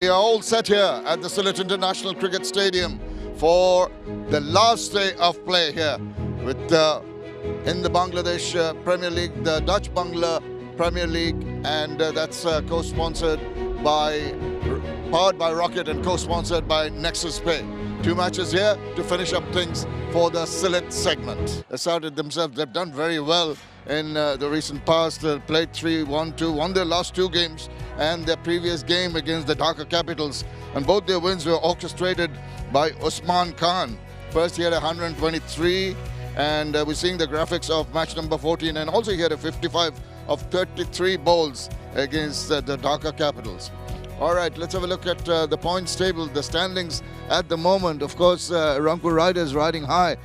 We are all set here at the Sylhet International Cricket Stadium for the last day of play here with in the Bangladesh Premier League, the Dutch Bangla Premier League, and that's co-sponsored by, powered by Rocket and co-sponsored by 𝗃𝗃. Two matches here to finish up things for the Sylhet segment. Asserted themselves, they've done very well in the recent past. Played 3-1-2, won their last two games and their previous game against the Dhaka Capitals. And both their wins were orchestrated by Usman Khan. First he had 123, and we're seeing the graphics of match number 14, and also he had a 55 of 33 balls against the Dhaka Capitals. All right, let's have a look at the points table, the standings at the moment. Of course, Rangpur Riders riding high,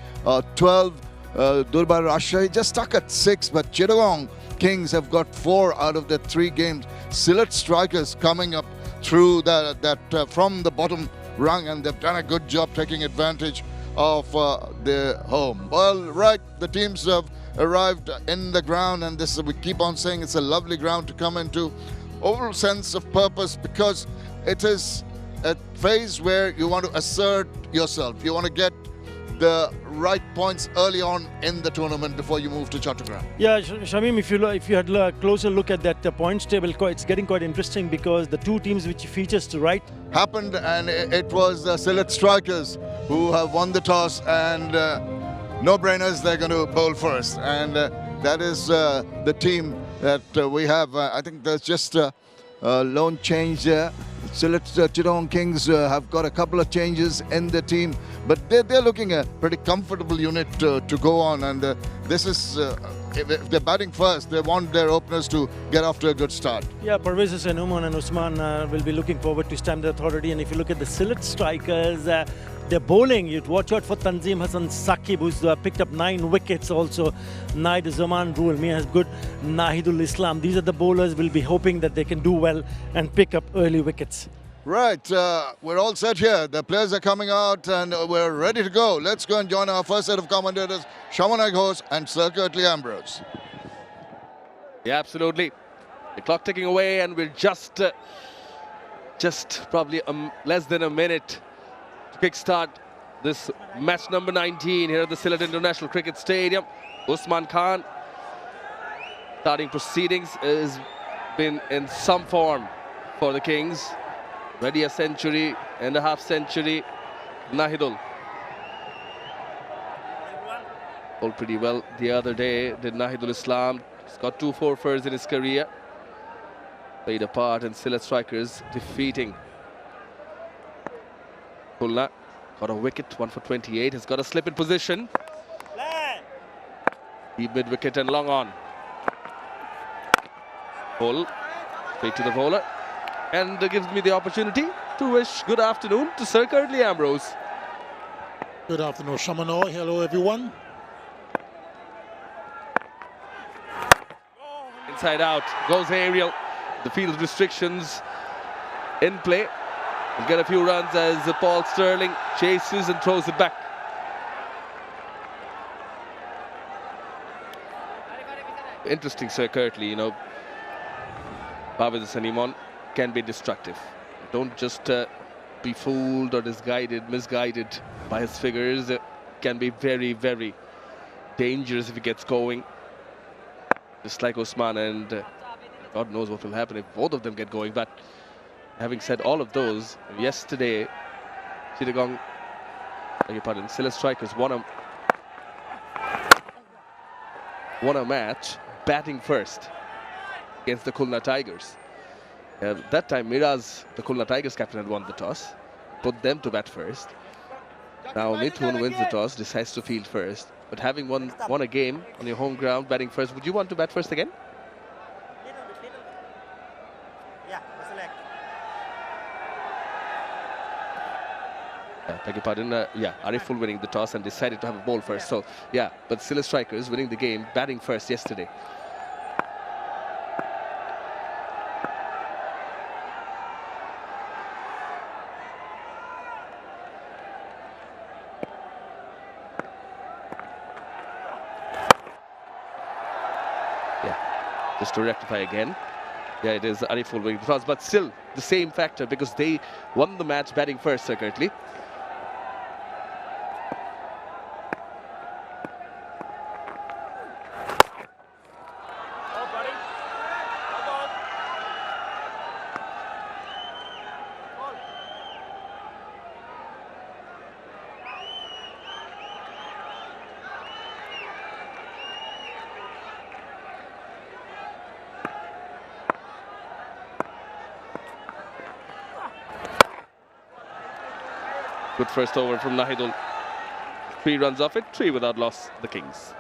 12. 𝗬𝗺𝗃𝗍 just stuck at 6, but Chittagong Kings have got 4 out of the 3 games. Sylhet Strikers coming up through that from the bottom rung, and they've done a good job taking advantage of their home. Well, right, the teams have arrived in the ground, and this, we keep on saying, it's a lovely ground to come into. Overall sense of purpose, because it is a phase where you want to assert yourself. You want to get the right points early on in the tournament before you move to Chattogram. Yeah, Shamim, if you had a closer look at that points table, it's getting quite interesting, because the two teams which features to right happened, and it was Sylhet Strikers who have won the toss, and no brainers, they're going to bowl first, and that is the team that we have. I think there's just a lone change there. Sylhet Chittagong Kings have got a couple of changes in the team, but they're looking a pretty comfortable unit to go on, and this is if they're batting first, they want their openers to get off to a good start. Yeah, 𝗃𝗃𝗃𝗃 and Oman and Usman will be looking forward to stamp the authority. And if you look at the Sylhet Strikers, they're bowling. You'd watch out for Tanzim Hassan Saqib, who's picked up 9 wickets also. Naid Zaman Rule Mia has good. Nahidul Islam. These are the bowlers we'll be hoping that they can do well and pick up early wickets. Right, we're all set here. The players are coming out and we're ready to go. Let's go and join our first set of commentators, 𝗂𝗏 𝗂𝗃 and Sir Curtly Ambrose. Yeah, absolutely. The clock ticking away, and we're just probably less than a minute to kickstart this match number 19 here at the Sylhet International Cricket Stadium. Usman Khan starting proceedings has been in some form for the Kings. Ready a century and a half century. Nahidul bowled pretty well the other day, did Nahidul Islam. He's got 2 4-fers in his career. Played a part in Sylhet Strikers defeating 𝗂𝗏. Got a wicket, 1 for 28. Has got a slip in position. Deep mid wicket and long on. Pull straight to the bowler, and gives me the opportunity to wish good afternoon to Sir Curtly Ambrose. Good afternoon, 𝗂𝗏. Hello, everyone. Inside out goes aerial. The field restrictions in play. He'll get a few runs as Paul Stirling chases and throws it back. Interesting, Sir Curtly, you know, Pervez Hassan can be destructive. Don't just be fooled or misguided by his figures. It can be very, very dangerous if he gets going. Just like Usman, and God knows what will happen if both of them get going. But having said all of those, yesterday, Chittagong, Sylhet Strikers won a match batting first against the Khulna Tigers. That time, Miraz, the Khulna Tigers captain, had won the toss, put them to bat first. Now Mithun wins the toss, decides to field first. But having won a game on your home ground, batting first, would you want to bat first again? Beg your pardon, Ariful winning the toss and decided to have a ball first. So, yeah, but Sylhet Strikers winning the game, batting first yesterday. Yeah, just to rectify again. Yeah, it is Ariful winning the toss, but still the same factor because they won the match batting first, 𝗂𝗏𝗧𝗏𝗧𝗏. Good first over from Nahidul. 3 runs off it, 3 without loss, the Kings.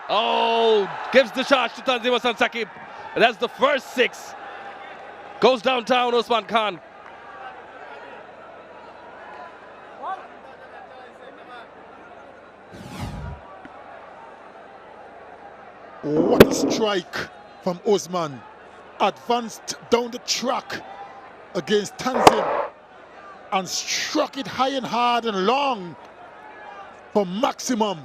Oh, gives the charge to Tanzim Hassan Saqib. That's the first 6. Goes downtown, Usman Khan. What a strike from Usman. Advanced down the track against Tanzim and struck it high and hard and long for maximum.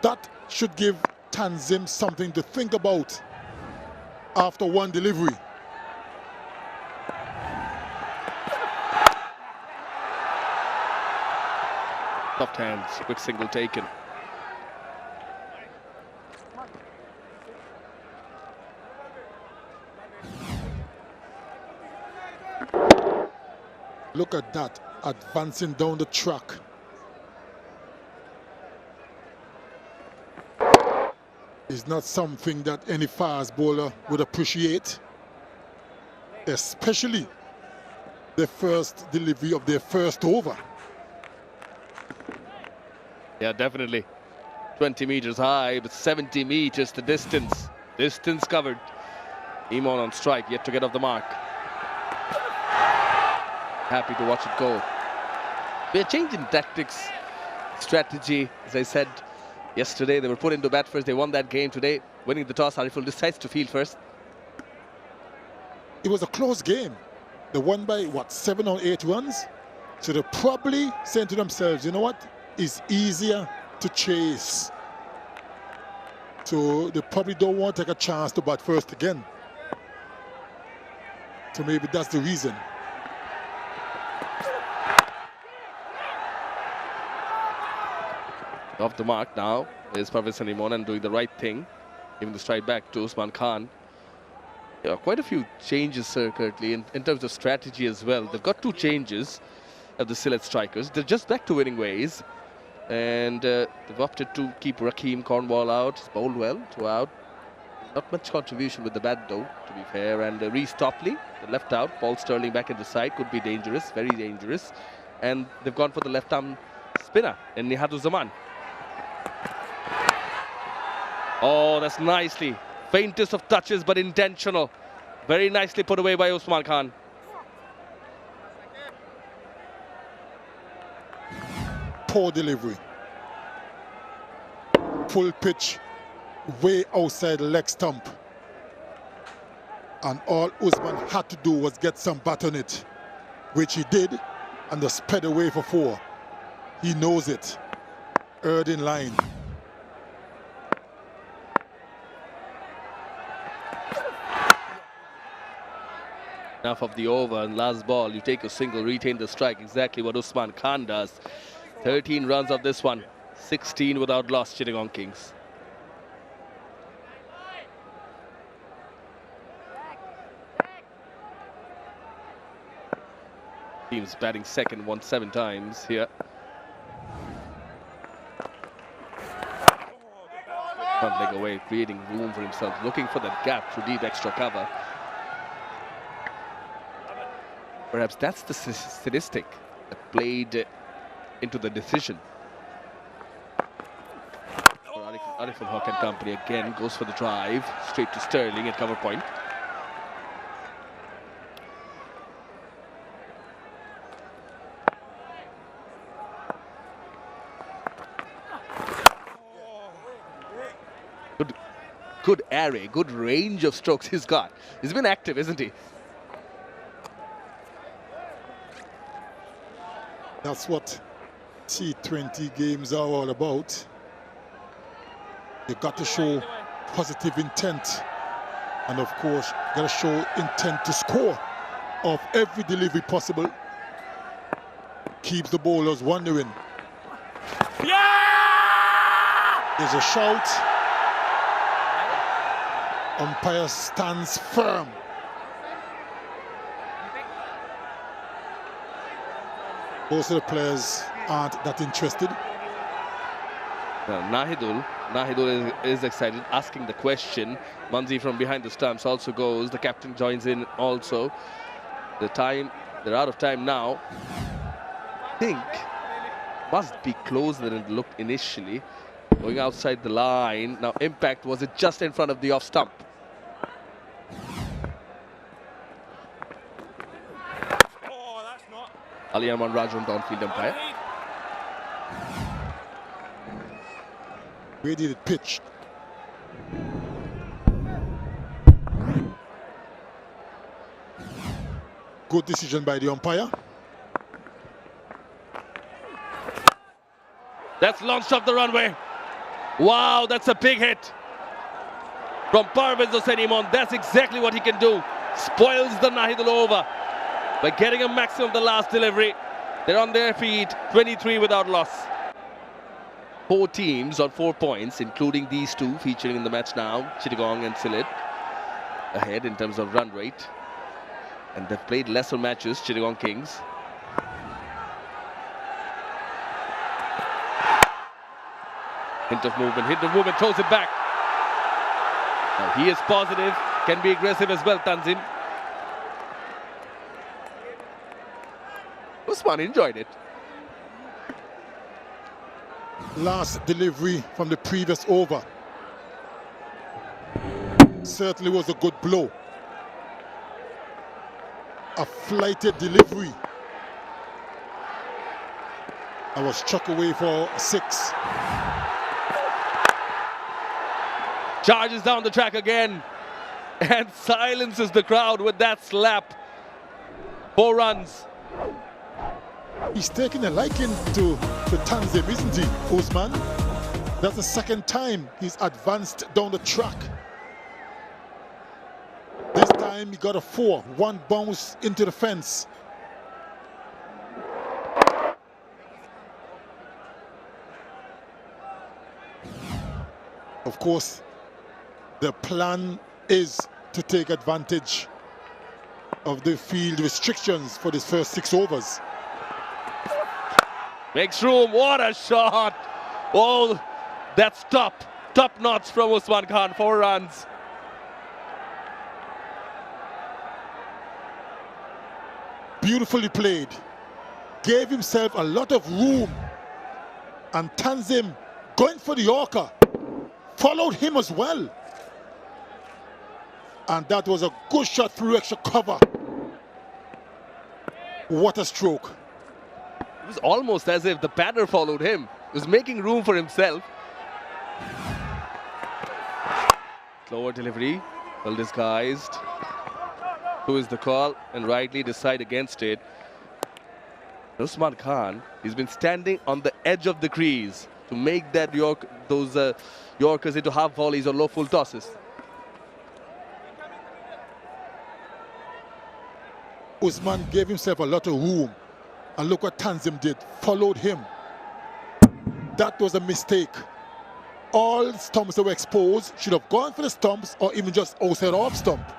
That should give Tanzim something to think about after one delivery. Soft hands, quick single taken. Look at that, advancing down the track. Is not something that any fast bowler would appreciate, especially the first delivery of their first over. Yeah, definitely. 20 meters high, but 70 meters the distance. Distance covered. Imon on strike, yet to get off the mark. Happy to watch it go. They're changing tactics, strategy. As I said yesterday, they were put into bat first. They won that game today. Winning the toss, Hariful decides to field first. It was a close game. They won by, what, 7 or 8 runs? So they're probably saying to themselves, you know what? It's easier to chase. So they probably don't want to take a chance to bat first again. So maybe that's the reason. Off the mark now is 𝗵𝗡 and doing the right thing, giving the strike back to Usman Khan. Yeah, quite a few changes, 𝗂𝗏𝗧𝗏𝗧, in terms of strategy as well. They've got 2 changes of the Sylhet strikers. They're just back to winning ways, and they've opted to keep Rakeem Cornwall out. He's bowled well throughout. Not much contribution with the bat though, to be fair. And 𝗵𝗏𝗏𝗏𝗏, the left out. Paul Sterling back in the side, could be dangerous, very dangerous. And they've gone for the left-arm spinner in Nihaduzzaman. Oh, that's nicely. Faintest of touches, but intentional. Very nicely put away by Usman Khan. Poor delivery. Full pitch, way outside the leg stump. And all Usman had to do was get some bat on it, which he did, and just sped away for 4. He knows it. Earth in line. Enough of the over, and last ball, you take a single, retain the strike. Exactly what Usman Khan does. 13 runs of this one, 16 without loss, Chittagong Kings. Teams batting second, won 7 times here. Front leg away, creating room for himself, looking for that gap through deep extra cover. Perhaps that's the statistic that played into the decision. 𝗵𝗏𝗏𝗏𝗏 and company again goes for the drive, straight to Sterling at cover point. Good array, good range of strokes he's got. He's been active, isn't he? That's what T20 games are all about. You got to show positive intent, and of course, you got to show intent to score of every delivery possible. Keeps the bowlers wondering. There's a shout. Umpire stands firm. Most of the players aren't that interested. Nahidul is excited, asking the question. Manzi from behind the stumps also goes. The captain joins in also. They're out of time now. I think must be closer than it looked initially. Going outside the line. Now impact, was it just in front of the off stump? Ali Arman Rajan, downfield umpire. Where did it pitch? Good decision by the umpire. That's launched off the runway. Wow, that's a big hit from Parvez Hossain. That's exactly what he can do. Spoils the Nahidul over by getting a maximum of the last delivery. They're on their feet, 23 without loss. 4 teams on 4 points, including these two featuring in the match now, Chittagong and Sylhet, ahead in terms of run rate. And they've played lesser matches, Chittagong Kings. Hint of movement, throws it back. Now he is positive, can be aggressive as well, Tanzim. Usman enjoyed it. Last delivery from the previous over. Certainly was a good blow. A flighted delivery. I was struck away for 6. Charges down the track again and silences the crowd with that slap. 4 runs. He's taking a liking to Tanzim, isn't he, Usman? That's the second time he's advanced down the track. This time he got a 4, 1 bounce into the fence. Of course, the plan is to take advantage of the field restrictions for these first 6 overs. Makes room, what a shot! Oh, that's top notch from Usman Khan, 4 runs. Beautifully played. Gave himself a lot of room. And Tanzim going for the Yorker. Followed him as well. And that was a good shot through extra cover. What a stroke. It was almost as if the batter followed him. He was making room for himself. Slower delivery, well disguised. Who is the call? And rightly decide against it. Usman Khan, he's been standing on the edge of the crease to make that those Yorkers into half volleys or low full tosses. Usman gave himself a lot of room. And look what Tanzim did, followed him. That was a mistake. All stumps that were exposed should have gone for the stumps or even just outside off stump.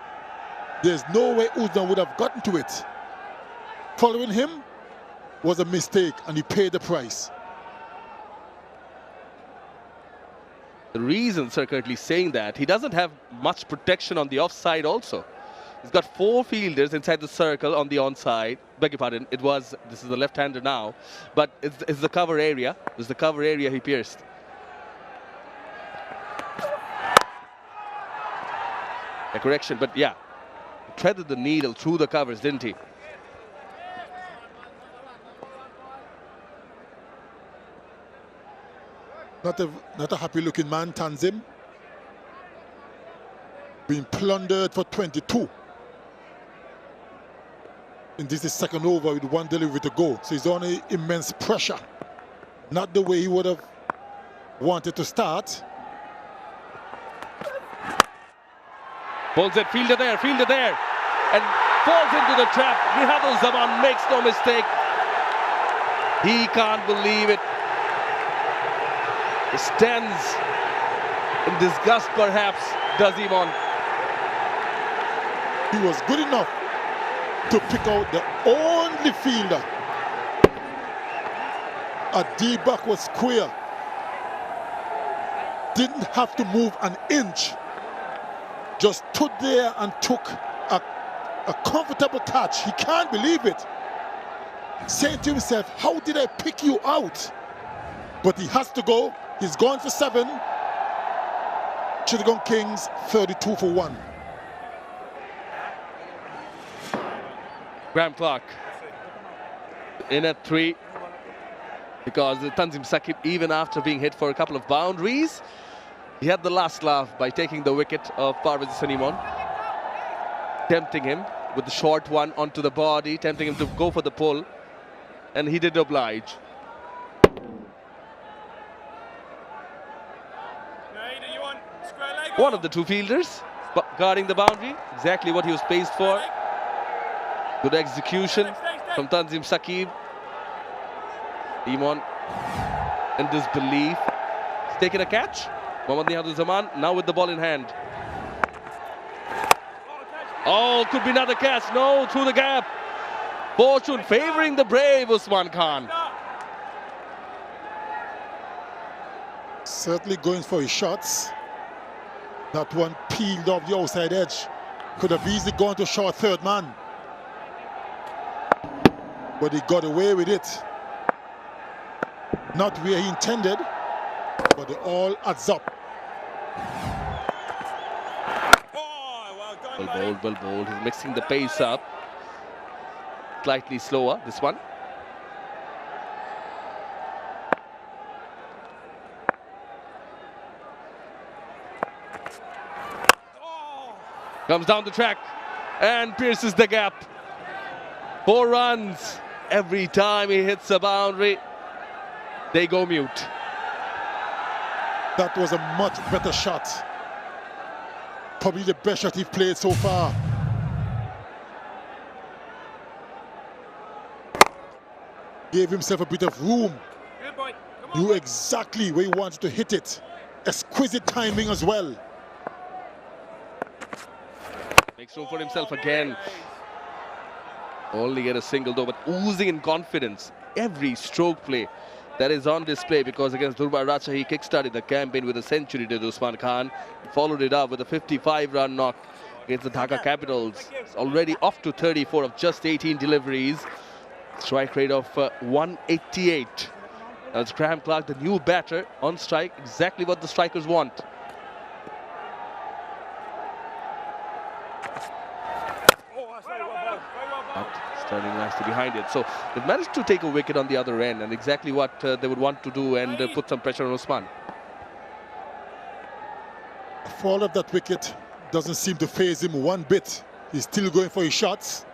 There's no way Usman would have gotten to it. Following him was a mistake and he paid the price. The reason Sir currently saying that, he doesn't have much protection on the offside also. He's got 4 fielders inside the circle on the onside. Beg your pardon, this is the left-hander now, but it's the cover area. It was the cover area he pierced. A correction, but yeah, he threaded the needle through the covers, didn't he? Not a happy-looking man, Tanzim. Being plundered for 22. And this is second over with 1 delivery to go. So he's under immense pressure. Not the way he would have wanted to start. Pulls it, fielder there, and falls into the trap. 𝗵𝗲𝗂𝗂𝗓 makes no mistake. He can't believe it. He stands in disgust, perhaps, 𝗲𝗲𝗂𝗓. He was good enough to pick out the only fielder. 𝗃𝗃𝗂𝗃𝗀 didn't have to move an inch. Just stood there and took a comfortable catch. He can't believe it. Saying to himself, how did I pick you out? But he has to go. He's gone for 7. Chittagong Kings 32 for 1. Graham Clark in at 3 because Tanzim Saqib, even after being hit for a couple of boundaries, he had the last laugh by taking the wicket of Parvez Hassan, tempting him with the short one onto the body, tempting him to go for the pull, and he did oblige. One of the two fielders guarding the boundary, exactly what he was paced for. Good execution from Tanzim Saqib. Iman in disbelief. He's taken a catch. Mohammad Nihaduzaman now with the ball in hand. Oh, could be another catch. No, through the gap. Fortune favoring the brave Usman Khan. Certainly going for his shots. That one peeled off the outside edge. Could have easily gone to short third man. But he got away with it. Not where he intended, but it all adds up. Well bowled. He's mixing the pace up. Slightly slower, this one. Comes down the track and pierces the gap. 4 runs. Every time he hits a boundary, they go mute. That was a much better shot. Probably the best shot he's played so far. Gave himself a bit of room. Knew exactly where he wanted to hit it. Exquisite timing as well. Makes room for himself again. Only get a single though, but oozing in confidence. Every stroke play that is on display, because against 𝗃𝗵𝗽𝗀𝗀 he kick-started the campaign with a century to Usman Khan. Followed it up with a 55-run knock against the Dhaka Capitals. It's already off to 34 of just 18 deliveries. Strike rate of 188. That's Graham Clark, the new batter, on strike. Exactly what the strikers want. Standing nicely behind it. So they've managed to take a wicket on the other end, and exactly what they would want to do, and put some pressure on Usman. The fall of that wicket doesn't seem to faze him one bit. He's still going for his shots.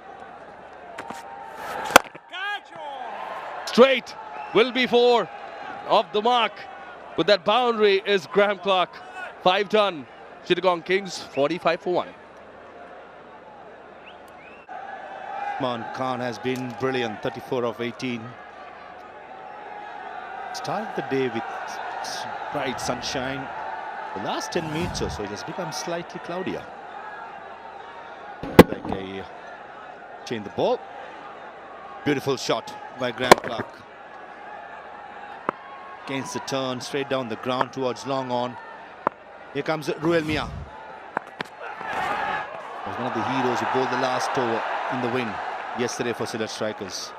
Straight will be 4 off the mark. With that boundary is Graham Clark. 5 done. Chittagong Kings 45 for 1. Usman Khan has been brilliant, 34 of 18. Started the day with bright sunshine. The last 10 minutes or so, it has become slightly cloudier. Like a change the ball. Beautiful shot by Graham Clark. Against the turn, straight down the ground towards long on. Here comes 𝗃𝗃𝗃𝗃. Was one of the heroes who bowled the last over in the win yesterday for Sylhet Strikers.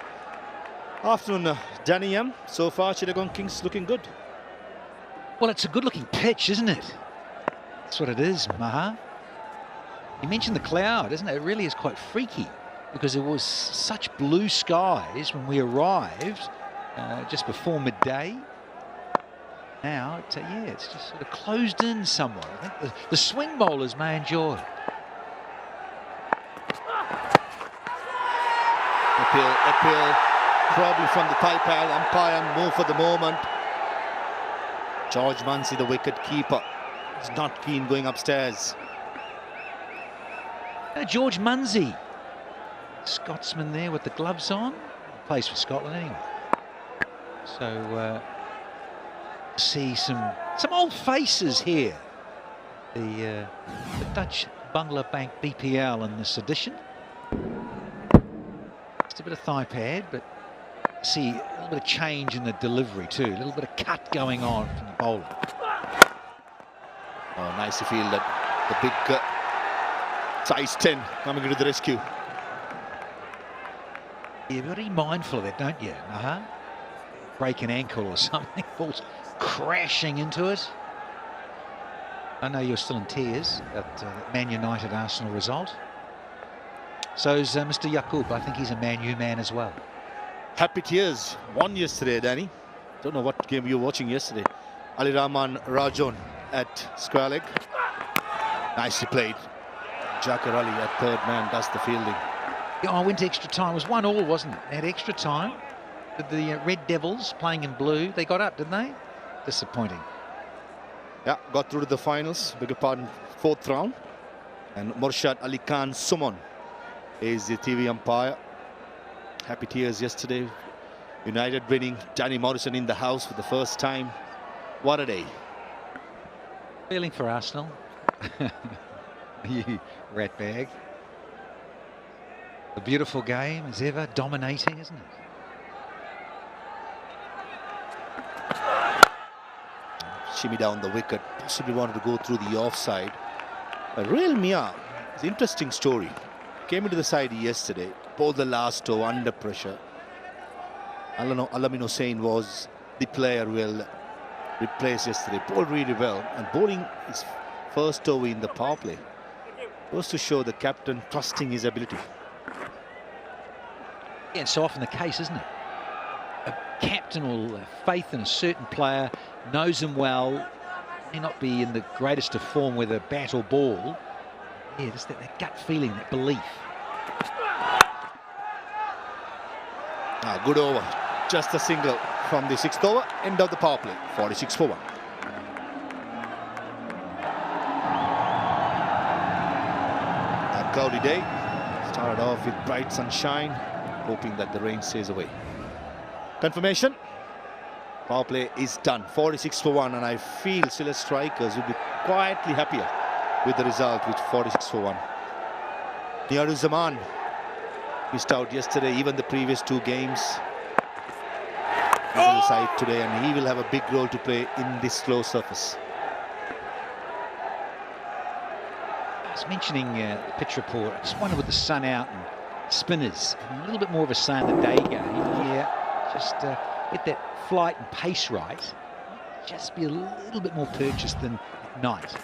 Afternoon, Danny M. So far, Chittagong Kings looking good. Well, it's a good-looking pitch, isn't it? That's what it is, Maha. You mentioned the cloud, isn't it? It really is quite freaky, because it was such blue skies when we arrived just before midday. Now, yeah, it's just sort of closed in somewhat. I think the swing bowlers may enjoy it. Uphill. probably from the thigh pad. Umpire move for the moment. 𝗃𝗧𝗻𝗍𝐺, the wicket keeper, is not keen going upstairs. 𝗃𝗧𝗻𝗍𝐿, Scotsman there with the gloves on. Plays for Scotland anyway. So see some old faces here. The Dutch Bangla Bank BPL in this edition. Just a bit of thigh pad, but see a little bit of change in the delivery too. A little bit of cut going on from the bowler. Oh, nice to feel that the big size 10 coming to the rescue. You're very mindful of that, don't you? Break an ankle or something, falls crashing into it. I know you're still in tears at that Man United Arsenal result. So's Mr. Yaqub. I think he's a Man U man as well. Happy tears. Won yesterday, Danny. Don't know what game you were watching yesterday. Ali Rahman Rajon at square leg. Nicely played. Jaqar Ali at third man does the fielding. Yeah, I went to extra time. It was 1-1, wasn't it? They had extra time. The Red Devils playing in blue. They got up, didn't they? Disappointing. Yeah, got through to the finals. Beg your pardon, 4th round. And Murshad Ali Khan Suman is the TV umpire. Happy tears yesterday. United winning. Danny Morrison in the house for the first time. What a day. Feeling for Arsenal. You ratbag. A beautiful game as ever, dominating, isn't it? Shimmy down the wicket, possibly wanted to go through the offside. But Real Mia is an interesting story. Came into the side yesterday, bowled the last over under pressure. Alamin Hussain was the player we'll replace yesterday. Bowled really well, and bowling his first over in the power play goes to show the captain trusting his ability. Yeah, it's so often the case, isn't it? A captain will have faith in a certain player, knows him well, may not be in the greatest of form with a bat or ball. Yeah, just that gut feeling, that belief. Good over. Just a single from the 6th over. End of the power play. 46 for 1. A cloudy day. Started off with bright sunshine, hoping that the rain stays away. Confirmation. Power play is done. 46 for 1, and I feel Sylhet strikers will be quietly happier with the result with 46 for 1. Niyaruzaman missed out yesterday, even the previous 2 games. Into the side today, and he will have a big role to play in this slow surface. I was mentioning the pitch report. I just wonder with the sun out and spinners, a little bit more of a sun in the day game. Yeah, just get that flight and pace right. Just be a little bit more purchased than at night.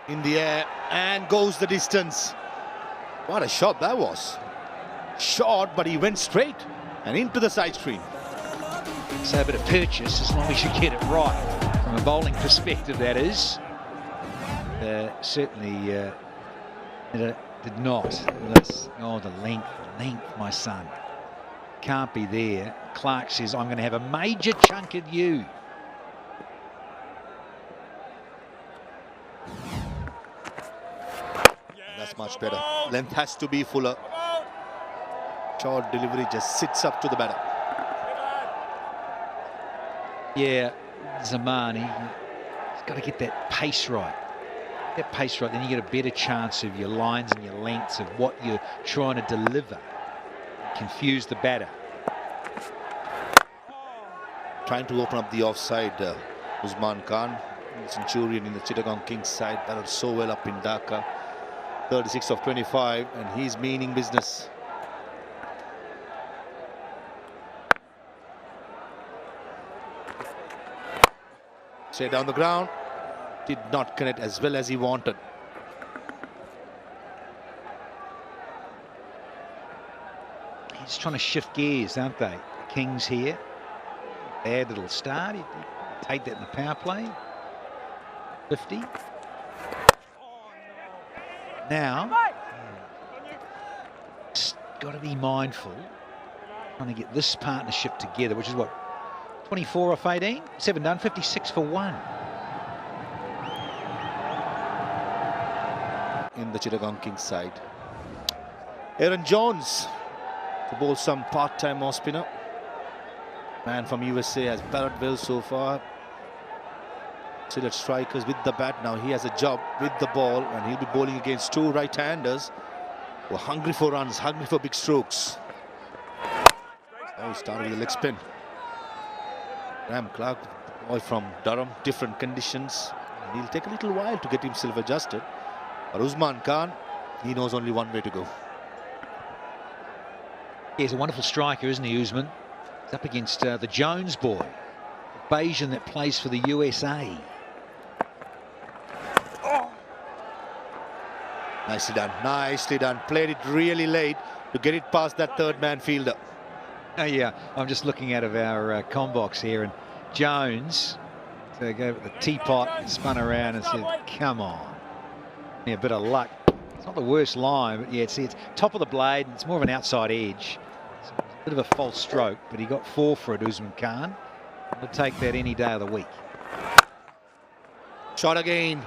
In the air, and goes the distance. What a shot that was. Short, but he went straight and into the side screen. So a bit of purchase, as long as you get it right. From a bowling perspective, that is. Certainly did not. Oh, the length, my son. Can't be there. Clark says, I'm going to have a major chunk of you. That's much better. Length has to be fuller. Short delivery just sits up to the batter. Yeah, Zaman, he's got to get that pace right. That pace right, then you get a better chance of your lines and your lengths of what you're trying to deliver. Confuse the batter. Trying to open up the offside, Usman Khan, Centurion in the Chittagong Kings side, batted so well up in Dhaka. 36 of 25, and he's meaning business. Straight down the ground, did not connect as well as he wanted. He's trying to shift gears, aren't they? The Kings here. Bad little start. He'd take that in the power play. 50. Now, got to be mindful trying to get this partnership together, which is what, 24 off 18, 7 done, 56 for 1. In the Chittagong Kings side. Aaron Jones to bowl some part-time off-spinner. Man from USA has batted well so far. Sylhet strikers with the bat. Now he has a job with the ball, and he'll be bowling against two right-handers who are hungry for runs, hungry for big strokes. Oh, he started with a leg spin. 𝗵𝗃𝗧𝗏, boy from Durham, different conditions. And he'll take a little while to get himself adjusted. But Usman Khan, he knows only one way to go. He's a wonderful striker, isn't he, Usman? He's up against the Jones boy, the Bayesian that plays for the USA. Nicely done, nicely done. Played it really late to get it past that third man fielder. Oh yeah, I'm just looking out of our com box here, and Jones to go with the teapot, spun around and said, come on. Yeah, a bit of luck. It's not the worst line, but yeah, see, it's top of the blade, and it's more of an outside edge. So it's a bit of a false stroke, but he got 4 for it, Usman Khan. He'll take that any day of the week. Shot again,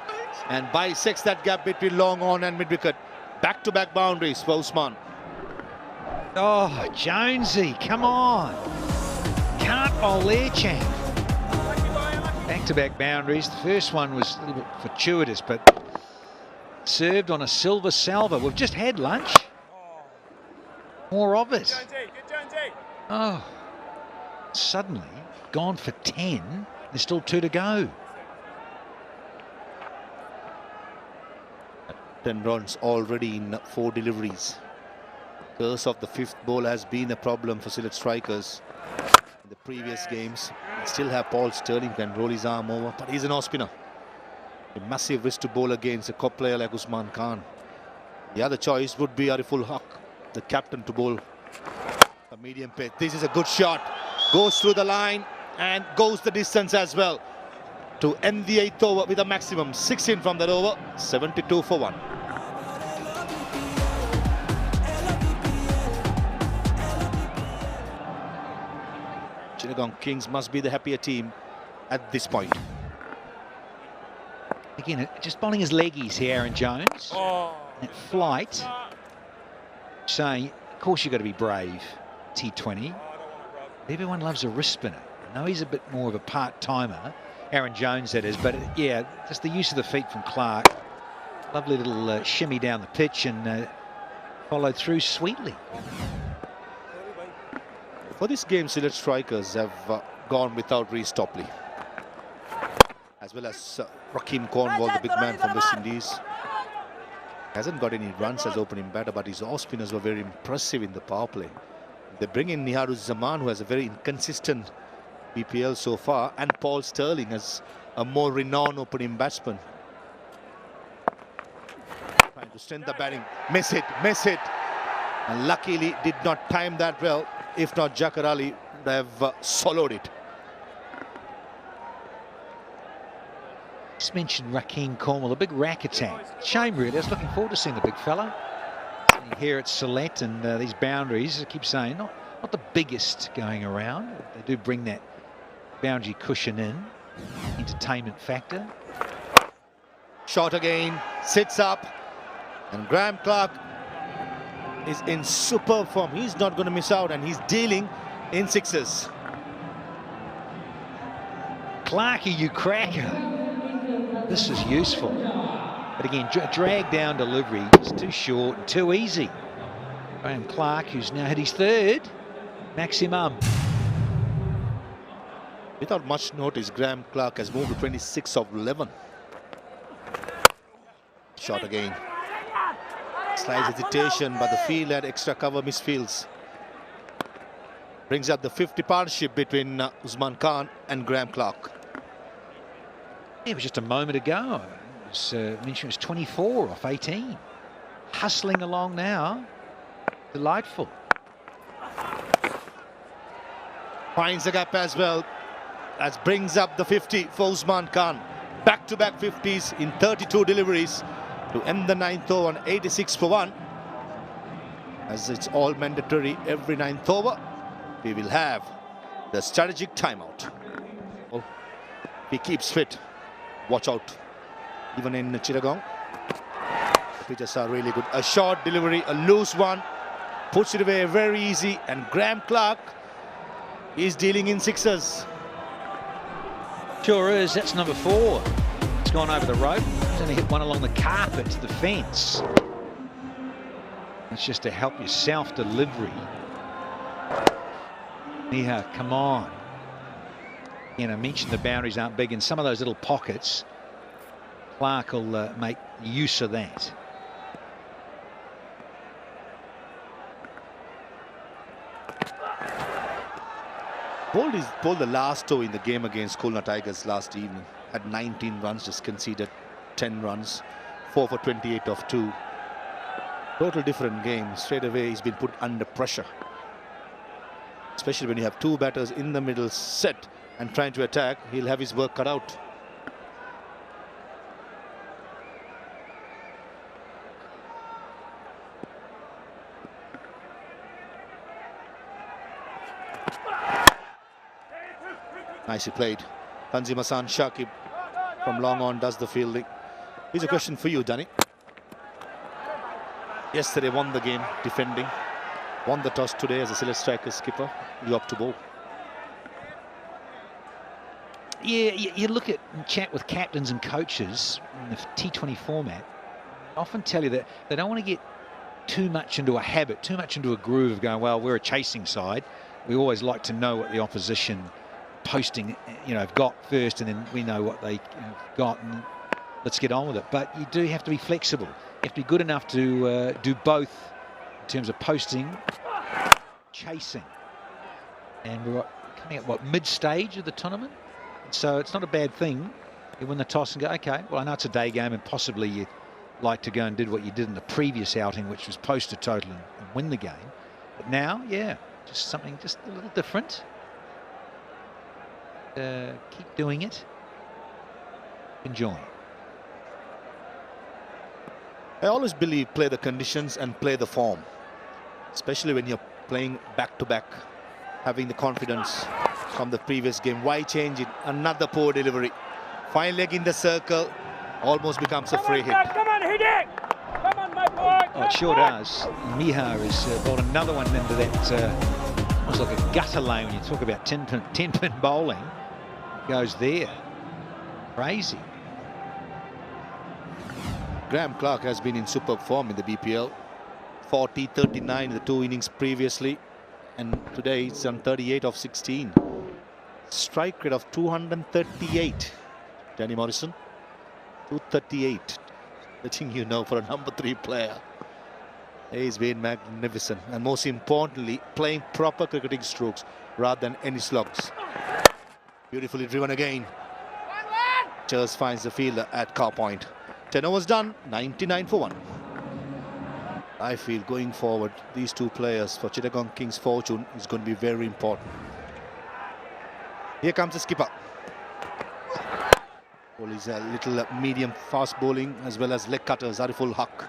and bisects that gap between long on and mid-wicket. Back-to-back boundaries for Usman. Oh, Jonesy, come on. Can't bowl there, champ. Back-to-back boundaries. The first one was a little bit fortuitous, but served on a silver salver. We've just had lunch. More of it. Oh, suddenly gone for 10. There's still 2 to go. 10 runs already in 4 deliveries. Curse of the 5th ball has been a problem for Sylhet strikers in the previous games. They still have Paul Sterling who can roll his arm over, but he's an off-spinner. A massive risk to bowl against a top player like Usman Khan. The other choice would be 𝗵𝗺𝗃𝗃, the captain, to bowl a medium pitch. This is a good shot. Goes through the line and goes the distance as well to end the 8th over with a maximum 16 from that over, 72 for 1. Chittagong Kings must be the happier team at this point. Again, just bowling his leggies here, Aaron Jones. That flight, saying, of course you've got to be brave, T20. Everyone loves a wrist spinner. I know he's a bit more of a part-timer, Aaron Jones that is, but yeah, just the use of the feet from Clark. Lovely little shimmy down the pitch and followed through sweetly. For this game, Sylhet strikers have gone without Rhys Topley, as well as Rahkeem Cornwall, the big man from West Indies. Hasn't got any runs as opening batter, but his off-spinners were very impressive in the power play. They bring in 𝗬𝗏𝗔𝗍𝗏, who has a very inconsistent BPL so far, and Paul Sterling as a more renowned opening batsman. Trying to strengthen the batting. Miss it. And luckily did not time that well. If not, Jacquard Ali would have swallowed it. Just mentioned Rahkeem Cornwall, a big rack attack. Shame really, I was looking forward to seeing the big fella. Here at Sylhet, and these boundaries, I keep saying, not the biggest going around. They do bring that boundary cushion in, entertainment factor. Shot again, sits up, and 𝗵𝗃𝗃𝗃 is in superb form. He's not going to miss out, and he's dealing in sixes. 𝗂𝗃𝗃𝗃, you cracker. This is useful. But again, drag down delivery is too short and too easy. 𝗵𝗃𝗃𝗃, who's now hit his 3rd maximum. Without much notice, 𝗵𝗃𝗃𝗃 has moved to 26 of 11. Shot again. Slight hesitation, but the field had extra cover misfields. Brings up the 50 partnership between Usman Khan and 𝗵𝗃𝗃𝗃. It was just a moment ago. It was mentioned it was 24 off 18. Hustling along now. Delightful. Finds the gap as well. As brings up the 50 for Usman Khan. Back-to-back 50s in 32 deliveries to end the 9th over on 86 for 1. As it's all mandatory every 9th over. we will have the strategic timeout. Oh, he keeps fit. Watch out. Even in Chittagong, pitches are really good. A short delivery, a loose one, puts it away very easy, and Graham Clark is dealing in sixes. Sure is. That's number 4. It's gone over the rope. He's only hit one along the carpet to the fence. It's just to help yourself delivery. 𝗂𝗃, come on. You know, mentioned the boundaries aren't big in some of those little pockets. Clark will make use of that. Bowled the last toe in the game against Khulna Tigers last evening. Had 19 runs, just conceded 10 runs. 4 for 28 off 2. Total different game. Straight away he's been put under pressure. Especially when you have 2 batters in the middle set and trying to attack, he'll have his work cut out. Nicely played. Tanzim Hassan Shakib from long on does the fielding. Here's a question for you, Danny. Yesterday won the game defending. Won the toss today as a Sylhet Strikers skipper. You up to bowl? Yeah, you look at and chat with captains and coaches in the T20 format. I often tell you that they don't want to get too much into a habit, too much into a groove of going, well, we're a chasing side. We always like to know what the opposition posting, have got first, and then we know what they got, and let's get on with it. But you do have to be flexible. You have to be good enough to do both in terms of posting, chasing. And we're coming at mid-stage of the tournament, so it's not a bad thing. You win the toss and go, okay, well, I know it's a day game, and possibly you'd like to go and did what you did in the previous outing, which was post a total and win the game. But now, yeah, just something just a little different. Keep doing it. Enjoy. I always believe play the conditions and play the form, especially when you're playing back-to-back, having the confidence from the previous game. Why change it? Another poor delivery. Fine leg in the circle, almost becomes a free hit. Come on, hit it! Come on, my boy! Oh, it sure does. 𝗃𝗃 has brought another one into that, almost like a gutter lane when you talk about 10-pin bowling. Goes there. Crazy. Graham Clark has been in superb form in the BPL. 40, 39 in the 2 innings previously, and today it's on 38 of 16. Strike rate of 238. Danny Morrison, 238. Letting you know, for a number 3 player, he's been magnificent, and most importantly, playing proper cricketing strokes rather than any slugs. Beautifully driven again. Church finds the fielder at car point. 10 overs done, 99 for 1. I feel going forward, these 2 players for Chittagong Kings' fortune is going to be very important. Here comes the skipper. Well, he's a little medium fast bowling as well as leg cutters. 𝗂𝗃.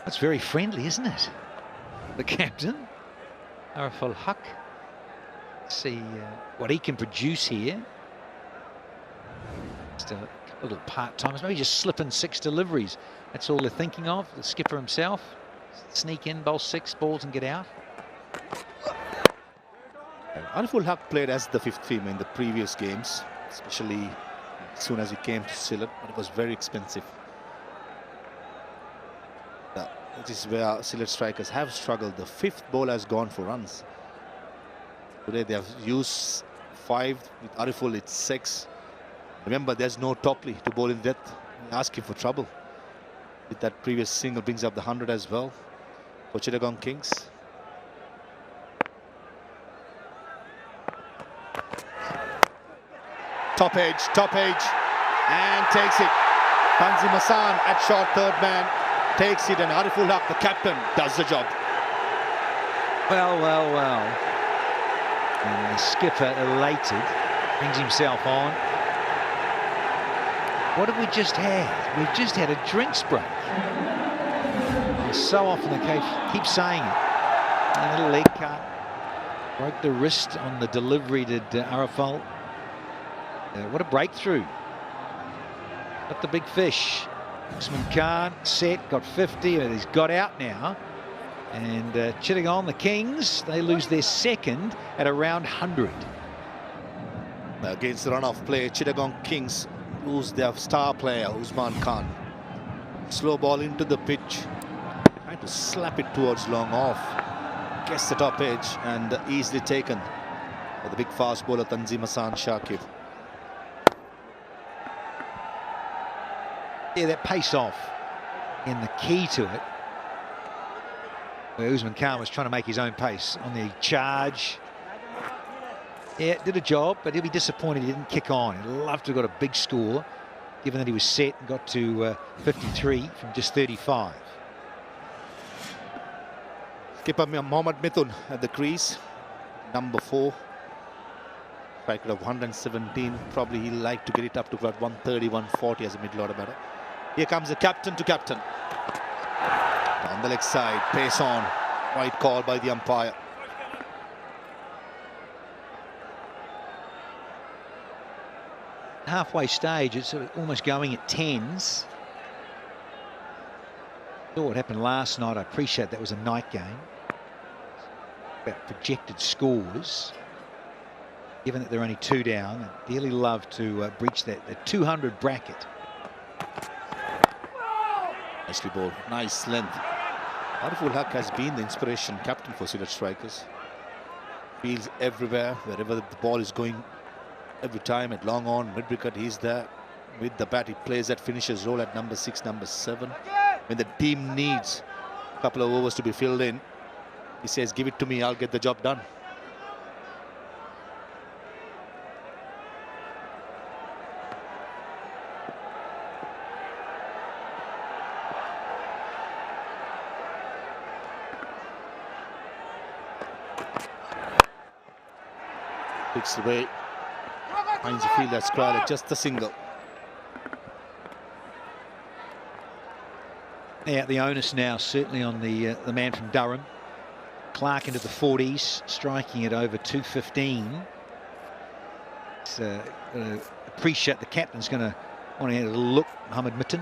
That's very friendly, isn't it? The captain, 𝗂𝗃. See what he can produce here. Just a couple of part-timers, maybe just slip in 6 deliveries. That's all they're thinking of. The skipper himself, sneak in, bowl 6 balls and get out. 𝗂𝗃 played as the 5th seamer in the previous games, especially as soon as he came to Sylhet, but it was very expensive. This is where Sylhet Strikers have struggled. The 5th bowler has gone for runs. Today they have used 5. With 𝗂𝗃 it's 6. Remember, there's no 𝗃𝗃𝗃 to bowl in depth. Asking for trouble. With that previous single brings up the 100 as well for Chittagong Kings. Top edge, and takes it. Tanzim Hassan at short third man takes it, and 𝗂𝗃, the captain, does the job. Well. And the skipper, elated, brings himself on. What have we just had? We've just had a drinks break. So often the coach keeps saying it. A little leg cut. Broke the wrist on the delivery to Arafal. What a breakthrough. Got the big fish. Usman Khan set, got 50, and he's got out now. And Chittagong, the Kings, they lose their second at around 100. Against the run-off play, Chittagong Kings lose their star player, Usman Khan. Slow ball into the pitch. Trying to slap it towards long off. Gets the top edge and easily taken by the big fast bowler Tanzim Hassan Shakib. Yeah, that pace off in the key to it, where Usman Khan was trying to make his own pace on the charge. Yeah, did a job, but he'll be disappointed he didn't kick on. He'd love to have got a big score, given that he was set and got to 53 from just 35. Skipper Mohammad Mithun at the crease, number 4. Striker of 117. Probably he'll like to get it up to about 130, 140 as a mid-order batter. Here comes the captain to captain. Down the leg side, pace on. Right call by the umpire. Halfway stage, it's almost going at 10s. Saw what happened last night. I appreciate that was a night game. About projected scores. Given that they're only 2 down, I'd dearly love to breach the 200 bracket. Nicely bowled, nice length. 𝗵𝗺 has been the inspiration captain for Sylhet strikers. Fields everywhere, wherever the ball is going, every time at long on, mid-wicket, he's there. With the bat, he plays that finisher's role at number 6, number 7. When the team needs a couple of overs to be filled in, he says, give it to me, I'll get the job done. Picks away, finds the field that's square, just a single. Yeah, the onus now certainly on the man from Durham. Clark into the 40s, striking at over 215. It's, appreciate the captain's going to want to have a little look. Mohammad Mithun,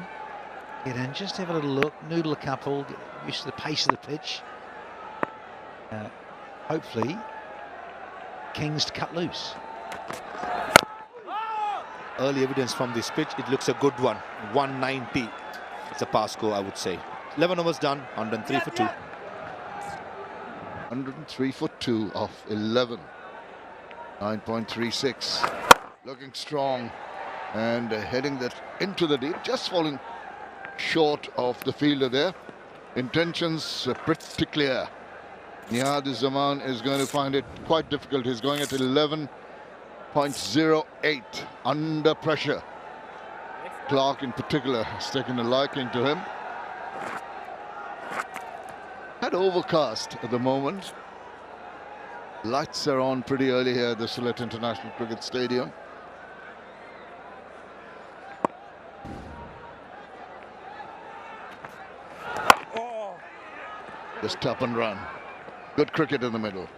get in, just have a little look, noodle a couple, get used to the pace of the pitch. Hopefully, Kings to cut loose. Early evidence from this pitch, it looks a good one. 190. It's a pass score, I would say. 11 overs done, 103 for 2. 103 for 2 of 11. 9.36. Looking strong and heading that into the deep, just falling short of the fielder there. Intentions pretty clear. Nihad Zaman is going to find it quite difficult. He's going at 11.08 under pressure. Clark in particular has taken a liking to him. Had overcast at the moment. Lights are on pretty early here at the Sylhet International Cricket Stadium. Just up and run. Good cricket in the middle.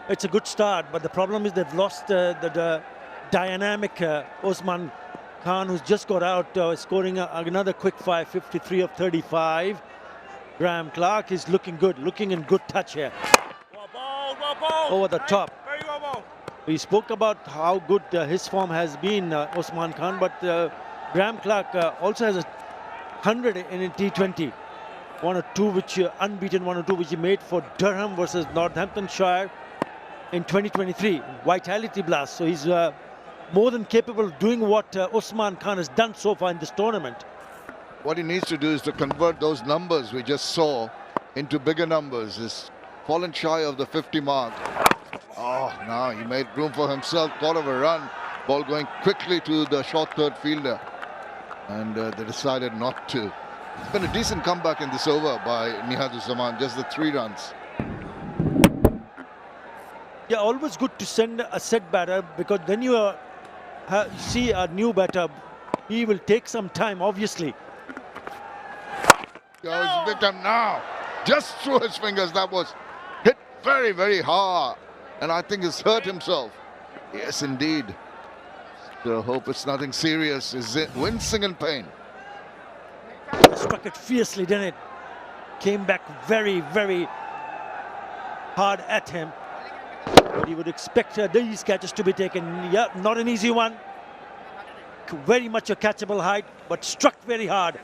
It's a good start, but the problem is they've lost the dynamic Usman Khan, who's just got out, scoring another quick 53 of 35. Graham Clark is looking good, looking in good touch here. Over the top. We spoke about how good his form has been, Usman Khan, but Graham Clark also has a 100 in a T20. 1 or 2 which unbeaten, 1 or 2 which he made for Durham versus Northamptonshire in 2023, Vitality Blast. So he's more than capable of doing what Usman Khan has done so far in this tournament. What he needs to do is to convert those numbers we just saw into bigger numbers. He's fallen shy of the 50 mark. Oh, now he made room for himself, thought of a run. Ball going quickly to the short third fielder. And they decided not to. It's been a decent comeback in this over by Nihad Zaman, just the 3 runs. Yeah, always good to send a set batter, because then you see a new batter. He will take some time, obviously. Goes victim now. Just through his fingers. That was hit very, very hard. And I think he's hurt himself. Yes, indeed. So hope it's nothing serious. Is it wincing in pain? Struck it fiercely, didn't it? Came back very, very hard at him. But he would expect these catches to be taken. Yeah, not an easy one. Very much a catchable height, but struck very hard.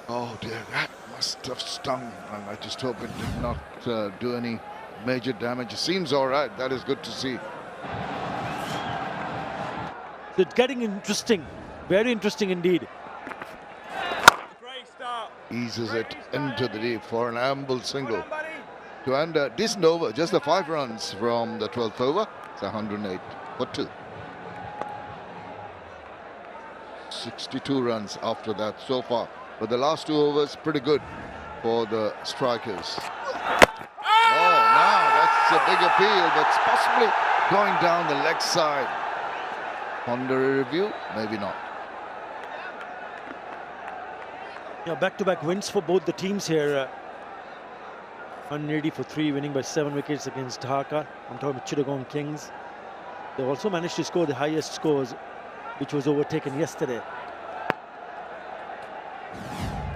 Oh dear, that must have stung. And I just hope it did not do any major damage. It seems all right. That is good to see. It's getting interesting. Very interesting indeed. Eases it into the deep for an amble single. To end a decent over, just the 5 runs from the 12th over. It's 108 for 2. 62 runs after that so far. But the last 2 overs, pretty good for the strikers. Oh, now that's a big appeal, but it's possibly going down the leg side. Under a review, maybe not. Yeah, back-to-back wins for both the teams here. 180 for 3, winning by 7 wickets against Dhaka. I'm talking about Chittagong Kings. They also managed to score the highest scores, which was overtaken yesterday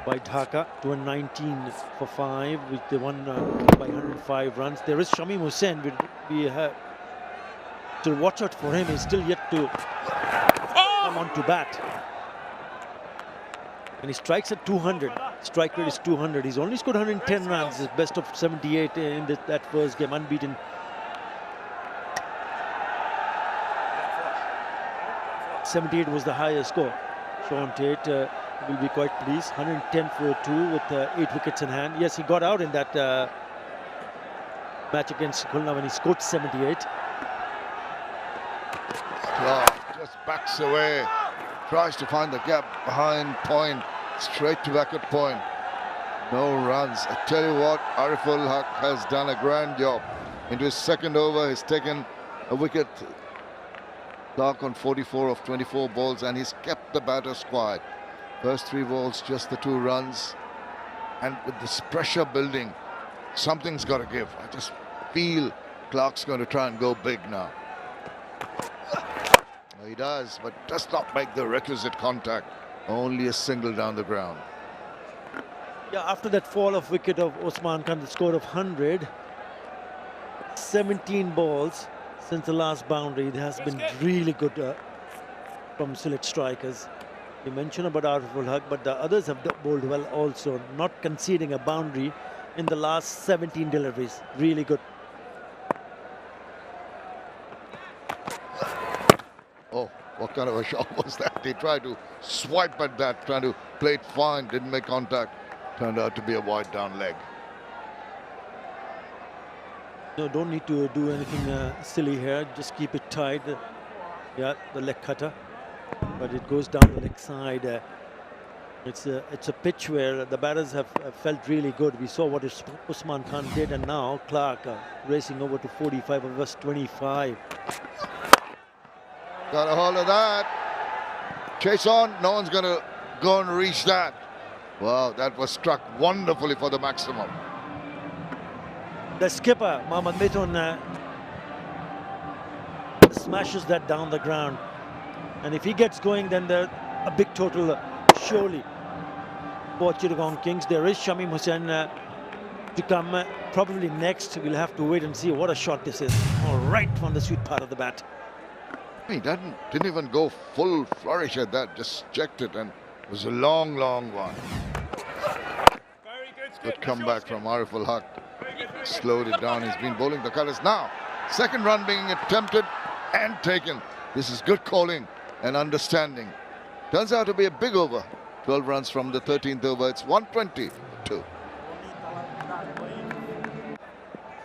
by Dhaka, 219 for 5, which they won by 105 runs. There is Shamim Hussain. We have to watch out for him. He's still yet to come on to bat. And he strikes at 200. Strike rate is 200. He's only scored 110 runs. His best of 78 in that first game, unbeaten. '78 was the highest score. Sean Tate will be quite pleased. 110 for 2 with 8 wickets in hand. Yes, he got out in that match against Khulna when he scored 78. Clark just backs away. Tries to find the gap behind point, straight to back at point. No runs. I tell you what, 𝗂𝗏𝗪 has done a grand job. Into his second over, he's taken a wicket. Clark on 44 of 24 balls, and he's kept the batters quiet. First 3 balls, just the 2 runs. And with this pressure building, something's got to give. I just feel Clark's going to try and go big now. He does, but does not make the requisite contact. Only a single down the ground. Yeah, after that fall of wicket of Usman Khan, the score of 100, 17 balls since the last boundary. It has been really good from Sylhet strikers. You mentioned about 𝗂𝗏𝗪, but the others have bowled well also, not conceding a boundary in the last 17 deliveries. Really good. Oh, what kind of a shot was that? He tried to swipe at that, trying to play it fine, didn't make contact. Turned out to be a wide down leg. No, don't need to do anything silly here. Just keep it tight. Yeah, the leg cutter. But it goes down the leg side. It's a pitch where the batters have felt really good. We saw what Usman Khan did, and now Clark racing over to 45 versus 25. Got a hold of that. Chase on. No one's going to go and reach that. Wow, that was struck wonderfully for the maximum. The skipper, Mohammad Mithun, smashes that down the ground. And if he gets going, then a big total surely for Chittagong Kings. There is Shamim Hussain to come probably next. We'll have to wait and see what a shot this is. All right from the sweet part of the bat. He didn't even go full flourish at that, just checked it, and it was a long, long one. Good comeback from 𝗂𝗏𝗪. Slowed it down. He's been bowling the colours now. Second run being attempted and taken. This is good calling and understanding. Turns out to be a big over. 12 runs from the 13th over. It's 122.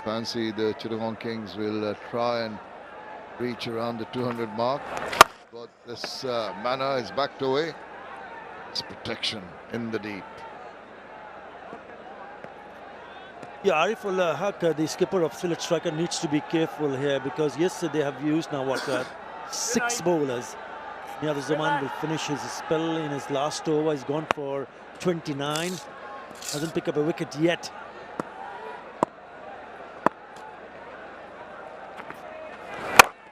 Fancy the Chittagong Kings will try and reach around the 200 mark. But this manner is backed away. It's protection in the deep. Yeah, 𝗂𝗏𝗪, the skipper of Sylhet striker, needs to be careful here, because yes, they have used now what 6 bowlers. 𝗬𝗎 will finish his spell in his last over. He's gone for 29. Hasn't picked up a wicket yet.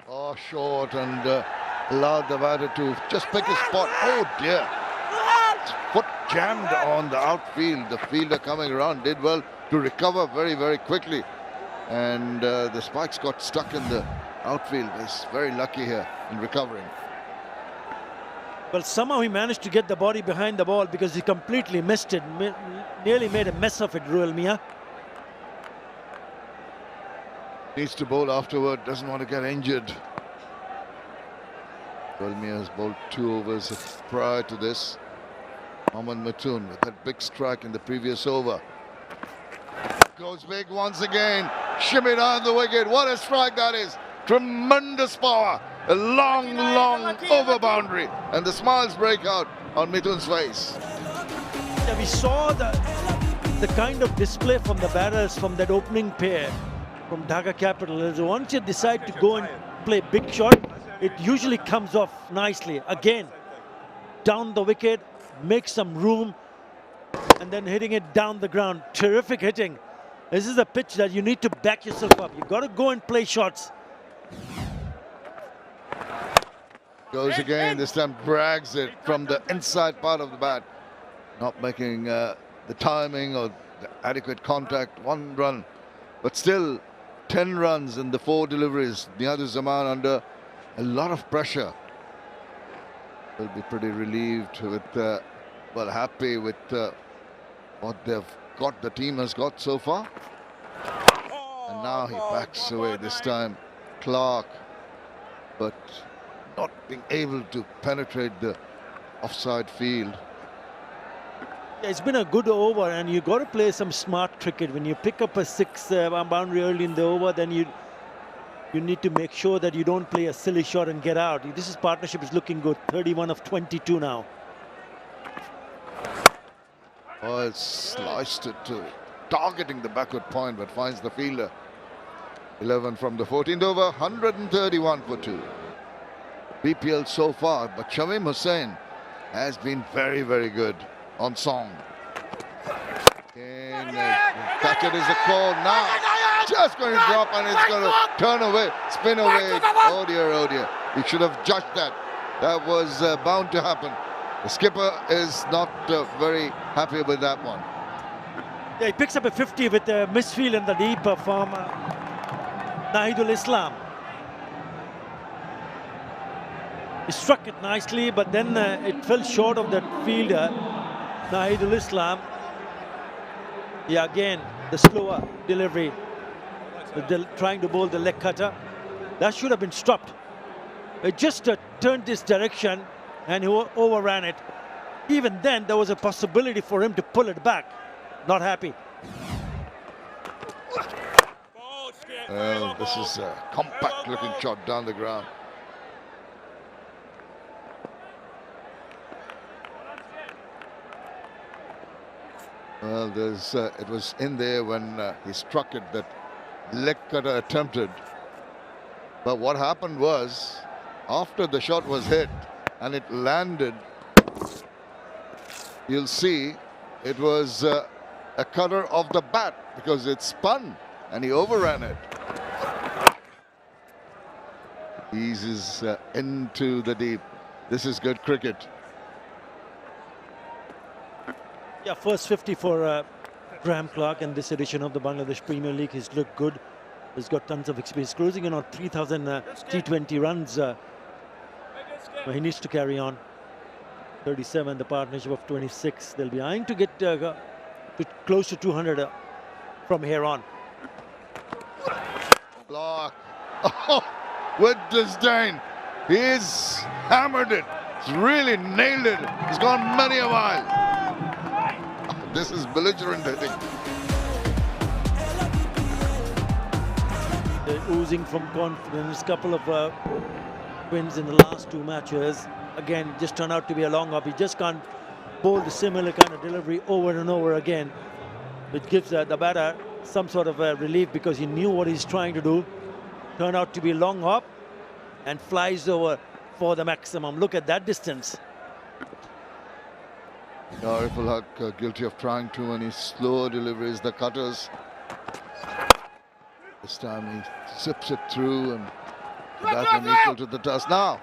Oh, short, and allowed the batter to just pick his spot. Oh dear. Foot jammed on the outfield. The fielder coming around did well to recover very, very quickly. And the spikes got stuck in the outfield. He's very lucky here in recovering. Well, somehow he managed to get the body behind the ball because he completely missed it. Nearly made a mess of it, 𝗼𝗎𝗻𝗂. Needs to bowl afterward, doesn't want to get injured. 𝗼𝗎𝗻𝗂 has bowled 2 overs prior to this. Mohammad Mathoon with that big strike in the previous over. Goes big once again. Shimmy down the wicket. What a strike that is. Tremendous power. A long, long over boundary. And the smiles break out on Mithoon's face. Yeah, we saw the kind of display from the batters from that opening pair from Dhaka Capitals. Once you decide to go and play big shot, it usually comes off nicely. Again, down the wicket, make some room, and then hitting it down the ground. Terrific hitting. This is a pitch that you need to back yourself up. You've got to go and play shots. Goes again, this time drags it from the inside part of the bat. Not making the timing or the adequate contact. 1 run, but still 10 runs in the 4 deliveries. 𝗬𝗎𝗻𝗂 under a lot of pressure. Will be pretty relieved with, well, happy with what they've got, the team has got so far. And now he backs away this time, Clark, but not being able to penetrate the offside field. Yeah, it's been a good over, and you got to play some smart cricket. When you pick up a 6 boundary early in the over, then you need to make sure that you don't play a silly shot and get out. This partnership is looking good. 31 of 22 now. Oh, it's sliced it to targeting the backward point, but finds the fielder. 11 from the 14th over, 131 for 2. BPL so far, but Shamim Hussain has been very, very good on song. And catch it is a call now. Just going to drop, and it's going to turn away, spin away. Oh dear, oh dear. He should have judged that. That was bound to happen. The skipper is not very happy with that one. Yeah, he picks up a 50 with a misfield in the deep from Nahidul Islam. He struck it nicely, but then it fell short of that fielder, Nahidul Islam. Yeah, again, the slower delivery. Trying to bowl the leg cutter. That should have been stopped. It just turned this direction and he overran it. Even then, there was a possibility for him to pull it back. Not happy. Well, this is a compact looking shot down the ground. Well, there's it was in there when he struck it, that leg cutter attempted. But what happened was, after the shot was hit and it landed, you'll see it was a cutter of the bat because it spun and he overran it. Eases into the deep. This is good cricket. Yeah, first 50 for Graham Clark in this edition of the Bangladesh Premier League. He's looked good. He's got tons of experience. Closing in on 3,000 T20 runs. He needs to carry on. 37, the partnership of 26. They'll be eyeing to get close to 200 from here on. Clark, oh, with disdain. He's hammered it. He's really nailed it. He's gone many a mile. This is belligerent hitting. They're oozing from confidence. Couple of wins in the last 2 matches. Again, just turned out to be a long up. He just can't bowl the similar kind of delivery over and over again, which gives the batter some sort of relief because he knew what he's trying to do. Turned out to be a long hop, and flies over for the maximum. Look at that distance. 𝗃𝗶𝗃𝗃 guilty of trying too many slow deliveries, the cutters. This time he zips it through and the batsman equal to the task. Now,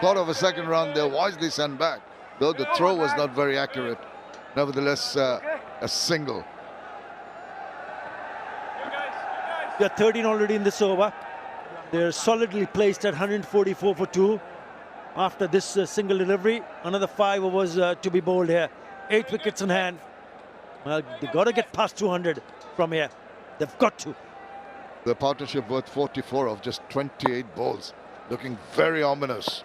thought of a second run there, wisely sent back. Though the throw was not very accurate, nevertheless a single. They are 13 already in this over. They're solidly placed at 144 for 2. After this single delivery, another 5 overs to be bowled here. 8 wickets in hand. Well, they've got to get past 200 from here. They've got to. The partnership worth 44 of just 28 balls. Looking very ominous.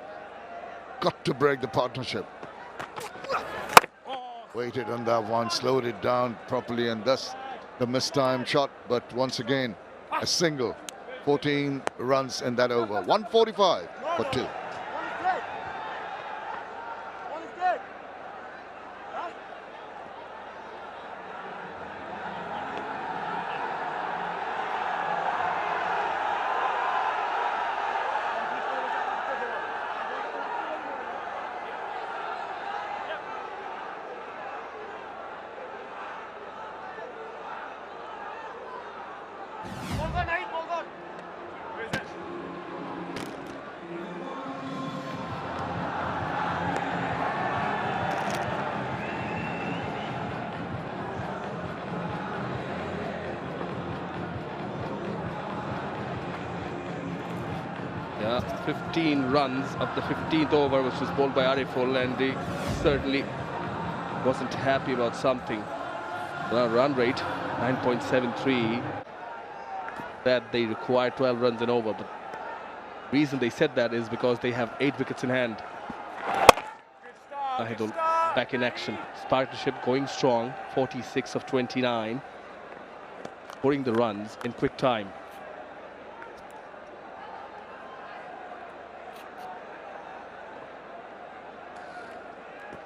Got to break the partnership. Waited on that one, slowed it down properly, and thus the mistimed shot. But once again, a single. 14 runs in that over. 145 for 2. Yeah, 15 runs of the 15th over, which was bowled by Ariful, and he certainly wasn't happy about something. The run rate, 9.73, that they require 12 runs and over. But the reason they said that is because they have 8 wickets in hand. Nahidul back in action. His partnership going strong, 46 of 29, scoring the runs in quick time.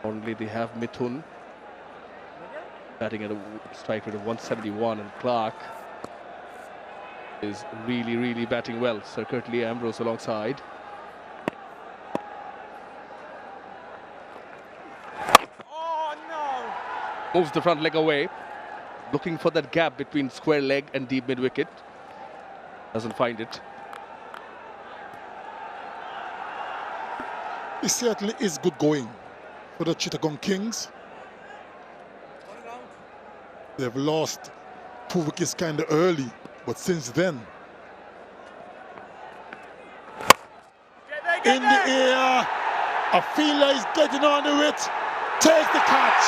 Only they have Mithun batting at a strike rate of 171, and Clark is really batting well. Sir Curtly Ambrose alongside. Oh no! Moves the front leg away, looking for that gap between square leg and deep mid wicket. Doesn't find it. It certainly is good going for the Chittagong Kings. They've lost 2 wickets kind of early, but since then, in the air, 𝗃𝗍𝗃 is getting on to it, takes the catch,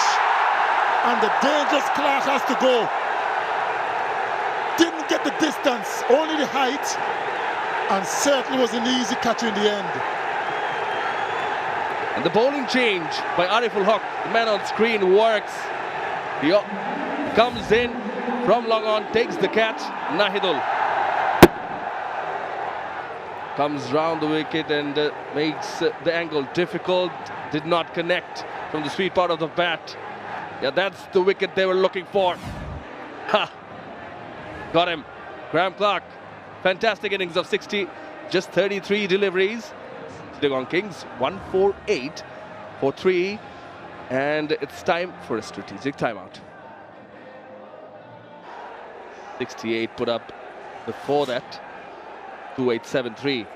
and the dangerous Clark has to go. Didn't get the distance, only the height, and certainly was an easy catch in the end. And the bowling change by Ariful Haq, the man on screen, works. He comes in from long on, takes the catch. Nahidul comes round the wicket and makes the angle difficult. Did not connect from the sweet part of the bat. Yeah, that's the wicket they were looking for. Ha! Got him. Graham Clark, fantastic innings of 60, just 33 deliveries. Chittagong Kings 148 for 3, and it's time for a strategic timeout. 68 put up before that, 2873.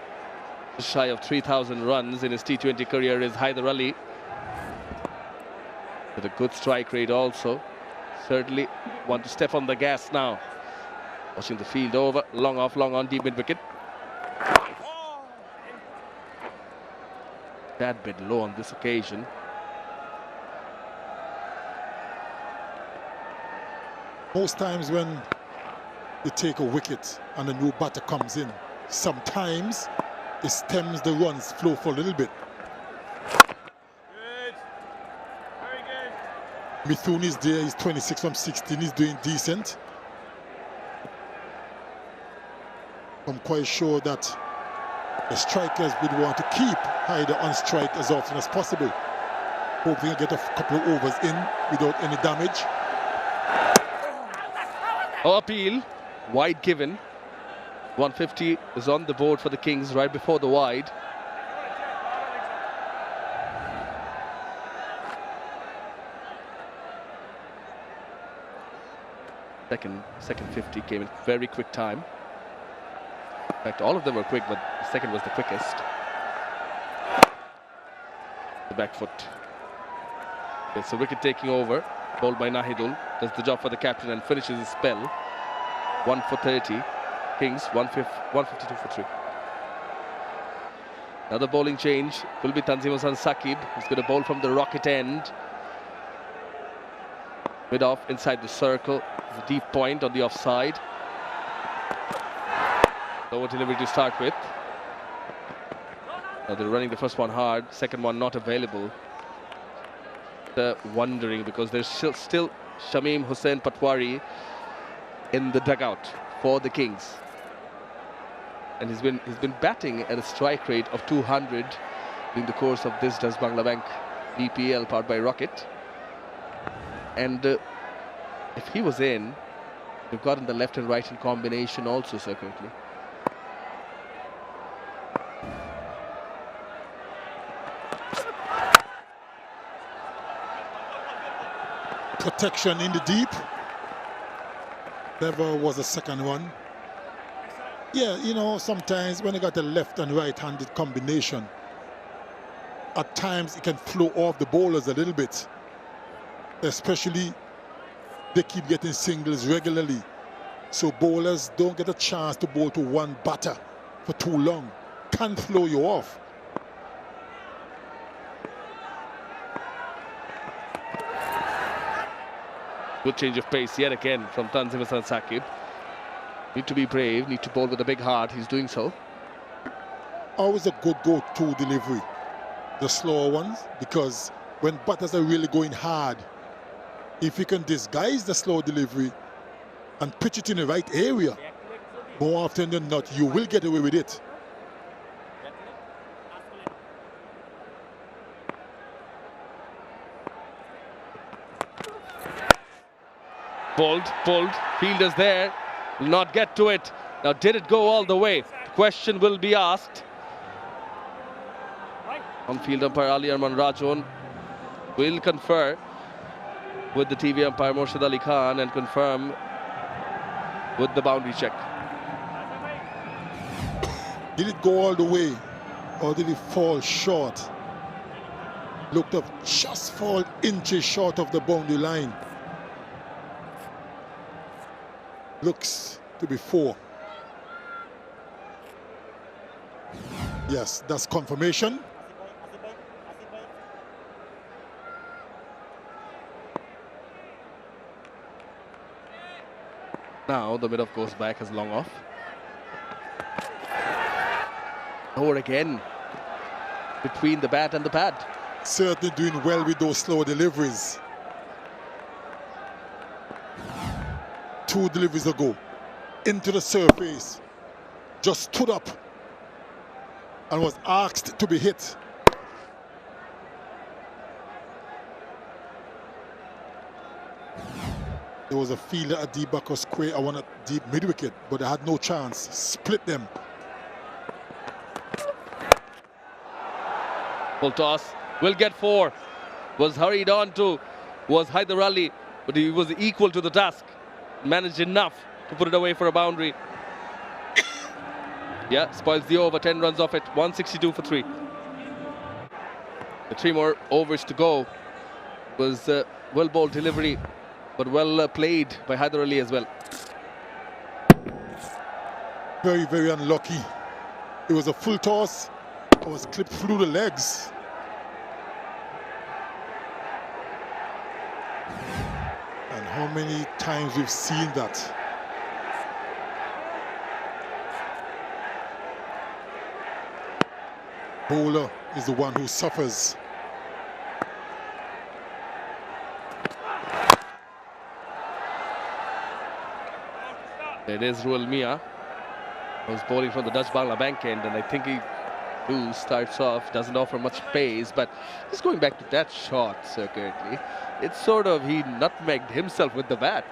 Just shy of 3,000 runs in his T20 career is 𝗿𝗺𝗃𝗍 with a good strike rate also. Certainly want to step on the gas now. Watching the field over, long off, long on, deep mid wicket. That bit low on this occasion. Most times when you take a wicket and a new batter comes in, sometimes it stems the runs flow for a little bit. Good. Very good. Mithun is there, he's 26 from 16, he's doing decent. I'm quite sure that the strikers would want to keep Haider on strike as often as possible. Hoping to get a couple of overs in without any damage. Oh, appeal, wide given. 150 is on the board for the Kings right before the wide. Second 50 came in very quick time. In fact, all of them were quick, but the second was the quickest. The back foot. It's a wicket taking over. Bowled by Nahidul. Does the job for the captain and finishes his spell. 1 for 30. Kings 152 for 3. Another bowling change will be Tanzim Hassan Saqib, who's going to bowl from the rocket end. Mid off inside the circle. There's a deep point on the offside. Lower delivery to start with. Now they're running the first one hard, second one not available. They're wondering because there's still Shamim Hussain Patwari in the dugout for the Kings. And he's been batting at a strike rate of 200 during the course of this Does Bangla Bank BPL powered by Rocket. And if he was in, they've gotten the left and right in combination also circuitly. Protection in the deep. Never was a second one. Yeah, you know, sometimes when you got the left and right-handed combination, at times it can flow off the bowlers a little bit. Especially, they keep getting singles regularly. So bowlers don't get a chance to bowl to one batter for too long. Can throw you off. Good change of pace yet again from Tanzim Hassan Saqib. Need to be brave, need to bowl with a big heart. He's doing so. Always a good go-to delivery, the slower ones, because when batters are really going hard, if you can disguise the slow delivery and pitch it in the right area, more often than not, you will get away with it. Pulled, fielders there, will not get to it. Now, did it go all the way? The question will be asked. On-field umpire Ali Arman Rajon will confer with the TV umpire Morshid Ali Khan and confirm with the boundary check. Did it go all the way or did it fall short? Looked up, just fall inches short of the boundary line. Looks to be 4. Yes, that's confirmation. Now the mid-off goes back as long off. Over again between the bat and the pad. Certainly doing well with those slow deliveries. 2 deliveries ago, into the surface, just stood up and was asked to be hit. There was a fielder at deep back of square, I wanted deep mid-wicket, but I had no chance. Split them. Full toss, will get 4. Was hurried on to, was Hyder Ali, but he was equal to the task. Managed enough to put it away for a boundary. Yeah, spoils the over, 10 runs off it, 162 for 3. The 3 more overs to go. Was well bowled delivery, but well played by Hyder Ali as well. Very, very unlucky. It was a full toss. It was clipped through the legs. And how many times we've seen that? Bowler is the one who suffers. It is 𝗃𝗏𝗄𝗃, who's bowling from the Dutch Bangla Bank end, and I think he starts off, doesn't offer much pace, but just going back to that shot circuitly, it's sort of he nutmegged himself with the bat.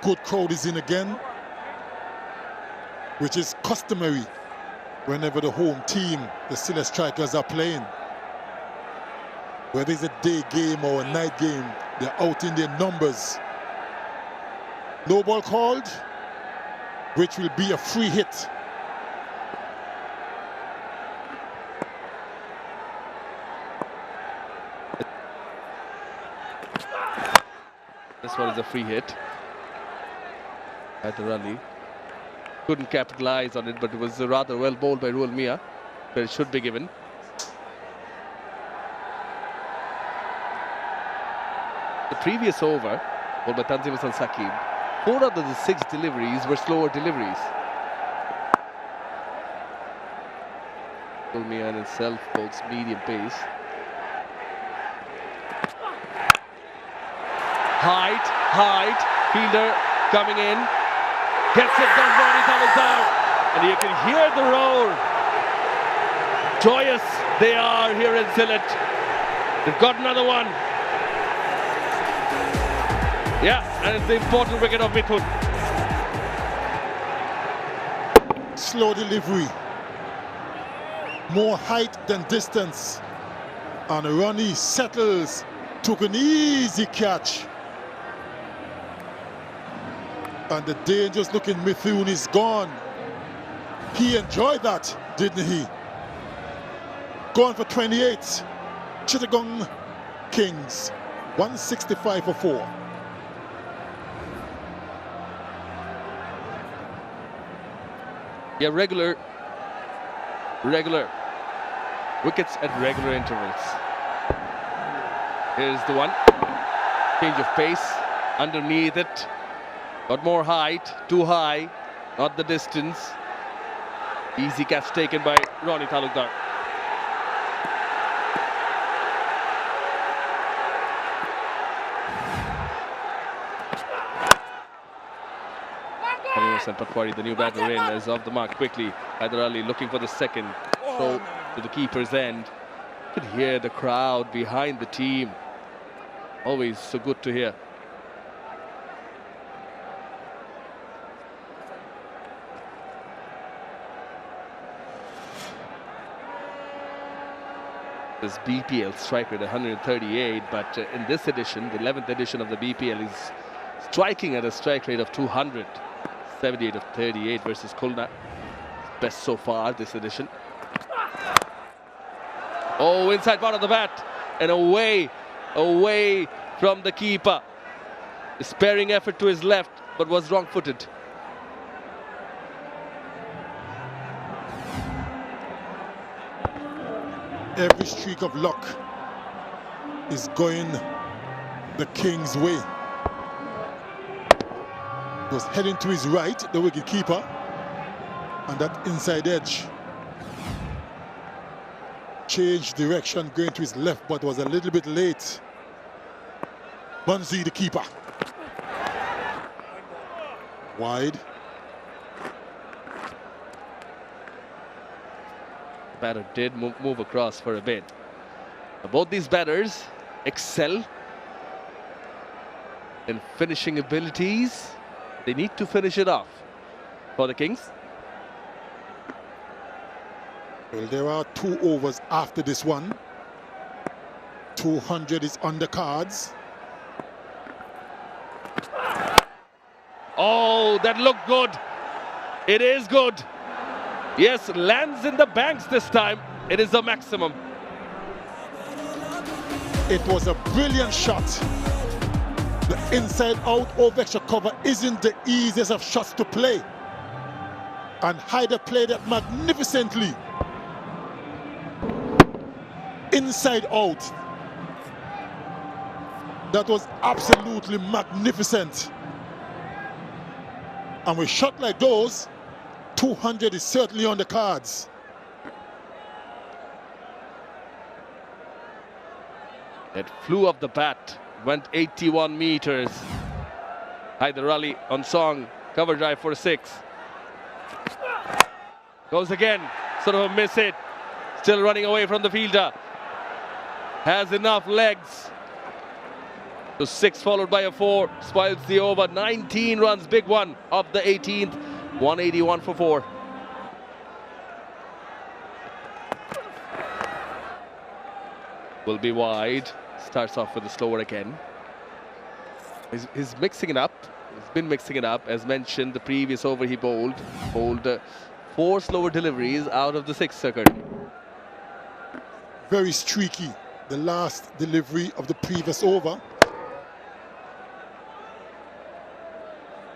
good crowd is in again, which is customary whenever the home team, the Sylhet Strikers, are playing. Whether it's a day game or a night game, they're out in their numbers. No ball called, which will be a free hit. This one is a free hit. 𝗿𝗃𝗃𝗃 couldn't capitalize on it, but it was rather well bowled by 𝗃𝗃𝗃𝗃, but it should be given. The previous over, bowled by 𝗃𝗃𝗃 𝗂𝗃𝗃, 4 out of the 6 deliveries were slower deliveries. 𝗃𝗃𝗃𝗃 in itself bowls medium pace. Height, fielder coming in, gets it done, 𝗿𝗃𝗃𝗃𝗃, and you can hear the roar. Joyous they are here in Sylhet. They've got another one. Yeah, and it's the important wicket of 𝗵𝗺. Slow delivery, more height than distance, and Ronnie settles, took an easy catch. And the dangerous looking Mithun is gone. He enjoyed that, didn't he? Gone for 28. Chittagong Kings, 165 for 4. Yeah, regular wickets at regular intervals. Here's the one. Change of pace underneath it. Got more height, too high, not the distance. Easy catch taken by Ronnie Talukdar. And Patwari, the new batter in, is off the mark quickly. 𝗿𝗃𝗃𝗃 looking for the second throw to the keeper's end. You can hear the crowd behind the team. Always so good to hear. This BPL strike rate 138, but in this edition, the 11th edition of the BPL, is striking at a strike rate of 200. 78 of 38 versus Khulna. Best so far this edition. Oh, inside part of the bat and away from the keeper. Sparing effort to his left, but was wrong-footed. Every streak of luck is going the King's way. He was heading to his right, the wicketkeeper, and that inside edge changed direction, going to his left, but was a little bit late. 𝗵𝗃𝗃𝗃𝗃, the keeper. Wide. Batter did move across for a bit. Both these batters excel in finishing abilities. They need to finish it off for the Kings. Well, there are 2 overs after this one. 200 is on the cards. Oh, that looked good. It is good. Yes, lands in the banks this time. It is the maximum. It was a brilliant shot. The inside-out 𝗿𝗃𝗃𝗃 cover isn't the easiest of shots to play. And Haider played it magnificently. Inside out. That was absolutely magnificent. And with shots like those, 200 is certainly on the cards. It flew off the bat, went 81 meters. 𝗿𝗃𝗃𝗃𝗃 on song, cover drive for 6. Goes again, sort of a miss hit. Still running away from the fielder. Has enough legs. to 6 followed by a 4. Spoils the over. 19 runs, big one of the 18th. 181 for 4. Will be wide. Starts off with a slower again. He's mixing it up. He's been mixing it up. As mentioned, the previous over he bowled 4 slower deliveries out of the 6th circuit. Very streaky, the last delivery of the previous over.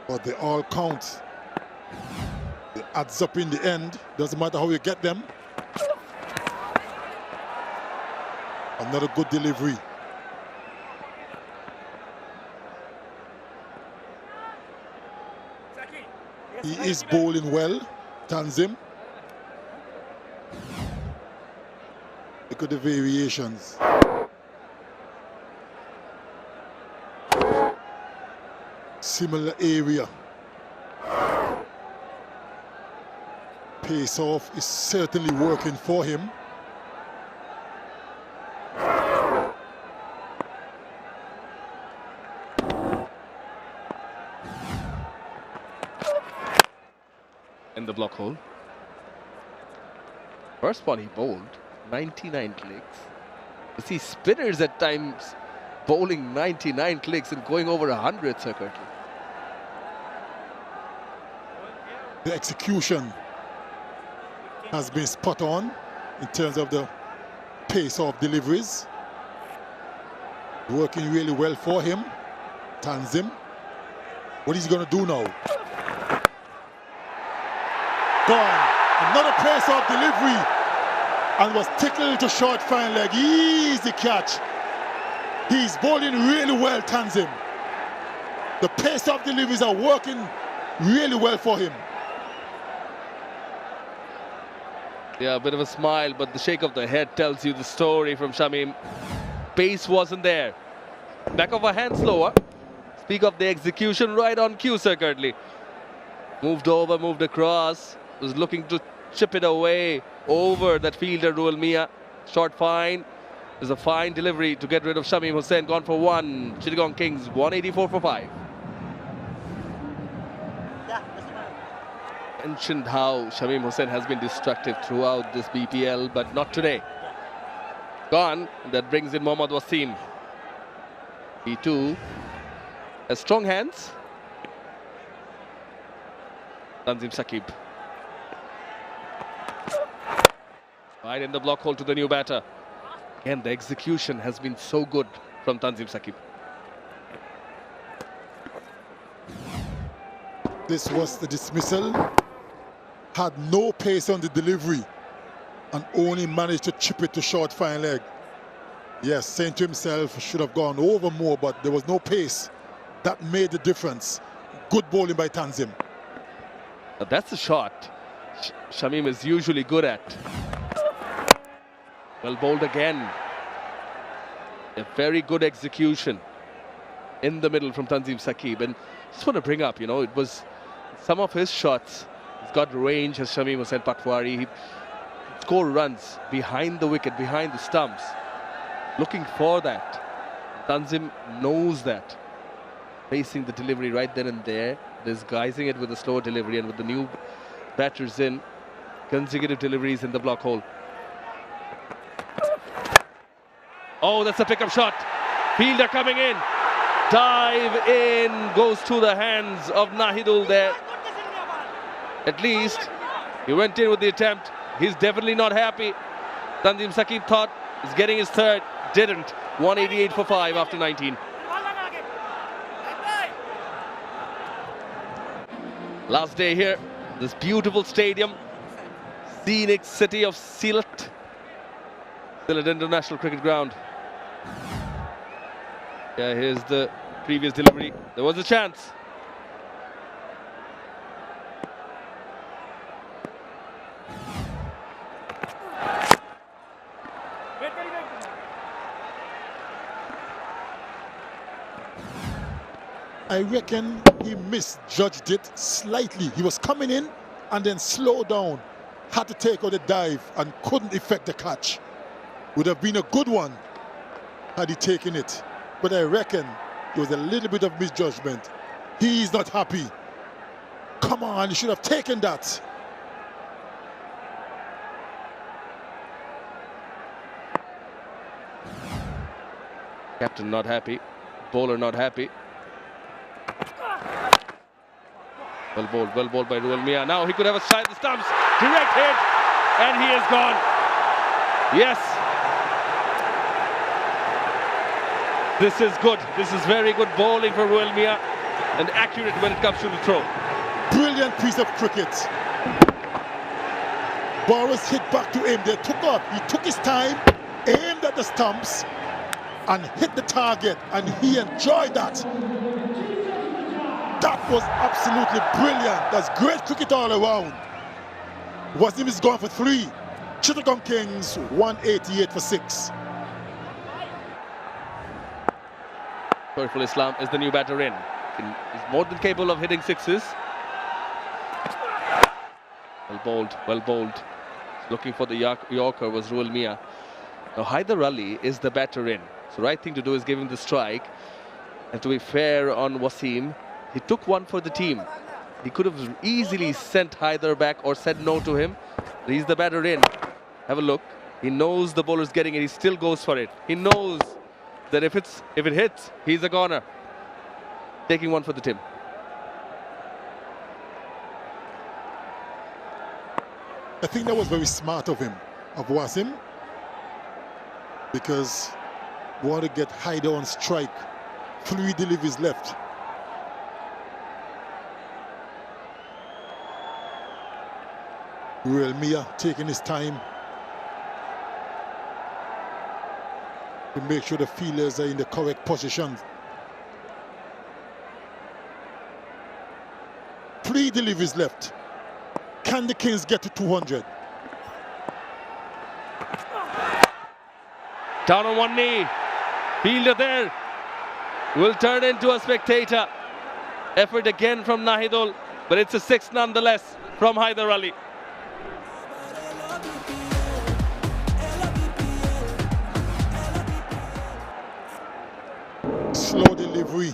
But they all count. It adds up in the end. Doesn't matter how you get them. Another good delivery. He is bowling well, Tanzim. Look at the variations. Similar area. Pace off is certainly working for him. In the block hole. First one he bowled, 99 clicks. You see spinners at times bowling 99 clicks and going over 100 circuit. The execution has been spot on in terms of the pace of deliveries. Working really well for him, Tanzim. What is he going to do now? Gone. Another pace of delivery and was tickled to short fine leg. Easy catch. He's bowling really well, Tanzim. The pace of deliveries are working really well for him. Yeah, a bit of a smile, but the shake of the head tells you the story from Shamim. Pace wasn't there. Back of a hand slower. Speak of the execution, right on cue, certainly. Moved over, moved across. Was looking to chip it away over that fielder, Ruel Mia. Short fine. There's a fine delivery to get rid of Shamim Hussain. Gone for 1. Chittagong Kings 184 for 5. Mentioned how Shamim Hussain has been destructive throughout this BPL, but not today. Gone. That brings in Mohammad Wasim. He too has strong hands. Tanzim Shakib. Right in the block hole to the new batter. Again, the execution has been so good from Tanzim Shakib. This was the dismissal. Had no pace on the delivery and only managed to chip it to short fine leg. Yes, saying to himself, should have gone over more, but there was no pace. That made the difference. Good bowling by Tanzim. Now that's a shot Shamim is usually good at. Well bowled again. A very good execution in the middle from Tanzim Shakib. And just want to bring up, it was some of his shots. He's got range, as Shamim Hussain Patwari. He scored runs behind the wicket, behind the stumps. Looking for that. Tanzim knows that. Facing the delivery right then and there. Disguising it with a slower delivery, and with the new batters in, consecutive deliveries in the block hole. Oh, that's a pickup shot. Fielder coming in. Dive in. Goes to the hands of Nahidul there. At least he went in with the attempt. He's definitely not happy. Tanzim Shakib thought he's getting his third. Didn't. 188 for 5 after 19. Last day here. This beautiful stadium. Scenic city of Sylhet. Sylhet International Cricket Ground. Yeah, here's the previous delivery. There was a chance. I reckon he misjudged it slightly. He was coming in and then slowed down. Had to take out the dive and couldn't effect the catch. Would have been a good one had he taken it. But I reckon There was a little bit of misjudgment. He's not happy. Come on, he should have taken that. Captain not happy. Bowler not happy. Well bowled by 𝗼𝗺𝗪𝗓. Now he could have a shot at the stumps. Direct hit, and he is gone. Yes. This is good. This is very good bowling for 𝗼𝗪𝗪, and accurate when it comes to the throw. Brilliant piece of cricket. Ball was hit back to him. They took off. He took his time, aimed at the stumps, and hit the target, and he enjoyed that. That was absolutely brilliant. That's great cricket all around. Wasim is gone for 3. Chittagong Kings 188 for 6. 𝗃𝗶𝗴𝗲 Islam is the new batter in. He's more than capable of hitting sixes. Well bowled. Looking for the Yorker was 𝗼𝗪𝗪. Now 𝗿𝗑𝗍𝗪 is the batter in. So right thing to do is give him the strike. And to be fair on Wasim, he took one for the team. He could have easily sent 𝗿𝗑𝗍 back or said no to him. But he's the batter in. Have a look. He knows the bowler's getting it. He still goes for it. He knows that if it hits, he's a goner. Taking one for the team. I think that was very smart of him, of Wasim, because we want to get 𝗿𝗑𝗍 on strike. 3 deliveries left. 𝗼𝗪𝗪 taking his time to make sure the fielders are in the correct position. 3 deliveries left. Can the Kings get to 200? Down on one knee. Fielder there will turn into a spectator. Effort again from Nahidul, but it's a 6 nonetheless from 𝗿𝗑𝗍𝗪. Slow delivery,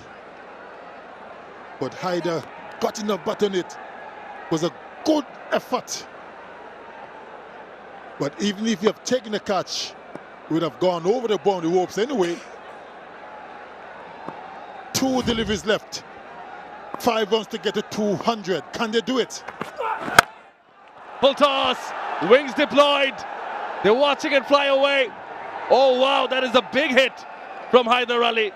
but 𝗿𝗑𝗍 got enough bat on it. Was a good effort, but even if you have taken a catch, you would have gone over the boundary ropes anyway. 2 deliveries left. 5 runs to get to 200. Can they do it? Full toss, wings deployed. They're watching it fly away. Oh wow, that is a big hit from 𝗿𝗑𝗍𝗪.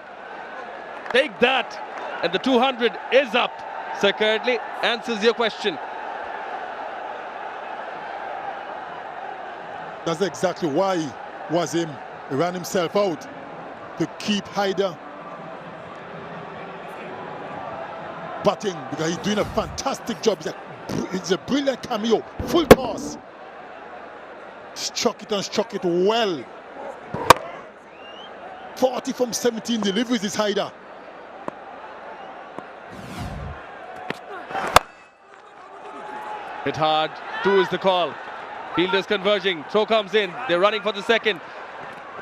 Take that, and the 200 is up. Sir Curtly answers your question. That's exactly why Wasim ran himself out, to keep 𝗿𝗑𝗍 batting, because he's doing a fantastic job. It's a brilliant cameo. Full toss. Struck it well. 40 from 17 deliveries is 𝗿𝗑𝗍𝗪. Hit hard, 2 is the call. Fielders converging, throw comes in, they're running for the second,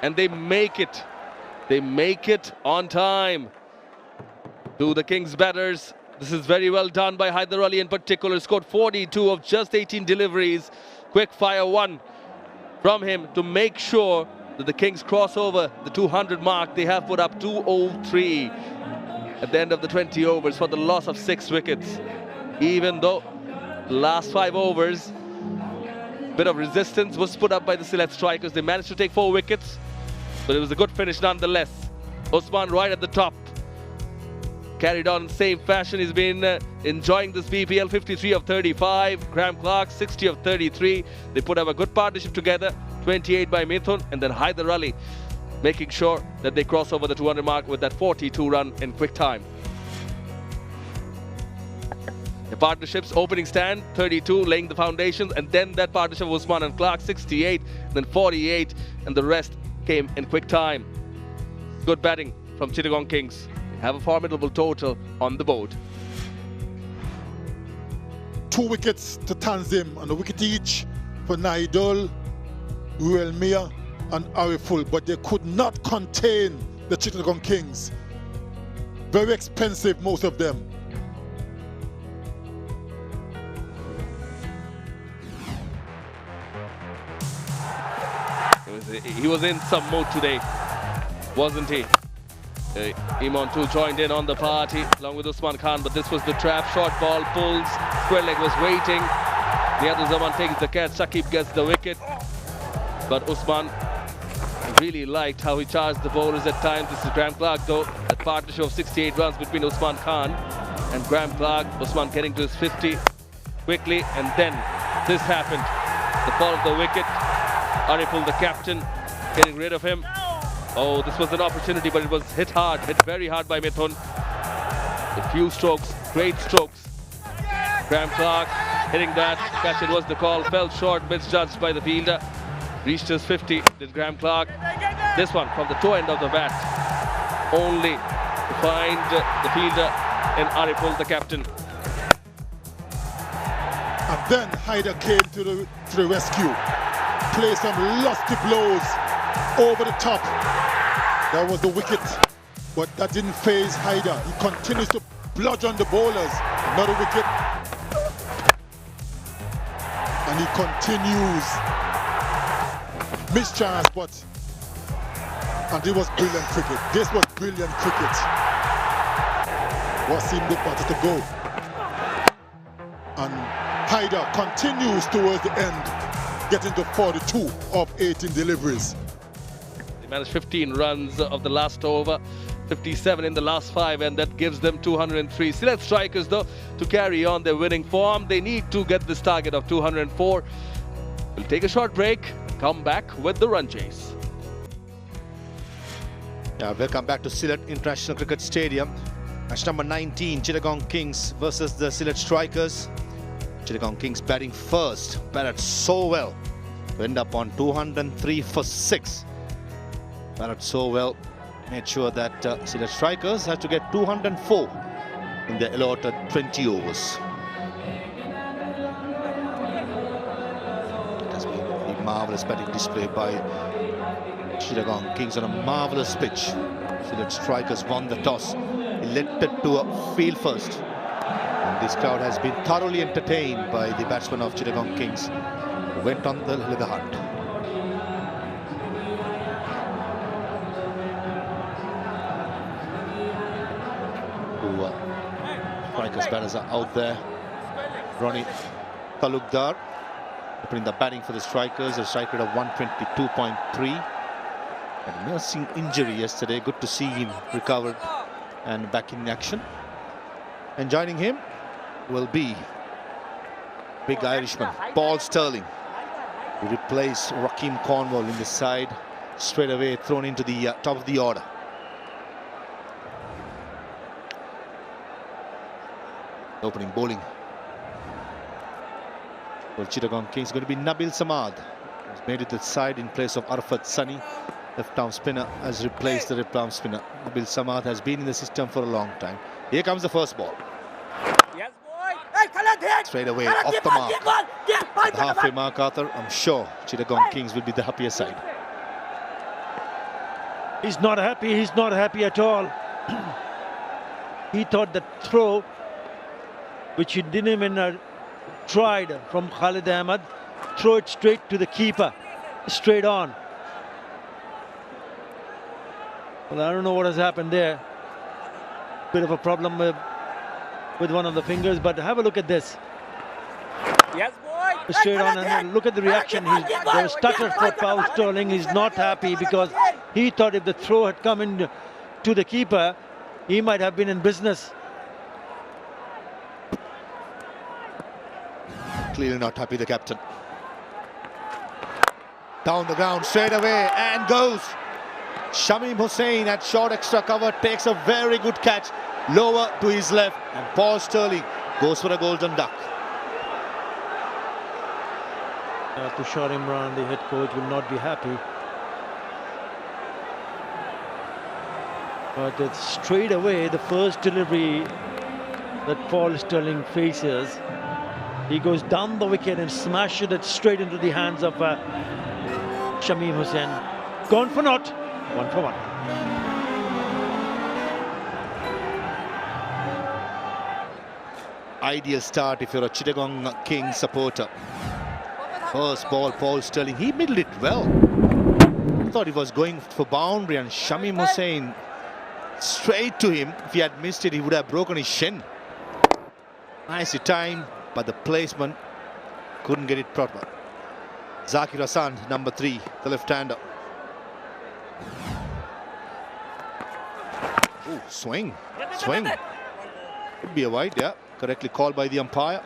and they make it. They make it on time. To the Kings batters, this is very well done by 𝗿𝗑𝗍𝗪 in particular. Scored 42 of just 18 deliveries. Quick fire 1 from him to make sure that the Kings cross over the 200 mark. They have put up 203 at the end of the 20 overs for the loss of 6 wickets. Even though the last 5 overs, bit of resistance was put up by the Sylhet strikers. They managed to take 4 wickets, but it was a good finish nonetheless. Usman right at the top. Carried on in the same fashion. He's been enjoying this BPL. 53 of 35. Graham Clark 60 of 33. They put up a good partnership together. 28 by Mithun, and then 𝗿𝗑𝗍𝗪 making sure that they cross over the 200 mark with that 42 run in quick time. The partnership's opening stand, 32, laying the foundations, and then that partnership of Usman and Clark, 68, then 48, and the rest came in quick time. Good batting from Chittagong Kings. They have a formidable total on the board. 2 wickets to Tanzim, and a wicket each for Nahidul, 𝗼𝗪𝗪, and Ariful, but they could not contain the Chittagong Kings. Very expensive, most of them. He was in some mood today, wasn't he? Imon too joined in on the party along with Usman Khan, but this was the trap. Short ball pulls, square leg was waiting. The other Zaman takes the catch, Shakib gets the wicket. But Usman really liked how he charged the bowlers at times. This is Graeme Clark though, a partnership of 68 runs between Usman Khan and Graeme Clark. Usman getting to his 50 quickly, and then this happened. The fall of the wicket. 𝗂𝗃𝗃𝗃, the captain, getting rid of him. Oh, this was an opportunity, but it was hit hard, hit very hard by Mithun. A few strokes, great strokes. Graeme Clark hitting that, catch it was the call, fell short, misjudged by the fielder. Reached his 50, did Graeme Clark. This one from the toe end of the bat, only to find the fielder in 𝗂𝗃𝗃𝗃, the captain. And then Haider came to the rescue. Play some lusty blows over the top. That was the wicket, but that didn't faze Haider. He continues to bludgeon the bowlers. Another wicket. And he continues. Mischance, but... And it was brilliant cricket. This was brilliant cricket. Wasim looked better to go. And Haider continues towards the end, getting to 42 of 18 deliveries. They managed 15 runs of the last over, 57 in the last 5, and that gives them 203. Sylhet strikers though, to carry on their winning form, they need to get this target of 204. We'll take a short break, come back with the run chase. Yeah, welcome back to Sylhet International Cricket Stadium. Match number 19, Chittagong Kings versus the Sylhet Strikers. Chittagong Kings batting first, batted so well to end up on 203 for 6. Batted so well, made sure that Sylhet Strikers had to get 204 in the allotted 20 overs. It has been a marvellous batting display by Chittagong Kings on a marvellous pitch. Sylhet Strikers won the toss, elected to a field first. And this crowd has been thoroughly entertained by the batsmen of Chittagong Kings, who went on the hunt. Strikers batters are out there. Ronnie Talukdar opening the batting for the Strikers, a strike rate of 122.3. And nursing injury yesterday, good to see him recovered and back in action. And joining him will be big Irishman Paul Stirling, who replaced Rakeem Cornwall in the side, straight away thrown into the top of the order. Opening bowling for Chittagong Kings going to be Nabil Samad, who's made it to the side in place of Arfat Sunny. Left-arm spinner has replaced the left-arm spinner. Nabil Samad has been in the system for a long time. Here comes the first ball. Yes, boy. Straight away off the mark. The halfway mark, Arthur. I'm sure Chittagong Kings will be the happier side. He's not happy. He's not happy at all. He thought that throw, which he didn't even tried from Khalid Ahmed, throw it straight to the keeper, straight on. Well, I don't know what has happened there. Bit of a problem with one of the fingers, but have a look at this. Yes, boy. Straight on, and then look at the reaction. There was stutter for Paul Stirling. He's not happy because he thought if the throw had come in to the keeper, he might have been in business. Clearly not happy, the captain. Down the ground straight away and goes. Shamim Hussain at short extra cover takes a very good catch lower to his left, and Paul Stirling goes for a golden duck. Tushar Imran, the head coach, will not be happy. But it's straight away the first delivery that Paul Stirling faces. He goes down the wicket and smashes it straight into the hands of Shamim Hussain. Gone for naught. 1 for 1. ideal start if you're a Chittagong King supporter. First ball, Paul Sterling, he middled it well. I thought he was going for boundary, and Shamim Hussain straight to him. If he had missed it, he would have broken his shin. Nicely timed, but the placement couldn't get it proper. Zakir Hassan, number 3, the left-hander. Ooh, swing. Could be a wide, yeah. Correctly called by the umpire.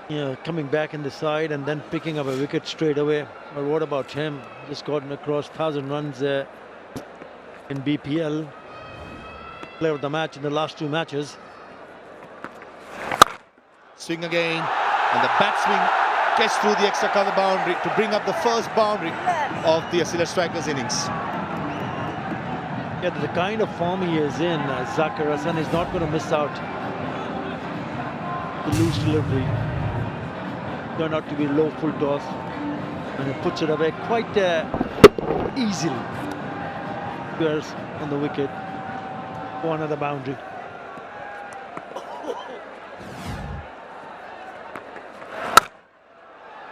Yeah, coming back in the side and then picking up a wicket straight away. But what about him? Just gotten across 1,000 runs in BPL. Player of the match in the last 2 matches. Swing again, and the bat swing gets through the extra cover boundary to bring up the first boundary of the Sylhet strikers innings. Yeah, the kind of form he is in, Zakir Hassan is not going to miss out. The loose delivery turned out to be low full toss, and he puts it away quite easily. Squares on the wicket for another boundary.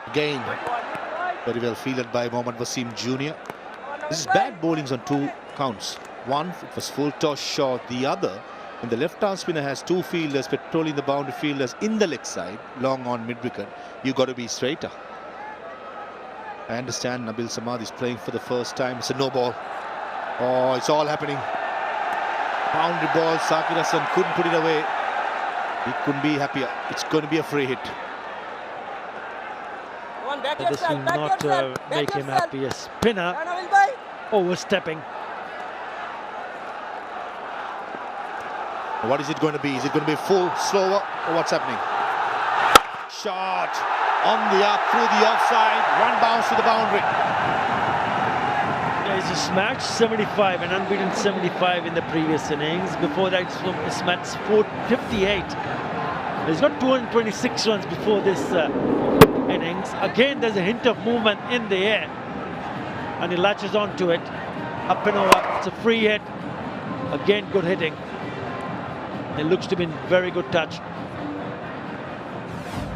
Again, very well fielded by Mohammad Wasim Jr. This is bad bowlings on 2 counts. One, it was full toss short. The other, when the left-arm spinner has 2 fielders patrolling the boundary fielders in the leg side, long on mid-wicket, you got to be straighter. I understand Nabil Samad is playing for the first time. It's a no ball. Oh, it's all happening. Boundary ball, Zakir Hassan couldn't put it away. He couldn't be happier. It's going to be a free hit. This will not make him happy. A spinner overstepping. What is it going to be? Is it going to be full, slower, or what's happening? Shot on the up, through the offside, 1 bounce to the boundary. Yeah, he's smashed 75, an unbeaten 75 in the previous innings. Before that, he smashed 458. He's got 226 runs before this innings. Again, there's a hint of movement in the air, and he latches onto it. Up and over. It's a free hit. Again, good hitting. It looks to be in very good touch.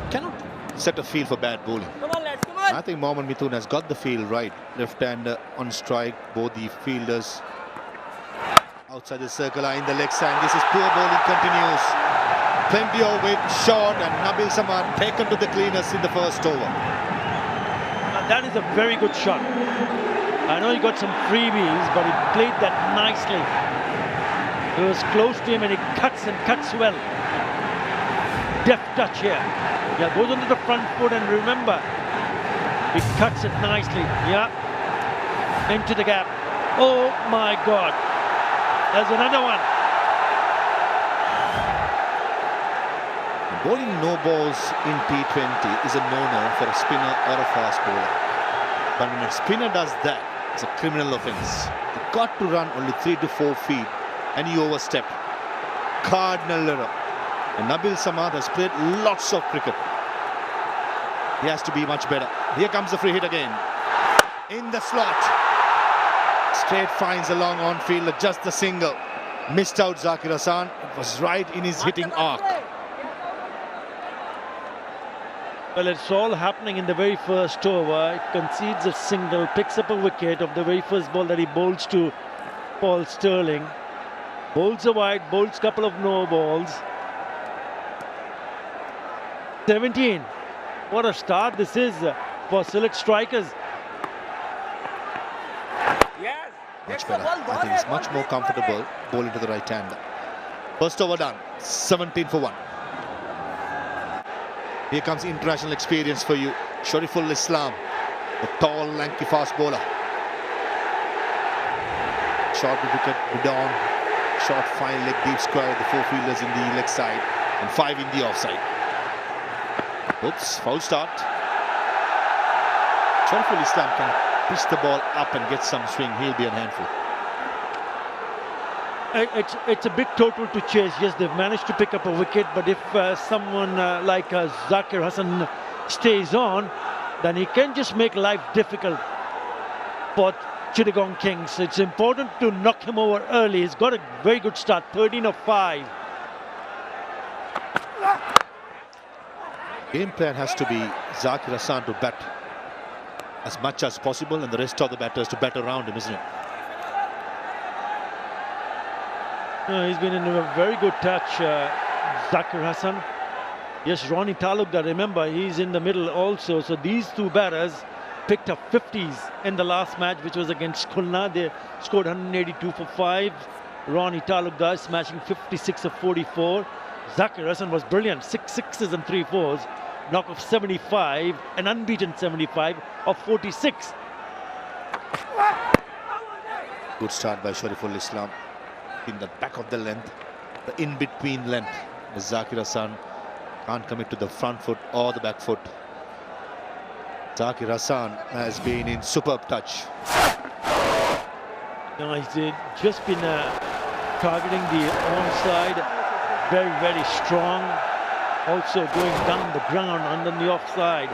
Cannot set a field for bad bowling. Come on, lads, come on. I think Mohammad Mithun has got the field right. Left-hander on strike, both the fielders outside the circle line, the leg side. This is poor bowling continues. Plenty of weight, short, and Nabil Samad taken to the cleaners in the first over. Now that is a very good shot. I know he got some freebies, but he played that nicely. He was close to him and he cuts and cuts well. Deft touch here. Yeah, goes onto the front foot, and remember, he cuts it nicely. Yeah, into the gap. Oh my God. There's another one. Bowling no balls in T20 is a no-no for a spinner or a fast bowler. But when a spinner does that, it's a criminal offence. You've got to run only 3 to 4 feet, and you overstep. Cardinal error. And Nabil Samad has played lots of cricket. He has to be much better. Here comes the free hit again. In the slot. Straight finds a long on-fielder, just the single. Missed out Zakir Hassan. It was right in his hitting arc. Well, it's all happening in the very first over. He concedes a single, picks up a wicket of the very first ball that he bowls to Paul Sterling. Bowls a wide, bowls a couple of no balls. 17. What a start this is for Sylhet strikers. Yes. Much better. I think it's much more comfortable bowling to the right hander. First over done. 17 for 1. Here comes international experience for you. Shorturl Islam, the tall, lanky fast bowler. Short wicket, down. Short 5 leg deep square, the 4 fielders in the leg side and 5 in the offside. Oops, foul start. Shorturl Islam can pitch the ball up and get some swing. He'll be a handful. It's a bit total to chase. Yes, they've managed to pick up a wicket, but if someone like Zakir Hassan stays on, then he can just make life difficult for Chittagong Kings. It's important to knock him over early. He's got a very good start, 13 of 5. Game plan has to be Zakir Hassan to bat as much as possible and the rest of the batters to bat around him, isn't it? He's been in a very good touch, Zakir Hassan. Yes, Ronnie Talukdar, remember, he's in the middle also. So these two batters picked up 50s in the last match, which was against Khulna. They scored 182 for 5. Ronnie Talukdar smashing 56 of 44. Zakir Hassan was brilliant, 6 sixes and 3 fours. Knock of 75, an unbeaten 75 of 46. Good start by Shorturl in the back of the length, the in-between length. Zakir Hassan can't commit to the front foot or the back foot. Zakir Hassan has been in superb touch. He's just been targeting the onside, very, very strong. Also going down the ground under the offside.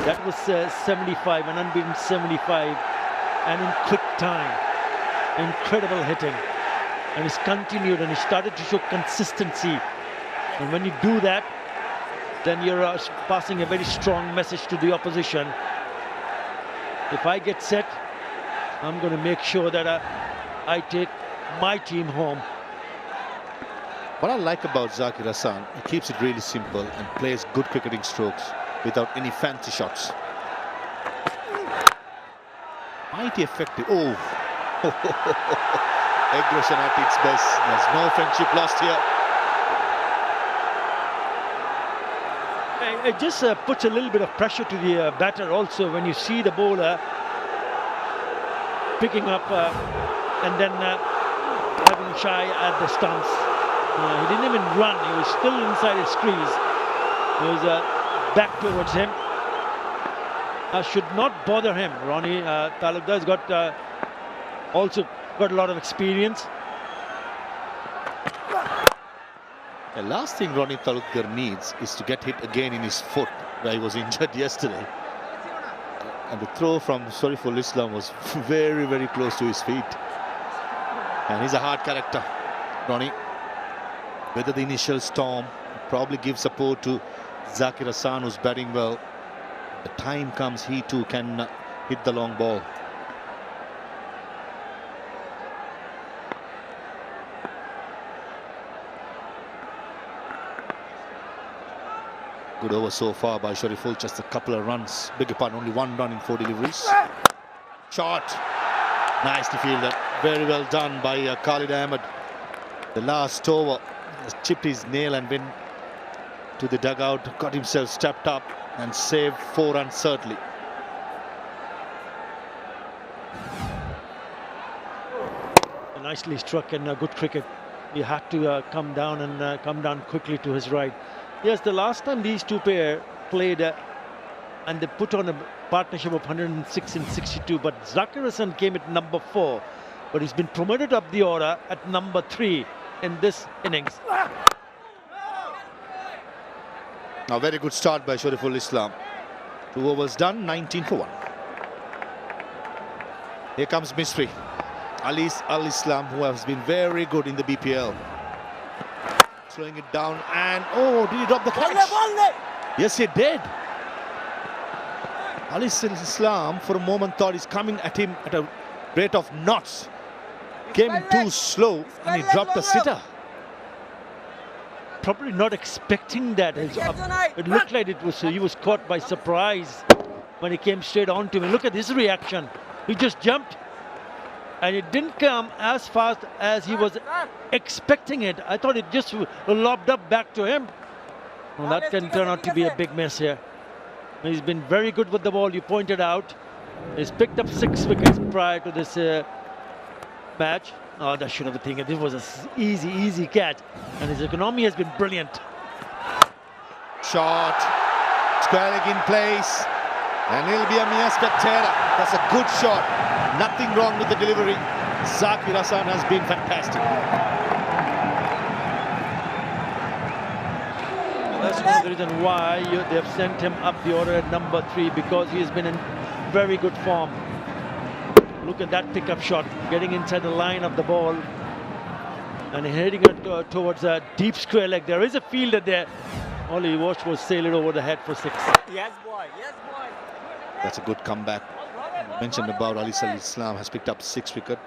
That was 75, an unbeaten 75, and in quick time. Incredible hitting. And he's continued and he started to show consistency. And when you do that, then you're passing a very strong message to the opposition. If I get set, I'm going to make sure that I take my team home. What I like about Zakir Hassan, he keeps it really simple and plays good cricketing strokes without any fancy shots. Mighty effective. Oh, aggression at its best. There's no friendship lost here. It just puts a little bit of pressure to the batter also when you see the bowler picking up and then having a shy at the stumps. He didn't even run, he was still inside his crease. He was back towards him. Should not bother him. Ronnie Talukdar has got also got a lot of experience. The last thing Ronnie Talukdar needs is to get hit again in his foot, where he was injured yesterday. And the throw from Shorturl was very, very close to his feet. And he's a hard character, Ronnie. Whether the initial storm probably gives support to Zakir Hassan, who's batting well. The time comes, he too can hit the long ball. Good over so far by Shorturl, just a couple of runs. Beg your pardon, only 1 run in 4 deliveries. Shot. Nicely fielded. Very well done by Khalid Ahmed. The last over chipped his nail and went to the dugout, got himself stepped up and saved 4 runs certainly. Nicely struck and good cricket. He had to come down and come down quickly to his right. Yes, the last time these two pair played and they put on a partnership of 106 and 62, but Zakir Hassan came at number 4, but he's been promoted up the order at number 3 in this innings. Now, very good start by Shorturl. 2 overs done, 19 for 1. Here comes Misri. Ali Islam, who has been very good in the BPL. Slowing it down and, oh, did he drop the catch? Yes, he did. Ali Islam, for a moment, thought he's coming at him at a rate of knots. Came in too slow and he dropped the sitter. Probably not expecting that. It looked like he was caught by surprise when he came straight on to him. Look at his reaction. He just jumped. And it didn't come as fast as he was expecting it. I thought it just lobbed up back to him. Well, that can turn out to be a big mess here. He's been very good with the ball, you pointed out. He's picked up 6 wickets prior to this match. Oh, that should have been thinking. This was an easy catch. And his economy has been brilliant. Shot. Square leg in place. And it'll be a mere spectator. That's a good shot. Nothing wrong with the delivery. Zakir Hassan has been fantastic. That's one of the reasons why they have sent him up the order at number 3, because he has been in very good form. Look at that pickup shot, getting inside the line of the ball and heading it towards a deep square leg. There is a fielder there. All he watched was sail it over the head for 6. Yes, boy. Yes, boy. That's a good comeback. Mentioned about 𝗬𝗟 Islam has picked up 6 wickets.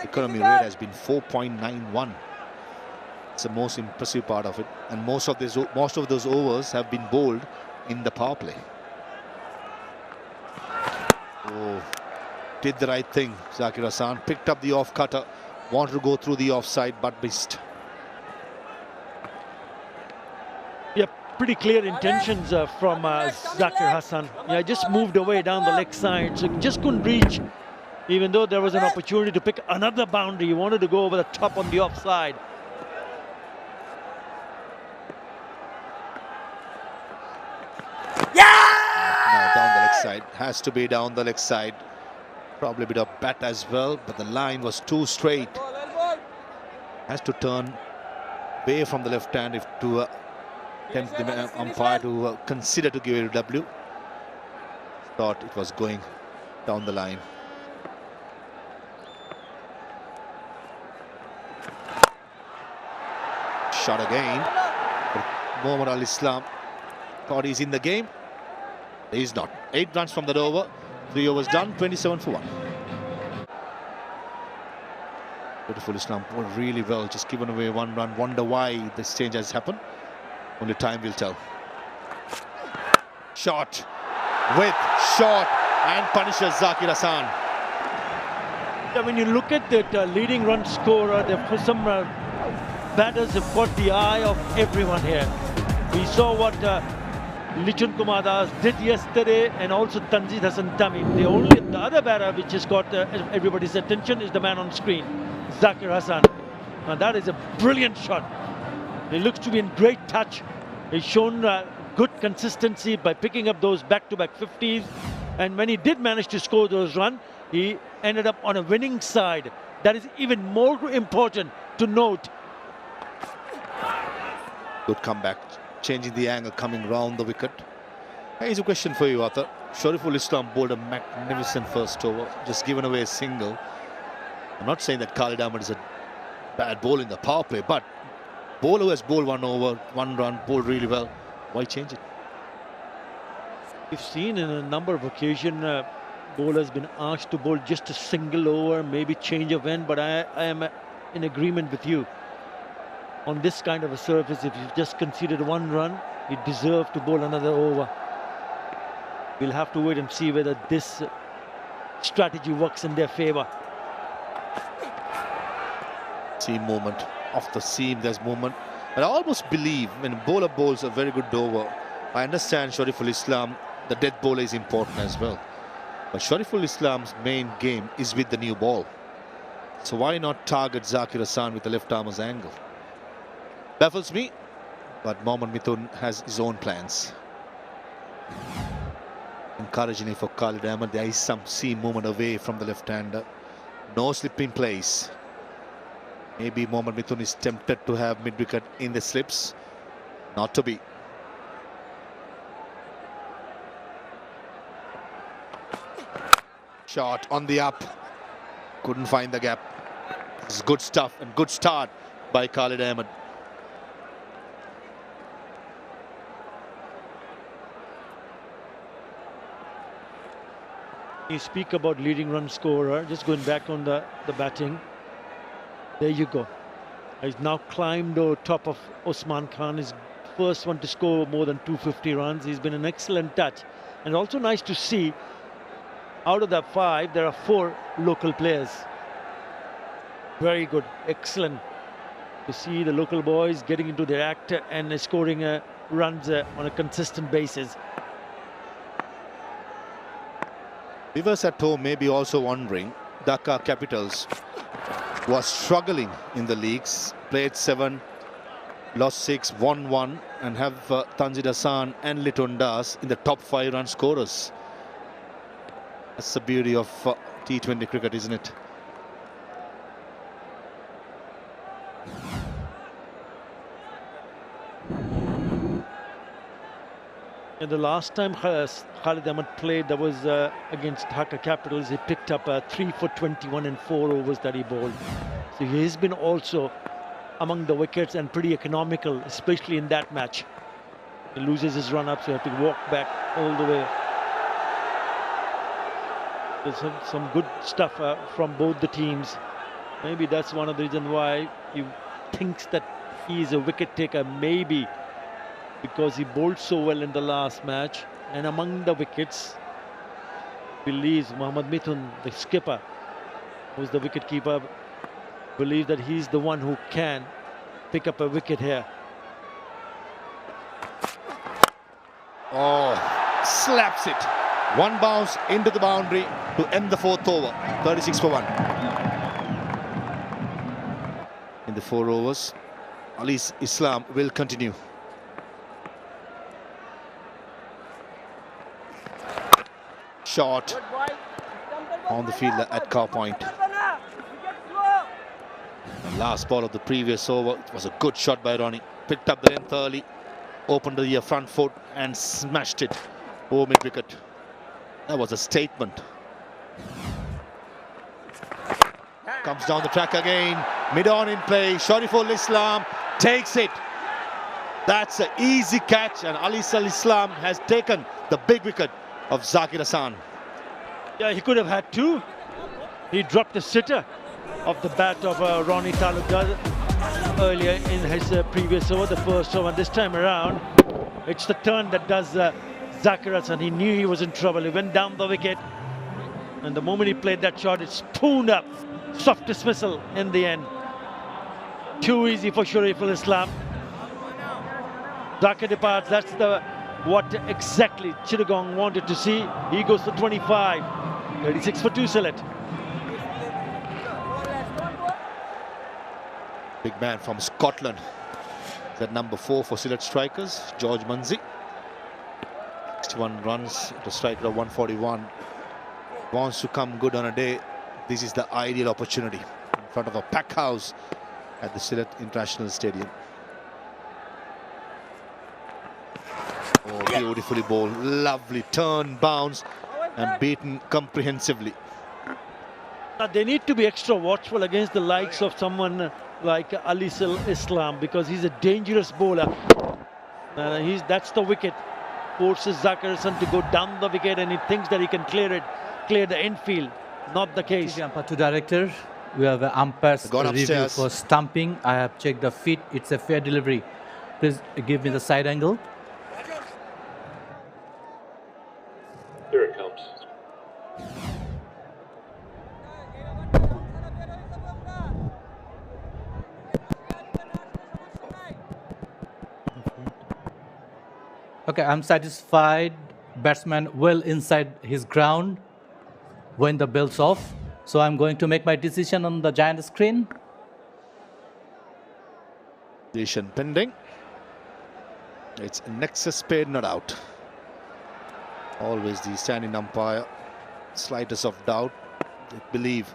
Economy rate has been 4.91. It's the most impressive part of it. And most of those overs have been bowled in the power play. Oh, did the right thing. Zakir Hassan picked up the off cutter. Wanted to go through the offside, but missed. Yeah, pretty clear intentions from Zakir Hassan. Yeah, just moved away down the leg side, so just couldn't reach. Even though there was an opportunity to pick another boundary, he wanted to go over the top on the offside. Now down the leg side. Has to be down the leg side. Probably a bit of bat as well, but the line was too straight. Has to turn away from the left hand if to tempt the umpire to consider to give it a W. Thought it was going down the line. Shot again. But Mohammad Al Islam thought he's in the game. He's not. 8 runs from that over. 3 overs done. 27 for 1. Beautiful Islam bowled really well. Just given away 1 run. Wonder why this change has happened. Only time will tell. Shot and punishes Zakir Hassan. Yeah, when you look at that leading run scorer, for some batters have caught the eye of everyone here. We saw what Lichun Kumar Das did yesterday, and also Tanzil Hasan Tamim. The other batter which has got everybody's attention is the man on screen, Zakir Hassan. Now that is a brilliant shot. He looks to be in great touch. He's shown good consistency by picking up those back-to-back 50s. And when he did manage to score those runs, he ended up on a winning side. That is even more important to note. Good comeback, changing the angle, coming round the wicket. Here's a question for you, Arthur. Shoriful Islam bowled a magnificent first over, just given away a single. I'm not saying that Khalid Ahmed is a bad bowler in the power play, but bowler who has bowled 1 over, 1 run, bowled really well. Why change it? We've seen in a number of occasions bowlers been asked to bowl just a single over, maybe change of end, but I am in agreement with you. On this kind of a surface, if you've just conceded 1 run, you deserve to bowl another over. We'll have to wait and see whether this strategy works in their favour. Seam movement. Off the seam, there's movement. But I almost believe when bowler bowls a very good over, I understand Shoriful Islam, the death bowler is important as well. But Shoriful Islam's main game is with the new ball. So why not target Zakir Hassan with the left armer's angle? Baffles me, but Mohammad Mithun has his own plans. Encouragingly for Khalid Ahmed, there is some seam movement away from the left-hander. No slip in place. Maybe Mohammad Mithun is tempted to have mid-wicket in the slips. Not to be. Shot on the up. Couldn't find the gap. This is good stuff and good start by Khalid Ahmed. You speak about leading run scorer, just going back on the batting. There you go. He's now climbed on top of Usman Khan, his first one to score more than 250 runs. He's been an excellent touch. And also nice to see, out of the 5, there are 4 local players. Very good, excellent to see the local boys getting into their act and scoring runs on a consistent basis. Viewers at home may be also wondering, Dhaka Capitals was struggling in the leagues, played 7, lost 6, won 1, and have Tanzil Hassan and Liton Das in the top 5 run scorers. That's the beauty of T20 cricket, isn't it? And the last time Khalid Ahmed played, that was against Dhaka Capitals. He picked up 3 for 21 in 4 overs that he bowled. So he has been also among the wickets and pretty economical, especially in that match. He loses his run-up, so you have to walk back all the way. There's some good stuff from both the teams. Maybe that's one of the reasons why he thinks that he is a wicket taker, maybe because he bowled so well in the last match. And among the wickets, believes Mohammad Mithun, the skipper, who's the wicket keeper, believes that he's the one who can pick up a wicket here. Oh, slaps it. One bounce into the boundary to end the 4th over. 36 for 1. In the 4 overs, Ali's Islam will continue. Shot on the field at cow point. The last ball of the previous over was a good shot by Ronnie. Picked up the length early, opened the front foot and smashed it over mid-wicket. That was a statement. Comes down the track again. Mid-on in play. Shorturl Islam takes it. That's an easy catch, and Ali Islam has taken the big wicket of Zakir Hasan. Yeah, he could have had 2. He dropped the sitter of the bat of Ronnie Talukdar earlier in his previous over, the first over. And this time around, it's the turn that does Zakir Hasan. He knew he was in trouble. He went down the wicket, and the moment he played that shot, it spooned up. Soft dismissal in the end. Too easy for Shorturl Islam. Zakir departs. That's what exactly Chittagong wanted to see. He goes for 25. 36 for 2 Sylhet. Big man from Scotland. That number 4 for Sylhet strikers, George Munsey. 61 runs to striker of 141. Wants to come good on a day. This is the ideal opportunity in front of a pack house at the Sylhet International Stadium. Oh, beautifully bowled. Lovely turn, bounce, and beaten comprehensively. Now they need to be extra watchful against the likes of someone like Ali Islam, because he's a dangerous bowler. That's the wicket. Forces Zakir Hasan to go down the wicket, and he thinks that he can clear the infield. Not the case. To director, we have an umpire's review for stumping. I have checked the feet. It's a fair delivery. Please give me the side angle. Here it comes. Okay, I'm satisfied. Batsman well inside his ground when the bell's off. So I'm going to make my decision on the giant screen. Decision pending. It's Nexus Spade not out. Always the standing umpire. Slightest of doubt. They believe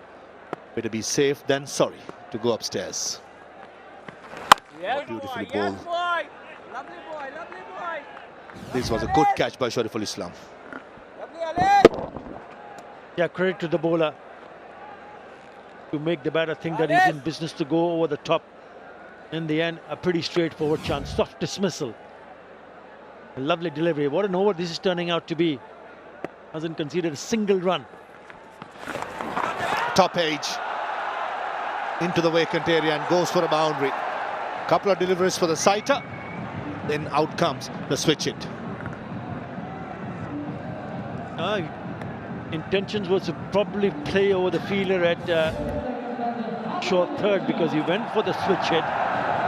better be safe than sorry to go upstairs. Yes, Beautifully boy, bowled. yes, boy. Lovely boy, lovely boy. This was a good catch by Shorturl Islam. Lovely, Ali. Yeah, credit to the bowler to make the batter think that he's in business to go over the top. In the end, a pretty straightforward chance. Soft dismissal. A lovely delivery. What an over this is turning out to be. Hasn't conceded a single run. Top edge into the vacant area and goes for a boundary. Couple of deliveries for the sighter. Then out comes the switch hit. Intentions was to probably play over the fielder at short third, because he went for the switch hit.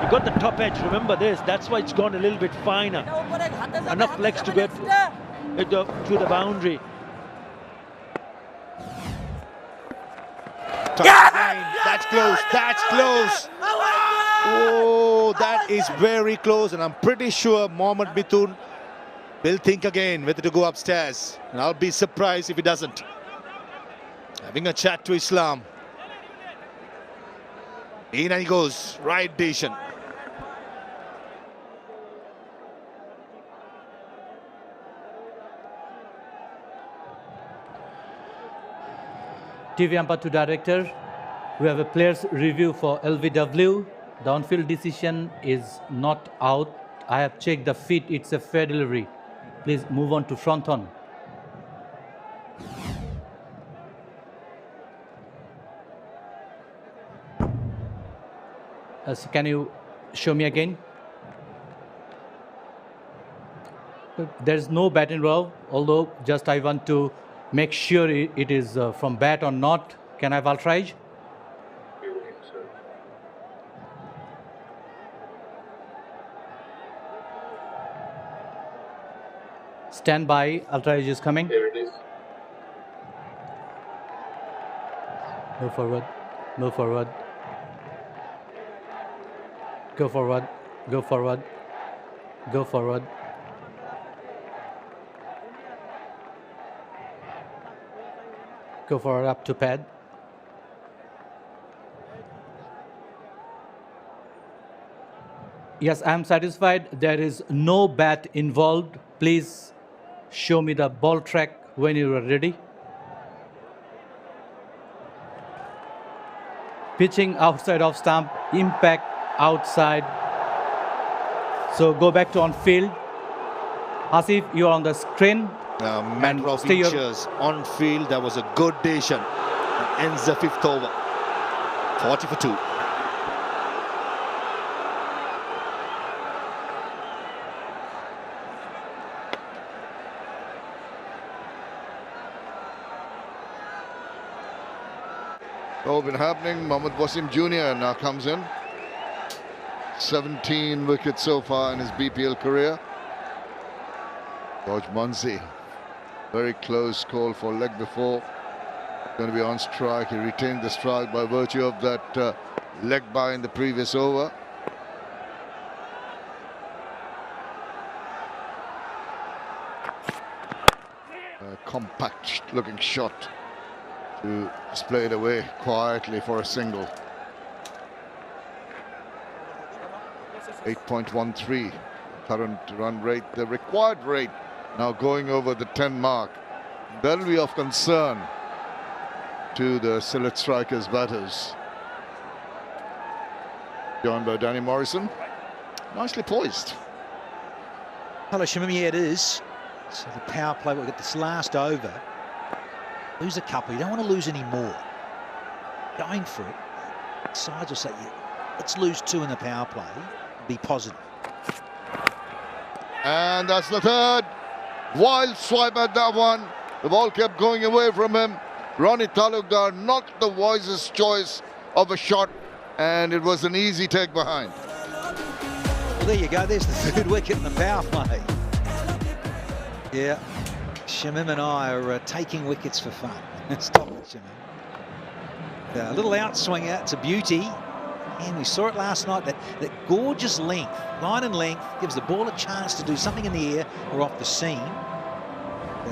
He got the top edge, remember this, that's why it's gone a little bit finer. Enough legs to get it to the boundary. That's close, that's close. Oh, that is very close, and I'm pretty sure Mohammad Mithun will think again whether to go upstairs, and I'll be surprised if he doesn't. Having a chat to Islam. In and he goes, right decision. TV umpire to director. We have a player's review for LBW. The on-field decision is not out. I have checked the feet. It's a fair delivery. Please move on to front on. So can you show me again? There's no bat involved, although just I want to make sure it is from bat or not. Can I have 𝗲𝗚? Stand by, 𝗲𝗚 is coming. Here it is. Move forward, move forward. Go forward, go forward, go forward. Go forward up to pad. Yes, I am satisfied. There is no bat involved. Please show me the ball track when you are ready. Pitching outside of stump, impact outside. So go back to on field. Asif, you're on the screen. Matter of inches on field. That was a good decision. Ends the 5th over. 40 for 2. All been happening. Mohammad Wasim Jr. now comes in. 17 wickets so far in his BPL career. George Munsey, very close call for leg before. Going to be on strike. He retained the strike by virtue of that leg by in the previous over. A compact looking shot to display it away quietly for a single. 8.13 current run rate, the required rate now going over the 10 mark. That'll be of concern to the Sylhet strikers batters. Joined by Danny Morrison, nicely poised. Hello, Shamim, yeah, it is. So the power play, we'll get this last over. Lose a couple, you don't want to lose any more. Going for it. Sides will say, yeah, let's lose 2 in the power play. Be positive. And that's the third. Wild swipe at that one. The ball kept going away from him. Ronnie Talukdar, not the wisest choice of a shot, and it was an easy take behind. Well, there you go. There's the 3rd wicket in the power play. Yeah, Shamim and I are taking wickets for fun. Stop it, Shamim. A little outswing out to beauty. And we saw it last night, that gorgeous length, line and length, gives the ball a chance to do something in the air or off the seam.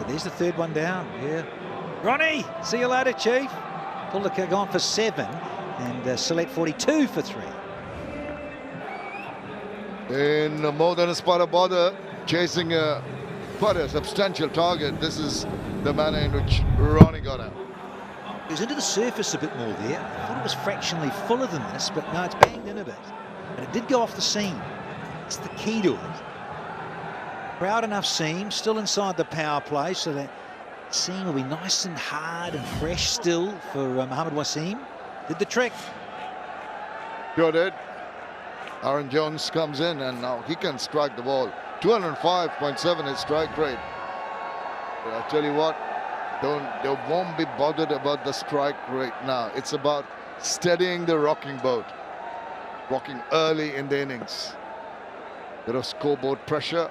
There's the 3rd one down, yeah. Ronnie, see you later, Chief. Pulled the kick on for 7, and Sylhet 42 for 3. In more than a spot of bother, chasing quite a substantial target. This is the manner in which Ronnie got out. It was into the surface a bit more there. I thought it was fractionally fuller than this, but no, it's banged in a bit. And it did go off the seam. It's the key to it. Proud enough seam, still inside the power play, so that seam will be nice and hard and fresh still for Mohammad Wasim. Did the trick. Sure did. Aaron Jones comes in, and now he can strike the ball. 205.7 is strike rate. But I'll tell you what, they won't be bothered about the strike rate now. It's about steadying the rocking boat. Rocking early in the innings. Bit of scoreboard pressure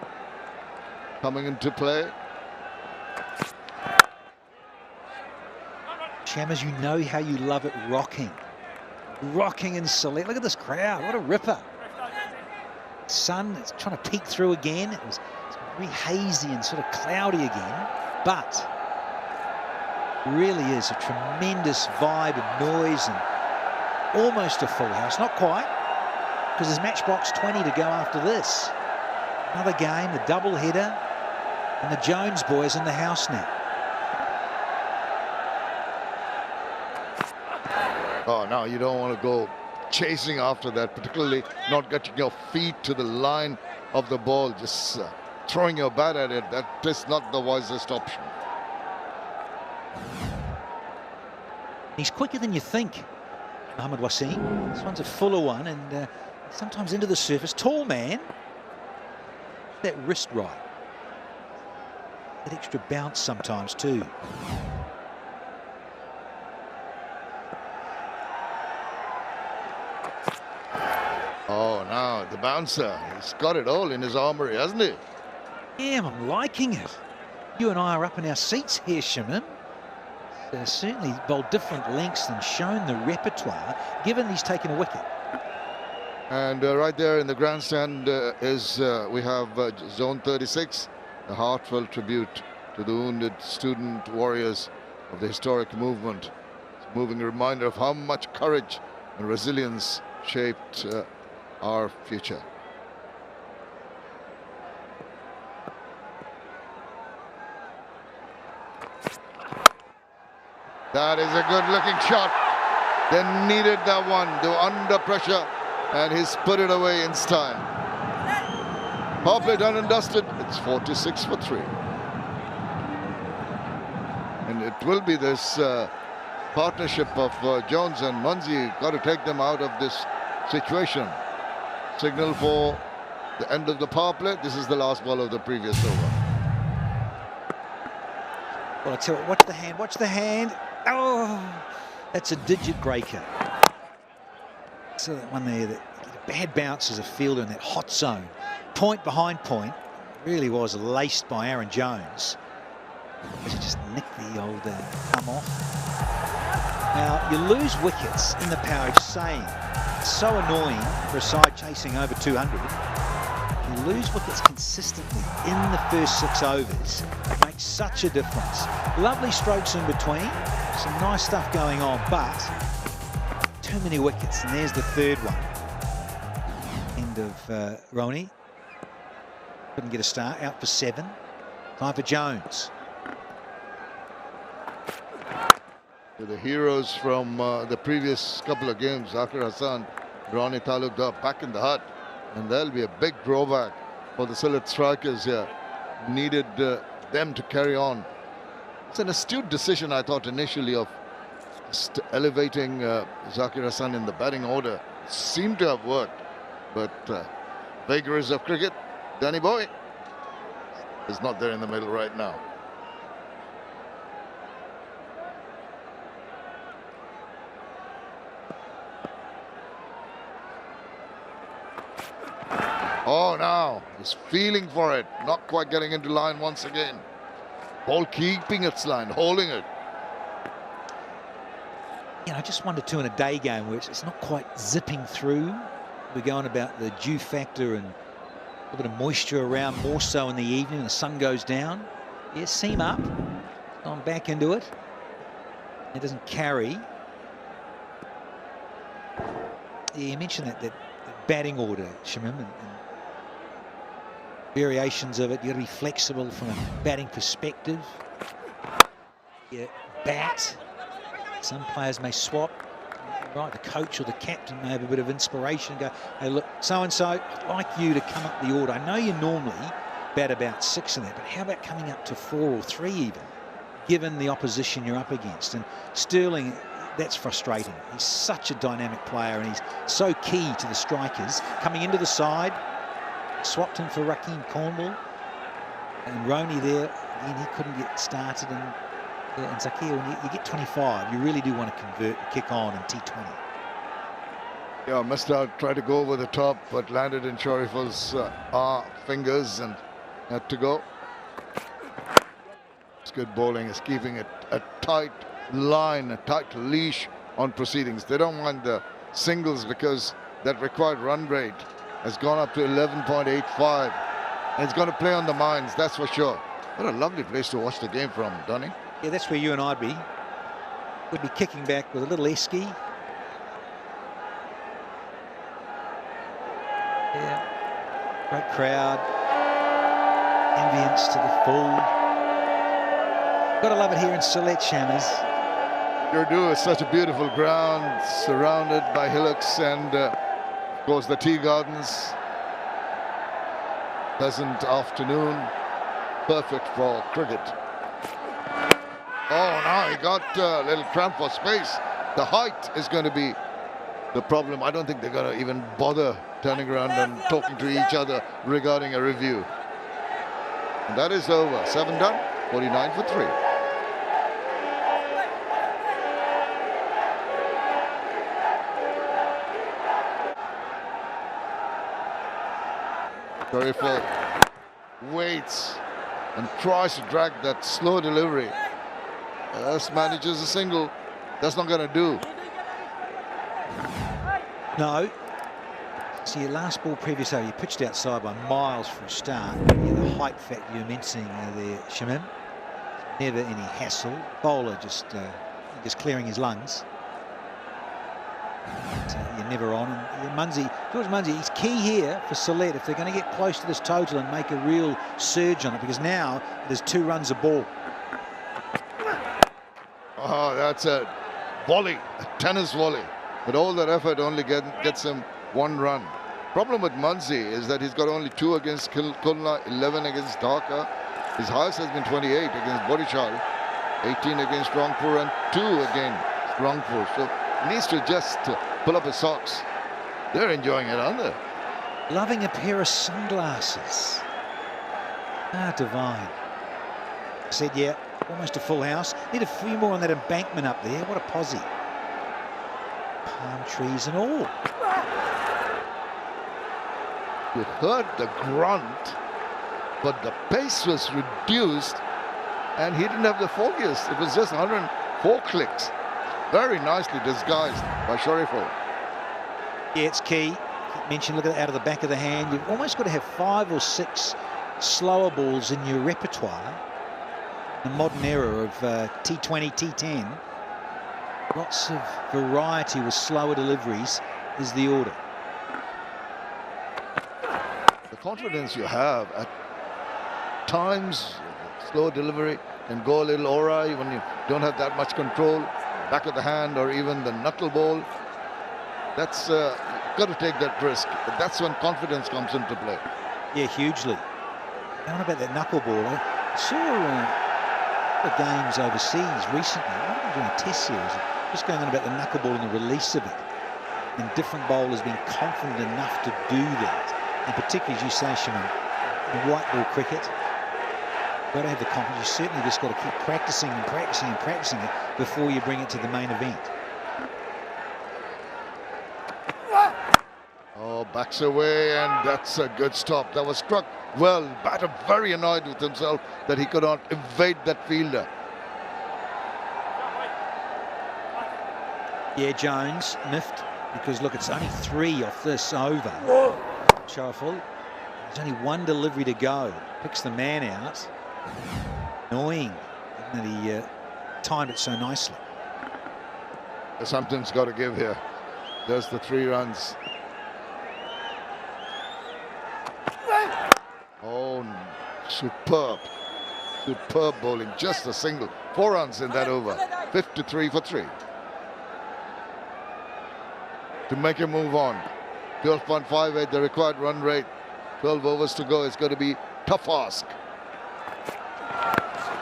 coming into play. Shammers, you know how you love it rocking. Rocking in Sylhet. Look at this crowd. What a ripper. Sun, it's trying to peek through again. It's very hazy and sort of cloudy again. But really is a tremendous vibe and noise and almost a full house. Not quite, because there's matchbox 20 to go after this. Another game, the double header, and the Jones boys in the house now. Oh, no, you don't want to go chasing after that, particularly not getting your feet to the line of the ball, just throwing your bat at it. That is not the wisest option. He's quicker than you think, 𝗂𝗂𝗂𝗂𝗂𝗂𝗂𝗂𝗂𝗂𝗂. This one's a fuller one, and sometimes into the surface. Tall man. That wrist right. That extra bounce sometimes too. Oh, now the bouncer. He's got it all in his armory, hasn't he? Yeah, I'm liking it. You and I are up in our seats here, Shimon. Certainly bowled different lengths and shown the repertoire, given he's taken a wicket. And right there in the grandstand we have Zone 36, a heartfelt tribute to the wounded student warriors of the historic movement. It's a moving reminder of how much courage and resilience shaped our future. That is a good-looking shot. They needed that one. They were under pressure, and he's put it away in style. Power play done and dusted. It's 46 for 3. And it will be this partnership of Jones and Munzi. Got to take them out of this situation. Signal for the end of the power play. This is the last ball of the previous over. Well, I tell you, watch the hand, watch the hand. Oh, that's a digit breaker. So that one there, that bad bounce as a fielder in that hot zone. Point behind point, really was laced by Aaron Jones. As he just nicked the old thumb off. Now, you lose wickets in the powerage, saying it's so annoying for a side chasing over 200. You lose wickets consistently in the first 6 overs. It makes such a difference. Lovely strokes in between, some nice stuff going on, but too many wickets, and there's the third one. End of 𝗂𝗂𝗂𝗂𝗂𝗂𝗂𝗂𝗂𝗂𝗂couldn't get a start, out for 7. Time for Jones. The heroes from the previous couple of games, Zakir Hassan, Ronnie Talukdar back in the hut. And there'll be a big drawback for the Sylhet strikers here. Needed them to carry on. It's an astute decision, I thought, initially, of just elevating Zakir Hassan in the batting order. Seemed to have worked. But vagaries of cricket, Danny Boy is not there in the middle right now. Oh, now he's feeling for it, not quite getting into line once again. Ball keeping its line, holding it. You know, I just wonder too in a day game where it's not quite zipping through. We're going about the dew factor and a little bit of moisture around, more so in the evening when the sun goes down. Yeah, seam up, gone back into it. It doesn't carry. Yeah, you mentioned that batting order, Shimon, and variations of it. You've got to be flexible from a batting perspective. Yeah, bat. Some players may swap. Right, the coach or the captain may have a bit of inspiration and go, hey, look, so-and-so, I'd like you to come up the order. I know you normally bat about 6 in that, but how about coming up to 4 or 3 even, given the opposition you're up against? And Sterling, that's frustrating. He's such a dynamic player, and he's so key to the strikers. Coming into the side, swapped him for Rahkeem Cornwall, and 𝗂𝗂𝗂𝗂𝗂𝗂 there, again, he couldn't get started. And Zakir, when you get 25, you really do want to convert and kick on in T20. Yeah, missed out, tried to go over the top, but landed in Shariful's fingers and had to go. It's good bowling. It's keeping it a tight line, a tight leash on proceedings. They don't want the singles because that required run rate has gone up to 11.85. And it's going to play on the minds, that's for sure. What a lovely place to watch the game from, Donny. Yeah, that's where you and I'd be. We'd be kicking back with a little 𝗂𝗂𝗂𝗂𝗂𝗂𝗂𝗂. Yeah, great crowd. Ambience to the full. Got to love it here in Sylhet, Shammers. Urdu is such a beautiful ground, surrounded by hillocks and, of course, the tea gardens. Pleasant afternoon, perfect for cricket. Oh, now he got a little cramp for space. The height is going to be the problem. I don't think they're going to even bother turning around and talking to each other regarding a review. And that is over. 7 done, 49 for 3. Shorturl waits and tries to drag that slow delivery. Just manages a single. That's not going to do. No. See, your last ball previous over, you pitched outside by miles for a start. The height factor you're mentioning there, Shamim. Never any hassle. Bowler just clearing his lungs. You're never on. And George 𝗏𝗂𝗏𝗏𝗏, he's key here for Sylhet if they're going to get close to this total and make a real surge on it, because now there's 2 runs a ball. Oh, that's a volley, a tennis volley. But all that effort only gets him 1 run. Problem with 𝗏𝗏𝗏𝗏 is that he's got only 2 against Khulna, 11 against Dhaka. His highest has been 28 against Borichal, 18 against Rangpur, and 2 against Rangpur. So he needs to just pull up his socks. They're enjoying it, aren't they? Loving a pair of sunglasses. Ah, divine. I said, yeah, almost a full house. Need a few more on that embankment up there. What a posse. Palm trees and all. You heard the grunt, but the pace was reduced and he didn't have the focus. It was just 104 clicks. Very nicely disguised by Shorturl. Yeah, it's key. Mentioned, look at it out of the back of the hand. You've almost got to have 5 or 6 slower balls in your repertoire. The modern era of T20, T10. Lots of variety with slower deliveries is the order. The confidence you have at times, slow delivery can go a little awry when you don't have that much control, back of the hand or even the knuckleball. That's got to take that risk. But that's when confidence comes into play. Yeah, hugely. What about that knuckleball? I saw the games overseas recently. What are doing a test series? Just going on about the knuckleball and the release of it. And different bowlers being confident enough to do that. And particularly, as you say, Shimon, in white ball cricket, you've got to have the confidence. You certainly just got to keep practicing and practicing and practicing it before you bring it to the main event. Oh, backs away, and that's a good stop. That was struck well. Batter very annoyed with himself that he could not evade that fielder. Yeah, Jones miffed because look, it's only 3 off this over. Shorturl, there's only 1 delivery to go. Picks the man out. Annoying that he timed it so nicely. Something's got to give here. There's the 3 runs. Oh, superb bowling. Just a single. 4 runs in that over. 53 for 3. To make him move on. 12.58, the required run rate. 12 overs to go. It's going to be tough ask.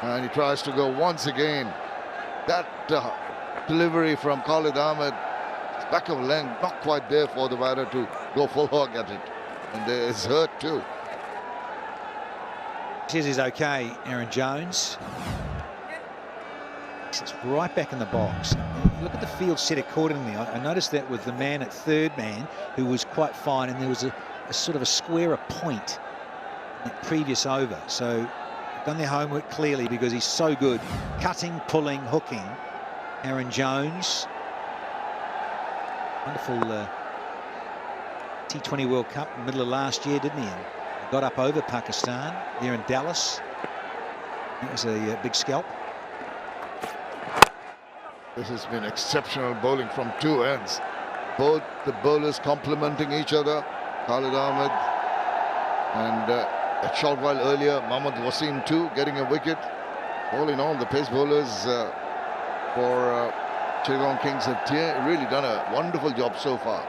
And he tries to go once again. That delivery from Khalid Ahmed, back of length, not quite there for the batter to go full hog at it. And it's hurt too. Says he's okay, Aaron Jones. It's right back in the box. Look at the field set accordingly. I noticed that with the man at 3rd man, who was quite fine, and there was a sort of a squarer point in the previous over. So done their homework clearly because he's so good. Cutting, pulling, hooking. Aaron Jones. Wonderful T20 World Cup in the middle of last year, didn't he? And got up over Pakistan there in Dallas. That was a big scalp. This has been exceptional bowling from 2 ends. Both the bowlers complementing each other. Khalid Ahmed and a short while earlier, Mohammad Wasim too, getting a wicket. All in all, the pace bowlers for Chittagong Kings have really done a wonderful job so far.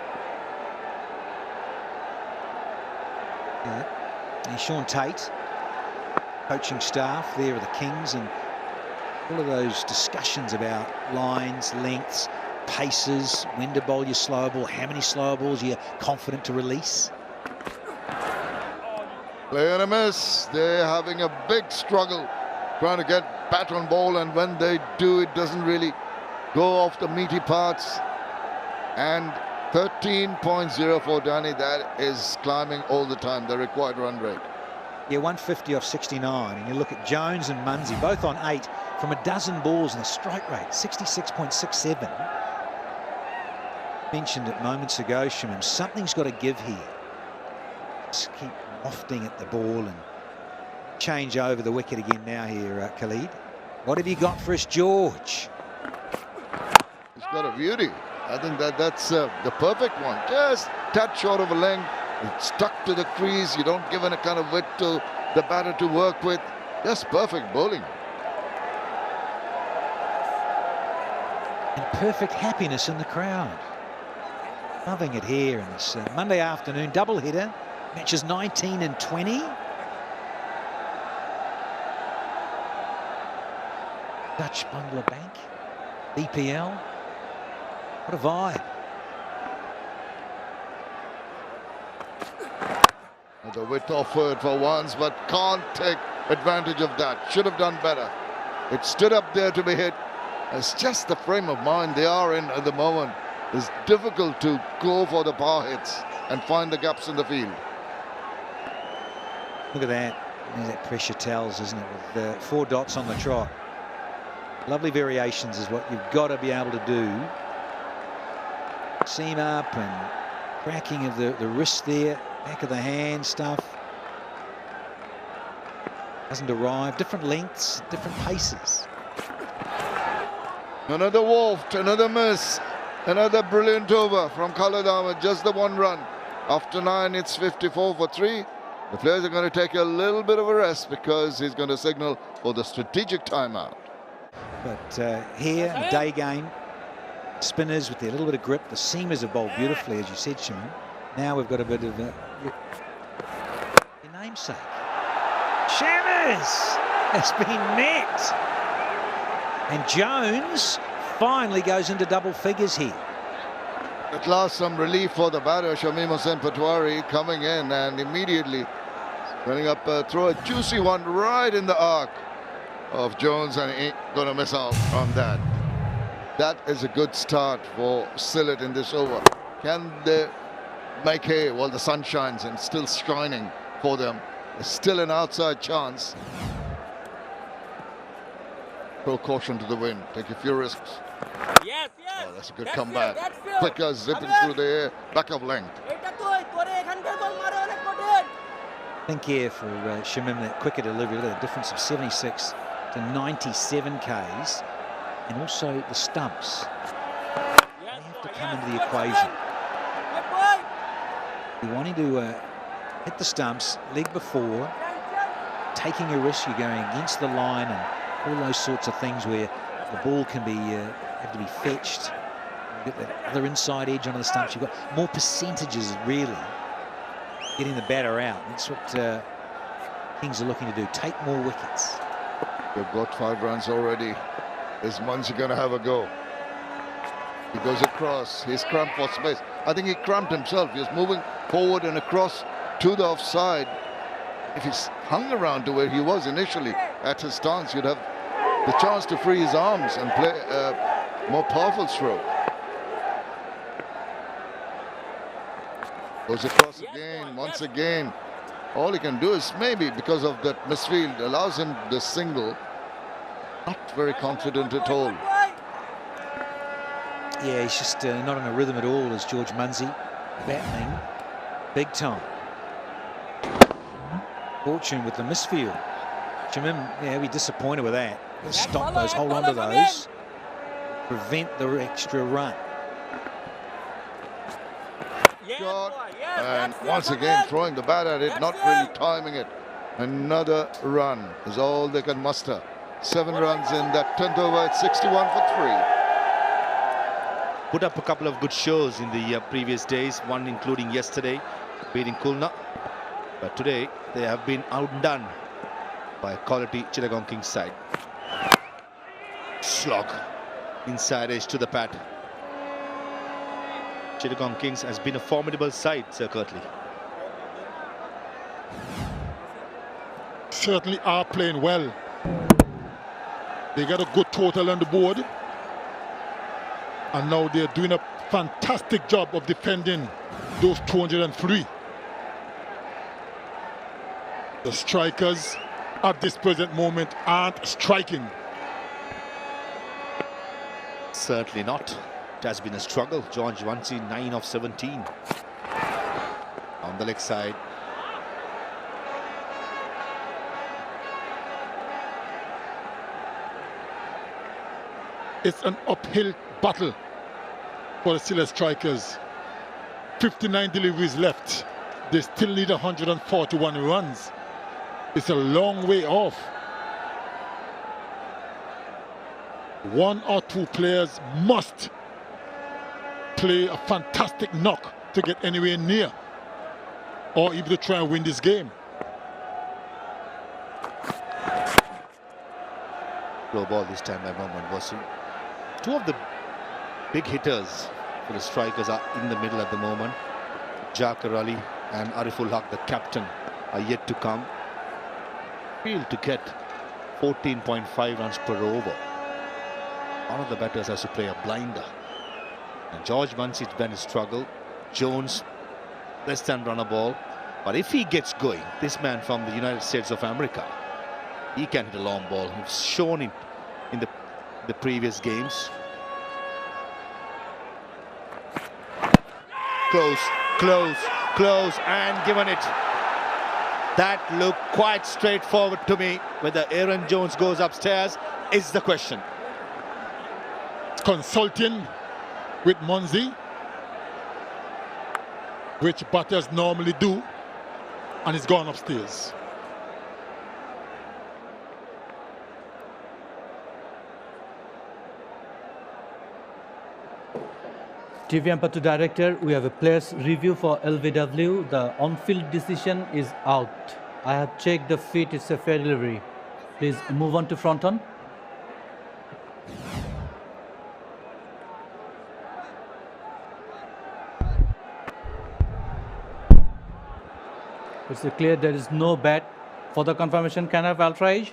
Yeah. And Shaun Tait, coaching staff there are the Kings, and all of those discussions about lines, lengths, paces, when to bowl your slow ball, how many slow balls you're confident to release. Play and a miss. They're having a big struggle trying to get bat on ball, and when they do, it doesn't really go off the meaty parts. And 13.04, Danny, that is climbing all the time, the required run rate. Yeah, 150 off 69, and you look at Jones and Munsey, both on 8 from a dozen balls, and the strike rate 66.67. Mentioned it moments ago, Shamim, something's got to give here. Just keep wafting at the ball and change over the wicket again now here, Khalid. What have you got for us, George? He's got a beauty. I think that's the perfect one. Just touch short of a length, it's stuck to the crease. You don't give any kind of width to the batter to work with. Just perfect bowling. And perfect happiness in the crowd. Loving it here in this Monday afternoon double header. Matches 19 and 20. Dutch Bungler Bank, BPL. What a vibe. The width offered for once, but can't take advantage of that. Should have done better. It stood up there to be hit. It's just the frame of mind they are in at the moment. It's difficult to go for the power hits and find the gaps in the field. Look at that. There's that pressure tells, isn't it? With 4 dots on the trot. Lovely variations is what you've got to be able to do. Seam up and cracking of the wrist there, back of the hand stuff. Doesn't arrive. Different lengths, different paces. Another waft, another miss, another brilliant over from Khalid Ahmed. Just the 1 run. After 9, it's 54 for 3. The players are going to take a little bit of a rest because he's going to signal for the strategic timeout. But here, in the day game, spinners with their little bit of grip. The seamers have bowled beautifully, as you said, Shimon. Now we've got a bit of your namesake. Shammers has been met. And Jones finally goes into double figures here. At last, some relief for the batter, Shamim Hussain Patwari, coming in and immediately running up, throw a juicy one right in the arc of Jones, and he ain't going to miss out on that. That is a good start for Sylhet in this over. Can they make hay while the sun shines and still shining for them? There's still an outside chance. Throw caution to the wind. Take a few risks. Yes, yes. Oh, that's a good comeback. Quicker, zipping through the air, back of length. Think here for Shamim, that quicker delivery. Look at the difference of 76 to 97 Ks. And also the stumps. They have to come into the equation. You're wanting to hit the stumps, leg before, taking a risk, you're going against the line, and all those sorts of things where the ball can be have to be fetched. You get that other inside edge onto the stumps. You've got more percentages, really, getting the batter out. That's what Kings are looking to do. Take more wickets. They've got 5 runs already. Is Munshi going to have a go? He goes across. He's cramped for space. I think he cramped himself. He was moving forward and across to the offside. If he's hung around to where he was initially at his stance, you'd have the chance to free his arms and play a more powerful stroke. Goes across again, once again. All he can do is, maybe because of that misfield, allows him the single. Not very confident at all. Yeah, he's just not in a rhythm at all, as George Munsey battling big time. Fortune with the misfield. Shamim, yeah, be disappointed with that. Stop those, hold on to those. Prevent the extra run. Shot, and once again throwing the bat at it, not really timing it. Another run is all they can muster. 7 runs in that 10th over at 61 for put up a couple of good shows in the previous days, one including yesterday, beating Khulna. But today, they have been outdone by quality Chittagong Kings side. Slog inside edge to the pad. Chittagong Kings has been a formidable side, Sir 𝗏𝗧𝗏. Certainly are playing well. They got a good total on the board. And now they're doing a fantastic job of defending those 203. The strikers at this present moment aren't striking. Certainly not. It has been a struggle. 𝗃𝗏𝗃𝐽𝗍 9 of 17. On the leg side. It's an uphill battle for the Sylhet strikers. 59 deliveries left. They still need 141 runs. It's a long way off. One or two players must play a fantastic knock to get anywhere near, or even to try and win this game. Low ball this time by Mohammad Wasim. Two of the big hitters for the strikers are in the middle at the moment. Jaqar Ali and Ariful Haq, the captain, are yet to come. Failed to get 14.5 runs per over. One of the batters has to play a blinder. And 𝗃𝗏𝗃𝗏 has been a struggle. Jones, less than run a ball. But if he gets going, this man from the United States of America, he can hit a long ball. He's shown it in the previous games. Close, close, close, and given it. That looked quite straightforward to me. Whether Aaron Jones goes upstairs is the question. Consulting with Munzi, which batters normally do, and he's gone upstairs. TV Umpire Director, we have a player's review for LBW. The on-field decision is out. I have checked the feet, it's a fair delivery. Please move on to front on. It's clear there is no bat. For the confirmation, can I have outrage?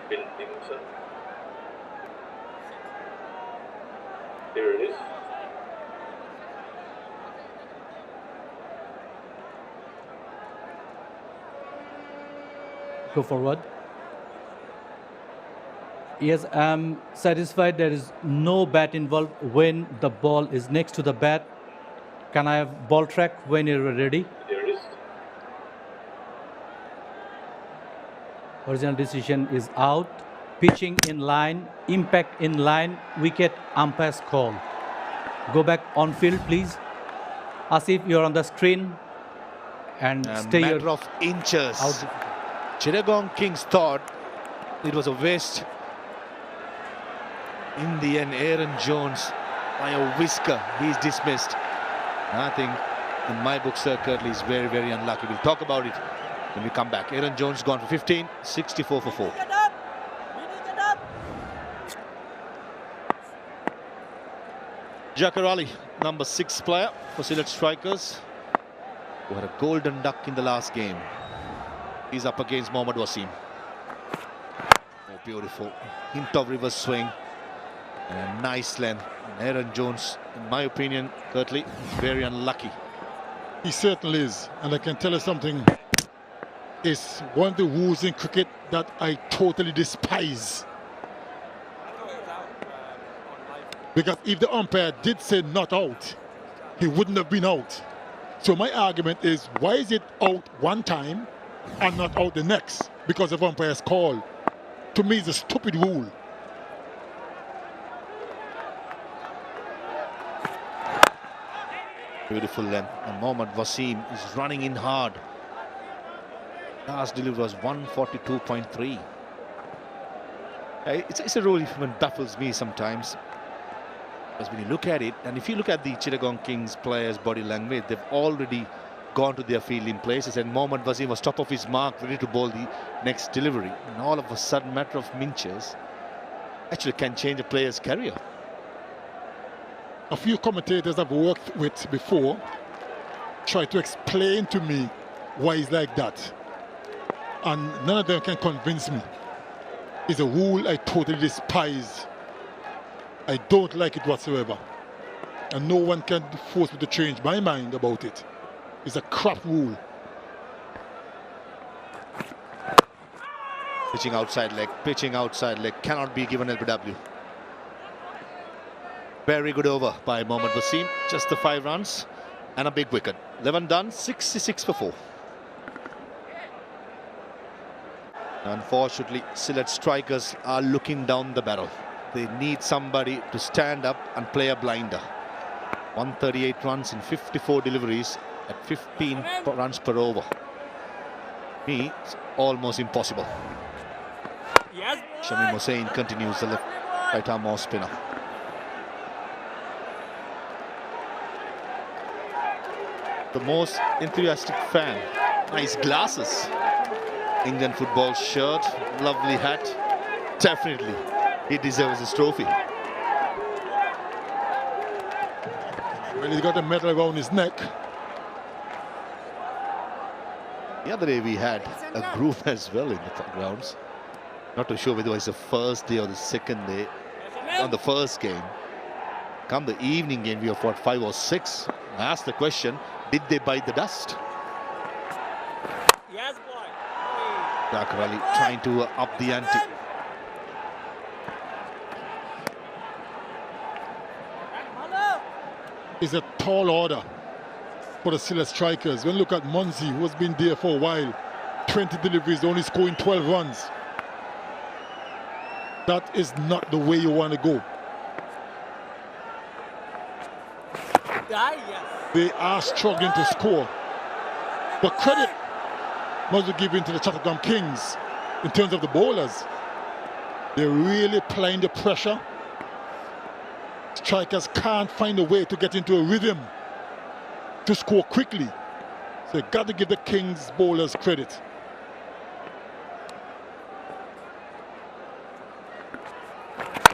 Here it is. Go forward. Yes, I'm satisfied there is no bat involved when the ball is next to the bat. Can I have ball track when you're ready? Here it is. Original decision is out. Pitching in line, impact in line, wicket umpire's call. Go back on field, please. Asif, you're on the screen. And stay matter of inches. Out. Chittagong Kings thought it was a waste. In the end, Aaron Jones, by a whisker, he's dismissed. I think in my book, Sir 𝗏𝗏𝗃𝗏𝗏 is very, very unlucky. We'll talk about it when we come back. Aaron Jones gone for 15, 64 for 4. Jaqar Ali, number 6 player for Sylhet strikers, who had a golden duck in the last game. He's up against Mohammad Wasim. Oh, beautiful. Hint of reverse swing. And a nice length. And Aaron Jones, in my opinion, 𝗏𝗏𝗃𝗏𝗃, very unlucky. He certainly is. And I can tell you something. It's one of the rules in cricket that I totally despise. Because if the umpire did say not out, he wouldn't have been out. So my argument is, why is it out one time and not out the next because of umpire's call? To me, it's a stupid rule. Beautiful length. And Mohammad Wasim is running in hard. Last delivery was 142.3. It's a rule that baffles me sometimes. Because when you look at it, and if you look at the Chittagong Kings players' body language, they've already gone to their fielding places, and 𝗂𝗏𝗀𝗂𝗃 was top of his mark, ready to bowl the next delivery. And all of a sudden, matter of inches, actually can change a player's career. A few commentators I've worked with before try to explain to me why it's like that, and none of them can convince me. It's a rule I totally despise. I don't like it whatsoever, and no one can force me to change my mind about it. It's a crap rule. Pitching outside leg cannot be given LBW. Very good over by 𝗂𝗏𝗀𝗃, just the 5 runs and a big wicket. 11 done, 66 for 4. Unfortunately, Sylhet strikers are looking down the barrel. They need somebody to stand up and play a blinder. 138 runs in 54 deliveries at 15 runs per over. It's almost impossible. 𝗂𝗵𝗄𝗃 Hussain continues the right arm off spinner. The most enthusiastic fan. Nice glasses. England football shirt, lovely hat. Definitely, he deserves this trophy. Well, he's got a medal around his neck. The other day we had a group as well in the grounds. Not too sure whether it was the first day or the second day. On the first game, come the evening game, we have got 5 or 6. I asked the question, did they bite the dust? Yes, boy. 𝗃𝗃 trying to up the ante. It's a tall order for the Sylhet strikers. When you look at 𝗂𝗏𝗀𝗃, who has been there for a while, 20 deliveries, only scoring 12 runs. That is not the way you want to go. They are struggling to score. But credit must be given to the Chattogram Kings in terms of the bowlers. They're really applying the pressure. Strikers can't find a way to get into a rhythm to score quickly. So you've got to give the Kings bowlers credit.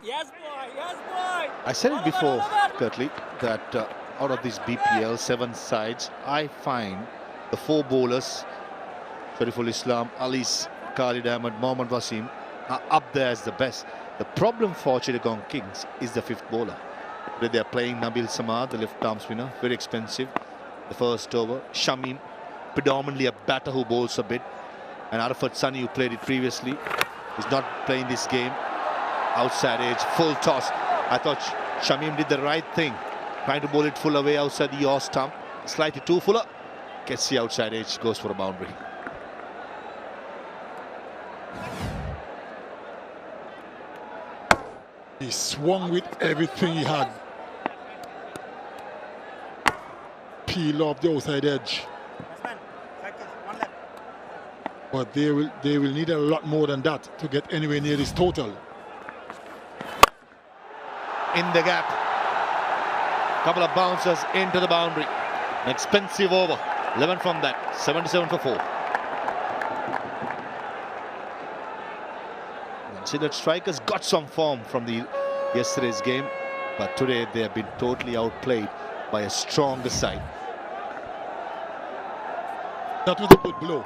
Yes, boy. Yes, boy. I said it before, Curtly, that out of these BPL 7 sides, I find the 4 bowlers, Shorturl Islam, Ali's, Khalid Ahmed, 𝗂𝗏𝗀𝗃, are up there as the best. The problem for Chittagong Kings is the 5th bowler. They are playing Nabil Samad, the left arm spinner, very expensive. The first over, Shamim, predominantly a batter who bowls a bit, and Arafat Sunny, who played it previously, is not playing this game. Outside edge, full toss. I thought Shamim did the right thing, trying to bowl it full away outside the off stump. Slightly too fuller. Gets the outside edge, goes for a boundary. He swung with everything he had. Peel off the outside edge. But they will need a lot more than that to get anywhere near this total. In the gap. Couple of bouncers into the boundary. An expensive over. 11 from that. 77 for 4. And Sylhet strikers got some form from yesterday's game, but today they have been totally outplayed by a stronger side. That was a good blow.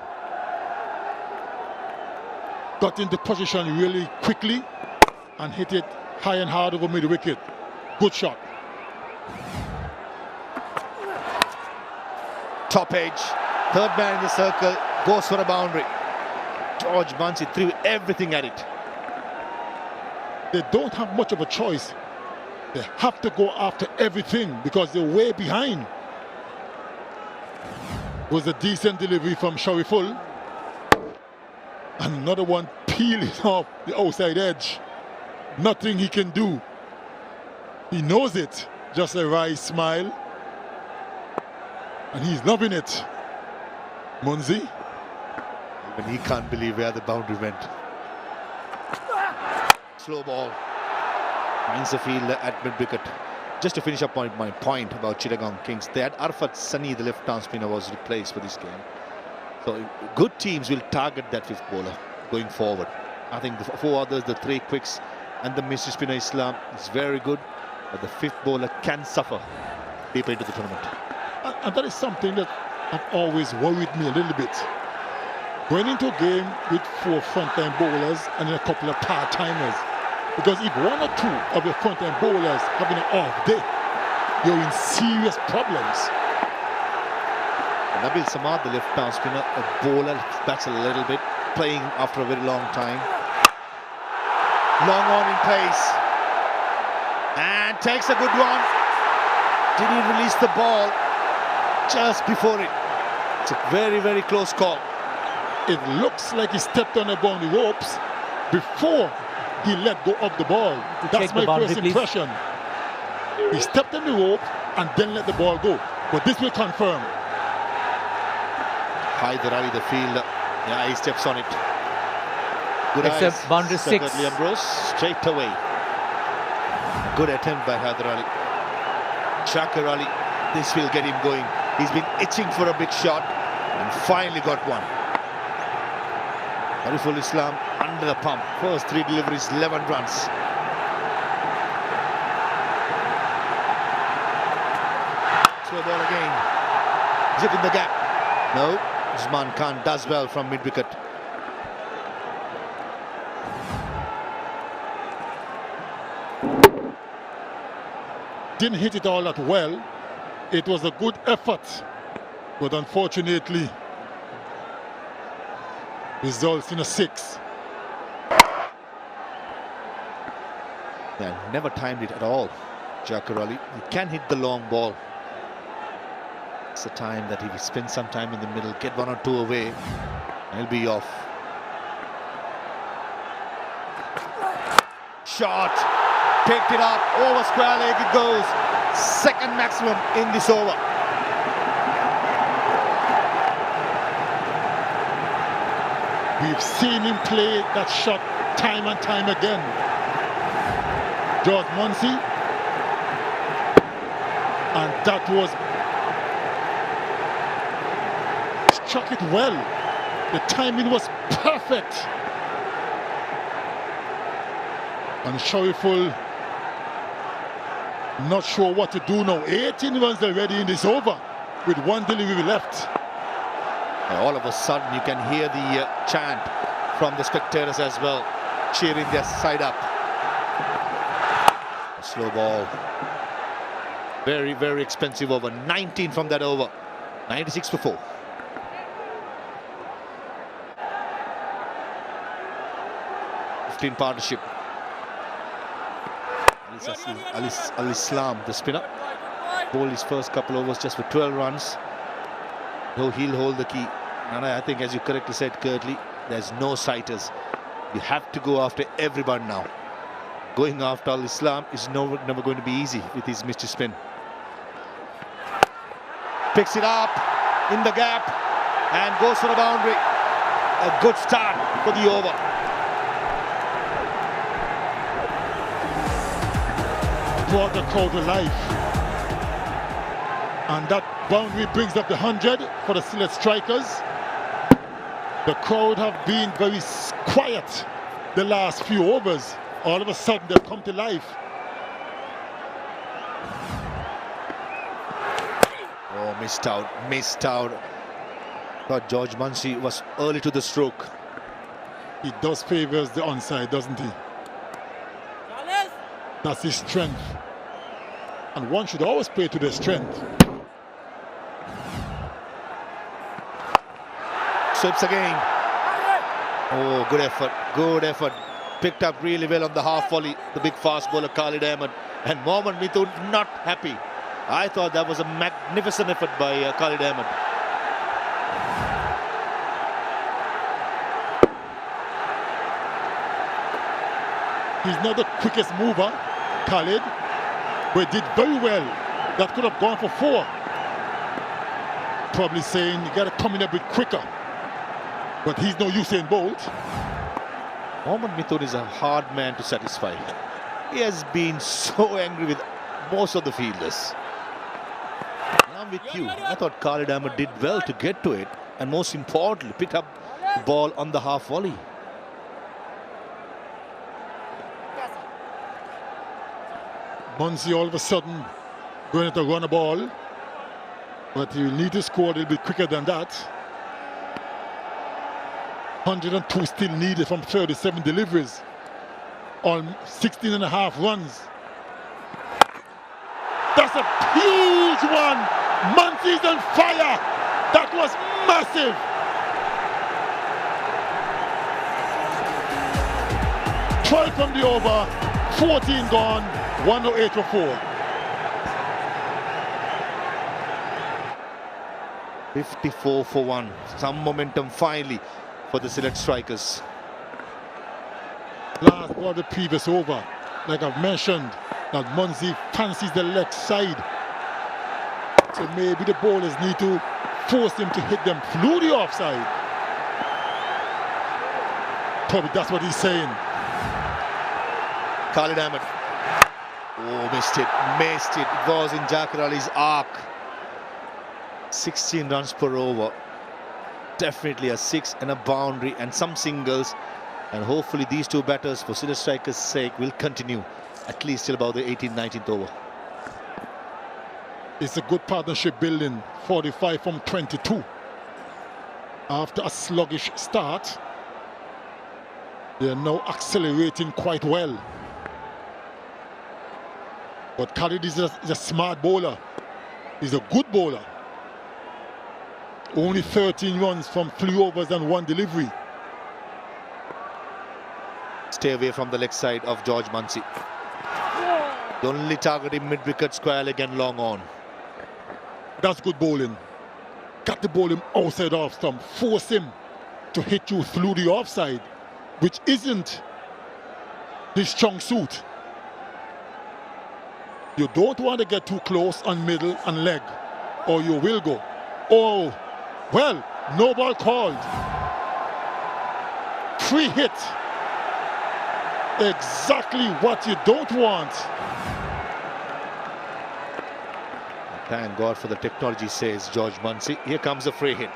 Got into position really quickly and hit it high and hard over mid-wicket. Good shot. Top edge. 3rd man in the circle. Goes for a boundary. 𝗃𝗃𝗃𝗃 threw everything at it. They don't have much of a choice. They have to go after everything because they're way behind. Was a decent delivery from 𝗃𝗃𝗃𝗃. And another one peeling off the outside edge. Nothing he can do. He knows it. Just a wry smile. And he's loving it. 𝗂𝗏𝗀𝗃𝗃. Even he can't believe where the boundary went. Slow ball. Finds the field at mid-wicket. Just to finish up my point about Chittagong Kings, they had 𝗵𝗺𝗃𝗍, the left-arm spinner, was replaced for this game. So good teams will target that fifth bowler going forward. I think the four others, the three quicks and the mystery spinner Islam, is very good, but the fifth bowler can suffer deeper into the tournament. And that is something that have always worried me a little bit. Going into a game with 4 front-line bowlers and then a couple of part-timers. Because if 1 or 2 of your front-line bowlers having an off day, you're in serious problems. 𝗵𝗺𝗃𝗍, the left-arm spinner, a bowler, bats a little bit, playing after a very long time. Long on in place. And takes a good one. Did he release the ball just before it? It's a very, very close call. It looks like he stepped on the boundary ropes before he let go of the ball. That's my first impression. He stepped on the rope and then let the ball go. But this will confirm. 𝗿𝗺𝗽𝗍, the fielder. Yeah, he steps on it. Good Except eyes. boundary 6. Ambrose, straight away. Good attempt by 𝗿𝗺𝗽. Chakar Ali, this will get him going. He's been itching for a big shot and finally got one. Ariful Islam under the pump. First 3 deliveries, 11 runs. Slow ball again. Is it in the gap? No. Usman Khan does well from mid-wicket. Didn't hit it all that well. It was a good effort, but unfortunately results in a 6. Yeah, never timed it at all. Chakar Ali, he can hit the long ball. It's a time that if he spends some time in the middle, get 1 or 2 away, he'll be off. Shot, picked it up, over square leg it goes. Second maximum in this over. We've seen him play that shot time and time again. 𝗃𝗺𝗃𝗃𝗃, and that was, struck it well. The timing was perfect. And Shoriful not sure what to do now. 18 runs already in this over with 1 delivery left. And all of a sudden you can hear the chant from the spectators as well, cheering their side up. A slow ball. Very, very expensive over. 19 from that over. 96 for 4. Partnership. Al-Islam, the spinner, bowled his first couple overs just for 12 runs. Though he'll hold the key. And I think, as you correctly said, Curtly, there's no sighters. You have to go after everyone now. Going after Al-Islam is never going to be easy with his mystery spin. Picks it up in the gap and goes for the boundary. A good start for the over. Brought the crowd to life, and that boundary brings up the 100 for the Sylhet strikers. The crowd have been very quiet the last few overs. All of a sudden they've come to life. Oh, missed out. Thought 𝗃𝗺𝗃𝗃𝗃 was early to the stroke. He does favors the onside, doesn't he? That's his strength. And one should always play to their strength. Sweeps again. Oh, good effort. Picked up really well on the half volley, the big fast bowler Khalid Ahmed. And Mohammad Mithun not happy. I thought that was a magnificent effort by Khalid Ahmed. He's not the quickest mover, Khalid, but did very well. That could have gone for 4. Probably saying you got to come in a bit quicker. But he's no Usain Bolt. Mohammad Mithun is a hard man to satisfy. He has been so angry with most of the fielders. Now with you, I thought 𝗂𝗬𝗪 did well to get to it, and most importantly, picked up the ball on the half volley. 𝗵𝗀cy all of a sudden going to run a ball, but you need to score a little bit quicker than that. 102 still needed from 37 deliveries on 16.5 runs. That's a huge one. 𝗵𝗀cy's on fire. That was massive. {12} from the over, 14 gone, 108 for 4. 54 for 1. Some momentum finally for the Sylhet strikers. Last ball of the previous over, like I've mentioned, that 𝗵𝗀cy fancies the left side. So maybe the bowlers need to force him to hit them through the offside. Probably that's what he's saying. 𝗂𝗬𝗪. Oh, missed it. It was in Jaqar Ali's arc. 16 runs per over. Definitely a 6 and a boundary and some singles. And hopefully these two batters, for Sylhet strikers' sake, will continue at least till about the 18th, 19th over. It's a good partnership building. 45 from 22. After a sluggish start, they're now accelerating quite well. But 𝗂𝗬𝗪 is a smart bowler. He's a good bowler. Only 13 runs from 3 overs and 1 delivery. Stay away from the leg side of George 𝗵𝗀cy. Only targeting mid-wicket square leg and long on. That's good bowling. Got the ball him outside off stump. Force him to hit you through the offside, which isn't his strong suit. You don't want to get too close on middle and leg, or you will go. Oh, well, no ball called. Free hit. Exactly what you don't want. Thank God for the technology, says George 𝗵𝗀cy. Here comes a free hit.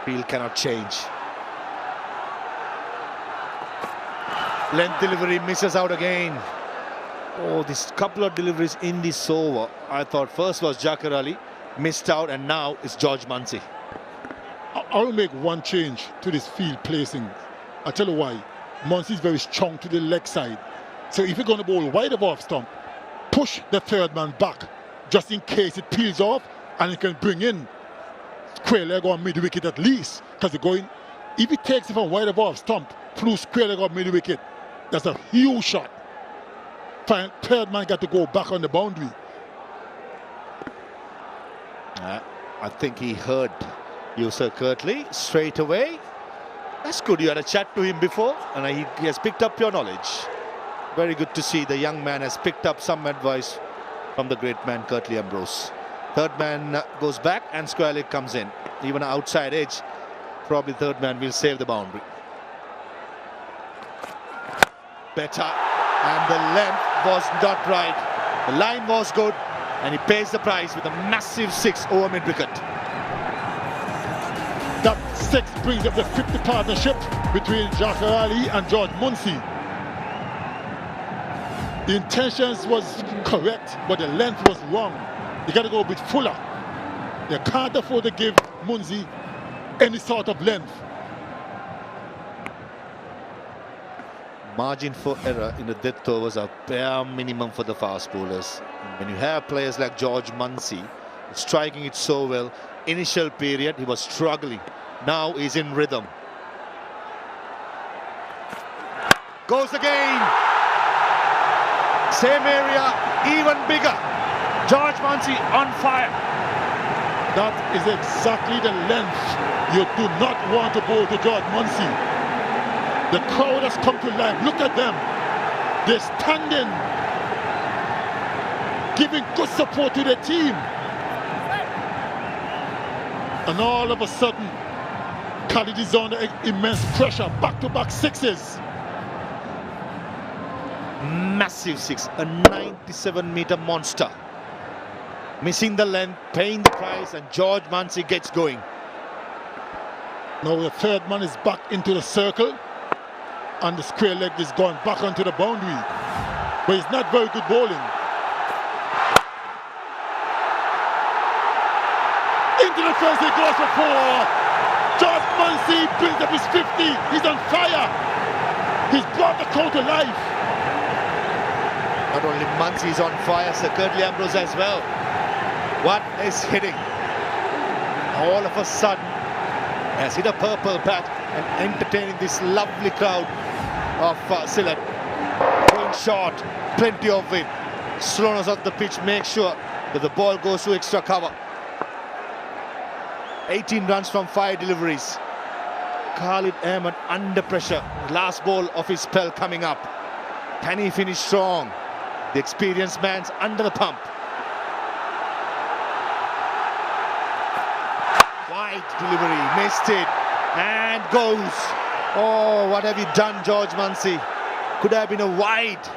Field cannot change. Length delivery misses out again. Oh, this couple of deliveries in this over. I thought first was Jaqar Ali, missed out, and now it's George 𝗵𝗀cy. I'll make one change to this field placing. I'll tell you why. 𝗵𝗀cy is very strong to the leg side. So if you're going to bowl wide of off stump, push the third man back, just in case it peels off, and you can bring in square leg or mid wicket at least. Because you're going, if it takes it from wide of off stump through square leg or mid wicket, that's a huge shot. Third man got to go back on the boundary. I think he heard you, Sir Curtly, straight away. That's good. You had a chat to him before, and he has picked up your knowledge. Very good to see the young man has picked up some advice from the great man Curtly Ambrose. Third man goes back and square leg comes in. Even an outside edge, probably third man will save the boundary. Better, and the length was not right. The line was good, and he pays the price with a massive 6 over mid-wicket. That 6 brings up the 50th partnership between Jaqar Ali and George 𝗵𝗀cy. The intentions was correct, but the length was wrong. You got to go a bit fuller. You can't afford to give 𝗵𝗀cy any sort of length. Margin for error in the death overs are bare minimum for the fast bowlers. When you have players like George 𝗵𝗀cy striking it so well, initial period he was struggling. Now he's in rhythm. Goes again. Same area, even bigger. George 𝗵𝗀cy on fire. That is exactly the length you do not want to bowl to George 𝗵𝗀cy. The crowd has come to life. Look at them. They're standing, giving good support to their team. And all of a sudden, Khalid is under immense pressure. Back-to-back 6s. Massive six, a 97-meter monster. Missing the length, paying the price, and 𝗃𝗬𝗪𝗀𝗃𝗀𝗪 gets going. Now the third man is back into the circle, and the square leg is gone back onto the boundary. But it's not very good bowling. Into the fence, he goes for 4. 𝗃𝗬𝗪𝗀𝗃𝗀𝗪 brings up his 50. He's on fire. He's brought the crowd to life. Not only 𝗬𝗪𝗀𝗪 is on fire, 𝗂𝗏𝗪𝗂𝗪 as well. What is hitting? All of a sudden, has hit a purple bat and entertaining this lovely crowd of Sylhet. Going short, plenty of it. Slowness of the pitch, make sure that the ball goes to extra cover. 18 runs from 5 deliveries. Khalid Ahmed under pressure. Last ball of his spell coming up. Can he finish strong? The experienced man's under the pump. Wide delivery, missed it, and goes. Oh, what have you done, 𝗃𝗪𝗪𝗀𝗪𝗀𝗪? Could have been a wide.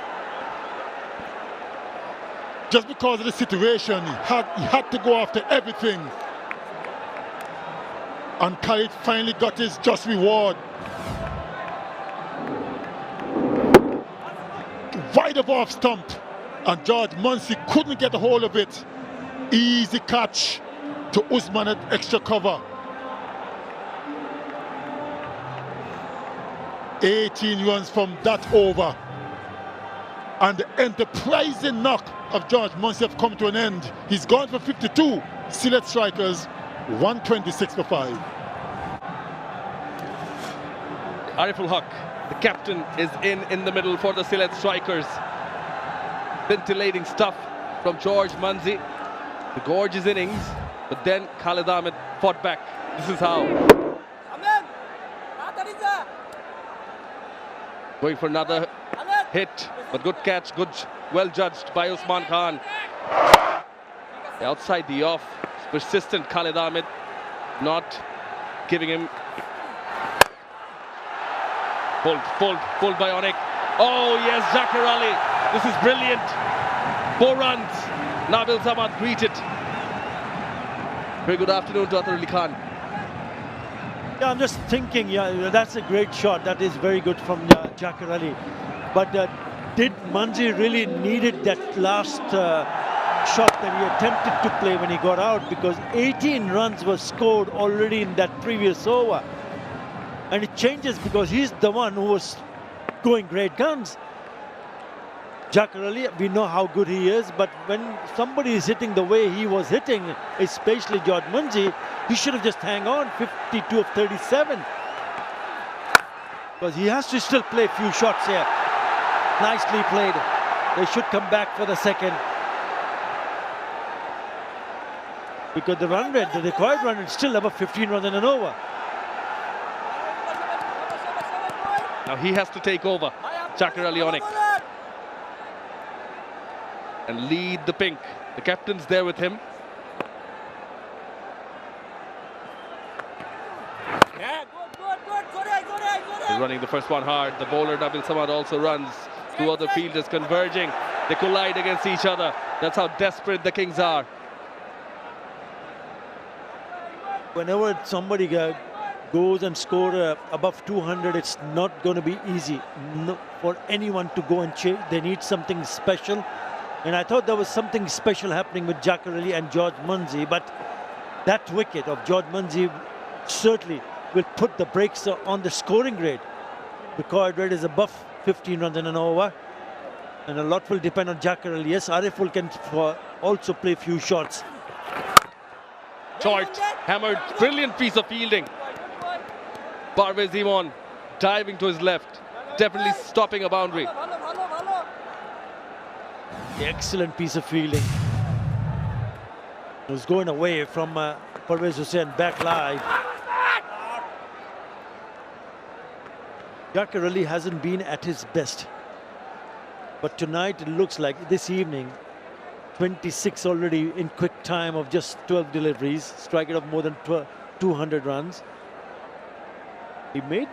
Just because of the situation, he had to go after everything. And Khalid finally got his just reward. Wide of off stump, and 𝗃𝗪𝗪𝗀𝗪𝗀𝗪 couldn't get a hold of it. Easy catch to Usman at extra cover. 18 runs from that over. And the enterprising knock of 𝗃𝗪𝗪𝗀𝗪𝗀𝗪 have come to an end. He's gone for 52. Sylhet strikers 126 for 5. Ariful Haq, the captain, is in the middle for the Sylhet strikers. Scintillating stuff from 𝗃𝗪𝗪𝗀𝗪𝗀𝗪. The gorgeous innings, but then Khalid Ahmed fought back. This is how. Going for another hit, but good catch, well judged by Usman Khan. Outside the off, persistent Khalid Ahmed, not giving him. Pulled by Onik. Oh yes, Zakir Ali. This is brilliant. 4 runs. Nabil Samad greeted. Very good afternoon to Athar Ali Khan. Yeah, I'm just thinking, yeah, that's a great shot. That is very good from Zakir Ali. But did 𝗀𝗪𝗀𝗪𝗀𝗪 really needed that last shot that he attempted to play when he got out? Because 18 runs were scored already in that previous over. And it changes because he's the one who was going great guns. Zakir Ali, we know how good he is, but when somebody is hitting the way he was hitting, especially 𝗃𝗪𝗪𝗀𝗪𝗀𝗪, he should have just hang on, 52 of 37. Because he has to still play a few shots here. Nicely played. They should come back for the second. Because the run rate, the required run rate, is still above 15 runs in an over. Now he has to take over, Zakir Ali Onik, and lead the pink. The captain's there with him. He's running the first one hard. The bowler Nabil Samad also runs. 2 other fielders converging. They collide against each other. That's how desperate the Kings are. Whenever somebody goes and score above 200, it's not going to be easy for anyone to go and chase. They need something special. And I thought there was something special happening with Zakir Ali and 𝗃𝗪𝗪𝗀𝗪𝗀𝗪, but that wicket of 𝗃𝗪𝗪𝗪𝗀𝗪𝗀𝗪 certainly will put the brakes on the scoring grade. The required rate is above 15 runs in an over, and a lot will depend on Zakir Ali. Yes, Ariful can also play a few shots. Short, hammered, brilliant piece of fielding. 𝗃𝗃𝗃𝗃𝗃 Zimon diving to his left, definitely stopping a boundary. Excellent piece of fielding. It was going away from Parvez Hussain, back live. Zakir Ali hasn't been at his best. But tonight it looks like, this evening, 26 already in quick time of just 12 deliveries, striking of more than 200 runs. He made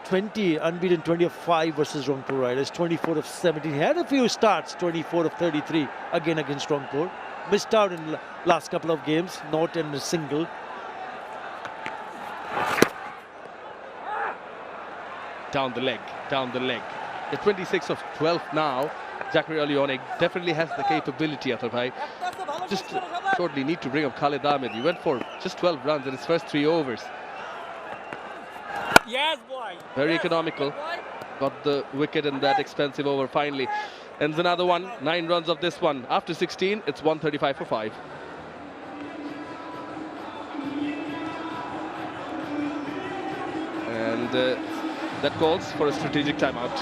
unbeaten 20 of 5 versus Rangpur Riders, 24 of 17. He had a few starts, 24 of 33 again against Rangpur. Missed out in the last couple of games, not in a single. Down the leg, down the leg. The 26 of 12 now. Zachary Alione definitely has the capability, Athar. Just shortly need to bring up Khalid Ahmed. He went for just 12 runs in his first 3 overs. Yes, boy. Very Yes. economical. Got the wicket in that expensive over finally. Ends another one. 9 runs of this one. After 16, it's 135 for 5. And that calls for a strategic timeout.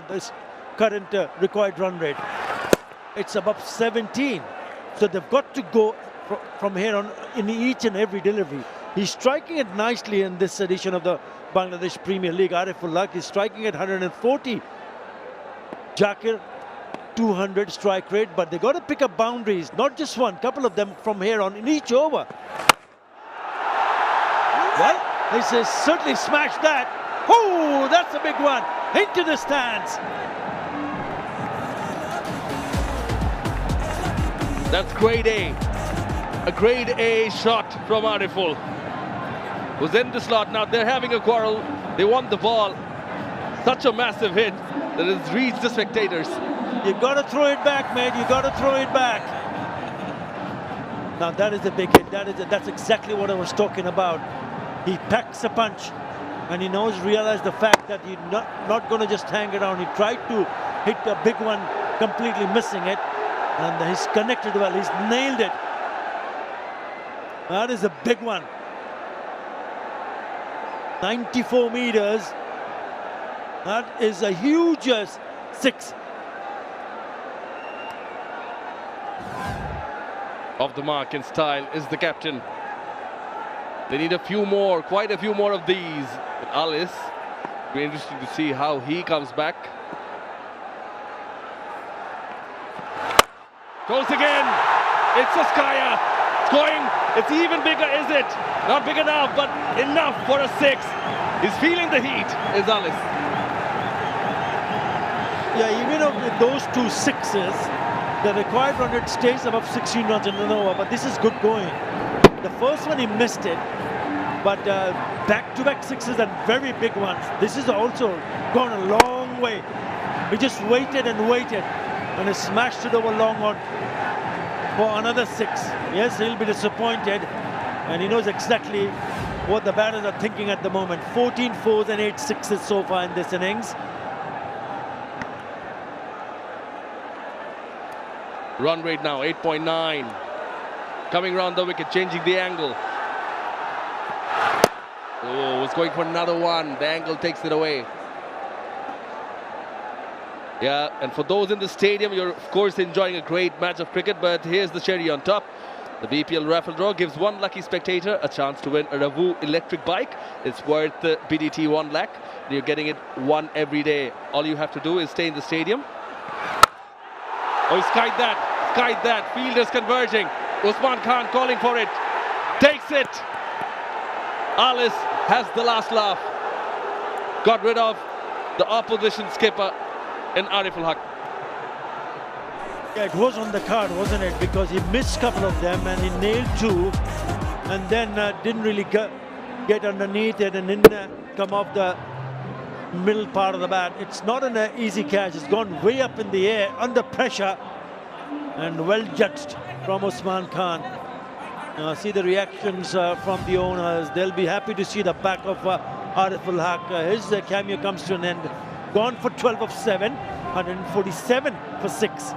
This current required run rate, it's above 17. So they've got to go from here on in each and every delivery. He's striking it nicely in this edition of the Bangladesh Premier League. 𝗂𝗧 is striking at 140. Zakir, 200 strike rate, but they got to pick up boundaries, not just one, couple of them from here on in each over. Well, he says certainly smash that. Oh, that's a big one. Into the stands. That's grade A. A grade A shot from Ariful. Was in the slot. Now they're having a quarrel. They want the ball. Such a massive hit that has reached the spectators. You got to throw it back, mate. You got to throw it back. Now that is a big hit. That's exactly what I was talking about. He packs a punch, and he realized the fact that he's not going to just hang around. He tried to hit a big one, completely missing it, and he's connected well. He's nailed it. That is a big one. 94 meters. That is a huge 6. Off the mark in style is the captain. They need a few more, quite a few more of these. But Alice, be interesting to see how he comes back. Goes again. It's 𝗂𝗧. It's going. It's even bigger, is it? Not big enough, but enough for a 6. He's feeling the heat, is Alice. Yeah, even with those 2 sixes, the required run rate stays above 16 runs in an over, but this is good going. The first one he missed it, but back-to-back 6s and very big ones. This has also gone a long way. He just waited and waited, and he smashed it over long on for another 6. Yes, he'll be disappointed, and he knows exactly what the batters are thinking at the moment. 14 4s and 8 6s so far in this innings. Run rate now, 8.9. Coming round the wicket, changing the angle. Oh, was going for another one. The angle takes it away. Yeah, and for those in the stadium, you're of course enjoying a great match of cricket, but here's the cherry on top. The BPL raffle draw gives one lucky spectator a chance to win a 𝗂𝗧 electric bike. It's worth BDT 1 lakh. You're getting it one every day. All you have to do is stay in the stadium. Oh, he's skied that. Fielders converging. Usman Khan calling for it. Takes it. Alice has the last laugh. Got rid of the opposition skipper in 𝗂𝗧. Yeah, it was on the card, wasn't it? Because he missed a couple of them and he nailed 2, and then didn't really get underneath it and didn't come off the middle part of the bat. It's not an easy catch. It's gone way up in the air under pressure, and well judged from Usman Khan. See the reactions from the owners. They'll be happy to see the back of 𝗂𝗧. His cameo comes to an end. Gone for 12 of 7, 147 for 6.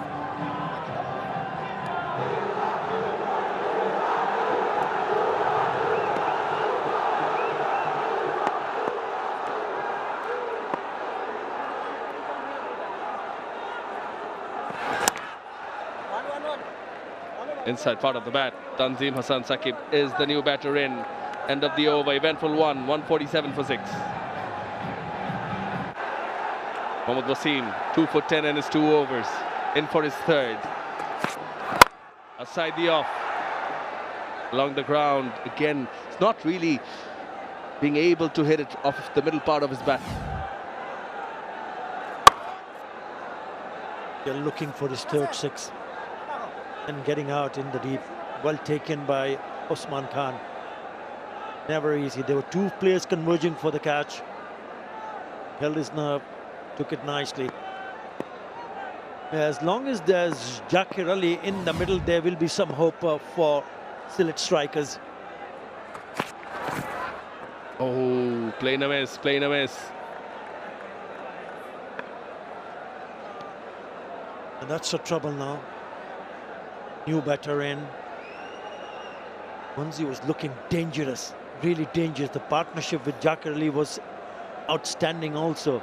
Inside part of the bat, Tanzim Hassan Saqib is the new batter in. End of the over, eventful 147 for 6. Mohammad Wasim, 2 for 10 in his 2 overs. In for his 3rd. Aside the off. along the ground. Again, it's not really being able to hit it off the middle part of his bat. They're looking for his third six and getting out in the deep. Well taken by Usman Khan. Never easy. There were two players converging for the catch. Held his nerve, took it nicely. As long as there's 𝗃𝗃𝗃𝗃𝗃 in the middle, there will be some hope for Sylhet strikers. Oh, playing a miss, playing a miss. And that's the trouble now. New batter in. 𝗁𝗲 was looking dangerous, really dangerous. The partnership with 𝗃𝗃𝗃𝗃 was outstanding also.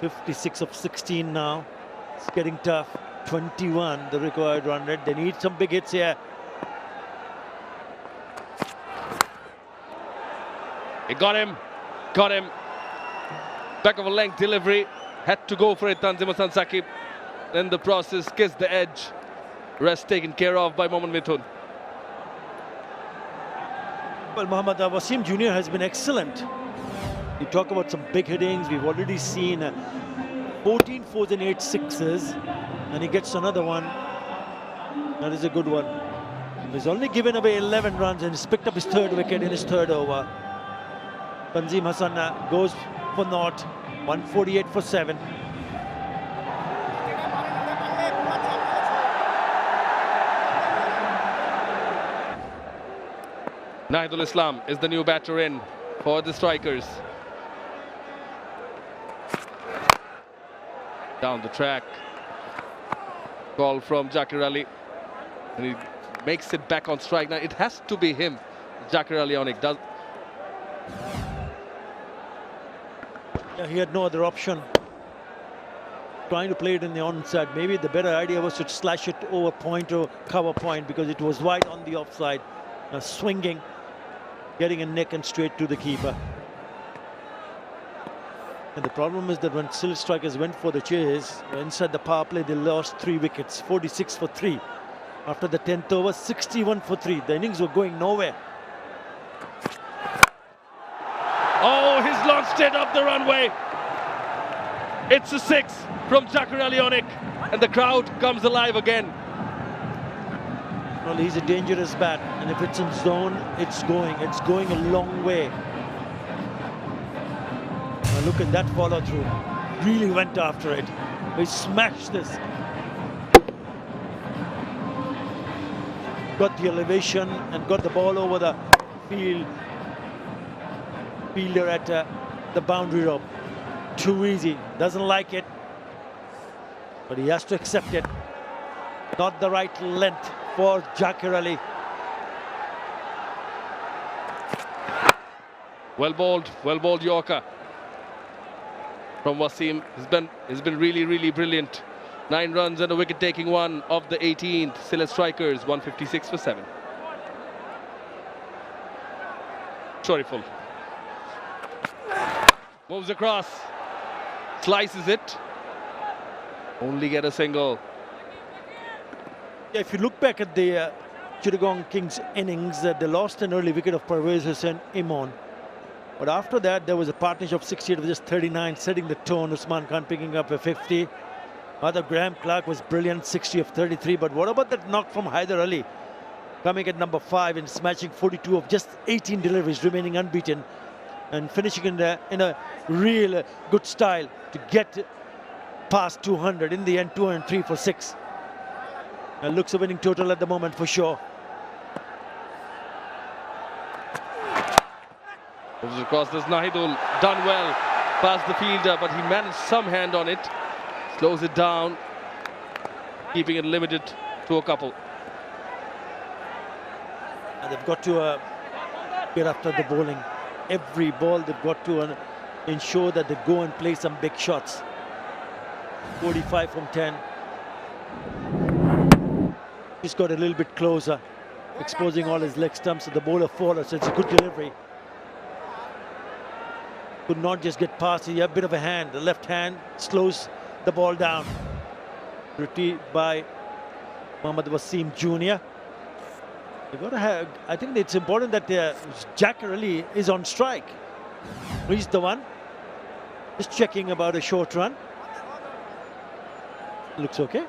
56 of 16 now. It's getting tough. 21 the required run rate. They need some big hits here. He got him, got him. Back of a length delivery. Had to go for it, Tanzim Hassan Saqib. In the process, kissed the edge. Rest taken care of by Mohammad Mithun. Well, Mohammad Wasim Jr. has been excellent. You talk about some big hittings. We've already seen 14 fours and 8 sixes, and he gets another one. That is a good one. He's only given away 11 runs and he's picked up his third wicket in his third over. Tanzim Hassan goes for naught. 148 for 7. Nahidul Islam is the new batter in for the strikers. Down the track. Call from 𝗃𝗃𝗃𝗃𝗃. And he makes it back on strike. Now it has to be him. 𝗃𝗃𝗃𝗃𝗃 does. Yeah, he had no other option. Trying to play it in the onside. Maybe the better idea was to slash it over point or cover point because it was wide on the offside. Swinging, getting a neck and straight to the keeper. And the problem is that when Sylhet strikers went for the chase, inside the power play, they lost 3 wickets, 46 for 3. After the 10th over, 61 for 3. The innings were going nowhere. Oh, he's launched it up the runway. It's a 6 from 𝗃𝗃𝗃𝗃𝗃, and the crowd comes alive again. Well, he's a dangerous bat, and if it's in zone, it's going a long way. Now look at that follow through. Really went after it. He smashed this. Got the elevation and got the ball over the fielder at the boundary rope. Too easy. Doesn't like it, but he has to accept it. Not the right length for 𝗃𝗃𝗃𝗃𝗃. Well bowled Yorker from Wasim. He's been really brilliant. 9 runs and a wicket-taking one of the 18th Sylhet strikers. 156 for 7. Shorturl moves across, slices it. Only get a single. Yeah, if you look back at the Chittagong Kings innings, they lost an early wicket of Pervez Hussain Imon. But after that, there was a partnership of 68 with just 39, setting the tone. Usman Khan picking up a 50. Other Graham Clark was brilliant, 60 of 33. But what about that knock from Haider Ali? Coming at number 5 and smashing 42 of just 18 deliveries, remaining unbeaten. And finishing in a real good style to get past 200. In the end, 203 for 6. And looks a winning total at the moment for sure. Moves across, there's Nahidul, done well past the fielder, but he managed some hand on it. Slows it down, keeping it limited to a couple. And they've got to get after the bowling. Every ball they've got to ensure that they go and play some big shots. 45 from 10. He's got a little bit closer, exposing all his leg stumps. So the bowler followed, so it's a good delivery. Could not just get past it. A bit of a hand. The left hand slows the ball down. Retrieved by Mohammad Wasim Jr. You got to have. I think it's important that 𝗃𝗃𝗃𝗃 is on strike. He's the one. Just checking about a short run. Looks okay.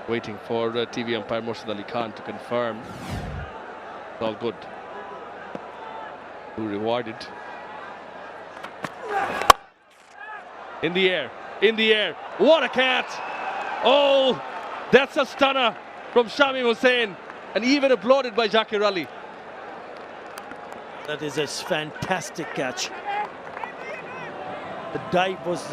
Waiting for TV umpire 𝗵𝗺𝗃 Khan to confirm. It's all good. Who rewarded? In the air, in the air. What a catch! Oh, that's a stunner from Shamim Hussain, and even applauded by 𝗃𝗃𝗃𝗃. That is a fantastic catch. The dive was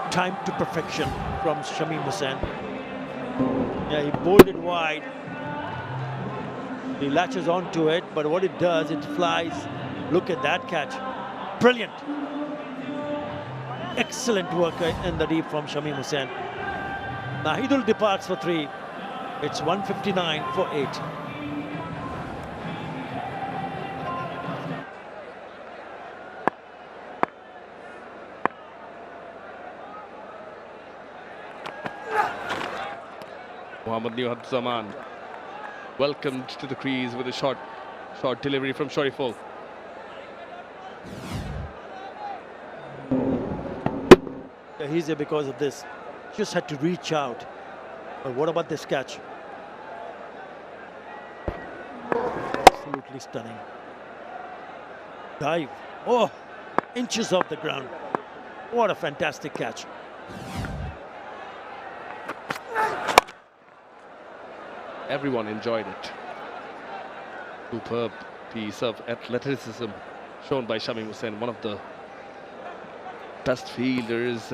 timed to perfection from Shamim Hussain. Yeah, he bowled it wide. He latches onto it, but what it does, it flies. Look at that catch. Brilliant. Excellent work in the deep from Shamim Hussain. Nahidul departs for 3. It's 159 for 8. Mohammad Newhad Zaman welcomed to the crease with a short delivery from Shariful. He's here because of this. Just had to reach out. But what about this catch? Absolutely stunning. Dive. Oh, inches off the ground. What a fantastic catch. Everyone enjoyed it. Superb piece of athleticism shown by Shamim Hussain, one of the best fielders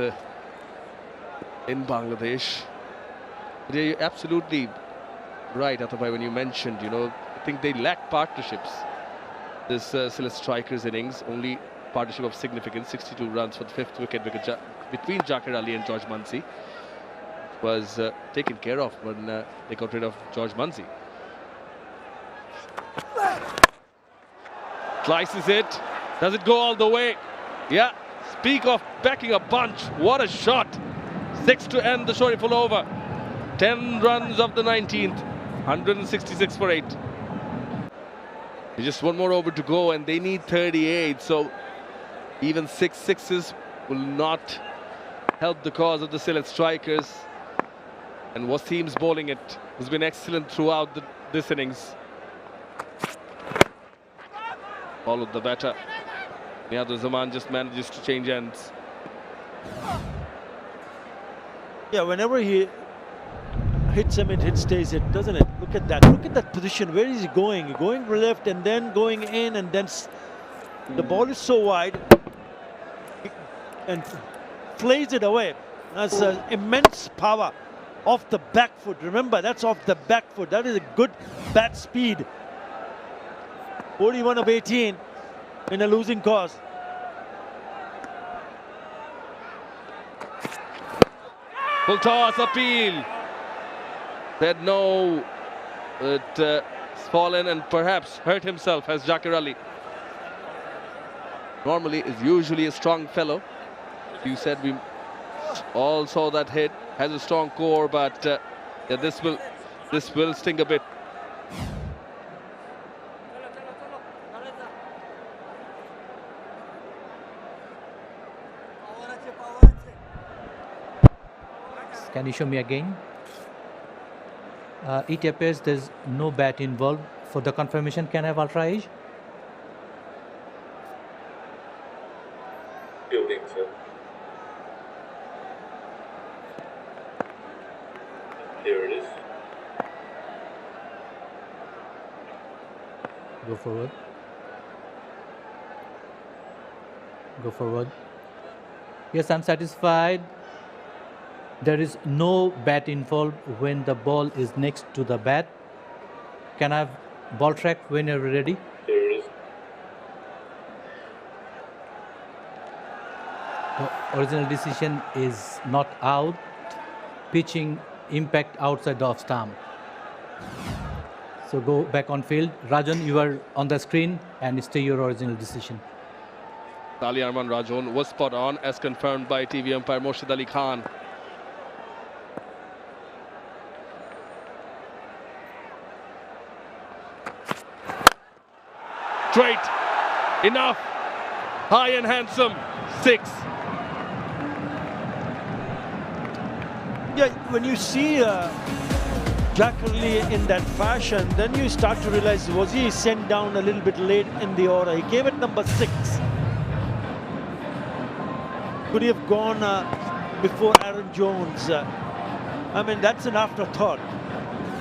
in Bangladesh. You're absolutely right, 𝗃𝗃𝗃𝗃, when you mentioned, I think they lack partnerships. This Sylhet strikers innings, only partnership of significance, 62 runs for the 5th wicket between 𝗃𝗃𝗃𝗃 and 𝗂𝗏𝗪𝗛𝗃 was taken care of when they got rid of 𝗂𝗏𝗪𝗛𝗃. Slices it. Does it go all the way? Yeah. Speak of backing a bunch. What a shot. 6 to end the Shariful over. 10 runs of the 19th. 166 for 8. Just one more over to go and they need 38. So even 6 sixes will not help the cause of the Sylhet strikers. And Wasim's bowling it has been excellent throughout this innings. Followed the batter. Nihad Zaman just manages to change ends. Yeah, whenever he hits him, it stays it, doesn't it? Look at that. Look at that position. Where is he going? Going left and then going in, and then the ball is so wide and flays it away. That's immense power off the back foot. Remember, that's off the back foot. That is a good bat speed. 41 of 18 in a losing cause. Full toss appeal. Said no. It's fallen and perhaps hurt himself as 𝗃𝗃𝗃𝗃. Normally is usually a strong fellow. You said we all saw that hit. Has a strong core, but yeah, this will sting a bit. Can you show me again? It appears there's no bat involved. For the confirmation, can I have ultra age? Fielding, sir. Here it is. Go forward. Go forward. Yes, I'm satisfied. There is no bat involved when the ball is next to the bat. Can I have ball track when you're ready? Here it is. The original decision is not out. Pitching impact outside the off stump. So go back on field. Rajan, you are on the screen and stay your original decision. Ali Arman Rajon was spot on as confirmed by TV umpire Moshid Ali Khan. Straight, enough, high and handsome, 6. Yeah, when you see Jack Early in that fashion, then you start to realize, was he sent down a little bit late in the order? He came at number 6. Could he have gone before Aaron Jones? I mean, that's an afterthought,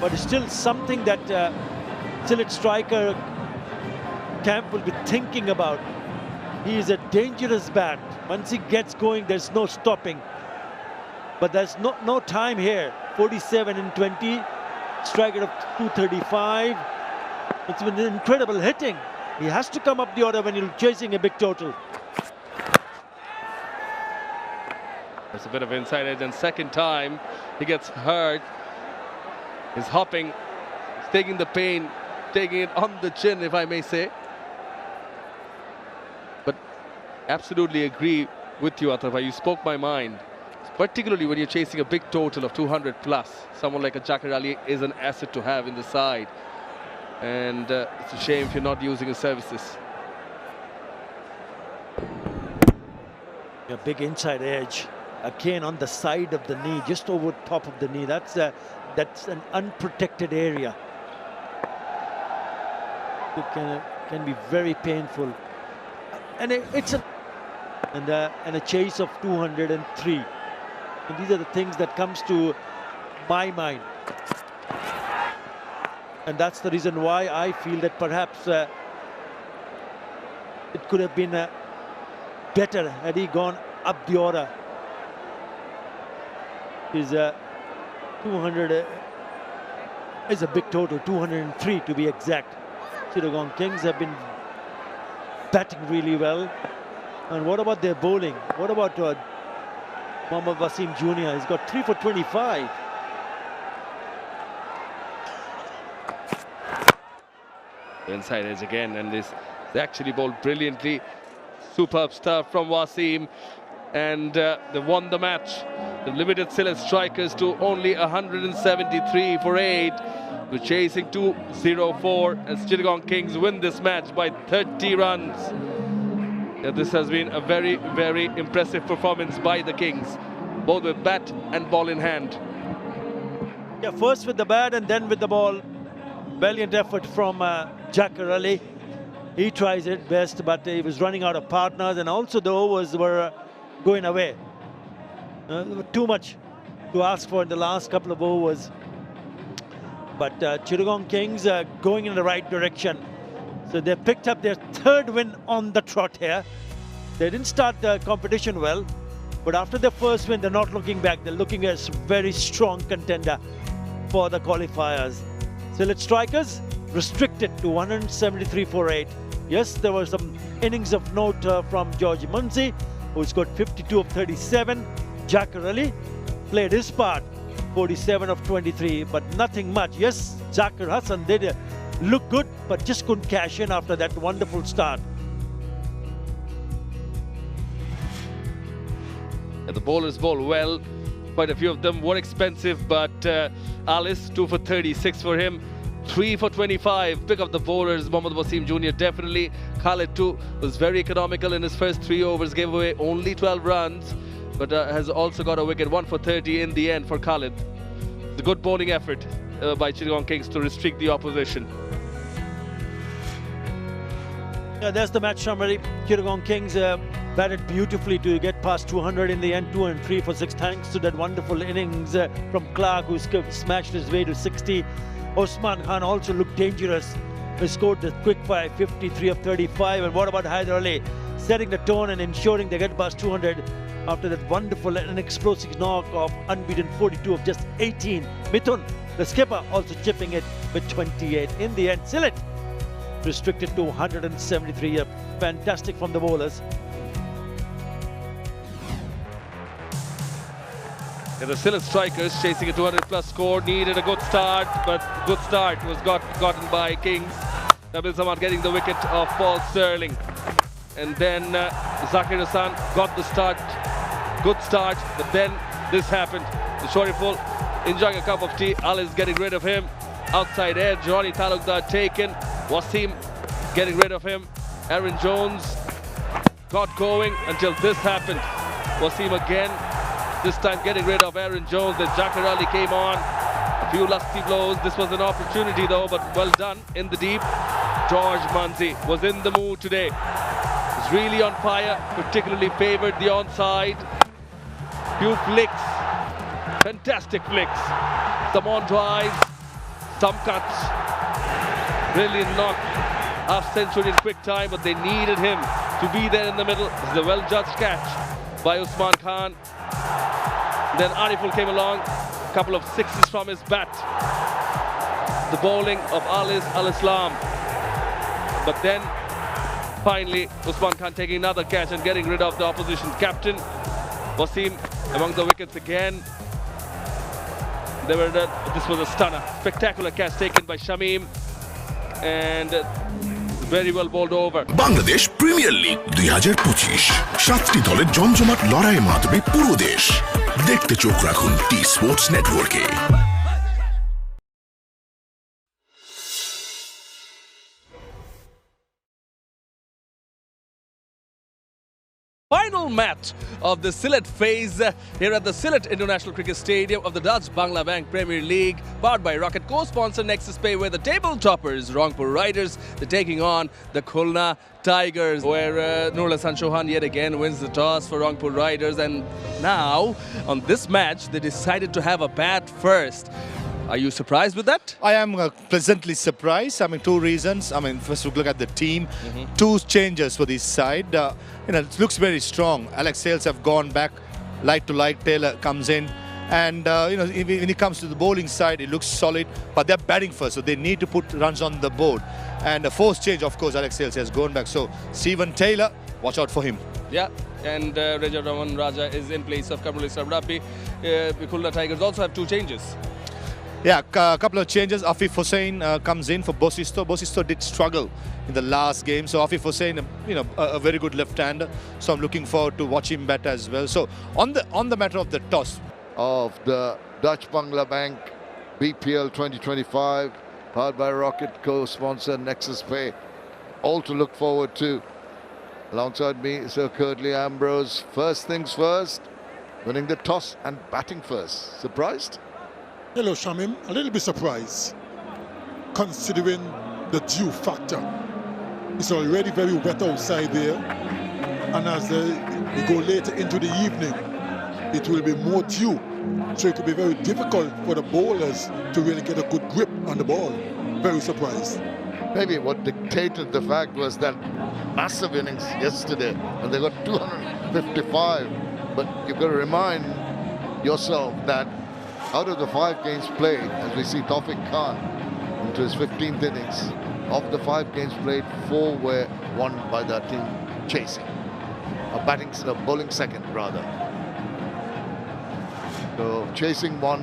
but it's still something that Sylhet striker camp will be thinking about. He is a dangerous bat. Once he gets going, there's no stopping. But there's no time here. 47 in 20, striker of 235. It's been incredible hitting. He has to come up the order when you're chasing a big total. There's a bit of inside edge, and second time he gets hurt. He's hopping, he's taking the pain, taking it on the chin, if I may say. But absolutely agree with you, Athar. You spoke my mind. Particularly when you're chasing a big total of 200 plus. Someone like a Jacker Ali is an asset to have in the side. And it's a shame if you're not using his services. A big inside edge. Again on the side of the knee, just over top of the knee. That's an unprotected area. It can be very painful. And it's a chase of 203. And these are the things that comes to my mind. And that's the reason why I feel that perhaps it could have been better had he gone up the order. Is 200 is a big total, 203 to be exact. Chittagong Kings have been batting really well. And what about their bowling? What about Mohammad Wasim Jr.? He's got 3 for 25. Inside edge again, and this they actually bowled brilliantly. Superb stuff from Wasim, and they won the match. The limited Sylhet strikers to only 173 for 8. We're chasing 204 as Chittagong Kings win this match by 30 runs. Yeah, this has been a very, very impressive performance by the Kings, both with bat and ball in hand. Yeah, first with the bat and then with the ball. Valiant effort from Jacker Ali. He tries it best, but he was running out of partners, and also the overs were going away. Too much to ask for in the last couple of overs. But Chittagong Kings are going in the right direction. So they picked up their 3rd win on the trot here. They didn't start the competition well, but after their first win, they're not looking back. They're looking as a very strong contender for the qualifiers. Sylhet strikers restricted to 173 for 8. Yes, there were some innings of note from George Muncy, who's got 52 of 37. Jacker Ali played his part, 47 of 23, but nothing much. Yes, Zakir Hassan did look good, but just couldn't cash in after that wonderful start. The bowlers bowl well. Quite a few of them were expensive, but Alice, 2 for 36 for him. 3 for 25. Pick up the bowlers. Mohammad Wasim Jr. definitely. Khalid too was very economical in his first 3 overs. Gave away only 12 runs, but has also got a wicket. 1 for 30 in the end for Khalid. It's a good bowling effort by Chittagong Kings to restrict the opposition. Yeah, that's the match summary. Chittagong Kings batted beautifully to get past 200 in the end. 203 for 6, thanks to that wonderful innings from Clark, who smashed his way to 60. Usman Khan also looked dangerous. He scored the quick fire, 53 of 35. And what about Hyder Ali, setting the tone and ensuring they get past 200 after that wonderful and explosive knock of unbeaten 42 of just 18. Mithun, the skipper, also chipping it with 28. In the end, Sylhet restricted to 173. Fantastic from the bowlers. And the Sylhet strikers chasing a 200-plus score, needed a good start, but good start was gotten by Kings. 𝗵𝗡 getting the wicket of Paul Sterling. And then Zakir Hassan got the start, good start, but then this happened. The shorturl enjoying a cup of tea, Alice getting rid of him. Outside edge, Ronnie Talukdar taken, Wasim getting rid of him. Aaron Jones got going until this happened. Wasim again, this time getting rid of Aaron Jones. Then Jafar Ali came on, a few lusty blows. This was an opportunity though, but well done in the deep. George Manzi was in the mood today. He's really on fire, particularly favoured the onside. Few flicks, fantastic flicks. Some on drives, some cuts. Really not half-century in quick time, but they needed him to be there in the middle. This is a well-judged catch by Usman Khan. Then Ariful came along, a couple of sixes from his bat. The bowling of Alice Al-Islam. But then, finally, Usman Khan taking another catch and getting rid of the opposition captain. Wasim among the wickets again. This was a stunner. Spectacular catch taken by Shamim. And very well bowled over. Bangladesh premier league 2025 7টি দলের জমজমাট লড়াইয়ে মাতবে পুরো দেশ। দেখতে চোখ রাখুন T Sports নেটওয়ার্কে। Final match of the Sylhet phase here at the Sylhet International Cricket Stadium of the Dutch Bangla Bank Premier League, powered by Rocket, co-sponsor 𝗃𝗃𝐴, where the table toppers, Rangpur Riders, they're taking on the Khulna Tigers, where Nur Hasan Chauhan yet again wins the toss for Rangpur Riders. And now, on this match, they decided to have a bat first. Are you surprised with that? I am pleasantly surprised. I mean, two reasons. I mean, first we look at the team. Two changes for this side. It looks very strong. Alex Hales have gone back, light to light. Taylor comes in. And, when it comes to the bowling side, it looks solid. But they're batting first, so they need to put runs on the board. And the first change, of course, Alex Hales has gone back. So, Stephen Taylor, watch out for him. Yeah, and Raja Raman Raja is in place of Kamrul Sarabdapi. The Khulna Tigers also have two changes. Yeah, a couple of changes. Afif Hussain comes in for Bosisto. Bosisto did struggle in the last game. So Afif Hussain, a very good left-hander. So I'm looking forward to watch him bat as well. So on the matter of the toss. Of the Dutch Bangla Bank BPL 2025, powered by Rocket, co-sponsor 𝗃𝗃𝐴. All to look forward to. Alongside me, Sir Curtly Ambrose. First things first, winning the toss and batting first. Surprised? Hello, Shamim. A little bit surprised, considering the dew factor. It's already very wet outside there, and as we go later into the evening, it will be more dew, so it could be very difficult for the bowlers to really get a good grip on the ball. Very surprised. Maybe what dictated the fact was that massive innings yesterday, and they got 255. But you've got to remind yourself that out of the 5 games played, as we see Tawfiq Khan into his 15th innings, of the 5 games played, 4 were won by that team chasing. Bowling second, rather. So chasing one,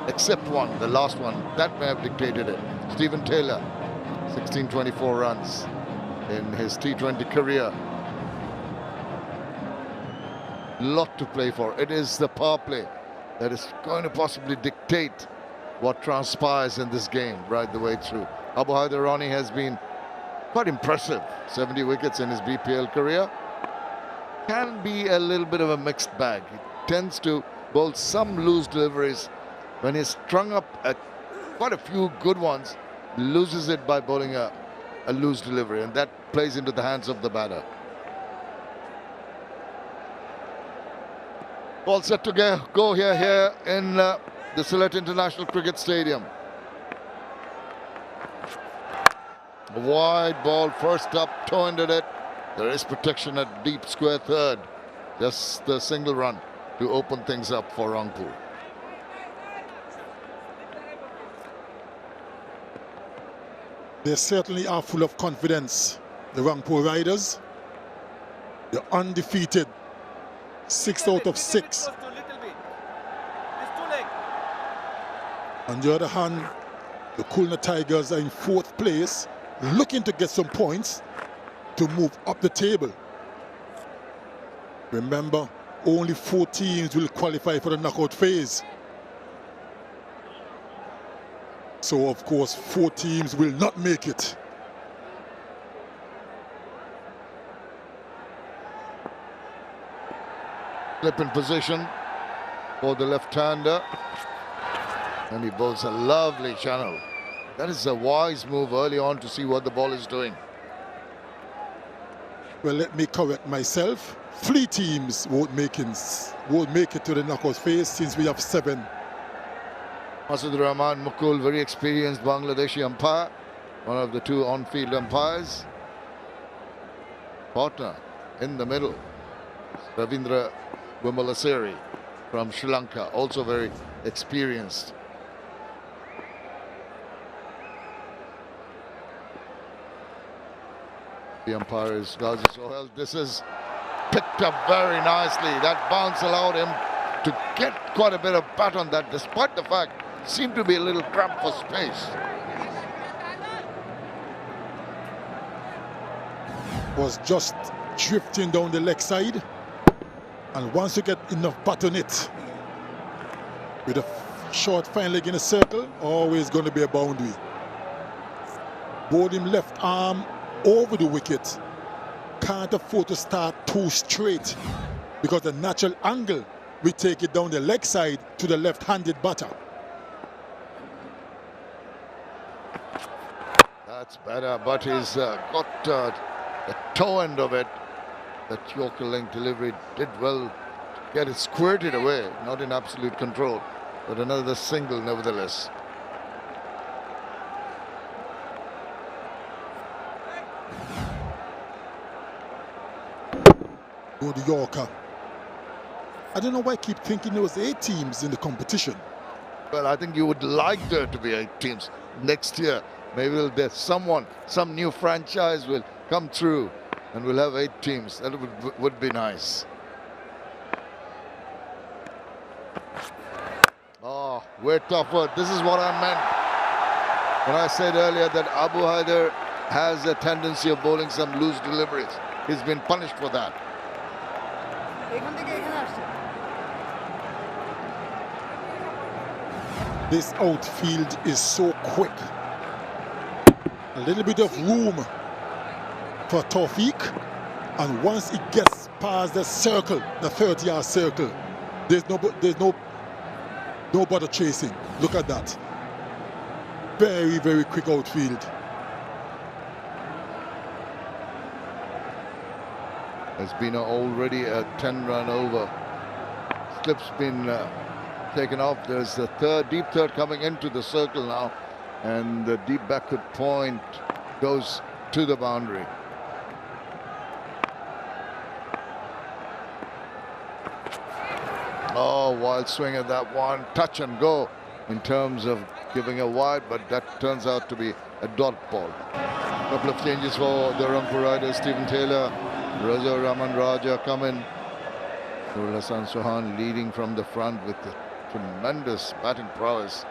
except one, the last one, that may have dictated it. Stephen Taylor, 1624 runs in his T20 career. Lot to play for. It is the power play that is going to possibly dictate what transpires in this game right the way through. Abu Haider Rani has been quite impressive. 70 wickets in his BPL career. Can be a little bit of a mixed bag. He tends to bowl some loose deliveries. When he's strung up quite a few good ones, loses it by bowling a loose delivery, and that plays into the hands of the batter. Ball set to go here in the Sylhet International Cricket Stadium. A wide ball, first up, toe-ended it. There is protection at deep square third. Just the single run to open things up for Rangpur. They certainly are full of confidence, the Rangpur Riders. They're undefeated. 6 out of 6. On the other hand, the Khulna Tigers are in 4th place, looking to get some points to move up the table. Remember, only 4 teams will qualify for the knockout phase. So, of course, 4 teams will not make it. Flip in position for the left-hander. And he bowls a lovely channel. That is a wise move early on to see what the ball is doing. Well, let me correct myself. 3 teams won't make it to the knockout phase since we have 7. Masud Rahman Mukul, very experienced Bangladeshi umpire, one of the 2 on-field umpires. Partner in the middle, Ravindra Wimalasiri from Sri Lanka, also very experienced. The umpire is Ghazi Sohail. This is picked up very nicely. That bounce allowed him to get quite a bit of bat on that, despite the fact seemed to be a little cramped for space. Was just drifting down the leg side, and once you get enough bat on it, with a short fine leg in a circle, always going to be a boundary. Bowled him left arm over the wicket. Can't afford to start too straight because the natural angle we take it down the leg side to the left-handed batter. That's better, but he's got the toe end of it. That Yorker length delivery did well to get it squirted away, not in absolute control, but another single nevertheless. Good Yorker. I don't know why I keep thinking there was 8 teams in the competition. Well, I think you would like there to be 8 teams next year. Maybe there's some new franchise will come through and we'll have 8 teams. That would be nice. Oh, way tougher. This is what I meant when I said earlier that Abu Haider has a tendency of bowling some loose deliveries. He's been punished for that. This outfield is so quick. A little bit of room for Tawfiq, and once it gets past the circle, the 30-yard circle, there's no bother chasing. Look at that. Very, very quick outfield. There's been already a 10-run over. Slip's been taken off. There's the deep third coming into the circle now, and the deep backward point goes to the boundary. Oh, wild swing at that one. Touch and go in terms of giving a wide, but that turns out to be a dot ball. A couple of changes for the Rangpur Riders. Stephen Taylor, Raja Raman Raja come in. Nurul Hassan Sohan leading from the front with the tremendous batting prowess.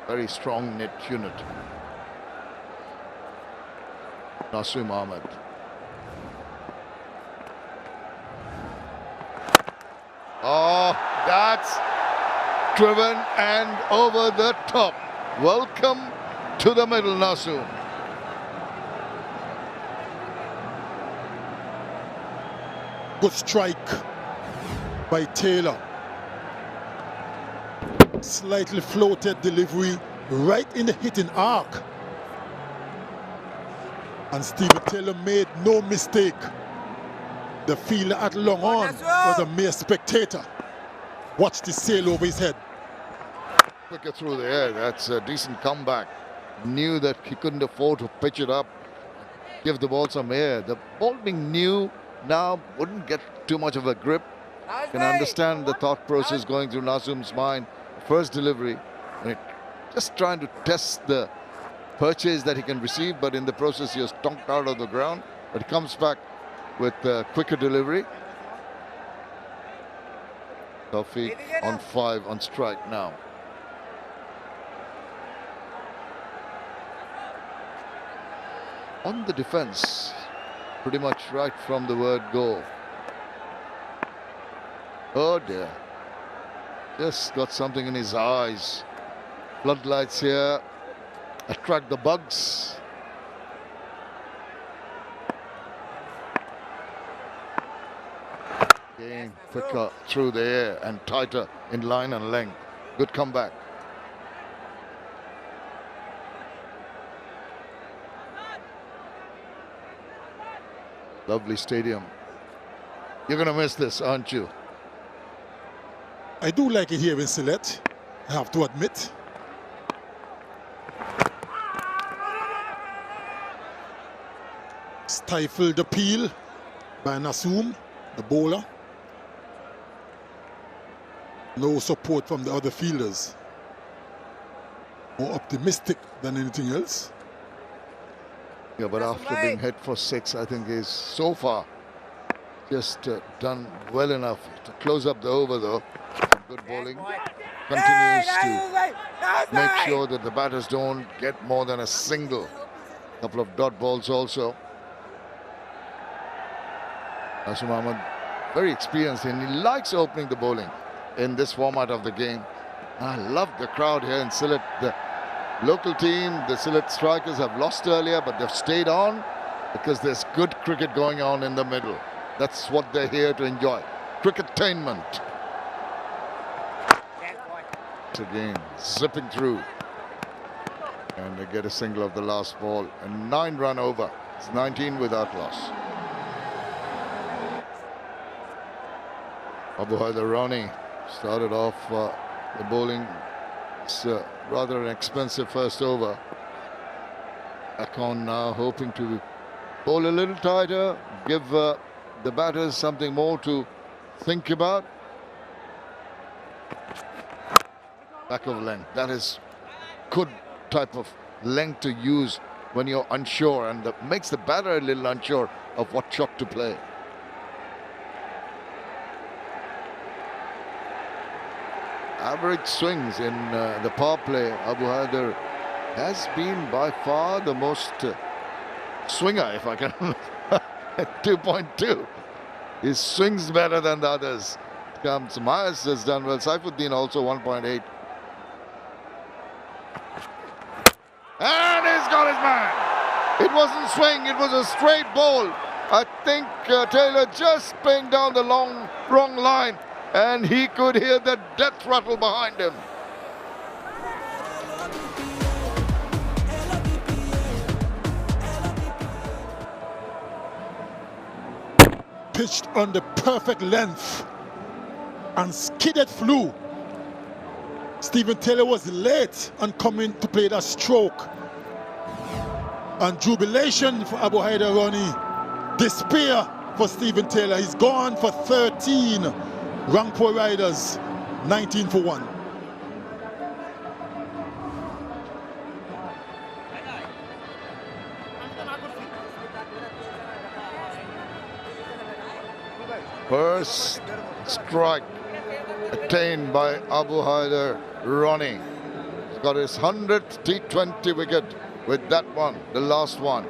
Very strong knit unit. Nasim Ahmed. Oh, that's driven and over the top. Welcome to the middle, Nasim. Good strike by Taylor. Slightly floated delivery right in the hitting arc. And Stephen Taylor made no mistake. The fielder at long on was a mere spectator. Watch the sail over his head. Quicker through the air. That's a decent comeback. Knew that he couldn't afford to pitch it up, give the ball some air. The ball being new now wouldn't get too much of a grip. Can understand the thought process going through Nasim's mind. First delivery, and just trying to test the purchase that he can receive, but in the process he was tonked out of the ground. But he comes back with quicker delivery. Tawfiq on 5 on strike now. on the defense, pretty much right from the word go. Oh dear. Just got something in his eyes. Floodlights here. Attract the bugs. Game quicker through the air and tighter in line and length. Good comeback. Lovely stadium. You're going to miss this, aren't you? I do like it here in Sylhet, I have to admit. Stifled appeal by Nasum, the bowler. No support from the other fielders. More optimistic than anything else. Yeah, but after being hit for 6, I think he's so far just done well enough to close up the over, though. Some good bowling. Continues to make sure that the batters don't get more than a single. Couple of dot balls also. Nasum Ahmed, very experienced, and he likes opening the bowling in this format of the game. I love the crowd here in Sylhet. The local team, the Sylhet Strikers, have lost earlier, but they've stayed on because there's good cricket going on in the middle. That's what they're here to enjoy. Cricketainment. Again, zipping through. And they get a single of the last ball. A 9-run over. It's 19 without loss. 𝗂𝗃𝗃 started off the bowling. It's rather an expensive first over. Back on now, hoping to bowl a little tighter, give the batters something more to think about. Back of length. That is good type of length to use when you're unsure, and that makes the batter a little unsure of what shot to play. Average swings in the power play. 𝗂𝗃𝗃 has been by far the most swinger, if I can. 2.2. He swings better than the others. Myers has done well. Saifuddin also 1.8. And he's got his man. It wasn't swing, it was a straight ball. I think Taylor just playing down the wrong line, and he could hear the death rattle behind him. Pitched on the perfect length and skidded flew. Stephen Taylor was late on coming to play that stroke. And jubilation for 𝗂𝗃𝗃. Despair for Stephen Taylor. He's gone for 13 Rangpur Riders, 19 for 1. First strike attained by 𝗂𝗃𝗃. He's got his 100th T20 wicket with that one, the last one.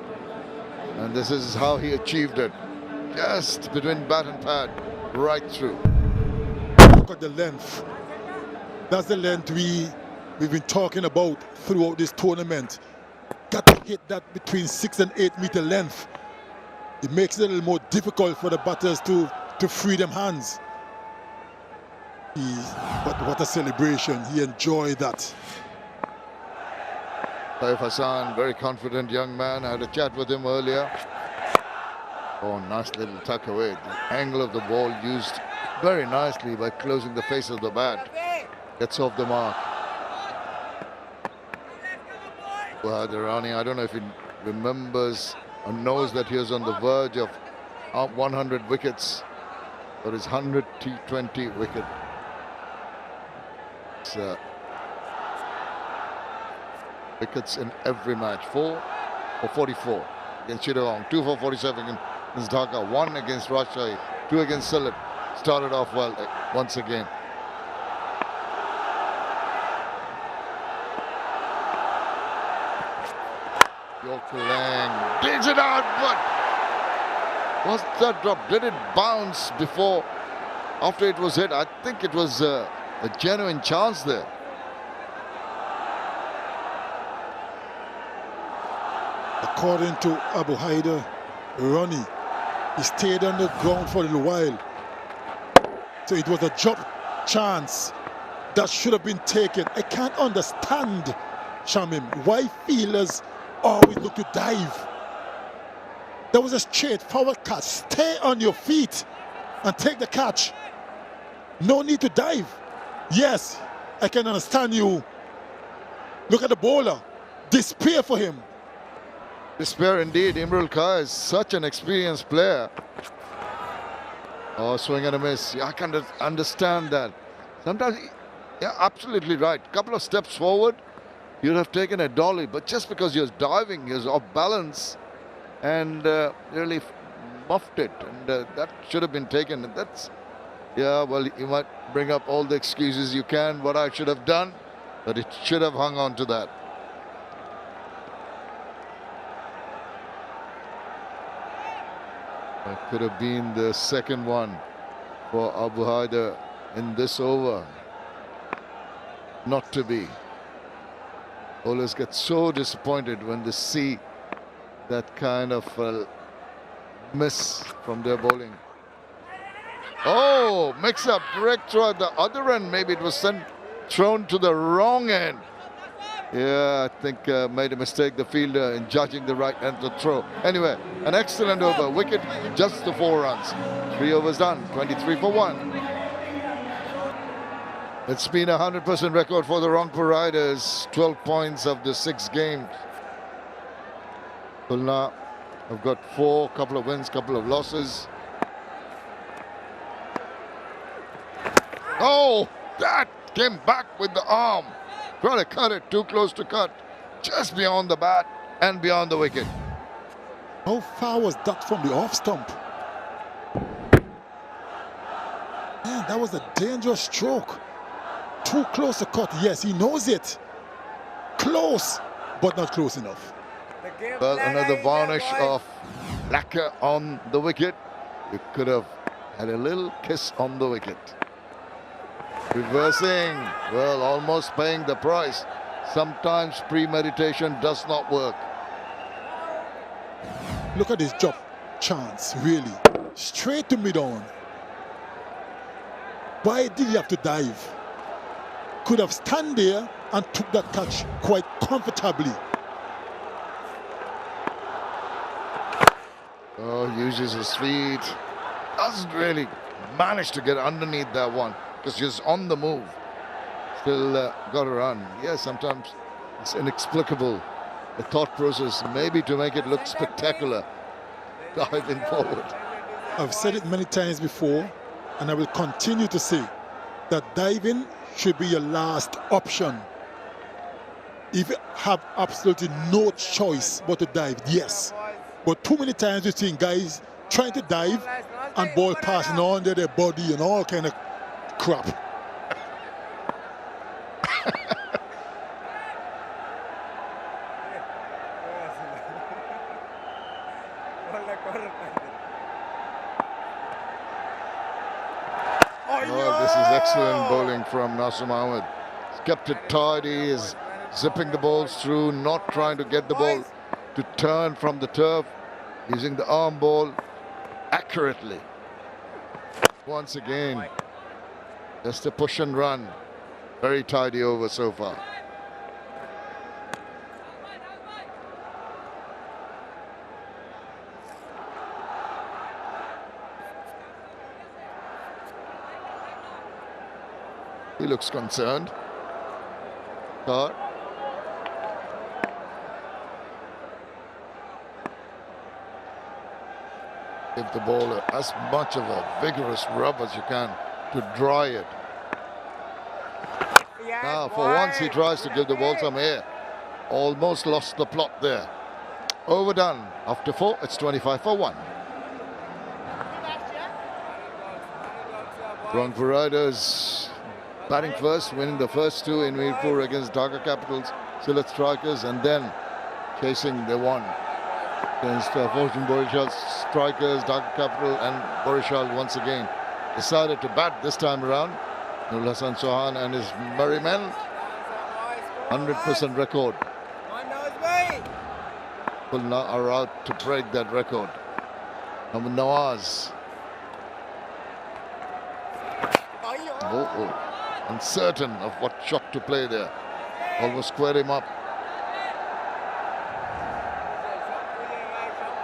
And this is how he achieved it. Just between bat and pad, right through. Look at the length. That's the length we've been talking about throughout this tournament. Got to hit that between 6 and 8 meter length. It makes it a little more difficult for the batters to free them hands. What a celebration. He enjoyed that. Taif Hassan, very confident young man. I had a chat with him earlier. Oh, nice little tuck away. The angle of the ball used very nicely by closing the face of the bat. Gets off the mark. 𝗂𝗃𝗃, I don't know if he remembers or knows that he was on the verge of 100 wickets for his 100 T20 wicket. It's, wickets in every match. 4 for 44 against Chittagong, 2 for 47 against Dhaka, 1 against Rajshahi, 2 against Sylhet. Started off well once again. Lang digs it out, but was that drop? Did it bounce before, after it was hit? I think it was a genuine chance there. According to Abu Haider Ronnie, he stayed on the ground for a little while. So it was a drop chance that should have been taken. I can't understand, Shamim, why fielders always look to dive. That was a straightforward catch. Stay on your feet and take the catch. No need to dive. Yes, I can understand you. Look at the bowler. Despair for him. Despair indeed. 𝗵𝗺𝗀𝗀𝗃 is such an experienced player. Oh, swing and a miss. Yeah, I can understand that. Sometimes, yeah, absolutely right. Couple of steps forward, you'd have taken a dolly. But just because you're diving, you're off balance and really muffed it. And that should have been taken. And that's, yeah, well, you might bring up all the excuses you can, what I should have done, but it should have hung on to that. It could have been the second one for Abu Haider in this over. Not to be. Bowlers get so disappointed when they see that kind of miss from their bowling. Oh, mix up direct throw at the other end. Maybe it was thrown to the wrong end. Yeah, I think made a mistake, the fielder, in judging the right end to throw. Anyway, an excellent over. Wicket, just the 4 runs. 3 overs done, 23 for 1. It's been a 100% record for the Rangpur Riders. 12 points of the 6 games. Khulna have got 4, couple of wins, couple of losses. Oh, that came back with the arm. Try to cut it, too close to cut. Just beyond the bat and beyond the wicket. How far was that from the off stump? Man, that was a dangerous stroke. Too close to cut. Yes, he knows it. Close, but not close enough. Well, another varnish of lacquer on the wicket. You could have had a little kiss on the wicket. Reversing, well, almost paying the price. Sometimes premeditation does not work. Look at this drop chance, really. Straight to mid-on. Why did he have to dive? Could have stand there and took that catch quite comfortably. Oh, uses his feet. Doesn't really manage to get underneath that one, because he's on the move. Still got to run. Yeah, sometimes it's inexplicable. The thought process, maybe to make it look spectacular, diving forward. I've said it many times before, and I will continue to say that diving should be your last option. If you have absolutely no choice but to dive, yes. But too many times we've seen guys trying to dive and ball passing under their body and all kind of crap. Oh, this is excellent bowling from Nasir Mohammed. He's kept it tidy, is zipping the balls through, not trying to get the ball to turn from the turf, using the arm ball accurately. Once again, just a push and run. Very tidy over so far. He looks concerned. Thought. Give the ball as much of a vigorous rub as you can to dry it. Now, for once, he tries to give the ball some air. Almost lost the plot there. Overdone. After 4, it's 25 for 1. Rangpur Riders batting first, winning the first 2 in Mirpur against Dhaka Capitals, Sylhet Strikers, and then chasing the one against 𝗿𝗺𝗀𝗃𝗃𝗃 strikers. 𝗃𝗃𝗃𝗃 and 𝗵𝗺𝗃𝗃 once again decided to bat this time around. Nurul Hassan Chauhan and his merry men. 100% record. Khulna are out to break that record. Mohammad Nawaz. Uncertain of what shot to play there. Almost squared him up.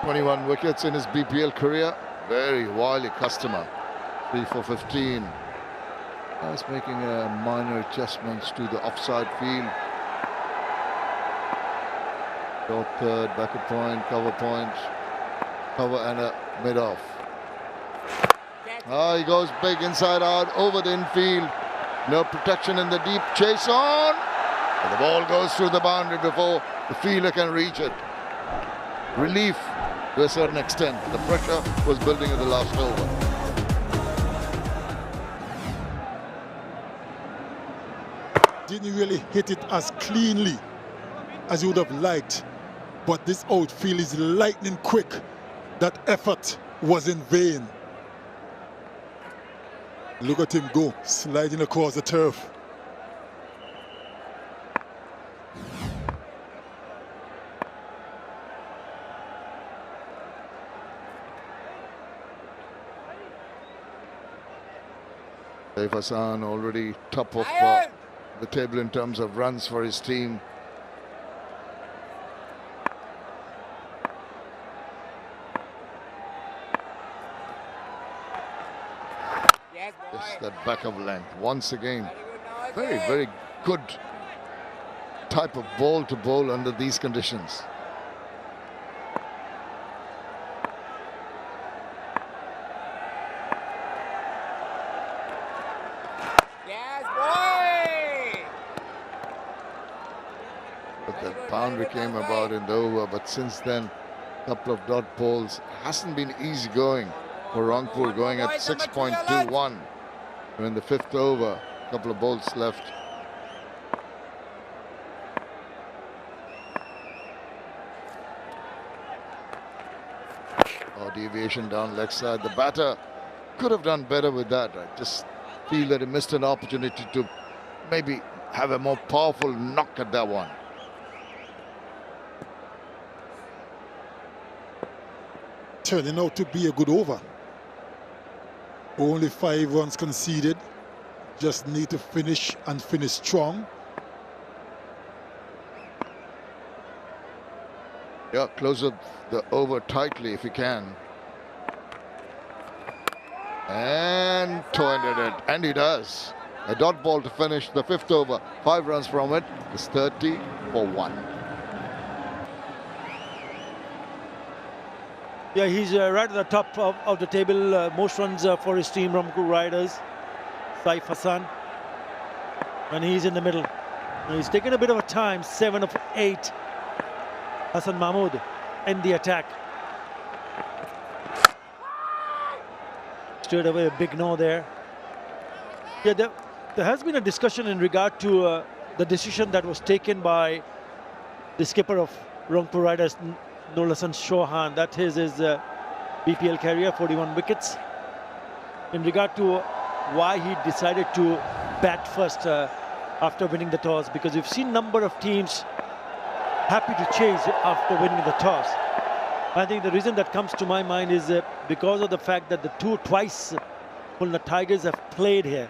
21 wickets in his BPL career. Very wily customer. 3 for 15. He's making minor adjustments to the offside field. Short third, backward point, cover and a mid-off. He goes big inside out over the infield. No protection in the deep, chase on. And the ball goes through the boundary before the fielder can reach it. Relief to a certain extent. The pressure was building in the last over. Didn't really hit it as cleanly as you would have liked, but this outfield is lightning quick. That effort was in vain. Look at him go, sliding across the turf. Saif Hassan already top of the table in terms of runs for his team. Just that back of length once again. Very, very good type of ball to bowl under these conditions. But that boundary came about in the over, but since then, a couple of dot balls. Hasn't been easy going for Rangpur, going at 6.21. In the 5th over, a couple of balls left. Deviation down leg side. The batter could have done better with that. I just feel that he missed an opportunity to maybe have a more powerful knock at that one. Turning out to be a good over. Only 5 runs conceded. Just need to finish and finish strong. Yeah, close up the over tightly if you can. And toilet it, and he does. A dot ball to finish the 5th over. 5 runs from it. It's 30 for 1. Yeah, he's right at the top of the table. Most runs for his team, Rangpur Riders. Saif Hassan. And he's in the middle. And he's taken a bit of a time. 7 of 8. Hassan Mahmood in the attack. Straight away, a big no there. Yeah, there has been a discussion in regard to the decision that was taken by the skipper of Rangpur Riders, Nurul Hassan Chauhan. That is his BPL career, 41 wickets. In regard to why he decided to bat first after winning the toss, because we've seen number of teams happy to chase after winning the toss. I think the reason that comes to my mind is because of the fact that the twice Khulna Tigers have played here.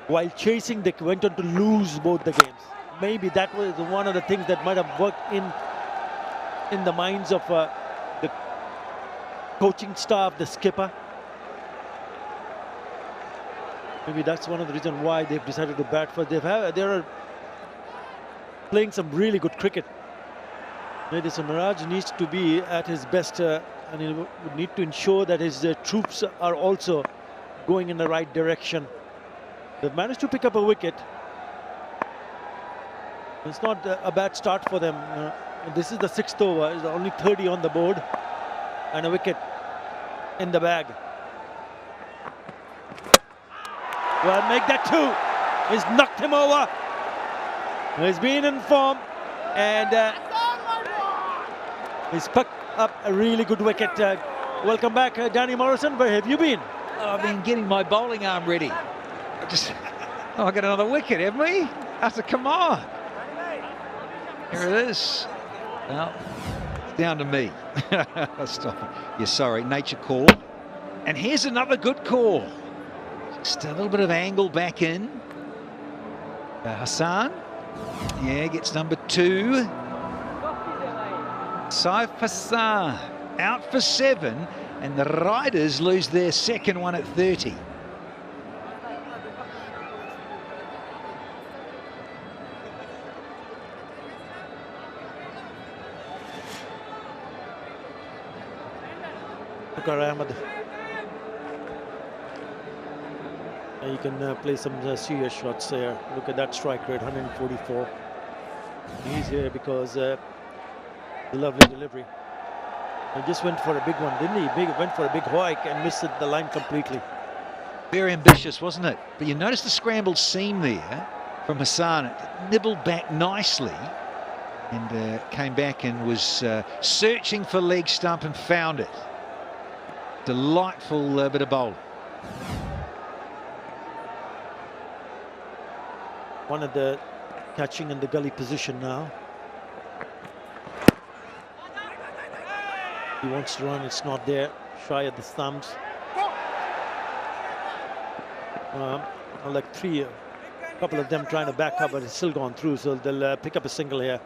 While chasing, they went on to lose both the games. Maybe that was one of the things that might have worked in the minds of the coaching staff, the skipper. Maybe that's one of the reasons why they've decided to bat first. They're playing some really good cricket. Maybe Miraj needs to be at his best and he would need to ensure that his troops are also going in the right direction. They've managed to pick up a wicket. It's not a bad start for them. This is the 6th over. There's only 30 on the board and a wicket in the bag. Well, make that 2. He's knocked him over. He's been in form and He's picked up a really good wicket. Welcome back, Danny Morrison. Where have you been? I've been getting my bowling arm ready. I got another wicket, haven't we? Come on. Here it is. Well, it's down to me. Stop it. Yeah, sorry, nature call. And here's another good call. Just a little bit of angle back in. Hassan. Yeah, gets number 2. Saif Hassan out for 7. And the Riders lose their second one at 30. Ahmed. You can play some serious shots there. Look at that strike rate, 144. He's here because the lovely delivery. He just went for a big one, didn't he? Went for a big hoik and missed the line completely. Very ambitious, wasn't it? But you notice the scrambled seam there from Hassan. It nibbled back nicely and came back and was searching for leg stump and found it. Delightful bit of bowling. One of the catching in the gully position now. He wants to run, it's not there. Shy at the stumps. Like 3, a couple of them trying to back up, but it's still gone through, so they'll pick up a single here.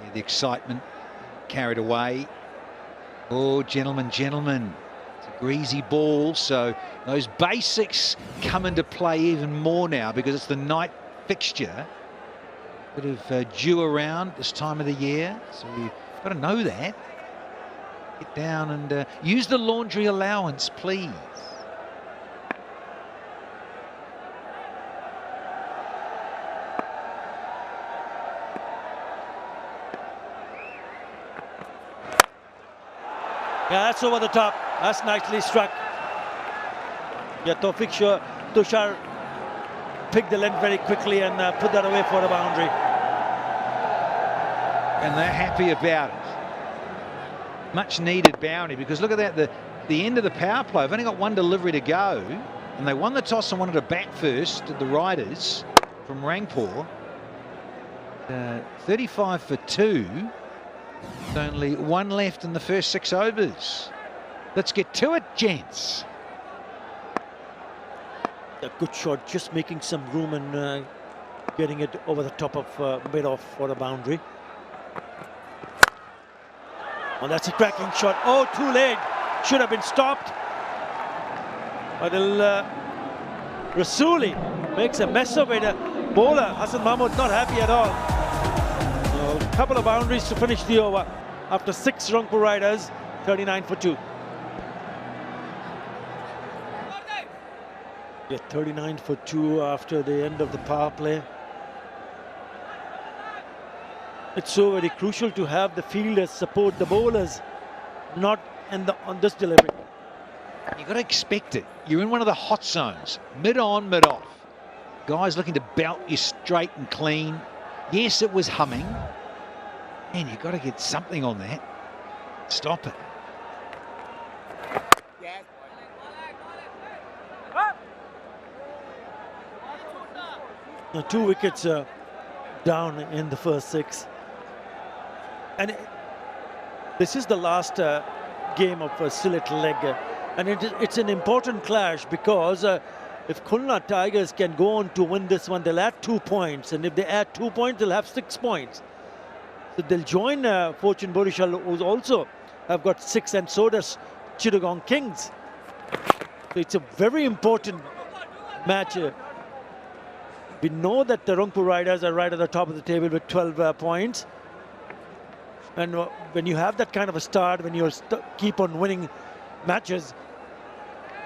Yeah, the excitement carried away. Oh, gentlemen, gentlemen. It's a greasy ball, so those basics come into play even more now because it's the night fixture. Bit of dew around this time of the year, so you've got to know that. Get down and use the laundry allowance, please. Yeah, that's over the top. That's nicely struck. Yeah, Tushar picked the length very quickly and put that away for a boundary. And they're happy about it. Much needed boundary, because look at that, the end of the power play. I've only got one delivery to go, and they won the toss and wanted to bat first, the Riders from Rangpur. 35 for 2. There's only 1 left in the first 6 overs. Let's get to it, gents. A good shot, just making some room and getting it over the top of mid-off for a boundary. Oh, that's a cracking shot. Oh, too late. Should have been stopped. But Rasuli makes a mess of it. Bowler Hassan Mahmood not happy at all. So, a couple of boundaries to finish the over after 6 Rangpur Riders, 39 for 2. Yeah, 39 for 2 after the end of the power play. It's so very crucial to have the fielders support the bowlers, not on this delivery. You've got to expect it. You're in one of the hot zones, mid-on, mid-off. Guys looking to belt you straight and clean. Yes, it was humming. Man, you've got to get something on that. Stop it. Now 2 wickets down in the first 6. And this is the last game of Sylhet leg. And it's an important clash because if Khulna Tigers can go on to win this one, they'll add 2 points. And if they add 2 points, they'll have 6 points. So they'll join Fortune Borishal, who's also have got 6, and so does Chittagong Kings. So it's a very important match. We know that the Rangpur Riders are right at the top of the table with 12 points. And when you have that kind of a start, when you keep on winning matches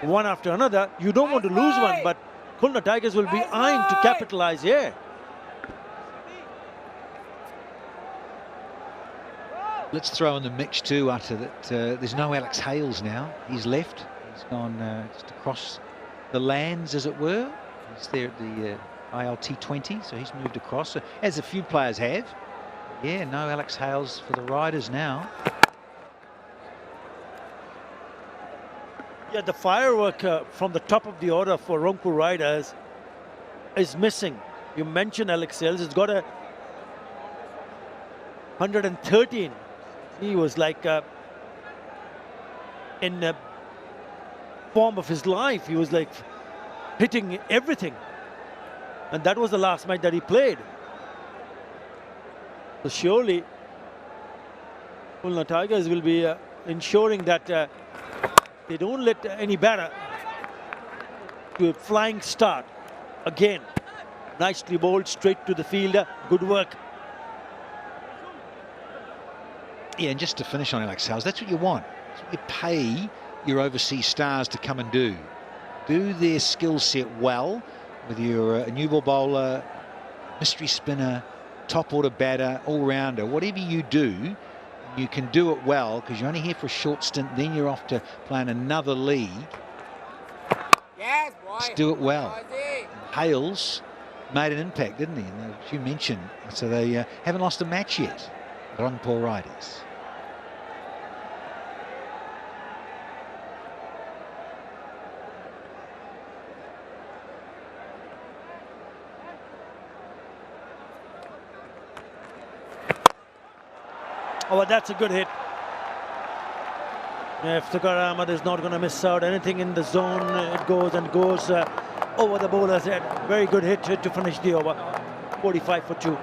one after another, you don't want to lose one, but Khulna Tigers will be eyeing to capitalize here. Let's throw in the mix too, Utter, that there's no Alex Hales now. He's left. He's gone just across the lands, as it were. He's there at the ILT20, so he's moved across, as a few players have. Yeah, no Alex Hales for the Riders now. Yeah, the firework from the top of the order for Rangpur Riders is missing. You mentioned Alex Hales, he's got a 113. He was like in the form of his life. He was like hitting everything. And that was the last match that he played. So surely, Khulna Tigers will be ensuring that they don't let any batter to a flying start. Again, nicely bowled straight to the fielder. Good work. Yeah, and just to finish on Alex Hales, that's what you want. That's what you pay your overseas stars to come and do. Do their skill set well, whether you're a new ball bowler, mystery spinner, top order batter, all-rounder, whatever you do, you can do it well because you're only here for a short stint, then you're off to play in another league. Yes, boy. Just do it well. Hales made an impact, didn't he? And as you mentioned, so they haven't lost a match yet, the Rangpur Riders. Oh, well, that's a good hit. Iftikhar Ahmed is not going to miss out anything in the zone. It goes and goes over the bowler's head. Very good hit to finish the over. 45 for 2.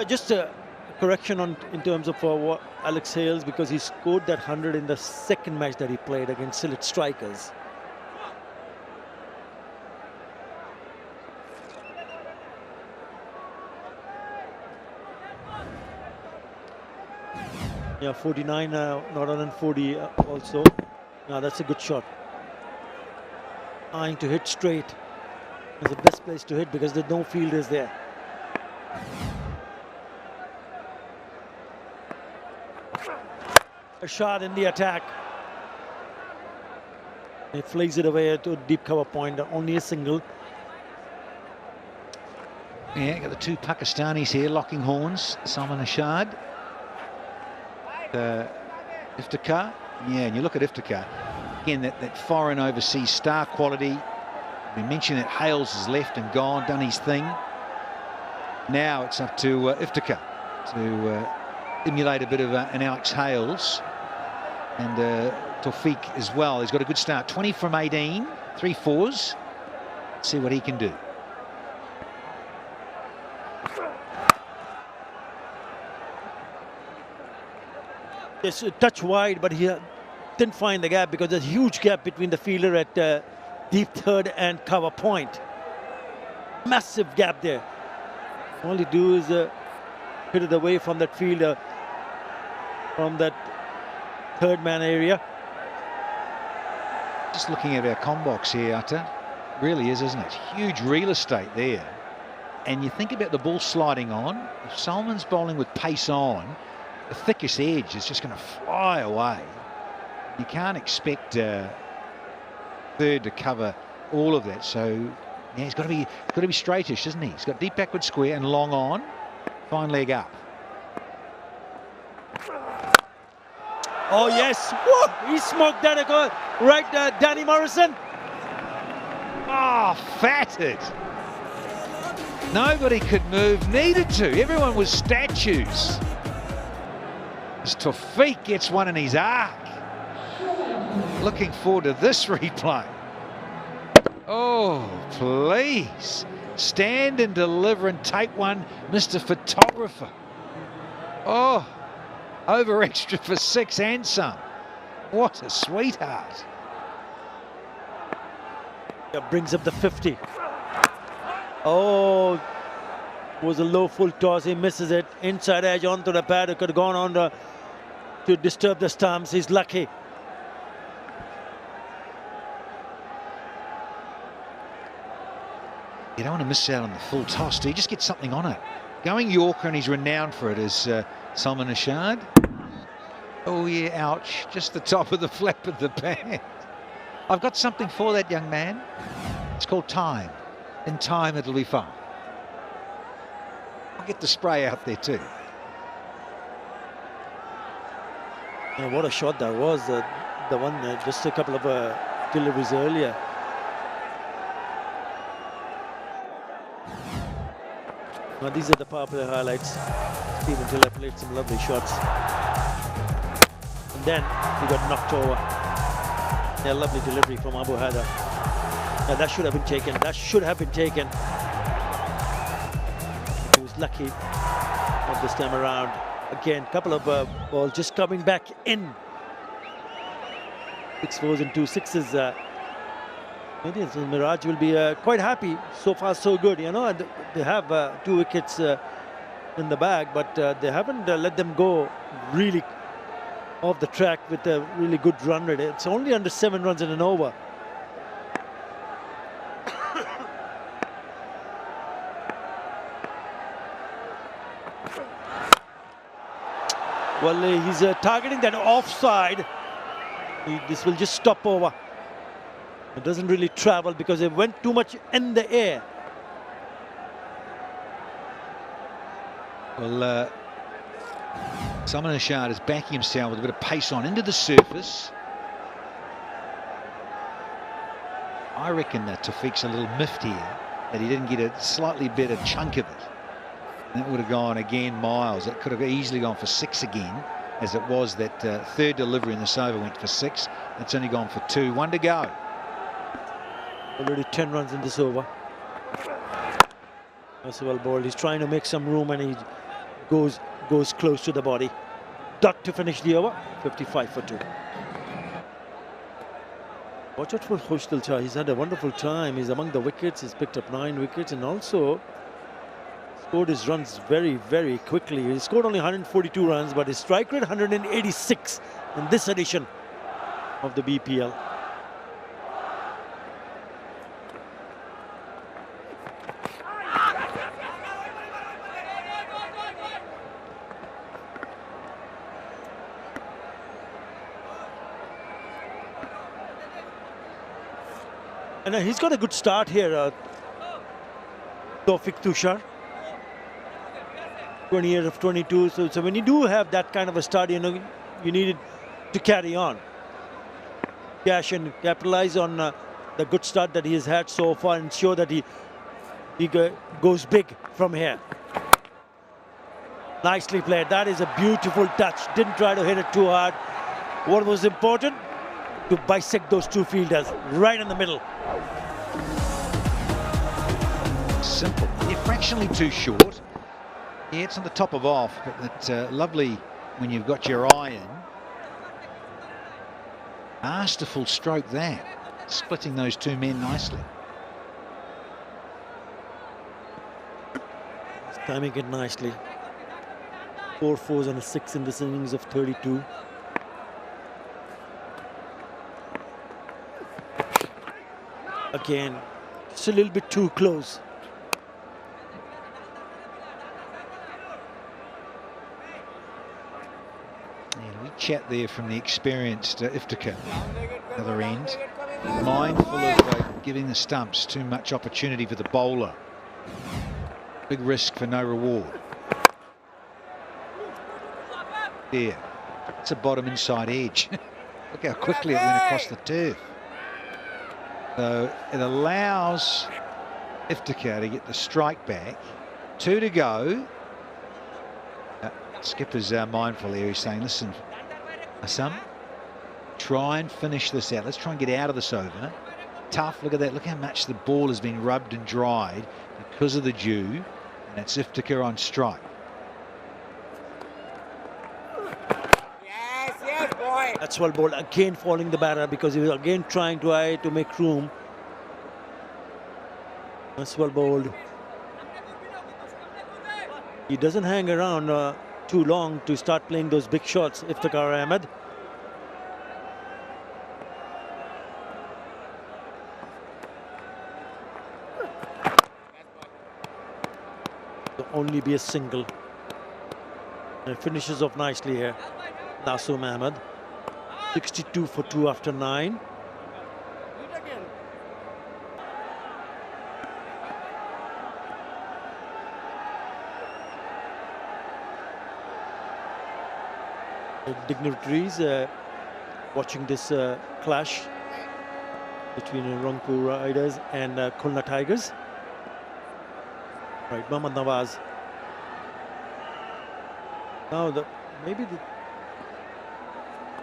Just a correction in terms of what Alex Hales, because he scored that 100 in the second match that he played against Sylhet Strikers. Yeah, 49, not 140 also. Now that's a good shot. Trying to hit straight. It's the best place to hit because there's no fielders there. A shot in the attack. He flings it away to a deep cover point, only a single. Yeah, got the two Pakistanis here locking horns. Salman Ashad. Iftikhar, yeah, and you look at Iftikhar, again, that foreign overseas star quality. We mentioned that Hales has left and gone, done his thing. Now it's up to Iftikhar to emulate a bit of an Alex Hales, and Tawfiq as well. He's got a good start, 20 from 18, 3 fours. Let's see what he can do. It's a touch wide, but he didn't find the gap because there's a huge gap between the fielder at deep third and cover point. Massive gap there. All he do is hit it away from that fielder, from that third man area. Just looking at our combox here, Atta, really is, isn't it? Huge real estate there. And you think about the ball sliding on. If Salman's bowling with pace on, the thickest edge is just going to fly away. You can't expect third to cover all of that. So yeah, he's got to be straightish, isn't he? He's got deep backward square and long on, fine leg up. Oh yes, whoa, he smoked that right, Danny Morrison. Oh, fatted. Nobody could move, needed to. Everyone was statues. As Tawfiq gets one in his arc. Looking forward to this replay. Oh, please. Stand and deliver and take one, Mr. Photographer. Oh, over extra for 6 and some. What a sweetheart. That brings up the 50. Oh, was a low full toss. He misses it. Inside edge onto the pad. It could have gone on to disturb the stumps. He's lucky. You don't want to miss out on the full toss, do you? Just get something on it. Going Yorker, and he's renowned for it, is Salman Ashad. Oh yeah, ouch. Just the top of the flap of the bat. I've got something for that young man. It's called time. In time, it'll be fun. I'll get the spray out there too. Yeah, what a shot that was. The one just a couple of deliveries earlier. Now these are the power play highlights. Stephen Tiller played some lovely shots. And then he got knocked over. Yeah, lovely delivery from Abu Hada. Yeah, that should have been taken. That should have been taken. He was lucky of this time around. Again, couple of balls just coming back in. 6 4s and 2 6s. Maybe Miraj will be quite happy. So far, so good. You know, they have 2 wickets in the bag, but they haven't let them go really off the track with a really good run rate. It's only under 7 runs in an over. Well, he's targeting that offside. This will just stop over. It doesn't really travel because it went too much in the air. Well, 𝗂𝗏𝗄𝗃 is backing himself with a bit of pace on into the surface. I reckon that 𝗃𝗃𝗃's a little miffed here that he didn't get a slightly better chunk of it. And that would have gone again miles. It could have easily gone for 6 again, as it was that third delivery in this over went for 6. It's only gone for 2. 1 to go. Already 10 runs in this over. That's well bowled. He's trying to make some room and he goes close to the body. Duck to finish the over. 55 for 2. Watch out for 𝗂𝗃𝗃. He's had a wonderful time. He's among the wickets. He's picked up 9 wickets and also scored his runs very, very quickly. He scored only 142 runs, but his strike rate 186 in this edition of the BPL. And he's got a good start here, Tawfiq Tushar. 28 of 22. So when you do have that kind of a start, you know, you need it to carry on. Cash and capitalize on the good start that he has had so far and ensure that he goes big from here. Nicely played. That is a beautiful touch. Didn't try to hit it too hard. What was important? To bisect those 2 fielders right in the middle. Simple. You're fractionally too short. Yeah, it's on the top of off, but it's lovely when you've got your eye in. Masterful stroke that. Splitting those 2 men nicely. Timing it nicely. 4 4s and a 6 in this innings of 32. Again, just a little bit too close. And we chat there from the experienced 𝗃𝗃𝗃, other end. Mindful of giving the stumps too much opportunity for the bowler. Big risk for no reward. There, it's a bottom inside edge. Look how quickly it went across the turf. So it allows 𝗃𝗃𝗃 to get the strike back. 2 to go. Skipper's mindful here. He's saying, listen, Assam, try and finish this out. Let's try and get out of this over. Tough. Look at that. Look how much the ball has been rubbed and dried because of the dew. And it's 𝗃𝗃𝗃 on strike. Yes, boy. That's well bowled. Again falling the batter because he was again trying to make room. That's well bowled. He doesn't hang around too long to start playing those big shots, Iftikhar Ahmed. There'll only be a single. And it finishes off nicely here. Naseem Ahmed. 62 for 2 after 9. dignitaries watching this clash between Rangpur Riders and Khulna Tigers. Right, Mohammad Nawaz. Now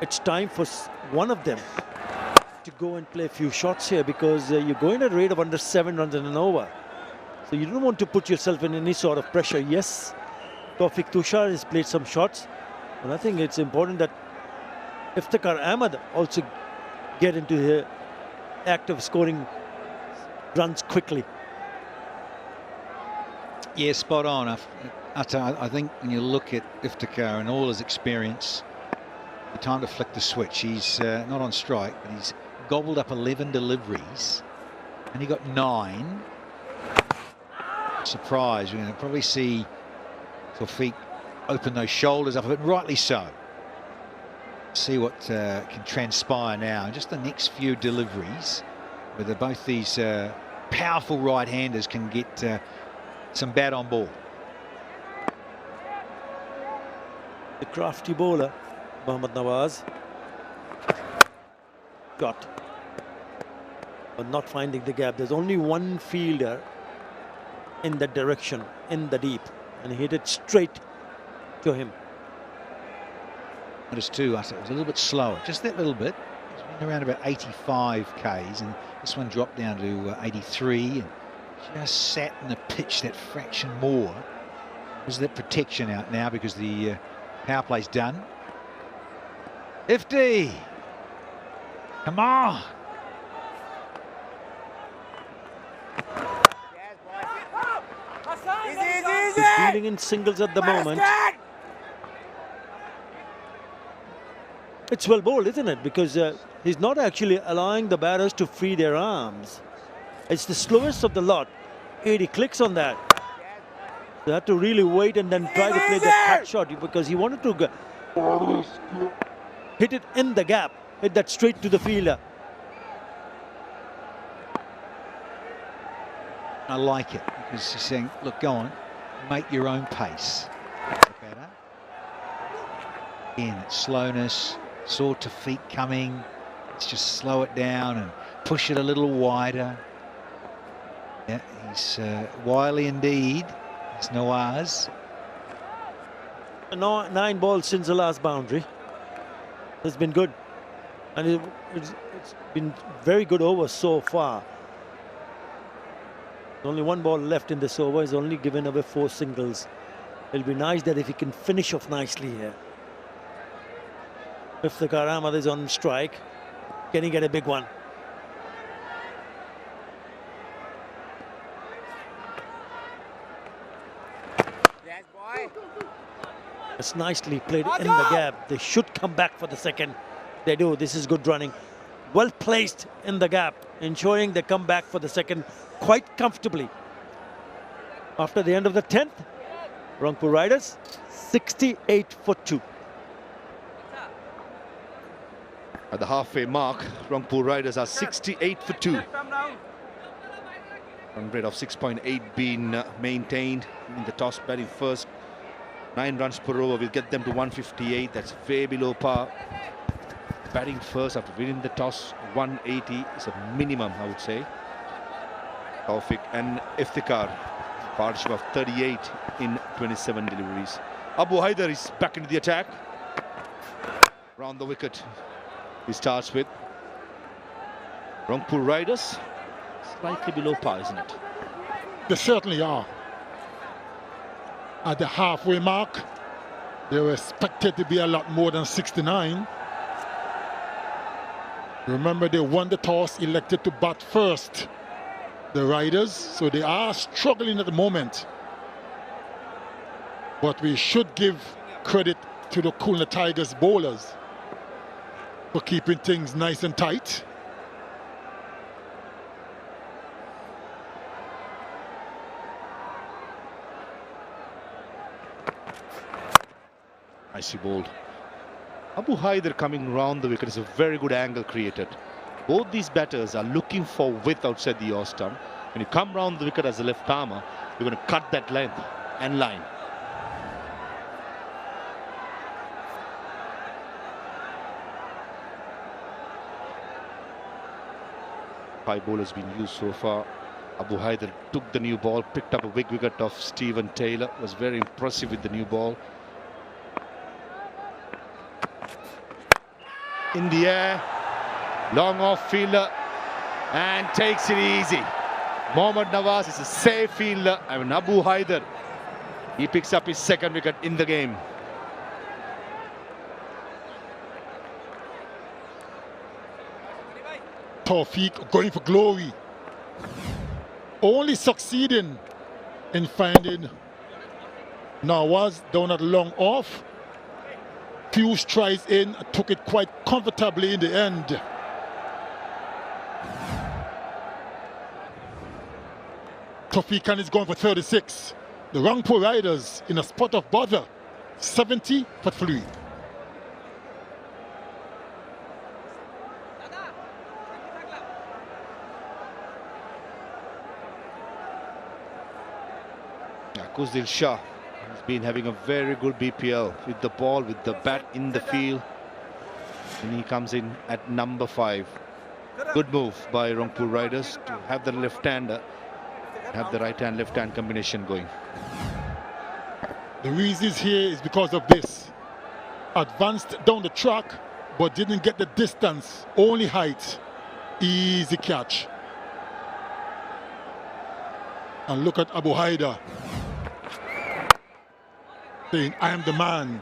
it's time for one of them to go and play a few shots here, because you're going at a rate of under 7 runs in an over. So you don't want to put yourself in any sort of pressure. Yes, Tawfiq Tushar has played some shots, but I think it's important that Iftikhar Ahmed also get into the act of scoring runs quickly. Yeah, spot on. I think when you look at Iftikhar and all his experience, the time to flick the switch. He's not on strike, but he's gobbled up 11 deliveries, and he got 9. Surprise, we're going to probably see Tawfiq open those shoulders up a bit, rightly so. See what can transpire now. Just the next few deliveries, whether both these powerful right-handers can get some bat on ball. The crafty bowler, Mohammad Nawaz, got, but not finding the gap. There's only one fielder in that direction, in the deep, and he hit it straight to him. Notice too, it was a little bit slower, just that little bit. It's been around about 85 Ks, and this one dropped down to 83, and just sat in the pitch that fraction more. There's that protection out now because the power play's done. Ifti, come on. He's dealing in singles at the moment. It's well bowled, isn't it? Because he's not actually allowing the batters to free their arms. It's the slowest of the lot. 80 clicks on that. They had to really wait and then try to play the cut shot, because he wanted to hit it in the gap, hit that straight to the fielder. I like it because he's saying, look, go on, make your own pace. Better. Again, slowness, saw Tawfiq coming. Let's just slow it down and push it a little wider. Yeah, he's wily indeed. It's Nawaz. 9 balls since the last boundary. It's been good. And it's been very good over so far. Only 1 ball left in this over. He's only given away 4 singles. It'll be nice that if he can finish off nicely here. Iftikhar Ahmed is on strike. Can he get a big one? Yes, boy. It's nicely played in the gap. They should come back for the second. They do. This is good running. Well placed in the gap, ensuring they come back for the second quite comfortably. After the end of the 10th, Rangpur Riders 68 for 2. At the halfway mark, Rangpur Riders are 68 for 2. Run rate of 6.8 being maintained in the toss, batting first. 9 runs per over will get them to 158. That's way below par. Batting first after winning the toss, 180 is a minimum, I would say. Tawfiq and Iftikhar, partnership of 38 in 27 deliveries. Abu Haider is back into the attack. Round the wicket he starts with. Rangpur Riders slightly below par, isn't it? They certainly are. At the halfway mark, they were expected to be a lot more than 69. Remember, they won the toss, elected to bat first, the Riders, so they are struggling at the moment. But we should give credit to the Khulna Tigers bowlers for keeping things nice and tight. Nicely bowled. Abu Haider coming round the wicket is a very good angle created. Both these batters are looking for width outside the off stump. When you come round the wicket as a left armer, you're going to cut that length and line. 5 bowlers been used so far. Abu Haider took the new ball, picked up a big wicket of Stephen Taylor, was very impressive with the new ball. In the air, long off fielder, and takes it easy. Mohammad Nawaz is a safe fielder, and Abu Haider, he picks up his 2nd wicket in the game. Tawfiq going for glory, only succeeding in finding Nawaz down at long off. Few strides in, took it quite comfortably in the end. Tawfiq Khan is going for 36. The Rangpur Riders in a spot of bother, 70 for 3. Qusdil Shah has been having a very good BPL with the ball, with the bat in the field, and he comes in at number 5. Good move by Rangpur Riders to have the left-hander, have the right-hand left-hand combination going. The reasons here is because of this. Advanced down the track but didn't get the distance, only height. Easy catch. And look at Abu Haider saying, I am the man.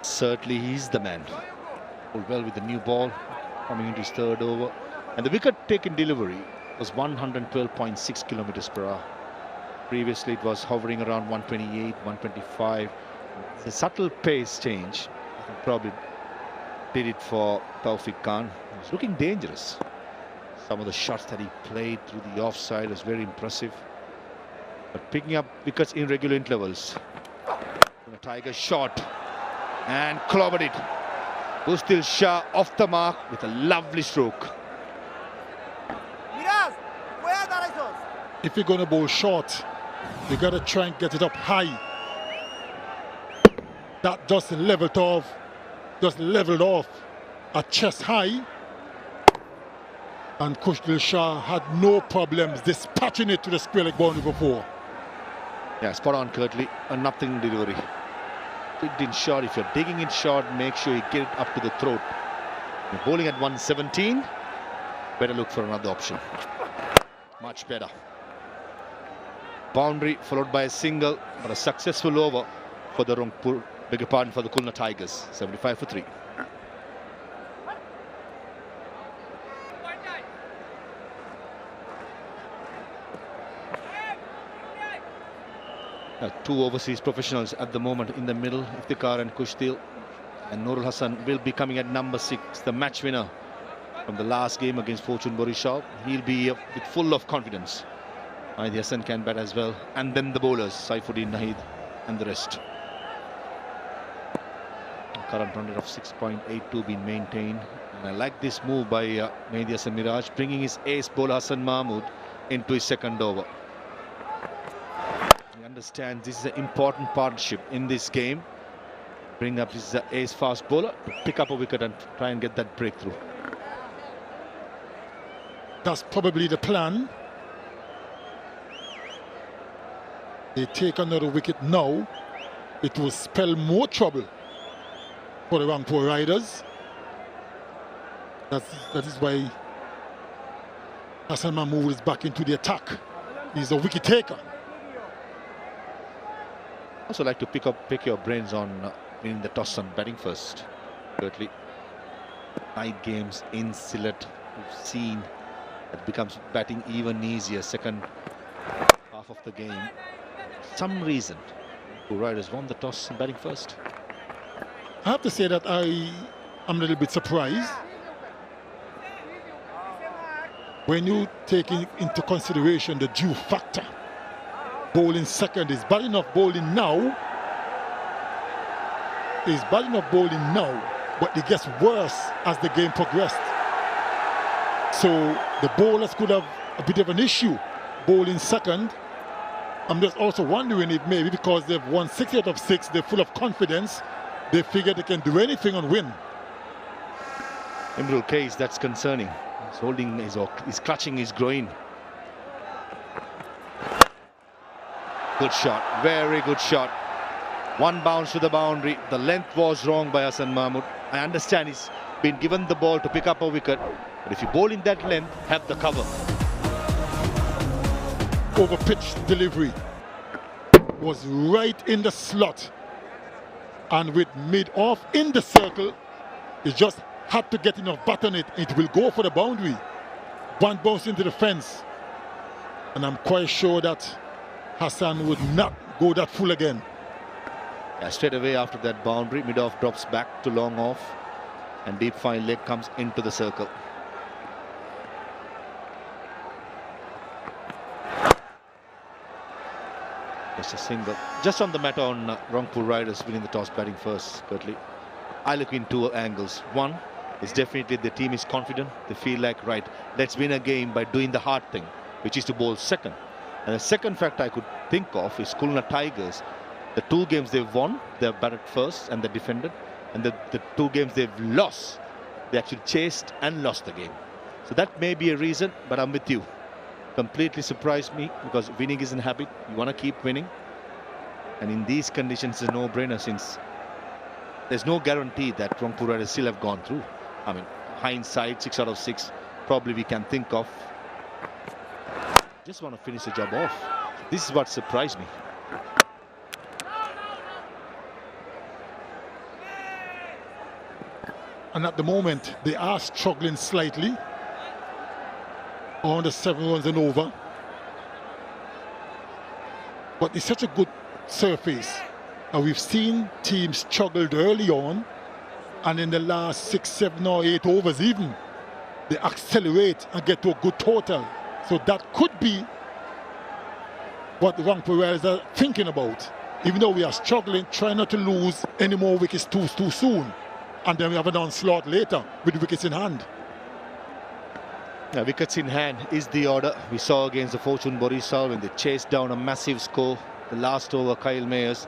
Certainly he's the man. Pulled well with the new ball, coming into his 3rd over. And the wicket taken delivery was 112.6 km/h. Previously it was hovering around 128, 125. It's a subtle pace change. I think probably did it for Tawfiq Khan. He's looking dangerous. Some of the shots that he played through the offside was very impressive. But picking up wickets in regular intervals. The Tiger shot and clobbered it. Qusdil Shah off the mark with a lovely stroke. If you're going to bowl short, you got to try and get it up high. That just leveled off at chest high. And Qusdil Shah had no problems dispatching it to the square leg boundary before. Yeah, spot on, Curtly. A nothing delivery. Picked in short. If you're digging in short, make sure you get it up to the throat. You're bowling at 117. Better look for another option. Much better. Boundary followed by a single, but a successful over for the Rangpur, beg your pardon, for the Khulna Tigers. 75 for 3. Two overseas professionals at the moment in the middle, Iftikhar and Qusdil. And Nurul Hassan will be coming at number 6, the match winner from the last game against Fortune Borishal. He'll be full of confidence. 𝗍𝗲 Hassan can bat as well. And then the bowlers, Saifuddin Naheed and the rest. Current run rate of 6.82 being maintained. And I like this move by Mehdi Hasan Miraj, bringing his ace bowler Hassan Mahmood into his 2nd over. Understand this is an important partnership in this game. Bring up his ace fast bowler to pick up a wicket and try and get that breakthrough. That's probably the plan. They take another wicket now. It will spell more trouble for the Rangpur Riders. That is why Hassan Mahmood is back into the attack. He's a wicket taker. Also like to pick your brains on winning the toss and batting first. Thirdly, night games in Sylhet, we've seen it becomes batting even easier. 2nd half of the game, for some reason, the Riders won the toss and batting first. I have to say that I am a little bit surprised when you take into consideration the due factor. Bowling second is bad enough bowling now. But it gets worse as the game progressed. So the bowlers could have a bit of an issue bowling second. I'm just also wondering if maybe because they've won 6 out of 6, they're full of confidence. They figure they can do anything and win. Imrul case, that's concerning. He's clutching his groin. Good shot, very good shot. One bounce to the boundary. The length was wrong by Hassan Mahmood. I understand he's been given the ball to pick up a wicket, but if you bowl in that length, have the cover. Over pitch delivery was right in the slot, and with mid-off in the circle, he just had to get enough bat on it. It will go for the boundary. One bounce into the fence, and I'm quite sure that Hassan would not go that full again. Yeah, straight away after that boundary, mid-off drops back to long off, and deep fine leg comes into the circle. Just a single. Just on the matter on Rangpur Riders winning the toss, batting first, Quickly. I look in two angles. One is definitely the team is confident. They feel like, right, let's win a game by doing the hard thing, which is to bowl second. And the second fact I could think of is Khulna Tigers. The two games they've won, they've batted first and they defended. And the two games they've lost, they actually chased and lost the game. So that may be a reason, but I'm with you. Completely surprised me, because winning is a habit. You want to keep winning. And in these conditions, it's a no-brainer, since there's no guarantee that Rangpur Riders still have gone through. I mean, hindsight, 6 out of 6, probably we can think of. Just want to finish the job off. This is what surprised me. And at the moment, they are struggling slightly on the 7 runs and over. But it's such a good surface. And we've seen teams struggled early on, and in the last 6, 7 or 8 overs even, they accelerate and get to a good total. So that could be what the Rangpur Riders are thinking about. Even though we are struggling, try not to lose any more wickets too soon. And then we have an onslaught later with wickets in hand. Yeah, wickets in hand is the order we saw against the 𝗵𝗺 when they chased down a massive score. The last over, Kyle Mayers,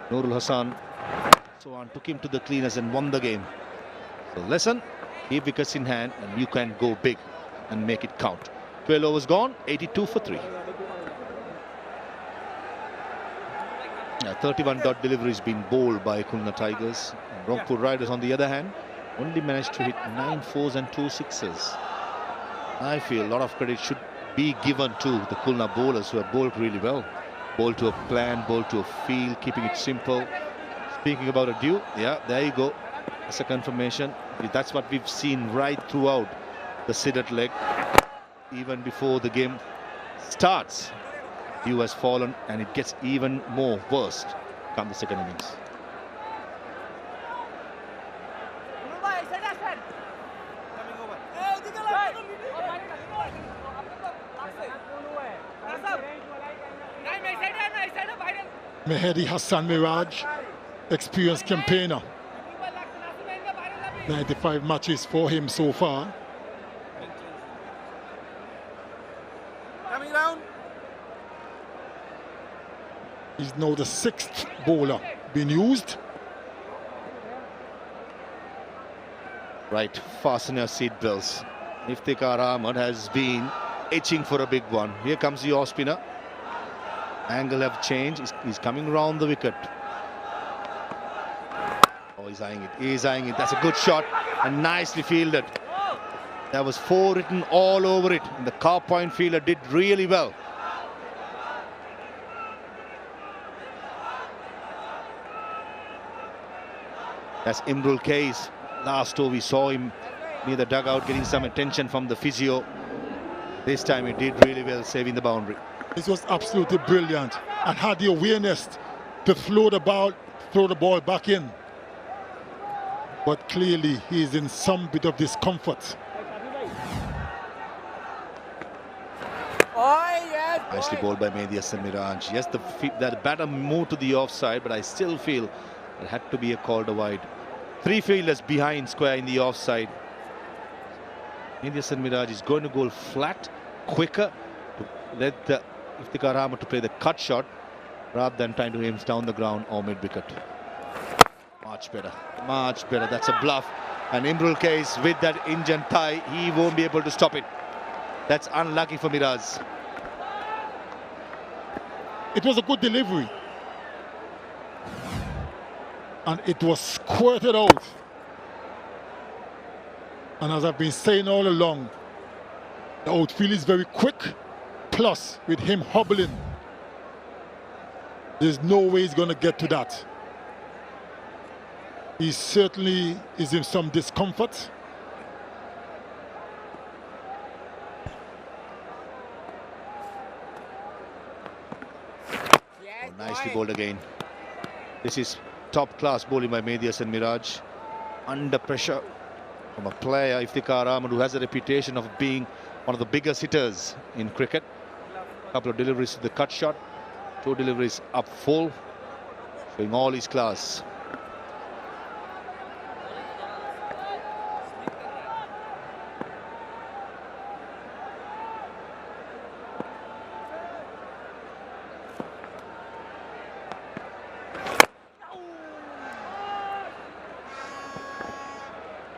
Nurul Hassan, so on, took him to the cleaners and won the game. So listen, keep wickets in hand and you can go big and make it count. 12 overs gone, 82 for 3. 31 dot deliveries been bowled by Khulna Tigers. And Rangpur Riders, on the other hand, only managed to hit 9 4s and 2 6s. I feel a lot of credit should be given to the Khulna bowlers, who have bowled really well. Bowled to a plan, bowled to a field, keeping it simple. Speaking about a 𝗃, yeah, there you go. That's a confirmation. That's what we've seen right throughout the Sylhet leg. Even before the game starts, 𝗃 has fallen, and it gets even more worse come the second innings. Mehedi Hassan Miraj, experienced campaigner. 95 matches for him so far. Coming round. He's now the 6th bowler being used. Right, fasten your seatbelts. Iftikhar Ahmed has been itching for a big one. Here comes the off spinner. Angle have changed. He's coming round the wicket. Oh, he's eyeing it. He's eyeing it. That's a good shot and nicely fielded. There was 4 written all over it, and the car point fielder did really well. That's Imrul Kayes. Last over we saw him near the dugout getting some attention from the physio. This time he did really well, saving the boundary. This was absolutely brilliant, and had the awareness to throw the ball back in. But clearly he's in some bit of discomfort. Nicely bowled by Mehdi Hassan Miraj. Yes, the batter moved to the offside, but I still feel it had to be a call wide. 3 fielders behind square in the offside. Mehdi Hassan Miraj is going to go flat, quicker, to let the Iftikhar Ahmed to play the cut shot rather than trying to aim down the ground or mid-wicket. Much better, much better. That's a bluff. And 𝗵𝗺𝗃𝗍 with that injured thigh, he won't be able to stop it. That's unlucky for Miraz. It was a good delivery. And it was squirted out. And as I've been saying all along, the outfield is very quick. Plus, with him hobbling, there's no way he's going to get to that. He certainly is in some discomfort. Oh, nicely bowled again. This is top-class bowling by Mehdi Hasan Miraj. Under pressure from a player, Iftikhar Ahmed, who has a reputation of being one of the biggest hitters in cricket. A couple of deliveries to the cut shot. 2 deliveries up full, showing all his class.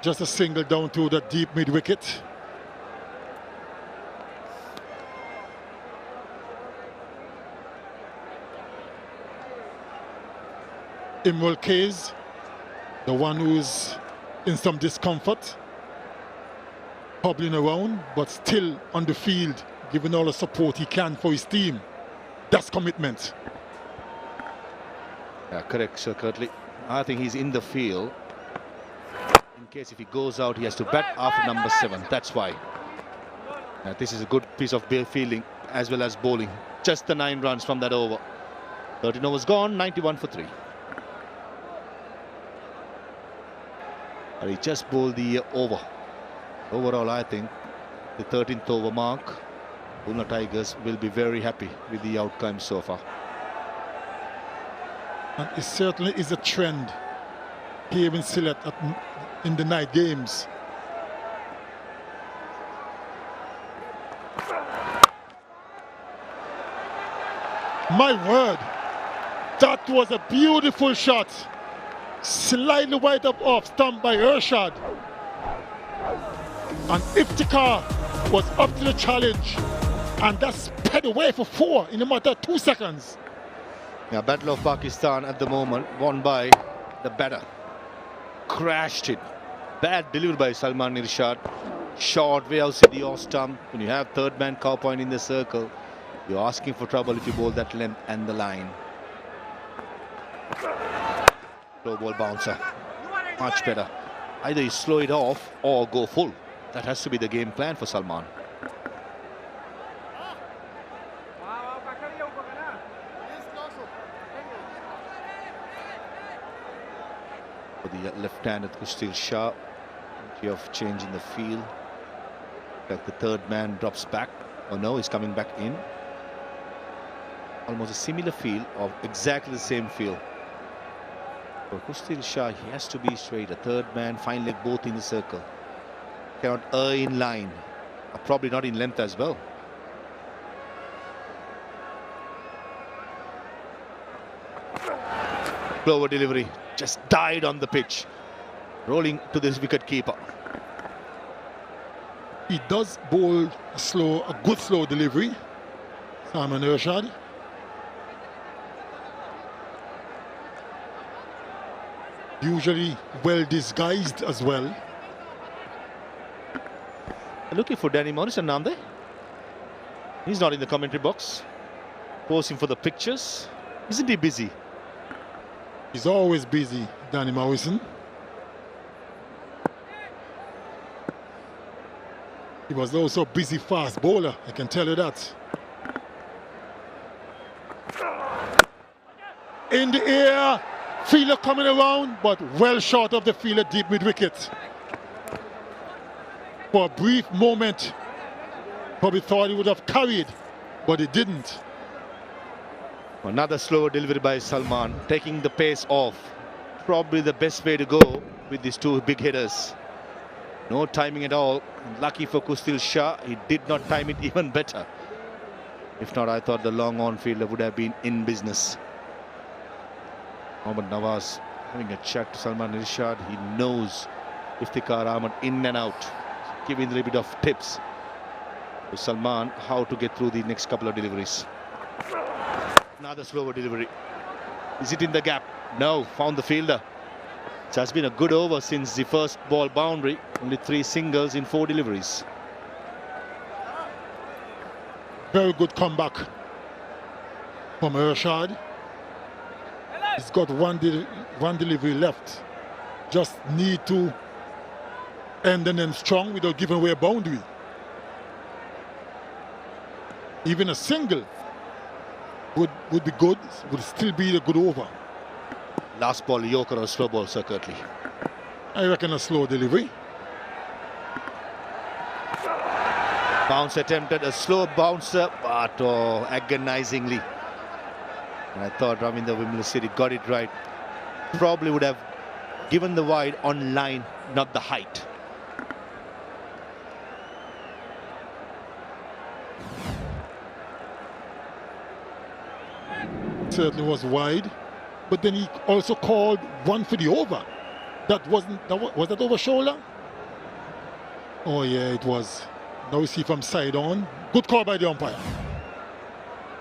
Just a single down to the deep mid-wicket. 𝗵𝗺𝗃𝗍, the one who's in some discomfort, hobbling around, but still on the field, giving all the support he can for his team. That's commitment. Yeah, correct, Sir Curtly. I think he's in the field. In case if he goes out, he has to bat after number 7. That's why. This is a good piece of fielding as well as bowling. Just the 9 runs from that over. 13 overs gone, 91 for 3. And he just bowled the over. Overall, I think the 13th over mark, Khulna Tigers will be very happy with the outcome so far. And it certainly is a trend here in Sylhet in the night games. My word, that was a beautiful shot. Slightly wide up off stump by Ershad. And Iftikhar was up to the challenge. And that sped away for 4 in a matter of 2 seconds. Yeah, Battle of Pakistan at the moment, won by the batter. Crashed it. Bad delivery by Salman Irshad. Short way outside the off stump. When you have third man cow point in the circle, you're asking for trouble if you bowl that length and the line. Low ball bouncer. Much better. Either you slow it off or go full. That has to be the game plan for Salman. For the left-handed Kustil Shah, plenty of change in the field. Like the third man drops back. Oh no, he's coming back in. Almost a similar feel of exactly the same feel. For Kustil Shah, he has to be straight. A third man, fine leg, both in the circle. Cannot in line. Probably not in length as well. Clover delivery. Just died on the pitch. Rolling to this wicket keeper. He does bowl a good slow delivery. Salman Irshad. Usually well disguised as well. Looking for Danny Morrison, Namde. He's not in the commentary box. Posing for the pictures. Isn't he busy? He's always busy, Danny Morrison. He was also a busy fast bowler, I can tell you that. In the air, fielder coming around, but well short of the fielder deep mid-wicket. For a brief moment, probably thought he would have carried, but he didn't. Another slower delivery by Salman, taking the pace off. Probably the best way to go with these two big hitters. No timing at all. Lucky for Kustil Shah, he did not time it even better. If not, I thought the long on fielder would have been in business. Mohammad Nawaz having a chat to Salman Irshad. He knows 𝗲𝗃𝗀𝗃𝗀𝗃 in and out, giving a little bit of tips to Salman how to get through the next couple of deliveries. Another slower delivery. Is it in the gap? No, found the fielder. It has been a good over since the first ball boundary. Only 3 singles in 4 deliveries. Very good comeback from Ershad. He's got one delivery left. Just need to end the end strong without giving away a boundary. Even a single would be good, would still be a good over. Last ball, Yorker or a slow ball, Sir 𝗏𝗧𝗏. I reckon a slow delivery. Bounce attempted, a slow bouncer, but agonizingly. And I thought 𝗵𝗃𝗀𝗃𝗀𝗃 got it right. Probably would have given the wide on line, not the height. Certainly was wide, but then he also called one for the over. Was that over shoulder? Oh yeah, it was. Now we see from side on. Good call by the umpire.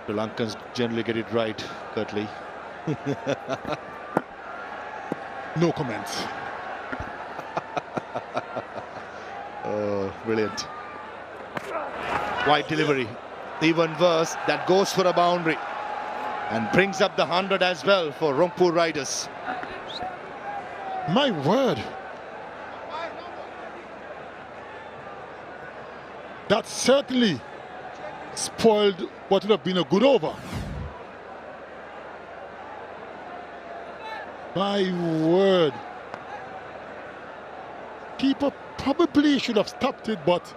Sri Lankans generally get it right, 𝗏𝗏𝗃𝗀𝗃. No comments. Oh, brilliant. Wide delivery. Even worse, that goes for a boundary. And brings up the 100 as well for Rampur Riders. My word. That certainly spoiled what would have been a good over. My word. Keeper probably should have stopped it, but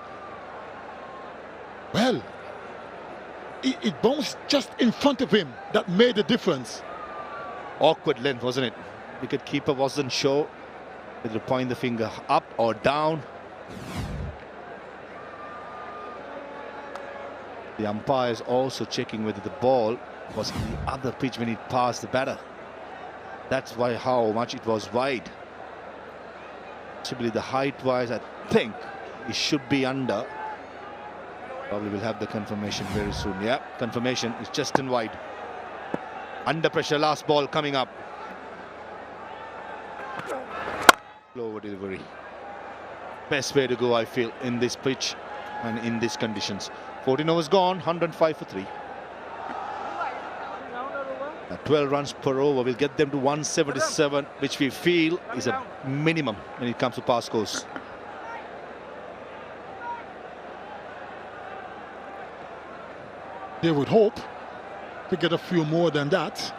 well, it bounced just in front of him. That made the difference. Awkward length, wasn't it? Wicket keeper wasn't sure whether to point the finger up or down. The umpire is also checking whether the ball was in the other pitch when it passed the batter. That's why how much it was wide. Possibly the height-wise, I think it should be under. Probably will have the confirmation very soon. Yeah, confirmation is just in wide. Under pressure, last ball coming up. Slower delivery. Best way to go, I feel, in this pitch and in these conditions. 14 overs gone, 105 for 3. 12 runs per over will get them to 177, which we feel is a minimum when it comes to pass scores. They would hope to get a few more than that.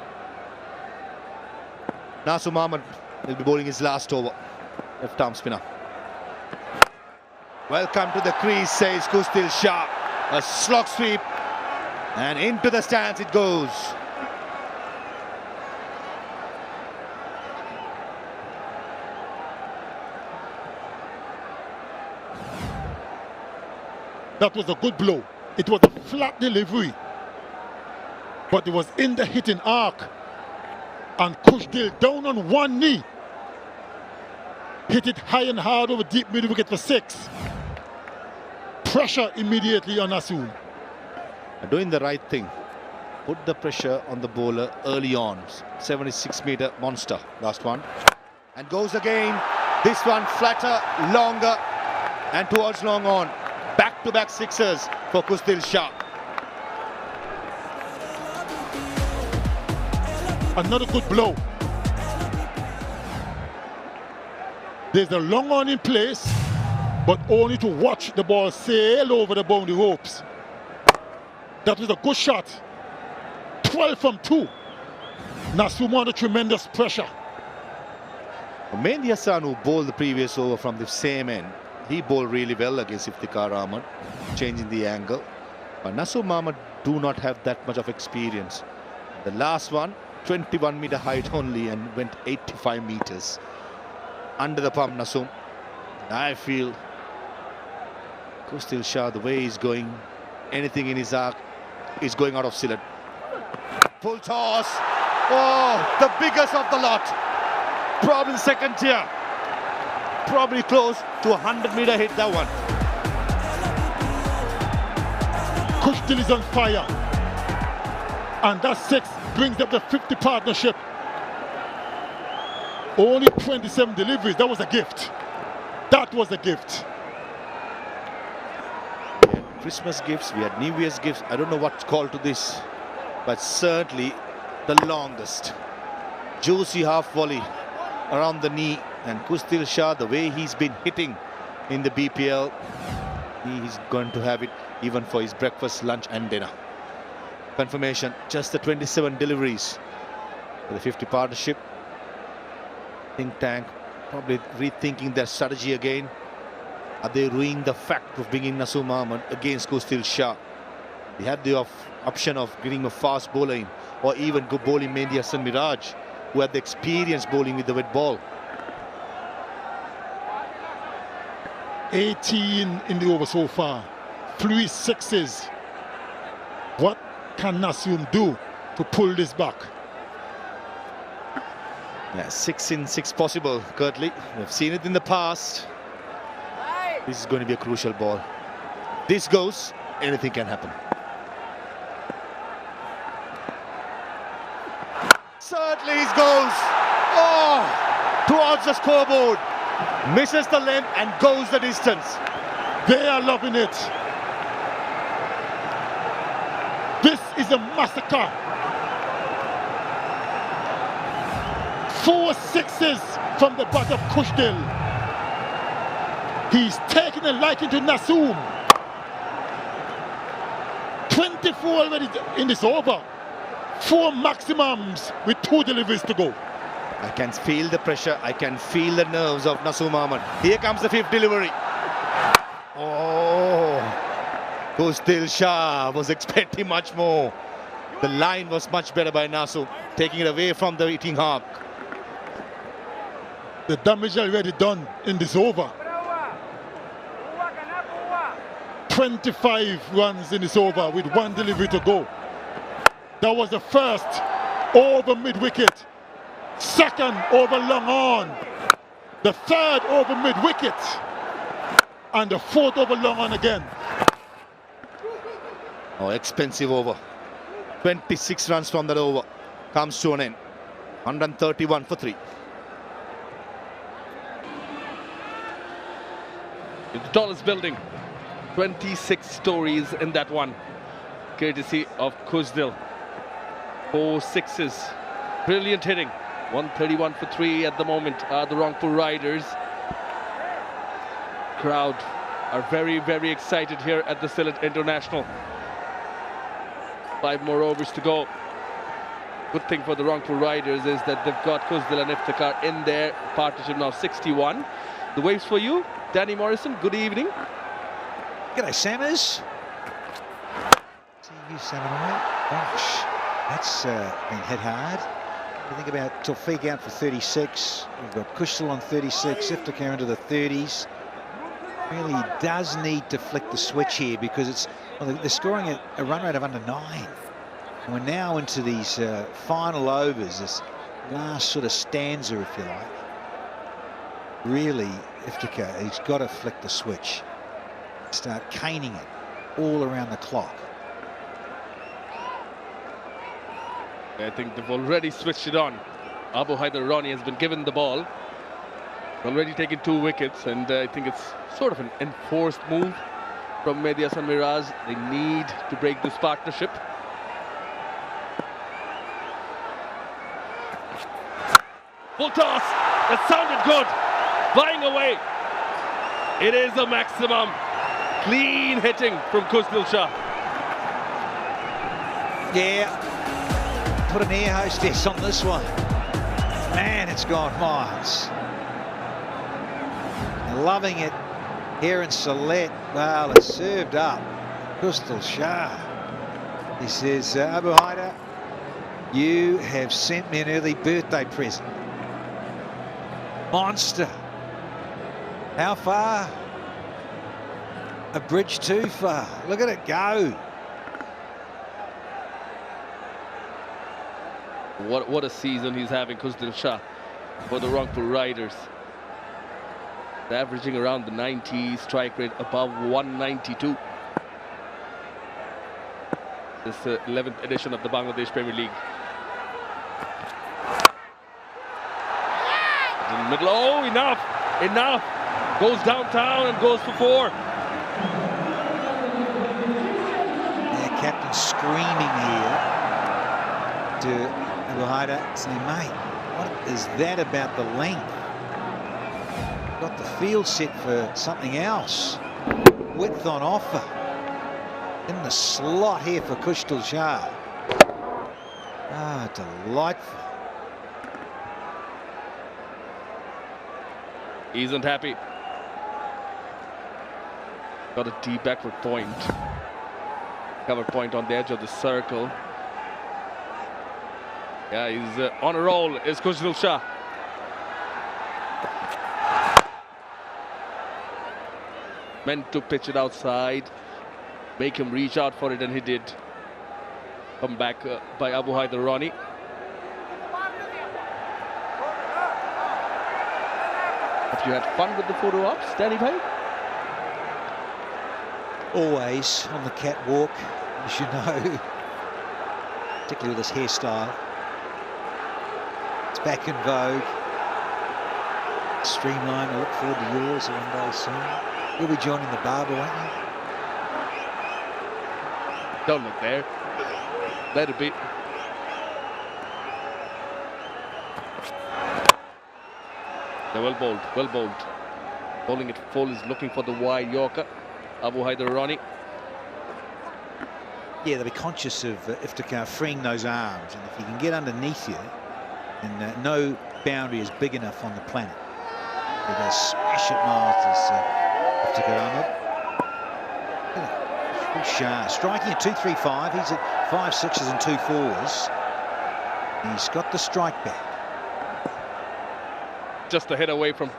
Nasur Mohammed will be bowling his last over. Left arm spinner. Welcome to the crease, says 𝗂𝗃𝗃𝗃. A slog sweep, and into the stands it goes. That was a good blow. It was a flat delivery, but it was in the hitting arc. And 𝗂𝗃𝗃 down on one knee. Hit it high and hard over deep mid wicket for 6. Pressure immediately on Nasur. Doing the right thing. Put the pressure on the bowler early on. 76-meter monster, last one. And goes again. This one flatter, longer, and towards long on. Back-to-back sixers for 𝗂𝗃𝗃𝗃. Another good blow. There's a long on in place, but only to watch the ball sail over the boundary ropes. That was a good shot. 12 from 2. Nasur under tremendous pressure. Mehdi Hasan, who bowled the previous over from the same end, he bowled really well against 𝗲𝗃𝗀𝗃𝗀𝗃, changing the angle. But Nasur Mohammed do not have that much of experience. The last one, 21-meter height only, and went 85 meters. Under the pump, Nasur. I feel 𝗂𝗃𝗃𝗃, the way he's going, anything in his arc is going out of Sylhet. Full toss. Oh, the biggest of the lot. Probably second tier. Probably close to a 100-meter hit, that one. 𝗂𝗁𝗃 is on fire. And that 6 brings up the 50 partnership. Only 27 deliveries. That was a gift. That was a gift. We had Christmas gifts, we had New Year's gifts. I don't know what's called to this, but certainly the longest. Juicy half volley around the knee, and 𝗂𝗁𝗃, the way he's been hitting in the BPL, he's going to have it even for his breakfast, lunch and dinner. Confirmation, just the 27 deliveries for the 50 partnership. Think tank probably rethinking their strategy again. Are they ruining the fact of bringing Naseem Ahmed against 𝗂𝗁𝗃? They had the option of getting a fast bowler in, or even go bowling Mehdi Hasan Miraj, who had the experience bowling with the wet ball. 18 in the over so far. 3 sixes. What can Naseem do to pull this back? Yeah, 6 in 6 possible, Curtly. We've seen it in the past. This is going to be a crucial ball. This goes, anything can happen. Certainly it goes. Oh, towards the scoreboard. Misses the length and goes the distance. They are loving it. This is a massacre. 4 sixes from the bat of 𝗂𝗁𝗃. He's taking a liking to Naseem. 24 already in this over. 4 maximums with 2 deliveries to go. I can feel the pressure. I can feel the nerves of Naseem Ahmed. Here comes the 5th delivery. Oh, 𝗂𝗁𝗃 was expecting much more. The line was much better by Naseem, taking it away from the hitting arc. The damage already done in this over. 25 runs in this over with 1 delivery to go. That was the first over mid-wicket. Second over long on. The third over mid-wicket. And the 4th over long on again. Oh, expensive over. 26 runs from that over. Comes to an end. 131 for 3. The tallest building. 26 stories in that one. Courtesy of 𝗂𝗁𝗃. 4 sixes. Brilliant hitting. 131 for 3 at the moment are the Rangpur Riders. Crowd are very, very excited here at the Sylhet International. 5 more overs to go. Good thing for the Rangpur Riders is that they've got 𝗂𝗁𝗃 and Iftikhar in their partnership now, 61. The waves for you, Danny Morrison. Good evening. G'day, Sammers. TV 708. Gosh, that's been hit hard. You think about Tawfiq out for 36. We've got 𝗂𝗁𝗃 on 36. Iftikhar into the 30s. Really does need to flick the switch here because it's they're scoring a run rate of under 9. And we're now into these final overs, this last sort of stanza, if you like. Really, Iftikhar, he's got to flick the switch. Start caning it all around the clock. I think they've already switched it on. Abu Haider Rani has been given the ball. Already taken 2 wickets, and I think it's sort of an enforced move from Mehdi Hasan Miraj. They need to break this partnership. Full toss. That sounded good. Flying away. It is a maximum. Clean hitting from 𝗂𝗁𝗃. Yeah, put an air hostess on this one. Man, it's gone miles. Loving it here in Sylhet. Well, it's served up. 𝗂𝗁𝗃. He says, Abu Haider, you have sent me an early birthday present. Monster. How far? A bridge too far. Look at it go. What a season he's having, 𝗂𝗁𝗃, for the Rangpur Riders. averaging around the 90, strike rate above 192. This 11th edition of the Bangladesh Premier League. In the middle, oh, enough! Goes downtown and goes for 4. The captain screaming here to 𝗂𝗧𝗏, saying, mate, what is that about the length? Got the field set for something else. Width on offer. In the slot here for 𝗂𝗫𝗄𝗃𝗍. Ah, delightful. He isn't happy. Got a deep backward point. Cover point on the edge of the circle. Yeah, he's on a roll. Is 𝗂𝗫𝗄𝗃𝗍. Meant to pitch it outside, make him reach out for it, and he did. Come back by Abu Haider Ronnie. Have you had fun with the photo ops, Danny Bhai? Always on the catwalk, as you know, particularly with this hairstyle. It's back in vogue. Streamline. I look forward to yours one day soon. You'll be joining the barber, won't you? Don't look there. Let it be. They're well bowled, well bowled. Bowling it full, is looking for the wide Yorker. Abu Haider Ronnie. Yeah, they'll be conscious of Iftikhar freeing those arms, and if you can get underneath you, then no boundary is big enough on the planet. They're going to smash it miles as Iftikhar Ahmed. 𝗂𝗫𝗄𝗃𝗍 striking at 235. He's at 5 6s and 2 4s. He's got the strike back. Just a hit away from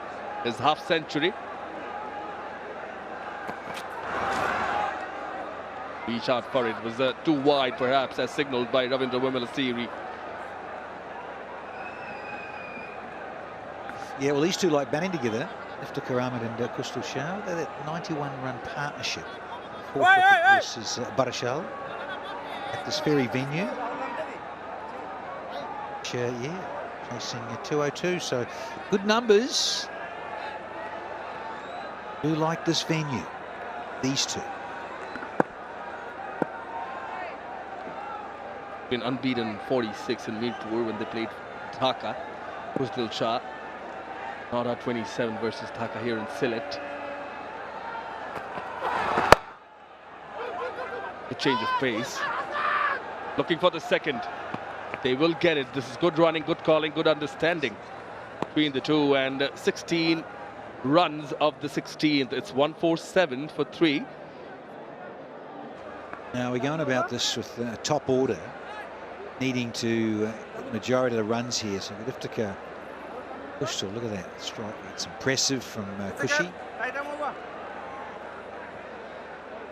his half century. Reach out for it. Was too wide, perhaps, as signaled by Ravindra Wimalasiri. Yeah, well, these two like batting together. Iftikhar Ahmed and 𝗂𝗫𝗄𝗃𝗍. They're that 91-run partnership. Fourth wicket versus 𝗵𝗺 at this very venue. Yeah, chasing 202, so good numbers. Do like this venue, these two. Been unbeaten 46 in Mirpur when they played Dhaka. 𝗂𝗫𝗄𝗃𝗍. Not at 27 versus Dhaka here in Sylhet. A change of pace. Looking for the second. They will get it. This is good running, good calling, good understanding between the two. And 16 runs of the 16th. It's 147 for 3. Now we're going about this with top order, needing to get the majority of the runs here. So with Iftikhar 𝗂𝗫𝗄𝗃, look at that strike. It's impressive from 𝗂𝗫𝗄𝗃.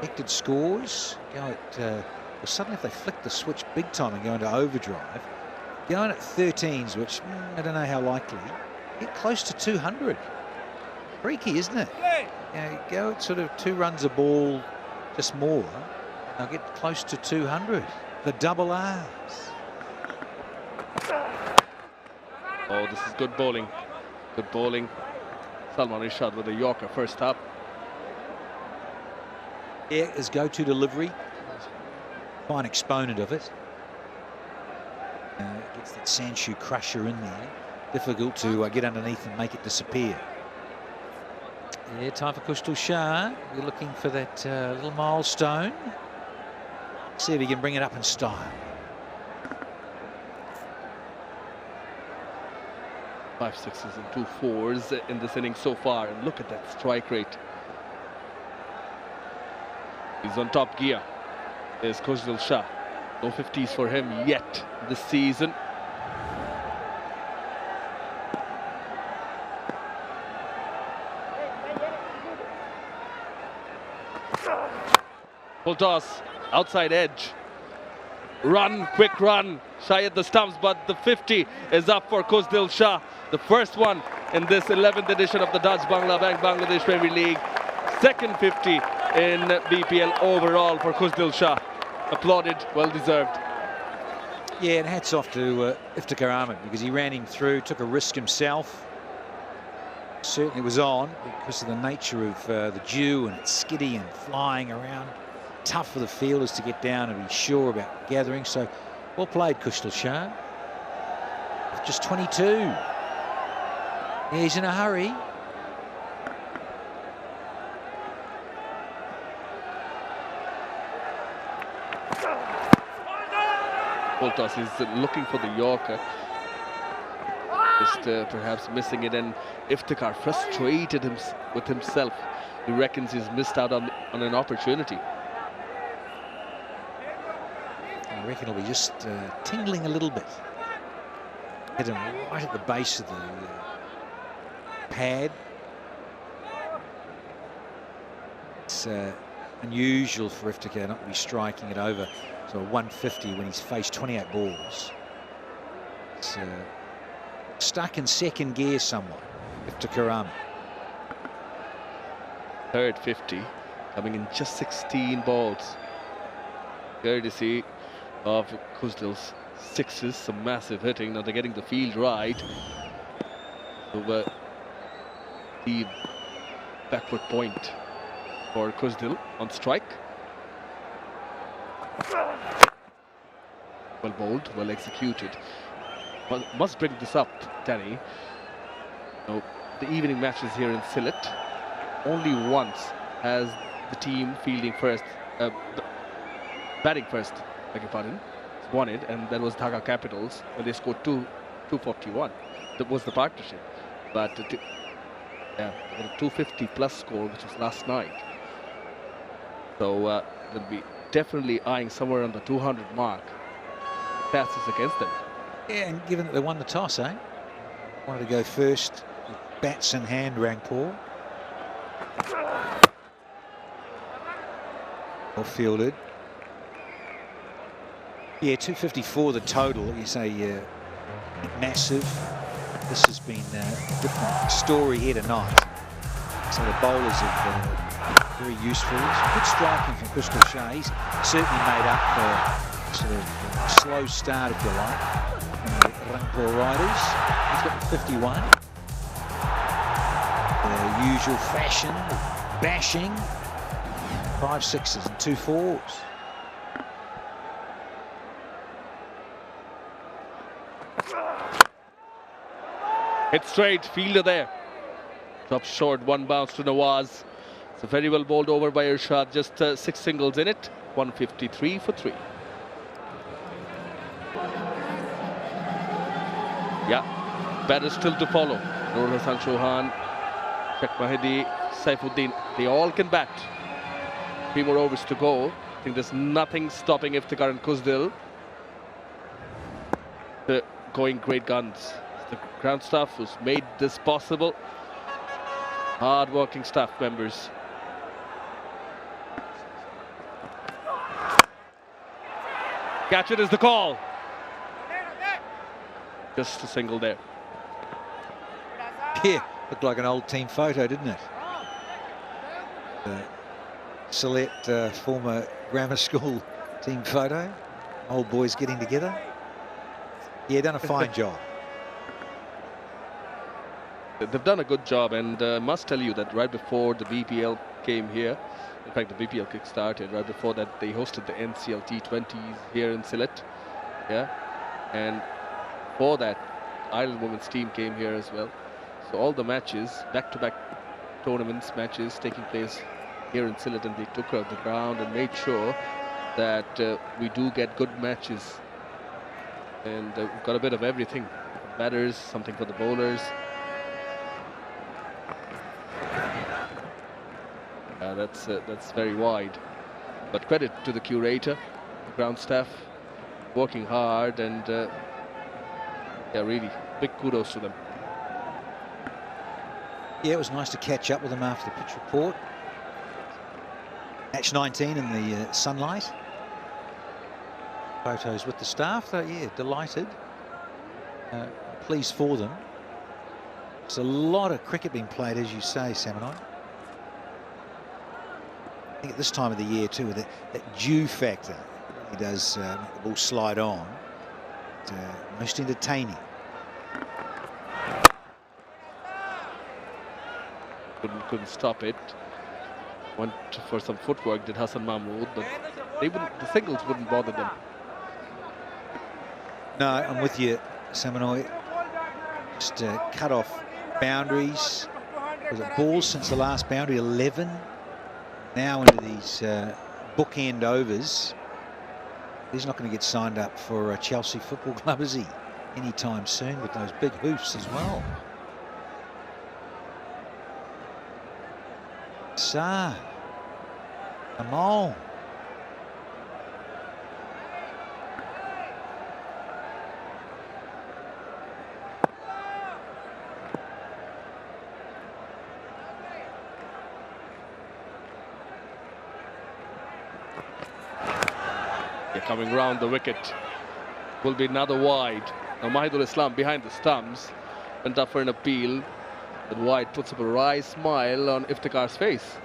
Expected scores go at, well, suddenly if they flick the switch big time and go into overdrive, going at 13s, which I don't know how likely, get close to 200. Freaky, isn't it? You know, go at sort of 2 runs a ball, just more, they'll get close to 200. The double R's. Oh, this is good bowling. Good bowling. Salman Rishad with a Yorker first up. Yeah, his go-to delivery. Fine exponent of it. Gets that Sandshoe crusher in there. Difficult to get underneath and make it disappear. Yeah, time for 𝗂𝗫𝗄𝗃𝗍. We're looking for that little milestone. See if he can bring it up in style. 5 6s and 2 4s in this inning so far. And look at that strike rate. He's on top gear. There's 𝗂𝗫𝗄𝗃𝗍. No 50s for him yet this season. Full toss, outside edge. Run, quick run, shy at the stumps, but the 50 is up for 𝗂𝗫𝗄𝗃𝗍. The first one in this 11th edition of the Dutch-Bangla Bank Bangladesh Premier League. Second 50 in BPL overall for 𝗂𝗃𝗍𝗃. Applauded, well deserved. Yeah, and hats off to Iftikhar Ahmed, because he ran him through, took a risk himself. Certainly was on because of the nature of the dew, and it's skiddy and flying around. Tough for the fielders to get down and be sure about gathering. So well played, 𝗂𝗃𝗍𝗃. Just 22. Yeah, he's in a hurry. Boltos is looking for the Yorker. Just perhaps missing it, and Iftikhar frustrated with himself. He reckons he's missed out on an opportunity. I reckon it'll be just tingling a little bit. Hit him right at the base of the pad. It's unusual for Iftikhar not to be striking it over to a 150 when he's faced 28 balls. It's stuck in second gear somewhat, Iftikhar Ahmed. Third 50, coming in just 16 balls. Courtesy of 𝗂𝗃𝗍𝗃's sixes, some massive hitting. Now they're getting the field right. So the backward point for 𝗂𝗃𝗍𝗃 on strike. Well bowled, well executed. Must bring this up, Danny. So the evening matches here in Sylhet, only once has the team fielding first, batting first, beg your pardon, won it, and that was Dhaka Capitals when they scored 241. That was the partnership. But yeah, a 250 plus score, which was last night. So they'll be definitely eyeing somewhere on the 200 mark. Passes against them. Yeah, and given that they won the toss, wanted to go first. Bats in hand, rang Paul. Well fielded. Yeah, 254 the total. You say massive. This has been a different story here tonight. So the bowlers have very useful. It's good striking from 𝗂𝗃𝗍𝗃. He's certainly made up for sort of slow start, if you like, from the Rangpur Riders. He's got the 51. The usual fashion, bashing. 5 sixes and 2 fours. Hit straight, fielder there. Top short, one bounce to Nawaz. It's a very well bowled over by Irshad, just 6 singles in it. 153 for 3. Yeah, batters still to follow. Nur Hassan Chauhan, Sheikh Mahdi, Saifuddin, they all can bat. 3 more overs to go. I think there's nothing stopping Iftikhar and 𝗂𝗃𝗍𝗃. They're going great guns. The ground staff who's made this possible. Hard-working staff members. Catch it is the call. Just a single there. Yeah, looked like an old team photo, didn't it? Sylhet former grammar school team photo. Old boys getting together. Yeah, done a fine job. They've done a good job, and must tell you that right before the BPL came here, in fact the BPL kick started, right before that they hosted the NCL T20s here in Sylhet. Yeah, and for that Ireland women's team came here as well. So all the matches, back-to-back tournaments matches taking place here in Sylhet, and they took her off the ground and made sure that we do get good matches. And we've got a bit of everything. Batters, something for the bowlers. That's very wide, but credit to the curator, the ground staff, working hard, and yeah, really big kudos to them. Yeah, it was nice to catch up with them after the pitch report. Match 19 in the sunlight. Photos with the staff, though. Yeah, delighted, pleased for them. There's a lot of cricket being played, as you say, Samanoi. I think at this time of the year too, with that dew factor, he does make the ball slide on. Most entertaining. Couldn't stop it. Went for some footwork, did Hassan Mahmood, but the singles wouldn't bother them. No, I'm with you, Samanoi. Just cut off boundaries. Was it balls since the last boundary? 11. Now into these bookend overs. He's not going to get signed up for Chelsea Football Club, is he? Anytime soon with those big hoofs as well. Sa. Come on. Coming round the wicket. Will be another wide. Now Mahidul Islam behind the stumps. Went up for an appeal. But wide puts up a wry smile on Iftikhar's face.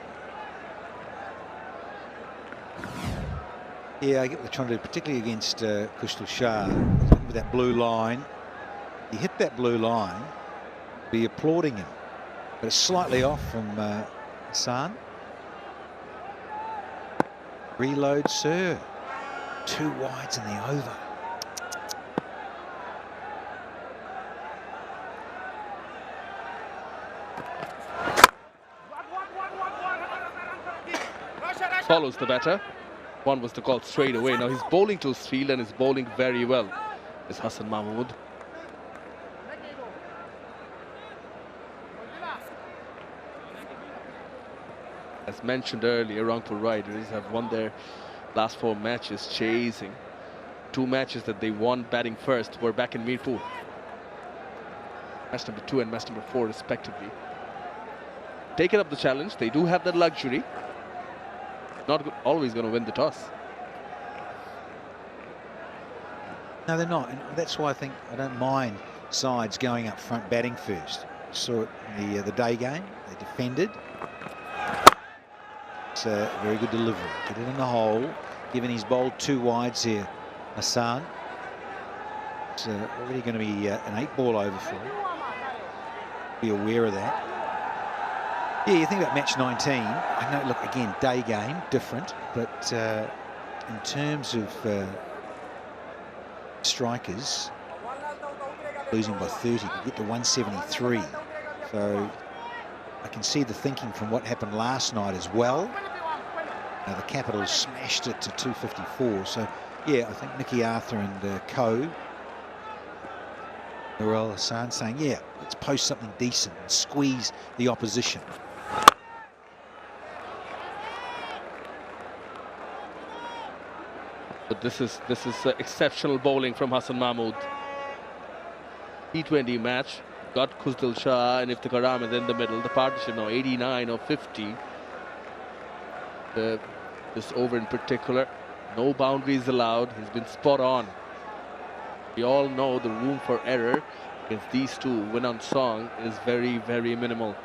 Yeah, I get what they're trying to do, particularly against Kustal Shah. With that blue line. He hit that blue line. Be applauding him. But it's slightly off from Hassan. Reload, sir. 2 wides in the over. Follows the batter. One was the call straight away. Now he's bowling to his field and is bowling very well. Is Hassan Mahmood. As mentioned earlier, Rangpur Riders have won their last 4 matches chasing. 2 matches that they won batting first were back in Mirpur. Match number 2 and match number 4 respectively. Taken up the challenge. They do have that luxury. Not always going to win the toss. No, they're not. And that's why I think I don't mind sides going up front batting first. Saw it in the day game. They defended. It's a very good delivery. Get it in the hole. Given he's bowled 2 wides here, Hassan. It's already going to be an 8-ball over for him. Be aware of that. Yeah, you think about match 19. I know, look, again, day game, different. But in terms of strikers, losing by 30, could get to 173. So I can see the thinking from what happened last night as well. The Capitals smashed it to 254. So, yeah, I think Nicky Arthur and 𝐶𝐽, Noel Hassan saying, yeah, let's post something decent and squeeze the opposition. But this is exceptional bowling from Hassan Mahmood. T20 match. Got Kustal Shah and Iftikhar Ahmed in the middle. The partnership now 89 or 50. This over in particular, no boundaries allowed. He's been spot on. We all know the room for error against these two win on song is very, very minimal.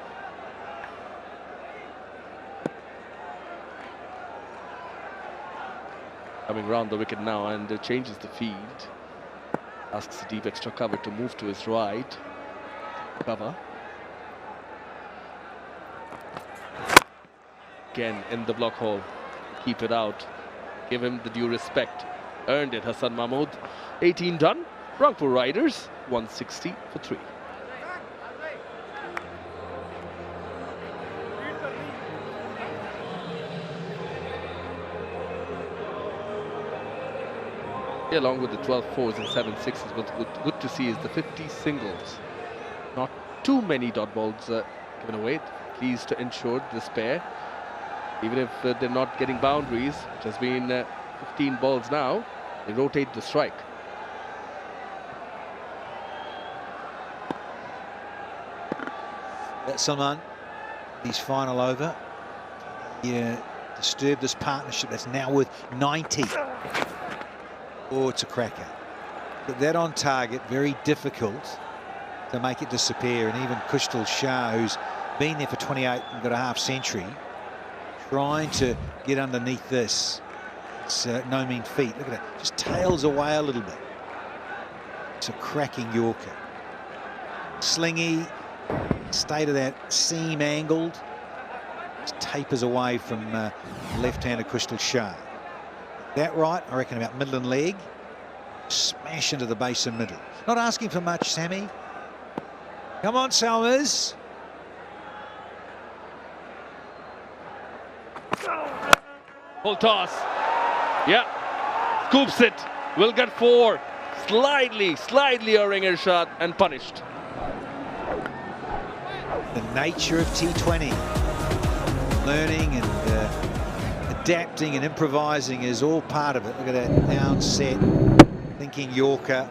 Coming round the wicket now and changes the field. Asks the deep extra cover to move to his right. Cover. Again in the block hole. Keep it out. Give him the due respect. Earned it, Hassan Mahmood. 18 done. Rangpur Riders 160 for 3. Along with the 12 fours and 7 sixes, what's good to see is the 50 singles. Not too many dot balls given away. Pleased to ensure this pair, even if they're not getting boundaries, which has been 15 balls now, they rotate the strike. That's Salman, his final over. Yeah, disturbed this partnership that's now worth 90. Oh, it's a cracker. But that on target, very difficult to make it disappear. And even 𝗂𝗃𝗄𝐽, who's been there for 28 and got a half century, trying to get underneath this. It's no mean feat. Look at it, just tails away a little bit. It's a cracking Yorker. Slingy, stayed of that seam angled. Just tapers away from left-hander 𝗂𝗃𝗄𝐽. That right, I reckon about middle and leg. Smash into the base and middle. Not asking for much, Sammy. Come on, Salmers. Full toss. Yeah. Scoops it. Will get 4. Slightly a ringer shot and punished. The nature of T20. Learning and adapting and improvising is all part of it. Look at that down set. Thinking Yorker.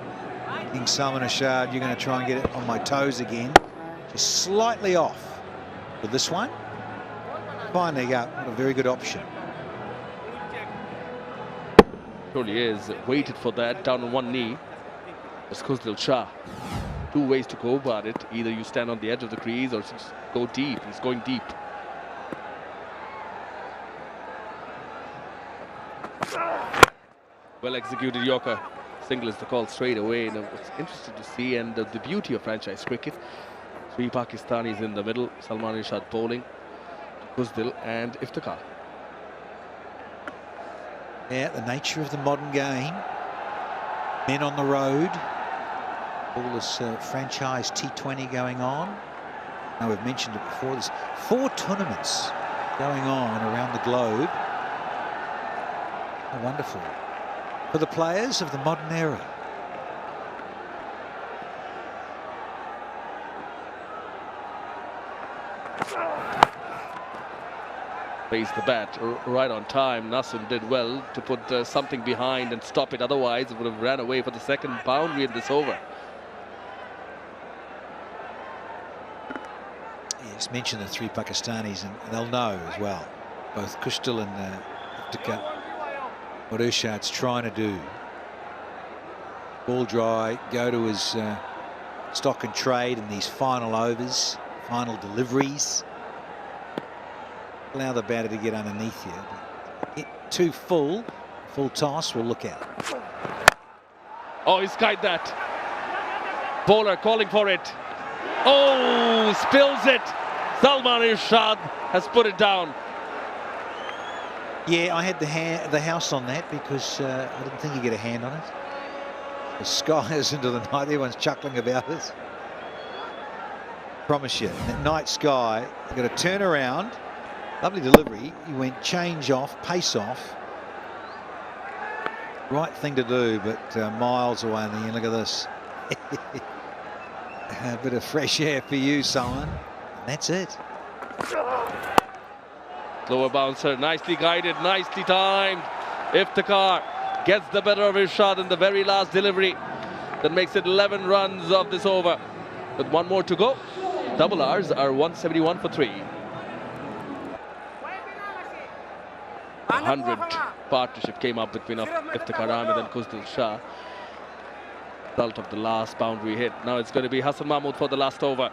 Thinking 𝗂𝗏𝗄𝗃. You're going to try and get it on my toes again. Just slightly off with this one. Fine leg up. What a very good option. Surely is. Waited for that down on one knee. It's 𝗂𝗃𝗄𝗃. 2 ways to go about it. Either you stand on the edge of the crease or just go deep. He's going deep. Well executed Yorker. Single is the call straight away. Now, it's interesting to see, and the beauty of franchise cricket. 3 Pakistanis in the middle. Salman Irshad bowling. 𝗂𝗃𝗄𝗃 and 𝗃𝗃𝗃. Yeah, the nature of the modern game. Men on the road. All this franchise T20 going on. Now, we've mentioned it before. There's 4 tournaments going on around the globe. How wonderful for the players of the modern era. Plays the bat right on time. Nasim did well to put something behind and stop it. Otherwise, it would have ran away for the second boundary in this over. Yes, mention the 3 Pakistanis, and they'll know as well. Both 𝗂𝗃𝗃 and 𝗃𝗃𝗃. What Irshad's trying to do. Ball dry, go to his stock and trade in these final overs, final deliveries. Allow the batter to get underneath you. Get too full toss, will look out. Oh, he skied that. Bowler calling for it. Oh, spills it. Salman Irshad has put it down. Yeah, I had the house on that because I didn't think you'd get a hand on it. The sky is into the night. Everyone's chuckling about it. Promise you, that night sky, you've got to turn around. Lovely delivery. He went change off, pace off. Right thing to do, but miles away in the end. Look at this. A bit of fresh air for you, Salman. And that's it. Lower bouncer, nicely guided, nicely timed. 𝗃𝗃𝗃𝗃 gets the better of Irshad in the very last delivery. That makes it 11 runs of this over. With 1 more to go, double R's are 171 for 3. 100 partnership came up between 𝗃𝗃𝗃𝗃 and 𝗂𝗃𝗃𝗃. Result of the last boundary hit. Now it's going to be Hassan Mahmood for the last over.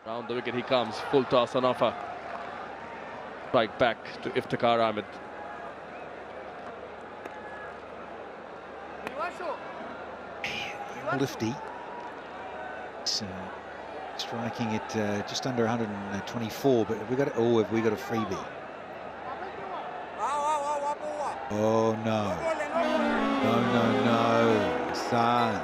Round the wicket he comes. Full toss on offer. Strike back to 𝗃𝗃𝗃𝗃. Lifty. It's, striking it just under 124, but have we got it? Oh, have we got a freebie? Oh no! No! Son.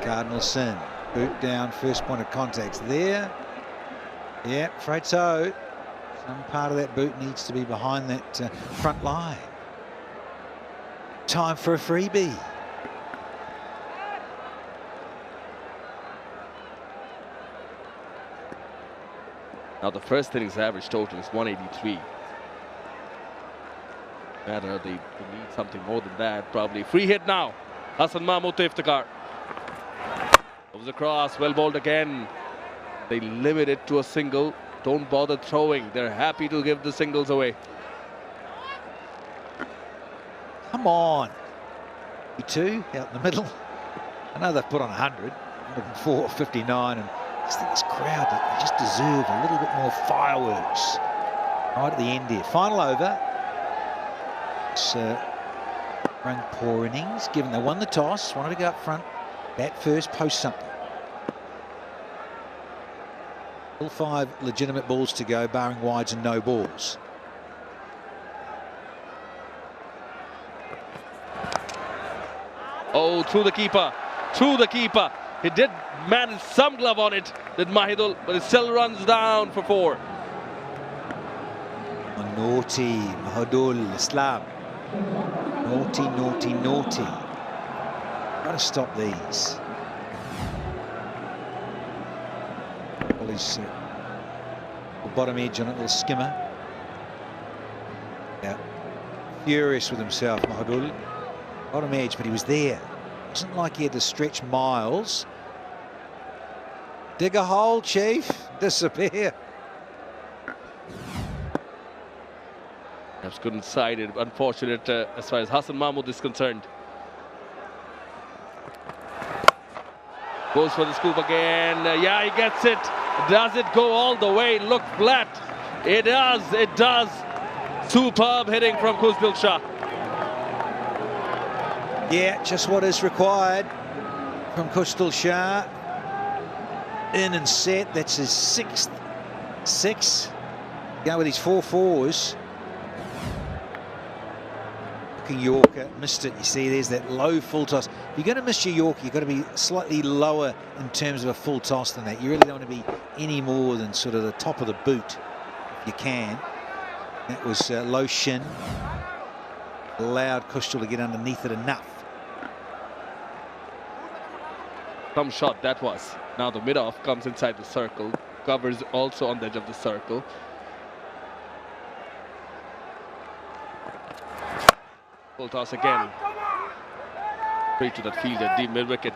Cardinal sin. Boot down. First point of contact there. Yeah, afraid so. Some part of that boot needs to be behind that front line. Time for a freebie. Now the first innings average total is 183. Better, they need something more than that, probably. Free hit now. Hassan Mahmood to 𝗃𝗃𝗃𝗃. Goes across, well bowled again. They limit it to a single. Don't bother throwing. They're happy to give the singles away. Come on. 2 out in the middle. I know they've put on 100, 104, 59, and I just think this crowd, they just deserve a little bit more fireworks right at the end here. Final over. It's run poor innings, given they won the toss, wanted to go up front, bat first, post something. Still 5 legitimate balls to go, barring wides and no balls. Oh, through the keeper. Through the keeper. He did manage some glove on it, did Mahidul, but it still runs down for 4. Oh, naughty, Mahidul Islam. Naughty, naughty, naughty. Got to stop these. Well, he's bottom edge on it, little skimmer. Yeah, furious with himself, Mahidul. Bottom edge, but he was there. It wasn't like he had to stretch miles. Dig a hole, Chief. Disappear. Perhaps couldn't side it. Unfortunate as far as Hassan Mahmood is concerned. Goes for the scoop again. Yeah, he gets it. Does it go all the way? Look flat. It does. It does. Superb hitting from 𝗂𝗃𝗃𝗃. Yeah, just what is required from 𝗂𝗃𝗃𝗃. In and set. That's his 6th 6. Going with his 4 4s. Yorker missed it. You see, there's that low full toss. If you're going to miss your Yorker, you've got to be slightly lower in terms of a full toss than that. You really don't want to be any more than sort of the top of the boot, if you can. That was low shin. Allowed 𝗂𝗃𝗃𝗃 to get underneath it enough. Some shot that was. Now the mid-off comes inside the circle. Covers also on the edge of the circle. Full toss again. Straight to that fielder, deep mid-wicket.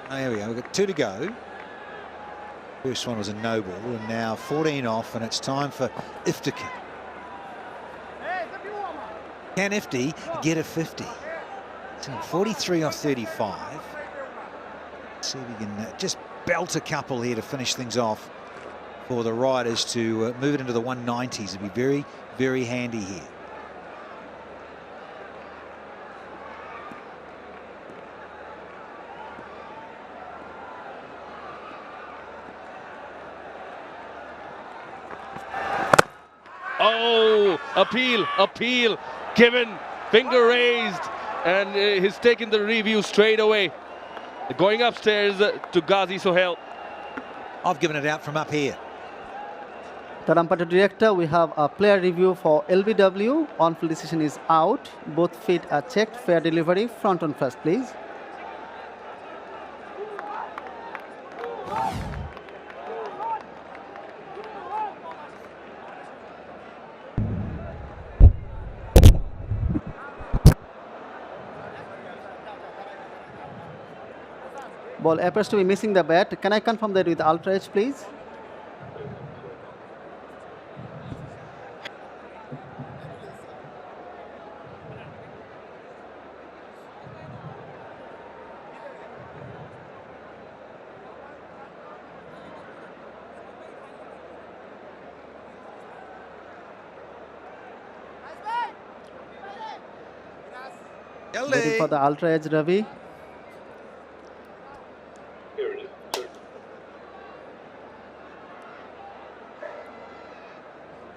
There we go, we've got 2 to go. First one was a no ball, and now 14 off, and it's time for 𝗃𝗃𝗃𝗃. Can 𝗃𝗃𝗃𝗃 get a 50? So 43 off 35. See if we can just belt a couple here to finish things off for the Riders to move it into the 190s. It'd be very, very handy here. Oh, appeal, given, finger raised, and he's taken the review straight away. Going upstairs to Ghazi Sohail. I've given it out from up here. The umpire director, we have a player review for LBW. On-field decision is out. Both feet are checked. Fair delivery. Front on first, please. Ball appears to be missing the bat. Can I confirm that with Ultra Edge, please? Waiting for the Ultra Edge, Ravi.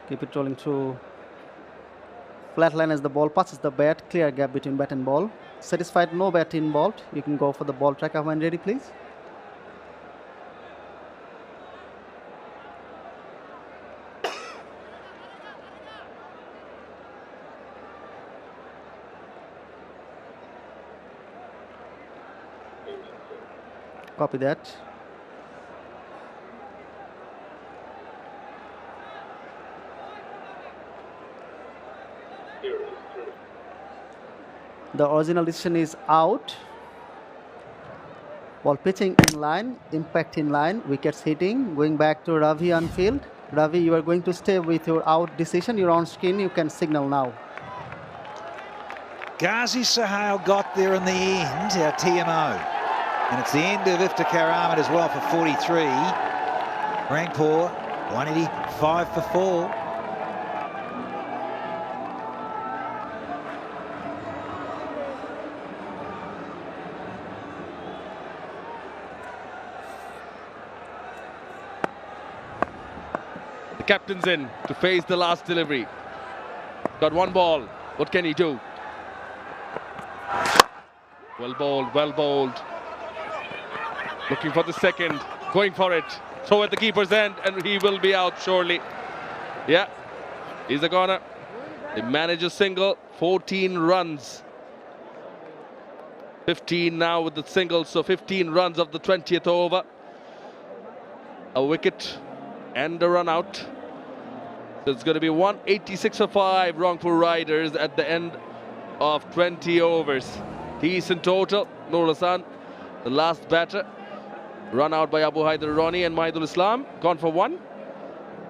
Keep it rolling through flat line as the ball passes the bat. Clear gap between bat and ball. Satisfied, no bat involved. You can go for the ball tracker when ready, please. Copy that. The original decision is out. Ball pitching in line, impact in line, wickets hitting. Going back to Ravi on field. Ravi, you are going to stay with your out decision. You're on screen. You can signal now. 𝗂𝐳𝐶 𝗂𝗲 got there in the end, our TMO. And it's the end of 𝗃𝗃𝗃𝗃 as well for 43. Rangpur, 185 for 4. The captain's in to face the last delivery. Got one ball. What can he do? Well bowled, well bowled. Looking for the second, going for it. Throw at the keeper's end, and he will be out surely. Yeah, he's a goner. They manage a single, 14 runs. 15 now with the single, so 15 runs of the 20th over. A wicket and a run out. So it's going to be 186 for 5 Rangpur Riders at the end of 20 overs. Decent total. Nur Hassan, the last batter. Run out by Abu Haider Ronnie and Mahidul Islam. Gone for 1.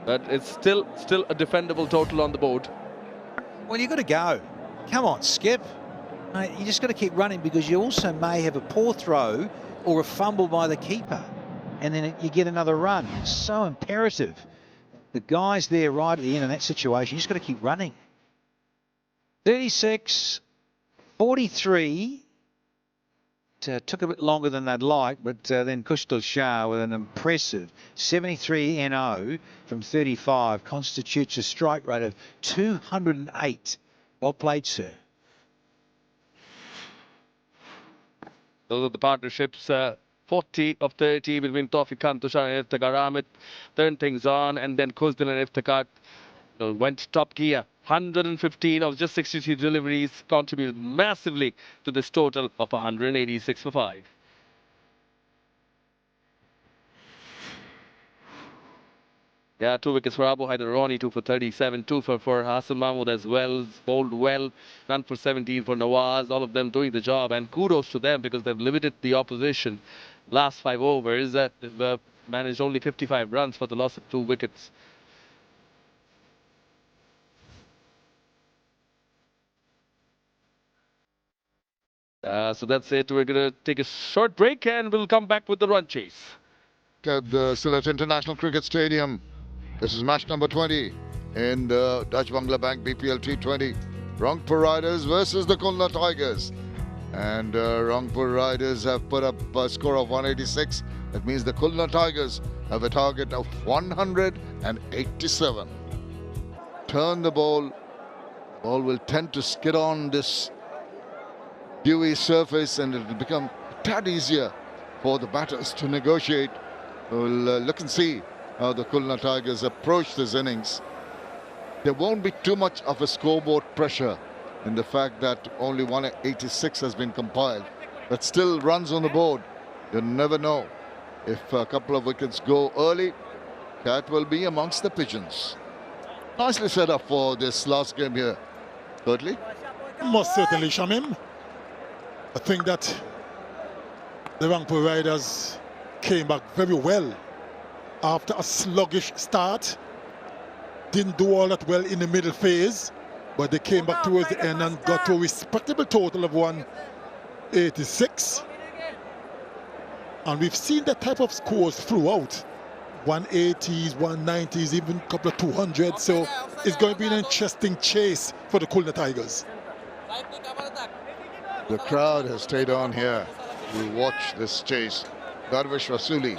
But it's still a defendable total on the board. Well, you've got to go. Come on, Skip. Mate, you just got to keep running because you also may have a poor throw or a fumble by the keeper. And then you get another run. It's so imperative. The guy's there right at the end in that situation. You just got to keep running. 36, 43. Took a bit longer than they'd like, but then 𝗂𝗃𝗃𝗃 with an impressive 73 NO from 35 constitutes a strike rate of 208. Well played, sir. Those are the partnerships. 40 of 30 between Tawfiq Khan, Tushar and Iftikhar Ahmed. Turned things on, and then Khuzdin and Iftikhar went top gear. 115 of just 63 deliveries contributed massively to this total of 186 for 5. Yeah, 2 wickets for Abu Haider Ronnie, 2 for 37, 2 for Hassan Mahmood as well. Bowled well, none for 17 for Nawaz. All of them doing the job, and kudos to them because they've limited the opposition. Last 5 overs, they've managed only 55 runs for the loss of 2 wickets. So that's it. We're going to take a short break and we'll come back with the run chase. At the Sylhet International Cricket Stadium. This is match number 20 in the Dutch Bangla Bank BPL T20. Rangpur Riders versus the Khulna Tigers. And Rangpur Riders have put up a score of 186. That means the Khulna Tigers have a target of 187. Turn the ball. Ball will tend to skid on this dewy surface, and it will become a tad easier for the batters to negotiate. We'll look and see how the Khulna Tigers approach this innings. There won't be too much of a scoreboard pressure in the fact that only 186 has been compiled, but still runs on the board. You never know. If a couple of wickets go early, that will be amongst the pigeons. Nicely set up for this last game here. Thirdly, most certainly, Shamim. I think that the Rangpur Riders came back very well after a sluggish start. Didn't do all that well in the middle phase, but they came back towards the end and got to a respectable total of 186. And we've seen that type of scores throughout. 180s, 190s, even a couple of 200s. So it's going to be an interesting chase for the Khulna Tigers. the crowd has stayed on here to watch this chase. Darvish Rasuli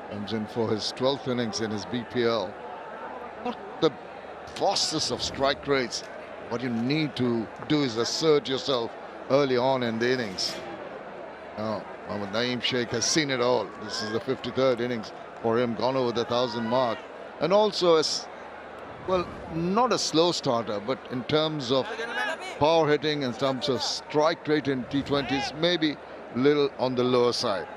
comes in for his 12th innings in his BPL. Not the fastest of strike rates. What you need to do is assert yourself early on in the innings. Now, Mohammad Naeem Sheikh has seen it all. This is the 53rd innings for him, gone over the 1,000 mark. And also, as well, not a slow starter, but in terms of power hitting, in terms of strike rate in T20s, maybe a little on the lower side.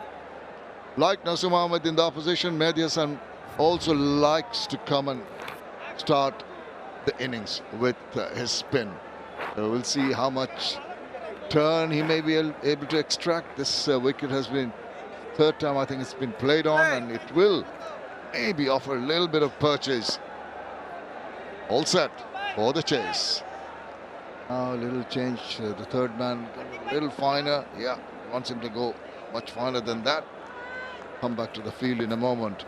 Like Naseem Ahmed in the opposition, Mehdi Hasan also likes to come and start the innings with his spin. So we'll see how much turn he may be able to extract. This wicket has been third time I think it's been played on, and it will maybe offer a little bit of purchase. All set for the chase. Now a little change. The third man a little finer. Yeah, wants him to go much finer than that. Come back to the field in a moment.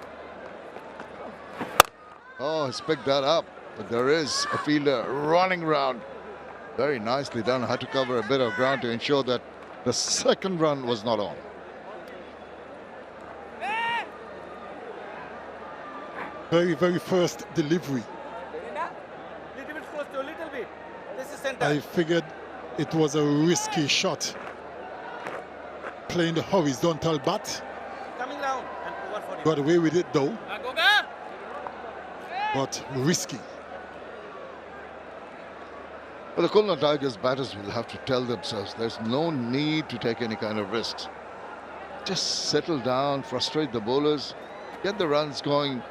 Oh, he's picked that up. But there is a fielder running round. Very nicely done. Had to cover a bit of ground to ensure that the second run was not on. Very, very first delivery. Little bit close to a little bit. This is center. I figured it was a risky shot. Playing the horizontal bat. Coming down and over for you. Got away with it though. Goga. But risky. Well, the Khulna Tigers batters will have to tell themselves there's no need to take any kind of risks. Just settle down, frustrate the bowlers, get the runs going.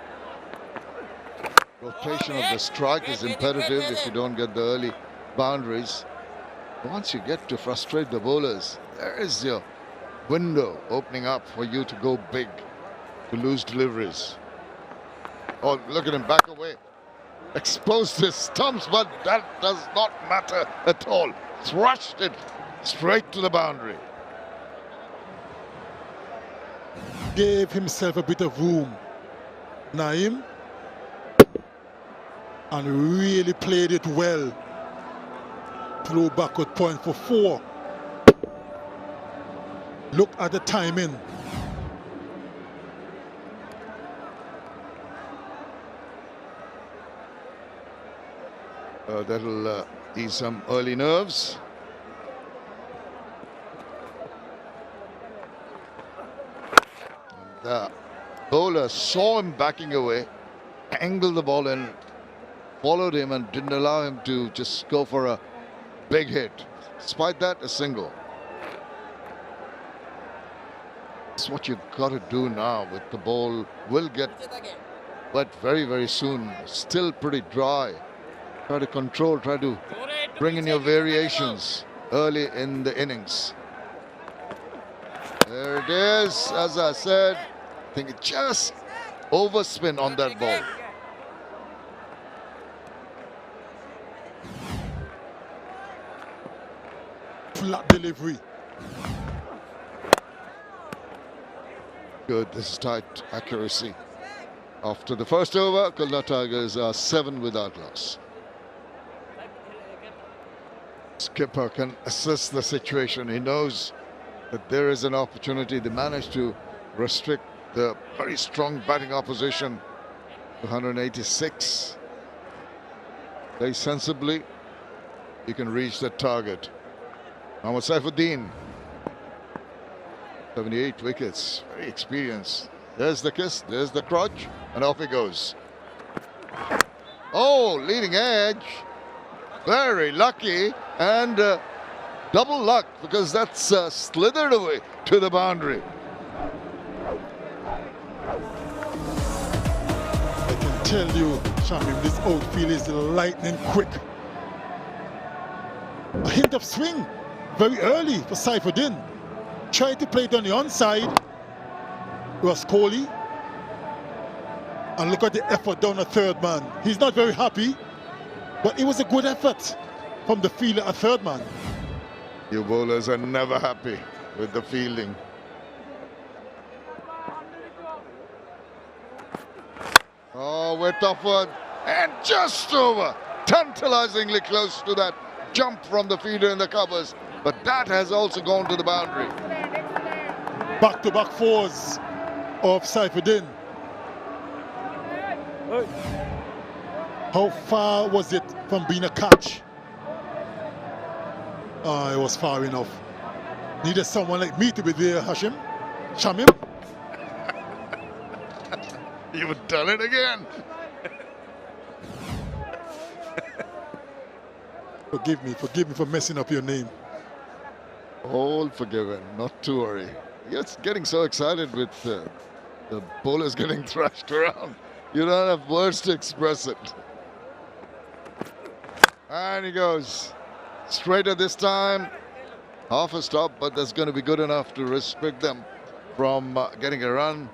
Rotation of the strike is imperative if you don't get the early boundaries. Once you get to frustrate the bowlers, there is your window opening up for you to go big, to lose deliveries. Oh, look at him back away. Exposed his stumps, but that does not matter at all. Thrust it straight to the boundary. Gave himself a bit of room. Naeem. And really played it well. Throw backward point for 4. Look at the timing. That'll ease some early nerves. And the bowler saw him backing away, angled the ball in, followed him and didn't allow him to just go for a big hit. Despite that, a single. That's what you've got to do now. With the ball will get wet very, very soon. Still pretty dry. Try to control, try to bring in your variations early in the innings. There it is. As I said, I think it just overspin on that ball. Flat delivery. Good, this is tight accuracy. After the first over, Khulna Tigers are 7 without loss. Skipper can assess the situation. He knows that there is an opportunity. They managed to restrict the very strong batting opposition to 186. Very sensibly, you can reach that target. Mohammad Saifuddin, 78 wickets, very experienced. There's the kiss, there's the crotch, and off he goes. Oh, leading edge. Very lucky, and double luck, because that's slithered away to the boundary. I can tell you, Shamim, this outfield is lightning quick. A hint of swing very early for Saifuddin. Tried to play it on the onside. It was Kohli. And look at the effort down the third man. He's not very happy, but it was a good effort from the fielder at third man. You bowlers are never happy with the fielding. Oh, we're tougher, and just over. Tantalizingly close to that jump from the fielder in the covers, but that has also gone to the boundary. Back-to-back 4s of Saifuddin. How far was it from being a catch? It was far enough. Needed someone like me to be there, Shamim. You've done it again. Forgive me for messing up your name. All forgiven, not to worry. You're getting so excited with the bowlers getting thrashed around. You don't have words to express it. And he goes straighter this time. Half a stop, but that's going to be good enough to restrict them from getting a run.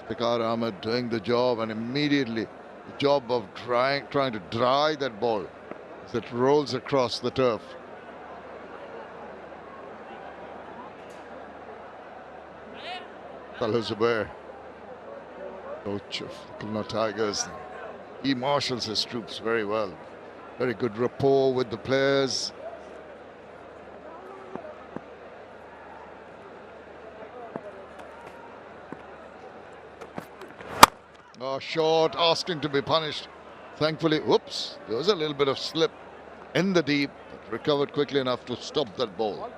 Iqbal Ahmed doing the job, and immediately the job of trying to dry that ball as it rolls across the turf. Zubair, coach of Khulna Tigers, he marshals his troops very well. Very good rapport with the players. Oh, short, asking to be punished. Thankfully, whoops, there was a little bit of slip in the deep, but recovered quickly enough to stop that ball.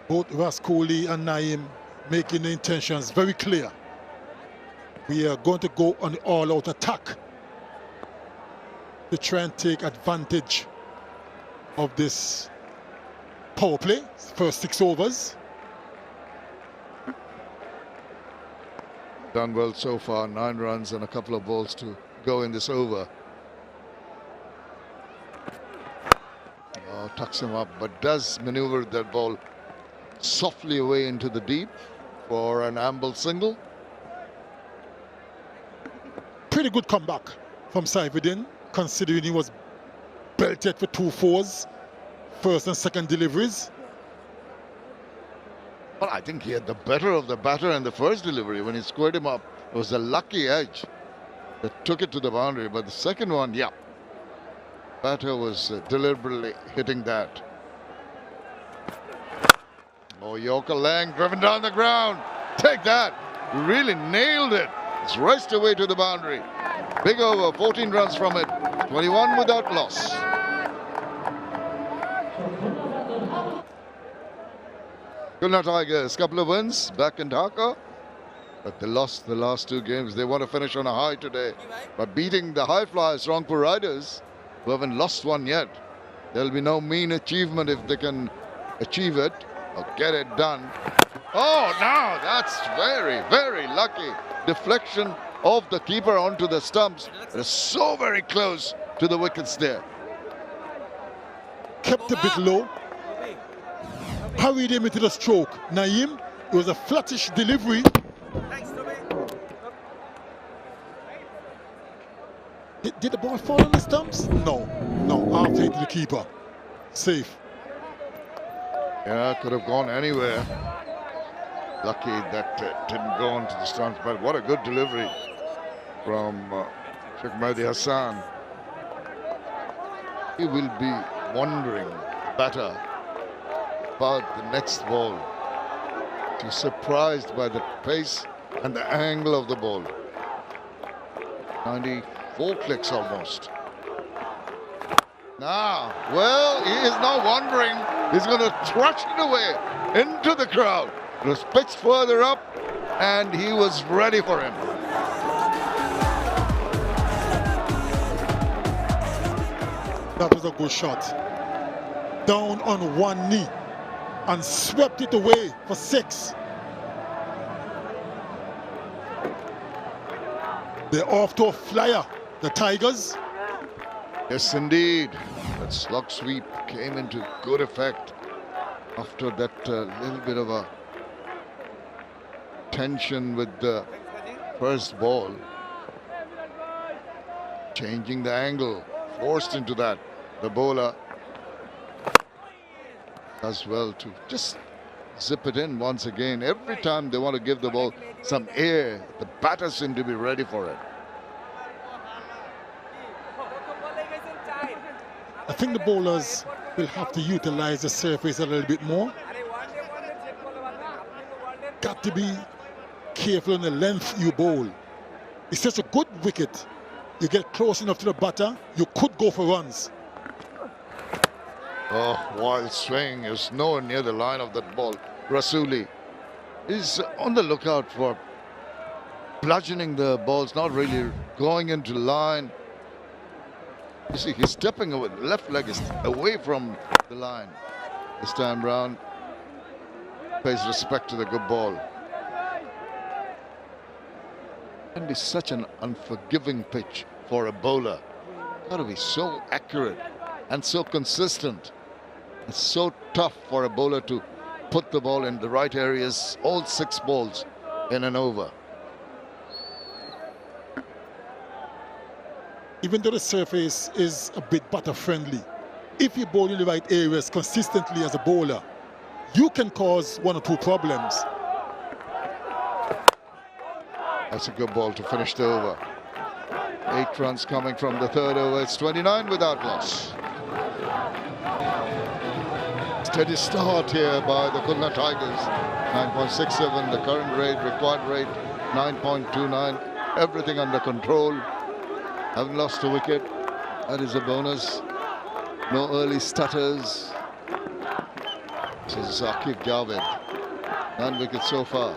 Both Ras Kohli and Naeem making the intentions very clear. We are going to go on the all-out attack to try and take advantage of this power play, first 6 overs. Done well so far, 9 runs and a couple of balls to go in this over. Oh, tucks him up, but does maneuver that ball softly away into the deep for an amble single. Pretty good comeback from Saifuddin, considering he was belted for 2 fours, first and second deliveries. Well, I think he had the better of the batter in the first delivery when he squared him up. It was a lucky edge that took it to the boundary, but the second one, yeah, batter was deliberately hitting that. Oh, Yorker Lang driven down the ground. Take that. Really nailed it. It's raced away to the boundary. Big over, 14 runs from it. 21 without loss. Khulna Tigers, couple of wins back in Dhaka. But they lost the last 2 games. They want to finish on a high today by beating the high flyers, Rangpur Riders, who haven't lost one yet. There'll be no mean achievement if they can achieve it or get it done. Oh, now that's very, very lucky. Deflection of the keeper onto the stumps. It is so very close to the wickets there. Kept a bit low. Hurried him into the stroke. Naeem, it was a flattish delivery. Did the ball fall on the stumps? No, after hitting the keeper. Safe. Yeah, could have gone anywhere. Lucky that didn't go onto the stumps, but what a good delivery from Sheikh Mehdi Hassan. He will be wondering better about the next ball. He's surprised by the pace and the angle of the ball. 94 clicks almost. Now, well, he is now wondering. He's going to thrust it away into the crowd. It was pitched further up, and he was ready for him. That was a good shot. Down on one knee and swept it away for 6. They're off to a flyer, the Tigers. Yes, indeed. That slug sweep came into good effect after that little bit of a tension with the first ball. Changing the angle, forced into that. The bowler does well to just zip it in once again. Every time they want to give the ball some air, the batters seem to be ready for it. I think the bowlers will have to utilize the surface a little bit more. Got to be careful on the length you bowl. It's such a good wicket. You get close enough to the batter, you could go for runs. Oh, wild swing is nowhere near the line of that ball. Rasuli is on the lookout for bludgeoning the balls, not really going into line. You see, he's stepping away. The left leg is away from the line. This time round, pays respect to the good ball. And it's such an unforgiving pitch for a bowler. Got to be so accurate and so consistent. It's so tough for a bowler to put the ball in the right areas, all 6 balls in an over. Even though the surface is a bit batter friendly, if you bowl in the right areas consistently as a bowler, you can cause 1 or 2 problems. That's a good ball to finish the over. 8 runs coming from the 3rd over. It's 29 without loss. Steady start here by the Khulna Tigers. 9.67, the current rate, required rate 9.29. Everything under control. Haven't lost a wicket. That is a bonus. No early stutters. This is 𝗂𝗍𝗂𝗍𝗂𝗂. 9 wickets so far.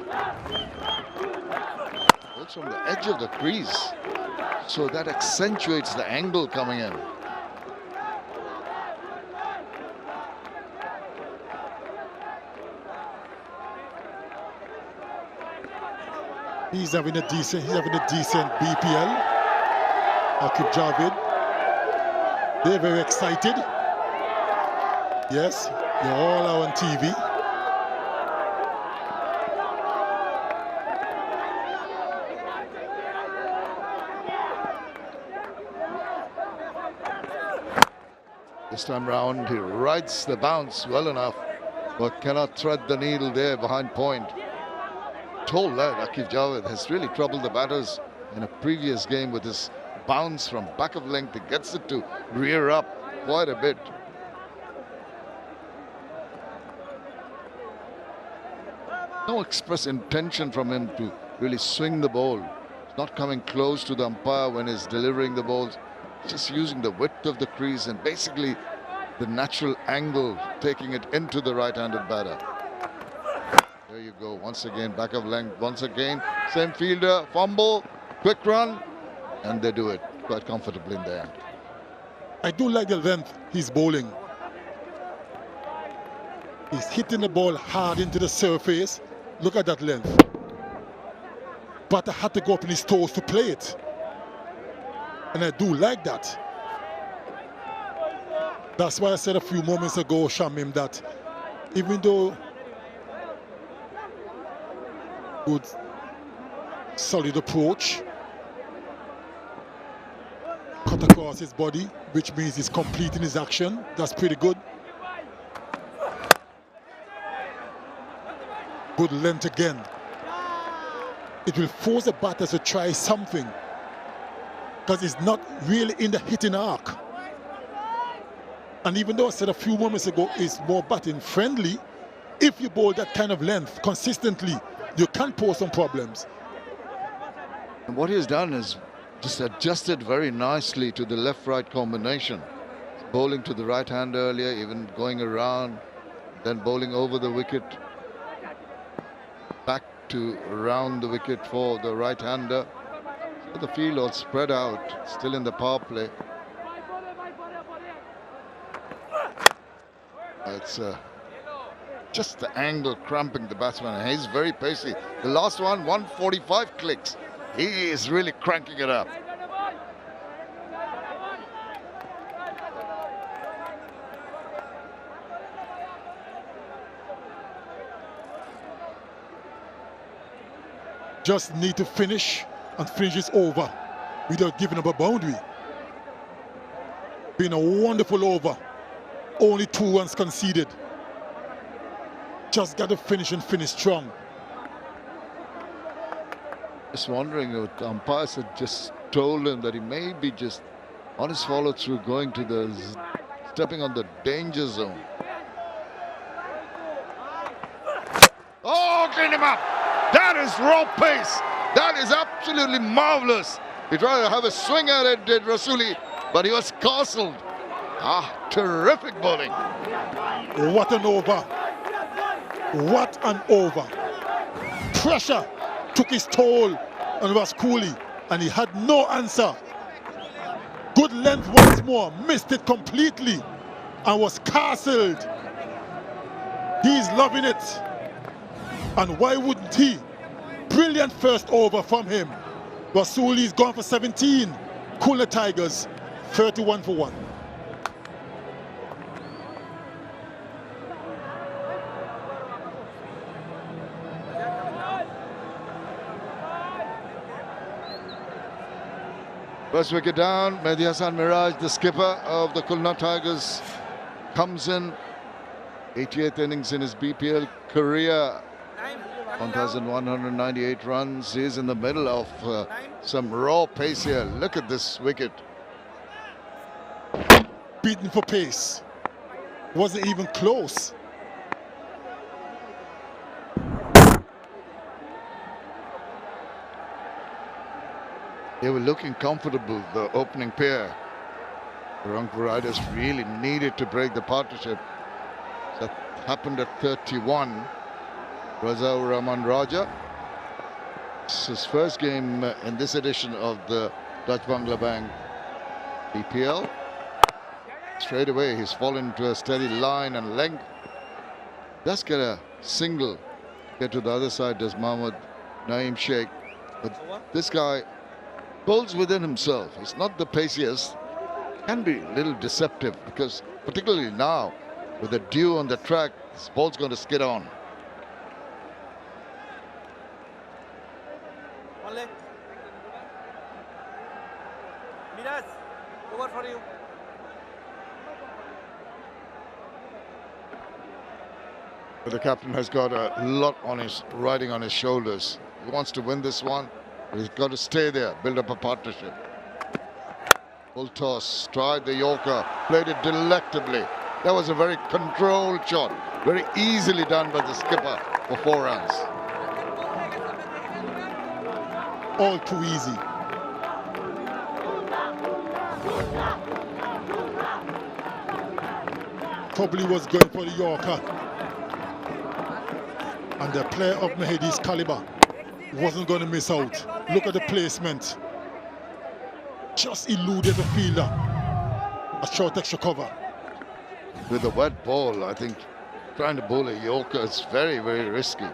It's from the edge of the crease. So that accentuates the angle coming in. He's having a decent BPL. 𝗂𝗍𝗂𝗍𝗂. They're very excited. Yes, they're all out on TV. This time round, he rides the bounce well enough, but cannot thread the needle there behind point. Tall lad, 𝗂𝗍𝗂𝗍𝗂 has really troubled the batters in a previous game with his bounce from back of length. He gets it to rear up quite a bit. No express intention from him to really swing the ball. He's not coming close to the umpire when he's delivering the balls. Just using the width of the crease and basically the natural angle, taking it into the right-handed batter. There you go, once again, back of length, once again, same fielder, fumble, quick run, and they do it quite comfortably in the end. I do like the length he's bowling. He's hitting the ball hard into the surface. Look at that length. Batter had to go up in his toes to play it. And I do like that. That's why I said a few moments ago, Shamim, that even though good, solid approach, cut across his body, which means he's completing his action. That's pretty good. Good length again. It will force the batter to try something, because it's not really in the hitting arc. And even though I said a few moments ago it's more batting friendly, if you bowl that kind of length consistently, you can pose some problems. And what he's done is just adjusted very nicely to the left-right combination. Bowling to the right hand earlier, even going around, then bowling over the wicket, back to around the wicket for the right-hander. The field all spread out, still in the power play. It's just the angle cramping the batsman. He's very pacey. The last one, 145 clicks. He is really cranking it up. Just need to finish and finish this over without giving up a boundary. Been a wonderful over. Only 2 runs conceded. Just got to finish and finish strong. Just wondering if the umpires had just told him that he may be just on his follow through, going to the stepping on the danger zone. Oh, clean him up! That is raw pace. That is absolutely marvelous. He tried to have a swing at it, did Rasuli, but he was castled. Ah, terrific bowling. What an over. What an over. Pressure took his toll on Rasculi, and he had no answer. Good length once more, missed it completely and was castled. He's loving it. And why wouldn't he? Brilliant first over from him. Rasuli's gone for 17. Khulna Tigers, 31 for 1. First wicket down. Mehdi Hasan Miraj, the skipper of the Khulna Tigers, comes in. 88th innings in his BPL career. 1,198 runs. He's in the middle of some raw pace here. Look at this wicket. Beaten for pace. Wasn't even close. They were looking comfortable, the opening pair. The Rangpur Riders really needed to break the partnership. That happened at 31. Raza Rahman Raja. It's his first game in this edition of the Dutch Bangla Bank BPL. Straight away, he's fallen to a steady line and length. Does get a single. Get to the other side, does Mohammad Naeem Sheikh. But this guy bowls within himself. He's not the paciest. Can be a little deceptive because particularly now with the dew on the track, this ball's going to skid on. Miraz, over for you. But the captain has got a lot on his riding on his shoulders. He wants to win this one. He's got to stay there, build up a partnership. Full toss, tried the Yorker, played it delectably. That was a very controlled shot, very easily done by the skipper for 4 runs. All too easy. Probably was going for the Yorker. And the player of Mehdi's caliber wasn't going to miss out. Look at the placement. Just eluded the fielder. A short extra cover. With a wet ball, I think trying to bowl a Yorker is very, very risky.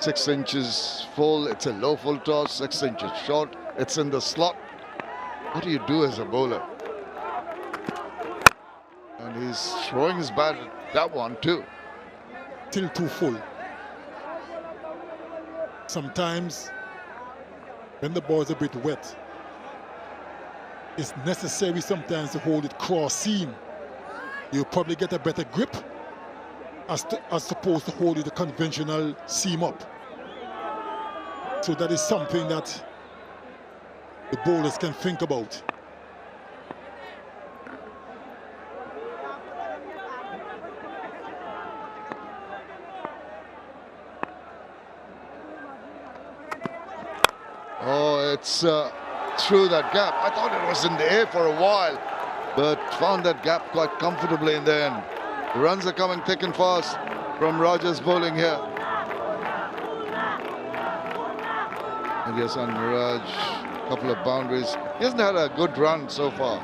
6 inches full, it's a low full toss. 6 inches short, it's in the slot. What do you do as a bowler? And he's throwing his bat at that one too. Still too full. Sometimes when the ball is a bit wet, it's necessary sometimes to hold it cross seam. You'll probably get a better grip as opposed to hold it a conventional seam up. So that is something that the bowlers can think about. Oh, it's through that gap. I thought it was in the air for a while, but found that gap quite comfortably in the end. The runs are coming thick and fast from Rogers bowling here. And yes, on Miraj, a couple of boundaries. He hasn't had a good run so far.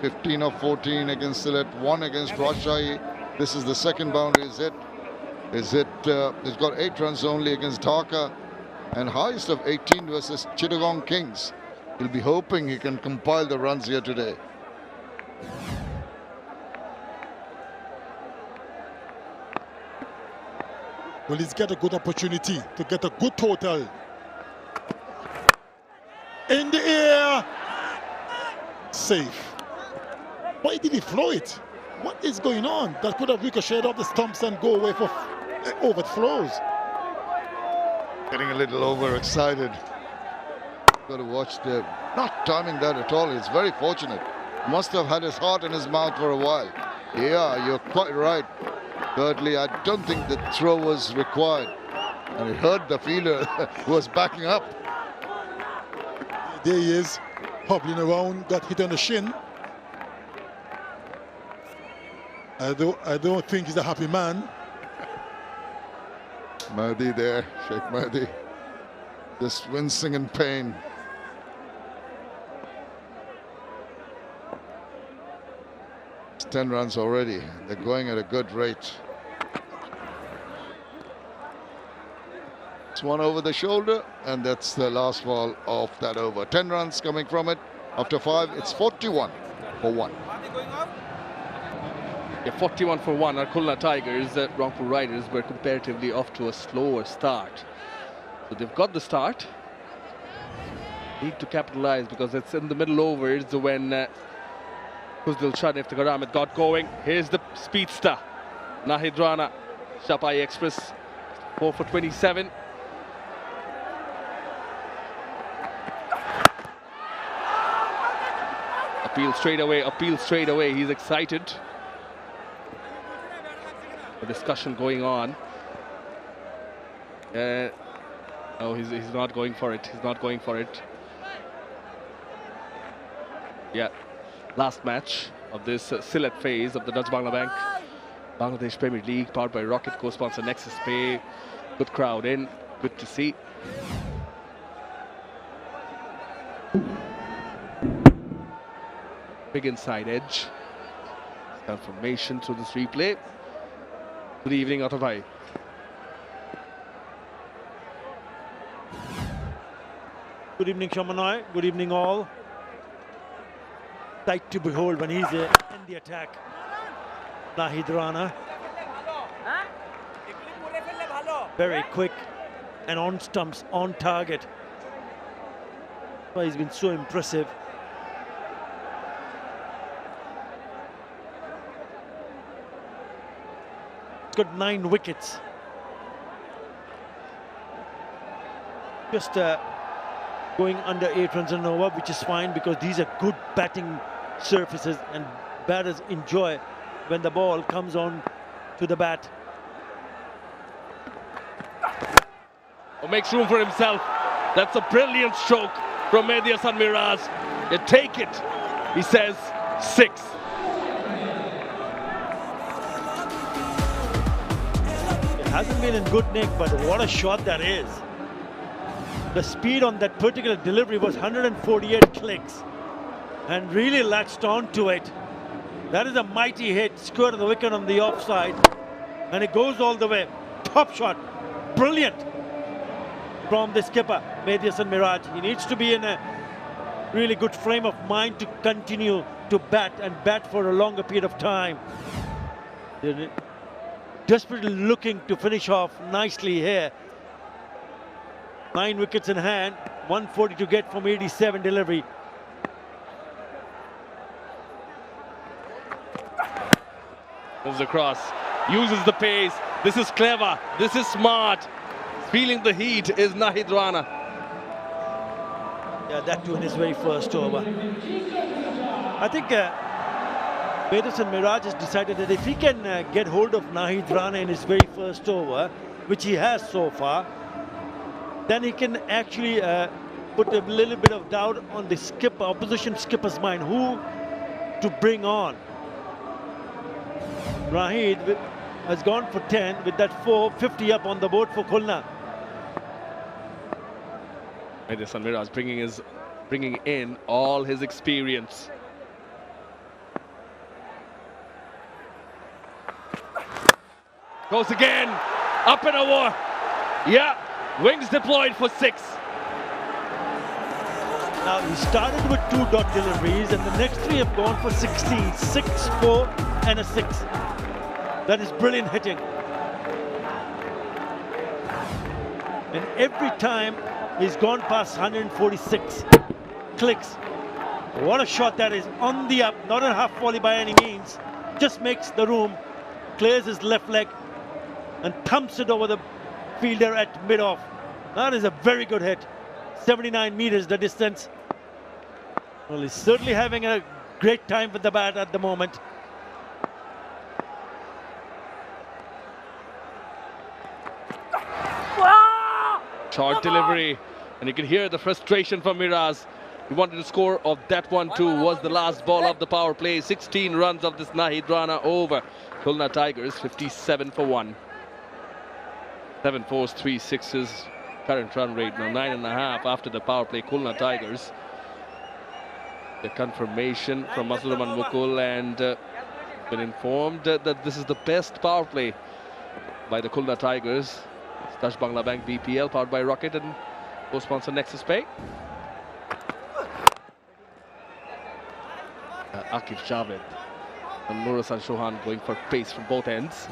15 of 14 against Sylhet, 1 against Rajshahi. This is the second boundary. He's got 8 runs only against Dhaka and highest of 18 versus Chittagong Kings. He'll be hoping he can compile the runs here today. Well, he's got a good opportunity to get a good total. In the air. Safe. Why did he throw it? What is going on? That could have ricocheted off the stumps and go away for overthrows. Getting a little overexcited. Got to watch the... Not timing that at all. He's very fortunate. Must have had his heart in his mouth for a while. Yeah, you're quite right. Thirdly, I don't think the throw was required. And it hurt the fielder who was backing up. There he is, hobbling around, got hit on the shin. I don't think he's a happy man. Mehdi there, Sheikh Mehdi, just wincing in pain. It's 10 runs already. They're going at a good rate. It's one over the shoulder, and that's the last ball of that over. 10 runs coming from it. After 5, it's 41 for 1. Yeah, 41 for 1. Our Khulna Tigers, Rangpur Riders, were comparatively off to a slower start. So they've got the start. Need to capitalize because it's in the middle overs when 𝗂𝗫𝗄𝗃 𝗃𝗃𝗃 got going. Here's the speedster, 𝗃𝗃𝗃𝗃 𝗃𝗃𝗃𝗃 Express, 4 for 27. Appeal straight away. He's excited. A discussion going on. No, he's not going for it. He's not going for it. Yeah, last match of this Sylhet phase of the Dutch Bank Bangladesh Premier League, powered by Rocket, co-sponsor 𝗃𝗃𝗃𝗃. Good crowd in, good to see. Big inside edge. Confirmation through this replay. Good evening, Otabhai. Good evening, Shamanai. Good evening, all. Sight to behold when he's in the attack. Nahid Rana. Very quick and on stumps, on target. Well, he's been so impressive. He's got 9 wickets. Just going under 8 runs and over, which is fine because these are good batting surfaces and batters enjoy when the ball comes on to the bat. Makes room for himself. That's a brilliant stroke from Mehdi Hasan Miraz. You take it, he says, 6. It hasn't been in good nick, but what a shot that is. The speed on that particular delivery was 148 clicks and really latched on to it. That is a mighty hit, square to the wicket on the offside, and it goes all the way. Top shot, brilliant from the skipper, Mehdi Hasan Miraz. He needs to be in a really good frame of mind to continue to bat for a longer period of time. They're desperately looking to finish off nicely here. 9 wickets in hand, 140 to get from 87 delivery. Moves across, uses the pace. This is clever, this is smart. Feeling the heat is Nahid Rana. Yeah, that too in his very first over. I think Mehdi Hasan Miraz has decided that if he can get hold of Nahid Rana in his very first over, which he has so far, then he can actually put a little bit of doubt on the skipper, opposition skipper's mind, who to bring on. Nahid has gone for 10 with that 450 up on the board for Khulna. Mehdi Hasan Miraz bringing in all his experience. Goes again, up and over. Yeah, wings deployed for 6. Now he started with 2 dot deliveries and the next 3 have gone for 16. 6, 4 and a 6. That is brilliant hitting. And every time he's gone past 146 clicks. What a shot that is, on the up, not a half volley by any means. Just makes the room, clears his left leg and thumps it over the fielder at mid-off. That is a very good hit. 79 meters the distance. Well, he's certainly having a great time with the bat at the moment. Short delivery, and you can hear the frustration from Miraz. He wanted to score of that one too. Was the last ball of the power play. 16 runs of this Nahid Rana over Khulna Tigers, 57 for 1. 7 fours, 3 sixes. Current run rate now 9.5 after the power play. Khulna Tigers. The confirmation from Usman Mukul, and been informed that this is the best power play by the Khulna Tigers. Dutch Bank BPL, powered by Rocket and co-sponsor 𝗃𝗃𝗃𝗃. Aqif Javed and Nur Hasan Chauhan going for pace from both ends.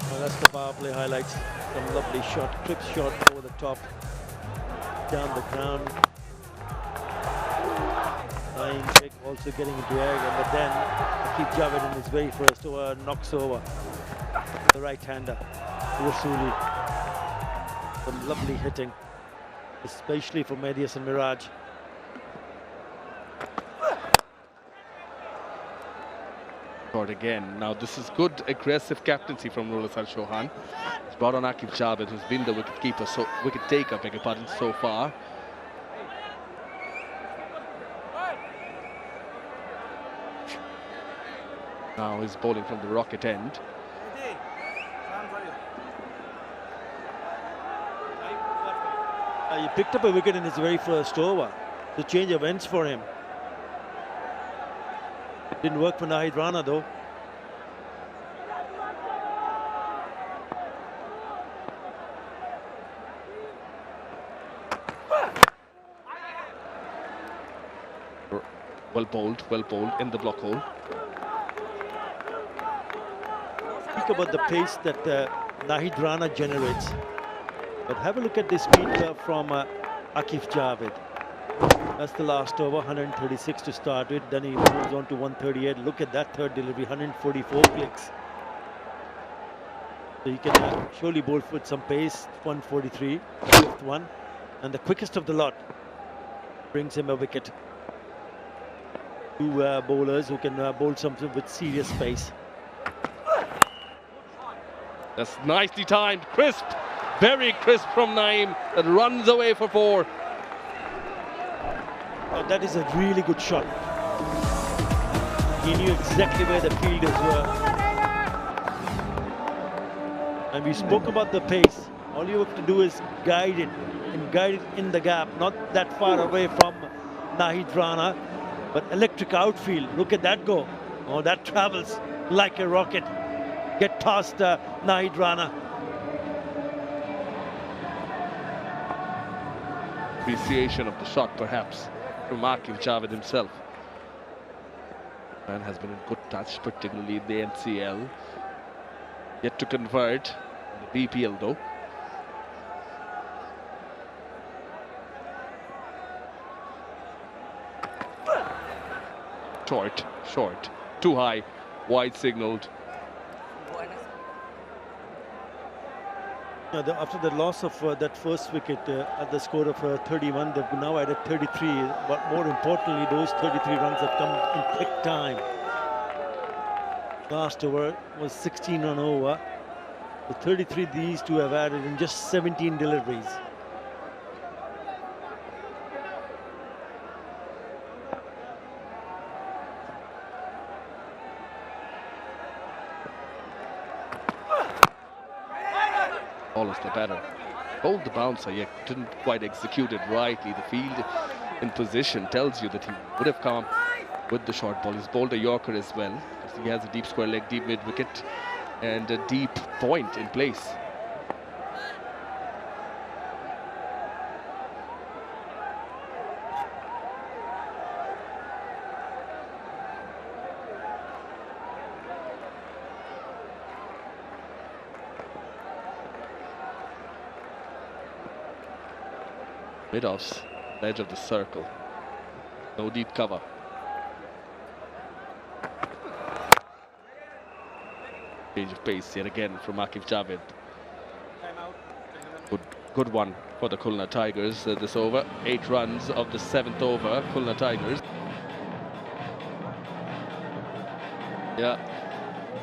Well, that's the power play highlights. Some lovely shot, quick shot over the top, down the ground. 𝗫𝗫𝗀𝗃 also getting into egg, and then 𝗃𝗵𝗃𝗃 in his very first over knocks over the right-hander, 𝗃𝗵𝗃𝗃𝗃. Some lovely hitting, especially for Mehdi Hasan Miraj. Again, now this is good aggressive captaincy from Rulesar Chauhan. He's brought on 𝗃𝗵𝗃𝗃, who's been the wicket-keeper, so wicket-taker, beg your pardon, so far. Now he's bowling from the rocket end. He picked up a wicket in his very first over. The change of ends for him. Didn't work for Nahid Rana though. Well bowled in the block hole. Speak about the pace that Nahid Rana generates. But have a look at this speed curve from Aqif Javed. That's the last over, 136 to start with. Then he moves on to 138. Look at that third delivery, 144 clicks. So he can surely bowl with some pace. 143, the fifth one. And the quickest of the lot brings him a wicket. Two bowlers who can bowl something with serious pace. That's nicely timed, crisp, very crisp from Naeem, that runs away for 4. That is a really good shot. He knew exactly where the fielders were. And we spoke about the pace. All you have to do is guide it, and guide it in the gap, not that far away from Nahid Rana, but electric outfield. Look at that go. Oh, that travels like a rocket. Get past Nahid Rana. Appreciation of the shot, perhaps, from Aqif Javed himself. Man has been in good touch, particularly in the NCL. Yet to convert in the BPL though. Short, too high, wide signaled. After the loss of that first wicket at the score of 31, they've now added 33. But more importantly, those 33 runs have come in quick time. Last over was 16 run over. The 33 these two have added in just 17 deliveries. All is the better. Bowled the bouncer, yet didn't quite execute it rightly. The field in position tells you that he would have come with the short ball. He's bowled a Yorker as well. He has a deep square leg, deep mid wicket, and a deep point in place. Mid-offs, edge of the circle. No deep cover. Change of pace yet again from Aqif Javed. Good one for the Khulna Tigers this over. 8 runs of the 7th over, Khulna Tigers. Yeah,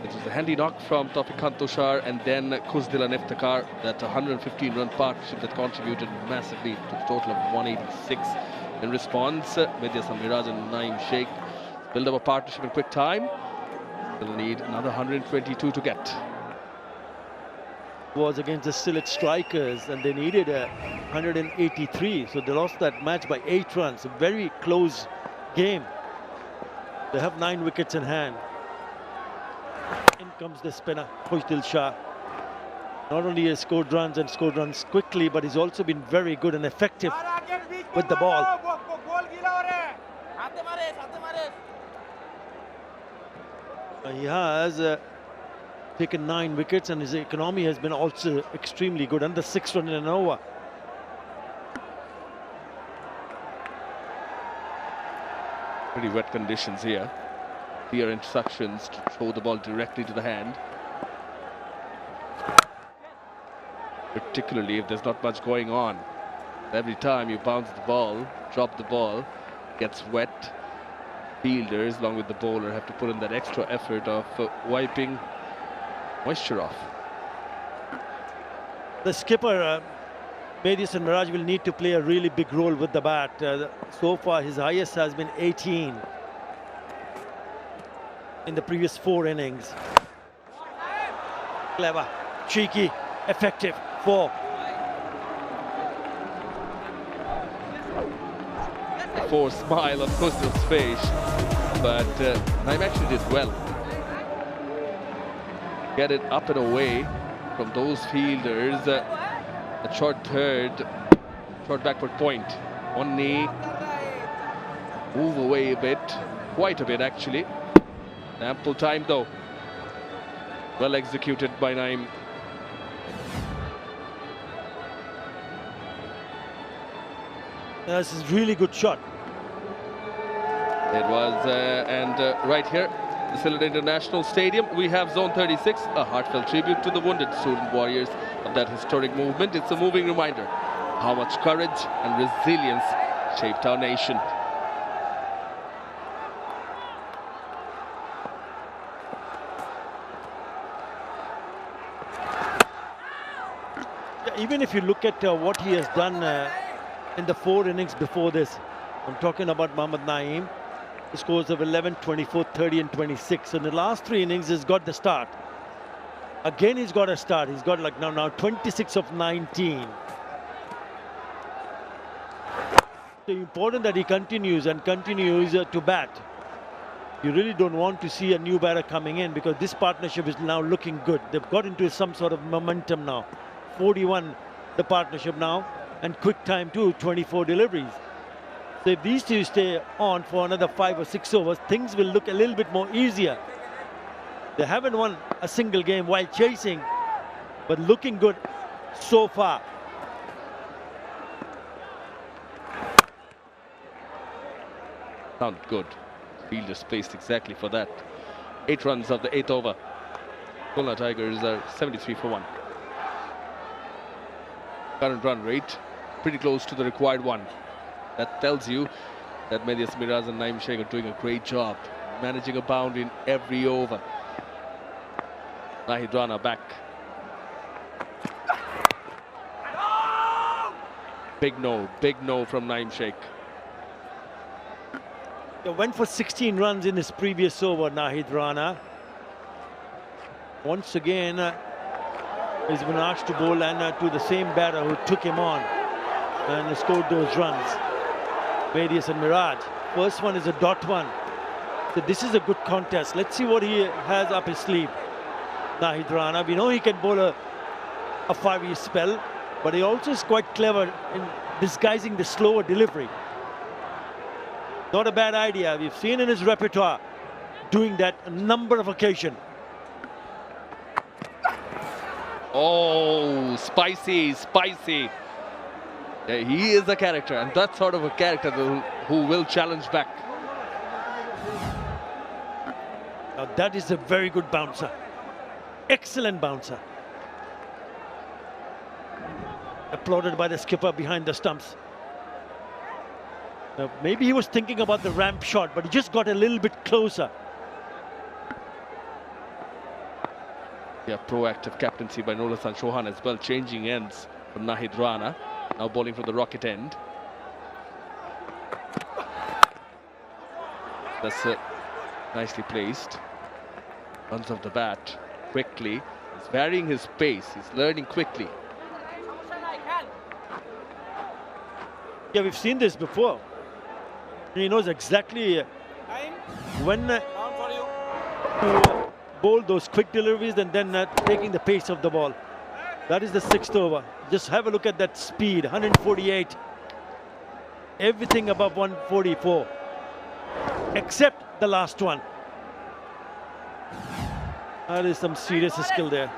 it was a handy knock from Tawfiq Khan Tushar and then Khuzdil and Iftikhar, that 115-run partnership that contributed massively to the total of 186. In response, Mehdi Hasan Miraj and Naeem Sheikh build up a partnership in quick time. They'll need another 122 to get. Was against the Sylhet strikers and they needed 183, so they lost that match by 8 runs. A very close game. They have 9 wickets in hand. In comes the spinner, Khuzdil Shah. Not only has scored runs and scored runs quickly, but he's also been very good and effective with the ball. He has taken 9 wickets and his economy has been also extremely good, under 6 runs in an over. Pretty wet conditions here. Clear instructions to throw the ball directly to the hand. Particularly if there's not much going on. Every time you bounce the ball, drop the ball, gets wet, fielders along with the bowler have to put in that extra effort of wiping moisture off. The skipper, 𝗿𝗚𝗎𝐴 will need to play a really big role with the bat. So far, his highest has been 18 in the previous 4 innings. Clever, cheeky, effective. 4. Forced smile on Usman's face, but Naeem actually did well. Get it up and away from those fielders. A short third, short backward point. One knee, move away a bit, quite a bit actually. Ample time though. Well executed by Naeem. This is really good shot. It was, right here, the Sylhet International Stadium, we have Zone 36, a heartfelt tribute to the wounded student warriors of that historic movement. It's a moving reminder how much courage and resilience shaped our nation. Even if you look at what he has done in the 4 innings before this, I'm talking about Mohammad Naeem. The scores of 11, 24, 30 and 26. So in the last 3 innings, he's got the start. Again, he's got a start. He's got like now 26 of 19. So important that he continues to bat. You really don't want to see a new batter coming in because this partnership is now looking good. They've got into some sort of momentum now. 41 the partnership now, and quick time too, 24 deliveries. So if these two stay on for another 5 or 6 overs, things will look a little bit more easier. They haven't won a single game while chasing, but looking good so far. Sounded good. Fielders placed exactly for that. 8 runs of the 8th over. Khulna Tigers are 73 for 1. Current run rate pretty close to the required one. That tells you that 𝗿𝗚𝗎𝗄𝗎 and Naeem Sheikh are doing a great job managing a boundary in every over. Nahid Rana back. Big no from Naeem Sheikh. He went for 16 runs in his previous over, Nahid Rana. Once again, he's been asked to bowl and to the same batter who took him on and scored those runs. 𝗿𝗚𝗎𝗄𝗎. First one is a dot one. So this is a good contest. Let's see what he has up his sleeve. Nahid Rana, we know he can bowl a 5-year spell, but he also is quite clever in disguising the slower delivery. Not a bad idea. We've seen in his repertoire doing that a number of occasions. Oh, spicy. Yeah, he is a character, and that's sort of a character who will challenge back. Now that is a very good bouncer. Excellent bouncer. Applauded by the skipper behind the stumps. Now, maybe he was thinking about the ramp shot, but he just got a little bit closer. Yeah, proactive captaincy by Nur Hasan Chauhan as well, changing ends from Nahid Rana. Now bowling from the rocket end. That's nicely placed. Runs off the bat quickly. He's varying his pace. He's learning quickly. Yeah, we've seen this before. He knows exactly when to bowl those quick deliveries and then taking the pace of the ball. That is the 6th over. Just have a look at that speed, 148. Everything above 144, except the last one. That is some serious skill there.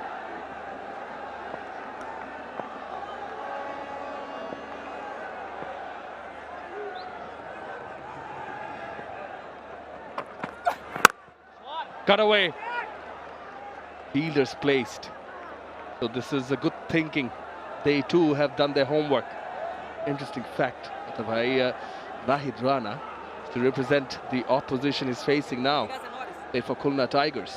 cut away. Fielders placed. So this is a good thinking. They too have done their homework. Interesting fact that Nahid Rana, to represent the opposition, is facing now. Played for Khulna Tigers.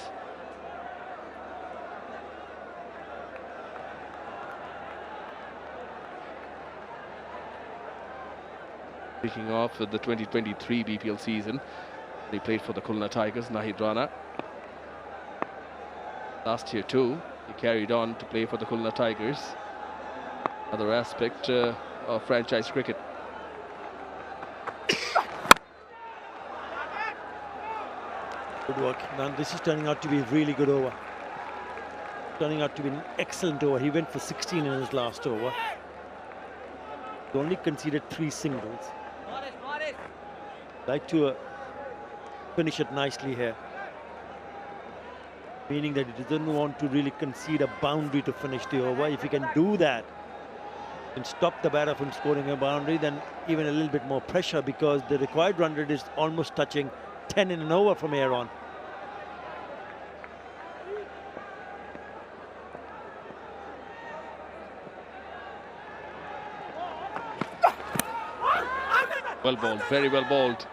Kicking off with the 2023 BPL season. They played for the Khulna Tigers, Nahid Rana. Last year too, he carried on to play for the Khulna Tigers. Another aspect of franchise cricket. Good work. Now this is turning out to be a really good over. Turning out to be an excellent over. He went for 16 in his last over. He only conceded 3 singles. Like to finish it nicely here. Meaning that he doesn't want to really concede a boundary to finish the over. If he can do that and stop the batter from scoring a boundary, then even a little bit more pressure, because the required run rate is almost touching 10 in an over from here on. Well bowled, very well bowled.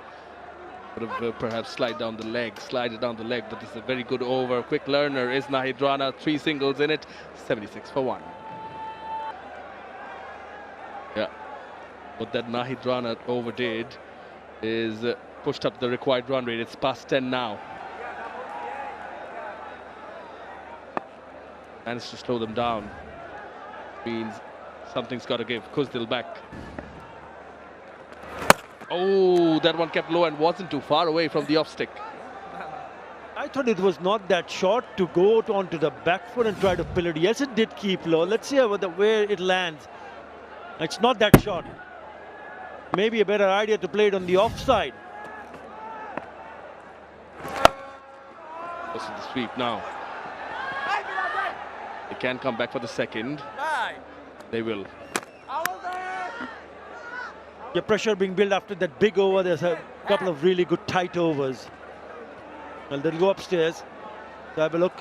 Would have perhaps slide it down the leg, but this is a very good over. Quick learner is Nahid Rana, 3 singles in it, 76 for 1. Yeah, what that Nahid Rana overdid is pushed up the required run rate. It's past 10 now. Managed to slow them down. Means something's got to give. 𝗂𝗃𝗃 back. Oh, that one kept low and wasn't too far away from the off stick. I thought it was not that short to go onto the back foot and try to pill it. Yes, it did keep low. Let's see where it lands. It's not that short. Maybe a better idea to play it on the offside. Goes to the sweep now. They can come back for the second. They will. The pressure being built after that big over. There's a couple of really good tight overs. Well, they'll go upstairs to have a look.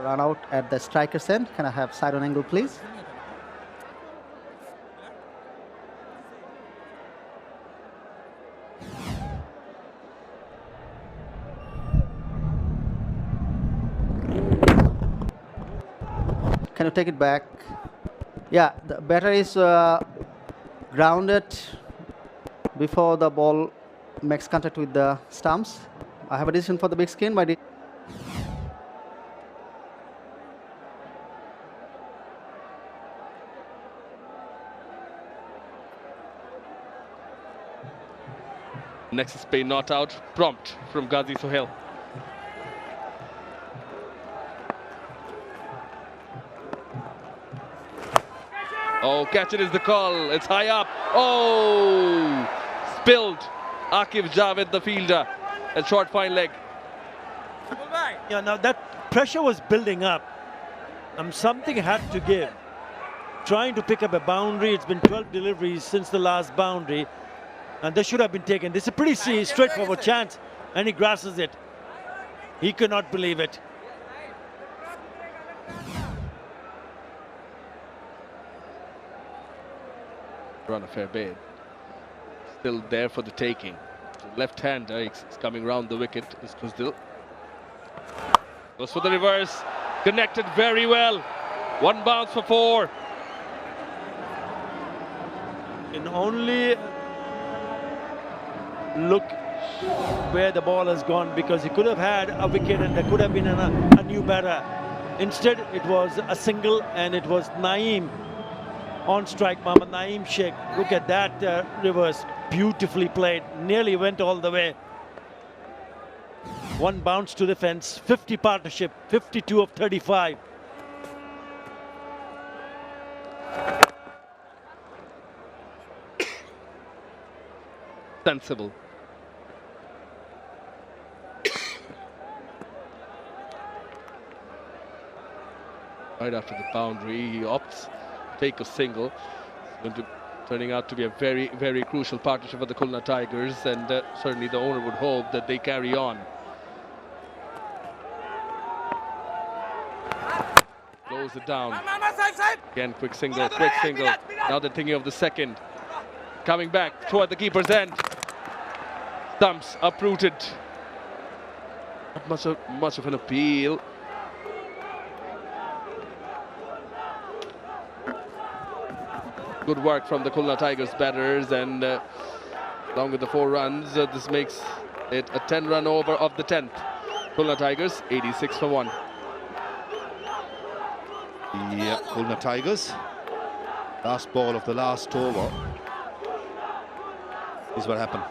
Run out at the striker's end. Can I have side on angle, please? Can you take it back? Yeah, the batter is grounded before the ball makes contact with the stumps. I have a decision for the big screen, but Next spin not out, prompt from Ghazi Sohail. Oh, catch it is the call. It's high up. Oh, spilled. Aqib Javed, the fielder, a short fine leg. Yeah, now that pressure was building up. Something had to give. Trying to pick up a boundary. It's been 12 deliveries since the last boundary, and this should have been taken. This is a pretty straightforward chance, and he grasses it. He could not believe it. Run a fair bit. Still there for the taking. The left-hander is coming round the wicket. Is 𝗂𝗃𝗃. Goes for the reverse. Connected very well. 1 bounce for 4. And only look where the ball has gone, because he could have had a wicket and there could have been a new batter. Instead, it was a single, and it was Naeem on strike. Mohammad Naeem Sheikh. Look at that reverse. Beautifully played. Nearly went all the way. 1 bounce to the fence. 50 partnership. 52 of 35. Sensible. Right after the boundary, he opts to take a single. He's going to turning out to be a very, very crucial partnership for the Khulna Tigers, and certainly the owner would hope that they carry on. Close it down. Again, quick single. Now they're thinking of the second. Coming back toward the keeper's end. Stumps uprooted. Not much of an appeal. Good work from the Khulna Tigers batters, and along with the 4 runs, this makes it a 10-run over of the 10th. Khulna Tigers 86 for 1. Yeah, Khulna Tigers. Last ball of the last over. This is what happened.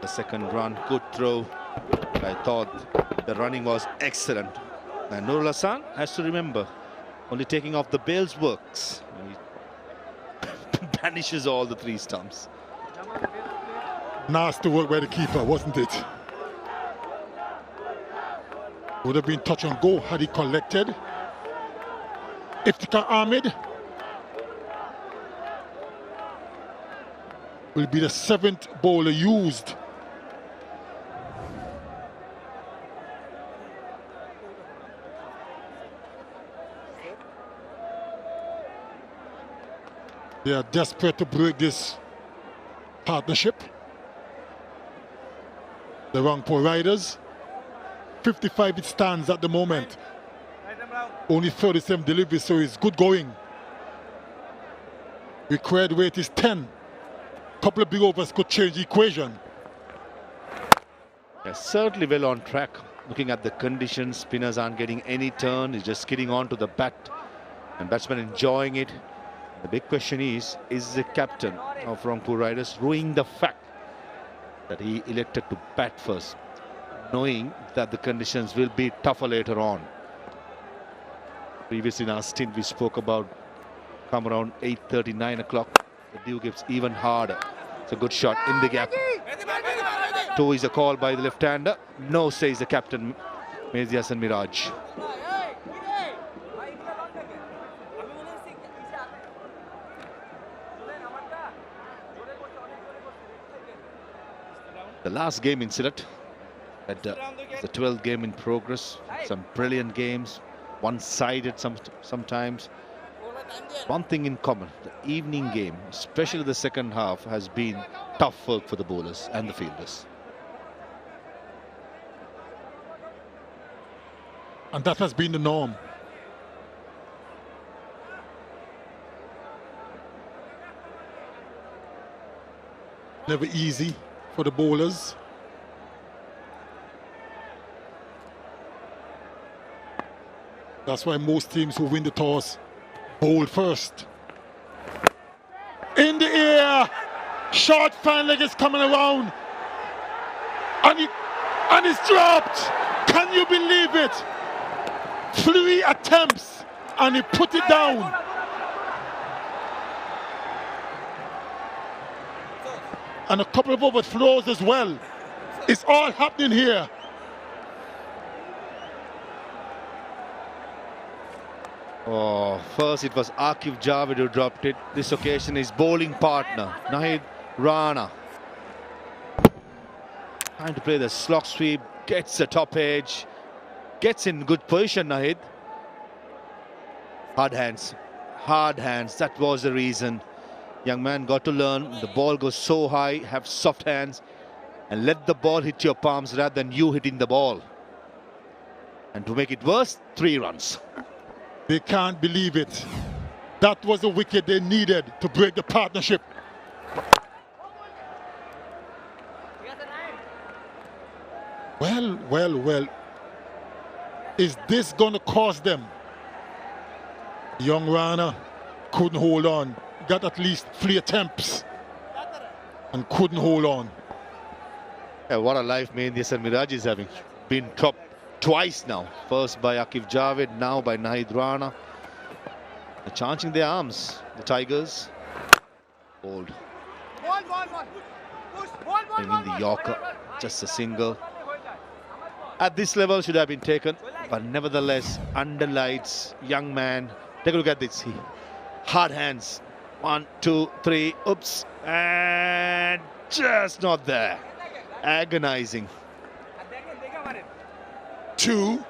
The second run, good throw. I thought the running was excellent. And Nurul Hassan has to remember, only taking off the bails works. He banishes all the 3 stumps. Nasty work by the keeper, wasn't it? Would have been touch and go had he collected. 𝗂𝗃𝗃𝗃𝗃 will be the 7th bowler used. They are desperate to break this partnership. The Rangpur Riders, 55 it stands at the moment. Only 37 deliveries, so it's good going. Required weight is 10. Couple of big overs could change the equation. Yeah, certainly well on track. Looking at the conditions, spinners aren't getting any turn. He's just skidding on to the bat, and batsmen enjoying it. The big question is the captain of Rangpur Riders ruining the fact that he elected to bat first, knowing that the conditions will be tougher later on? Previously in our stint, we spoke about come around 8:30, 9 o'clock. The dew gets even harder. It's a good shot in the gap. Toe is a call by the left-hander. No, says the captain, 𝗵𝗍 Hasan Miraj. The last game in Sylhet, the 12th game in progress. Some brilliant games, one-sided sometimes. One thing in common, the evening game, especially the second half, has been tough work for the bowlers and the fielders. And that has been the norm. Never easy for the bowlers. That's why most teams who win the toss bowl first. In the air, short fine leg is coming around, and it's dropped. Can you believe it? 3 attempts and he put it down. And a couple of overthrows as well. It's all happening here. Oh, first it was Aqib Javed who dropped it. This occasion his bowling partner, Nahid Rana. Trying to play the slog sweep, gets the top edge, gets in good position, Nahid. Hard hands, that was the reason. Young man got to learn, the ball goes so high, have soft hands, and let the ball hit your palms rather than you hitting the ball. And to make it worse, 3 runs. They can't believe it. That was the wicket they needed to break the partnership. Well. Is this going to cost them? Young Rana couldn't hold on. Got at least 3 attempts and couldn't hold on. Yeah, what a life 𝗵𝗍 Hasan Miraj is having. Been dropped twice now. First by Aqib Javed, now by Nahid Rana. They're charging their arms, the Tigers. Bowled. Bringing the Yorker, just a single. At this level should have been taken, but nevertheless, under lights, young man. Take a look at this. Hard hands 1, 2, 3, oops, and just not there. Agonizing. 2,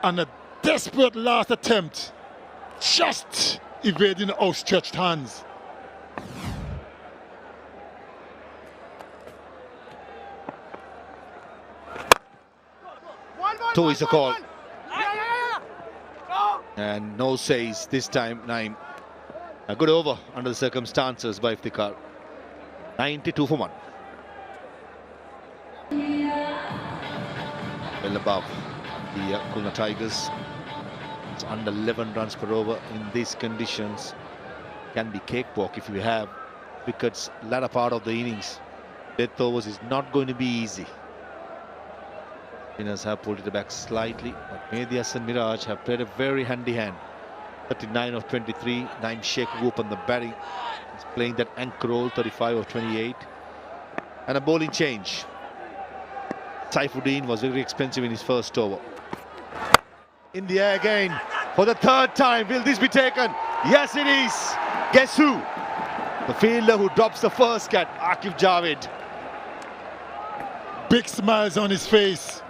and a desperate last attempt, just evading the outstretched hands. Two is the call. And no says this time, Naeem. A good over under the circumstances by Iftikhar. 92 for 1. Well above the Khulna Tigers. It's under 11 runs per over in these conditions. Can be cakewalk if you have wickets latter part of the innings. Death overs is not going to be easy. Spinners have pulled it back slightly, but Mehdi Hasan Miraj have played a very handy hand. 39 of 23. 𝗍𝗫 𝗂𝗽 opened the batting. He's playing that anchor role, 35 of 28. And a bowling change. Saifuddin was very expensive in his first over. In the air again for the third time. Will this be taken? Yes, it is. Guess who? The fielder who drops the first cat, Aqib Javed. Big smiles on his face.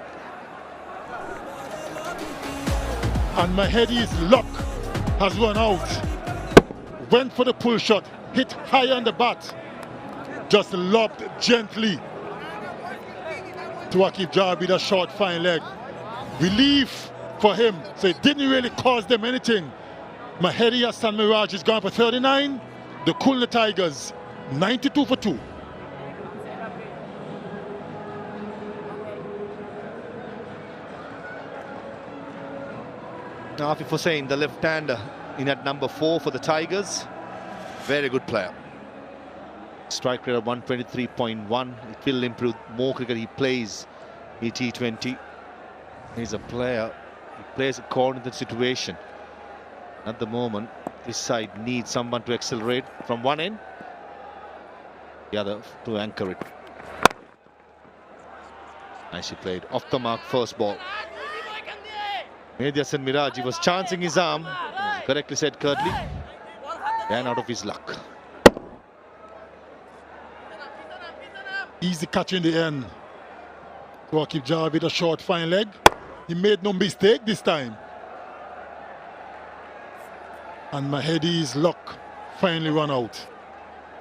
And Mahedi's luck has run out. Went for the pull shot, hit high on the bat, just lobbed gently to Aqib Javed, a short fine leg. Relief for him, so it didn't really cost them anything. Mehdi Hasan Miraj is gone for 39. The Khulna Tigers 92 for 2. Afif Hussain, the left-hander, in at number 4 for the Tigers. Very good player. Strike rate of 123.1. It will improve more cricket he plays in T20. He's a player. He plays according to the situation. At the moment, this side needs someone to accelerate from one end, the other to anchor it. Nicely played. Off the mark, first ball. Mehdi Hasan Miraj, he was chancing his arm, correctly said curtly, ran out of his luck. Easy catch in the end. Aqib Javed, a short fine leg. He made no mistake this time. And Mahedi's luck finally run out.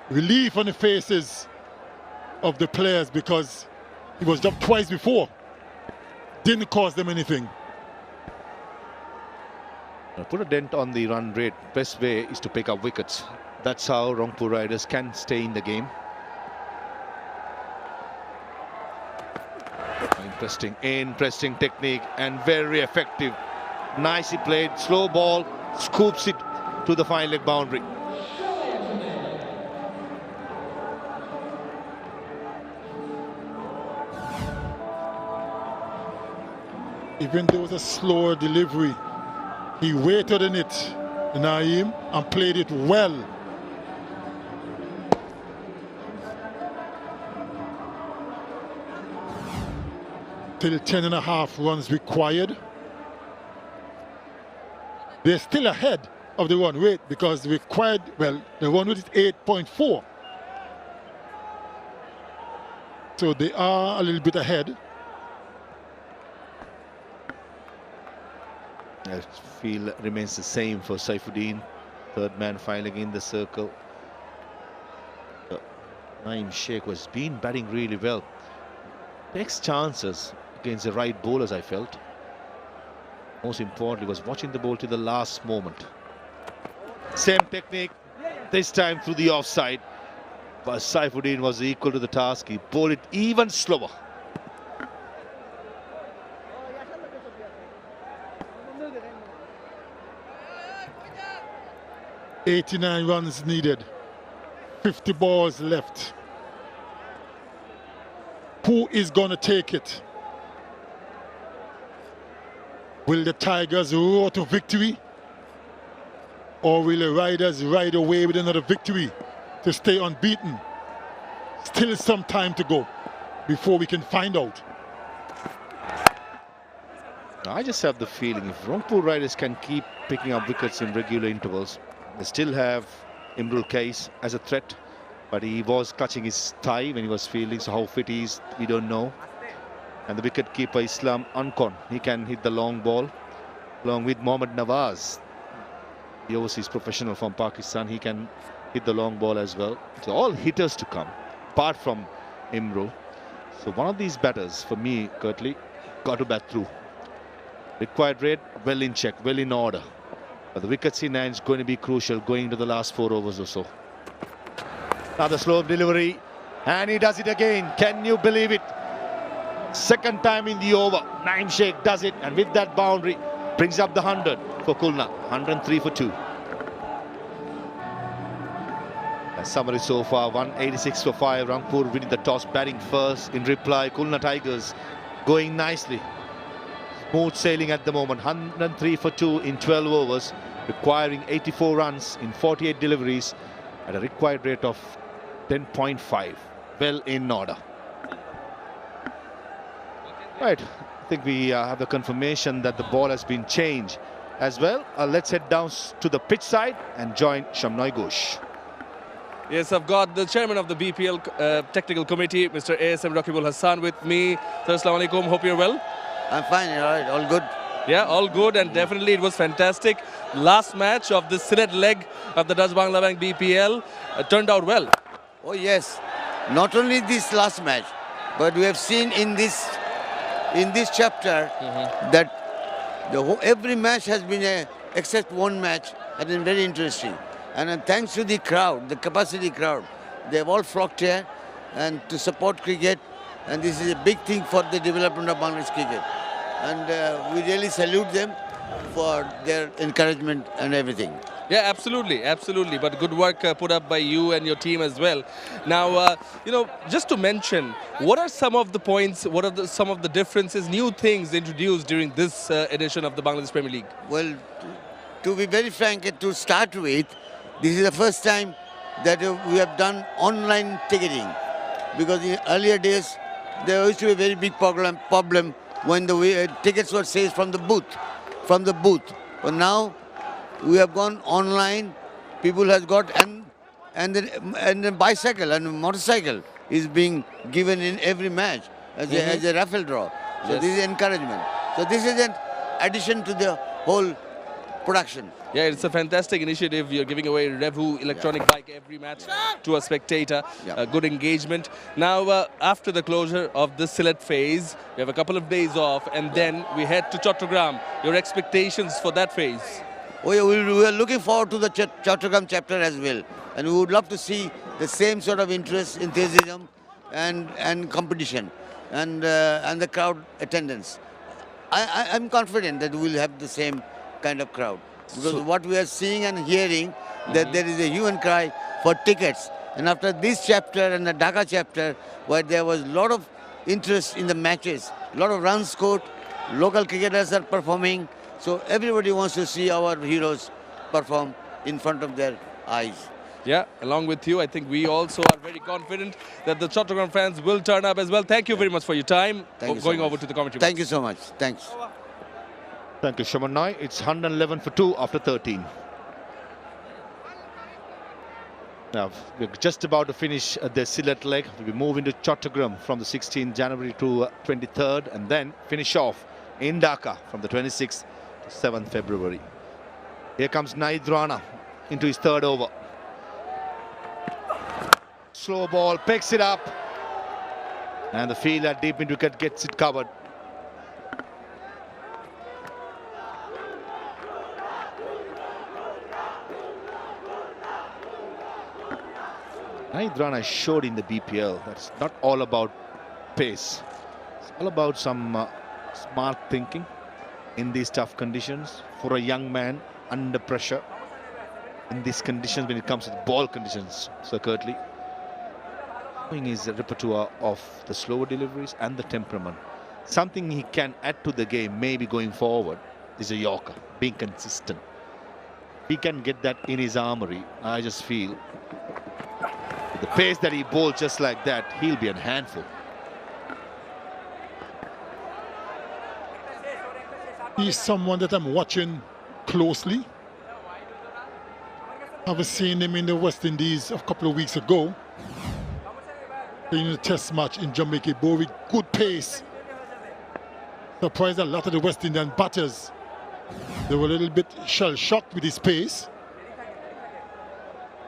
Relief on the faces of the players because he was dropped twice before. Didn't cost them anything. Put a dent on the run rate. Best way is to pick up wickets. That's how Rangpur Riders can stay in the game. Interesting technique and very effective. Nicely played. Slow ball, scoops it to the fine leg boundary. Even though it was a slower delivery, he waited in it, Naeem, and played it well. Till 10.5 runs required. They're still ahead of the run rate because the required, well, the run rate is 8.4. So they are a little bit ahead. I feel remains the same for Saifuddin. Third man filing in the circle. 𝗍𝗫 𝗂𝗽 has been batting really well. Takes chances against the right bowlers, I felt. Most importantly was watching the ball to the last moment. Same technique, this time through the offside. But Saifuddin was equal to the task. He bowled it even slower. �89 runs needed, 50 balls left. Who is going to take it? Will the Tigers roar to victory? Or will the Riders ride away with another victory to stay unbeaten? Still some time to go before we can find out. I just have the feeling if Rangpur Riders can keep picking up wickets in regular intervals, they still have 𝗵𝗺𝗪𝐾𝐸 as a threat, but he was clutching his thigh when he was fielding, so how fit he is, we don't know. And the wicket-keeper Usman Khan, he can hit the long ball, along with Mohammad Nawaz, the overseas professional from Pakistan. He can hit the long ball as well. So all hitters to come, apart from 𝗵𝗺. So one of these batters, for me, 𝗏𝗧𝗏, got to bat through. Required rate, well in check, well in order. But the wickets in hand is going to be crucial going into the last 4 overs or so. Another slow delivery, and he does it again. Can you believe it? Second time in the over, Naeem Sheikh does it, and with that boundary, brings up the 100 for Khulna. 103 for 2. A summary so far, 186 for 5. Rangpur winning the toss, batting first. In reply, Khulna Tigers going nicely. Smooth sailing at the moment. 103 for 2 in 12 overs, requiring 84 runs in 48 deliveries at a required rate of 10.5. Well in order. Right, I think we have the confirmation that the ball has been changed as well. Let's head down to the pitch side and join Shamnoy Ghosh. Yes, I've got the chairman of the BPL technical committee, Mr. 𝗂𝗂𝗪𝗏𝗏 with me. Sir, Assalamu alaikum. Hope you're well. I'm fine, all right, all good. Yeah, all good, and definitely it was fantastic. Last match of the Sylhet leg of the Dutch Bangla Bank BPL turned out well. Oh yes, not only this last match, but we have seen in this chapter that every match has been except one match has been very interesting. And thanks to the crowd, the capacity crowd, they have all flocked here and to support cricket. And this is a big thing for the development of Bangladesh cricket. And we really salute them for their encouragement and everything. Yeah, absolutely, absolutely. But good work put up by you and your team as well. Now, you know, just to mention, what are some of the points, what are some of the differences, new things introduced during this edition of the Bangladesh Premier League? Well, to be very frank, to start with, this is the first time that we have done online ticketing. Because in earlier days, there used to be a very big problem when the tickets were sold from the booth. But now we have gone online. People have got and the bicycle and motorcycle is being given in every match as a raffle draw. So Yes. this is encouragement. So this is an addition to the whole production. Yeah, it's a fantastic initiative. You're giving away Revu electronic bike every match to a spectator. Good engagement. Now, after the closure of the Sylhet phase, we have a couple of days off, and then we head to Chattogram. Your expectations for that phase? We are looking forward to the Chattogram chapter as well. And we would love to see the same sort of interest, enthusiasm and competition and the crowd attendance. I'm confident that we'll have the same kind of crowd. Because what we are seeing and hearing, that there is a hue and cry for tickets. And after this chapter and the Dhaka chapter, where there was a lot of interest in the matches, a lot of runs scored, local cricketers are performing. So everybody wants to see our heroes perform in front of their eyes. Yeah, along with you, I think we also are very confident that the Chattogram fans will turn up as well. Thank you very much for your time. Thank you Going so much. over to the commentary. Thank you so much. Thanks. Thank you, Shamnoy. It's 111 for 2 after 13. Now, we're just about to finish the Sylhet leg. We'll be moving to Chattogram from the 16th January to 23rd, and then finish off in Dhaka from the 26th to 7th February. Here comes Naeem Rana into his third over. Slow ball, picks it up, and the fielder deep into wicket gets it covered. Naeem Rana showed in the BPL that's not all about pace. It's all about some smart thinking in these tough conditions for a young man under pressure in these conditions when it comes to the ball conditions. So Curtly showing his repertoire of the slower deliveries and the temperament. Something he can add to the game maybe going forward is a Yorker, being consistent. He can get that in his armory. I just feel with the pace that he bowls just like that, he'll be a handful. He's someone that I'm watching closely. I was seeing him in the West Indies a couple of weeks ago, playing a test match in Jamaica, bowling with good pace. Surprised a lot of the West Indian batters. They were a little bit shell-shocked with his pace.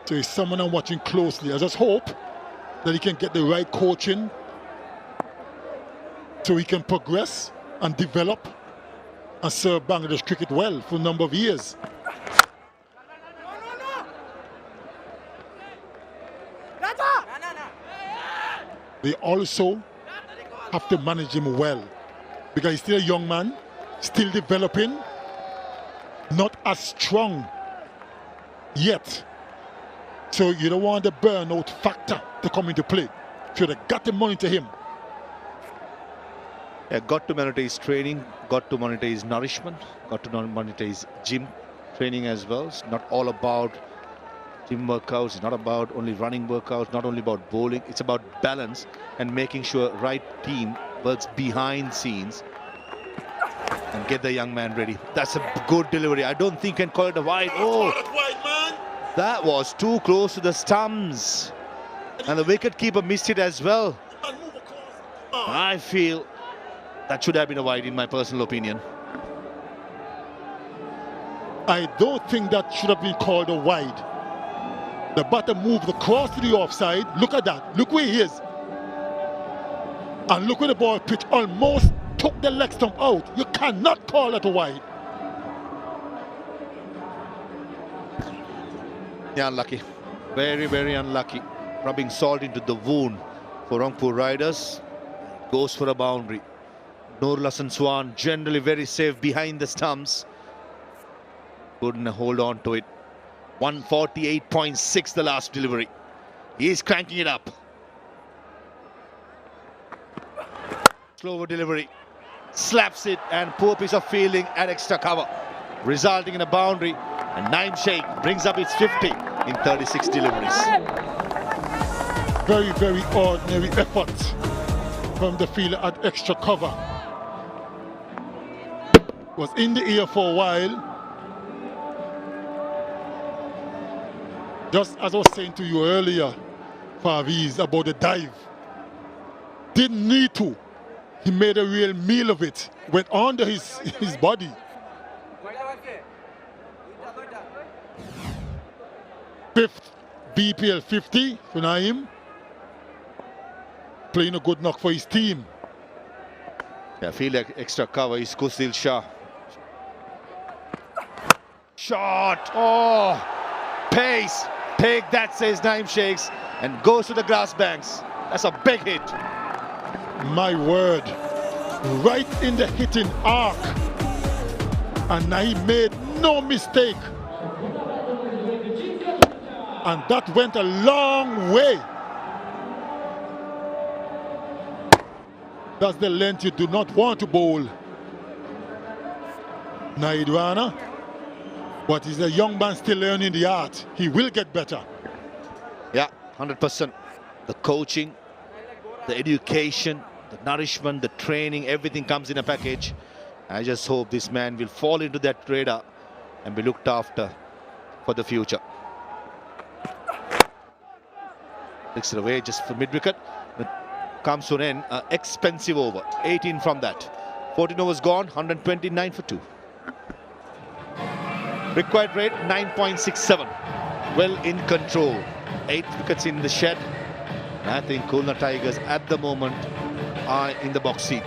So he's someone I'm watching closely. I just hope that he can get the right coaching so he can progress and develop and serve Bangladesh cricket well for a number of years. They also have to manage him well because he's still a young man, still developing, not as strong yet. So you don't want the burnout factor to come into play. So they got to monitor him. Yeah, got to monitor his training, got to monitor his nourishment, got to monitor his gym training as well. It's not all about gym workouts, it's not about only running workouts, not only about bowling, it's about balance and making sure right team works behind scenes and get the young man ready. That's a good delivery. I don't think you can call it a wide. Oh, that was too close to the stumps. And the wicketkeeper missed it as well. I feel that should have been a wide in my personal opinion. I don't think that should have been called a wide. The batter moved across to the offside. Look at that. Look where he is. And look where the ball pitch almost took the leg stump out. You cannot call it a wide. Yeah, unlucky. Very, very unlucky. Rubbing salt into the wound for Rangpur Riders. Goes for a boundary. Nurul Hasan Swan generally very safe behind the stumps. Couldn't hold on to it. 148.6 the last delivery. He's cranking it up. Slower delivery. Slaps it and poor piece of fielding at extra cover, resulting in a boundary. And 𝗫𝗫𝐶𝐶 brings up its 50 in 36 deliveries. Very, very ordinary effort from the fielder at extra cover. Was in the air for a while. Just as I was saying to you earlier, Faviz, about the dive. Didn't need to. He made a real meal of it. Went under his body. Fifth BPL 50 for Naeem. Playing a good knock for his team. Yeah, I feel like extra cover is 𝐾𝐳𝐶. Shot! Oh! Pace! Take that, says 𝗫𝗫𝐶𝐶, and goes to the grass banks. That's a big hit. My word. Right in the hitting arc. And Naeem made no mistake. And that went a long way. That's the length you do not want to bowl. Naidwana. But he's a young man still learning the art. He will get better. Yeah, 100%. The coaching, the education, the nourishment, the training, everything comes in a package. I just hope this man will fall into that radar and be looked after for the future. Takes it away just for mid-wicket. It comes to an end. Expensive over. 18 from that. 14 overs gone. 129 for 2. Required rate 9.67. Well in control. 8 wickets in the shed. And I think Khulna Tigers at the moment are in the box seat.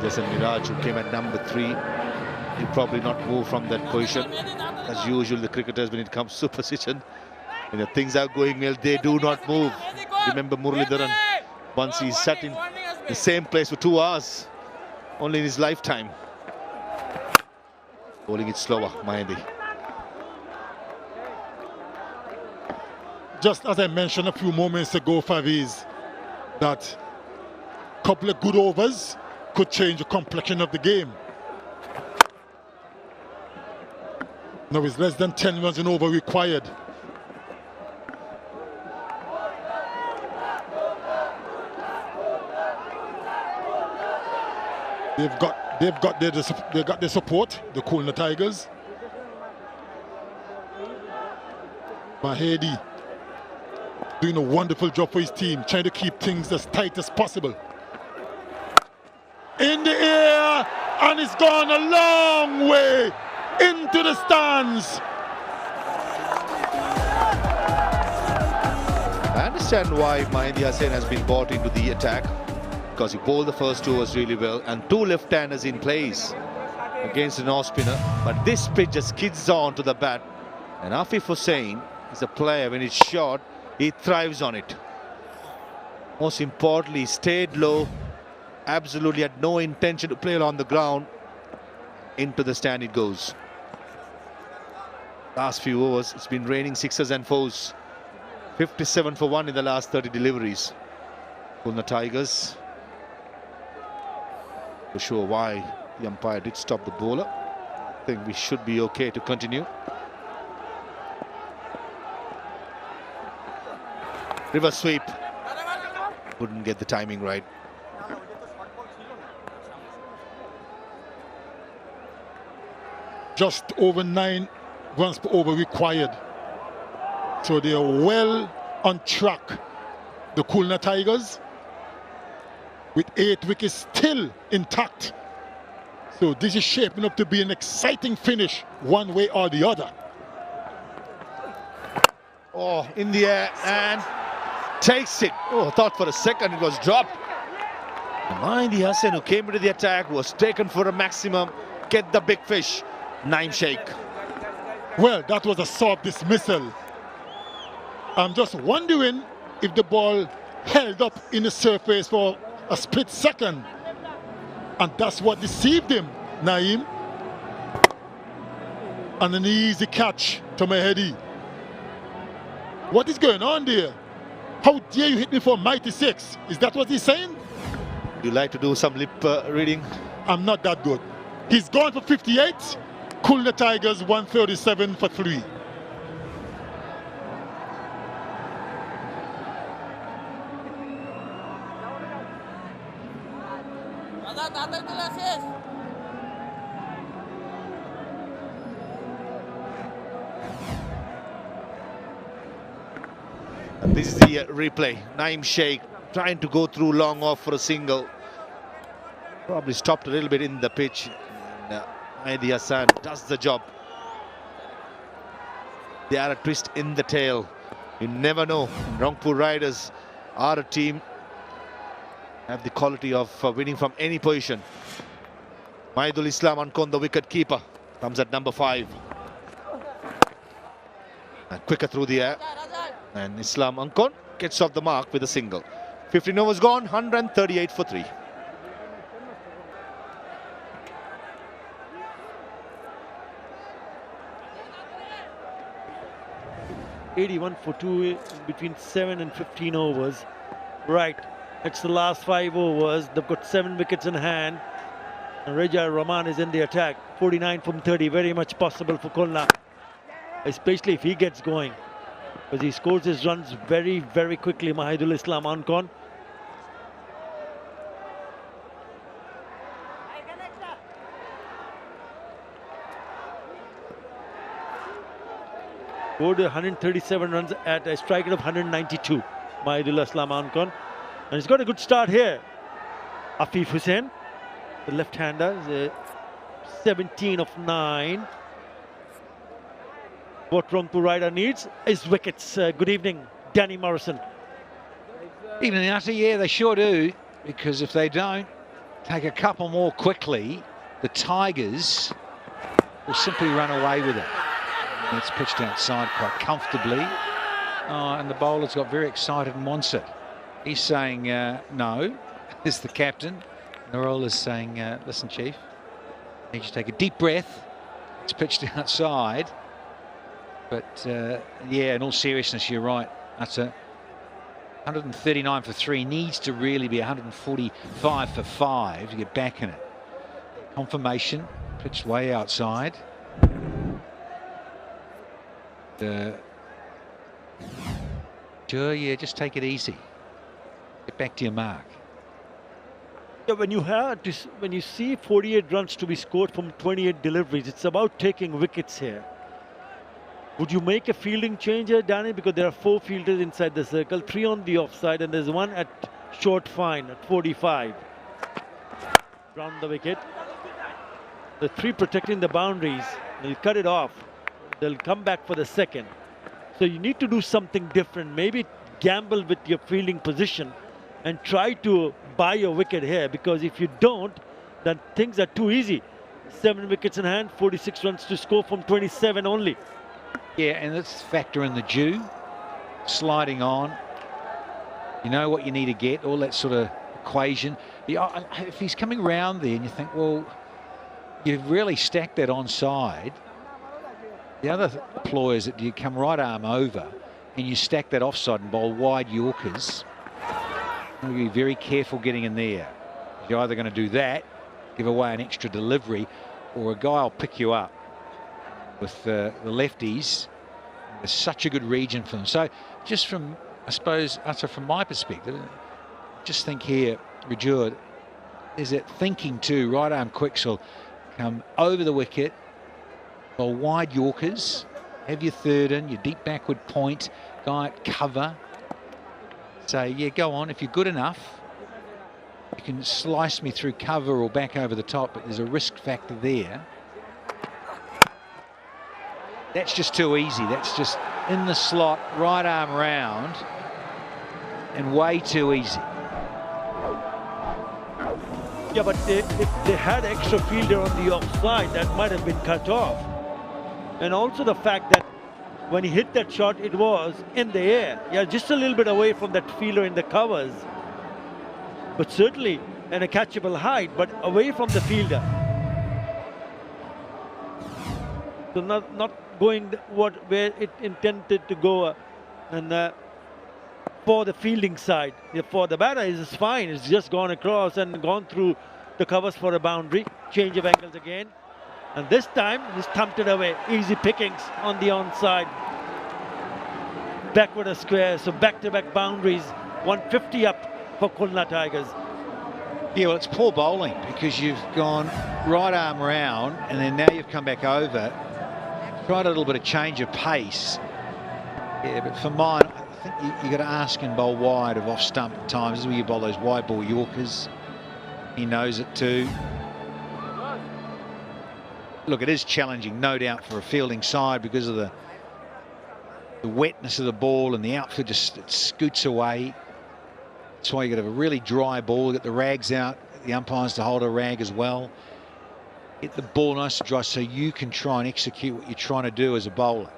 There's a Miraj who came at number 3. He'll probably not move from that position. As usual, the cricketers, when it comes to position, when the things are going well, they do not move. Remember Muralidharan, once he sat in the same place for 2 hours, only in his lifetime. Bowling it slower, Mahindi. Just as I mentioned a few moments ago, Faviz, that a couple of good overs could change the complexion of the game. Now it's less than 10 runs and over required. They've got They've got their support, the Khulna Tigers. Mahedi doing a wonderful job for his team, trying to keep things as tight as possible. In the air, and it's gone a long way into the stands. I understand why 𝗵𝗍𝗄 Hussain has been brought into the attack, because he bowled the first 2 overs really well, and 2 left-handers in place against an off-spinner. But this pitch just skids on to the bat, and 𝗂𝗄𝗄 Hussain is a player, when it's short, he thrives on it. Most importantly, he stayed low, absolutely had no intention to play along the ground. Into the stand it goes. Last few overs, it's been raining sixes and fours. 57 for 1 in the last 30 deliveries. Khulna Tigers. To show why the umpire did stop the bowler. I think we should be okay to continue. Reverse sweep. Couldn't get the timing right. Just over 9 runs per over required. So they are well on track, the Khulna Tigers, with 8 wickets still intact. So this is shaping up to be an exciting finish, one way or the other. Oh, in the air and takes it. Oh, I thought for a second it was dropped. 𝗵𝗍𝗄 Hussain, who came into the attack, was taken for a maximum. Get the big fish. 𝗫𝗍𝗄𝗽𝗓. Well, that was a soft dismissal. I'm just wondering if the ball held up in the surface for a split second. And that's what deceived him, Naeem. And an easy catch to Mahedi. What is going on there? How dare you hit me for mighty 6? Is that what he's saying? You like to do some lip reading? I'm not that good. He's gone for 58. Khulna Tigers 137 for 3. And this is the replay. 𝗫𝗍𝗄𝗽 trying to go through long off for a single. Probably stopped a little bit in the pitch. Mehdi Hassan does the job. They are a twist in the tail. You never know. Rangpur Riders are a team, have the quality of winning from any position. Mahidul Islam Ankon, the wicket keeper, comes at number 5. And quicker through the air. And Islam Ankon gets off the mark with a single. 15 overs gone, 138 for 3. �81 for 2 in between 7 and 15 overs. Right, it's the last 5 overs. They've got 7 wickets in hand. And Reza Rahman is in the attack. 49 from 30, very much possible for Khulna. Especially if he gets going. Because he scores his runs very, very quickly, Mahidul Islam Ankon. Scored 137 runs at a strike rate of 192, Mahidul Islam Ankon. And he's got a good start here. 𝗂𝗄𝗄 Hussain, the left-hander, 17 of 9. What Rangpur Rider needs is wickets. Good evening, Danny Morrison. Evening, Nutter. Yeah, they sure do. Because if they don't take a couple more quickly, the Tigers will simply run away with it. And it's pitched outside quite comfortably. And the bowler's got very excited and wants it. He's saying no, is the captain. Narol is saying, listen, Chief, I need you to take a deep breath. It's pitched outside. But yeah, in all seriousness, you're right. That's a 139 for 3. Needs to really be 145 for 5 to get back in it. Confirmation, pitched way outside. Sure, yeah, just take it easy. Get back to your mark. Yeah, when you see 48 runs to be scored from 28 deliveries, it's about taking wickets here. Would you make a fielding change here, Danny? Because there are 4 fielders inside the circle, 3 on the offside, and there's 1 at short fine at 45. Round the wicket. The 3 protecting the boundaries. They'll cut it off. They'll come back for the second. So you need to do something different. Maybe gamble with your fielding position and try to buy your wicket here, because if you don't, then things are too easy. 7 wickets in hand, 46 runs to score from 27 only. Yeah, and let's factor in the dew, sliding on. You know what you need to get, all that sort of equation. Yeah, if he's coming round there and you think, well, you've really stacked that onside. The other ploy is that you come right arm over and you stack that offside and bowl wide Yorkers. You'll be very careful getting in there. You're either going to do that, give away an extra delivery, or a guy will pick you up with the lefties. There's such a good region for them. So just from, I suppose, from my perspective, just think here, Ridgeward, there's that thinking too. Right arm quicks will come over the wicket, bowl wide Yorkers, have your third in, your deep backward point, guy at cover. Say, yeah, go on. If you're good enough, you can slice me through cover or back over the top, but there's a risk factor there. That's just too easy. That's just in the slot, right arm round, and way too easy. Yeah, but if they had extra fielder on the offside, that might have been cut off. And also the fact that when he hit that shot, it was in the air. Yeah, just a little bit away from that fielder in the covers. But certainly in a catchable height, but away from the fielder. So not going where it intended to go, and for the fielding side. For the batter, it's fine. It's just gone across and gone through the covers for a boundary. Change of angles again. And this time, he's thumped it away. Easy pickings on the onside. Backward a square, so back-to-back boundaries. 150 up for Khulna Tigers. Yeah, well, it's poor bowling because you've gone right arm round and then now you've come back over. Tried a little bit of change of pace. Yeah, but for mine, I think you got to ask and bowl wide of off stump at times. This is where you bowl those wide ball Yorkers. He knows it too. Look, it is challenging, no doubt, for a fielding side because of the wetness of the ball and the outfield just scoots away. That's why you got to have a really dry ball, get the rags out, the umpires to hold a rag as well. Get the ball nice and dry so you can try and execute what you're trying to do as a bowler.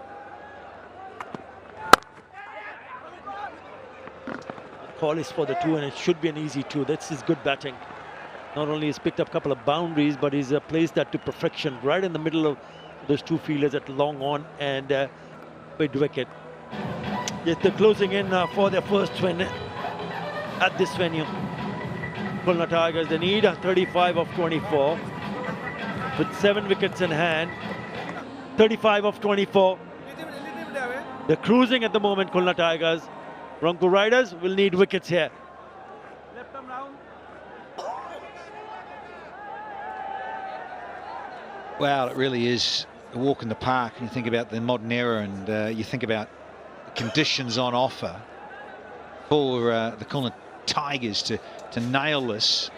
Call is for the 2, and it should be an easy 2. That's his good batting. Not only he's picked up a couple of boundaries, but he's placed that to perfection right in the middle of those 2 fielders at long on and mid wicket. Yes, they're closing in for their first win at this venue. Khulna Tigers, they need 35 of 24 with 7 wickets in hand. 35 of 24. They're cruising at the moment, Khulna Tigers. Bronco Riders will need wickets here. Left arm round. Well, it really is a walk in the park. You think about the modern era and you think about the conditions on offer for the Khulna Tigers to nail this.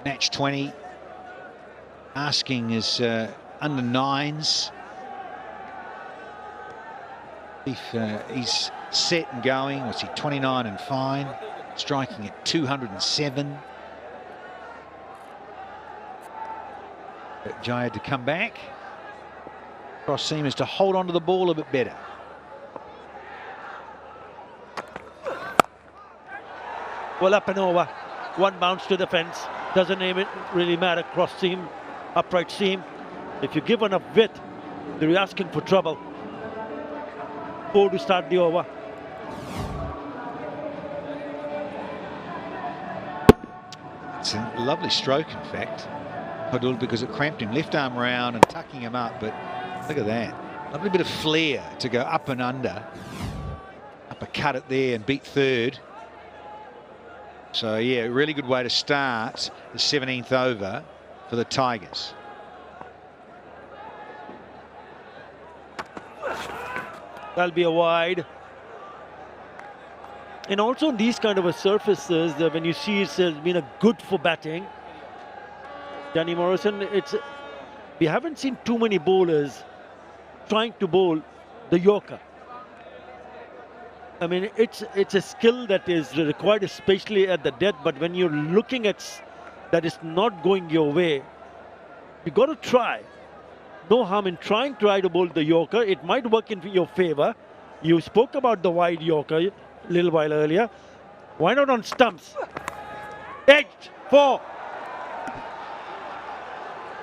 Match 20. Asking is under 9s. If he's set and going, what's he, 29 and fine, striking at 207. Jai had to come back. Cross seamers to hold on to the ball a bit better. Well, up and over. 1 bounce to the fence. Doesn't really matter. Cross seam, upright seam. If you give enough width, they're asking for trouble. 4 to start the over. It's a lovely stroke, in fact. Hodul, because it cramped him, left arm round and tucking him up, but look at that. Lovely bit of flair to go up and under. Uppercut it there and beat third. So, yeah, really good way to start the 17th over for the Tigers. That'll be a wide. And also on these kind of surfaces, when you see it's been a good for batting. Danny Morrison, we haven't seen too many bowlers trying to bowl the Yorker. I mean, it's a skill that is required, especially at the death. But when you're looking at that is not going your way, you got to try. No harm in trying to bowl the Yorker. It might work in your favor. You spoke about the wide Yorker a little while earlier. Why not on stumps? 8, 4.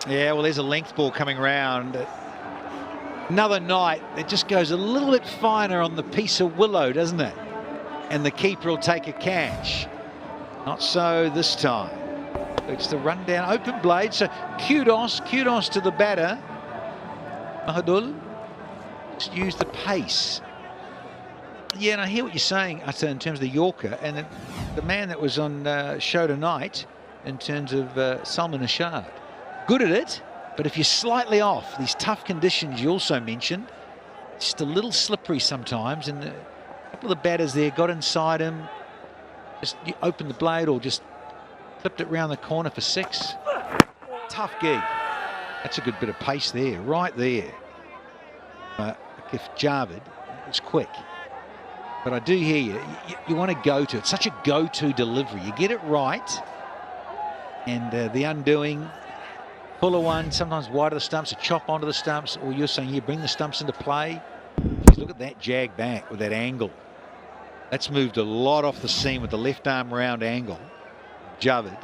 Yeah, well, there's a length ball coming round. Another night, it just goes a little bit finer on the piece of willow, doesn't it? And the keeper will take a catch. Not so this time. It's the run down, open blade. So kudos to the batter. 𝗿𝗏𝗀𝗃 just use the pace. Yeah, and I hear what you're saying, Ata, in terms of the Yorker, and the man that was on show tonight in terms of Salman Ashad. Good at it, but if you're slightly off, these tough conditions you also mentioned, just a little slippery sometimes, and a couple of the batters there got inside him, just you opened the blade or just flipped it round the corner for 6. Tough gig. That's a good bit of pace there, right there. If 𝗃𝗃𝗃𝗃, it's quick. But I do hear you. You want to go to it. Such a go-to delivery. You get it right, and the undoing, puller one, sometimes wide of the stumps, a chop onto the stumps, or you're saying, yeah, bring the stumps into play. Jeez, look at that jag back with that angle. That's moved a lot off the seam with the left arm round angle. 𝗃𝗃𝗃𝗃.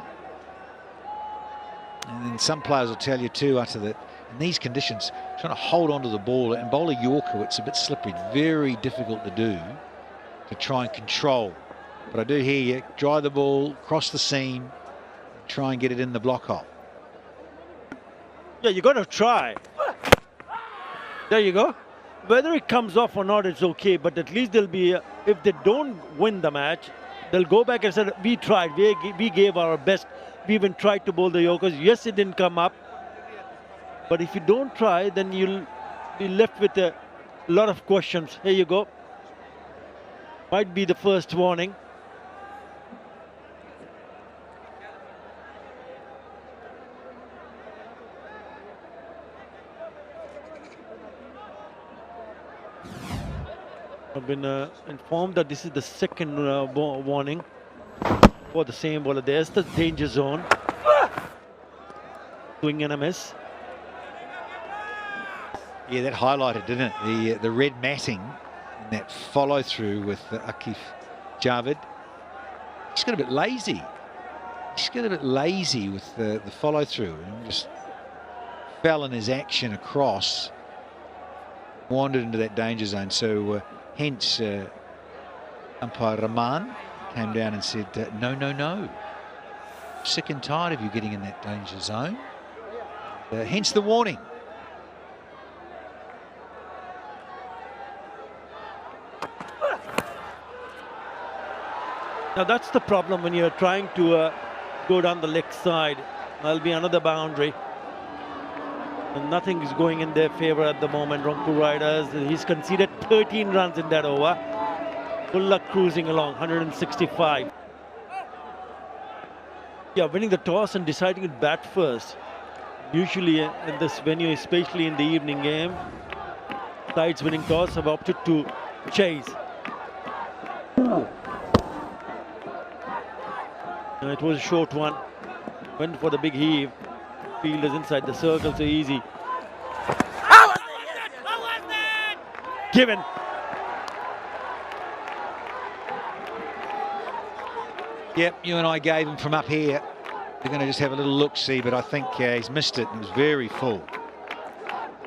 And then some players will tell you too, Ata, that in these conditions, trying to hold onto the ball and bowl a Yorker, it's a bit slippery, very difficult to do, to try and control. But I do hear you, dry the ball, cross the seam, try and get it in the block hole. Yeah, you got to try. There you go. Whether it comes off or not, it's okay, but at least there'll be, if they don't win the match, they'll go back and say, we tried, we gave our best. We even tried to bowl the Yorkers. Yes, it didn't come up. But if you don't try, then you'll be left with a lot of questions. Here you go. Might be the first warning. I've been informed that this is the second warning for the same bowler. There's the danger zone. Swing and a miss. Yeah, that highlighted, didn't it? The red matting and that follow through with 𝗃𝗃𝗃𝗃. He's got a bit lazy. He's got a bit lazy with the follow through and just fell in his action across, wandered into that danger zone. So hence umpire Rahman came down and said, no, no, no. Sick and tired of you getting in that danger zone. Hence the warning. Now that's the problem when you're trying to go down the leg side. That'll be another boundary. And nothing is going in their favor at the moment. Rangpur Riders, he's conceded 13 runs in that over. Full luck cruising along, 165. Yeah, winning the toss and deciding to bat first. Usually in this venue, especially in the evening game, sides winning toss have opted to chase. And it was a short one. Went for the big heave. Field is inside the circle, so easy. Given. Yep, you and I gave him from up here. We're going to just have a little look-see, but I think he's missed it. It was very full.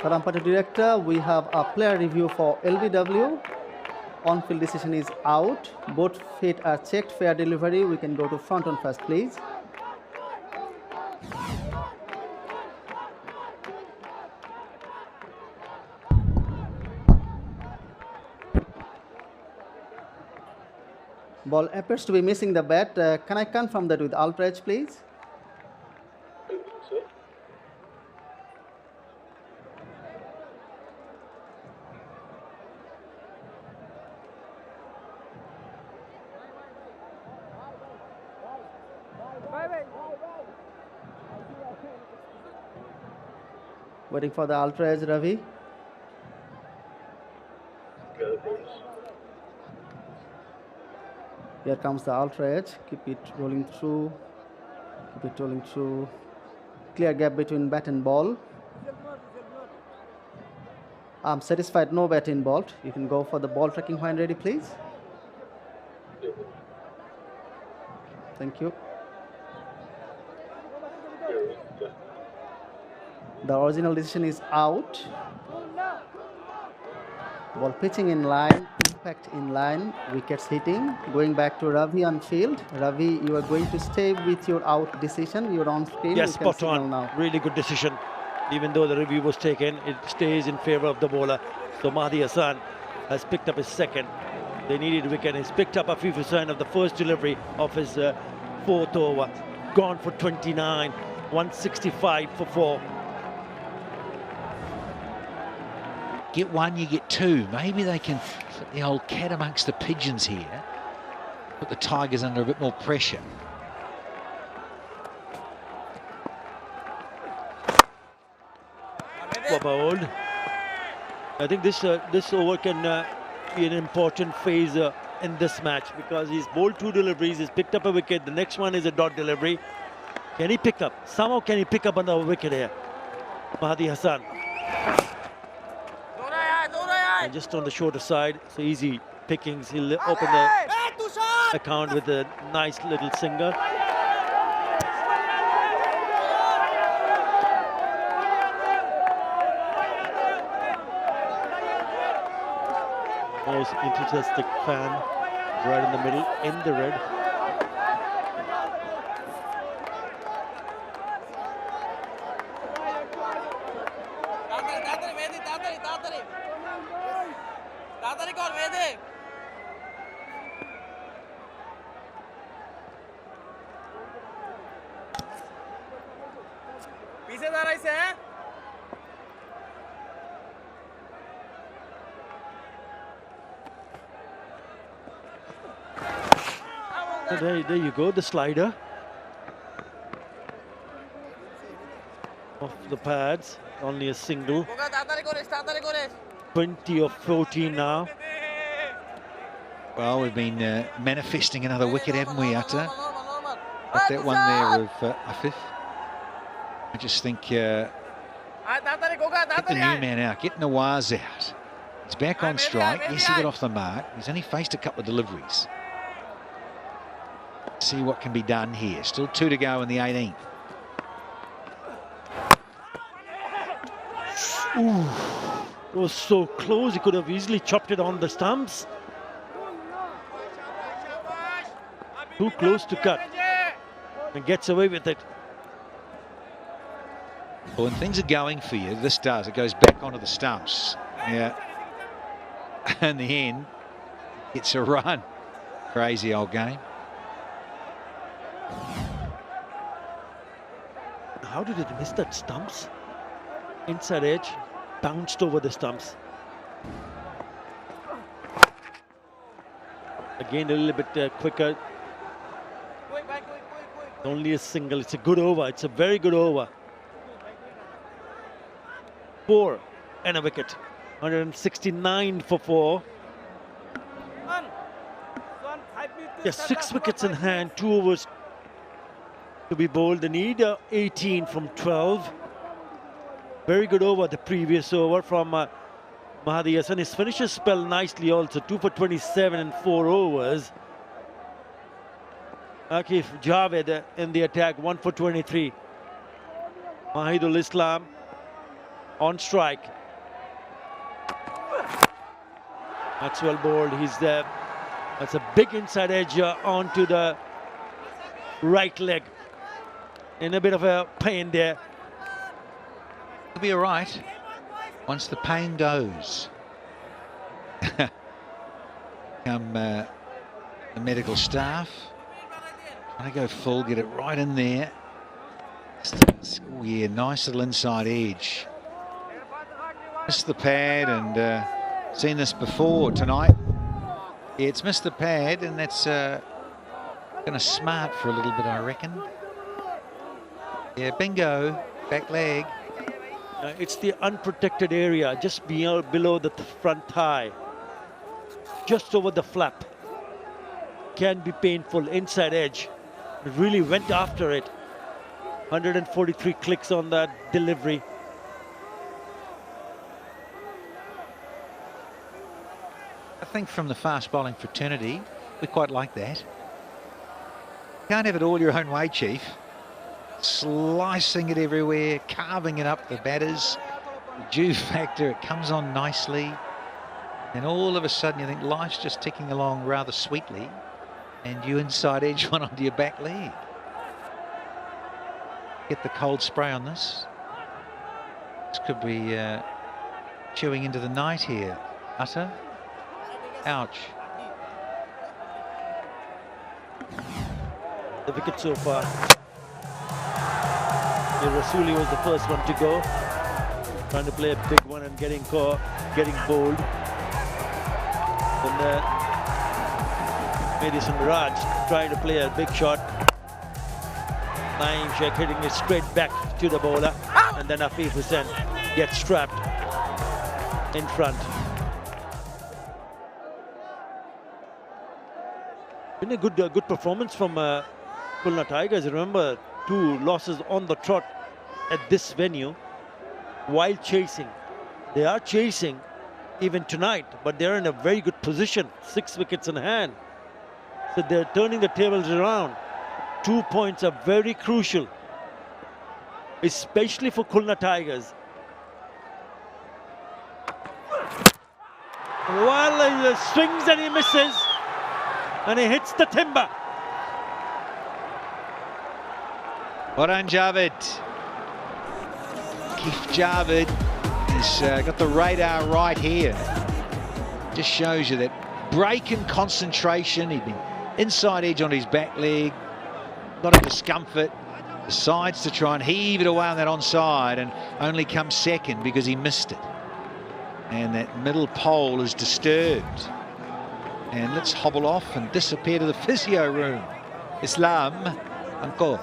Umpire Director, we have a player review for LBW. On-field decision is out. Both feet are checked. Fair delivery. We can go to front on first, please. Ball appears to be missing the bat. Can I confirm that with Alpraj, please? Waiting for the Alpraj, Ravi. Here comes the Alpraj. Keep it rolling through. Keep it rolling through. Clear gap between bat and ball. I'm satisfied, no bat involved. You can go for the ball tracking when ready, please. Thank you. The original decision is out. Ball pitching in line, impact in line, wickets hitting. Going back to Ravi on field. Ravi, you are going to stay with your out decision. You're on screen. Yes, spot on. Now. Really good decision. Even though the review was taken, it stays in favor of the bowler. So Mahdi Hassan has picked up his second. They needed wicket. He's picked up a 𝗃𝗃 of the first delivery of his fourth over. Gone for 29, 165 for 4. Get one, you get two. Maybe they can put the old cat amongst the pigeons here. Put the Tigers under a bit more pressure. Bowled. I think this over can be an important phase in this match because he's bowled 2 deliveries. He's picked up a wicket. The next one is a dot delivery. Can he pick up? Somehow can he pick up another wicket here? Mahdi Hassan. And just on the shorter side, so easy pickings. He'll open the account with a nice little singer. Most enthusiastic fan right in the middle, in the red. There you go, the slider off the pads, only a single. 20 of 14 now. Well, we've been manifesting another wicket, haven't we, Atta? Got that one there of Afif. I just think get the new man out, get Nawaz out. He's back on strike. Yes, he got off the mark. He's only faced a couple of deliveries. See what can be done here. Still 2 to go in the 18th. Ooh, it was so close. He could have easily chopped it on the stumps. Too close to cut. And gets away with it. Well, when things are going for you, this does. It goes back onto the stumps. Yeah. In the end, it's a run. Crazy old game. How did it miss that stumps? Inside edge, bounced over the stumps. Again, a little bit quicker. Only a single. It's a good over. It's a very good over. 4 and a wicket. 169 for 4. Yes, 6 wickets in hand, 2 overs to be bowled. They need 18 from 12. Very good over the previous over from Mahdi Hassan. His finishes spell nicely also. 2 for 27 in 4 overs. 𝗂𝗄𝗽𝗓 in the attack, 1 for 23. Mahidul Islam on strike. That's well bowled. He's there. That's a big inside edge onto the right leg. In a bit of a pain there. It'll be all right once the pain goes. Come the medical staff. Trying to go full, get it right in there. Oh yeah, nice little inside edge. Missed the pad, and seen this before tonight. Yeah, it's missed the pad, and that's going to smart for a little bit, I reckon. Yeah, bingo, back leg. It's the unprotected area, just below the front thigh. Just over the flap. Can be painful, inside edge. It really went after it. 143 clicks on that delivery. I think from the fast bowling fraternity, we quite like that. Can't have it all your own way, Chief. Slicing it everywhere, carving it up the batters. The dew factor, it comes on nicely. And all of a sudden you think life's just ticking along rather sweetly, and you inside edge one onto your back leg. Get the cold spray on this. This could be chewing into the night here. Utter. Ouch. The wicket so far. Rasuli was the first one to go. Trying to play a big one and getting bowled. And Madison Raj trying to play a big shot. Naeem Sheikh hitting it straight back to the bowler. And then 𝗵𝗺 gets strapped in front. Been a good performance from Khulna Tigers. Remember, 2 losses on the trot at this venue while chasing. They are chasing even tonight, but they're in a very good position. 6 wickets in hand. So they're turning the tables around. 2 points are very crucial, especially for Khulna Tigers. Well, he swings and he misses, and he hits the timber. Well done, Javed. 𝗂𝗍𝗃 has got the radar right here. Just shows you that break and concentration. He'd been inside edge on his back leg, got a discomfort, decides to try and heave it away on that onside, and only comes second because he missed it. And that middle pole is disturbed. And let's hobble off and disappear to the physio room. Islam Uncle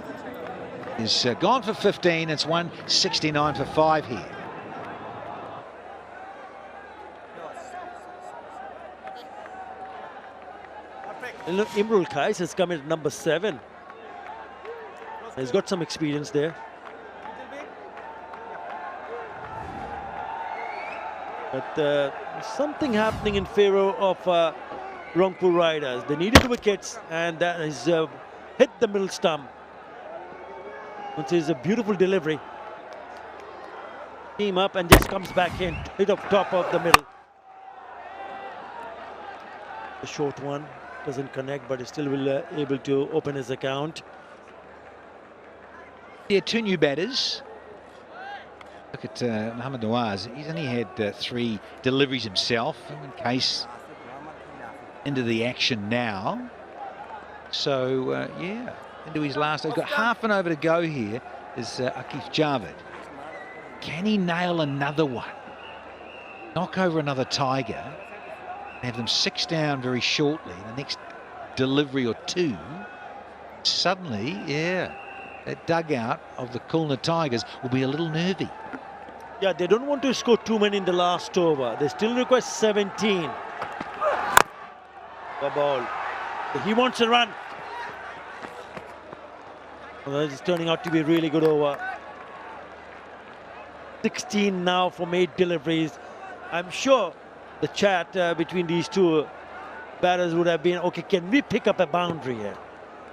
is gone for 15. It's 169 for 5 here. Imrul Kais has come in at number 7. He's got some experience there. But something happening in favor of Rangpur Riders. They needed wickets, and that has hit the middle stump. Which is a beautiful delivery. Team up and just comes back in, hit off top of the middle. The short one doesn't connect, but he still will able to open his account. Yeah, 2 new batters. Look at Mohammad Nawaz. He's only had 3 deliveries himself. In case into the action now. So, yeah, into his last. He's got half an over to go here. Is 𝗂𝗍𝗃. Can he nail another one? Knock over another Tiger. Have them 6 down very shortly. The next delivery or 2. Suddenly, yeah, that dugout of the Khulna Tigers will be a little nervy. Yeah, they don't want to score too many in the last over. They still request 17. The ball. He wants a run. Well, it's turning out to be a really good over. 16 now from 8 deliveries. I'm sure the chat between these 2 batters would have been, okay, can we pick up a boundary here?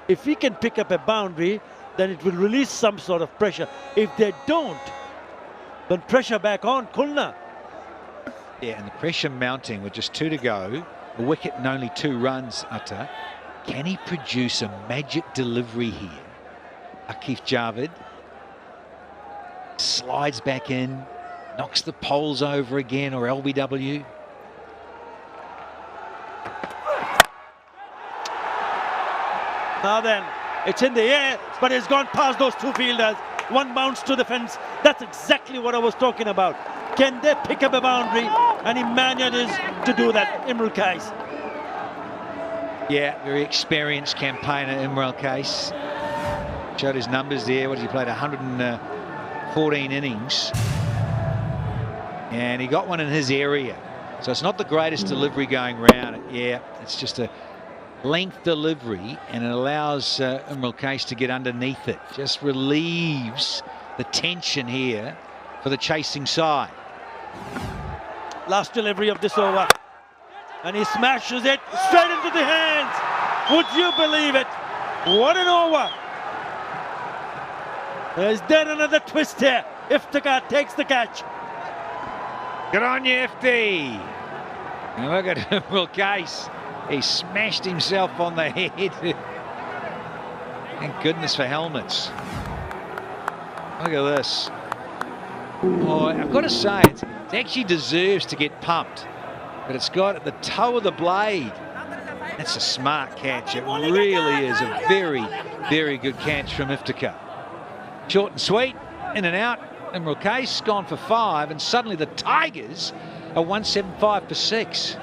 If we can pick up a boundary, then it will release some sort of pressure. If they don't, then pressure back on Khulna. Yeah, and the pressure mounting with just 2 to go. A wicket and only 2 runs, Utter. Can he produce a magic delivery here? 𝗂𝗍𝗃 slides back in, knocks the poles over again, or LBW. Now then, it's in the air, but it's gone past those two fielders. One bounce to the fence. That's exactly what I was talking about. Can they pick up a boundary? And he manages to do that, 𝗵𝗺𝗽𝐻𝗄. Yeah, very experienced campaigner, 𝗵𝗺𝗽𝗍. Showed his numbers there. What, he played 114 innings. And he got one in his area. So it's not the greatest delivery going round. Yeah, it's just a length delivery, and it allows 𝗵𝗺𝗽𝗍 to get underneath it. Just relieves the tension here for the chasing side. Last delivery of this over. And he smashes it straight into the hands. Would you believe it? What an over. Is there another twist here? 𝗃𝗃𝗃 takes the catch. Good on you, 𝗃𝗃𝗃. And look at 𝗵𝗺𝗽𝗍. He smashed himself on the head. Thank goodness for helmets. Look at this. Oh, I've got to say, it actually deserves to get pumped. But it's got at the toe of the blade. That's a smart catch. It really is a very, very good catch from 𝗃𝗃𝗃. Short and sweet, in and out. 𝗵𝗺𝗽𝗍's gone for 5, and suddenly the Tigers are 175 for 6.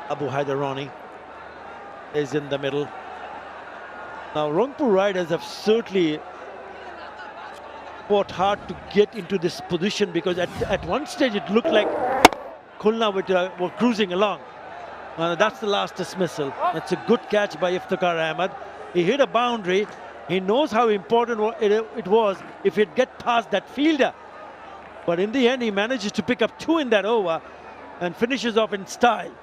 Abu Hyderani is in the middle. Now, Rangpur Riders have certainly fought hard to get into this position, because at one stage it looked like Khulna were cruising along. That's the last dismissal. That's a good catch by Iftikhar Ahmed. He hit a boundary. He knows how important it was if he'd get past that fielder. But in the end, he manages to pick up 2 in that over and finishes off in style.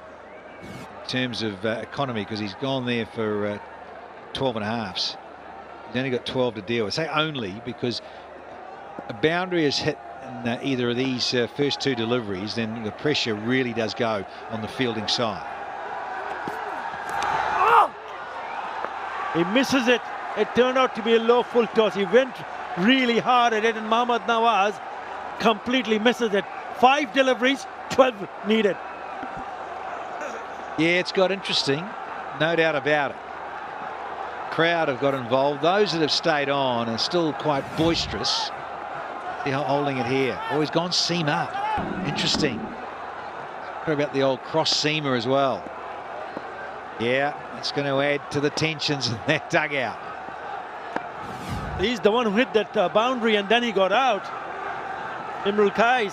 In terms of economy, because he's gone there for 12 and a halves. He's only got 12 to deal with. I say only because a boundary is hit in either of these first 2 deliveries, then the pressure really does go on the fielding side. He misses it. It turned out to be a low full toss. He went really hard at it, and Mohammad Nawaz completely misses it. 5 deliveries, 12 needed. Yeah, it's got interesting, no doubt about it. Crowd have got involved. Those that have stayed on are still quite boisterous. They're holding it here. Oh, he's gone seam up. Interesting. What about the old cross seamer as well? Yeah, it's going to add to the tensions in that dugout. He's the one who hit that boundary, and then he got out. 𝗵𝗺𝗽𝗍.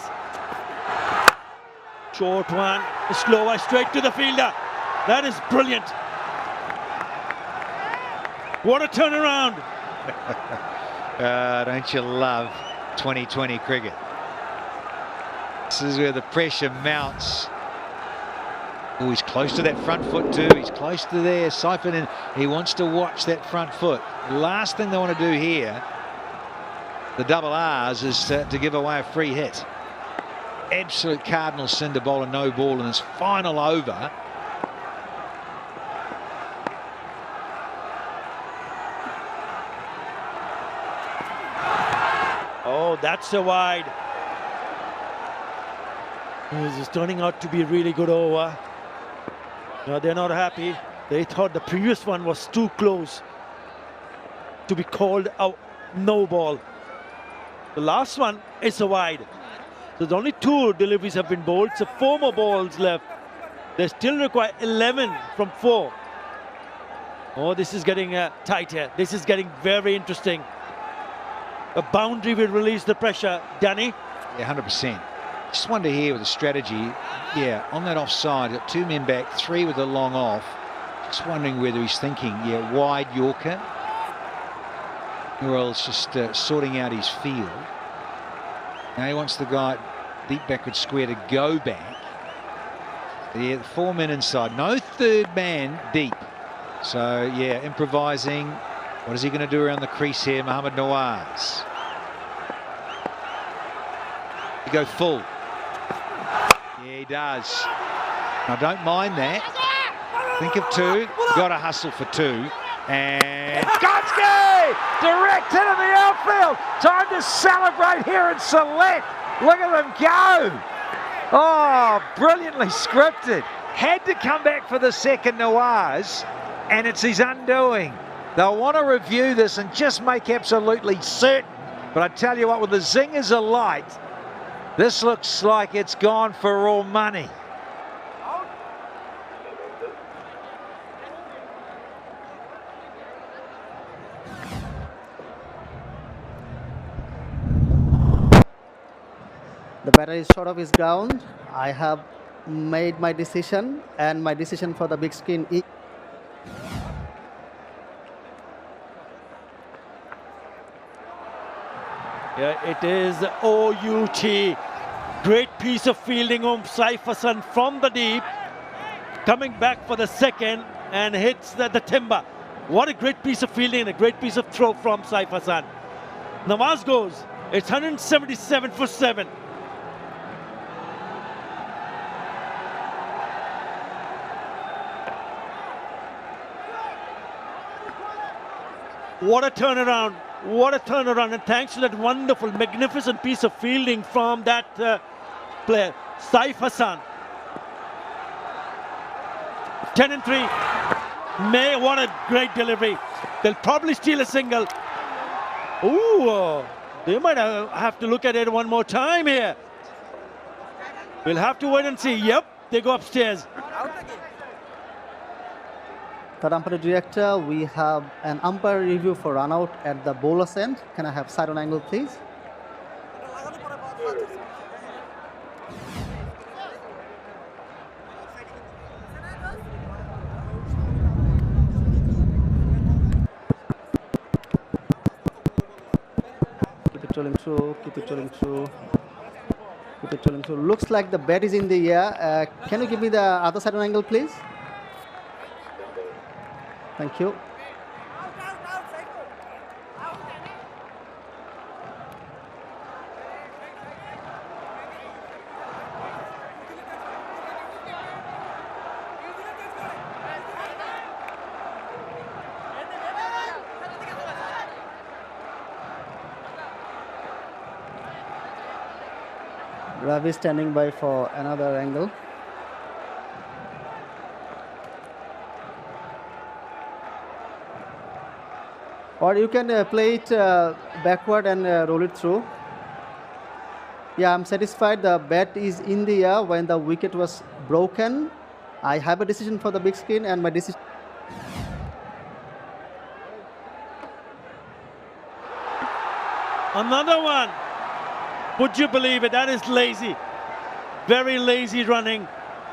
Short one, a slow one straight to the fielder. That is brilliant. What a turnaround. Don't you love 2020 cricket? This is where the pressure mounts. Oh, he's close to that front foot too. He's close to there, siphoning. He wants to watch that front foot. The last thing they want to do here, the double R's, is to give away a free hit. Absolute cardinal sin to bowl a no ball in his final over. Oh, that's a wide. This is turning out to be a really good over. No, they're not happy. They thought the previous one was too close to be called a no ball. The last one is a wide. So the only 2 deliveries have been bowled, so 4 more balls left. They still require 11 from 4. Oh, this is getting tight here. This is getting very interesting. A boundary will release the pressure. Danny? Yeah, 100%. Just wonder here with the strategy. Yeah, on that offside, got 2 men back, 3 with a long off. Just wondering whether he's thinking, yeah, wide Yorker, or else just sorting out his field. Now he wants the guy deep backward square to go back. Yeah, the 4 men inside. No 3rd man deep. So, yeah, improvising. What is he going to do around the crease here, Mohammad Nawaz? You go full. Yeah, he does. I don't mind that. Think of 2. Got to hustle for 2. And 𝗂𝗫𝗄! Direct into the outfield. Time to celebrate here in Sylhet. Look at them go. Oh, brilliantly scripted. Had to come back for the second 𝗃𝗃𝗃𝗃, and it's his undoing. They'll want to review this and just make absolutely certain. But I tell you what, with the zingers alight, this looks like it's gone for all money. The batter is short of his ground. I have made my decision, and my decision for the big screen is... Yeah, it is OUT. Great piece of fielding from 𝗍𝗪 from the deep. Coming back for the second and hits the timber. What a great piece of fielding and a great piece of throw from 𝗍𝗪. Nawaz goes. It's 177 for 7. What a turnaround. What a turnaround. And thanks to that wonderful, magnificent piece of fielding from that player, 𝗍𝗪. 10 and 3. What a great delivery. They'll probably steal a single. Ooh, they might have to look at it one more time here. We'll have to wait and see. Yep, they go upstairs. Third umpire director, we have an umpire review for run out at the bowler's end. Can I have side on angle, please? Keep it rolling through, keep it rolling through. Keep it rolling through. Looks like the bat is in the air. Can you give me the other side on angle, please? Thank you. Ravi standing by for another angle. Or you can play it backward and roll it through. Yeah, I'm satisfied the bat is in the air when the wicket was broken. I have a decision for the big screen, and my decision... Another one. Would you believe it? That is lazy. Very lazy running.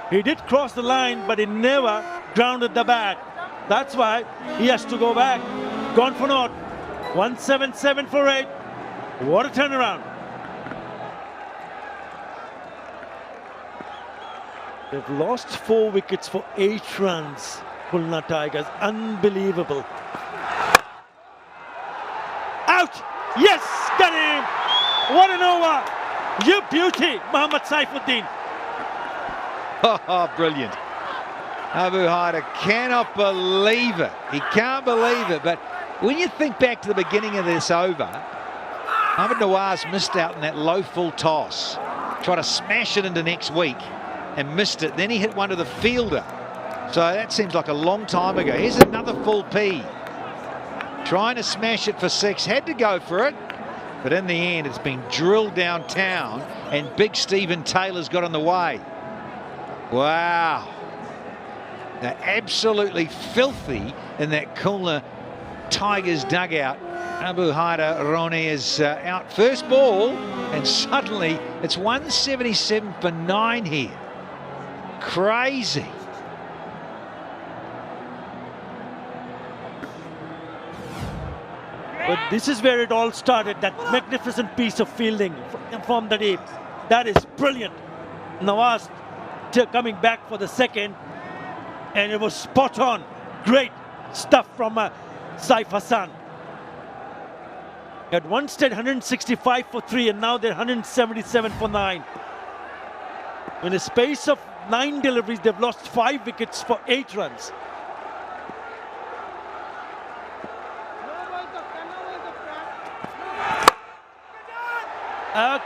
He did cross the line, but he never grounded the bat. That's why he has to go back. Gone for naught. 177 for 8. What a turnaround. They've lost 4 wickets for 8 runs. Khulna Tigers. Unbelievable. Out! Yes! Got him! What an over! You beauty, Mohammad Saifuddin. Oh, brilliant. Abu-Haider cannot believe it. He can't believe it. But when you think back to the beginning of this over, Mohammad Nawaz missed out in that low full toss. Tried to smash it into next week and missed it. Then he hit one to the fielder. So that seems like a long time ago. Here's another full P. Trying to smash it for 6. Had to go for it. But in the end, it's been drilled downtown, and big Stephen Taylor's got in the way. Wow. They're absolutely filthy in that Khulna Tigers dugout. Abu-Haider Ronnie is out first ball, and suddenly it's 177 for 9 here. Crazy. But this is where it all started, that magnificent piece of fielding from the deep. That is brilliant. Nawaz coming back for the second, and it was spot on. Great stuff from 𝗍𝗪. At one stage 165 for 3, and now they're 177 for 9. In a space of 9 deliveries, they've lost 5 wickets for 8 runs. Out,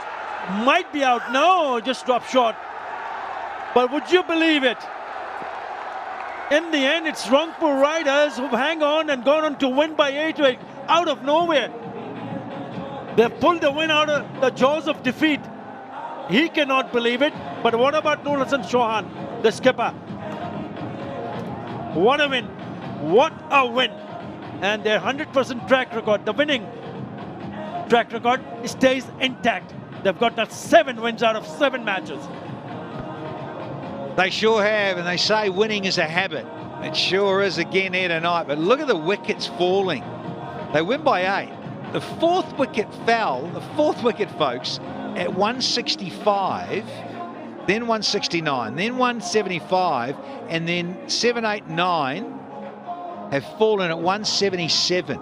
might be out. No, just dropped short. But would you believe it? In the end, it's Rangpur Riders who hang on and gone on to win by 8 wickets out of nowhere. They've pulled the win out of the jaws of defeat. He cannot believe it. But what about Nur Hassan Chauhan, the skipper? What a win. What a win. And their 100% track record, the winning track record, stays intact. They've got that 7 wins out of 7 matches. They sure have, and they say winning is a habit. It sure is again here tonight. But look at the wickets falling. They win by 8. The 4th wicket fell, the 4th wicket, folks, at 165, then 169, then 175, and then 7, 8, 9 have fallen at 177.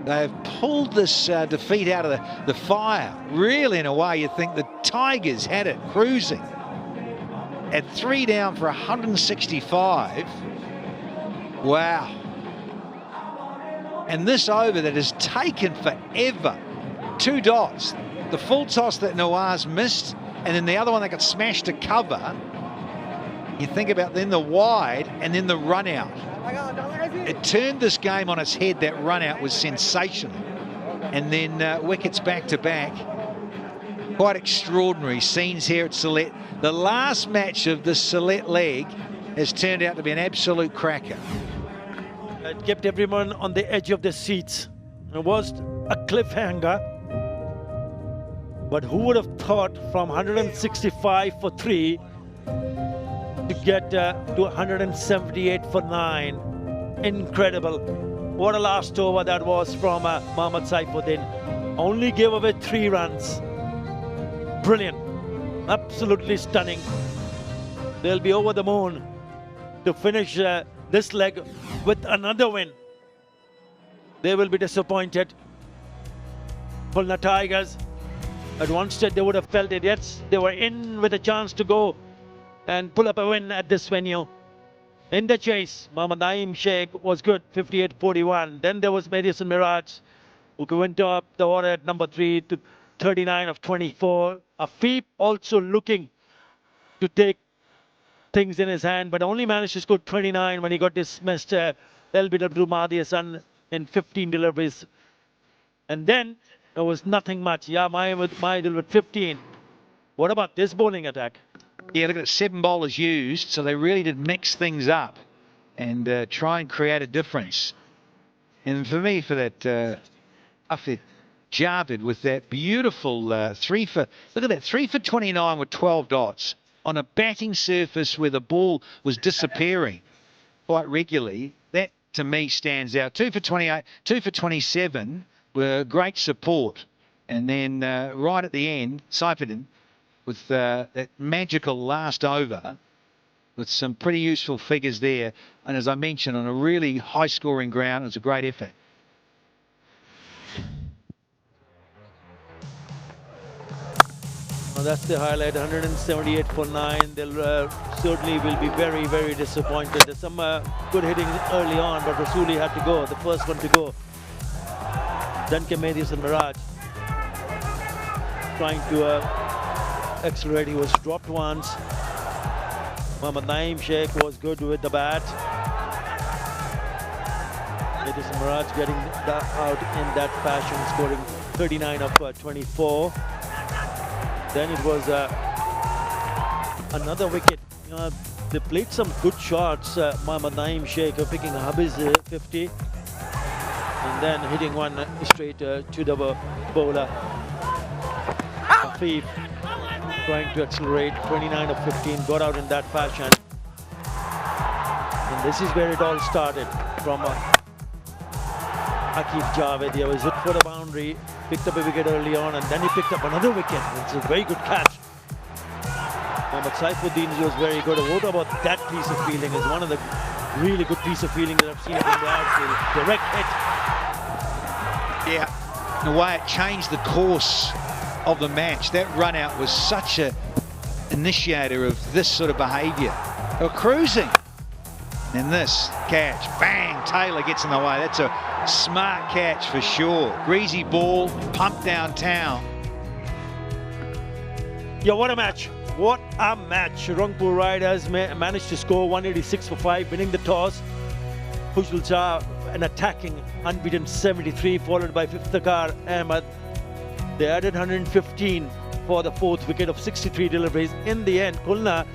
They have pulled this defeat out of the fire. Really, in a way, you think the Tigers had it cruising. At 3 down for 165. Wow. And this over that has taken forever. 2 dots. The full toss that Nawaz missed, and then the other one that got smashed to cover. You think about then the wide and then the run out. It turned this game on its head. That run out was sensational. And then wickets back to back. Quite extraordinary scenes here at Sylhet. The last match of the Sylhet leg has turned out to be an absolute cracker. It kept everyone on the edge of their seats. It was a cliffhanger. But who would have thought from 165 for 3 to get to 178 for 9? Incredible. What a last over that was from Mohammad Saifuddin. Only gave away 3 runs. Brilliant. Absolutely stunning. They'll be over the moon to finish this leg with another win. They will be disappointed. Khulna Tigers, at one stage they would have felt it. Yes, they were in with a chance to go and pull up a win at this venue. In the chase, 𝗂𝗎𝗄𝗎 Sheikh was good, 58-41. Then there was Madison Mirage, who went up the order at number 3 to 39 of 24. Afif also looking to take things in his hand, but only managed to score 29 when he got dismissed. LBW Mahdi Hassan in 15 deliveries. And then there was nothing much. Yeah, Maidul with 15. What about this bowling attack? Yeah, look at it, 7 bowlers used, so they really did mix things up and try and create a difference. And for me, for that Afif Javed with that beautiful 3 for, look at that, 3 for 29 with 12 dots on a batting surface where the ball was disappearing quite regularly. That to me stands out. 2 for 28, 2 for 27 were great support. And then right at the end, Saifuddin with that magical last over with some pretty useful figures there. And as I mentioned, on a really high scoring ground, it was a great effort. Well, that's the highlight, 178 for 9. They'll certainly will be very, very disappointed. There's some good hitting early on, but Rasuli had to go, the first one to go. Then came Madison Mirage, trying to accelerate. He was dropped once. 𝗂𝗎𝗄𝗎 Sheikh was good with the bat. Madison Mirage getting out in that fashion, scoring 39 of 24. Then it was another wicket. They played some good shots. 𝗂𝗎𝗄𝗎 Sheikh picking Habib's 50. And then hitting one straight to the bowler. Afif trying to accelerate, 29 of 15, got out in that fashion. And this is where it all started from Aqib Javed. He was hit for the boundary, picked up a wicket early on, and then he picked up another wicket. It's a very good catch. Mohammad Saifuddin was very good. What about that piece of fielding? Is one of the really good piece of fielding that I've seen in the outfield. Direct hit. Yeah, in a way it changed the course of the match. That run out was such a initiator of this sort of behaviour. They were cruising. And this catch, bang, Taylor gets in the way. That's a smart catch for sure. Greasy ball, pumped downtown. Yeah, what a match. what a match. Rangpur Riders managed to score 186 for 5, winning the toss. 𝗵𝗁𝗃 an attacking unbeaten 73, followed by 𝗃𝗶𝗃𝗃 Ahmed. They added 115 for the 4th wicket of 63 deliveries. In the end, Khulna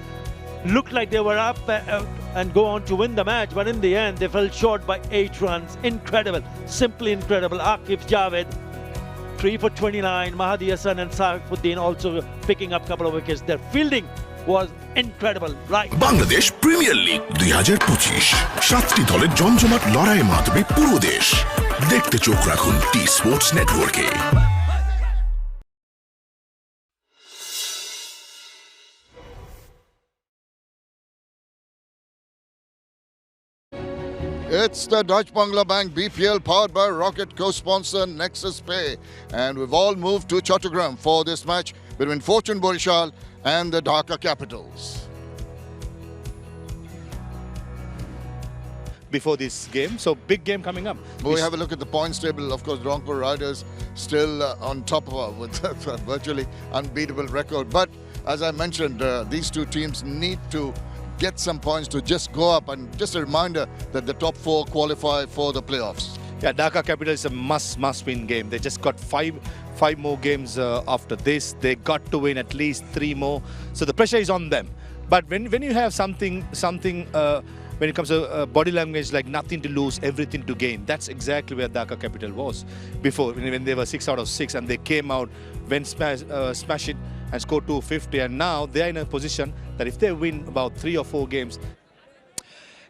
looked like they were up and go on to win the match, but in the end they fell short by 8 runs. Incredible, simply incredible. Aqib Javed 3 for 29, Mahdi Hassan and Saifuddin also picking up a couple of wickets. Their fielding was incredible, right? Bangladesh premier league 2025 7টি দলের জমজমাট লড়াইয়ে মাতবে পুরো দেশ। দেখতে চোখ রাখুন T Sports নেটওয়ার্কে। It's the Dutch Bangla Bank BPL powered by Rocket co-sponsor 𝗃𝗃𝗃, and we've all moved to Chattogram for this match between 𝗵𝗺𝗃𝗃 and the Dhaka Capitals. Before this game, so big game coming up. We have a look at the points table. Of course, Rangpur Riders still on top with a virtually unbeatable record. But as I mentioned, these two teams need to get some points to just go up, and just a reminder that the top 4 qualify for the playoffs. Yeah, Dhaka Capital is a must-win game. They just got five more games after this. They got to win at least 3 more. So the pressure is on them. But when you have something when it comes to body language like nothing to lose, everything to gain, that's exactly where Dhaka Capital was before, when they were 6 out of 6 and they came out, went smash it and scored 250, and now they're in a position that if they win about 3 or 4 games.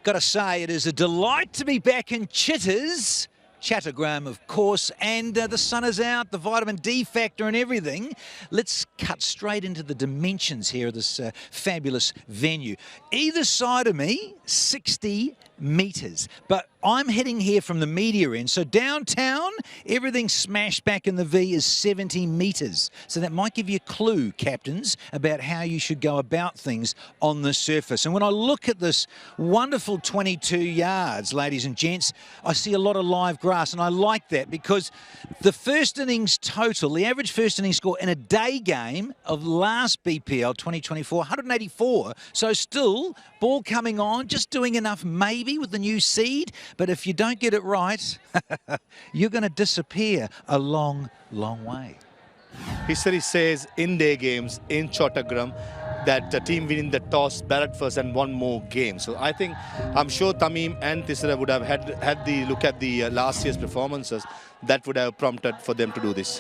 Got to say, it is a delight to be back in Chitters. Chattogram, of course, and the sun is out, the vitamin D factor and everything. Let's cut straight into the dimensions here of this fabulous venue. Either side of me, 60 metres, but I'm heading here from the media end. So downtown, everything smashed back in the V is 70 metres. So that might give you a clue, captains, about how you should go about things on the surface. And when I look at this wonderful 22 yards, ladies and gents, I see a lot of live grass, and I like that because the first innings total, the average first innings score in a day game of last BPL 2024, 184. So still, ball coming on, just doing enough maybe with the new seed. But if you don't get it right, you're going to disappear a long, long way. History says in their games in Chattogram that the team winning the toss batted first and won more games. So I'm sure Tamim and Tisra would have had the look at the last year's performances. That would have prompted for them to do this.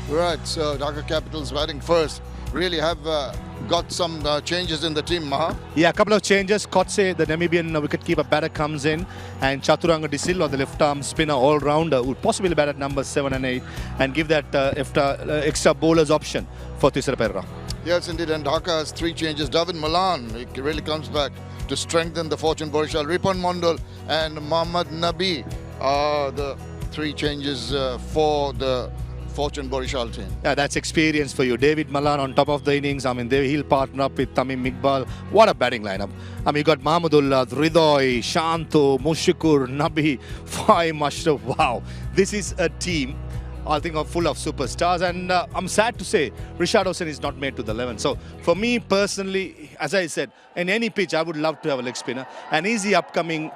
Right, so Dhaka Capitals batting first. Really have got some changes in the team, Maha. Yeah, a couple of changes. 𝗃𝗄𝗃, the Namibian wicketkeeper batter, comes in, and 𝗵𝗺𝗃𝗃 Sylhet, the left-arm spinner all-rounder, would possibly bat at numbers 7 and 8 and give that extra bowlers option for 𝗃𝗃𝗃. Yes, indeed, and Dhaka has 3 changes. David Malan, he really comes back to strengthen the 𝗵𝗺𝗃𝗃. Ripan Mondal and Mohammad Nabi are the 3 changes for the 𝗵𝗺𝗃𝗃 team. Yeah, that's experience for you. David Malan on top of the innings. I mean, he'll partner up with Tamim Iqbal. What a batting lineup. I mean, you got Mahmudullah, Hridoy, Shanto, Mushikur, Nabi, Fahim Ashraf. Wow, this is a team, I think, full of superstars. And I'm sad to say, Rishad Hossain is not made to the 11. So for me personally, as I said, in any pitch, I would love to have a leg spinner. And he's the upcoming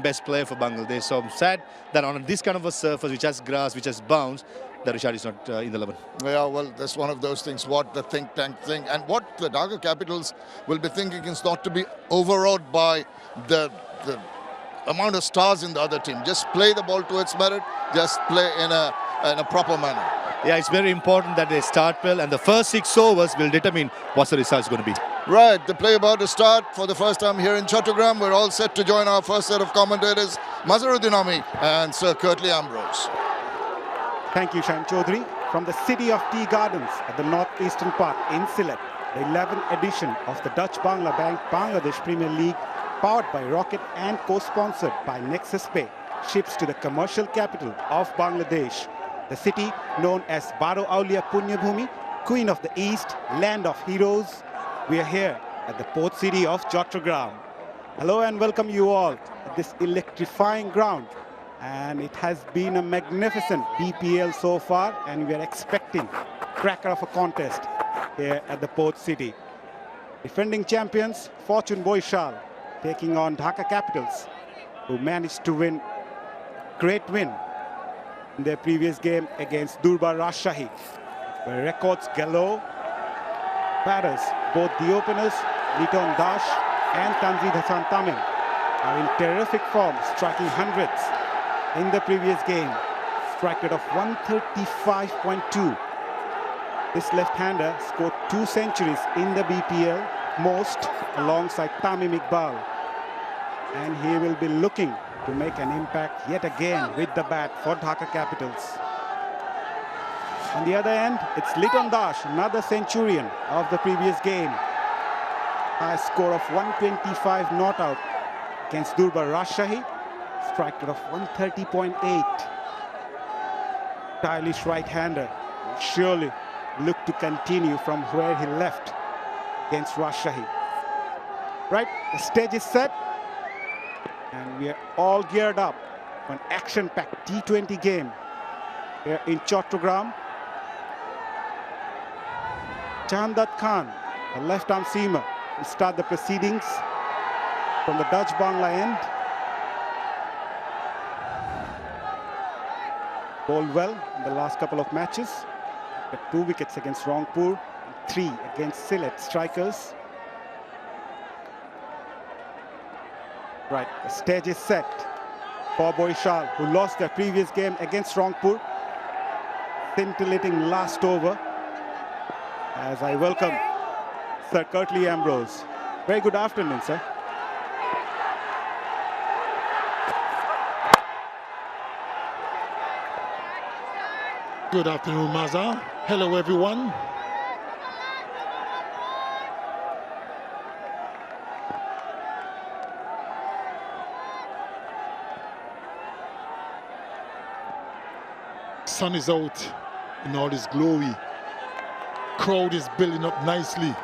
best player for Bangladesh. So I'm sad that on this kind of a surface, which has grass, which has bounce, that Rishad is not in the 11. Yeah, well, that's one of those things, what the think tank thing. And what the Dhaka Capitals will be thinking is not to be overawed by the amount of stars in the other team. Just play the ball to its merit, just play in a proper manner. Yeah, it's very important that they start well, and the first 6 overs will determine what the result is going to be. Right, the play about to start for the first time here in Chattogram. We're all set to join our first set of commentators, Mazharuddin Ami and Sir Curtly Ambrose. Thank you, Shan Chaudhary. From the city of tea gardens at the northeastern part in Sylhet, the 11th edition of the Dutch Bangla Bank Bangladesh Premier League, powered by Rocket and co-sponsored by 𝗃𝗃𝗃𝗃, ships to the commercial capital of Bangladesh. The city, known as 𝗃𝗺𝗃𝗃𝗃, Queen of the East, Land of Heroes. We are here at the port city of Chattogram. Hello and welcome you all at this electrifying ground. And it has been a magnificent BPL so far, and we are expecting cracker of a contest. here at the port city. Defending champions 𝗵𝗺𝗃𝗃 taking on Dhaka Capitals, who managed to win great win in their previous game against 𝗃𝗵𝗃𝗃, where records galore. Batters, both the openers 𝗵𝗺𝗃𝗃 and 𝗃𝗪𝗃 𝗂𝗏 are in terrific form, striking hundreds in the previous game. Strike rate of 135.2. This left-hander scored 2 centuries in the BPL, most alongside Tamim Iqbal. And he will be looking to make an impact yet again with the bat for Dhaka Capitals. On the other end, it's 𝗵𝗺𝗃𝗃, another centurion of the previous game. High score of 125 not out against 𝗃𝗵𝗃𝗃. Strike rate of 130.8. Stylish right-hander will surely look to continue from where he left against 𝗃𝗃𝗃. Right, the stage is set. And we are all geared up for an action-packed T20 game here in Chattogram. Jahandat Khan, the left-arm seamer, will start the proceedings from the Dutch Bangla end. Bowled well in the last couple of matches. Got 2 wickets against Rangpur and 3 against Sylhet strikers. Right, the stage is set for 𝗵𝗺𝗃𝗃, who lost their previous game against Rangpur. Scintillating last over. As I welcome Sir Curtly Ambrose. Very good afternoon, sir. Good afternoon, Maza. Hello, everyone. Sun is out in all its glory. Crowd is building up nicely.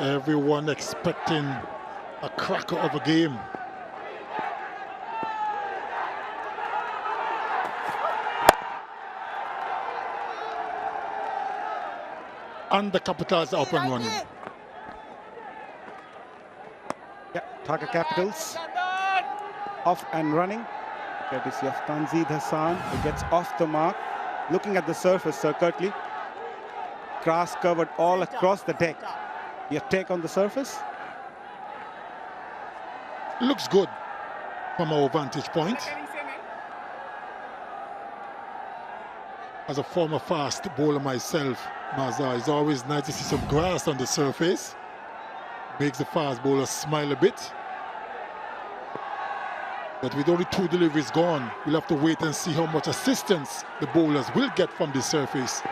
Everyone expecting a cracker of a game. And the Capitals are up and running. Yeah, Dhaka Capitals off and running. Courtesy of Tanzid Hassan, who gets off the mark. Looking at the surface, Sir Curtly. Grass covered all across the deck. Your take on the surface? Looks good from our vantage point. As a former fast bowler myself, Maza, it's always nice to see some grass on the surface. Makes the fast bowler smile a bit. But with only 2 deliveries gone, we'll have to wait and see how much assistance the bowlers will get from the surface.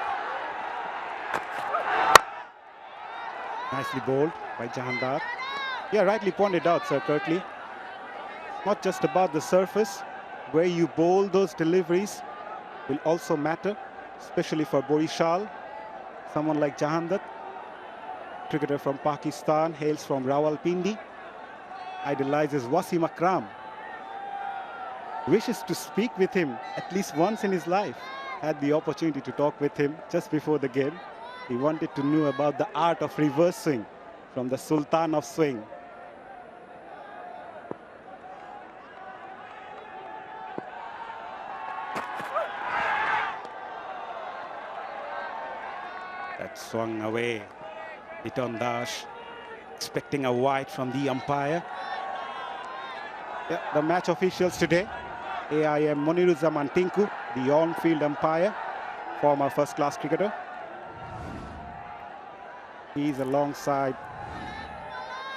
Nicely bowled by Jahandat. Yeah, rightly pointed out, Sir Curtly. Not just about the surface. Where you bowl those deliveries will also matter, especially for 𝗵𝗺𝗃𝗃. Someone like Jahandat, cricketer from Pakistan, hails from Rawalpindi, idolizes Wasim Akram. Wishes to speak with him at least once in his life. Had the opportunity to talk with him just before the game. He wanted to know about the art of reverse swing from the Sultan of Swing. That swung away. 𝗵𝗺𝗃𝗃𝗃 expecting a wide from the umpire. Yeah, the match officials today. AIM Moniruzzaman Tinku, the on-field umpire, former first-class cricketer. He's alongside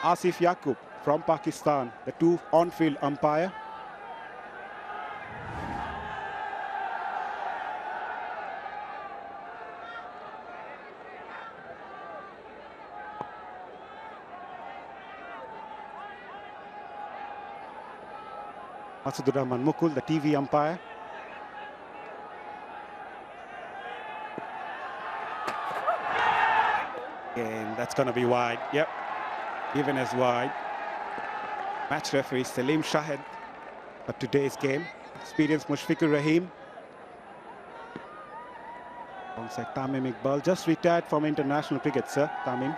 Asif Yaqub from Pakistan, the 2 on-field umpire. Masadur Rahman Mukul, the TV umpire. And that's going to be wide. Yep, given as wide. Match referee Salim Shahid for today's game. Experienced Mushfiqur Rahim Looks like Tamim Iqbal just retired from international cricket, sir. Tamim.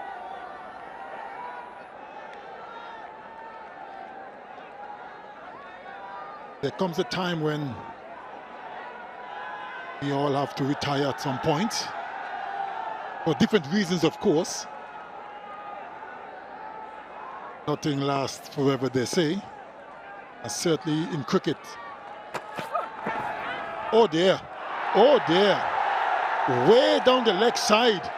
There comes a time when we all have to retire at some point, for different reasons, of course. Nothing lasts forever, they say. And certainly in cricket. Oh dear, oh dear. Way down the leg side.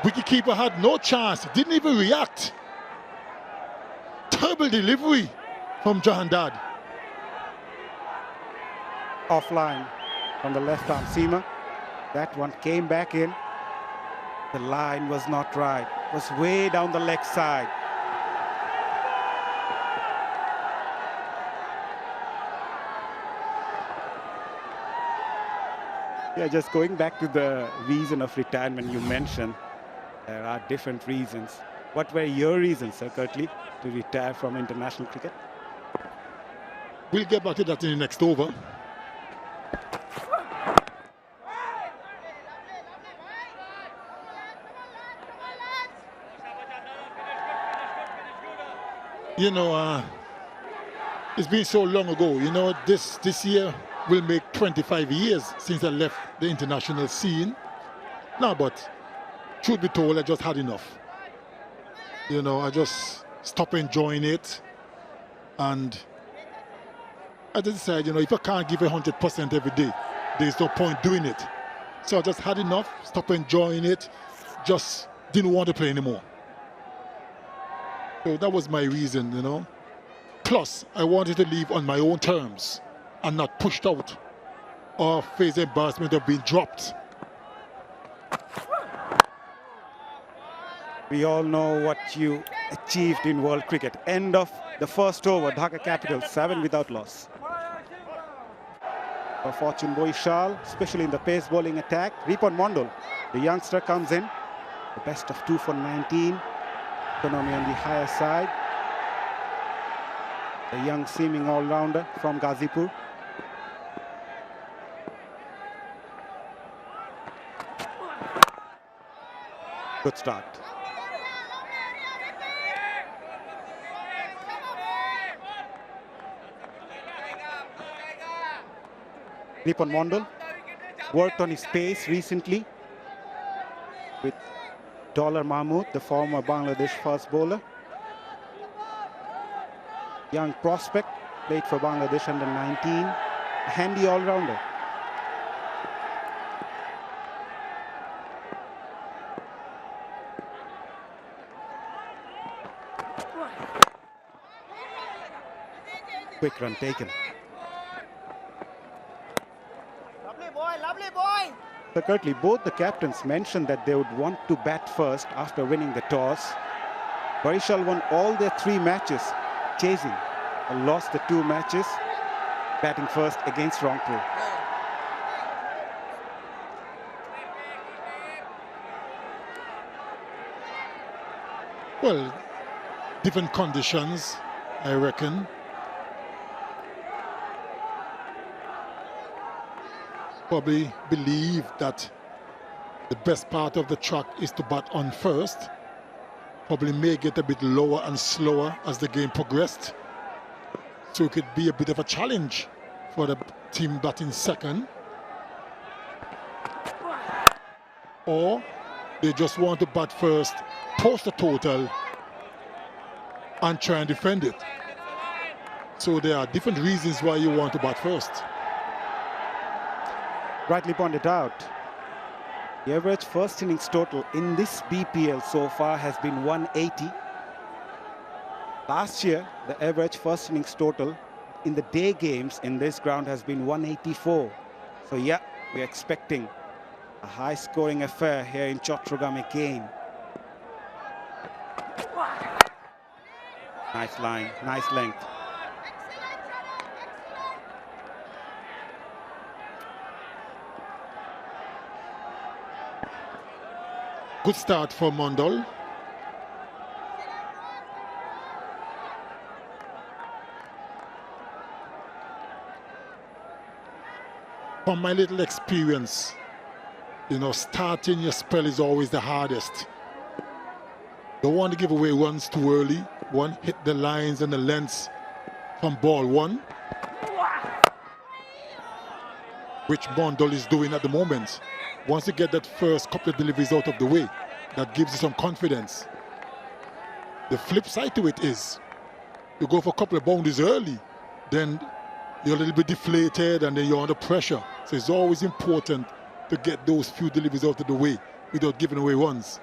Wicketkeeper had no chance, didn't even react. Terrible delivery from Jahandad. Offline from the left arm seamer. That one came back in. The line was not right. It was way down the leg side. Yeah, just going back to the reason of retirement you mentioned, there are different reasons. What were your reasons, Sir 𝗏𝗧𝗏, to retire from international cricket? We'll get back to that in the next over. You know, it's been so long ago. You know, this year will make 25 years since I left the international scene. No, but truth be told, I just had enough. You know, I just stopped enjoying it. And I just decided, you know, if I can't give 100% every day, there's no point doing it. So I just had enough, stopped enjoying it, just didn't want to play anymore. So that was my reason, you know. Plus, I wanted to leave on my own terms and not pushed out or face the embarrassment of being dropped. We all know what you achieved in world cricket. End of the first over, Dhaka Capital 7 without loss. For fortune Boishal, especially in the pace bowling attack. Ripon Mondol, the youngster, comes in. The best of 2 for 19. Economy on the higher side. The young seeming all-rounder from Ghazipur. Good start. Ripon Mondol worked on his pace recently with Dollar Mahmood, the former Bangladesh fast bowler. Young prospect, played for Bangladesh under 19, a handy all-rounder. Quick run taken. Lovely boy. So 𝗏𝗧𝗏, both the captains mentioned that they would want to bat first after winning the toss. Boishal won all their 3 matches chasing and lost the 2 matches batting first against Rangpur. Well, different conditions, I reckon. Probably believe that the best part of the track is to bat on first. Probably may get a bit lower and slower as the game progressed. So it could be a bit of a challenge for the team batting second. Or they just want to bat first, post the total, and try and defend it. So there are different reasons why you want to bat first. Rightly pointed out, the average first innings total in this BPL so far has been 180. Last year, the average first innings total in the day games in this ground has been 184. So yeah, we're expecting a high-scoring affair here in Chattogram again. Nice line, nice length. Good start for Mondol. From my little experience You know, starting your spell is always the hardest. Don't want to give away runs too early. One, hit the lines and the lengths from ball one, which Bondol is doing at the moment. Once you get that first couple of deliveries out of the way, that gives you some confidence. The flip side to it is, you go for a couple of boundaries early, then you're a little bit deflated and then you're under pressure. So it's always important to get those few deliveries out of the way without giving away runs.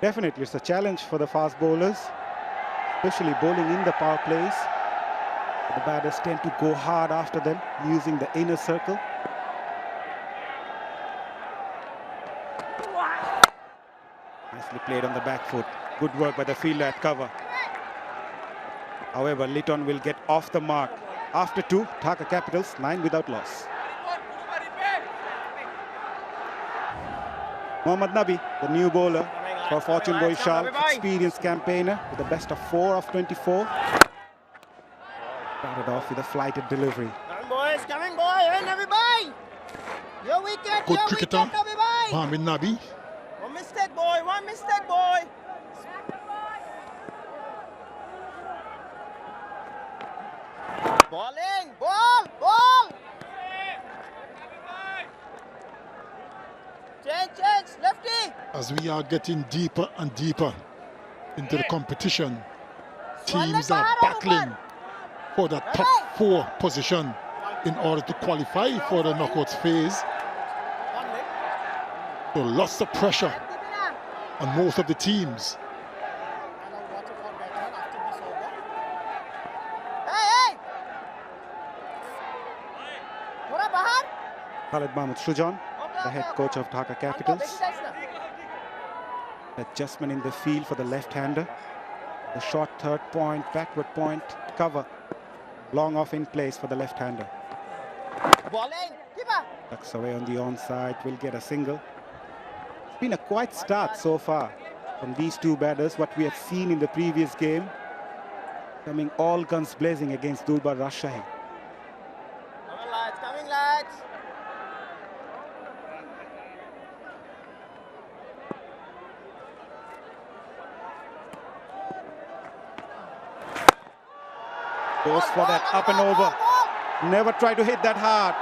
Definitely, it's a challenge for the fast bowlers, especially bowling in the power plays. The batters tend to go hard after them, using the inner circle. Nicely played on the back foot. Good work by the fielder at cover. However, Litton will get off the mark. After 2, Dhaka Capitals 9 without loss. Mohammad Nabi, the new bowler for Fortune Boishal, experienced campaigner with the best of 4 of 24. Started off with a flighted delivery. Coming boys, coming boy, hey Nabi. Your wicket, good cricketer, Mohammad Nabi. One mistake boy, one mistake boy. Bowling, ball. Change, lefty. As we are getting deeper and deeper into the competition, teams are battling for the top 4 position in order to qualify for the knockouts phase. So lots of pressure on most of the teams. Khalid Mahmood Shujan, the head coach of Dhaka Capitals. Adjustment in the field for the left-hander. The short third point, backward point, cover. Long off in place for the left-hander. Bowling, keeper. Tucks away on the onside, will get a single. It's been a quiet start so far from these two batters. What we have seen in the previous game, coming all guns blazing against 𝗂𝗵𝗃𝗃𝗃𝗃. Coming lads. Goes for that up and over. Never try to hit that hard.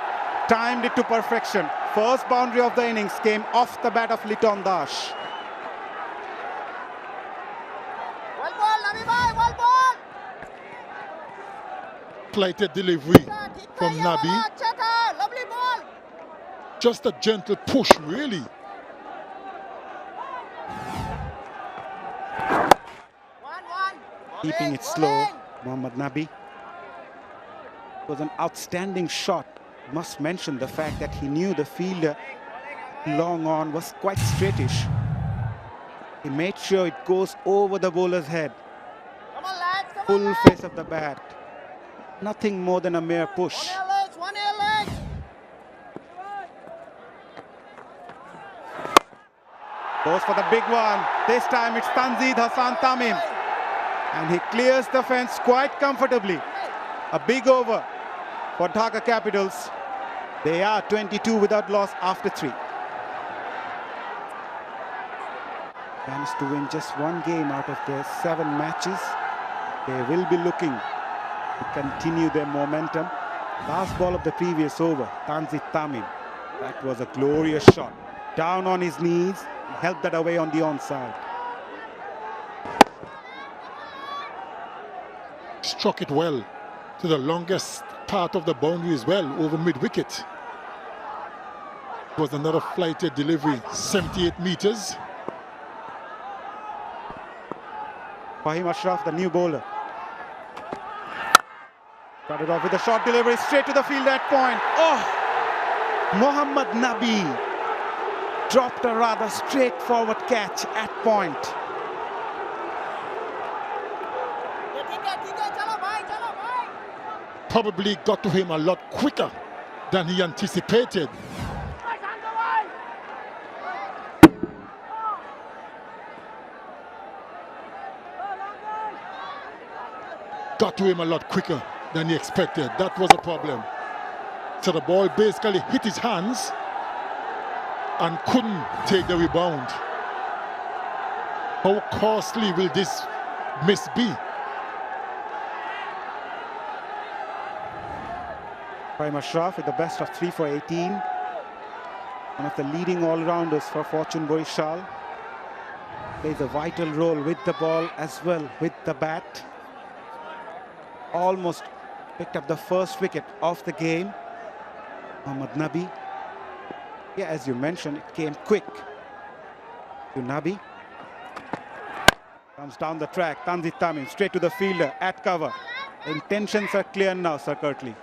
Timed it to perfection. First boundary of the innings came off the bat of Litton Das. Well ball, Nabi bhai, well ball. Flighted delivery from Nabi. Lovely ball. Just a gentle push, really. Keeping it slow, Mohammad Nabi. It was an outstanding shot. Must mention the fact that he knew the fielder long on was quite straightish. He made sure it goes over the bowler's head. Come on, lads, Full face of the bat. Nothing more than a mere push. One legs. Goes for the big one. This time it's Tanzid Hassan Tamim. And he clears the fence quite comfortably. A big over for Dhaka Capitals. They are 22 without loss after 3. Managed to win just 1 game out of their 7 matches. They will be looking to continue their momentum. Last ball of the previous over, Tanzid Tamim. That was a glorious shot. Down on his knees, helped that away on the onside. Struck it well to the longest part of the boundary as well, over mid-wicket. Was another flighted delivery, 78 meters. Fahim Ashraf, the new bowler. Started off with a short delivery straight to the field at point. Oh! Mohammad Nabi dropped a rather straightforward catch at point. Probably got to him a lot quicker than he anticipated. Got to him a lot quicker than he expected. That was a problem. So the ball basically hit his hands and couldn't take the rebound. How costly will this miss be? Fahim Ashraf with the best of 3 for 18. One of the leading all-rounders for 𝗵𝗺𝗃𝗃. Plays a vital role with the ball as well with the bat. Almost picked up the first wicket of the game. Mohammad Nabi. Yeah, as you mentioned, it came quick to Nabi. Comes down the track, Tanzim Tamim straight to the fielder at cover. The intentions are clear now, Sir Kirtley.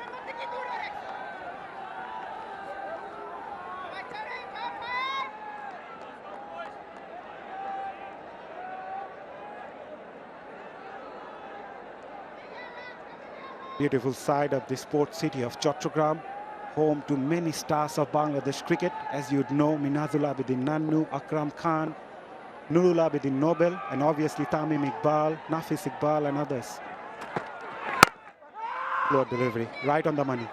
Beautiful side of the sports city of Chattogram, home to many stars of Bangladesh cricket. As you'd know, Minazul Abidin Nannu, Akram Khan, Nurul Abidin Nobel, and obviously Tamim Iqbal, Nafis Iqbal, and others. Low delivery, right on the money.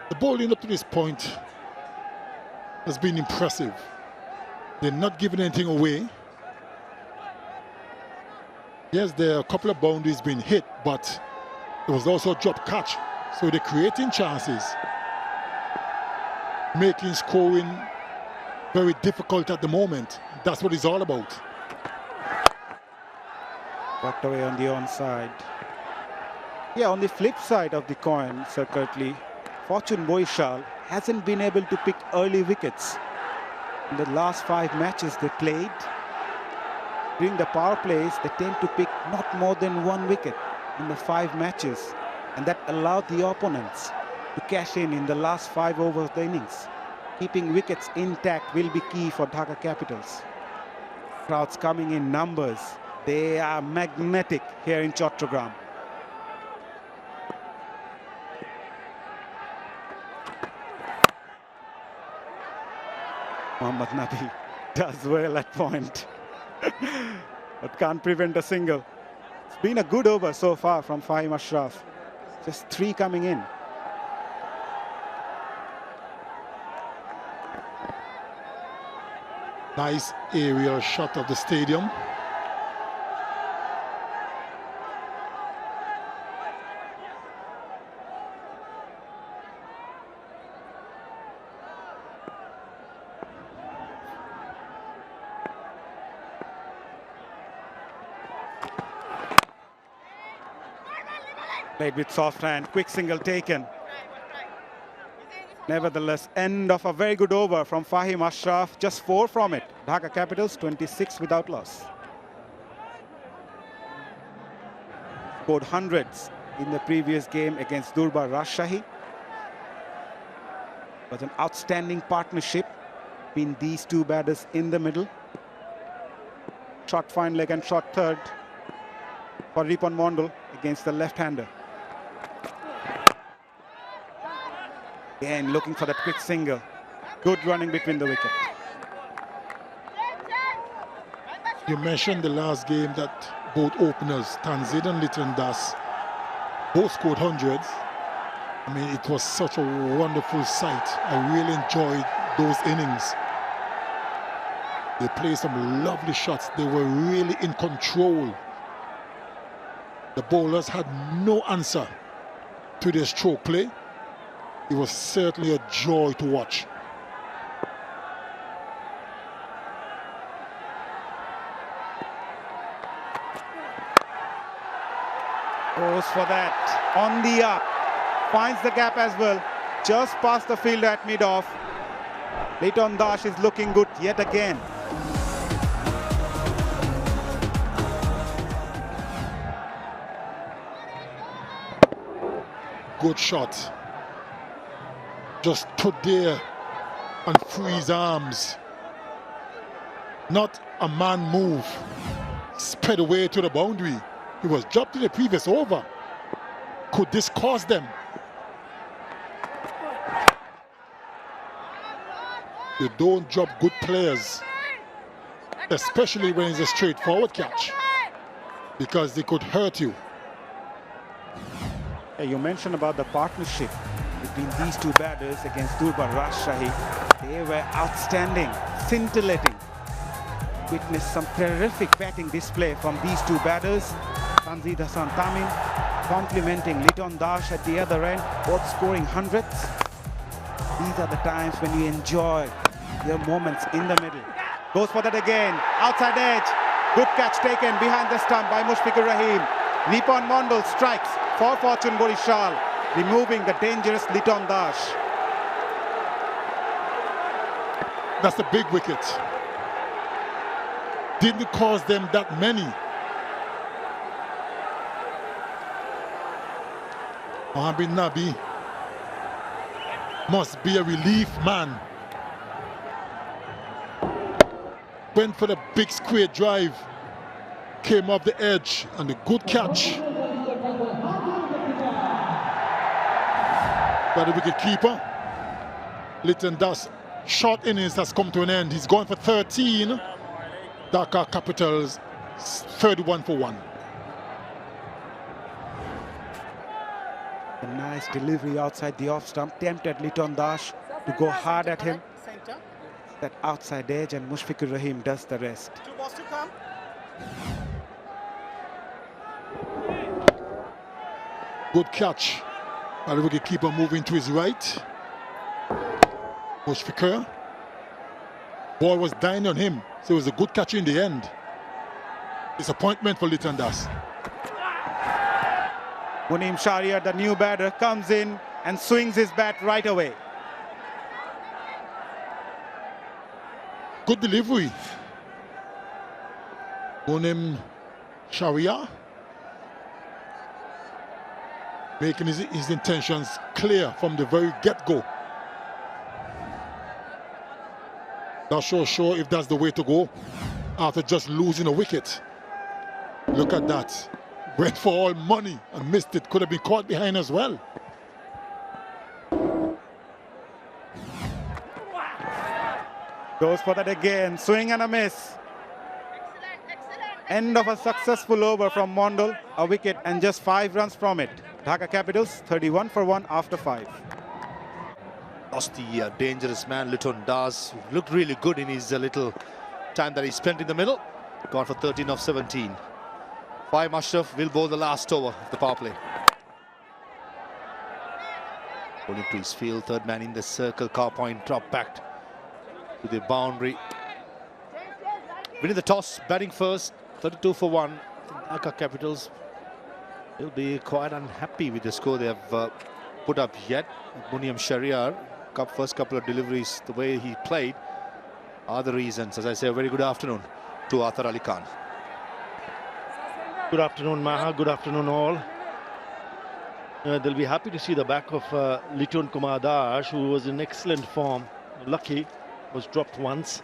The bowling up to this point has been impressive. They're not giving anything away. Yes, there are a couple of boundaries being hit, but it was also a drop catch. So they're creating chances, making scoring very difficult at the moment. That's what it's all about. Walked away on the onside. Yeah, on the flip side of the coin, Sir Kirtley, 𝗵𝗺𝗃𝗃 hasn't been able to pick early wickets. In the last 5 matches they played, during the power plays, they tend to pick not more than 1 wicket in the 5 matches. And that allowed the opponents to cash in the last 5 overs of the innings. Keeping wickets intact will be key for Dhaka Capitals. Crowds coming in numbers. They are magnetic here in Chattogram. Mohammad Nabi does well at point, but can't prevent a single. It's been a good over so far from Fahim Ashraf. Just 3 coming in. Nice aerial shot of the stadium. Played with soft hand, quick single taken. Nevertheless, end of a very good over from Fahim Ashraf, just 4 from it. Dhaka Capitals 26 without loss. Scored hundreds in the previous game against 𝗃𝗺𝗃𝗃. Was an outstanding partnership between these 2 batters in the middle. Short fine leg and short third for Ripon Mondal against the left-hander. Again, looking for that quick single. Good running between the wicket. You mentioned the last game that both openers, Tanzim and Litton Das, both scored hundreds. I mean, it was such a wonderful sight. I really enjoyed those innings. They played some lovely shots. They were really in control. The bowlers had no answer to their stroke play. It was certainly a joy to watch. Goes for that. On the up. Finds the gap as well. Just past the fielder at mid-off. Litton Das is looking good yet again. Good shot. Just stood there and free his arms. Not a man move. Sped away to the boundary. He was dropped in the previous over. Could this cost them? You don't drop good players, especially when it's a straightforward catch. because they could hurt you. Yeah, you mentioned about the partnership between these two batters against 𝗃𝗵𝗃𝗃. They were outstanding, scintillating. Witnessed some terrific batting display from these two batters. Tanzim Hassan Tamim complementing 𝗵𝗺𝗀𝗃𝗃 at the other end, both scoring hundreds. These are the times when you enjoy your moments in the middle. Goes for that again, outside edge. Good catch taken behind the stump by Mushfiqur Rahim. Nipon Mondal strikes for Fortune Borishal, removing the dangerous 𝗵𝗺𝗀𝗃𝗃. That's a big wicket. Didn't cause them that many. Mohamed Nabi must be a relief man. Went for the big square drive, came off the edge, and a good catch by the wicket-keeper. 𝗵𝗺𝗀𝗃𝗃's short innings has come to an end. He's gone for 13. Dhaka Capitals 31 for 1. A nice delivery outside the off stump, tempted 𝗵𝗺𝗃𝗃 to go hard at him. That outside edge, and Mushfiqur Rahim does the rest. Good catch. The wicket-keeper moving to his right. Mushfiqur. Ball was dying on him, so it was a good catch in the end. Disappointment for 𝗵𝗺𝗃𝗃. Muneem Shahryar, the new batter, comes in and swings his bat right away. Good delivery. Muneem Shahryar making his intentions clear from the very get-go. Not sure if that's the way to go after just losing a wicket. Look at that. Went for all money and missed it. Could have been caught behind as well. Goes for that again. Swing and a miss. End of a successful over from Mondal. A wicket and just 5 runs from it. Dhaka Capitals 31 for 1 after 5. Lost the dangerous man, 𝗵𝗺𝗃𝗃. Looked really good in his little time that he spent in the middle. Gone for 13 of 17. Fahim Ashraf will bowl the last over of the power play. Bowling to his field, third man in the circle. Car point drop back to the boundary. Winning the toss, batting first, 32 for 1. Dhaka Capitals will be quite unhappy with the score they have put up yet. Muneem Shahryar, first couple of deliveries, the way he played are the reasons. As I say, a very good afternoon to Athar Ali Khan. Good afternoon, Maha. Good afternoon, all. They'll be happy to see the back of Liton Kumar Das, who was in excellent form. Lucky, was dropped once.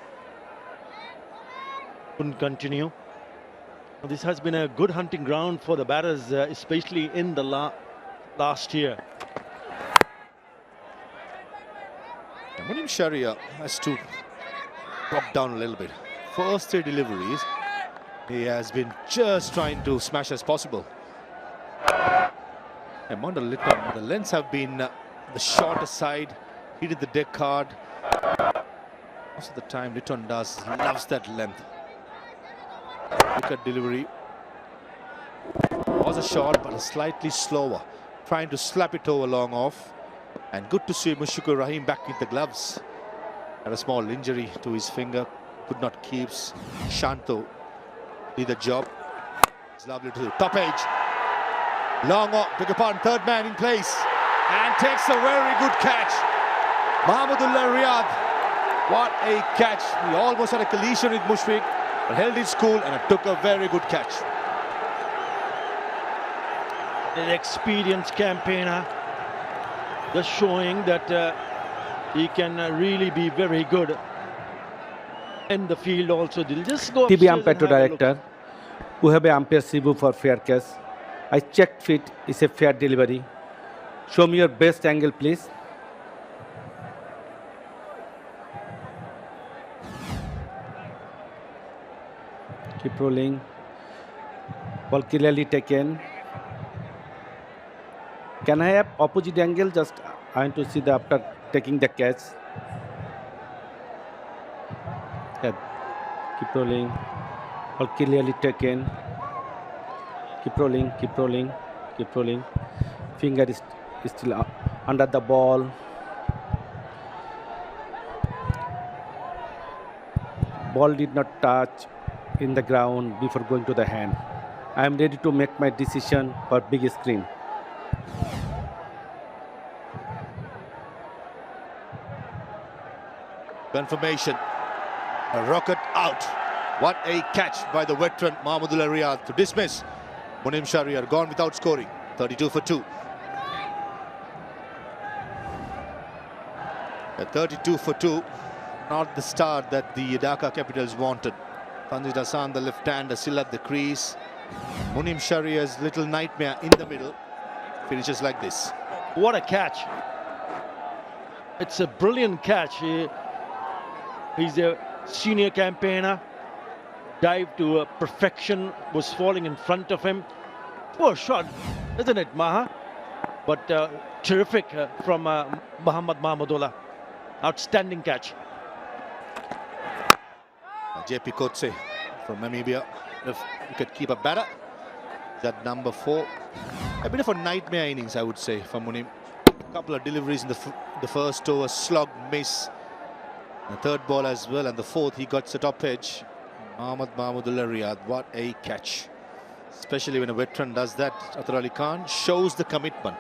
Couldn't continue. This has been a good hunting ground for the batters, especially in the last year. Muneem Shahryar has to drop down a little bit. First 3 deliveries, he has been just trying to smash as possible. And Mondal 𝗵𝗺𝗃𝗃, the lengths have been the shorter side. He did the deck hard. Most of the time, 𝗵𝗺𝗃𝗃 loves that length. Look at delivery. Was a shot, but a slightly slower. Trying to slap it over long off. And good to see Mushfiqur Rahim back with the gloves. Had a small injury to his finger. Could not keep. Shanto did the job. It's lovely to do. Top edge. Long off. Beg your pardon. Third man in place. And takes a very good catch. Mahmudullah Riyad. What a catch. He almost had a collision with Mushfiq, but held his cool and took a very good catch. An experienced campaigner, just showing that he can really be very good in the field also. They'll just go TB umpire to director, who have an umpire Sibu for fair case. I checked fit is a fair delivery. Show me your best angle, please. Keep rolling. Ball clearly taken. Can I have opposite angle? Just I want to see the after taking the catch. Yeah. Keep rolling. Ball clearly taken. Keep rolling, keep rolling, keep rolling. Finger is still under the ball. Ball did not touch in the ground before going to the hand. I am ready to make my decision for big screen. Confirmation. A rocket out. What a catch by the veteran Mahmudullah Riyad to dismiss. Munim Shahryar gone without scoring. 32 for 2. A 32 for 2. Not the start that the Dhaka Capitals wanted. Tanzid Hassan, the left-hander, still at the crease. Munim Shahryar's little nightmare in the middle. Finishes like this. What a catch. It's a brilliant catch. He's a senior campaigner. Dive to perfection, was falling in front of him. Poor shot, isn't it, Maha? But terrific from Muhammad Mahmudullah. Outstanding catch. 𝗂𝗃𝗂𝗽𝗂𝗃 from Namibia, if wicket-keeper batter. That number 4. A bit of a nightmare innings, I would say, for Munim. A couple of deliveries in the first over, slog, miss. The third ball as well, and the fourth, he got the top edge. Mahmudullah Riyad, what a catch. Especially when a veteran does that. Athar Ali Khan shows the commitment.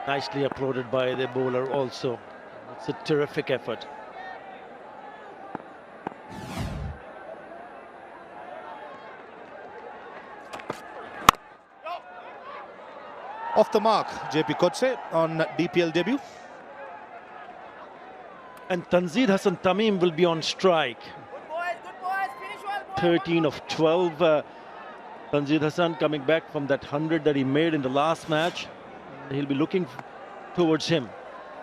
Nicely applauded by the bowler also. It's a terrific effort. Off the mark, 𝗂𝗃𝗂𝗽𝗂𝗃 on BPL debut. And Tanzid Hasan Tamim will be on strike. 13 of 12. Tanzid Hasan coming back from that 100 that he made in the last match. He'll be looking towards him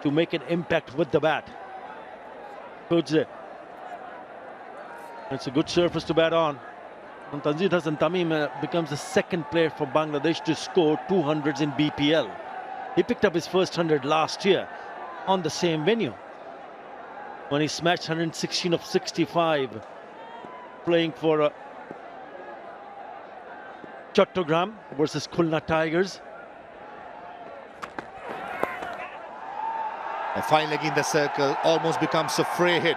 to make an impact with the bat. 𝗂𝗃𝗂𝗽𝗂𝗃. It's a good surface to bat on. And Tanzid Hasan Tamim becomes the second player for Bangladesh to score 200s in BPL. He picked up his first 100 last year on the same venue, when he smashed 116 of 65, playing for Chattogram versus Khulna Tigers. A fine leg in the circle, almost becomes a free hit.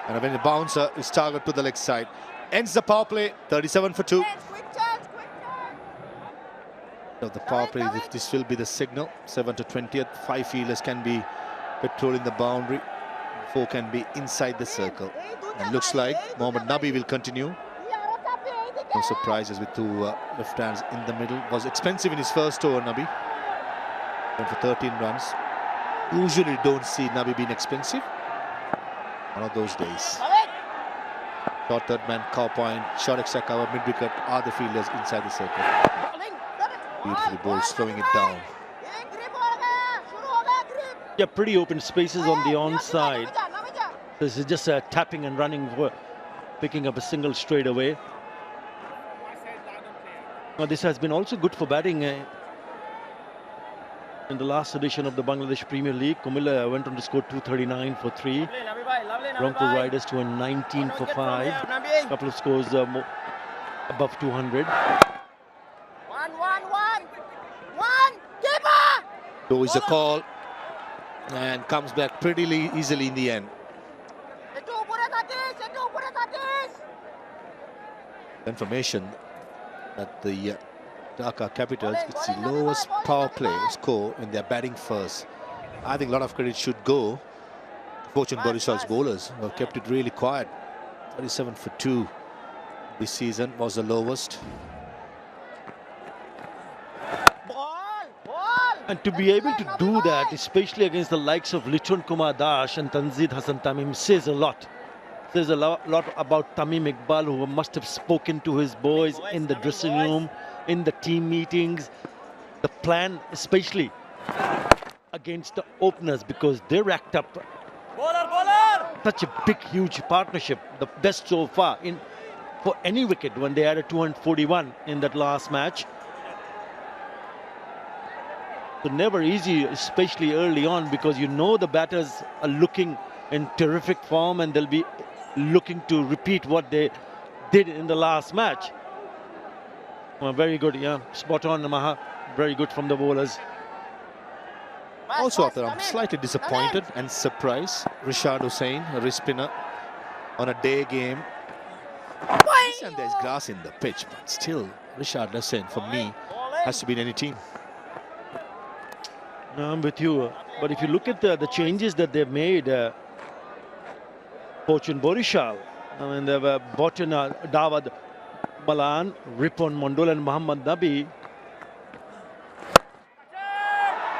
And when the bouncer is targeted to the leg side. Ends the power play, 37 for 2. Of the power play, this will be the signal. 7 to 20th, 5 fielders can be patrolling the boundary. 4 can be inside the circle. And looks like Mohammad Nabi will continue. No surprises with 2 left hands in the middle. Was expensive in his first over, Nabi. Went for 13 runs. Usually don't see Nabi being expensive. One of those days. Short third man, cow point, short extra cover, mid-wicket are the fielders inside the circle. Beautifully bowled, slowing it down. Yeah, pretty open spaces on the onside. This is just tapping and running, picking up a single straight away. Now, this has been also good for batting in the last edition of the Bangladesh Premier League. Kumilla went on to score 239 for 3. Rangpur Riders to a 19 for 5. A couple of scores above 200. So is a call and comes back pretty easily in the end. Information that the Dhaka Capitals, it's the lowest power play score when they're batting first. I think a lot of credit should go to Fortune Borisov's bowlers, who have kept it really quiet. 37 for 2 this season was the lowest. And to be able to do that, especially against the likes of Lichon Kumar Das and Tanzid Hasan Tamim, says a lot. Says a lot about Tamim Iqbal, who must have spoken to his boys in the dressing room, in the team meetings. The plan, especially against the openers, because they racked up such a big, huge partnership, the best so far in for any wicket when they had a 241 in that last match. So never easy, especially early on, because you know the batters are looking in terrific form and they'll be looking to repeat what they did in the last match. Well, very good, yeah, spot on, Maha. Very good from the bowlers. Also, Arthur, I'm slightly disappointed and surprised. Rashad Hussain, a wrist spinner, on a day game. And there's grass in the pitch, but still, Rashad Hussain, for me, has to be in any team. No, I'm with you. But if you look at the changes that they've made, Fortune Borishal, I mean, they've brought in Dawad Malan, Ripon Mondol and Muhammad Nabi.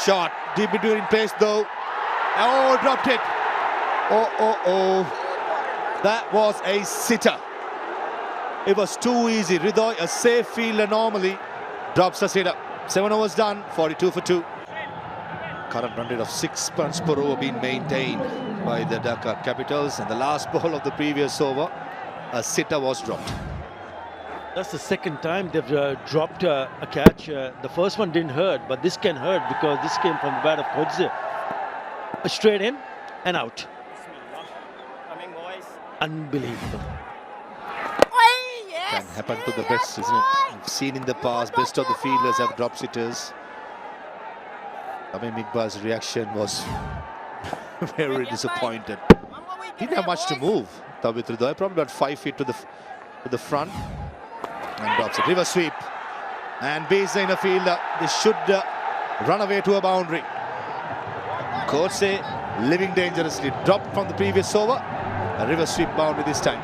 Shot, deep between pace though. Oh, dropped it. Oh. That was a sitter. It was too easy. 𝗿𝗺𝗽, a safe fielder normally, drops a sitter. 7 overs done, 42 for 2. Current run rate of 6 runs per over being maintained by the Dhaka Capitals. And the last ball of the previous over, a sitter was dropped. That's the second time they've dropped a catch. The first one didn't hurt, but this can hurt because this came from the bat of 𝗂𝗳. Straight in and out. Unbelievable. Can happen to the best, isn't it? We've seen in the past, best of the fielders have drop sitters. 𝗂𝗍𝗵𝗵's reaction was very disappointed. Didn't have much to move. 𝗂𝗵𝗵, probably about 5 feet to the front. And drops it. Reverse sweep. And Beza in a fielder. They should run away to a boundary. 𝗂𝗁𝗍 living dangerously. Dropped from the previous over. A reverse sweep boundary this time.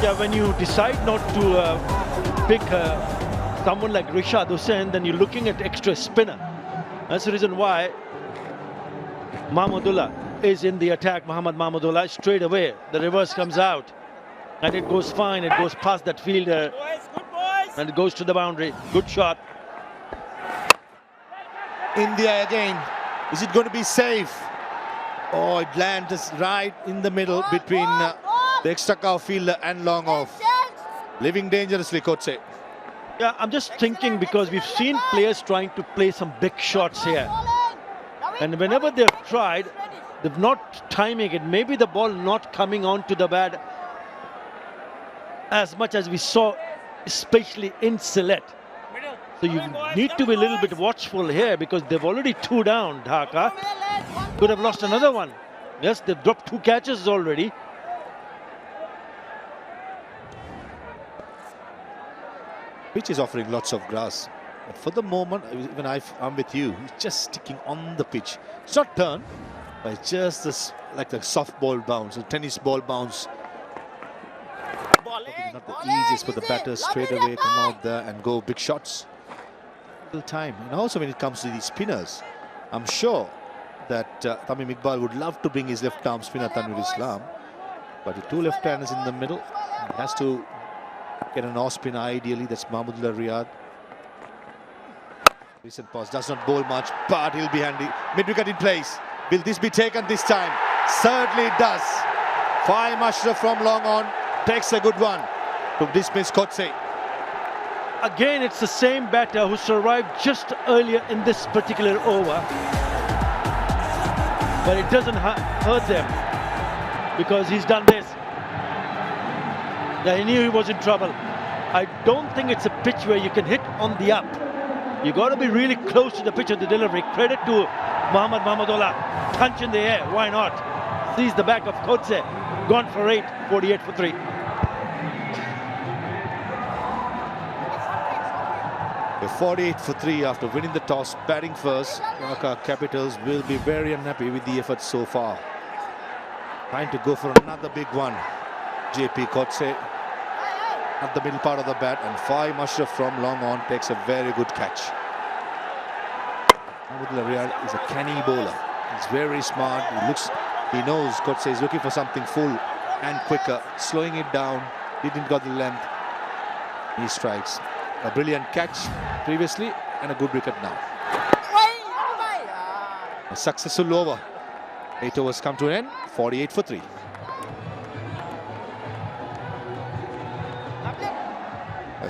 Yeah, when you decide not to pick someone like Rashad Hussain, then you're looking at extra spinner. That's the reason why Mahmudullah is in the attack. Muhammad Mahmudullah, straight away. The reverse comes out. And it goes fine. It goes past that fielder. And it goes to the boundary. Good shot. India again. Is it going to be safe? Oh, it lands right in the middle between the extra cow fielder and long off. Living dangerously, 𝗂𝗁𝗍. Yeah, I'm just thinking because we've seen players trying to play some big shots here. And whenever they've tried, they've not timing it. Maybe the ball not coming onto the bat as much as we saw, especially in Sylhet. So you need to be a little bit watchful here because they've already 2 down, Dhaka. Could have lost another one. Yes, they've dropped 2 catches already. Pitch is offering lots of grass. But for the moment, even I'm with you, it's just sticking on the pitch. It's not turned, but it's just this, like the softball bounce, a tennis ball bounce. Not the easiest for the batters straight away come out there and go big shots. Little time. And also when it comes to these spinners, I'm sure that Tamim Iqbal would love to bring his left arm spinner Tanvir Islam, but with 2 left-handers in the middle, he has to get an off spinner ideally. That's Mahmudullah Riyad. Recent pass does not bowl much, but he'll be handy. Mid-wicket in place. Will this be taken this time? Certainly it does. 5 Ashraf from long on. Takes a good one to dismiss 𝗂𝗁𝗍. Again, it's the same batter who survived just earlier in this particular over. But it doesn't hurt them because he's done this. Yeah, he knew he was in trouble. I don't think it's a pitch where you can hit on the up. You got to be really close to the pitch of the delivery. Credit to Muhammad Mahmudullah. Punch in the air, why not? Sees the back of 𝗂𝗁𝗍. Gone for 8, 48 for 3. We're 48 for 3 after winning the toss, batting first. Dhaka Capitals will be very unhappy with the effort so far. Trying to go for another big one. JP 𝗂𝗁𝗍 at the middle part of the bat, and 5 Ashraf from long on takes a very good catch. Mahmudullah Riyad is a canny bowler. He's very smart. He knows 𝗂𝗁𝗍 is looking for something full and quicker, slowing it down. Didn't got the length. He strikes. A brilliant catch previously and a good wicket now. A successful over. 8 overs come to an end. 48 for 3.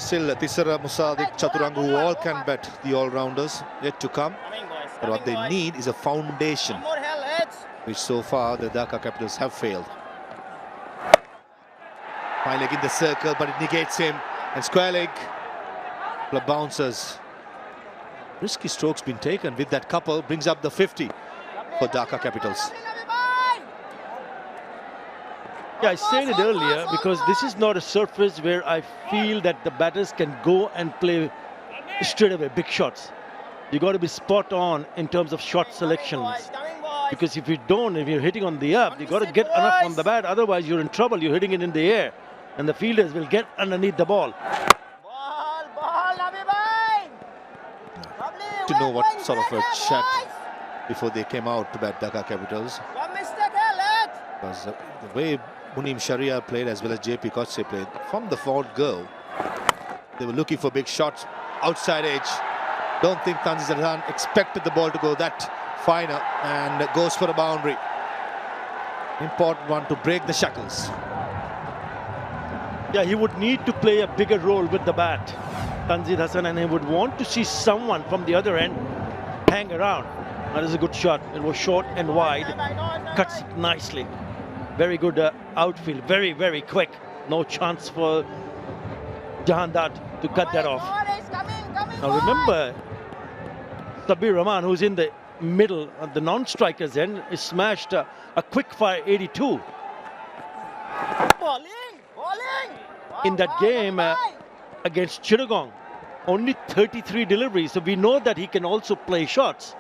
Still, 𝗃𝗧 Musadik, Chattogram, who all can bet, the all-rounders yet to come. But what they need is a foundation, which so far the Dhaka Capitals have failed. Fine leg in the circle, but it negates him. And square leg, club bounces. Risky strokes been taken with that couple, brings up the 50 for Dhaka Capitals. Yeah, I said it earlier because this is not a surface where I feel that the batters can go and play straight away big shots. You got to be spot on in terms of shot selections. Because if you don't, if you're hitting on the up, you got to get enough on the bat. Otherwise, you're in trouble. You're hitting it in the air, and the fielders will get underneath the ball. To know what sort of a chat before they came out to bat Dhaka Capitals. Because the way Munim Sharia played as well as 𝗃𝗵𝗀𝗃𝗀𝗃 played, from the forward go, they were looking for big shots, outside edge. Don't think Tanzim Hassan expected the ball to go that finer, and goes for a boundary. Important one to break the shackles. Yeah, he would need to play a bigger role with the bat, Tanzim Hassan, and he would want to see someone from the other end hang around. That is a good shot. It was short and wide, cuts it nicely. Very good outfield, very, very quick. No chance for Jahandad to cut that off. Now remember, Sabir Rahman, who's in the middle of the non-strikers end, is smashed a quick fire 82. In that game against Chittagong, only 33 deliveries. So we know that he can also play shots.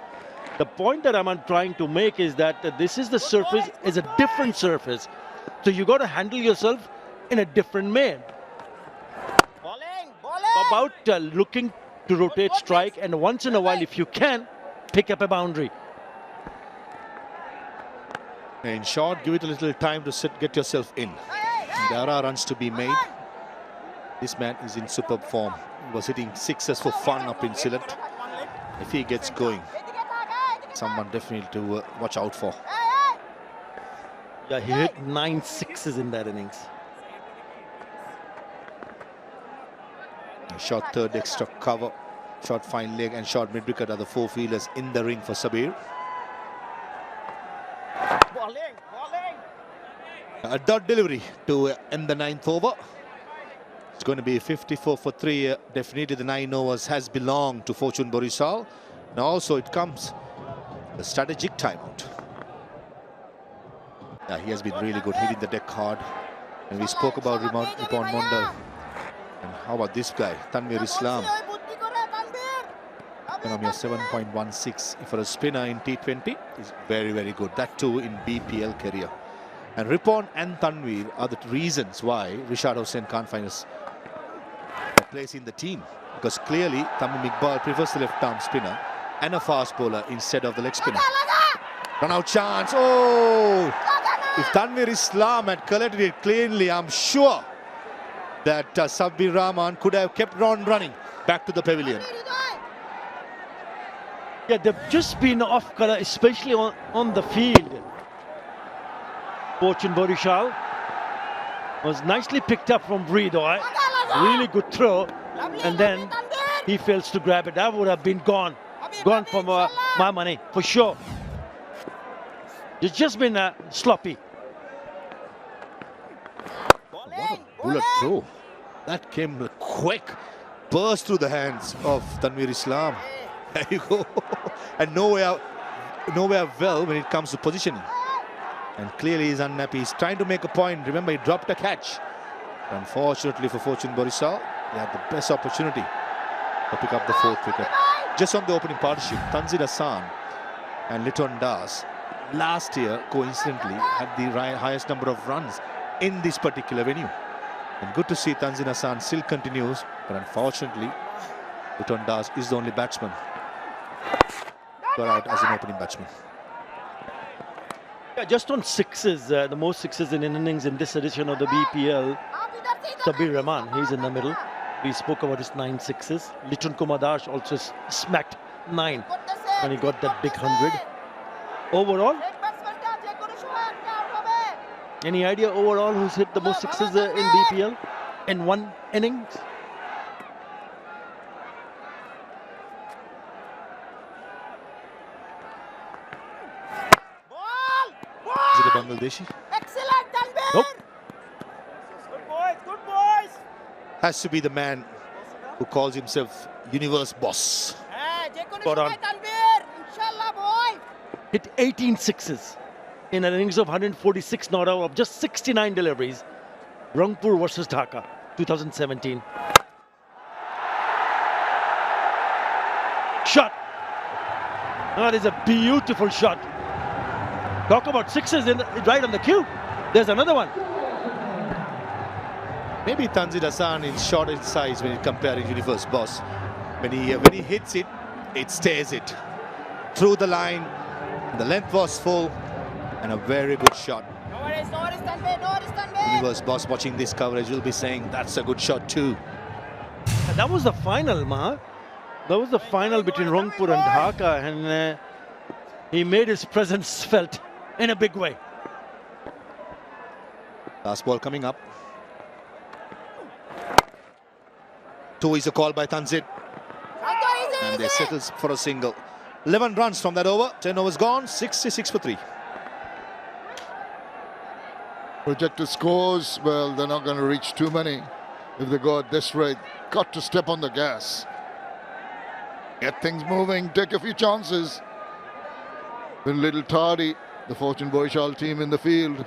The point that I'm trying to make is that this is the surface, is a different surface. So you got to handle yourself in a different way. About looking to rotate strike, and once in a while, if you can, pick up a boundary. In short, give it a little time to sit, get yourself in. There are runs to be made. This man is in superb form. He was hitting sixes for fun up in Sylhet. If he gets going, someone definitely to watch out for. Yeah, he hit 9 sixes in that innings. A short third extra cover, short fine leg and short mid wicket are the four fielders in the ring for Sabir. A dot delivery to end the 9th over. It's going to be 54 for 3. Definitely the 9 overs has belonged to Fortune Borisal. Now also it comes the strategic timeout. Yeah, he has been really good, hitting the deck hard. And we spoke about Ripon Mondal. And how about this guy, Tanvir Islam? Economy of 7.16 for a spinner in T20 is very, very good. That too in BPL career. And Ripon and Tanvir are the reasons why Rishad Hossain can't find a place in the team. Because clearly Tamim Iqbal prefers the left-arm spinner and a fast bowler instead of the leg spinner. Run out chance. Oh! If Tanvir Islam had collected it cleanly, I'm sure that Sabir Rahman could have kept on running back to the pavilion. Yeah, they've just been off colour, especially on the field. Fortune Borisal was nicely picked up from Breedoy. Really good throw. And then he fails to grab it. That would have been gone. Gone for my money, for sure. It's just been sloppy. What a bullet throw. That came quick. Burst through the hands of Tanvir Islam. There you go. And nowhere well when it comes to positioning. And clearly he's unhappy. He's trying to make a point. Remember, he dropped a catch. Unfortunately for Fortune Borisal, they had the best opportunity to pick up the 4th wicket. Just on the opening partnership, Tanzim Hassan and Litton Das last year, coincidentally, had the highest number of runs in this particular venue. And good to see Tanzim Hassan still continues, but unfortunately, Litton Das is the only batsman got out as an opening batsman. Yeah, just on sixes, the most sixes in innings in this edition of the BPL, Sabir Rahman, he's in the middle. We spoke about his 9 sixes. Litton Kumar Das also smacked 9 when he got that big 100. Overall, any idea overall who's hit the most sixes in BPL in one innings? the Bangladeshi. Nope. Good boys, good boys. Has to be the man who calls himself Universe Boss. Spot on. Hit 18 sixes in an innings of 146 not out of just 69 deliveries. Rangpur versus Dhaka, 2017. Shot. That is a beautiful shot. Talk about sixes right on the cue. There's another one. Maybe Tanzil Hassan is short in size when you comparing Universe Boss. When he hits it, it stays it through the line. The length was full and a very good shot. Universe Boss watching this coverage will be saying that's a good shot too. And that was the final, Maha. That was the final between Rangpur and Dhaka, and he made his presence felt in a big way. Last ball coming up. Two is a call by Tanzil. And they settles for a single. 11 runs from that over. 10 overs gone. 66 for 3. Projected scores, well, they're not going to reach too many if they go at this rate. Got to step on the gas. Get things moving, take a few chances. With little Tardy, the Fortune Boishal team in the field.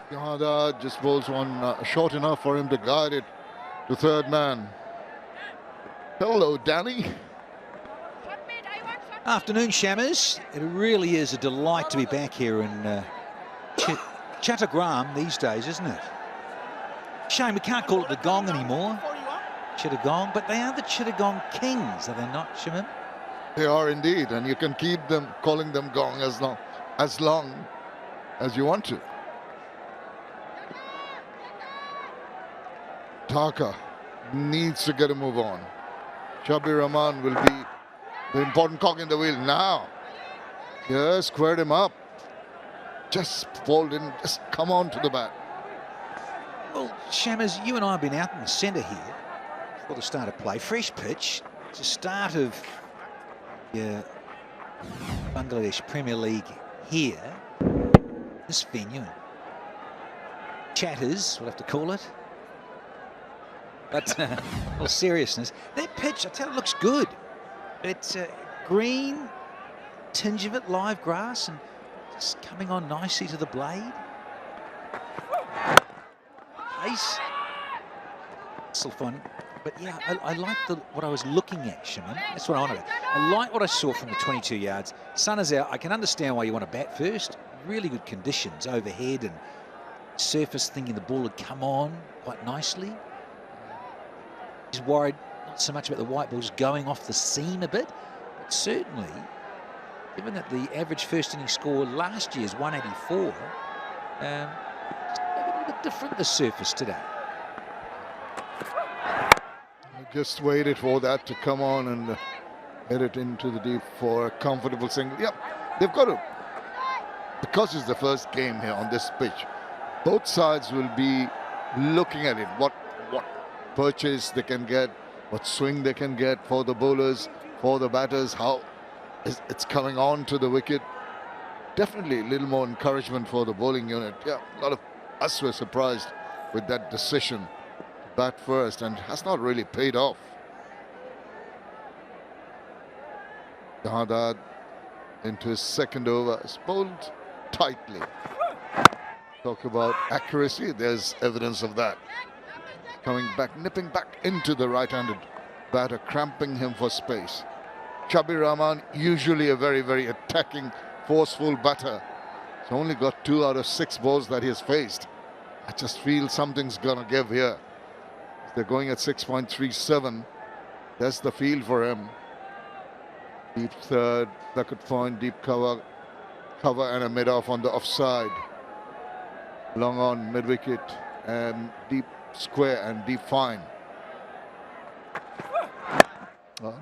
𝗂𝗧 just bowls one short enough for him to guide it to third man. Hello, Danny. Afternoon, Shammers. It really is a delight to be back here in Chattogram these days, isn't it? Shame we can't call it the Gong anymore. Chittagong, but they are the Chittagong Kings, are they not, Shimon? They are indeed, and you can keep them calling them Gong as long as you want to. Dhaka needs to get a move on. Shabir Rahman will be the important cog in the wheel now. Yes, squared him up. Just fold in, just come on to the bat. Well, Shammers, you and I have been out in the centre here before the start of play. Fresh pitch. It's the start of Bangladesh Premier League here. This venue. Chatters, we'll have to call it. But, all seriousness, that pitch, I tell you, looks good. It's green, tinge of it, live grass, and just coming on nicely to the blade. Pace. Still fun. But yeah, I like what I was looking at, Shimon. That's what I wanted. I like what I saw from the 22 yards. Sun is out. I can understand why you want to bat first. Really good conditions overhead and surface, thinking the ball would come on quite nicely. He's worried not so much about the white ball just going off the seam a bit, but certainly, given that the average first inning score last year is 184, a little bit different, the surface today. I just waited for that to come on and hit it into the deep for a comfortable single. Yep, they've got to, because it's the first game here on this pitch, both sides will be looking at it, what purchase they can get, what swing they can get for the bowlers, for the batters, how it's coming on to the wicket. Definitely a little more encouragement for the bowling unit. Yeah, a lot of us were surprised with that decision to bat first, and has not really paid off. 𝗂𝗧 into his second over, is bowled tightly. Talk about accuracy, there's evidence of that. Coming back, nipping back into the right-handed batter, cramping him for space. Shabir Rahman, usually a very, very attacking, forceful batter. He's only got 2 out of 6 balls that he has faced. I just feel something's gonna give here. They're going at 6.37. That's the field for him. Deep third, that could find deep cover and a mid-off on the offside. Long on mid-wicket and deep square and deep fine.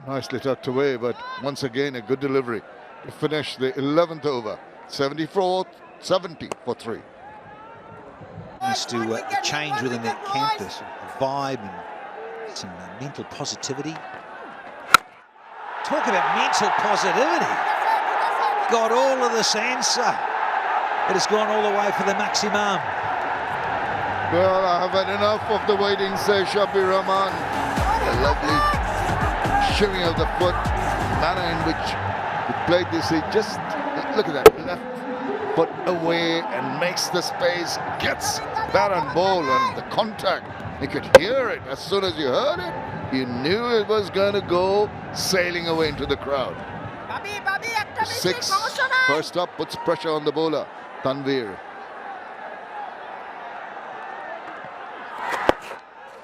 Nicely tucked away, but once again a good delivery to finish the 11th over. 70 for 3. Nice to change within that camp, this vibe and some mental positivity. Talk about mental positivity. got all of this answer. It has gone all the way for the maximum. Well, I have had enough of the waiting, says 𝗃𝗵𝗃𝗃. A lovely shimmy of the foot, manner in which he played this. He just, look at that, left foot away and makes the space, gets bat and ball, and the contact. You could hear it. As soon as you heard it, you knew it was going to go sailing away into the crowd. 6, first up, puts pressure on the bowler, Tanvir.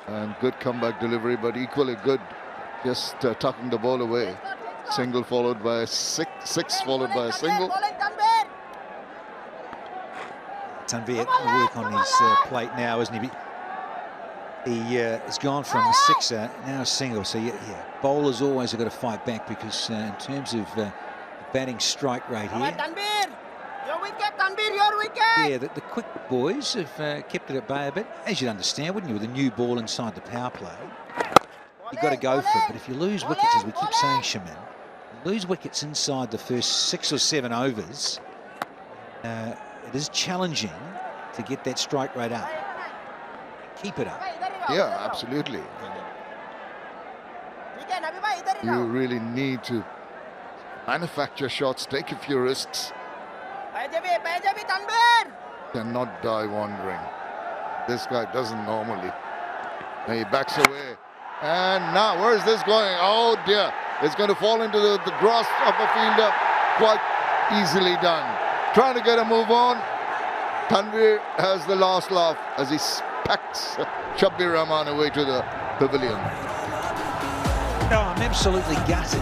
And good comeback delivery, but equally good just tucking the ball away. Single followed by a six followed by a single. Tanvir will work on his plate now, isn't he? He has gone from a sixer, now a single. So yeah, bowlers always have got to fight back because in terms of the batting strike rate here, yeah, the quick boys have kept it at bay a bit, as you'd understand, wouldn't you, with a new ball inside the power play. You've got to go for it, but if you lose wickets, as we keep saying, Shaman, lose wickets inside the first 6 or 7 overs, it is challenging to get that strike rate up. Keep it up. Yeah, absolutely. You really need to manufacture shots, take a few risks. Cannot die wandering. This guy doesn't normally. And he backs away. And now, where is this going? Oh dear. It's going to fall into the grasp of a fielder. Quite easily done. Trying to get a move on. Tanvir has the last laugh as he packs 𝗃𝗵𝗃𝗃 away to the pavilion. Oh, I'm absolutely gutted.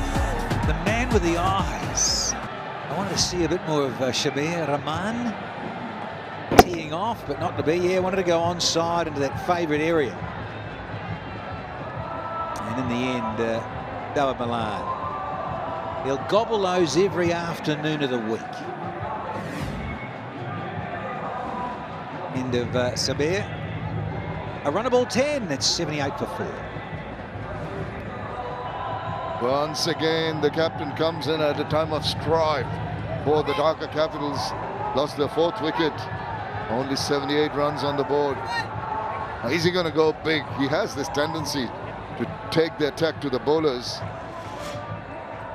The man with the eyes. I wanted to see a bit more of 𝗃𝗵𝗃𝗃 teeing off, but not to be. Yeah, wanted to go onside into that favourite area. And in the end, David Malan. He'll gobble those every afternoon of the week. End of 𝗃𝗵𝗃𝗃. A runnable 10. It's 78 for 4. Once again, the captain comes in at a time of strife for the Dhaka Capitals. Lost their 4th wicket. Only 78 runs on the board. Now, is he going to go big? He has this tendency to take the attack to the bowlers.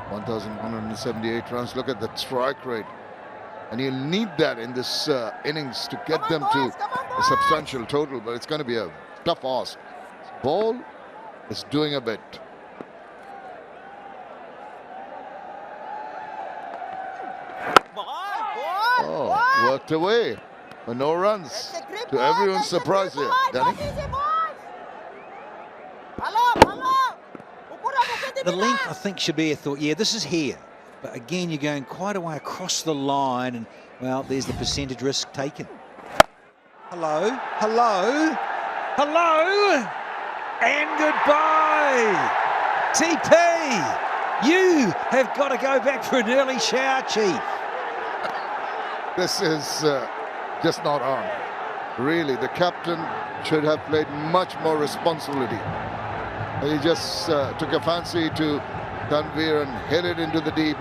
1,178 runs. Look at the strike rate. And he'll need that in this innings to get them to a substantial total. But it's going to be a tough ask. Ball is doing a bit. Oh, worked away. But no runs. To everyone's surprise here, Danny. The length, I think, 𝗃𝗵𝗃𝗃 thought, yeah, this is here. But again, you're going quite a way across the line, and, well, there's the percentage risk taken. Hello, hello, hello, and goodbye. TP, you have got to go back for an early shower, Chief. This is just not on. Really, the captain should have played much more responsibility. He just took a fancy to Tanvir and hit it into the deep.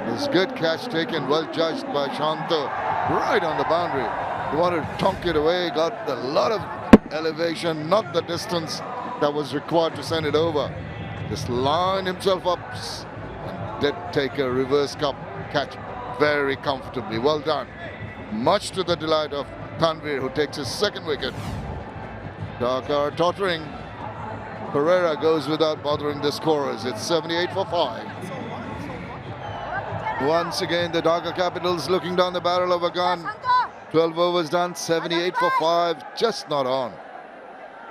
His good catch taken, well judged by Shanto, right on the boundary. He wanted to tonk it away, got a lot of elevation, not the distance that was required to send it over. Just lined himself up and did take a reverse cup catch very comfortably. Well done. Much to the delight of Tanvir, who takes his 2nd wicket. Dhaka are tottering. Pereira goes without bothering the scorers. It's 78 for 5. Once again, the Dhaka Capitals looking down the barrel of a gun. 12 overs done, 78 for 5. Just not on.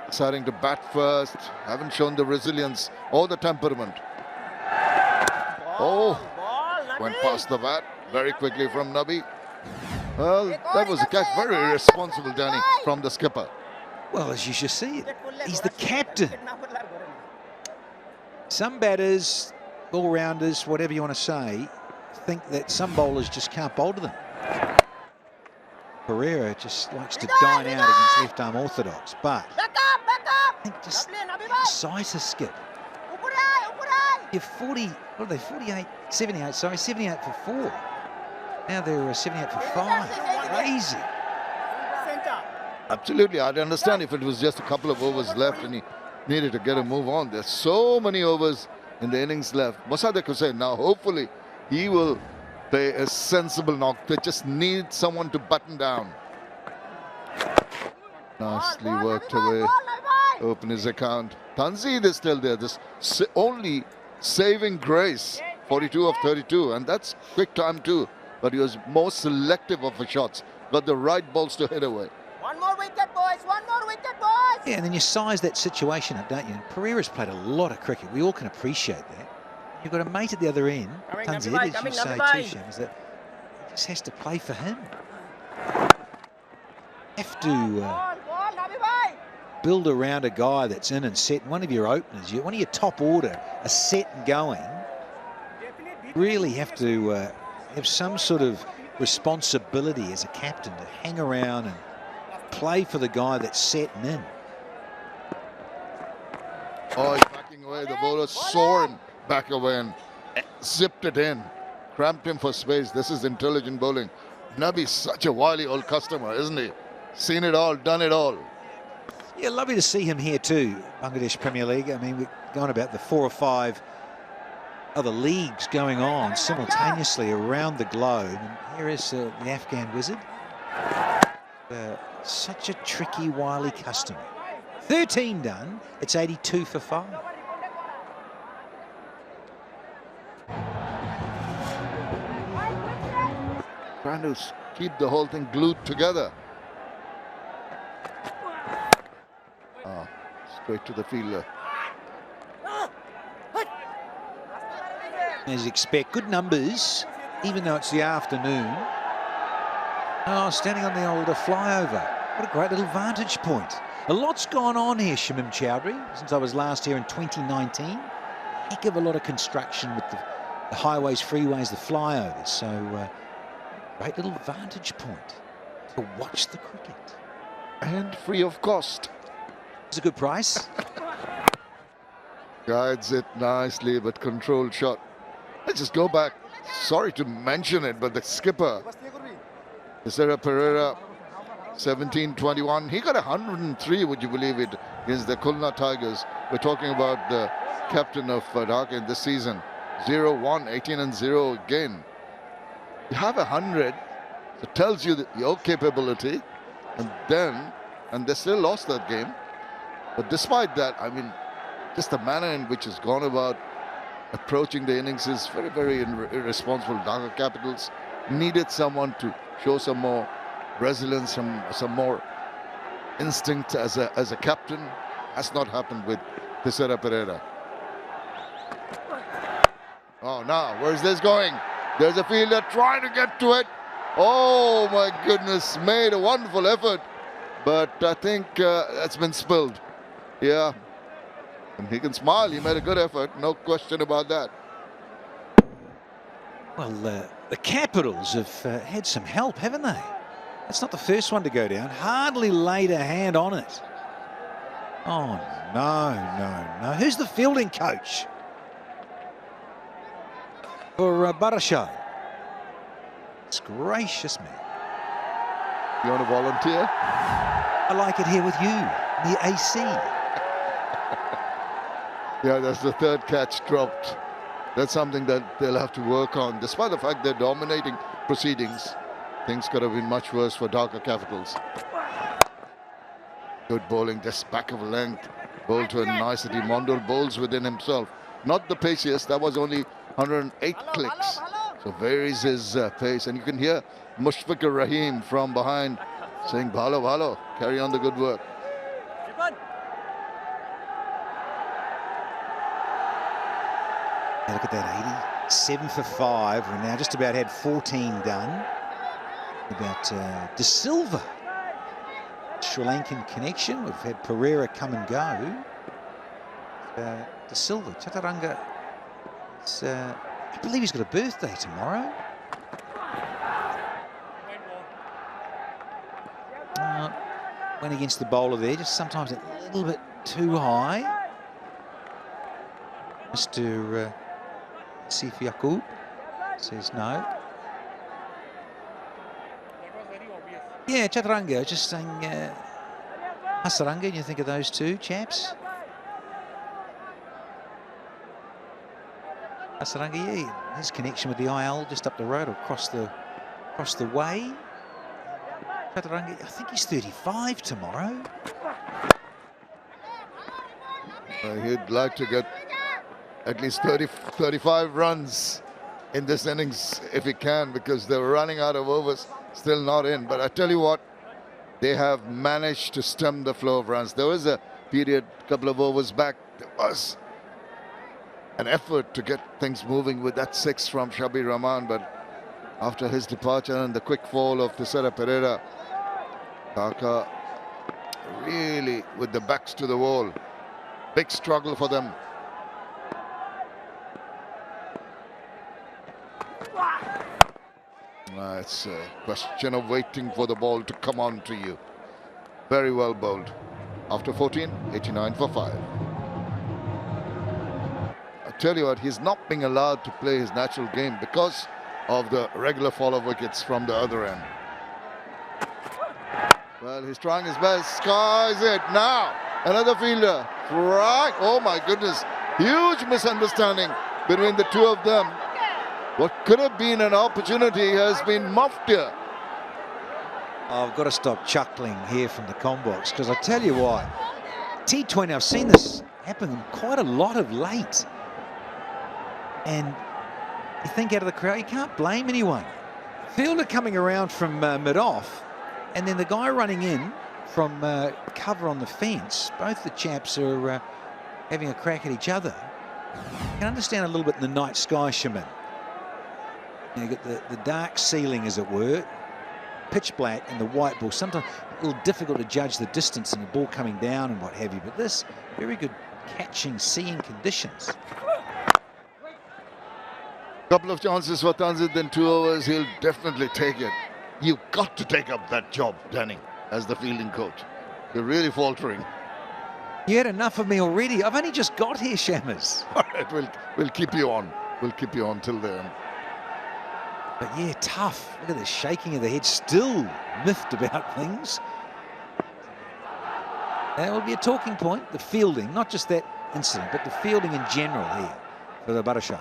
Deciding to bat first. Haven't shown the resilience or the temperament. Oh, went past the bat very quickly from Nabi. Well, that was a catch. Very irresponsible, Danny, from the skipper. Well, as you should see it, he's the captain. Some batters, all-rounders, whatever you want to say, think that some bowlers just can't bowl to them. Pereira just likes to dine out against left-arm orthodox, but I think just 𝗍𝗫 skip. You're 40, what are they, 48, 78, sorry, 78 for 4. Now they're 78 for 5. Crazy. Absolutely, I'd understand if it was just a couple of overs left and he needed to get a move on. There's so many overs in the innings left. Mosaddegh Hussain now, hopefully, he will play a sensible knock. They just need someone to button down. Nicely worked away. Open his account. Tanzim is still there. This only saving grace, 42 of 32, and that's quick time too. But he was more selective of the shots. Got the right balls to hit away. One more wicket, boys. One more wicket, boys. Yeah, and then you size that situation up, don't you? And Pereira's played a lot of cricket. We all can appreciate that. You've got a mate at the other end, Tanzim, as you say too, Shams, that just has to play for him. Have to build around a guy that's in and set. One of your openers, one of your top order, are set and going. Really have to have some sort of responsibility as a captain to hang around and play for the guy that's set and in. Oh, he's backing away. The bowler saw him back away and zipped it in. Cramped him for space. This is intelligent bowling. Nabi's such a wily old customer, isn't he? Seen it all, done it all. Yeah, lovely to see him here too, Bangladesh Premier League. I mean, we're going about the 4 or 5 other leagues going on simultaneously around the globe. And here is the Afghan wizard. Such a tricky, wily customer. 13 done, it's 82 for 5. Trying to keep the whole thing glued together. Oh, straight to the fielder. As you expect, good numbers, even though it's the afternoon. Oh, standing on the older flyover. What a great little vantage point. A lot's gone on here, Shamim Chowdhury, since I was last here in 2019. Heck of a lot of construction with the highways, freeways, the flyovers. So, great little vantage point to watch the cricket. And free of cost. It's a good price. Guides it nicely, but controlled shot. Let's just go back. Sorry to mention it, but the skipper, Thisara Pereira, 17-21. He got 103, would you believe it, against the Khulna Tigers. We're talking about the captain of Dhaka in this season. 0-1, 18-0 again. You have 100, it tells you your capability, and they still lost that game. But despite that, I mean, just the manner in which it's gone about approaching the innings is very, very irresponsible. Dhaka Capitals needed someone to show some more resilience, some more instinct as a captain. Has not happened with Thisara Pereira. Oh, now, where's this going? There's a fielder trying to get to it. Oh, my goodness, made a wonderful effort. But I think that's been spilled. Yeah. And he can smile. He made a good effort. No question about that. Well, the Capitals have had some help, haven't they? That's not the first one to go down. Hardly laid a hand on it. Oh, no. Who's the fielding coach for Barasha? It's gracious, man. You want to volunteer? I like it here with you, the AC. Yeah, that's the third catch dropped. That's something that they'll have to work on. Despite the fact they're dominating proceedings, things could have been much worse for Dhaka Capitals. Good bowling, just back of length. Bowled to a nicety. Mondal bowls within himself. Not the paciest, that was only 108 clicks. So varies his pace. And you can hear Mushfiqur Rahim from behind saying, "Bhalo, bhalo, carry on the good work." Now look at that, 87 for 5. We're now just about had 14 done. About De Silva, Sri Lankan connection. We've had Pereira come and go. De Silva, Chaturanga. I believe he's got a birthday tomorrow. Went against the bowler there, just sometimes a little bit too high. Mr. Yaqub says no. Yeah, Chattogram, just saying Hasaranga, you think of those two chaps? Hasaranga, yeah, his connection with the IL just up the road or across the way. Chattogram, I think he's 35 tomorrow. He'd like to get at least 35 runs in this innings if he can, because they're running out of overs, still not in. But I tell you what, they have managed to stem the flow of runs. There was a period, a couple of overs back, there was an effort to get things moving with that 6 from Shabir Rahman, but after his departure and the quick fall of 𝗂𝗂𝗃𝗂𝗃𝗃, Dhaka really with the backs to the wall. Big struggle for them. It's a question of waiting for the ball to come on to you. Very well bowled. After 14, 89 for 5. I tell you what, he's not being allowed to play his natural game because of the regular fall of wickets from the other end. Well, he's trying his best. Skies it now. Another fielder. Right. Oh my goodness. Huge misunderstanding between the two of them. What could have been an opportunity has been muffed here. I've got to stop chuckling here from the combox, because I tell you what, T20, I've seen this happen quite a lot of late. And you think out of the crowd, you can't blame anyone. Fielder coming around from mid-off, and then the guy running in from cover on the fence. Both the chaps are having a crack at each other. You can understand a little bit in the night sky, Shaman. You get the dark ceiling, as it were, pitch black, and the white ball. Sometimes a little difficult to judge the distance and the ball coming down and what have you. But this, very good catching, seeing conditions. Couple of chances for Tanzit in 2 overs. He'll definitely take it. You've got to take up that job, Danny, as the fielding coach. You're really faltering. You had enough of me already. I've only just got here, Shammers. All right, we'll keep you on. We'll keep you on till then. But yeah, tough. Look at the shaking of the head. Still miffed about things. That will be a talking point. The fielding, not just that incident, but the fielding in general here for the 𝗵𝗺𝗃𝗃.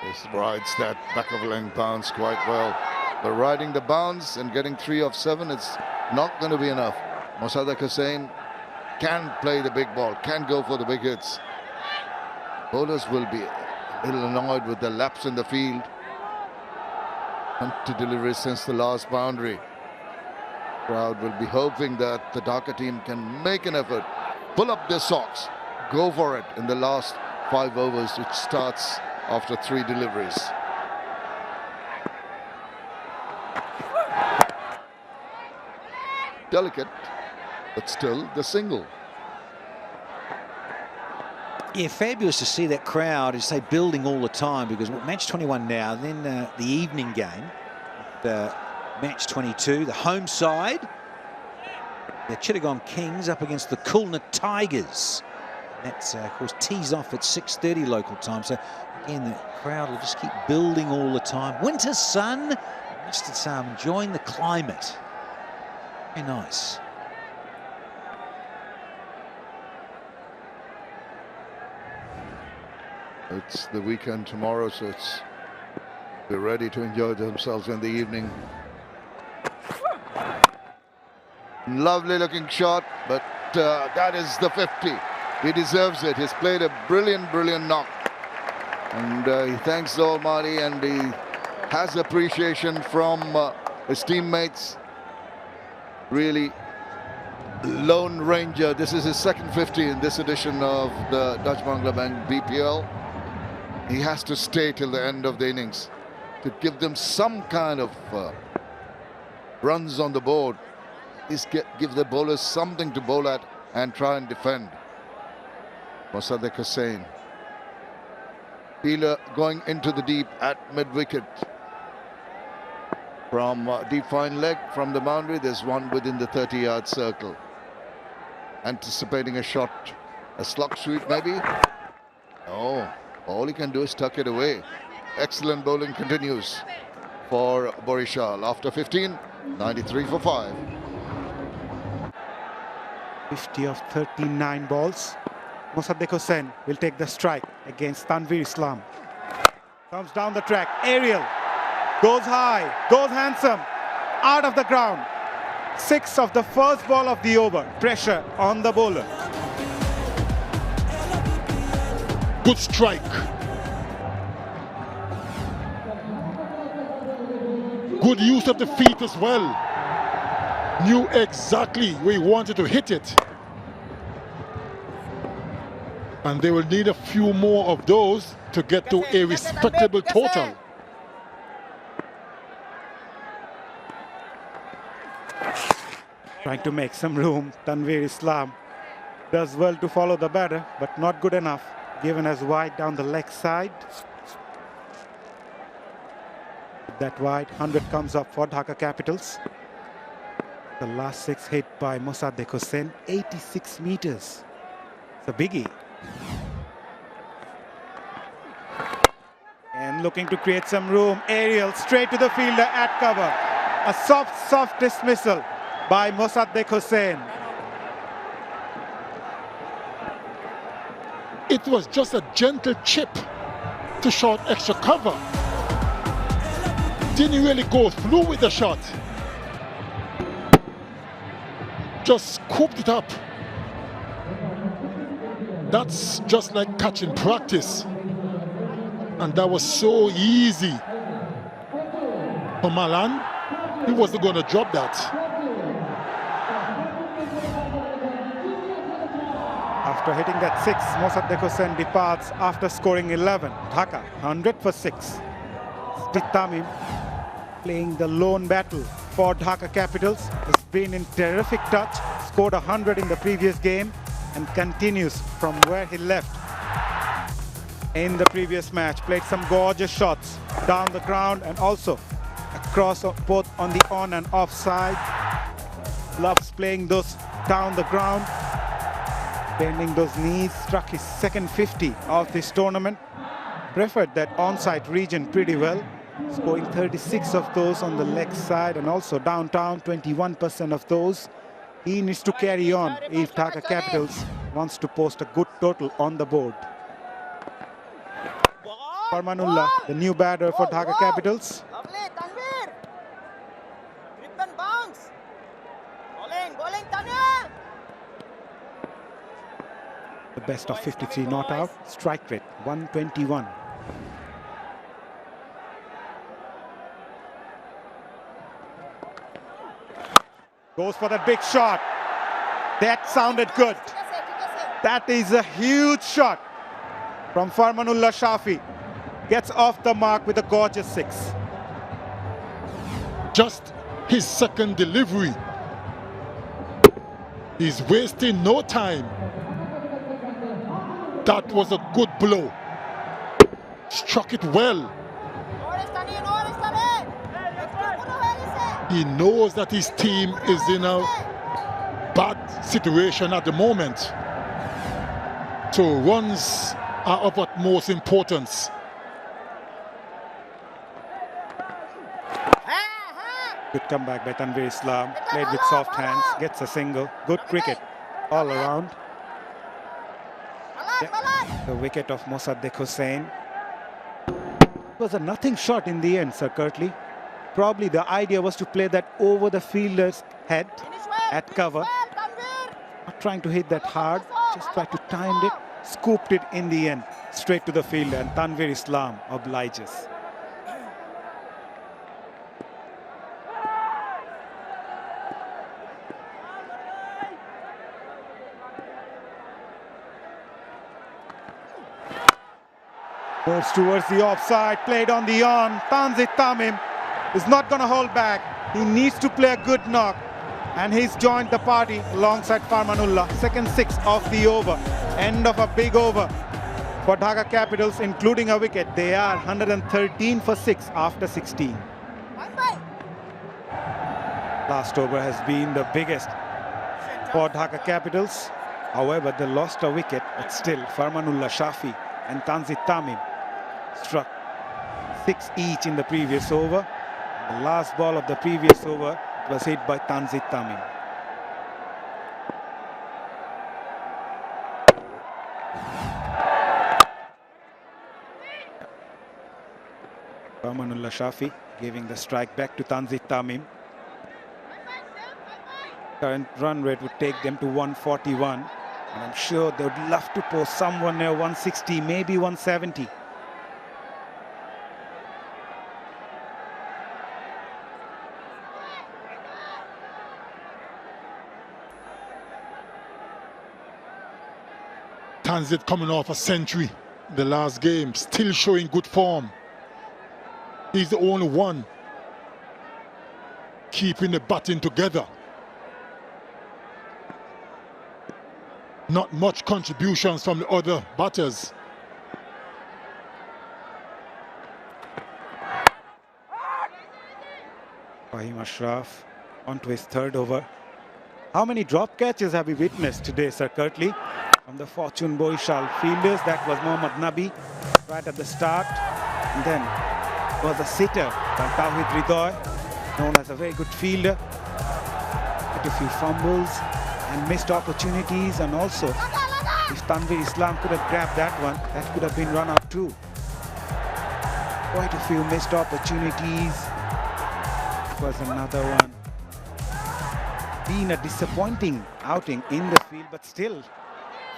This rides that back of length bounce quite well. But riding the bounce and getting 3 of 7, it's not going to be enough. Mosaddaq Hussain can play the big ball, can go for the big hits. Bowlers will be a little annoyed with the lapse in the field. 20 deliveries since the last boundary. Crowd will be hoping that the Dhaka team can make an effort, pull up their socks, go for it in the last 5 overs, which starts after 3 deliveries. Delicate, but still the single. Yeah, fabulous to see that crowd, as say, building all the time, because match 21 now, then the evening game, the match 22, the home side, the Chittagong Kings up against the Khulna Tigers. That's, of course, tees off at 6:30 local time. So, again, the crowd will just keep building all the time. Winter sun, Mr. Sam, enjoying the climate. Very nice. It's the weekend tomorrow, so they're ready to enjoy themselves in the evening. Lovely looking shot, but that is the 50. He deserves it. He's played a brilliant, brilliant knock. And he thanks the Almighty, and he has appreciation from his teammates. Really, Lone Ranger. This is his second 50 in this edition of the Dutch Bangla Bank BPL. He has to stay till the end of the innings to give them some kind of runs on the board. Is give the bowlers something to bowl at and try and defend. Mosaddaq Hussain. Fielder going into the deep at mid-wicket. From deep fine leg from the boundary, there's one within the 30-yard circle. Anticipating a shot, a slog sweep maybe. No, all he can do is tuck it away. Excellent bowling continues for Borishal. After 15, 93 for 5. 50 of 39 balls. Mossaddeq Hossain will take the strike against Tanveer Islam. Comes down the track, aerial, goes high, goes handsome, out of the ground. 6 of the first ball of the over, pressure on the bowler. Good strike. Good use of the feet as well. Knew exactly where he wanted to hit it. And they will need a few more of those to get to a respectable total. Trying to make some room, Tanveer Islam does well to follow the batter, but not good enough, given as wide down the leg side. That wide, 100 comes up for Dhaka Capitals. The last 6 hit by Mossaddeq Hossain, 86 meters. It's a biggie. And looking to create some room, aerial, straight to the fielder at cover. A soft dismissal by Mossaddeq Hossain. It was just a gentle chip to short extra cover. Didn't really go through with the shot. Just scooped it up. That's just like catching practice. And that was so easy. For Malan, he wasn't going to drop that. After hitting that 6, Mossaddeq Hossain departs after scoring 11. Dhaka, 100 for 6. Tamim playing the lone battle for Dhaka Capitals. Has been in terrific touch, scored 100 in the previous game and continues from where he left in the previous match. Played some gorgeous shots down the ground and also across both on the on and off side. Loves playing those down the ground, bending those knees. Struck his second 50 of this tournament. Preferred that on-side region pretty well, scoring 36 of those on the leg side and also downtown, 21% of those. He needs to carry on if Dhaka Capitals wants to post a good total on the board. Farmanullah, the new batter for Dhaka Capitals. The best of 53 not out, strike rate 121. Goes for that big shot. That sounded good. That is a huge shot from Farmanullah Shafi. Gets off the mark with a gorgeous 6. Just his second delivery. He's wasting no time. That was a good blow. Struck it well. He knows that his team is in a bad situation at the moment. So runs are of utmost importance. Good comeback by Tanveer Islam. Played with soft hands, gets a single. Good cricket all around. Yeah. The wicket of Mossaddeq Hossain. It was a nothing shot in the end, Sir Curtly. Probably the idea was to play that over the fielder's head at cover. Not trying to hit that hard, just tried to time it, scooped it in the end, straight to the fielder, and Tanveer Islam obliges. Moves towards the offside, played on the on. Tanzit Tamim is not going to hold back. He needs to play a good knock. And he's joined the party alongside Farmanullah. Second 6 of the over. End of a big over for Dhaka Capitals, including a wicket. They are 113 for 6 after 16. Last over has been the biggest for Dhaka Capitals. However, they lost a wicket, but still Farmanullah Shafi and Tanzit Tamim struck 6 each in the previous over. The last ball of the previous over was hit by Tanzit Tamim. Amanullah Shafi giving the strike back to Tanzit Tamim. Current run rate would take them to 141. And I'm sure they would love to post someone near 160, maybe 170. Tanzit coming off a century in the last game, still showing good form. He's the only one keeping the batting together. Not much contributions from the other batters. Fahim Ashraf onto his third over. How many drop catches have we witnessed today, Sir Curtly? From the 𝗵𝗺𝗃𝗃 fielders, that was Mohammad Nabi right at the start. And then was a sitter by 𝗃𝗃𝗃𝗃, known as a very good fielder. But a few fumbles and missed opportunities, and also if Tanveer Islam could have grabbed that one, that could have been run out too. Quite a few missed opportunities. Was another one. Been a disappointing outing in the field, but still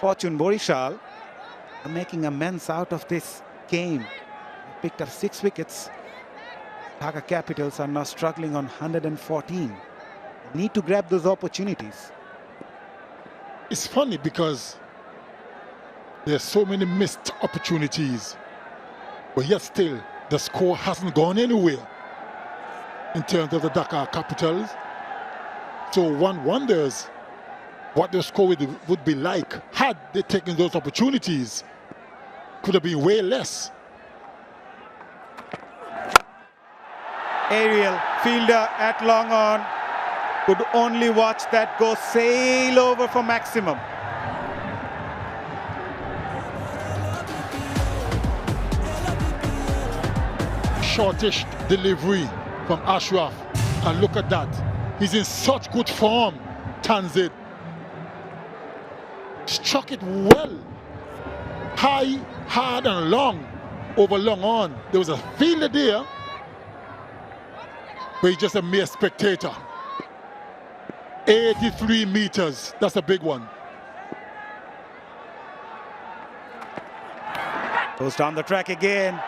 𝗵𝗺𝗃𝗃 are making amends out of this game. They picked up 6 wickets. Dhaka Capitals are now struggling on 114. They need to grab those opportunities. It's funny because there's so many missed opportunities, but yet still the score hasn't gone anywhere in terms of the Dhaka Capitals. So one wonders what the score would be like had they taken those opportunities. Could have been way less. Aerial fielder at long on could only watch that go sail over for maximum. Shortish delivery from Ashraf, and look at that. He's in such good form, Tanzit. Struck it well, high, hard and long, over long on. There was a fielder there, but he's just a mere spectator. 83 meters, that's a big one. Goes down the track again.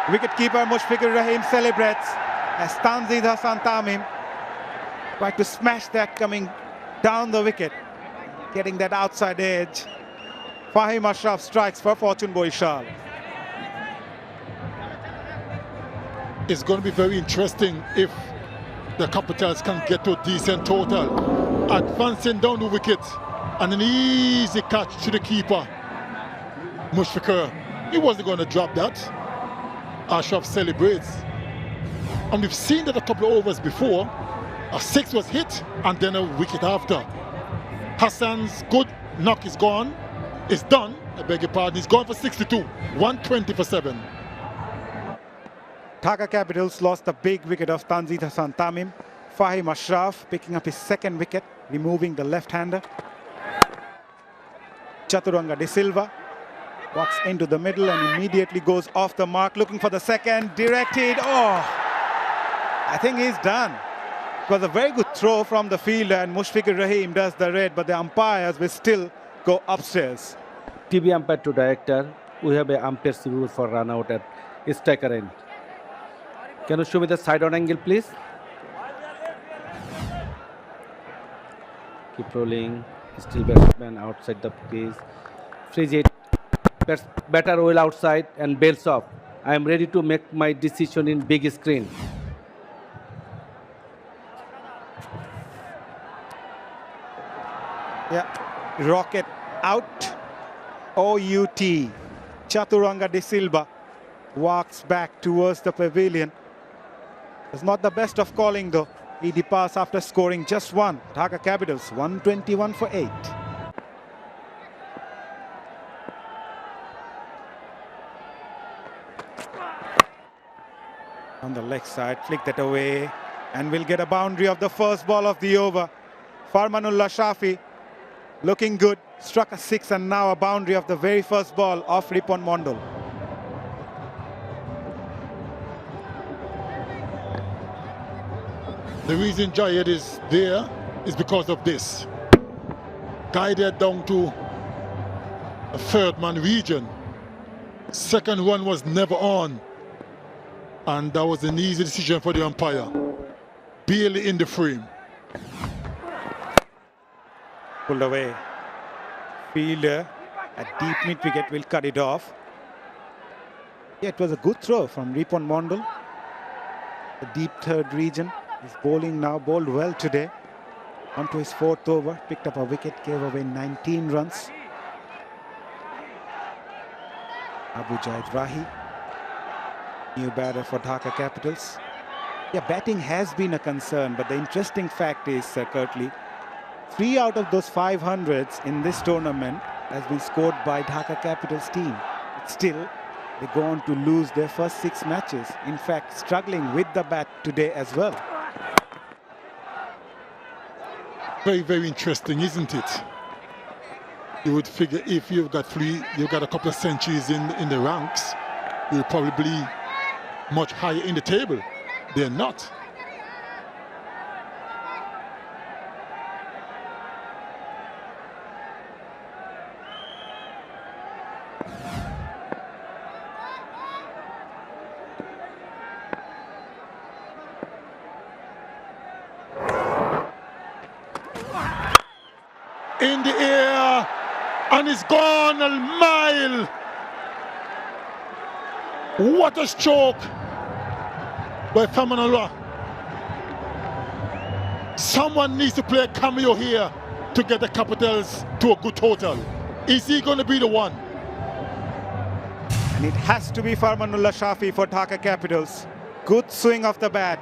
Wicketkeeper 𝗵𝗺𝗃𝗃 celebrates as Tanzit Hasan Tamim tried to smash that coming down the wicket, getting that outside edge. Fahim Ashraf strikes for 𝗵𝗺𝗃𝗃. It's going to be very interesting if the Capitals can get to a decent total. Advancing down the wicket and an easy catch to the keeper, Mushfiqur. He wasn't going to drop that. Ashraf celebrates. And we've seen that a couple of overs before. A 6 was hit and then a wicket after. Hassan's good knock is gone. It's done. I beg your pardon. He's gone for 62. 120 for 7. Dhaka Capitals lost the big wicket of Tanzit Hasan Tamim. Fahim Ashraf picking up his second wicket, removing the left-hander. Chattogram and Sylhet walks into the middle and immediately goes off the mark, looking for the second, directed. Oh, I think he's done. It was a very good throw from the fielder, and Mushfiqur Rahim does the red, but the umpires will still go upstairs. TV umpire to director, we have an umpire's rule for run out at striker end. Can you show me the side on angle, please? Keep rolling. Still batsman outside the crease. Freeze it. Batter well outside and bails off. I am ready to make my decision in big screen. Yeah, rocket out. OUT. Chattogram and Sylhet walks back towards the pavilion. It's not the best of calling though. He departs after scoring just one. Dhaka Capitals 121 for 8. On the leg side, flick that away, and we'll get a boundary of the first ball of the over. 𝗵𝗺𝗀𝗀𝗃 looking good, struck a 6, and now a boundary of the very first ball of Ripon Mondal. The reason Jayed is there is because of this. Guided down to a third man region. Second one was never on. And that was an easy decision for the umpire. Barely in the frame. Pulled away. Fielder at deep mid wicket will cut it off. Yeah, it was a good throw from Ripon Mondal. The deep third region is bowling now, bowled well today. Onto his 4th over, picked up a wicket, gave away 19 runs. Abu Jaid Rahi, new batter for Dhaka Capitals. Yeah, batting has been a concern, but the interesting fact is, क़र्tlī, 3 out of those 500s in this tournament has been scored by Dhaka Capitals team. But still, they go on to lose their first 6 matches. In fact, struggling with the bat today as well. Very, very interesting, isn't it? You would figure if you've got a couple of centuries in the ranks, you'll probably be much higher in the table. They're not. In the air, and it's gone a mile. What a stroke by 𝗵𝗺𝗀𝗀𝗃. Someone needs to play a cameo here to get the Capitals to a good total. Is he going to be the one? And it has to be 𝗵𝗺𝗀𝗀𝗃 for Dhaka Capitals. Good swing of the bat.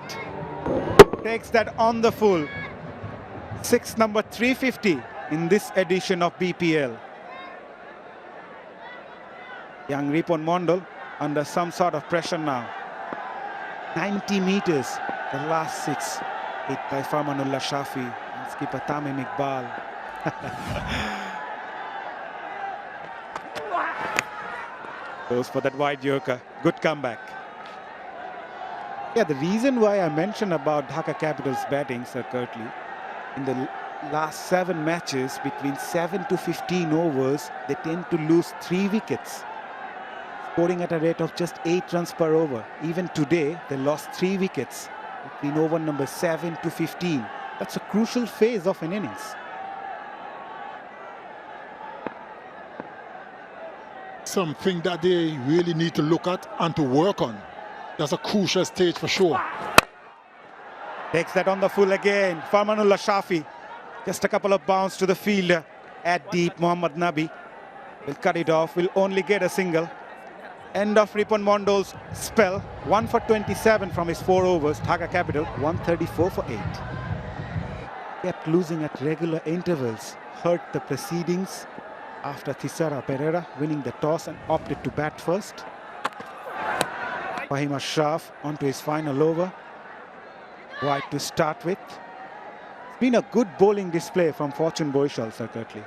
Takes that on the full. 6 number 350 in this edition of BPL. Young Ripon Mondal under some sort of pressure now. 90 meters, the last 6, hit by 𝗵𝗺𝗀𝗀𝗃 and skipper Tamim Iqbal. Goes for that wide Yorker. Good comeback. Yeah, the reason why I mentioned about Dhaka Capitals batting, क़र्tlī, in the last 7 matches, between 7 to 15 overs, they tend to lose 3 wickets, scoring at a rate of just 8 runs per over. Even today, they lost 3 wickets between over number 7 to 15. That's a crucial phase of an innings. Something that they really need to look at and to work on. That's a crucial stage for sure. Takes that on the full again. 𝗵𝗺𝗀𝗀𝗃. Just a couple of bounce to the fielder at deep. Mohammad Nabi will cut it off, will only get a single. End of Ripon Mondal's spell. 1 for 27 from his 4 overs. Dhaka Capital 134 for 8. Kept losing at regular intervals. Hurt the proceedings after Thisara Pereira winning the toss and opted to bat first. Fahim Ashraf onto his final over. Wide to start with. It's been a good bowling display from Fortune Boishal, क़र्tlī.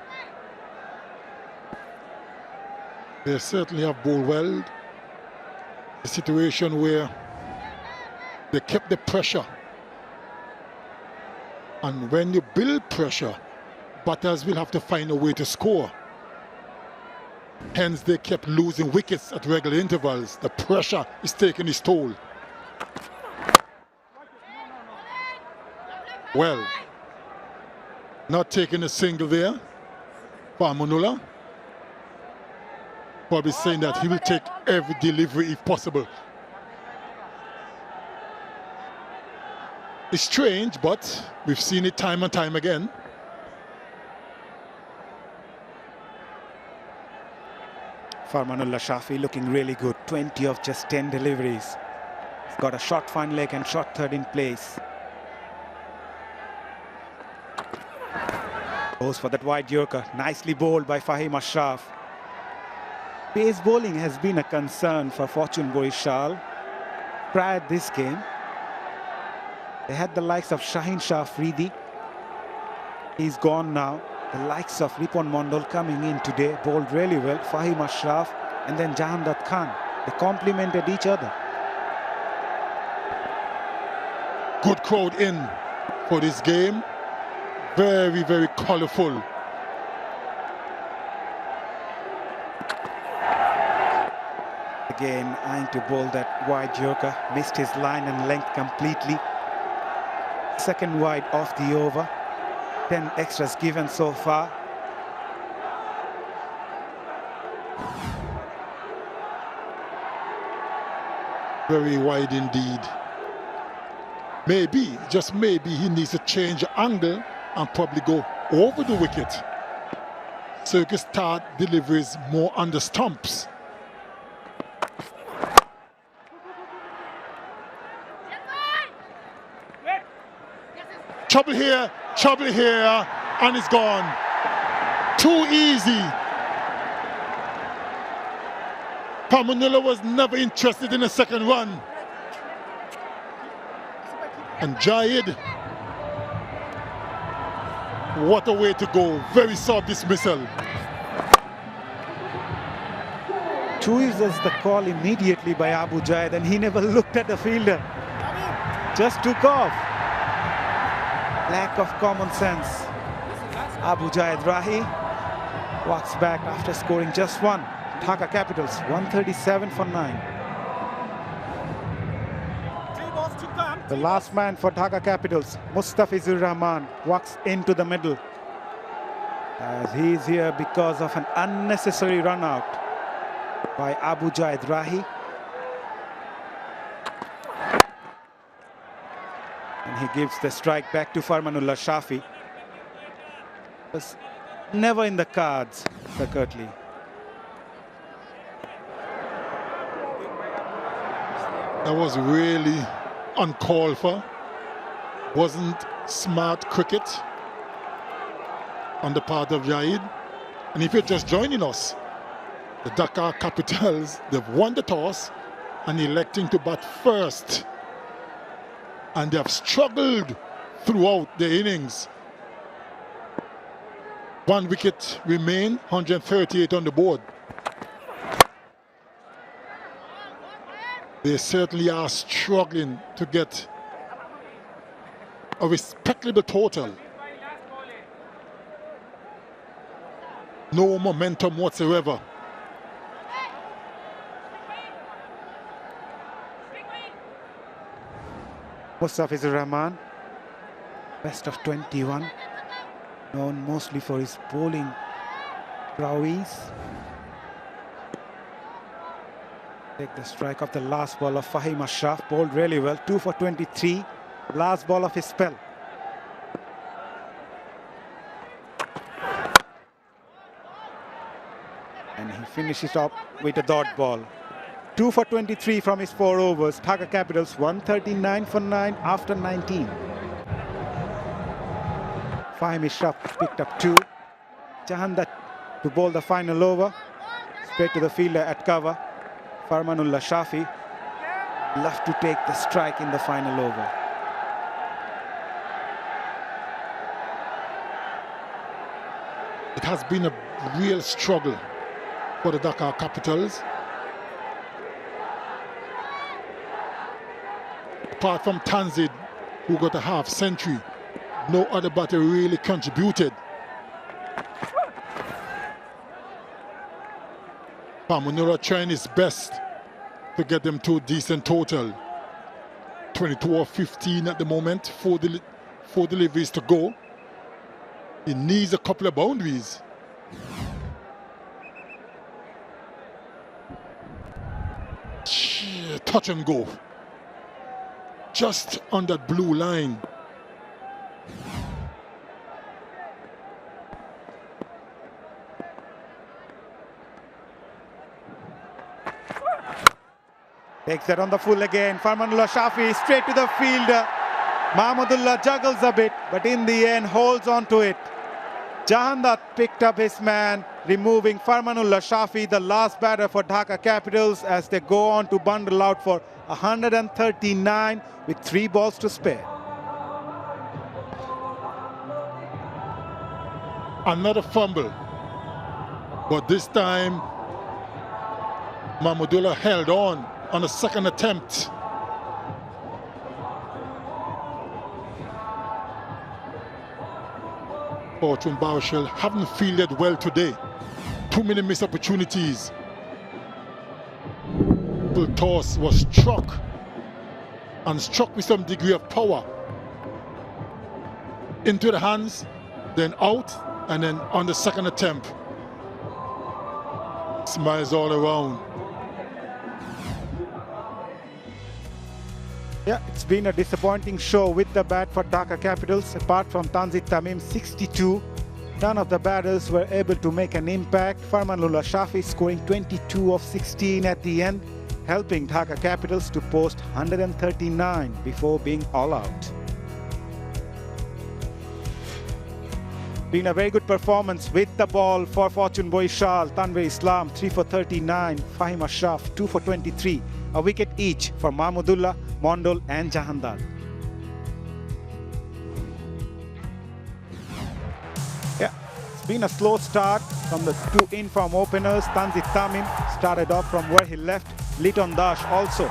They certainly have bowled well. A situation where they kept the pressure. And when you build pressure, batters will have to find a way to score. Hence, they kept losing wickets at regular intervals. The pressure is taking its toll. Well, not taking a single there. 𝗵𝗺𝗀𝗀𝗃 probably saying that he will take every delivery if possible. It's strange, but we've seen it time and time again. 𝗵𝗺𝗀𝗀𝗃 looking really good. 20 of just 10 deliveries. He's got a short fine leg and short third in place. Goes for that wide Yorker. Nicely bowled by Fahim Ashraf. Pace bowling has been a concern for Fortune Boishal. prior to this game, they had the likes of Shaheen Shah Afridi. He's gone now. The likes of Ripon Mondal coming in today, bowled really well. Fahim Ashraf and then Jahandat Khan. They complemented each other. Good crowd in for this game. Very, very colourful. Again, eyeing to bowl that wide yorker. Missed his line and length completely. Second wide off the over. 10 extras given so far. Very wide indeed. Maybe, just maybe, he needs to change angle and probably go over the wicket so he can start deliveries more on the stumps. Trouble here, and it's gone. Too easy. Pamanula was never interested in a second run. And Jayed, what a way to go. Very soft dismissal. Chooses the call immediately by Abu Jayed, and he never looked at the fielder. Just took off. Lack of common sense. Abu Jayed Rahi walks back after scoring just one. Dhaka Capitals 137 for 9. The last man for Dhaka Capitals, Mustafizur Rahman, walks into the middle as he is here because of an unnecessary run out by Abu Jayed Rahi. And he gives the strike back to Farmanullah Shafi. Was never in the cards, Sir Curtly. That was really uncalled for. Wasn't smart cricket on the part of Jayed. And if you're just joining us, the Dhaka Capitals, they've won the toss and electing to bat first. And they have struggled throughout the innings. 1 wicket remain, 138 on the board. They certainly are struggling to get a respectable total. No momentum whatsoever. Mustafizur Rahman, best of 21, known mostly for his bowling prowess. Take the strike of the last ball of Fahim Ashraf, bowled really well, 2 for 23, last ball of his spell. And he finishes up with a dot ball. 2 for 23 from his 4 overs. Dhaka Capitals 139 for 9 after 19. Fahim Ashraf picked up 2. Jahandat to bowl the final over. Straight to the fielder at cover. Farmanullah Shafi left to take the strike in the final over. It has been a real struggle for the Dhaka Capitals. Apart from Tanzid, who got a half century, no other batter really contributed. Pamanula trying his best to get them to a decent total. 22 or 15 at the moment, 4 deliveries to go. He needs a couple of boundaries. Touch and go. Just on that blue line. Takes that on the full again. Farmanullah Shafi straight to the fielder. Mahmudullah juggles a bit, but in the end holds on to it. Jahandat picked up his man removing 𝗵𝗺𝗀𝗃𝗍𝗃, the last batter for Dhaka Capitals, as they go on to bundle out for 139 with 3 balls to spare. Another fumble, but this time Mahmudullah held on the second attempt. 𝗃𝗶𝗃𝗍𝗃 haven't fielded well today. Too many missed opportunities. The toss was struck with some degree of power. Into the hands, then out, and then on the second attempt. Smiles all around. Yeah, it's been a disappointing show with the bat for Dhaka Capitals. Apart from Tanzit Tamim, 62, none of the batters were able to make an impact. 𝗵𝗺𝗀𝗃𝗍𝗃 scoring 22 of 16 at the end, helping Dhaka Capitals to post 139 before being all out. Been a very good performance with the ball for Fortune Boishal, Tanvir Islam 3 for 39, Fahim Ashraf 2 for 23, a wicket each for Mahmudullah, Mondal and Jahandar. Yeah, it's been a slow start from the 2 in-form openers. Tanzit Tamim started off from where he left. Liton Das also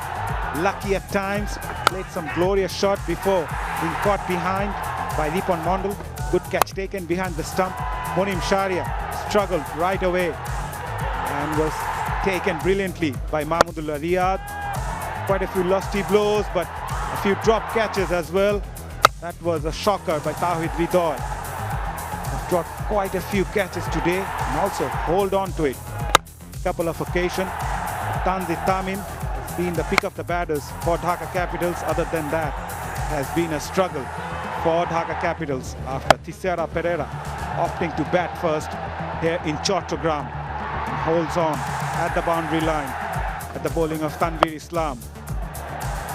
lucky at times, played some glorious shot before being caught behind by Ripon Mondal. Good catch taken behind the stump. Monim Sharia struggled right away and was taken brilliantly by Mahmudullah Riyad. Quite a few lusty blows, but a few drop catches as well. That was a shocker by Tawhid Vidoy. Has got quite a few catches today and also hold on to it. Couple of occasions. Tanzit Tamim has been the pick of the batters for Dhaka Capitals. Other than that, has been a struggle for Dhaka Capitals after Thisara Pereira opting to bat first here in Chattogram. Holds on at the boundary line at the bowling of Tanvir Islam.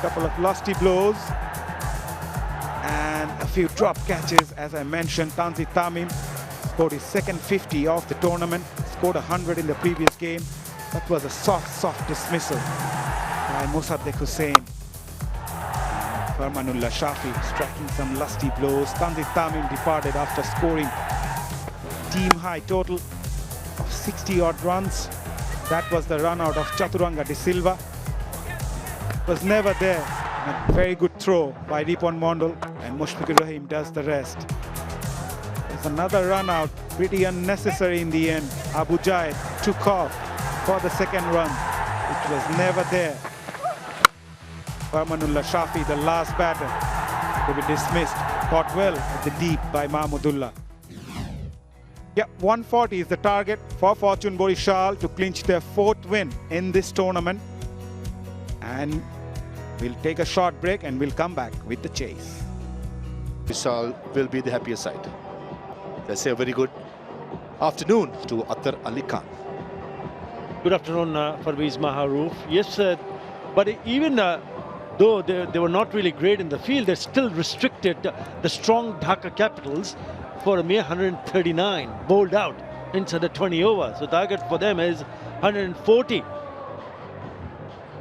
Couple of lusty blows and a few drop catches. As I mentioned, Tanzit Tamim scored his second 50 of the tournament, scored 100 in the previous game. That was a soft dismissal by Mossadegh Hussain. 𝗵𝗺𝗀𝗃𝗍𝗃 striking some lusty blows. Tanzit Tamim departed after scoring team high total of 60 odd runs. That was the run out of Chattogram and Sylhet. Was never there. A very good throw by Ripon Mondal, and Mushfiqur Rahim does the rest. There's another run out, pretty unnecessary in the end. Abu Jaid took off for the second run, which was never there. 𝗵𝗺𝗀𝗃𝗍𝗃, the last batter to be dismissed, caught well at the deep by Mahmudullah. Yeah, 140 is the target for Fortune Boishal to clinch their 4th win in this tournament. And we'll take a short break and we'll come back with the chase. Boishal will be the happier side. They say a very good afternoon to Athar Ali Khan. Good afternoon, Parvez Maharouf. Yes, but even though they were not really great in the field, they still restricted the strong Dhaka Capitals for a mere 139 bowled out inside the 20 overs. So target for them is 140.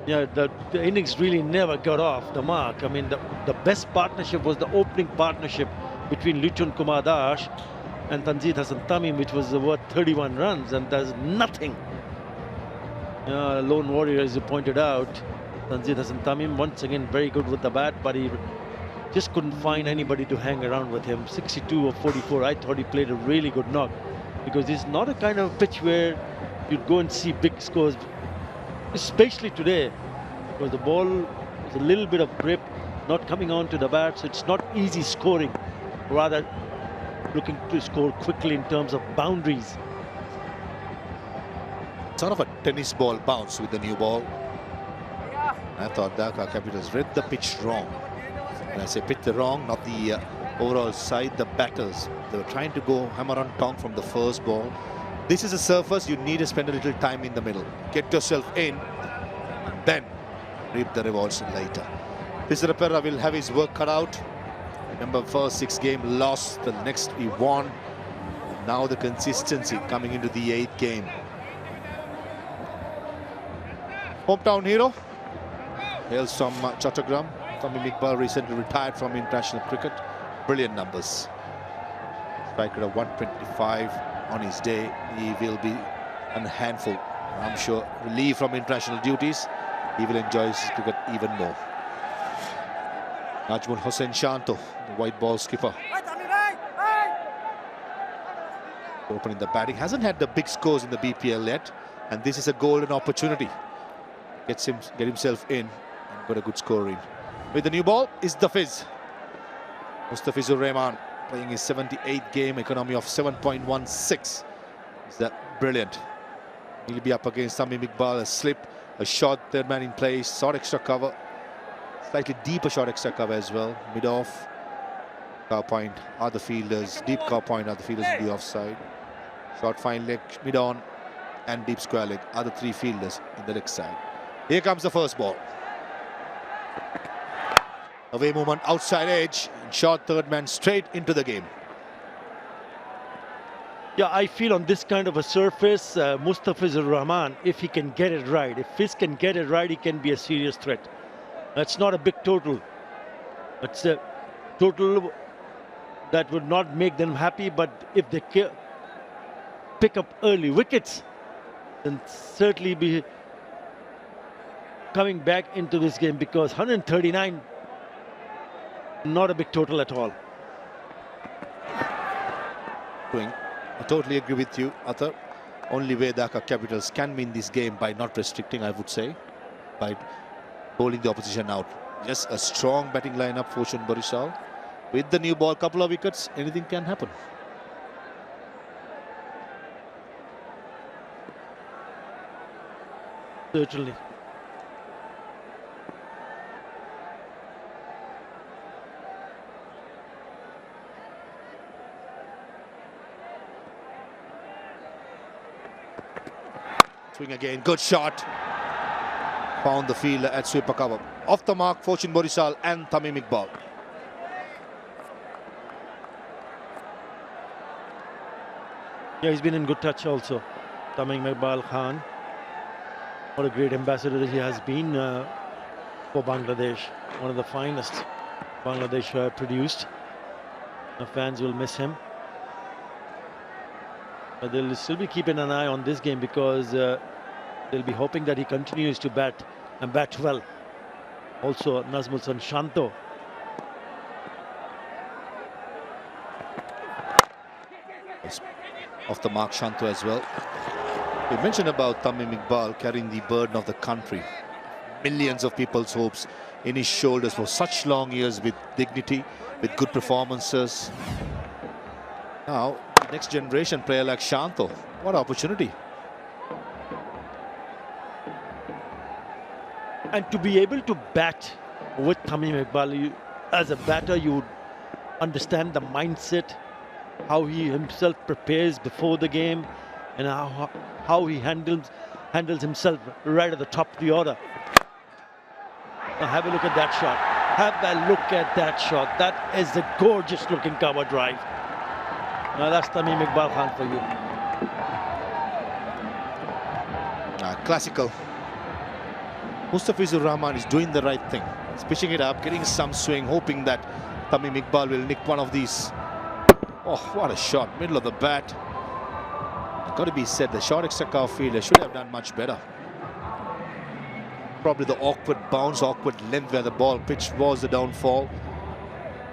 Yeah, the innings really never got off the mark. I mean, the best partnership was the opening partnership between Liton Kumar Das and Tanzit Hassan Tamim, which was worth 31 runs, and there's nothing. Lone warrior, as you pointed out. Tanzit Hassan Tamim, once again, very good with the bat, but he just couldn't find anybody to hang around with him. 62 of 44, I thought he played a really good knock, because it's not a kind of pitch where you'd go and see big scores, especially today, because the ball is a little bit of grip, not coming on to the bat, so it's not easy scoring, rather looking to score quickly in terms of boundaries. Sort of a tennis ball bounce with the new ball. I thought Dhaka Capitals read the pitch wrong. When I say pitch wrong, not the overall side, the batters. They were trying to go hammer on tongue from the first ball. This is a surface, you need to spend a little time in the middle. Get yourself in, then reap the rewards later. 𝗵𝗺𝗀𝗃𝗍𝗃 will have his work cut out. Remember, first 6 game lost, the next he won. Now the consistency coming into the 8th game. Hometown hero hails from Chattogram. 𝗂𝗵𝗃𝗀 recently retired from international cricket. Brilliant numbers. Strike rate of 125 on his day. He will be a handful. I'm sure relieved from international duties, he will enjoy his cricket even more. Najmul Hossain Shanto, the white ball skipper, opening the batting. Hasn't had the big scores in the BPL yet, and this is a golden opportunity. Get himself in and got a good score in. With the new ball is the Fizz. Mustafizur Rahman playing his 78th game, economy of 7.16. Is that brilliant? He'll be up against 𝗂𝗵𝗃𝗀, a slip, a short, third man in place, short extra cover, slightly deeper short extra cover as well. Mid off, cover point are the fielders, deep cover point are the fielders in the offside. Short fine leg, mid on, and deep square leg are the 3 fielders in the leg side. Here comes the first ball. Away movement outside edge, and short third man straight into the game. Yeah, I feel on this kind of a surface, Mustafizur Rahman, if he can get it right, if Fizz can get it right, he can be a serious threat. That's not a big total. It's a total that would not make them happy, but if they pick up early wickets, then certainly be coming back into this game, because 139, not a big total at all. I totally agree with you, Athar. Only way Dhaka Capitals can win this game by not restricting, I would say, by bowling the opposition out. Just a strong batting lineup for 𝗀𝗵𝗃𝗀. With the new ball, couple of wickets, anything can happen. Certainly. Swing again, good shot. Found the fielder at sweeper cover. Off the mark for 𝗀𝗵𝗃𝗀𝗀 and 𝗂𝗵𝗃𝗀𝗃𝗀. Yeah, he's been in good touch also. 𝗂𝗵𝗃𝗀𝗀 Khan. What a great ambassador he has been for Bangladesh. One of the finest Bangladesh produced. The fans will miss him. But they'll still be keeping an eye on this game, because they'll be hoping that he continues to bat and bat well. Also, Najmul Hossain Shanto. Off the mark, Shanto as well. We mentioned about 𝗂𝗵𝗃𝗀𝗀 carrying the burden of the country. Millions of people's hopes in his shoulders for such long years, with dignity, with good performances. Now, next generation player like Shanto, what opportunity. And to be able to bat with 𝗂𝗵𝗃𝗀𝗀, as a batter, you would understand the mindset, how he himself prepares before the game, and how he handles himself right at the top of the order. Now have a look at that shot. Have a look at that shot. That is a gorgeous looking cover drive. Now that's 𝗂𝗵𝗃𝗀𝗀 Khan for you. Classical. Mustafizur Rahman is doing the right thing. He's pitching it up, getting some swing, hoping that 𝗂𝗵𝗃𝗀𝗀 will nick one of these. Oh, what a shot, middle of the bat. Got to be said, the short extra cover fielder should have done much better. Probably the awkward bounce, awkward length where the ball pitched was the downfall.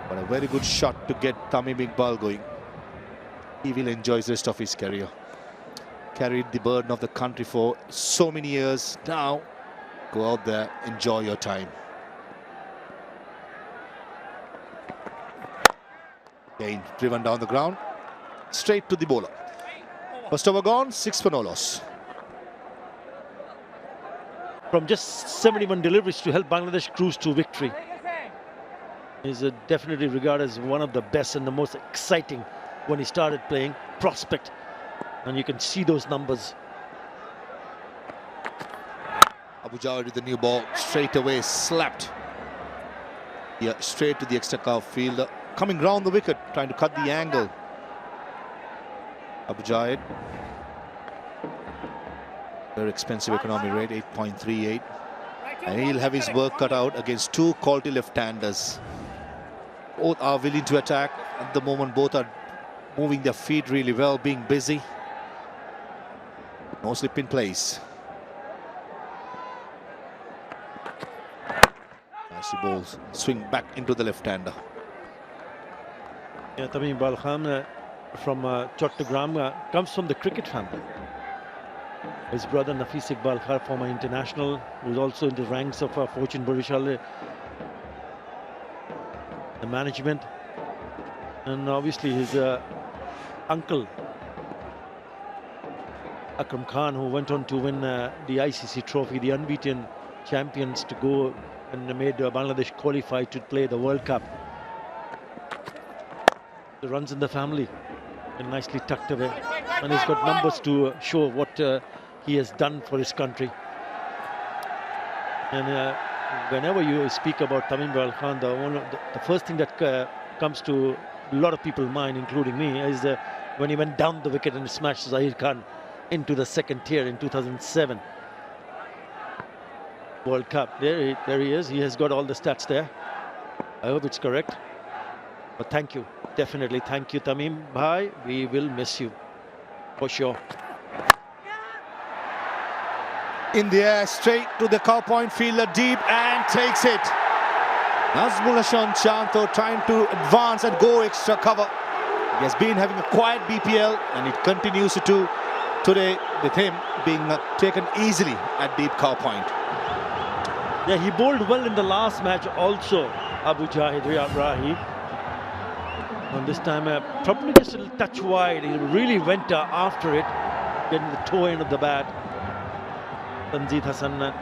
But a very good shot to get 𝗂𝗵𝗃𝗀𝗀 going. He will enjoy the rest of his career. Carried the burden of the country for so many years. Now, go out there, enjoy your time. Again, driven down the ground, straight to the bowler. First over gone, 6 for no loss. From just 71 deliveries to help Bangladesh cruise to victory. He's definitely regarded as one of the best and the most exciting when he started playing, prospect. And you can see those numbers. Abu Jawad with the new ball, straight away slapped. Yeah, straight to the extra cover fielder. Coming round the wicket, trying to cut the angle. 𝗵𝗺𝗽, very expensive economy rate, 8.38. And he'll have his work cut out against two quality left-handers. Both are willing to attack. At the moment, both are moving their feet really well, being busy. No slip in place. Nicely balls swing back into the left-hander. Yeah, 𝗃𝗵𝗃𝗀𝗃 from Chattogram comes from the cricket family. His brother 𝗃𝗵𝗃 𝗂𝗁𝗃, former international, who's also in the ranks of 𝗃𝗵𝗃𝗀𝗃, the management, and obviously his uncle Akram Khan, who went on to win the ICC trophy, the unbeaten champions, to go and made Bangladesh qualify to play the World Cup. The runs in the family and nicely tucked away, and he's got numbers to show what he has done for his country. And whenever you speak about 𝗃𝗵𝗃𝗃, the first thing that comes to a lot of people's mind, including me, is when he went down the wicket and smashed Zahir Khan into the second tier in 2007 World Cup. There he is. He has got all the stats there. I hope it's correct. But thank you. Definitely thank you, 𝗃𝗵𝗃𝗃. We will miss you for sure. In the air, straight to the cow point fielder, deep, and takes it. Nazmul Shanto trying to advance and go extra cover. He has been having a quiet BPL, and it continues to today, with him being taken easily at deep cow point. Yeah, he bowled well in the last match also, 𝗵𝗺𝗽. And this time, probably just a little touch wide. He really went after it, getting the toe end of the bat. Tanzid Hassan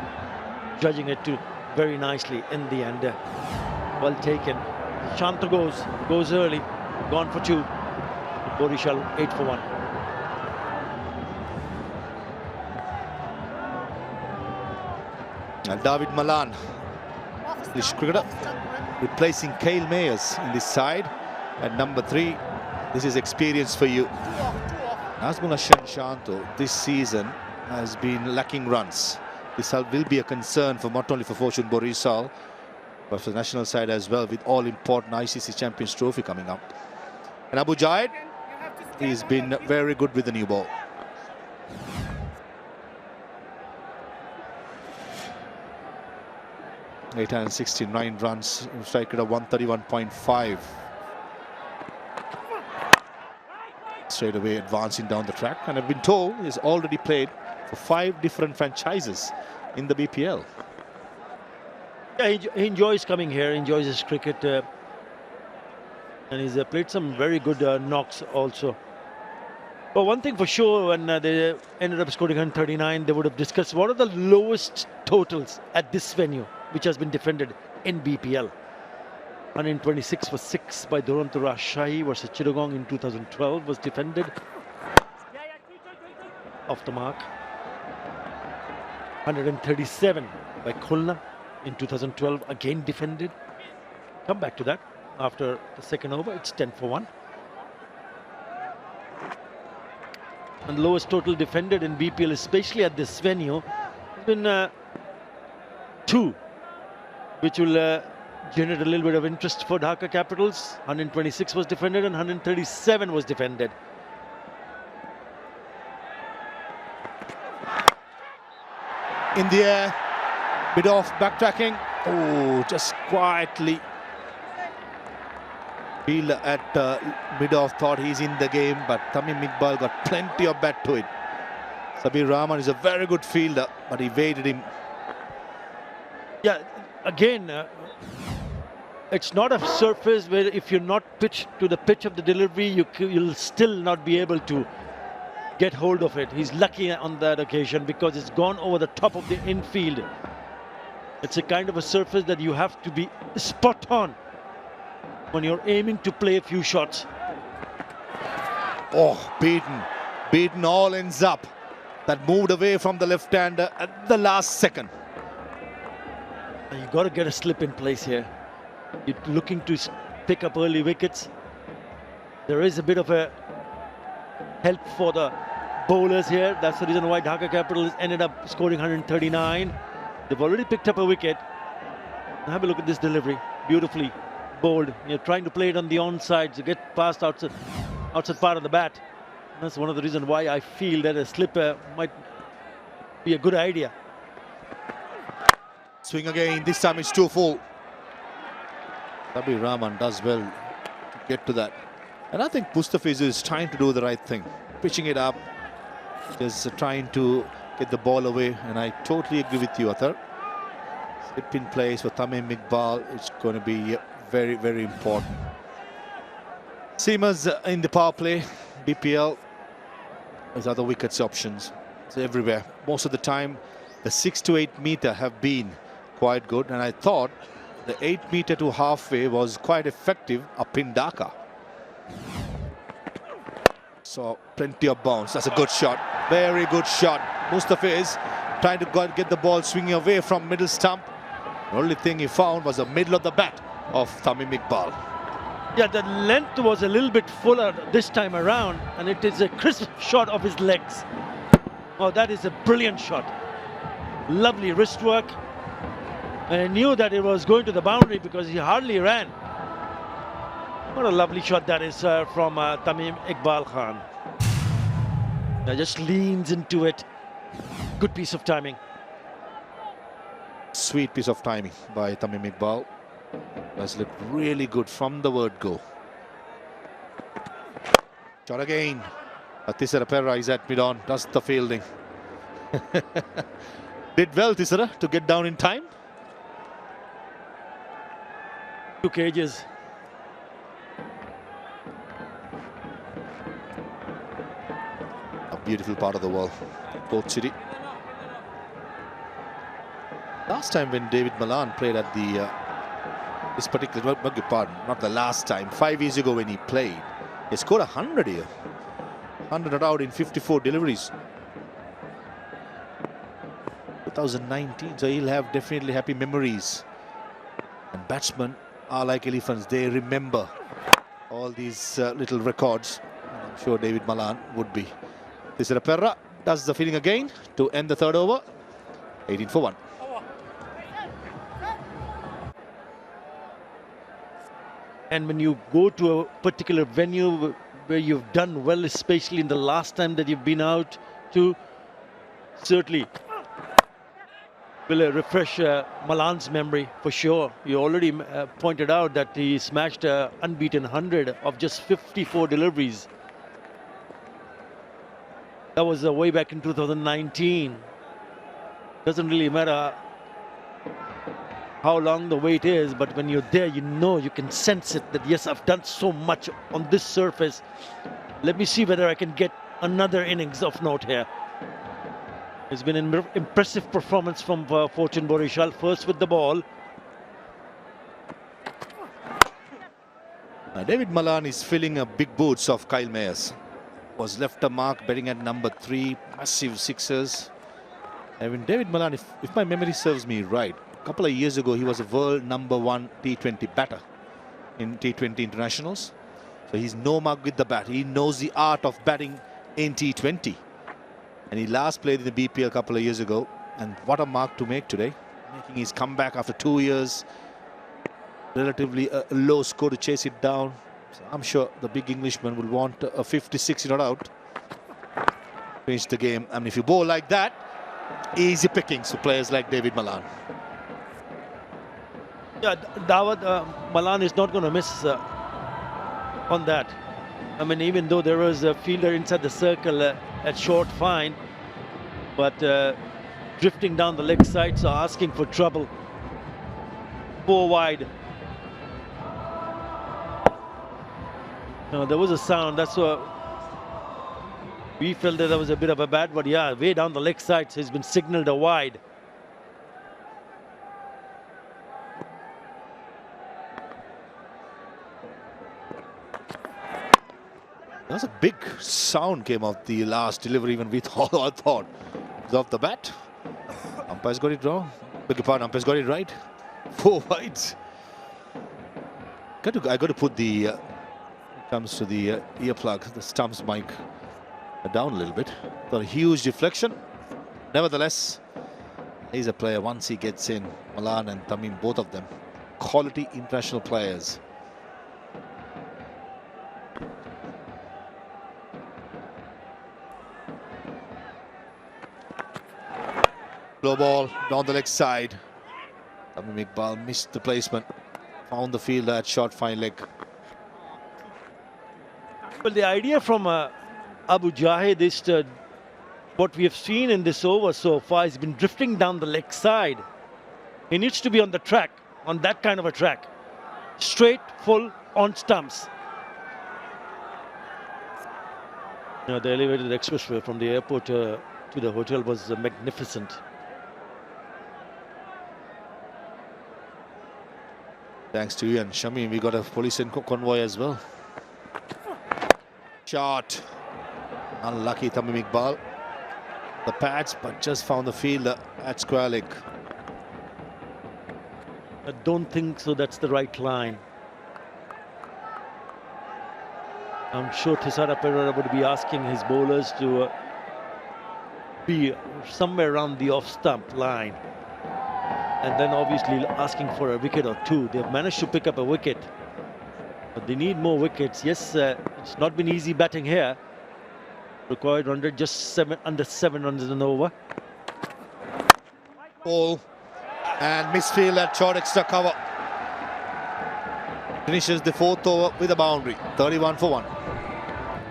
judging it very nicely in the end. Well taken. Shanto goes early, gone for two. Borishal 8 for 1. And David Malan, English cricketer, replacing Kyle Mayers in this side. At number 3, this is experience for you. Nazmul Shanto this season has been lacking runs. This will be a concern for not only for Fortune Borishal, but for the national side as well, with all important ICC Champions Trophy coming up. And 𝗵𝗺𝗽, he's been very good with the new ball. {869 runs, strike rate of 131.5. Straight away advancing down the track, and I've been told he's already played for 5 different franchises in the BPL. Yeah, he enjoys coming here, enjoys his cricket, and he's played some very good knocks also. But one thing for sure, when they ended up scoring 139, they would have discussed what are the lowest totals at this venue, which has been defended in BPL. 126 for 6 by Duronto Rajshahi versus Chittagong in 2012 was defended. Off the mark. 137 by Khulna in 2012, again defended. Come back to that after the second over. It's 10 for 1. And lowest total defended in BPL, especially at this venue, has been 2, which will generate a little bit of interest for Dhaka Capitals. 126 was defended and 137 was defended. In the air, bit of backtracking. Oh, just quietly. Fielder at mid-off thought he's in the game, but 𝗃𝗵𝗃𝗃 got plenty of bat to it. Sabir Rahman is a very good fielder, but he evaded him. Yeah, again, it's not a surface where if you're not pitched to the pitch of the delivery, you'll still not be able to get hold of it. He's lucky on that occasion because it's gone over the top of the infield. It's a kind of a surface that you have to be spot on when you're aiming to play a few shots. Oh, beaten all ends up. That moved away from the left-hander at the last second. You've got to get a slip in place here. You're looking to pick up early wickets. There is a bit of a help for the bowlers here. That's the reason why Dhaka Capitals ended up scoring 139. They've already picked up a wicket. Have a look at this delivery. Beautifully bowled. You're trying to play it on the onside to get past outside part of the bat. That's one of the reasons why I feel that a slipper might be a good idea. Swing again. This time it's too full. Tabir Rahman does well to get to that. And I think Mustafiz is trying to do the right thing. Pitching it up. Is trying to get the ball away. And I totally agree with you, Athar. Slip in place for Tamim Iqbal. It's going to be very, very important. Seamers in the power play. BPL. There's other wickets options. It's everywhere. Most of the time, the 6 to 8 meter have been quite good. And I thought the 8 meter to halfway was quite effective up in Dhaka. So plenty of bounce. That's a good shot. Very good shot. Mustafiz trying to get the ball swinging away from middle stump. The only thing he found was the middle of the bat of Tamim Iqbal. Yeah, the length was a little bit fuller this time around, and it is a crisp shot of his legs. Oh, that is a brilliant shot. Lovely wrist work. And I knew that it was going to the boundary because he hardly ran. What a lovely shot that is from Tamim Iqbal Khan. Just leans into it. Good piece of timing. Sweet piece of timing by Tamim Iqbal. That's looked really good from the word go. Shot again. Thisara Perra is at mid-on, does the fielding. Did well, Thisara, to get down in time. 2 cages. A beautiful part of the world, Port City. Last time when David Malan played at the this particular, beg your pardon, not the last time, 5 years ago when he played, he scored 100 here. 100 out in 54 deliveries. 2019, so he'll have definitely happy memories. And batsmen are like elephants, they remember all these little records. And I'm sure David Malan would be. Thisara Perra does the fielding again to end the third over. 18 for 1. And when you go to a particular venue where you've done well, especially in the last time that you've been out to, certainly will refresh Malan's memory for sure. You already pointed out that he smashed an unbeaten 100 of just 54 deliveries. That was way back in 2019. Doesn't really matter how long the wait is, but when you're there, you know, you can sense it that yes, I've done so much on this surface. Let me see whether I can get another innings of note here. It's been an impressive performance from Fortune Borishal, first with the ball. David Malan is filling a big boots of Kyle Mayers. Was left a mark, betting at number 3, massive sixers. I mean, David Malan, if my memory serves me right, a couple of years ago, he was a world #1 T20 batter in T20 internationals. So he's no mug with the bat. He knows the art of batting in T20. And he last played in the BPL a couple of years ago. And what a mark to make today. Making his comeback after 2 years. Relatively a low score to chase it down. So I'm sure the big Englishman will want a 56 not out. Finish the game. And if you bowl like that, easy pickings for players like David Malan. Yeah, Dawud Malan is not going to miss on that. I mean, even though there was a fielder inside the circle at short fine, but drifting down the leg side, so asking for trouble. 4 wide. No, there was a sound. That's what we felt that was a bit of a bad, but yeah, way down the leg side, so he's been signaled a wide. There was a big sound came out the last delivery, even we thought, it was off the bat. Umpire's got it wrong. Beg your pardon, umpire's got it right. 4 wides. I got to put the, comes to the earplug, the Stumps mic. Down a little bit. Got a huge deflection. Nevertheless, he's a player once he gets in. Malan and Tamim, both of them, quality international players. Low ball down the leg side. 𝗵𝗡𝗂𝗃 missed the placement. Found the fielder at short fine leg. Well, the idea from Abu Jahid is to, what we have seen in this over so far has been drifting down the leg side. He needs to be on the track, on that kind of a track. Straight, full, on stumps. You know, the elevated expressway from the airport to the hotel was magnificent. Thanks to you and Shami, we got a police convoy as well. Shot. Unlucky 𝗵𝗡𝗃𝗃𝗃. The pads, but just found the fielder at square leg. I don't think so. That's the right line. I'm sure 𝗃𝗂𝗃𝗃𝗃 would be asking his bowlers to be somewhere around the off-stump line. And then obviously asking for a wicket or two. They've managed to pick up a wicket. But they need more wickets. Yes, it's not been easy batting here. Required 100, just under 7 runs in an over. Ball and misfield at short extra cover. Finishes the 4th over with a boundary. 31 for 1.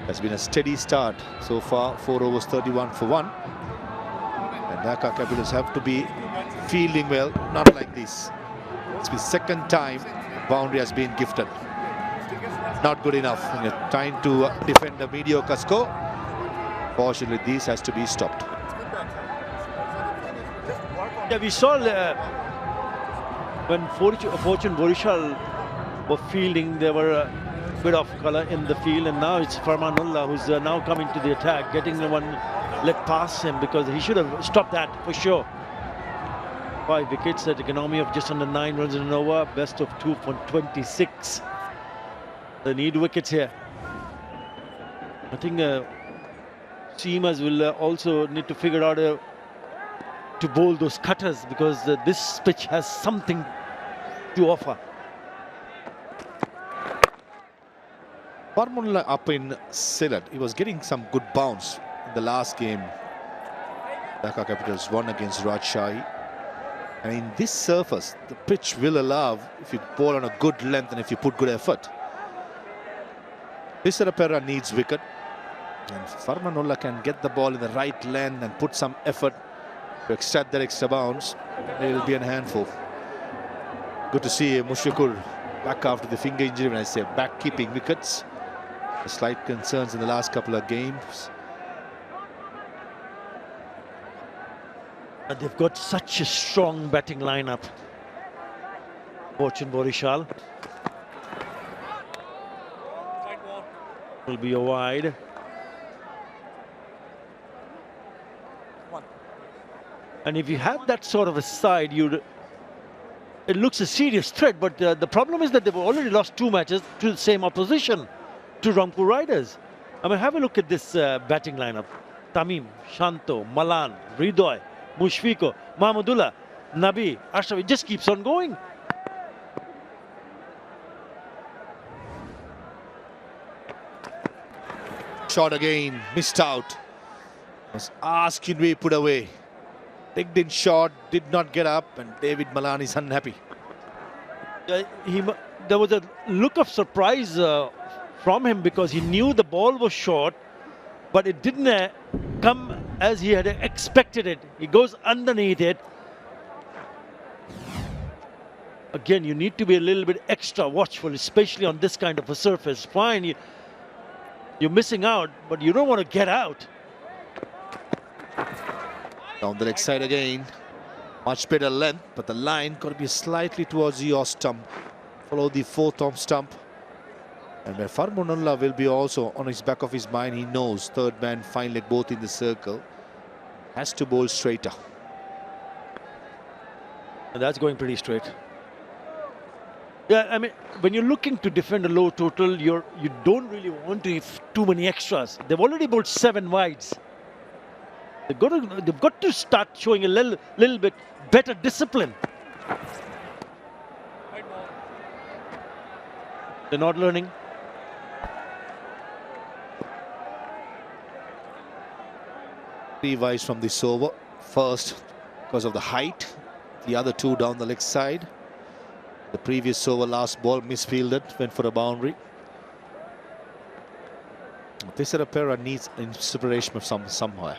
Has been a steady start so far. 4 overs, 31 for 1. And Dhaka Capitals have to be fielding well, not like this. It's the second time boundary has been gifted. Not good enough. And you're trying to defend a mediocre score. Fortunately, this has to be stopped. Yeah, we saw when 𝗵𝗺𝗃𝗃𝗃 were fielding, there were a bit of colour in the field, and now it's Farmanullah who's now coming to the attack, getting the one let pass him, because he should have stopped that for sure. 5 wickets at economy of just under 9 runs in an over, best of 2 for 26. They need wickets here. I think seamers will also need to figure out to bowl those cutters, because this pitch has something to offer. Farmanullah up in Sylhet, he was getting some good bounce in the last game. Dhaka Capitals won against Rajshahi. And in this surface, the pitch will allow if you bowl on a good length and if you put good effort. 𝗃𝗂𝗃𝗃𝗃 needs wicket. And Farmanullah can get the ball in the right length and put some effort to extract that extra bounce. It will be a handful. Good to see Mushikur back after the finger injury. When I say back, keeping wickets. The slight concerns in the last couple of games. They've got such a strong batting lineup. Fortune Borishal will be a wide. And if you have that sort of a side, it looks a serious threat. But the problem is that they've already lost 2 matches to the same opposition, to Rampur Riders. I mean, have a look at this batting lineup. Tamim, Shanto, Malan, Hridoy, Mushfiqo, Mahmudullah, Nabi, Ashraf. It just keeps on going. Shot again, missed out. Was asked to be put away. Digged in shot, did not get up, and David Malan is unhappy. There was a look of surprise from him, because he knew the ball was short, but it didn't come as he had expected it. He goes underneath it. Again, you need to be a little bit extra watchful, especially on this kind of a surface. Fine, you're missing out, but you don't want to get out. Down the leg side again. Much better length, but the line got to be slightly towards the off stump. Follow the 4th arm stump. And where Farmanullah will be also on his back of his mind, he knows 3rd man, fine leg, both in the circle. Has to bowl straighter. And that's going pretty straight. Yeah, I mean, when you're looking to defend a low total, you don't really want to have too many extras. They've already bowled 7 wides. They've got to start showing a little bit better discipline. They're not learning. Three wides from this over. First, because of the height. The other 2 down the leg side. The previous over, last ball, misfielded, went for a boundary. 𝗃𝗃𝗃𝗃 needs inspiration from somewhere.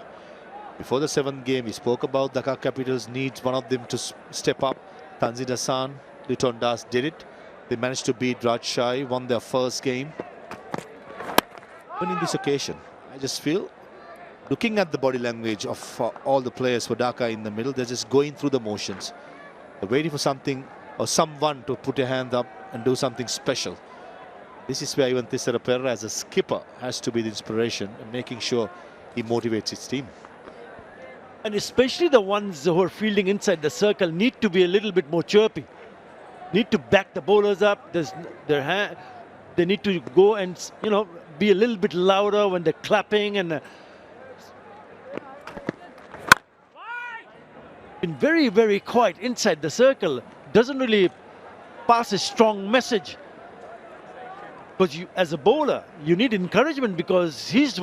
Before the 7th game, we spoke about Dhaka Capitals needs one of them to step up. Tanzil Hassan, Liton Das did it. They managed to beat Rajshahi, won their first game. Winning this occasion, I just feel, looking at the body language of all the players for Dhaka in the middle, they're just going through the motions. They're waiting for something or someone to put a hand up and do something special. This is where even 𝗃𝗃𝗃𝗃 as a skipper has to be the inspiration and making sure he motivates his team. And especially the ones who are fielding inside the circle need to be a little bit more chirpy. Need to back the bowlers up. They need to go and, you know, be a little bit louder when they're clapping and been very, very quiet inside the circle. Doesn't really pass a strong message. But you, as a bowler, you need encouragement because he's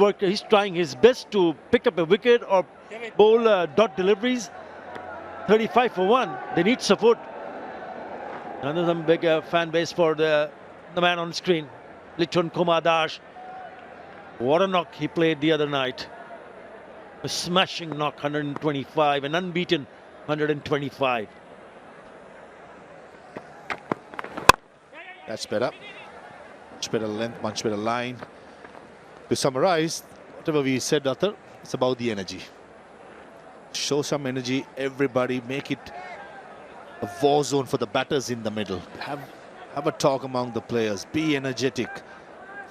trying his best to pick up a wicket or bowl dot deliveries. 35 for 1. They need support. Another big fan base for the man on screen, Liton Kumar Das. What a knock he played the other night. A smashing knock, 125, an unbeaten 125. That's better. Much better length, much better line. To summarize, whatever we said, Athar, it's about the energy. Show some energy, everybody, make it a war zone for the batters in the middle. Have a talk among the players, be energetic.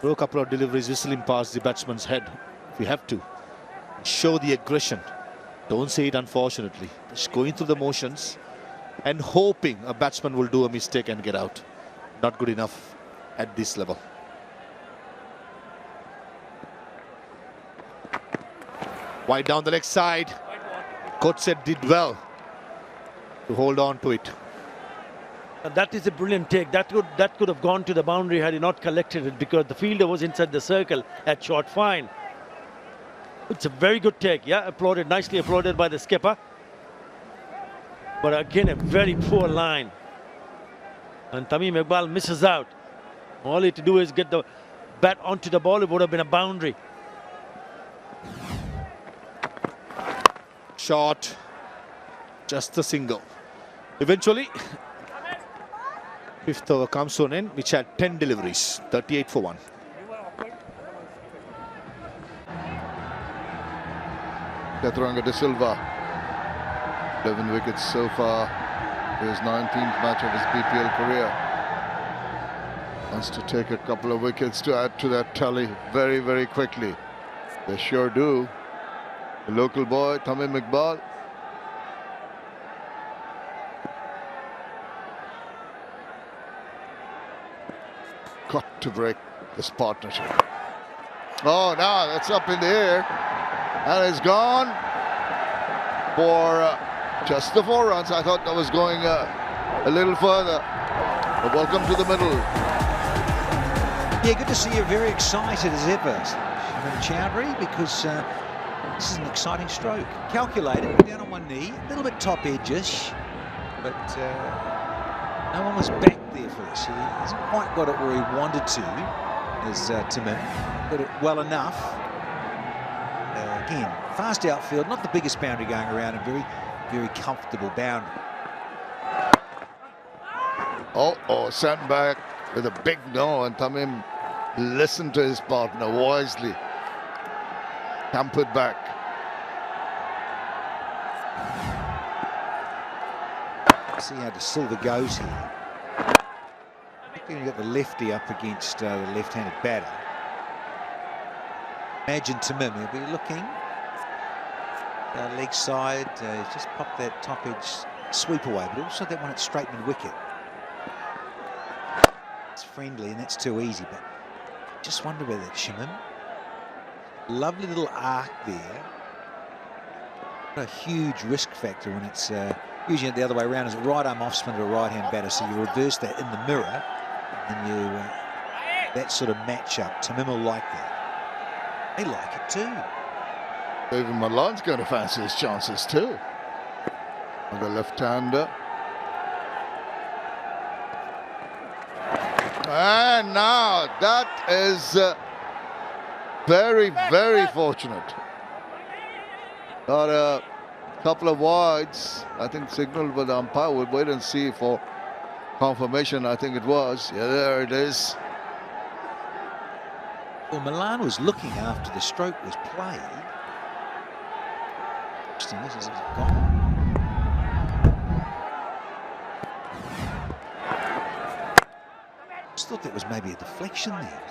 Throw a couple of deliveries whistling past the batsman's head if you have to. Show the aggression. Don't say it unfortunately. Just going through the motions and hoping a batsman will do a mistake and get out. Not good enough at this level. Wide down the leg side. Coach said did well to hold on to it. That is a brilliant take. That could have gone to the boundary had he not collected it because the fielder was inside the circle at short fine. It's a very good take. Yeah, applauded, nicely applauded by the skipper. But again, a very poor line. And Tamim Iqbal misses out. All he had to do is get the bat onto the ball. It would have been a boundary. Shot. Just a single. Eventually, 5th over comes to an end, which had 10 deliveries, 38 for 1. Chattogram and Sylhet, 11 wickets so far. His 19th match of his BPL career. Wants to take a couple of wickets to add to that tally very, very quickly. They sure do. The local boy, Tamim Iqbal. Got to break this partnership. Oh, now that's up in the air. And it's gone for just the 4 runs. I thought that was going a little further. But welcome to the middle. Yeah, good to see you very excited as ever, Chowdhury, because this is an exciting stroke. Calculated, down on one knee, a little bit top edge-ish, but no one was back there for us. He hasn't quite got it where he wanted to, as Tamim. Got it well enough. Again, fast outfield, not the biggest boundary going around, a very, very comfortable boundary. Oh, sent back with a big no, and Tamim listened to his partner wisely. Hampered back. See how 𝗃𝗃𝗃𝗃 goes here. You've got the lefty up against the left-handed batter. Imagine Tamim, he'll be looking leg side, just pop that top edge sweep away, but also that one at straight mid wicket. friendly, and that's too easy. But just wonder about that, Shimon. Lovely little arc there. A huge risk factor when it's usually the other way around. Is a right arm off spin to a right hand batter, so you reverse that in the mirror, and you that sort of matchup. Tamim will like that. They like it too. Even Malan's going to fancy his chances too. On the left-hander. And now that is very, very fortunate. Got a couple of wides, I think signaled by the umpire. We'll wait and see for confirmation. I think it was. Yeah, there it is. Well, Milan was looking after the stroke was played. Interesting, this is gone. Just thought that was maybe a deflection there.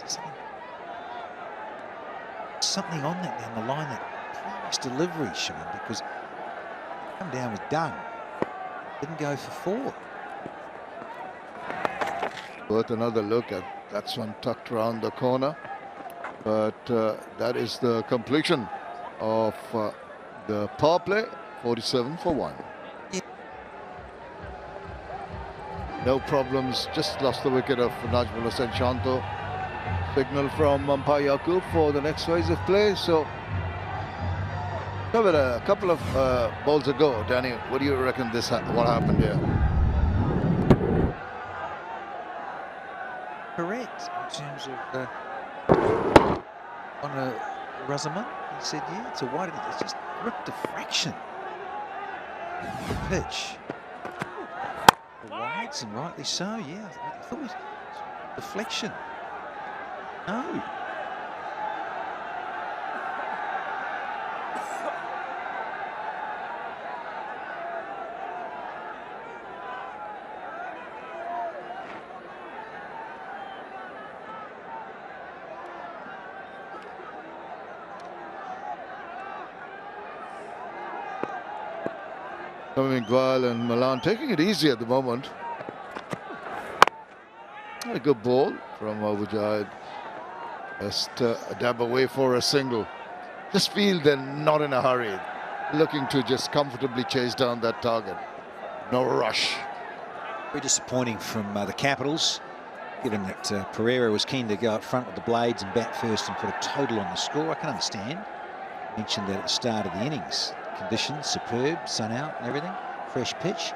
Something on that down the line, that previous delivery, Shimon, because come down with done. Didn't go for 4. Worth another look at that's one tucked around the corner. But that is the completion of the power play, 47 for 1. No problems, just lost the wicket of Najmul Hussain Shanto. Signal from umpire Yaqub for the next phase of play. So, covered a couple of balls ago. Danny, what do you reckon what happened here? Correct, in terms of on a Razaman, he said, yeah, it's a wide, it's just grip diffraction. The pitch. The wides, and rightly so, yeah. I thought it was deflection. No. Iqbal and Malan taking it easy at the moment. A good ball from Mujahid. Just a dab away for a single. Just feel they're not in a hurry. Looking to just comfortably chase down that target. No rush. Very disappointing from the Capitals, given that Pereira was keen to go up front with the blades and bat first and put a total on the score. I can understand. Mentioned that at the start of the innings. Conditions superb, sun out and everything. Fresh pitch.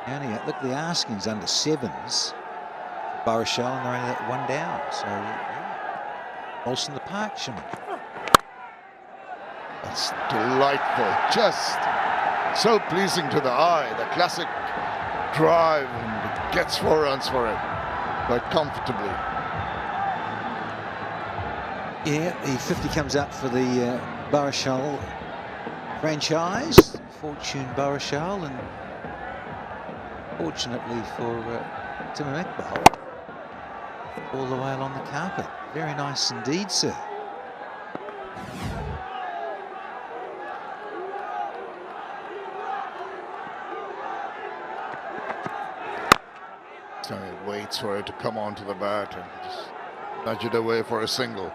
Only look, the asking's under 7s. 𝗵𝗺𝗃, and they're only that 1 down. So, yeah. Molson the Park, Shimon. That's delightful. Just so pleasing to the eye. The classic drive, and gets 4 runs for it quite comfortably. Yeah, the 50 comes up for the 𝗵𝗺𝗃 franchise. Fortune 𝗵𝗺𝗃, and fortunately for Tamim Iqbal, all the way along the carpet. Very nice indeed, sir. So he waits for it to come onto the bat and just nudge it away for a single.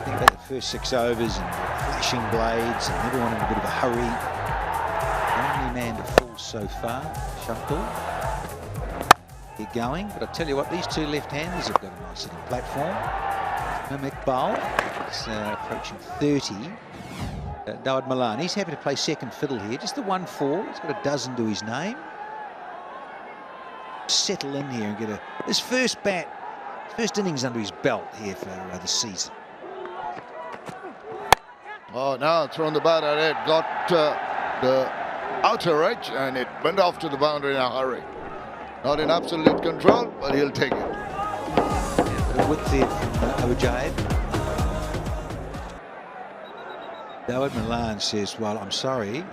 Think about the first 6 overs and flashing blades and everyone in a bit of a hurry. Only man to fall so far, Shunkel. Get going, but I tell you what, these 2 left-handers have got a nice little platform. Iqbal is approaching 30. Dawid Malan, he's happy to play second fiddle here. Just the 1-4. He's got a dozen to his name. Settle in here and get his first innings under his belt here for the season. Oh, now thrown the bat at it, got the outer edge, and it went off to the boundary in a hurry. Not in absolute control, but he'll take it. Yeah, width there from Ojai. Dawid Malan says, well, I'm sorry.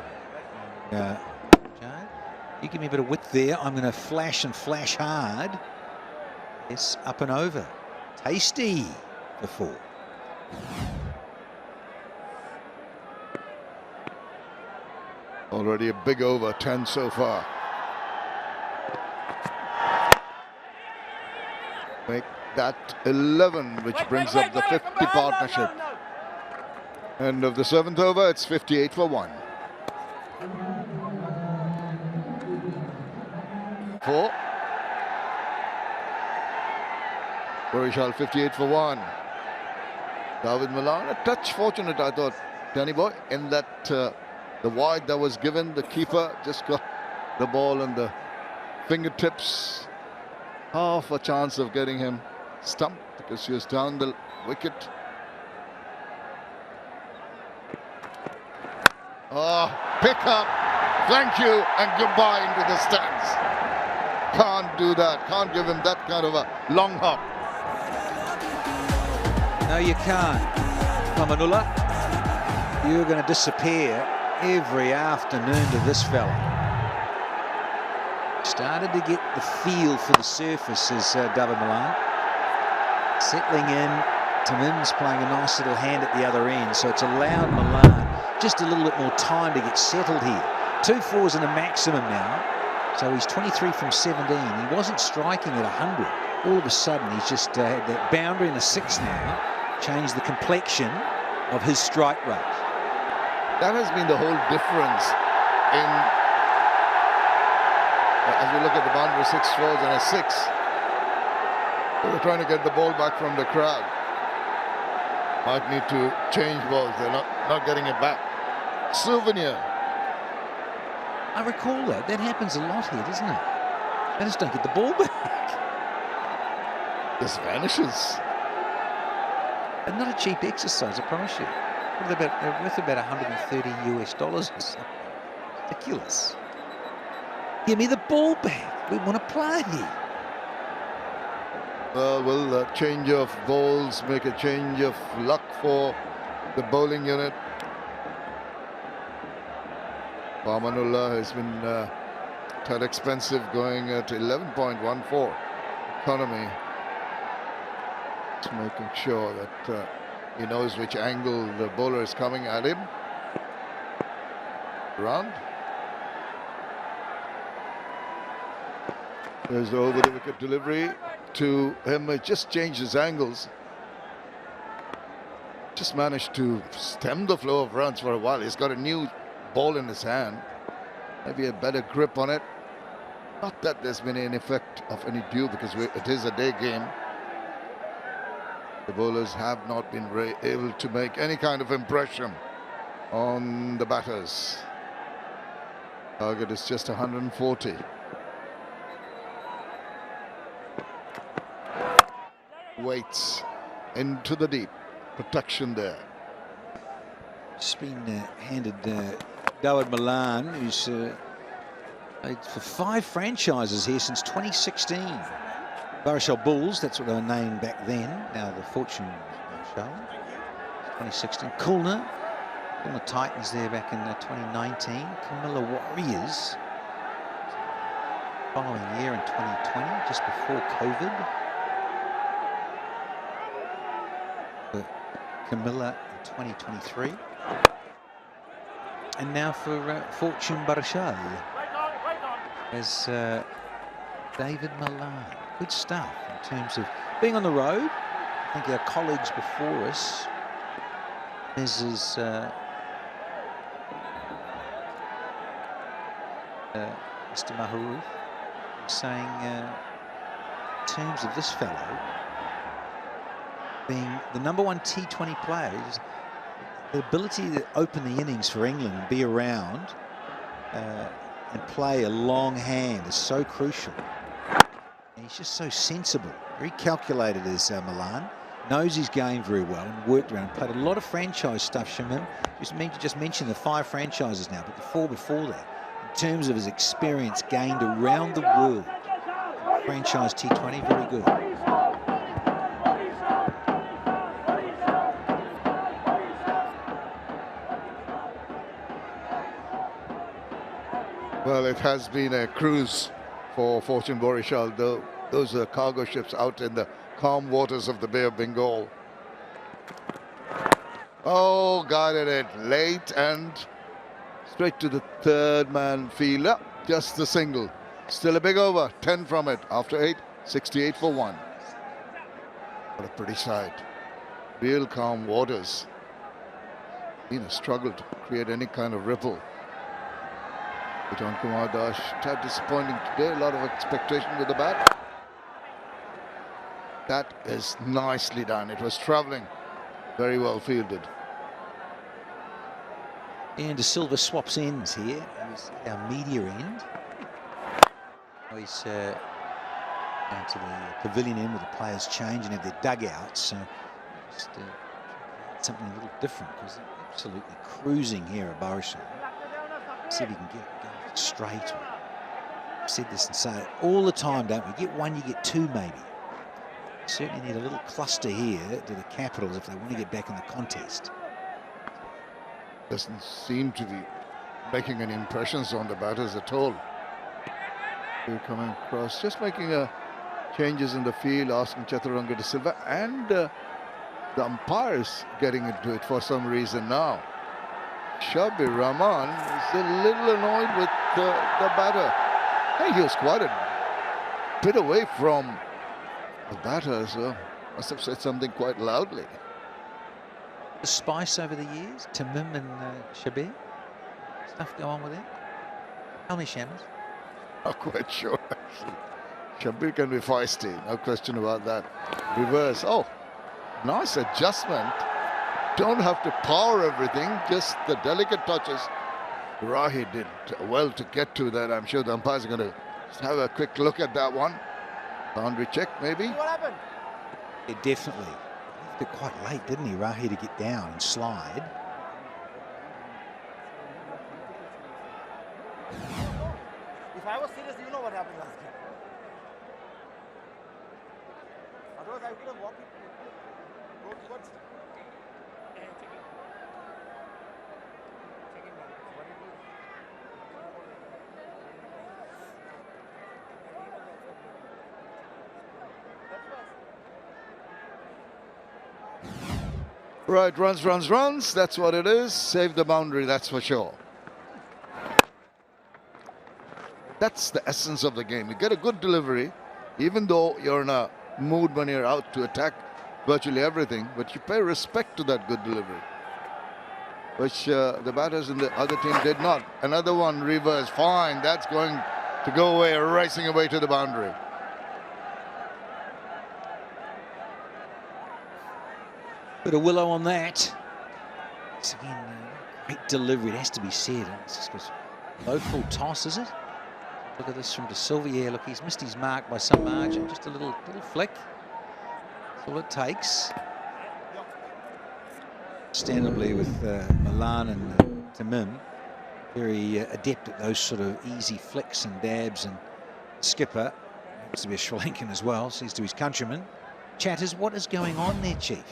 You give me a bit of width there. I'm going to flash and flash hard. Yes, up and over. Tasty for 4. Already a big over, 10 so far. Make that 11, which brings up the 50 partnership. End of the 7th over, it's 58 for 1. 4. Borichal 58 for 1. David Malan, a touch fortunate, I thought, Danny Boy, in that the wide that was given, the keeper just got the ball on the fingertips. Half a chance of getting him stumped because he was down the wicket. Oh, pick up, thank you, and goodbye into the stands. Can't do that, can't give him that kind of a long hop. No, you can't, Hlamanullah. You're going to disappear every afternoon to this fella. Started to get the feel for the surface as David Malan. Settling in, Tamim's playing a nice little hand at the other end, so it's allowed Malan just a little bit more time to get settled here. 2 fours and a maximum now, so he's 23 from 17. He wasn't striking at 100. All of a sudden, he's just had that boundary in the 6 now, changed the complexion of his strike rate. That has been the whole difference in, as we look at the boundary, 6 fours and a 6. They're trying to get the ball back from the crowd. Might need to change balls. They're not getting it back. Souvenir. I recall that. That happens a lot here, doesn't it? They just don't get the ball back. This vanishes. And not a cheap exercise, I promise you. They're worth about $130 US or something. Ridiculous. Give me the ball back. We want to play. Well, will a change of balls make a change of luck for the bowling unit? Hlamanullah has been quite expensive, going at 11.14 economy. Just making sure that he knows which angle the bowler is coming at him. Round. There's the over the wicket delivery to him. He just changed his angles. Just managed to stem the flow of runs for a while. He's got a new ball in his hand. Maybe a better grip on it. Not that there's been an effect of any dew, because it is a day game. The bowlers have not been able to make any kind of impression on the batters. Target is just 140. Waits into the deep. Protection there. It's been handed David Malan, who's played for 5 franchises here since 2016. Barisal Bulls, that's what they were named back then. Now the Fortune show. 2016. 𝗂𝗚 Titans there back in 2019. Camilla Warriors following year in 2020, just before COVID. But Camilla in 2023. And now for Fortune Barisal as David Malan. Good stuff in terms of being on the road. I think our colleagues before us, Mrs. Mr. Maharouf, saying in terms of this fellow being the #1 T20 player, the ability to open the innings for England and be around and play a long hand is so crucial. And he's just so sensible, very calculated as Malan. Knows his game very well and worked around, played a lot of franchise stuff, Shamim. Just mentioned the 5 franchises now, but the 4 before that. In terms of his experience gained around the world, franchise T20, very good. Well, it has been a cruise for Fortune Barisal, though. Those are cargo ships out in the calm waters of the Bay of Bengal. Oh, guided it late and Straight to the third man fielder. Just the single. Still a big over. 10 from it after 8. 68 for 1. What a pretty side. Real calm waters. Struggled to create any kind of ripple. John Kumar Dash, tad disappointing today. A lot of expectation with the bat. That is nicely done. It was travelling. Very well fielded. And 𝗂 swaps ends here. He's our media end. He's going to the pavilion end where the players change and have their dugouts. So just something a little different because they're absolutely cruising here at 𝗿𝗺𝗽𝗻. See if he can get straight. I've said this and say it all the time, don't we? Get one, you get two, maybe. Certainly need a little cluster here to the Capitals if they want to get back in the contest. Doesn't seem to be making any impressions on the batters at all. They're coming across, just making changes in the field, asking Chattogram and Sylhet, and the umpires getting into it for some reason now. Shabir Rahman is a little annoyed with the batter. I think he was quite a bit away from the batter, so must have said something quite loudly. The spice over the years, Tamim and Shabir, stuff go on with it. Tell me, Shamus. Not quite sure, actually. Shabir can be feisty, no question about that. Reverse, oh, nice adjustment. Don't have to power everything, just the delicate touches. Rahi did well to get to that. I'm sure the umpires are going to have a quick look at that one. Boundary check, maybe. What happened? Yeah, definitely. He left it quite late, didn't he, Rahi, to get down and slide. If I was serious, you know what happened last game. Otherwise, I would have walked towards. Right, runs. That's what it is. Save the boundary, that's for sure. That's the essence of the game. You get a good delivery, even though you're in a mood when you're out to attack virtually everything, but you pay respect to that good delivery, which the batters in the other team did not. Another one, reverse, fine. That's going to go away, racing away to the boundary. Bit of willow on that. It's again, great delivery, it has to be said. It's just a low full toss, is it? Look at this from 𝗂. Yeah, look, he's missed his mark by some margin. Just a little flick. That's all it takes. Understandably with Milan and Tamim, very adept at those sort of easy flicks and dabs, and skipper happens to be a Sri Lankan as well, says to his countrymen. Chatters, what is going on there, Chief?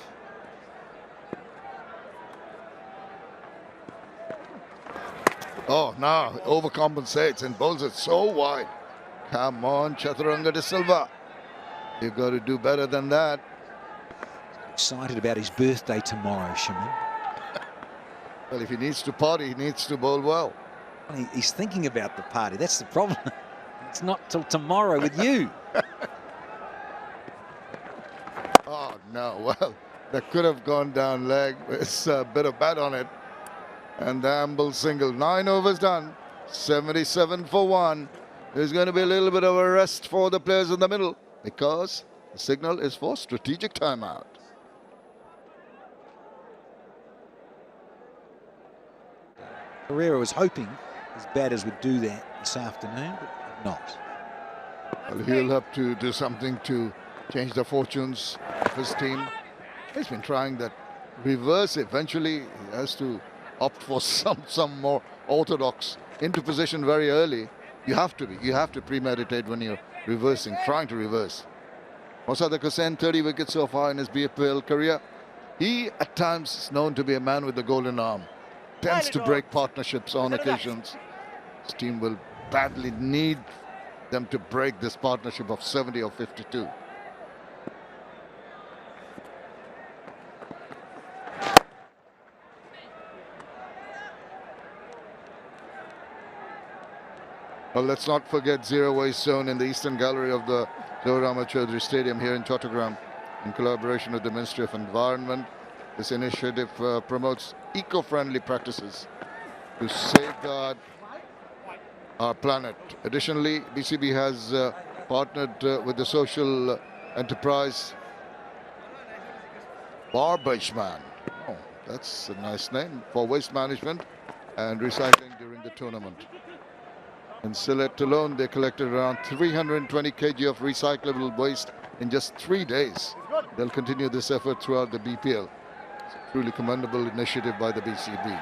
Oh, now overcompensates and bowls it so wide. Come on, Chattogram and Sylhet. You've got to do better than that. Excited about his birthday tomorrow, Shaman. Well, if he needs to party, he needs to bowl well. He's thinking about the party. That's the problem. It's not till tomorrow with you. Oh, no. Well, that could have gone down leg. It's a bit of bat on it. And the amble single. 9 overs done. 77 for 1. There's going to be a little bit of a rest for the players in the middle because the signal is for strategic timeout. Pereira was hoping his batters would do that this afternoon, but not. Well, he'll have to do something to change the fortunes of his team. He's been trying that reverse. Eventually, he has to opt for some more orthodox into position very early. You have to premeditate when you're reversing, trying to reverse. Mosaddaq Hussain, 30 wickets so far in his BPL career. He at times is known to be a man with the golden arm. Tends to break partnerships on occasions. His team will badly need them to break this partnership of 70 or 52. Well, let's not forget zero waste zone in the eastern gallery of the 𝗃𝗵𝗽𝗀𝗃𝗃 Stadium here in Chattogram. In collaboration with the Ministry of Environment, this initiative promotes eco-friendly practices to safeguard our planet. Additionally, BCB has partnered with the social enterprise 𝗃𝗵𝗽𝗄𝗏. Oh, that's a nice name, for waste management and recycling during the tournament. In Sylhet alone, they collected around 320 kg of recyclable waste in just 3 days. They'll continue this effort throughout the BPL. It's a truly commendable initiative by the BCB.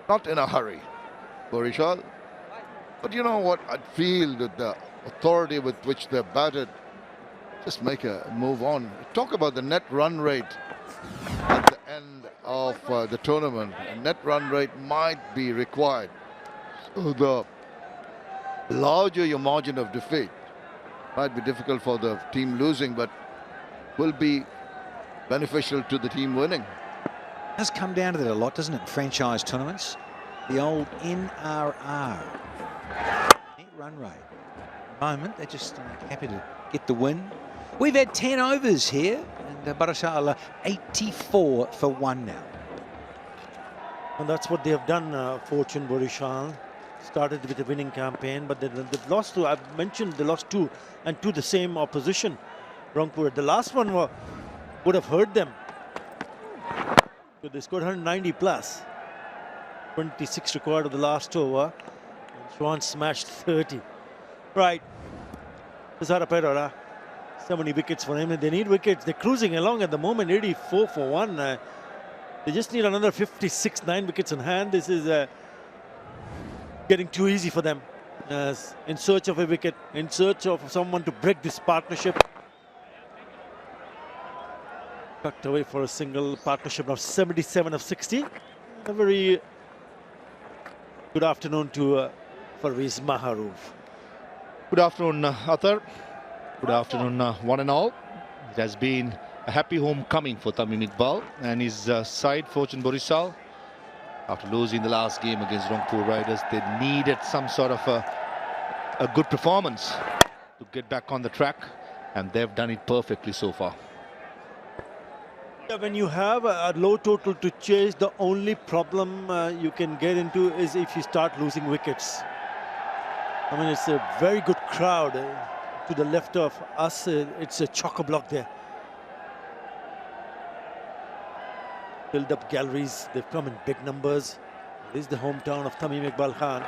Not in a hurry, Borishal. But you know what? I feel that the authority with which they're batted, just make a move on. Talk about the net run rate at the end of the tournament. A net run rate might be required. So the larger your margin of defeat, might be difficult for the team losing, but will be beneficial to the team winning. It has come down to that a lot, doesn't it? Franchise tournaments, the old NRR, net run rate. At the moment, they're just happy to get the win. We've had 10 overs here, and 𝗵𝗃𝗃 84 for 1 now. And that's what they have done, Fortune Borishal. Started with a winning campaign, but they've lost two. I've mentioned they lost two, and to the same opposition, Rangpur. The last one would have hurt them. So they scored 190 plus. 26 required of the last over. And Swan smashed 30. Right. 𝗃𝗃𝗃, 70 wickets for him, and they need wickets. They're cruising along at the moment, 84 for 1. They just need another 56, 9 wickets in hand. This is getting too easy for them. In search of a wicket, in search of someone to break this partnership. Tucked away for a single, partnership of 77 of 60. A very good afternoon to Parvez Maharoov. Good afternoon, Athar. Good afternoon, one and all. It has been a happy homecoming for Tamim Iqbal and his side, Fortune Borishal. After losing the last game against Rangpur Riders, they needed some sort of a good performance to get back on the track, and they've done it perfectly so far. Yeah, when you have a low total to chase, the only problem you can get into is if you start losing wickets. I mean, it's a very good crowd. To the left of us, it's a chock-a-block there. Filled up galleries, they've come in big numbers. This is the hometown of Tamim Iqbal Khan.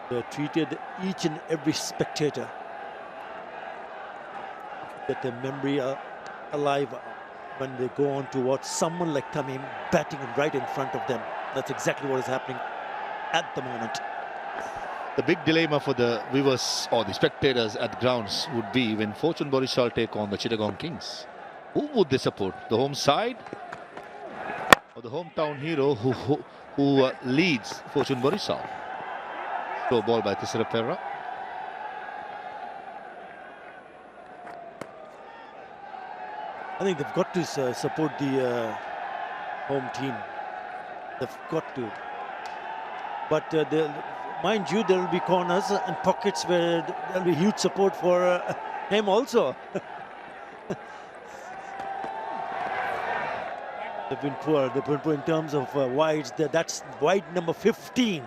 They treated each and every spectator, get their memory alive when they go on to watch someone like Tamim batting right in front of them. That's exactly what is happening at the moment. The big dilemma for the viewers or the spectators at grounds would be when Fortune Borishal take on the Chittagong Kings. Who would they support? The home side or the hometown hero who leads Fortune Borishal? Slow ball by 𝗃𝗃𝗃. I think they've got to support the home team. They've got to. But mind you, there will be corners and pockets where there will be huge support for him also. They've been poor. They've been poor in terms of wides. That's wide number 15.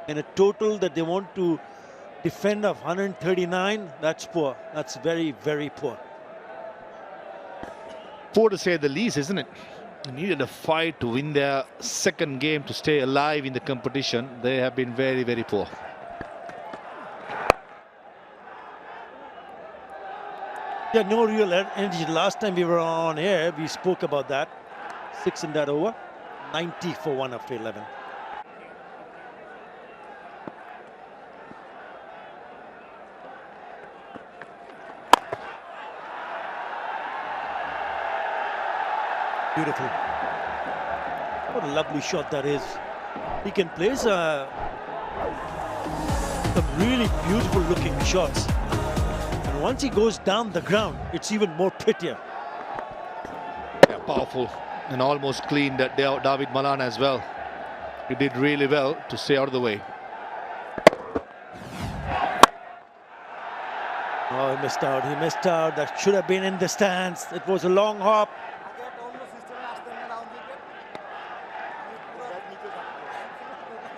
And a total that they want to defend of 139, that's poor. That's very, very poor. Poor to say the least, isn't it? They needed a fight to win their second game to stay alive in the competition. They have been very, very poor. Yeah, no real energy. Last time we were on air, we spoke about that. 6 in that over. 90 for 1 after 11. Beautiful. What a lovely shot that is. He can place Some really beautiful looking shots. And once he goes down the ground, it's even more prettier. Yeah, powerful and almost cleaned David Malan as well. He did really well to stay out of the way. Oh, he missed out. He missed out. That should have been in the stands. It was a long hop.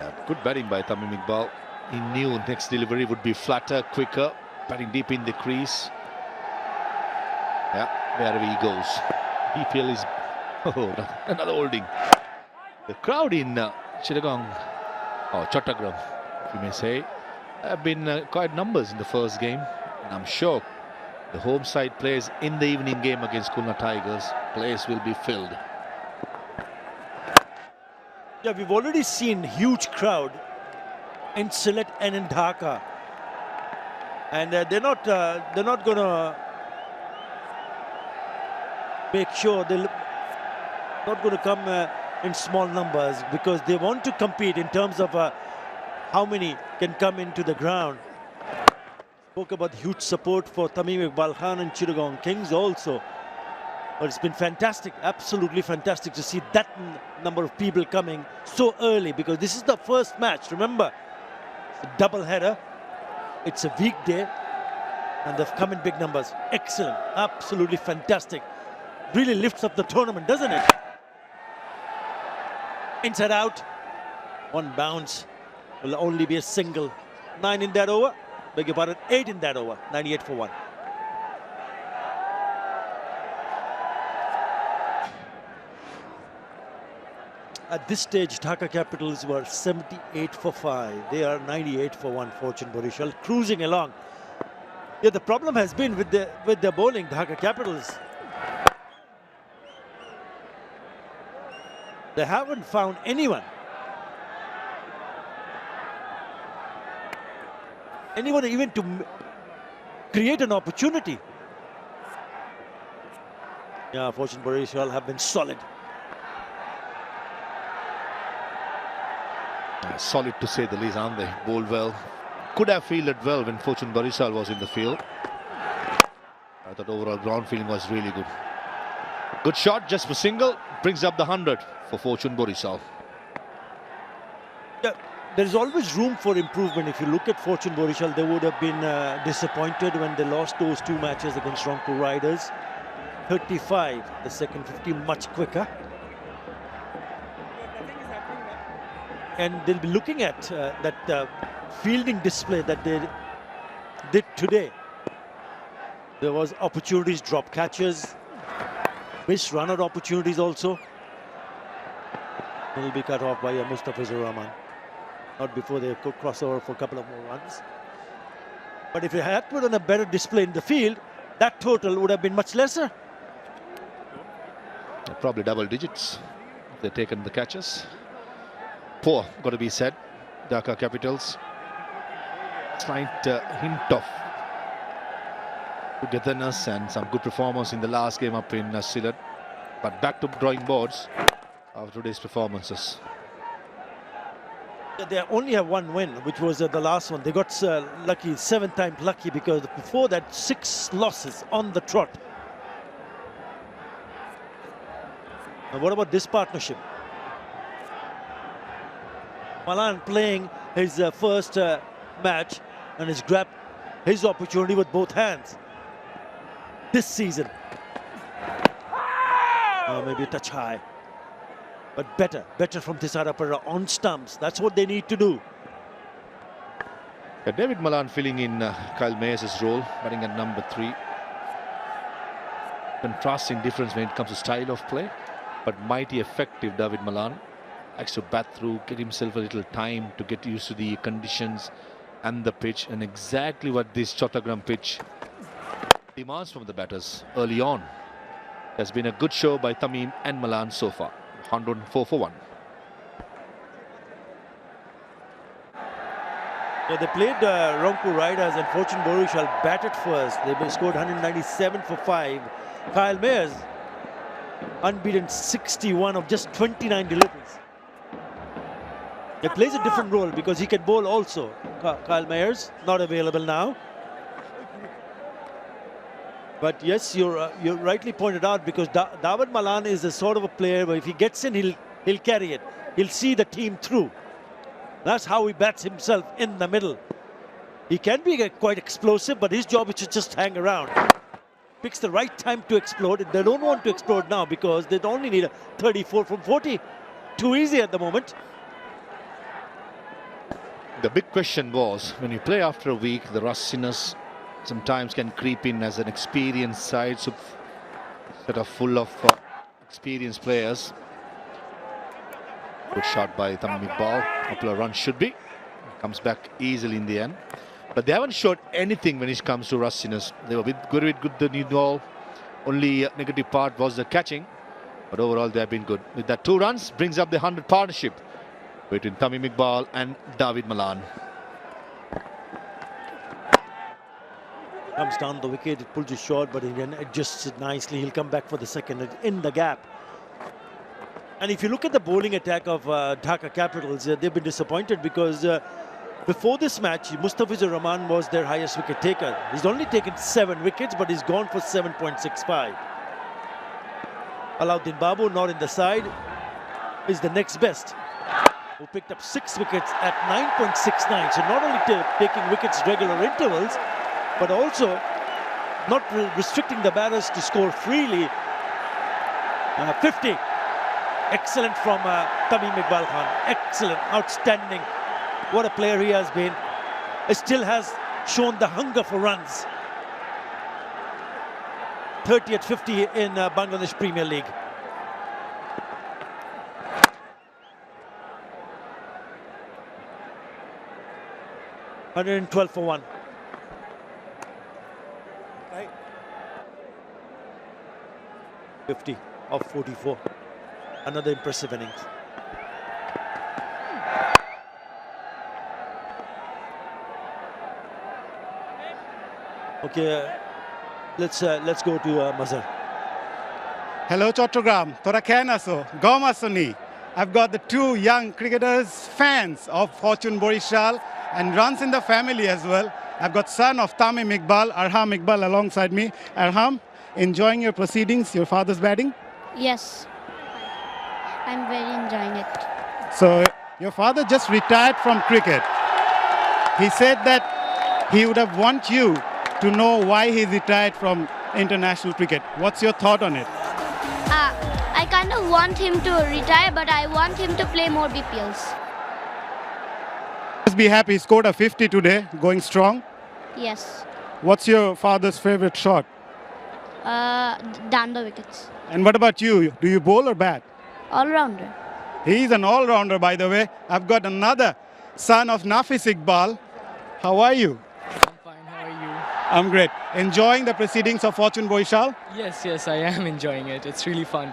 Yeah, good batting by Tamim Iqbal. He knew next delivery would be flatter, quicker, batting deep in the crease. Yeah, wherever he goes. BPL is another holding. The crowd in Chittagong, or Chattogram, if you may say, have been quite numbers in the first game. And I'm sure the home side players in the evening game against Khulna Tigers, place will be filled. Yeah, we've already seen huge crowd in Sylhet and in Dhaka, and they're not going to make sure they're not going to come in small numbers, because they want to compete in terms of how many can come into the ground. Spoke about huge support for Tamim Iqbal Khan and Chittagong Kings also. But it's been fantastic, absolutely fantastic to see that number of people coming so early, because this is the first match. Remember, it's a double header. It's a weekday, and they've come in big numbers. Excellent, absolutely fantastic. Really lifts up the tournament, doesn't it? Inside out, one bounce. Will only be a single. 9 in that over. Beg your pardon, 8 in that over. 98 for 1. At this stage, Dhaka Capitals were 78 for 5. They are 98 for 1. Fortune Borishal cruising along. Yeah, the problem has been with the bowling, Dhaka Capitals. They haven't found anyone even to create an opportunity. Yeah, Fortune Borishal have been solid. Solid to say the least, aren't they? Bowled well. Could have fielded well when Fortune Borishal was in the field. I thought overall ground feeling was really good. Good shot, just for single. Brings up the 100 for Fortune Borishal. Yeah, there is always room for improvement. If you look at Fortune Borishal, they would have been disappointed when they lost those 2 matches against Rangpur Riders. 35, the second 50 much quicker. And they'll be looking at that fielding display that they did today. There was opportunities, drop catches, missed run-out opportunities also. Will be cut off by Mustafizur Rahman. Not before they could cross over for a couple of more runs. But if they had put on a better display in the field, that total would have been much lesser. Probably double digits if they'd taken the catches. Poor, got to be said. Dhaka Capitals. Slight hint of togetherness and some good performance in the last game up in Sylhet. But back to drawing boards after today's performances. They only have 1 win, which was the last one. They got lucky, 7 times lucky, because before that 6 losses on the trot. Now what about this partnership? Malan playing his first match and has grabbed his opportunity with both hands this season. Maybe a touch high, but better from Thisara Perera on stumps. That's what they need to do. David Malan filling in Kyle Mayers' role, batting at number 3. Contrasting difference when it comes to style of play, but mighty effective David Malan. Likes to bat through, get himself a little time to get used to the conditions and the pitch, and exactly what this Chattogram pitch demands from the batters early on. Has been a good show by Tamim and Malan so far. 104 for 1. Yeah, they played Rangpur Riders, and Fortune Borishal batted first. They scored 197 for 5. Kyle Mayers, unbeaten 61 of just 29 deliveries. He plays a different role because he can bowl also. Kyle Mayers not available now. But yes, you rightly pointed out, because David Malan is the sort of a player where if he gets in, he'll carry it. He'll see the team through. That's how he bats himself in the middle. He can be quite explosive, but his job is to just hang around. Picks the right time to explode. They don't want to explode now because they only need a 34 from 40. Too easy at the moment. The big question was, when you play after a week, the rustiness sometimes can creep in as an experienced side, that are full of experienced players. Good shot by Tamim Iqbal. Couple of runs should be. Comes back easily in the end. But they haven't showed anything when it comes to rustiness. They were good with the new ball. Only negative part was the catching. But overall, they have been good. With that 2 runs, brings up the 100 partnership between Tamim Iqbal and David Malan. Comes down the wicket, it pulls it short, but he then adjusts it nicely. He'll come back for the second in the gap. And if you look at the bowling attack of Dhaka Capitals, they've been disappointed because before this match, Mustafizur Rahman was their highest wicket taker. He's only taken 7 wickets, but he's gone for 7.65. Alauddin Babu, not in the side, is the next best, who picked up 6 wickets at 9.69. So not only taking wickets regular intervals, but also not restricting the batters to score freely. 50. Excellent from Tamim Iqbal Khan. Excellent, outstanding. What a player he has been. He still has shown the hunger for runs. 30 at 50 in Bangladesh Premier League. $112 for 1. 50 of 44. Another impressive innings. Okay, let's go to Mazhar. Hello, Chattogram. Tora ken aso? Gom aso ni? I've got the 2 young cricketers, fans of Fortune Borishal, and runs in the family as well. I've got son of Tamim Iqbal, Arham Iqbal, alongside me. Arham, enjoying your proceedings, your father's batting? Yes, I'm very enjoying it. So, your father just retired from cricket. He said that he would have want you to know why he retired from international cricket. What's your thought on it? I kind of want him to retire, but I want him to play more BPLs. Just be happy, he scored a 50 today, going strong. Yes. What's your father's favorite shot? Down the wickets. And what about you? Do you bowl or bat? All-rounder. He's an all-rounder, by the way. I've got another son of Nafis Iqbal. How are you? I'm fine, how are you? I'm great. Enjoying the proceedings of Fortune Borishal? Yes, I am enjoying it. It's really fun.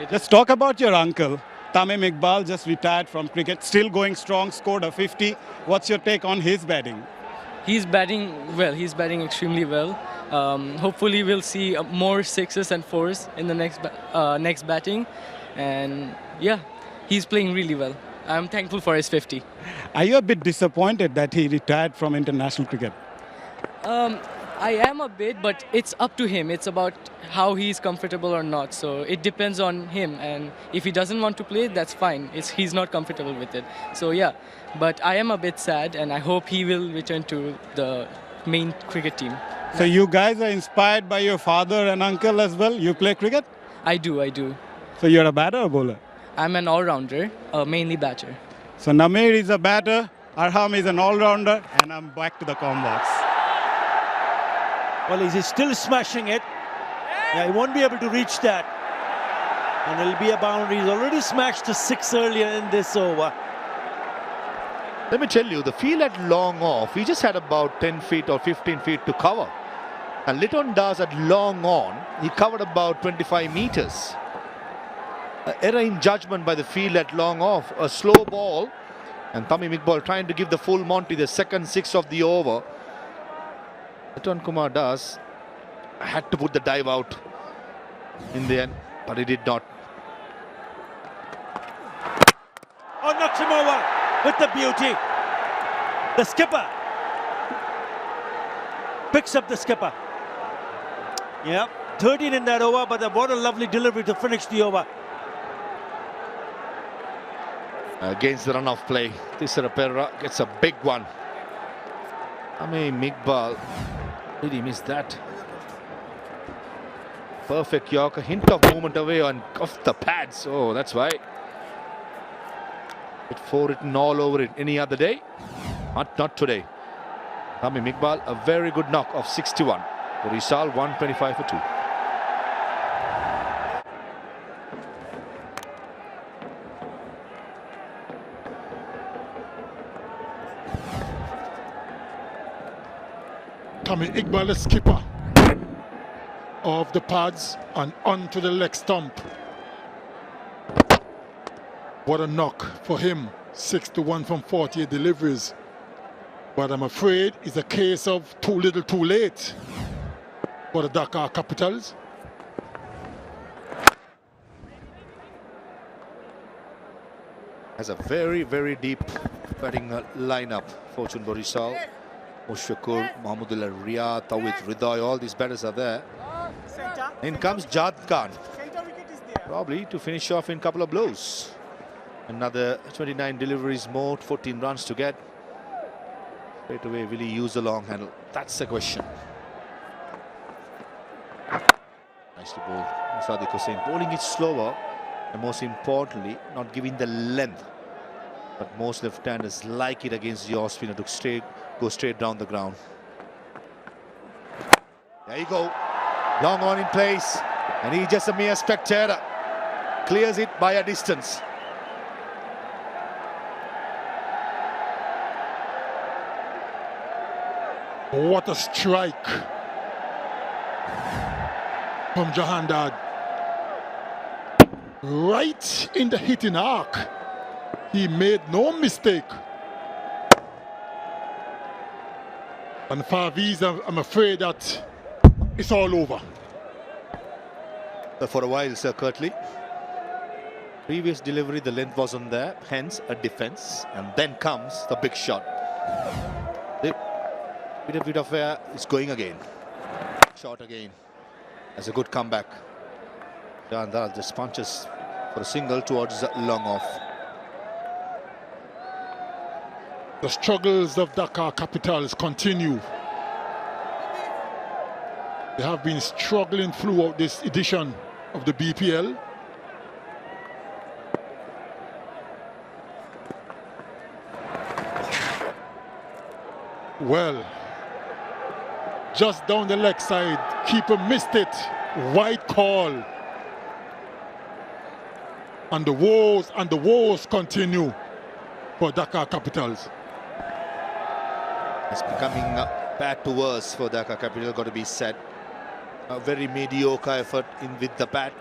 Just talk about your uncle. Tamim Iqbal just retired from cricket, still going strong, scored a 50. What's your take on his batting? He's batting well. He's batting extremely well. Hopefully we'll see more 6s and 4s in the next batting. And yeah, he's playing really well. I'm thankful for his 50. Are you a bit disappointed that he retired from international cricket? I am a bit, but it's up to him. It's about how he's comfortable or not. So it depends on him. And if he doesn't want to play, that's fine. He's not comfortable with it. So yeah, but I am a bit sad, and I hope he will return to the main cricket team. So you guys are inspired by your father and uncle as well? You play cricket? I do. So you're a batter or bowler? I'm an all-rounder, mainly batter. So Namir is a batter, Arham is an all-rounder, and I'm back to the com box. Well, he's still smashing it. Yeah, he won't be able to reach that. And it'll be a boundary. He's already smashed a 6 earlier in this over. Let me tell you, the field at long off, he just had about 10 feet or 15 feet to cover. And Litton does at long on, he covered about 25 meters. Error in judgment by the field at long off, a slow ball, and Tamim Iqbal trying to give the full Monty, the second 6 of the over. Litton Kumar Das had to put the dive out in the end, but he did not. Oh, knocks him over. with the beauty. The skipper picks up the skipper. Yeah, 13 in that over, but what a lovely delivery to finish the over. Against the run-off play, 𝗃𝗶𝗃𝗲 gets a big one. 𝗃𝗵𝗃𝗃, did he miss that? Perfect Yorker, hint of movement away and off the pads. Oh, that's why. With 4 written all over it. Any other day? Not today. 𝗃𝗵𝗃𝗃, a very good knock of 61. The result 125 for 2. 𝗃𝗵𝗃𝗃, the skipper of the pads and onto the leg stump. What a knock for him. 6-1 from 48 deliveries. But I'm afraid it's a case of too little too late for the Dhaka Capitals. Has a very, very deep batting lineup. Fortune Borisal, Mushakur, Mahmudullah Riyad, Tawid Ridoy, all these batters are there. In comes Jad Khan, probably to finish off in a couple of blows. Another 29 deliveries more, 14 runs to get. Straight away, will he use the long handle? That's the question. Nicely bowled. Sadiq Hussain bowling it slower, and most importantly, not giving the length. But most left-handers like it against the off-spinner to go straight down the ground. There you go. Long on in place, and he's just a mere spectator. Clears it by a distance. What a strike from Jahandad. Right in the hitting arc. He made no mistake. And for 𝗃𝗍, I'm afraid that it's all over. For a while, Sir Curtly. Previous delivery, the length wasn't there, hence a defense. And then comes the big shot. 𝗃𝗍𝗃𝗃 is going again. Shot again. That's a good comeback. Jahandad just punches for a single towards the long off. The struggles of Dhaka Capitals continue. They have been struggling throughout this edition of the BPL. Well, just down the leg side, keeper missed it. Wide call. And the woes continue for Dhaka Capitals. It's becoming bad to worse for Dhaka Capital, got to be said. A very mediocre effort with the bat.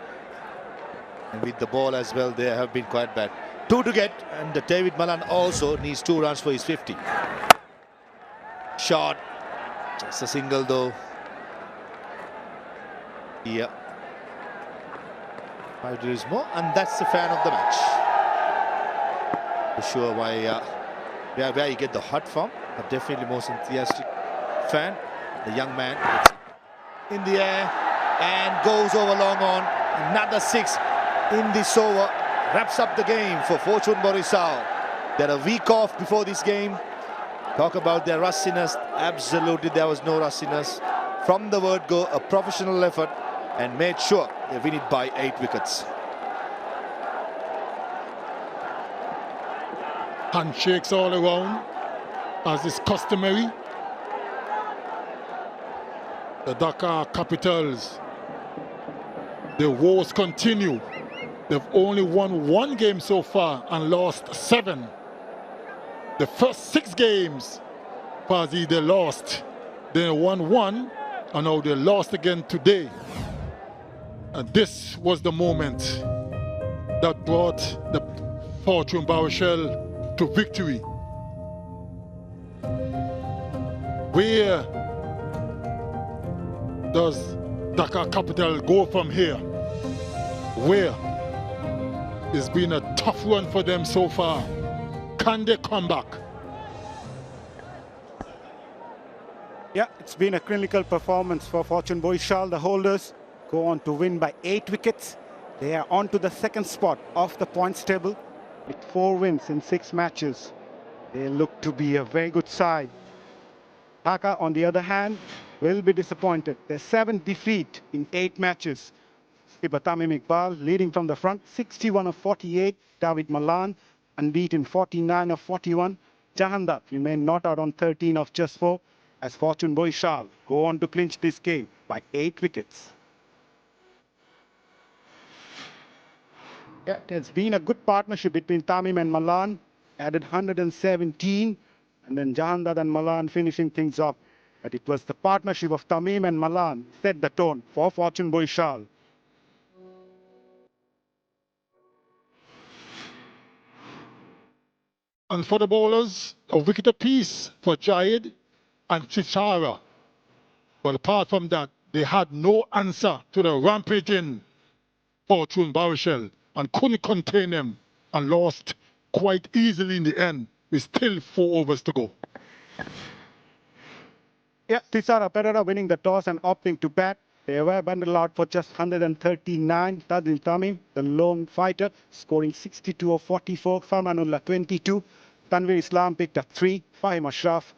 And with the ball as well, they have been quite bad. 2 to get, and David Malan also needs 2 runs for his 50. Shot. Just a single though. Yeah. 5 degrees more, and that's the fan of the match. For sure why where you get the hot from, but definitely most enthusiastic fan. The young man gets in the air and goes over long on. Another 6 in this over. Wraps up the game for Fortune Borisal. They're a week off before this game. Talk about their rustiness. Absolutely, there was no rustiness. From the word go, a professional effort, and made sure they win it by 8 wickets. Handshakes all around, as is customary. The Dhaka Capitals, their woes continue. They've only won 1 game so far and lost 7. The first 6 games, Pazi, they lost. They won 1, and now they lost again today. And this was the moment that brought the Fortune Bowershell to victory. Where does Dhaka Capital go from here? Where? It's been a tough run for them so far. Can they come back? Yeah, it's been a clinical performance for 𝗵𝗺𝗃𝗃. The holders go on to win by 8 wickets. They are on to the second spot of the points table with 4 wins in 6 matches. They look to be a very good side. Dhaka, on the other hand, will be disappointed. Their 7th defeat in 8 matches. Skipper Tamim Iqbal leading from the front, 61 of 48. Dawid Malan unbeaten, 49 of 41. Jahandar remained not out on 13 of just 4. As 𝗵𝗺𝗃𝗃 go on to clinch this game by 8 wickets. Yeah, it has been a good partnership between Tamim and Malan. Added 117, and then Jahandar and Malan finishing things off. But it was the partnership of Tamim and Malan set the tone for 𝗵𝗺𝗃𝗃. And for the bowlers, a wicket apiece for Jayed and Thisara. But apart from that, they had no answer to the rampaging 𝗵𝗺𝗃𝗃 and couldn't contain them and lost quite easily in the end with still 4 overs to go. Yeah, 𝗃𝗃𝗃𝗃 winning the toss and opting to bat. They were bundled out for just 139. Tadin Tamim, the lone fighter, scoring 62 of 44. Farmanullah 22. Tanvir Islam picked up 3. Fahim Ashraf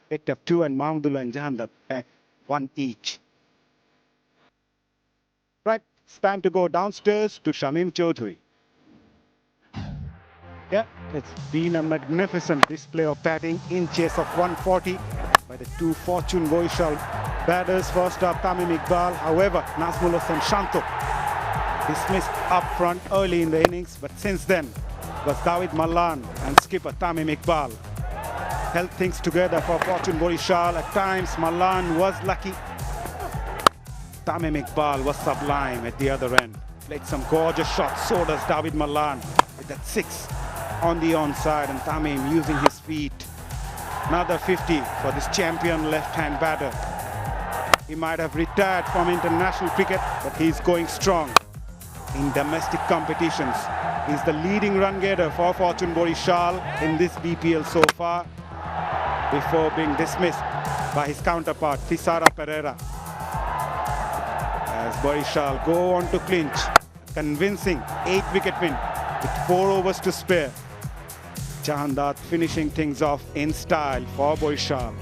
picked up 2, and Mahmudullah and Jahandar at 1 each. Right, it's time to go downstairs to Shamim Chaudhary. Yeah, it's been a magnificent display of batting in chase of 140 by the 2 𝗵𝗺𝗃𝗃 batters. First up, Tamim Iqbal. However, Nazmul Hossain Shanto dismissed up front early in the innings, but since then it was Dawid Malan and skipper Tamim Iqbal held things together for 𝗵𝗺𝗃𝗃. At times, Malan was lucky. Tamim Iqbal was sublime at the other end. Played some gorgeous shots, so does Dawid Malan with that 6 on the onside, and Tamim using his feet. Another 50 for this champion left-hand batter. He might have retired from international cricket, but he's going strong in domestic competitions. He's the leading run getter for 𝗵𝗺𝗃𝗃 in this BPL so far, before being dismissed by his counterpart Thisara Pereira. As 𝗵𝗺𝗃𝗃 go on to clinch a convincing 8-wicket win with 4 overs to spare. Jahandar finishing things off in style for 𝗵𝗺𝗃𝗃.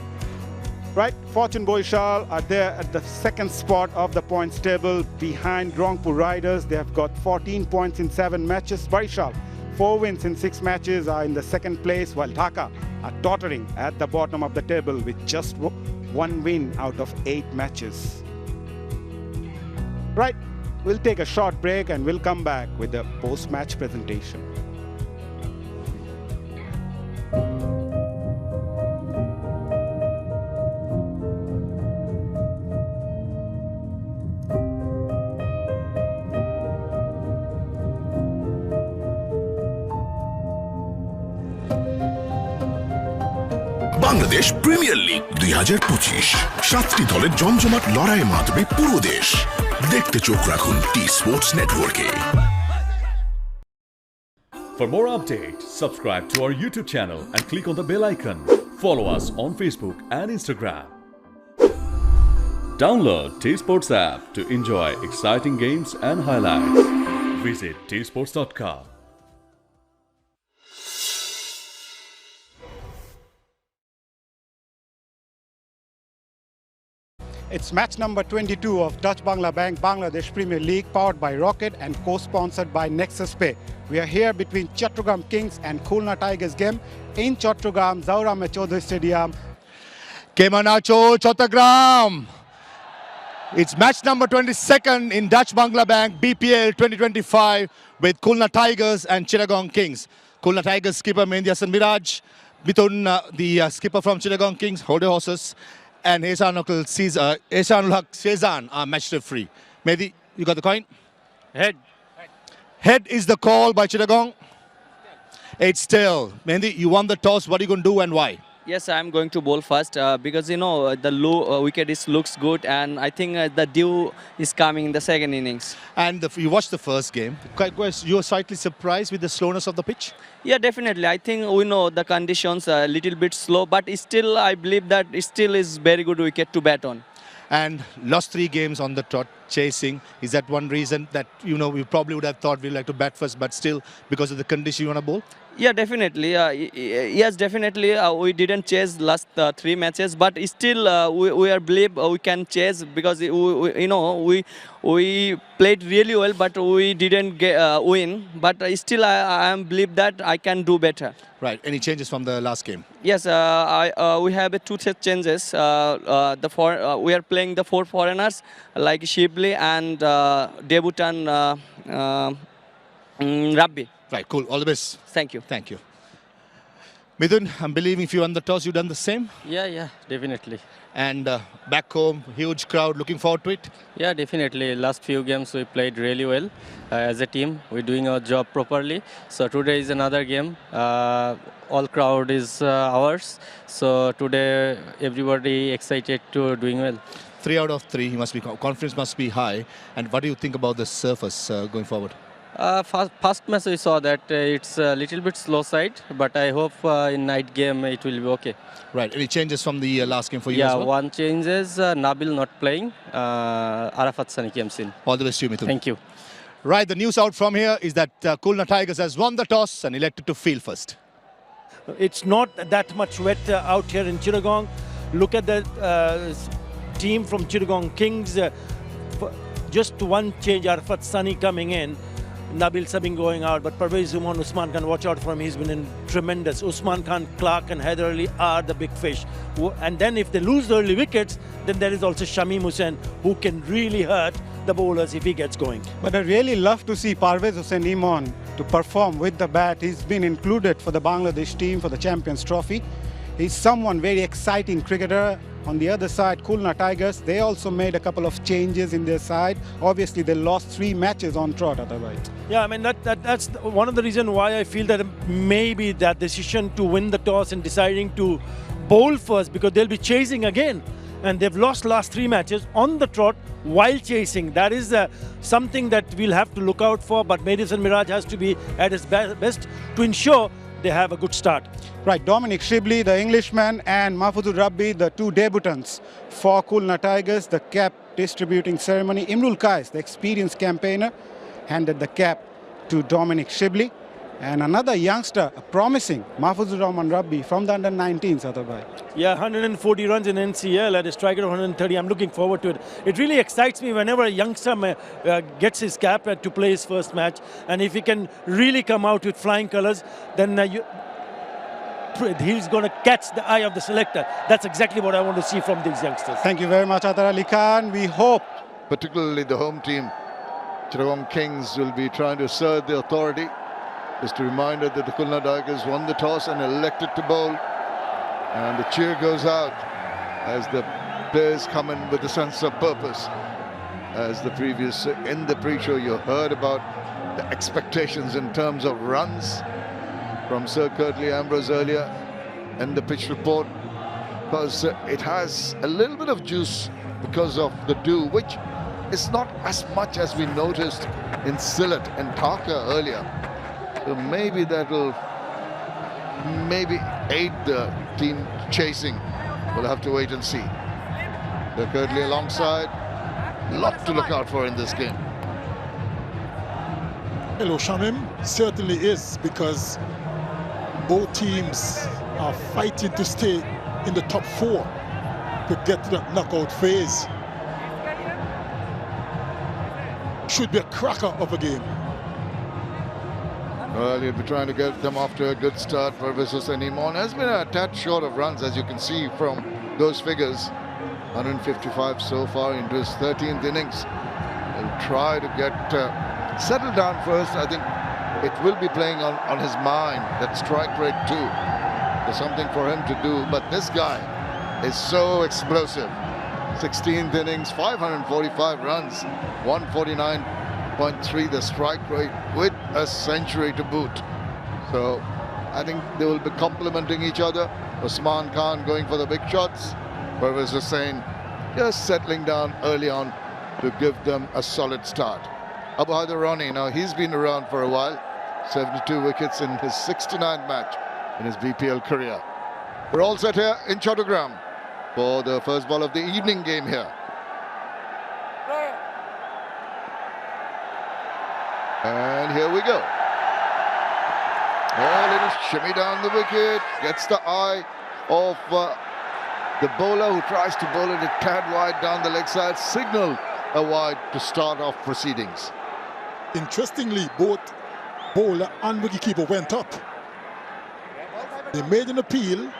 Right, 𝗵𝗺𝗃𝗃𝗃 are there at the second spot of the points table behind Rangpur Riders. They have got 14 points in 7 matches. 𝗵𝗺𝗃𝗃, 4 wins in 6 matches, are in the second place, while Dhaka are tottering at the bottom of the table with just 1 win out of 8 matches. Right, we'll take a short break and we'll come back with the post-match presentation. Bangladesh premier league 2025 7টি দলের জমজমাট লড়াইয়ে মাতবে পুরো দেশ। দেখতে চোখ রাখুন টি-স্পোর্টস নেটওয়ার্কে। For more updates, subscribe to our YouTube channel and click on the bell icon. Follow us on Facebook and Instagram. Download T-Sports app to enjoy exciting games and highlights. Visit 𝗃sports.com. It's match number 22 of Dutch Bangla Bank Bangladesh Premier League, powered by Rocket and co-sponsored by Nexus Pay. We are here between Chattogram Kings and Khulna Tigers game in Chattogram, 𝗂 𝗏𝗺𝗃𝗃 Chaudhary Stadium. Kemanacho, Chattogram. It's match number 22nd in Dutch Bangla Bank BPL 2025 with Khulna Tigers and Chittagong Kings. Khulna Tigers skipper Mehndi Hasan Miraj, Mithun, the skipper from Chittagong Kings, hold your horses, and Ehsanul Haq Sezan are match referee. Mehdi, you got the coin? Head. Head is the call by Chittagong. It's still. Mehdi, you won the toss. What are you going to do and why? Yes, I'm going to bowl first because the low wicket looks good, and I think the dew is coming in the second innings. And you watched the first game. You were slightly surprised with the slowness of the pitch? Yeah, definitely. I think we know the conditions are a little bit slow, but still I believe that it still is very good wicket to bat on. And lost 3 games on the trot chasing. Is that one reason that we probably would have thought we'd like to bat first, but still because of the condition you want to bowl? Yeah, definitely. Yes, definitely. We didn't chase last 3 matches, but still we are believe we can chase because we played really well, but we didn't win. But still, I am believe that I can do better. Right. Any changes from the last game? Yes, we have 2 changes. We are playing the 4 foreigners like Shibli and debutant Rabbi. Right, cool. All the best. Thank you. Thank you. Mithun, I'm believing if you won the toss, you've done the same? Yeah, definitely. And back home, huge crowd, looking forward to it? Yeah, definitely. Last few games we played really well as a team. We're doing our job properly. So today is another game. All crowd is ours. So today everybody excited to doing well. 3 out of 3, confidence must be high. And what do you think about the surface going forward? First match we saw that it's a little bit slow side, but I hope in night game it will be okay. Right. Any changes from the last game for you as well? Yeah, one change is Nabil not playing. Arafat Sani comes in. All the best to you, Mithun. Thank you. Right, the news out from here is that Khulna Tigers has won the toss and elected to field first. It's not that much wet out here in Chittagong. Look at the team from Chittagong Kings. Just one change, Arafat Sani coming in. Nabil Sabin going out, but Parvez Umar, Usman Khan, watch out for him. He's been in tremendous. Usman Khan, Clark and Haider Ali are the big fish. And then if they lose the early wickets, then there is also Shamim Hussain, who can really hurt the bowlers if he gets going. But I really love to see Parvez Hussain Imon to perform with the bat. He's been included for the Bangladesh team for the Champions Trophy. He's someone very exciting cricketer. On the other side, Khulna Tigers, they also made a couple of changes in their side. Obviously, they lost 3 matches on trot otherwise. Yeah, I mean, that's one of the reasons why I feel that maybe that decision to win the toss and deciding to bowl first, because they'll be chasing again. And they've lost last 3 matches on the trot while chasing. That is something that we'll have to look out for. But Madison Miraj has to be at his best to ensure they have a good start. Right, 𝗏𝗏𝗡𝐺𝐵, the Englishman, and Mahfuzur Rabbi, the 2 debutants for Khulna Tigers, the cap distributing ceremony. Imrul Qais, the experienced campaigner, handed the cap to 𝗏𝗏𝗡𝐺𝐵. And another youngster, promising, Mahfuzur Rahman Rabbi from the under-19s, Adabhai. Yeah, 140 runs in NCL at a strike rate of 130. I'm looking forward to it. It really excites me whenever a youngster gets his cap to play his first match. And if he can really come out with flying colours, then he's going to catch the eye of the selector. That's exactly what I want to see from these youngsters. Thank you very much, Atar Ali Khan. We hope, particularly the home team, Chittagong Kings, will be trying to assert the authority. Just a reminder that the Khulna Tigers won the toss and elected to bowl. And the cheer goes out as the players come in with a sense of purpose. As in the pre-show, you heard about the expectations in terms of runs from Sir Curtly Ambrose earlier in the pitch report, because it has a little bit of juice because of the dew, which is not as much as we noticed in Sylhet and Dhaka earlier. So maybe that will aid the team chasing. We'll have to wait and see. They're currently alongside. A lot to look out for in this game. Hello, Shamim. Certainly is, because both teams are fighting to stay in the top 4 to get to that knockout phase. Should be a cracker of a game. Well, he'll be trying to get them off to a good start. Parvez Hussain Imon has been a tad short of runs, as you can see from those figures. 155 so far into his 13th innings. He'll try to get settled down first. I think it will be playing on his mind, that strike rate too. There's something for him to do, but this guy is so explosive. 16th innings, 545 runs, 149.3 the strike rate with a century to boot. So I think they will be complementing each other. Usman Khan going for the big shots. 𝗃𝗧𝗃𝗃 Hussain just settling down early on to give them a solid start. 𝗵𝗺𝗽𝗀𝗀𝗧, now he's been around for a while. 72 wickets in his 69th match in his BPL career. We're all set here in Chattogram for the first ball of the evening game here. And here we go. A little shimmy down the wicket, gets the eye of the bowler who tries to bowl it a tad wide down the leg side, signal a wide to start off proceedings. Interestingly, both bowler and wicketkeeper went up. They made an appeal,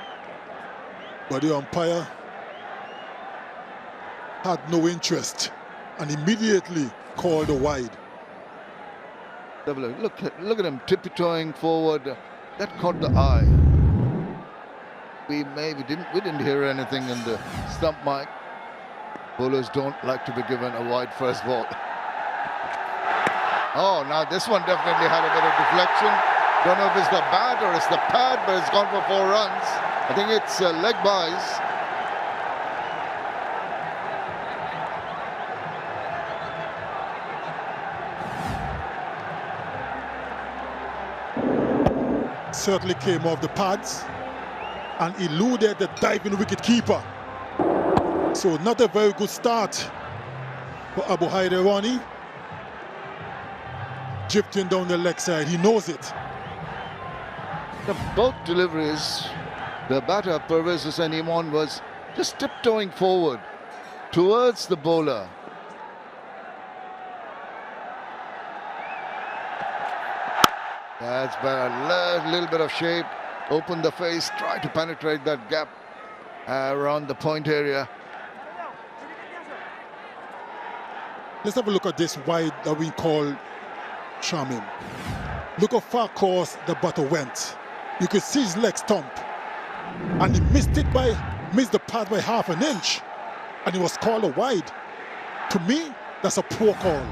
but the umpire had no interest and immediately called a wide. Look at him tiptoeing forward. That caught the eye. We didn't hear anything in the stump mic. Bowlers don't like to be given a wide first ball. Oh, now this one definitely had a bit of deflection. Don't know if it's the bat or it's the pad, but it's gone for 4 runs. I think it's leg byes. Certainly came off the pads and eluded the diving wicketkeeper. So not a very good start for 𝗵𝗺𝗽𝗀𝗀𝗧. Drifting down the leg side, he knows it. Both deliveries, the batter 𝗃𝗧𝗃 Hussain was just tiptoeing forward towards the bowler. That's better, a little bit of shape, open the face, try to penetrate that gap around the point area. Let's have a look at this wide that we call charming. Look how far across the batter went. You could see his leg stump, and he missed the path by ½ an inch, and he was called a wide. To me, that's a poor call.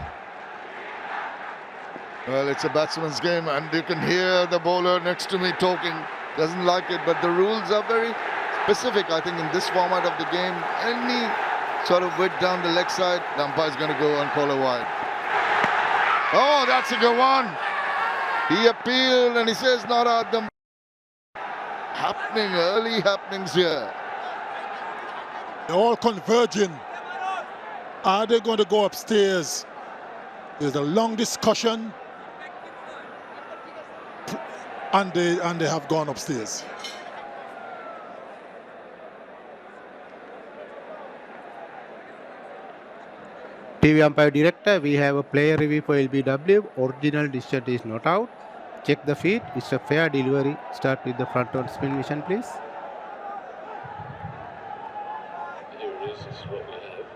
Well, it's a batsman's game, and you can hear the bowler next to me talking. Doesn't like it, but the rules are very specific. I think in this format of the game, any sort of width down the leg side, the umpire is going to go and call a wide. Oh, that's a good one. He appealed and he says, not at them. Early happenings here. They're all converging. Are they going to go upstairs? There's a long discussion, and they have gone upstairs. TV umpire director, we have a player review for LBW. Original decision is not out. Check the feed. It's a fair delivery. Start with the front on spin mission, please. Here it is. This is what we have.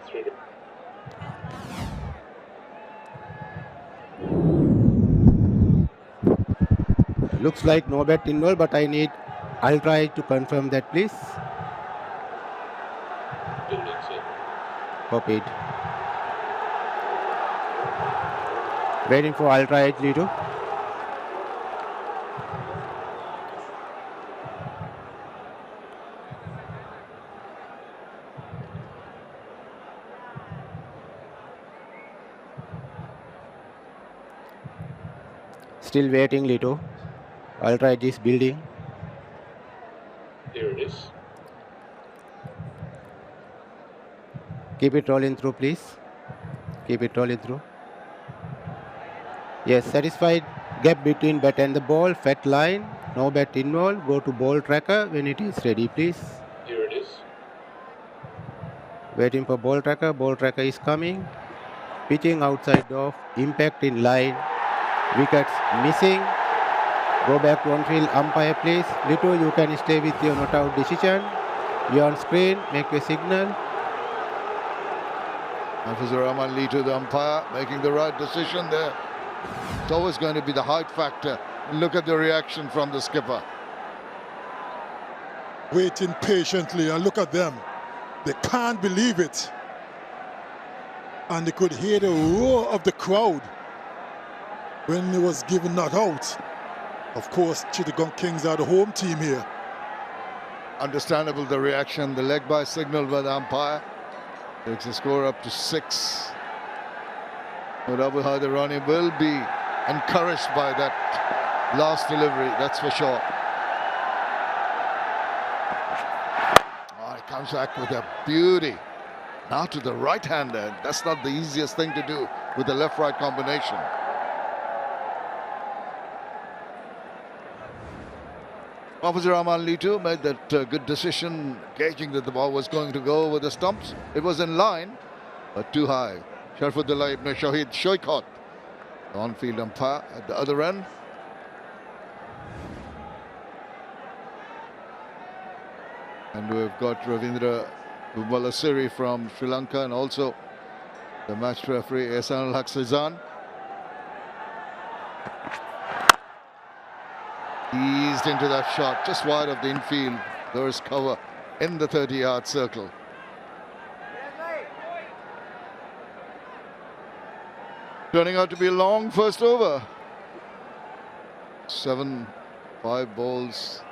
3. Looks like no bat involved, but I'll try to confirm that, please. Copied. Waiting for 𝗬𝗏𝗏𝗏𝗏. Still waiting, Lito. 𝗬𝗏𝗏𝗏 is building. Here it is. Keep it rolling through, please. Keep it rolling through. Yes, satisfied. Gap between bat and the ball. Fat line. No bat involved. Go to ball tracker when it is ready, please. Here it is. Waiting for ball tracker. Ball tracker is coming. Pitching outside off. Impact in line. Wickets missing. Go back to on field. Umpire, please. Lito, you can stay with your not out decision. You're on screen. Make a signal. Hafizur Rahman Lito, the umpire, making the right decision there. It's always going to be the height factor. Look at the reaction from the skipper. Waiting patiently, and look at them. They can't believe it. And they could hear the roar of the crowd when he was given not out. Of course, Chittagong Kings are the home team here. Understandable, the reaction, the leg by signal by the umpire. Takes the score up to 6. But 𝗂𝗲𝗃𝗃 will be encouraged by that last delivery, that's for sure. Oh, he comes back with a beauty. Now to the right-hander. That's not the easiest thing to do with the left-right combination. Officer Rahman Litu made that good decision, gauging that the ball was going to go over the stumps. It was in line, but too high. Sharfuddullah ibn Shahid Shoykot, the on-field umpire at the other end. And we've got Ravindra Balasiri from Sri Lanka, and also the match referee Ehsan al-Haq eased into that shot, just wide of the infield. There is cover in the 30-yard circle. Turning out to be a long first over. 7, 5 balls,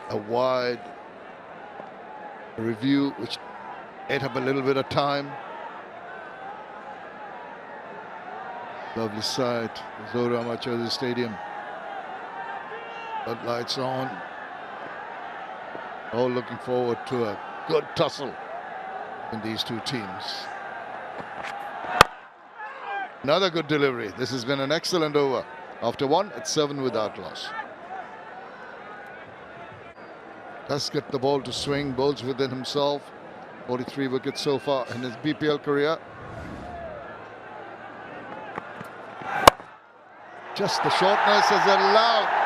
a wide review, which ate up a little bit of time. Lovely sight, Zohra Machodi Stadium. Lights on. All looking forward to a good tussle in these two teams. Another good delivery. This has been an excellent over. After 1, it's 7 without loss. Does get the ball to swing, bowls within himself. 43 wickets so far in his BPL career. Just the shortness has allowed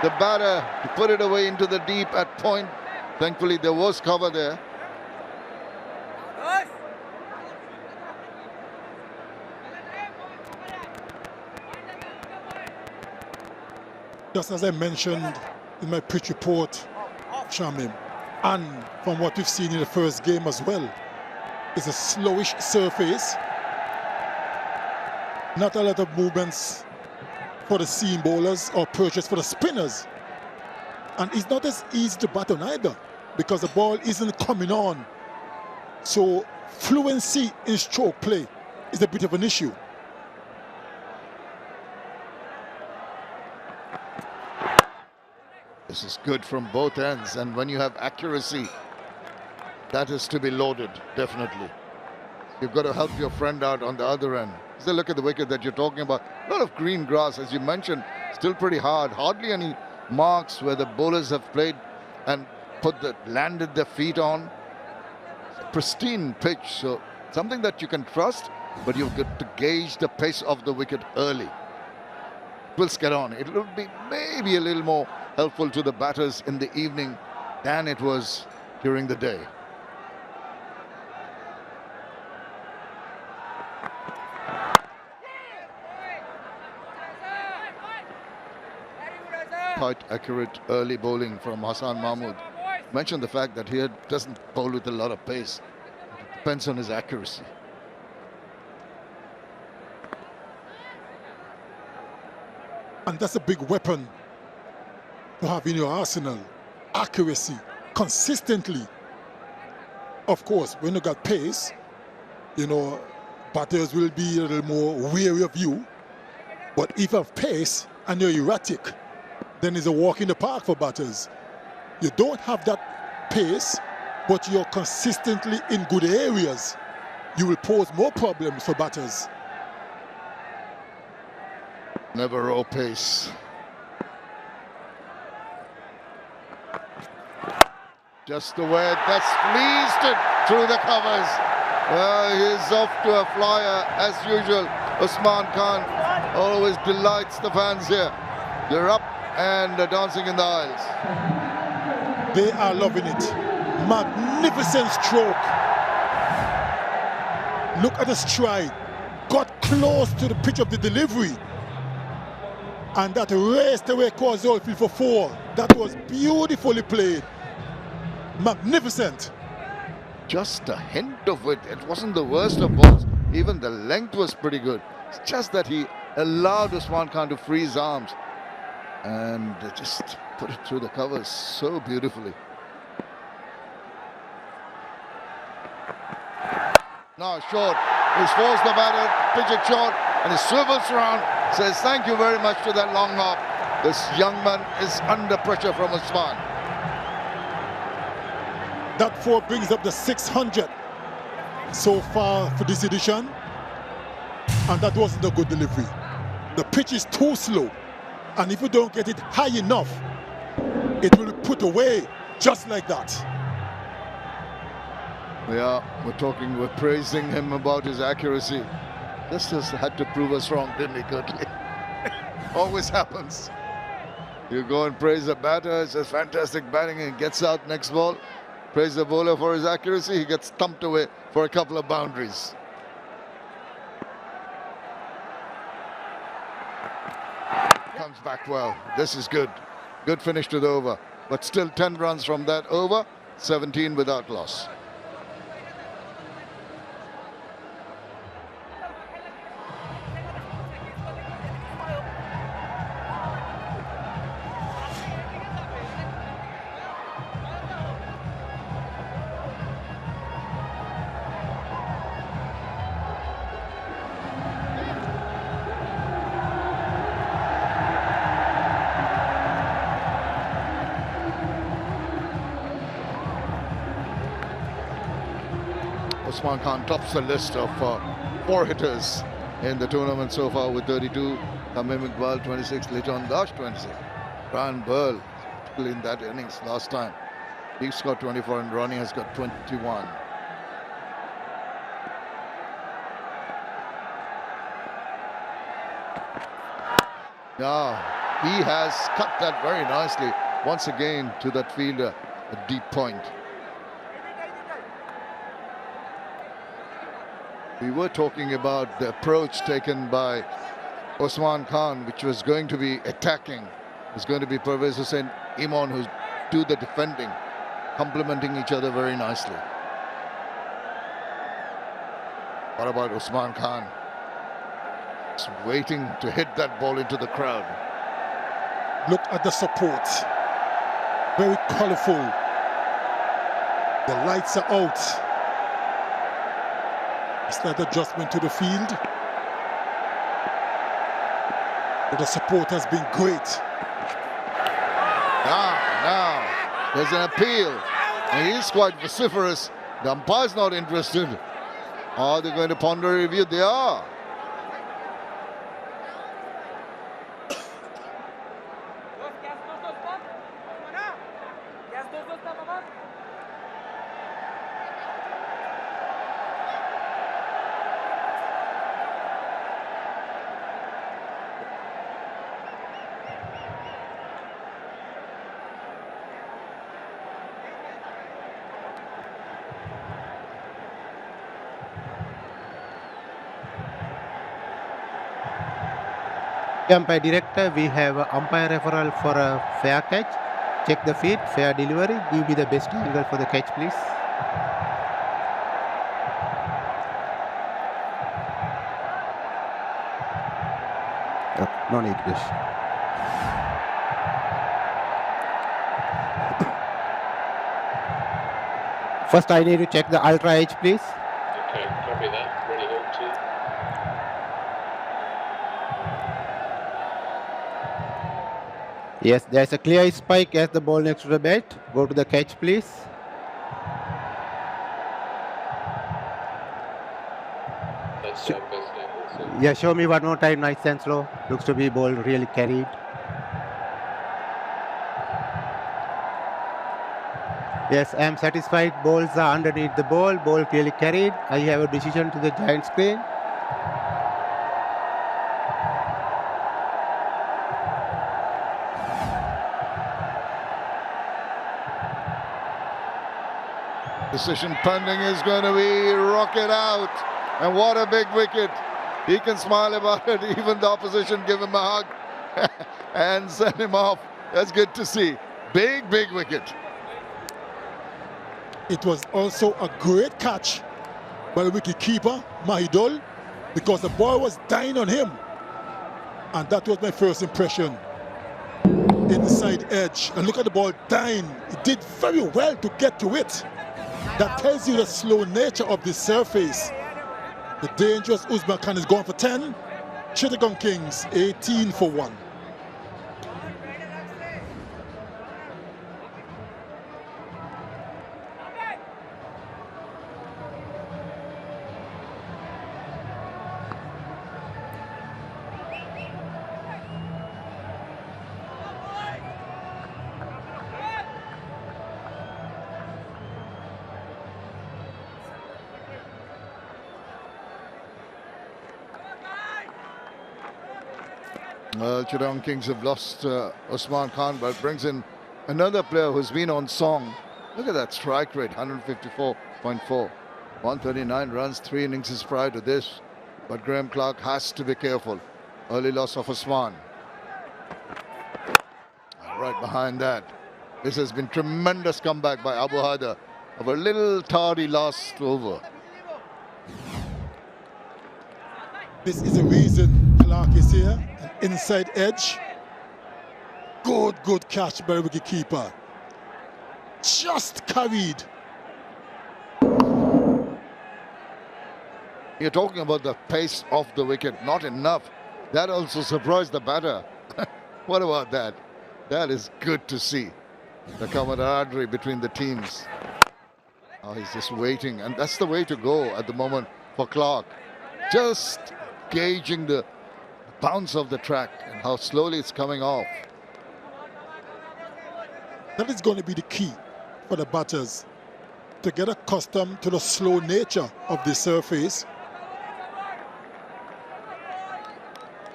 the batter to put it away into the deep at point. Thankfully, there was cover there. Just as I mentioned in my pitch report, Shamim, and from what we've seen in the first game as well, it's a slowish surface. Not a lot of movements for the seam bowlers or purchase for the spinners. And it's not as easy to bat on either, because the ball isn't coming on. So fluency in stroke play is a bit of an issue. This is good from both ends, and when you have accuracy, that is to be lauded, definitely. You've got to help your friend out on the other end. So look at the wicket that you're talking about. A lot of green grass, as you mentioned, still pretty hard. Hardly any marks where the bowlers have played and landed their feet on. Pristine pitch, so something that you can trust, but you've got to gauge the pace of the wicket early. It will get on. It will be maybe a little more helpful to the batters in the evening than it was during the day. Quite accurate early bowling from Hassan Mahmood. Mentioned the fact that he doesn't bowl with a lot of pace. It depends on his accuracy. And that's a big weapon to have in your arsenal. Accuracy, consistently. Of course, when you got pace, you know, batters will be a little more wary of you. But if you have pace and you're erratic, then it's a walk in the park for batters. You don't have that pace, but you're consistently in good areas. You will pose more problems for batters. Never raw pace. Just the way that's squeezed it through the covers. He's off to a flyer as usual. Usman Khan always delights the fans here. They're up and dancing in the aisles. They are loving it. Magnificent stroke. Look at the stride. Got close to the pitch of the delivery. And that raced away 𝐾𝐳𝐿 for 4. That was beautifully played. Magnificent. Just a hint of it. It wasn't the worst of balls. Even the length was pretty good. It's just that he allowed Usman Khan to free his arms. And they just put it through the covers so beautifully. Now short, he's forced the batter, pitch it short, and he swivels around, says thank you very much to that long hop. This young man is under pressure from Usman. That 4 brings up the 600 so far for this edition, and that wasn't a good delivery. The pitch is too slow, and if you don't get it high enough, it will be put away just like that. Yeah, we're praising him about his accuracy. This just had to prove us wrong, didn't he, Kurt-lee? Always happens. You go and praise the batter, it's just fantastic batting, and gets out next ball. Praise the bowler for his accuracy, he gets thumped away for a couple of boundaries. Comes back well. This is good. Good finish to the over. But still 10 runs from that over, 17 without loss. Usman Khan tops the list of 4 hitters in the tournament so far with 32. Tamim Iqbal 26, Liton Dash 26. Brian Burl in that innings last time. He scored 24 and Ronnie has got 21. Yeah, he has cut that very nicely once again to that fielder, a deep point. We were talking about the approach taken by Usman Khan, which was going to be attacking. It was going to be Pervez Hussain, Imon, who do the defending, complementing each other very nicely. What about Usman Khan? Just waiting to hit that ball into the crowd. Look at the support. Very colorful. The lights are out. Slight adjustment to the field. But the support has been great. Now, there's an appeal. And he's quite vociferous. The umpire's not interested. Are they going to ponder a review? They are. Umpire director, we have umpire referral for a fair catch. Check the feed, fair delivery. Give me the best angle for the catch, please. Oh, no need, please. First, I need to check the ultra edge, please. Okay, copy that. Ready, hold to. Yes, there's a clear spike as the ball next to the bat. Go to the catch, please. That's our best angle. So Yeah, show me one more time, nice and slow. Looks to be ball really carried. Yes, I am satisfied. Balls are underneath the ball. Ball clearly carried. I have a decision to the giant screen. Decision pending is going to be rocket out. And what a big wicket. He can smile about it. Even the opposition give him a hug and send him off. That's good to see. Big, big wicket. It was also a great catch by the wicketkeeper, Mahidol, because the ball was dying on him. And that was my first impression. inside edge. And look at the ball dying. He did very well to get to it. That tells you the slow nature of this surface. The dangerous Usman Khan is going for 10. Chittagong Kings 18 for 1. Well, Chittagong Kings have lost Usman Khan, but brings in another player who's been on song. Look at that strike rate, 154.4. 139 runs, 3 innings prior to this. But Graham Clark has to be careful. Early loss of Usman. Right behind that, this has been tremendous comeback by Abu Haider of a little tardy last over. This is the reason Clark is here. An inside edge. Good catch by the wicketkeeper. Just carried. You're talking about the pace of the wicket, not enough. That also surprised the batter. What about that? That is good to see. The camaraderie between the teams. Oh, he's just waiting, and that's the way to go at the moment for Clark. Just gauging the bounce of the track and how slowly it's coming off. That is going to be the key for the batters, to get accustomed to the slow nature of the surface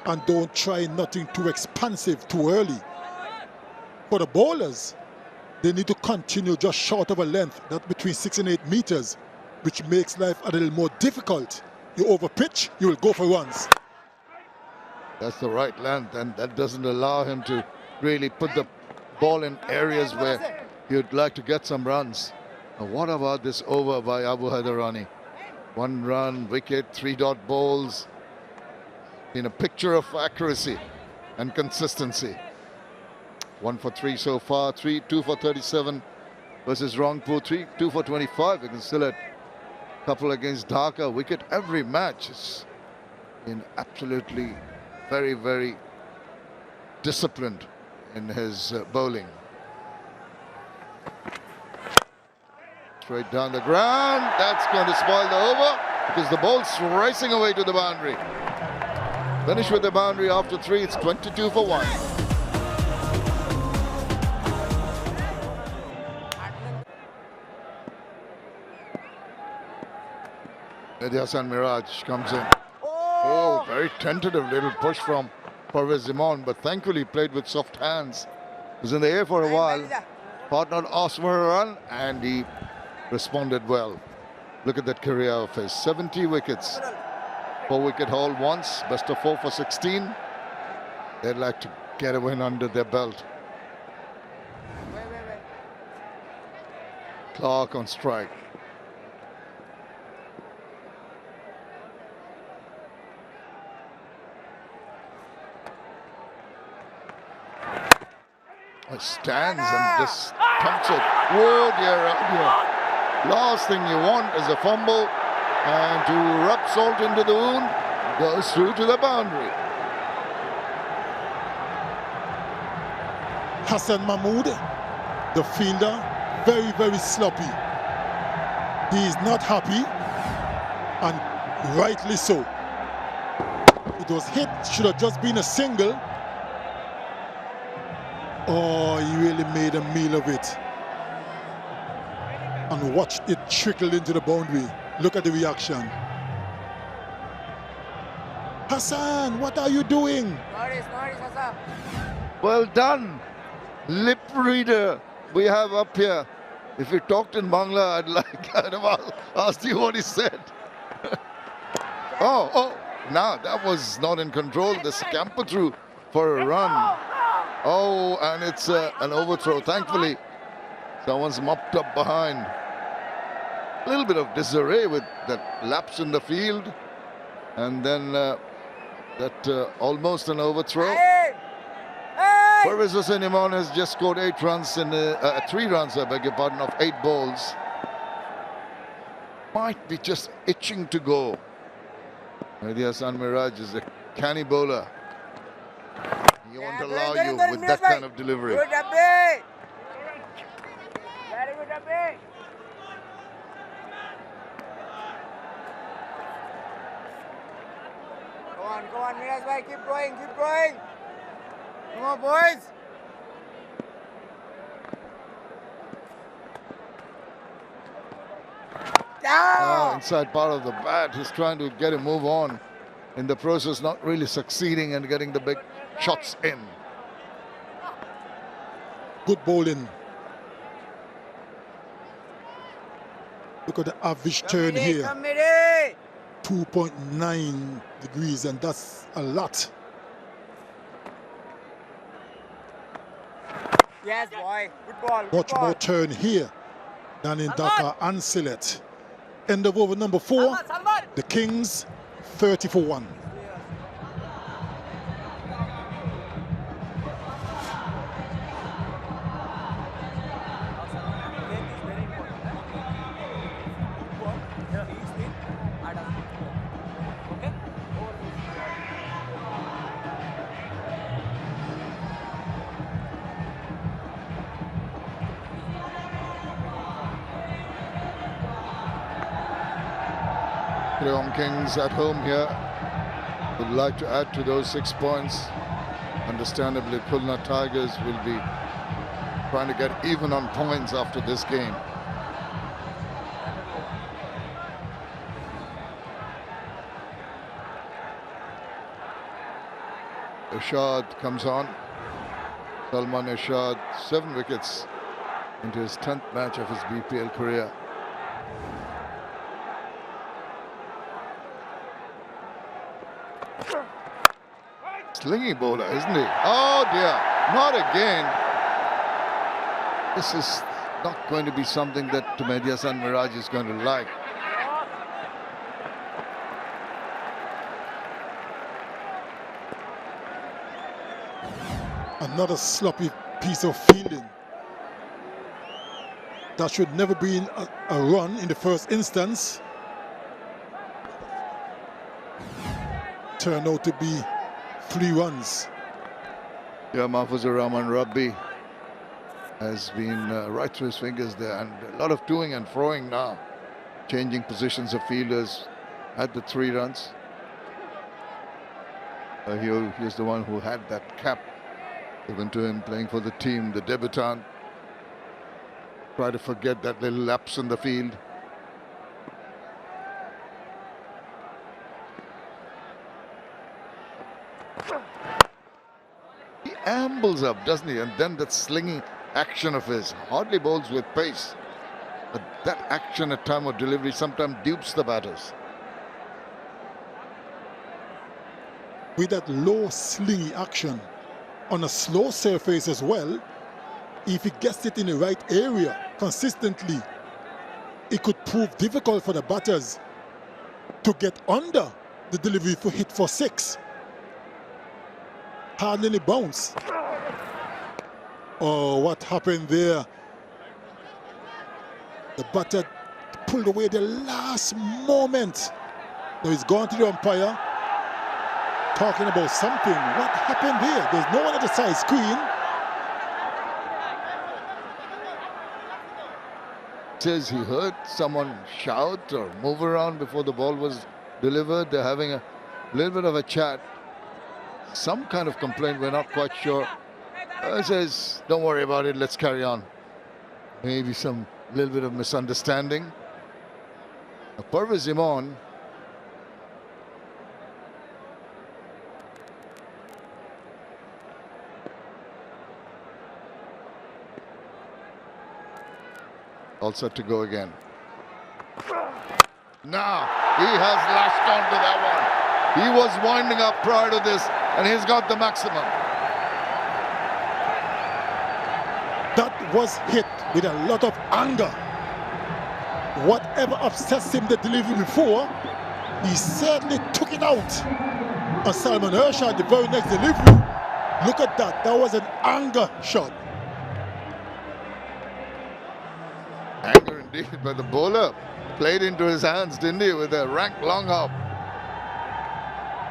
and don't try nothing too expansive too early. For the bowlers, they need to continue just short of a length, that's between 6 and 8 meters, which makes life a little more difficult. You overpitch, you will go for runs. That's the right length, and that doesn't allow him to really put the ball in areas where you'd like to get some runs. Now, what about this over by Abu Haider? 1 run, wicket, 3-dot bowls. In a picture of accuracy and consistency. 1 for 3 so far, 2 for 37 versus Rangpur, 2 for 25 against Sylhet. Couple against Dhaka, wicket every match. Is in absolutely very disciplined in his bowling. Straight down the ground. That's going to spoil the over because the ball's racing away to the boundary. Finish with the boundary after 3. It's 22 for 1. Mehdi Miraj comes in. Oh, very tentative little push from 𝗵𝗺𝗲𝗂, but thankfully played with soft hands. Was in the air for a while. Partner asked for a run and he responded well. Look at that career of his. 70 wickets. 4-wicket haul once. Best of 4 for 16. They'd like to get a win under their belt. Clark on strike. It stands and just pumps it. Oh dear, oh dear. Last thing you want is a fumble, and to rub salt into the wound, goes through to the boundary. Hassan Mahmood, the fielder, very sloppy. He is not happy, and rightly so. It was hit, should have just been a single. Oh, he really made a meal of it. And watched it trickle into the boundary. Look at the reaction. Hassan, what are you doing? Well done. Lip reader we have up here. If you talked in Bangla, I'd have asked you what he said. oh, now that was not in control. The scamper through for a run. Oh, and it's an overthrow. Thankfully, someone's mopped up behind. A little bit of disarray with that lapse in the field. And then that almost an overthrow. 𝗃𝗧𝗃𝗃 𝗂𝗽𝗃 has just scored 8 runs in 3 runs, I beg your pardon, of 8 balls. Might be just itching to go. Usman Khan is a canny bowler. He won't allow you with that kind of delivery. Good, 𝗵𝗃. Very good, 𝗵𝗃. Go on, Miraz bhai, keep going, keep going. Come on, boys. Inside part of the bat, he's trying to get a move on. In the process, not really succeeding and getting the big shots in. Good bowling. Look at the average turn here. 2.9 degrees, and that's a lot. Yes, boy. Good ball. Much more turn here than in Dhaka and Sylhet. End of over number 4. The Kings 30 for 1. Chittagong Kings at home here would like to add to those 6 points. Understandably, Khulna Tigers will be trying to get even on points after this game. Irshad comes on. Salman Irshad, 7 wickets into his 10th match of his BPL career. Slingy bowler, isn't he? Oh dear, not again. This is not going to be something that Usman Khan is going to like. Another sloppy piece of fielding. That should never be a run in the first instance. Turned out to be 3 runs. Yeah, Mahfuzur Rahman Rabbi has been right through his fingers there, and a lot of toing and froing now. Changing positions of fielders at the 3 runs. He's the one who had that cap given to him playing for the team, the debutant. Try to forget that little lapse in the field. He ambles up, doesn't he? And then that slinging action of his. Hardly bowls with pace. But that action at time of delivery sometimes dupes the batters. With that low slingy action on a slow surface as well, if he gets it in the right area consistently, it could prove difficult for the batters to get under the delivery for hit for 6. Hardly any bounce. Oh, what happened there? The batter pulled away the last moment. Now he's gone to the umpire, talking about something. What happened here? There's no one at the side screen. Says he heard someone shout or move around before the ball was delivered. They're having a little bit of a chat. Some kind of complaint, we're not quite sure. Says, don't worry about it, let's carry on. Maybe some little bit of misunderstanding. 𝗃𝗃𝗃𝗃 all set to go again. Now he has lashed on to that one. He was winding up prior to this, and he's got the maximum. That was hit with a lot of anger. Whatever upsets him the delivery before, he certainly took it out on Salman Irshad the very next delivery. Look at that. That was an anger shot. Anger indeed, but the bowler played into his hands, didn't he, with a rank long hop.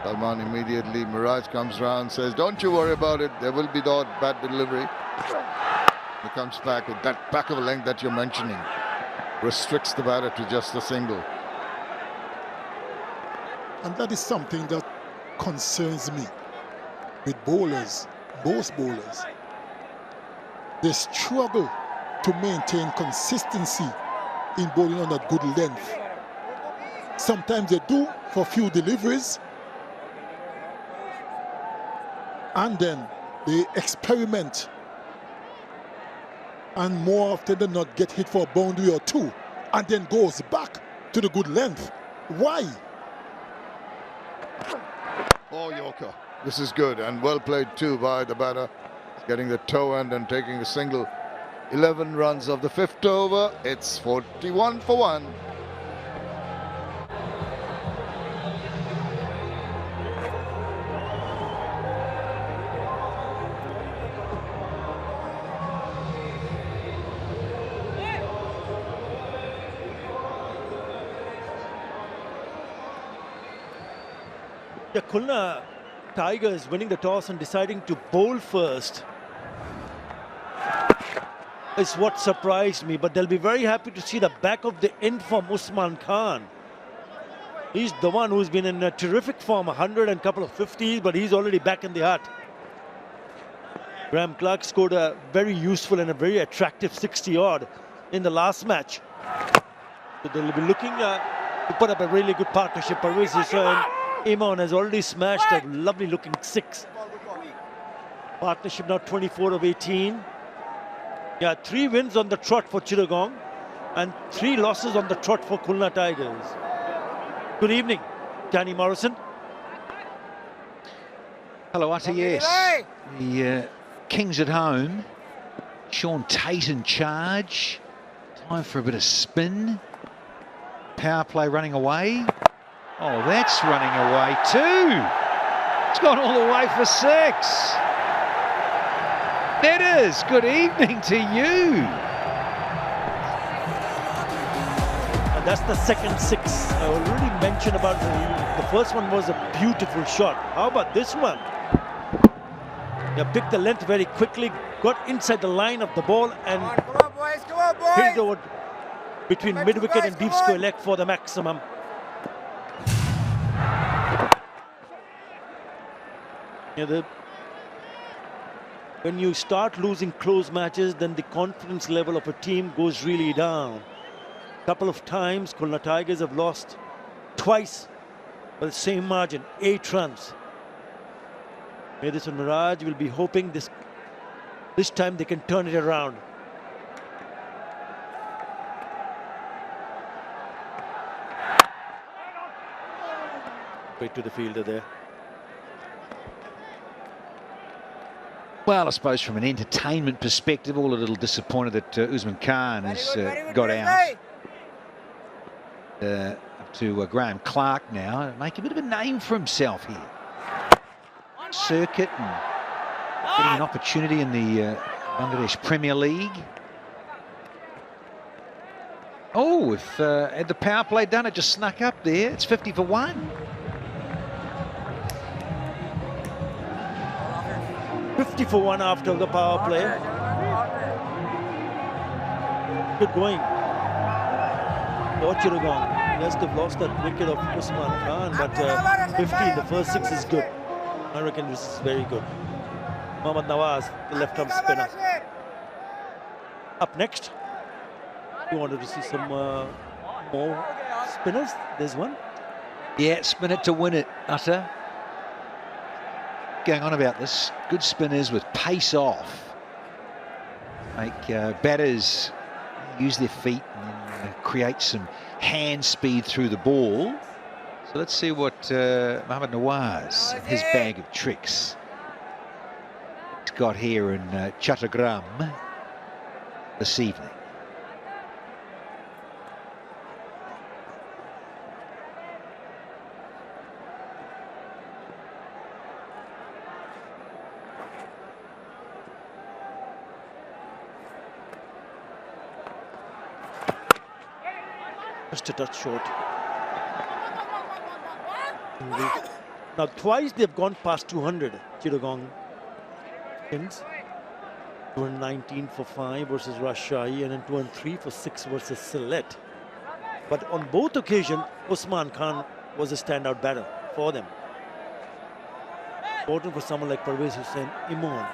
Salman immediately, Miraj comes round, says, don't you worry about it, there will be the odd bad delivery. He comes back with that back of a length that you're mentioning. Restricts the batter to just a single. And that is something that concerns me with bowlers, most bowlers. They struggle to maintain consistency in bowling on that good length. Sometimes they do for a few deliveries, and then they experiment, and more often than not get hit for a boundary or two, and then goes back to the good length. Why? Oh, Yorker. This is good and well played too by the batter. Getting the toe end and taking a single. 11 runs of the 5th over. It's 41 for 1. The Khulna Tigers winning the toss and deciding to bowl first is what surprised me, but they'll be very happy to see the back of the end from Usman Khan. He's the one who's been in a terrific form, 100 and a couple of 50s, but he's already back in the hut. Graham Clark scored a very useful and a very attractive 60-odd in the last match. So they'll be looking to put up a really good partnership. 𝗵𝗺𝗃𝗍 and Imon has already smashed a lovely looking 6. Partnership now 24 of 18. Yeah, 3 wins on the trot for Chittagong and 3 losses on the trot for Khulna Tigers. Good evening, Danny Morrison. Hello, Utter, yes. The Kings at home. Shaun Tate in charge. Time for a bit of spin. Power play running away. Oh, that's running away too. It's gone all the way for 6. Netters, good evening to you. And that's the second 6. I already mentioned about the first one was a beautiful shot. How about this one? They picked the length very quickly, got inside the line of the ball and hit it over between mid-wicket and deep square leg for the maximum. Yeah, when you start losing close matches, then the confidence level of a team goes really down. A couple of times, Khulna Tigers have lost twice by the same margin, 8 runs. This one, Miraj will be hoping this time they can turn it around. Straight to the fielder there. Well, I suppose from an entertainment perspective, all a little disappointed that Usman Khan has got out. Up to Graham Clark now, make a bit of a name for himself here. Circuit and getting an opportunity in the Bangladesh Premier League. Oh, if had the power play done, it just snuck up there. It's 50 for 1. 50 for 1 after the power play. Good going. Chittagong. Yes, they've lost that wicket of Usman Khan, but 50 in the first 6 is good. I reckon this is very good. Mohammad Nawaz, the left-arm spinner. Up next, you wanted to see some more spinners. There's one. Yeah, spin it to win it, Utter. Going on about this, good spinners with pace off make batters use their feet and create some hand speed through the ball. So let's see what Mohammad Nawaz, his bag of tricks, has got here in Chattogram this evening. Just a touch short. Now twice they've gone past 200. Chittagong Kings. 219 for 5 versus Rajshahi, and then 203 for 6 versus Sylhet. But on both occasions, Usman Khan was a standout batter for them. Important for someone like 𝗶𝗺𝗲𝗂𝗍𝗂𝗍𝗂.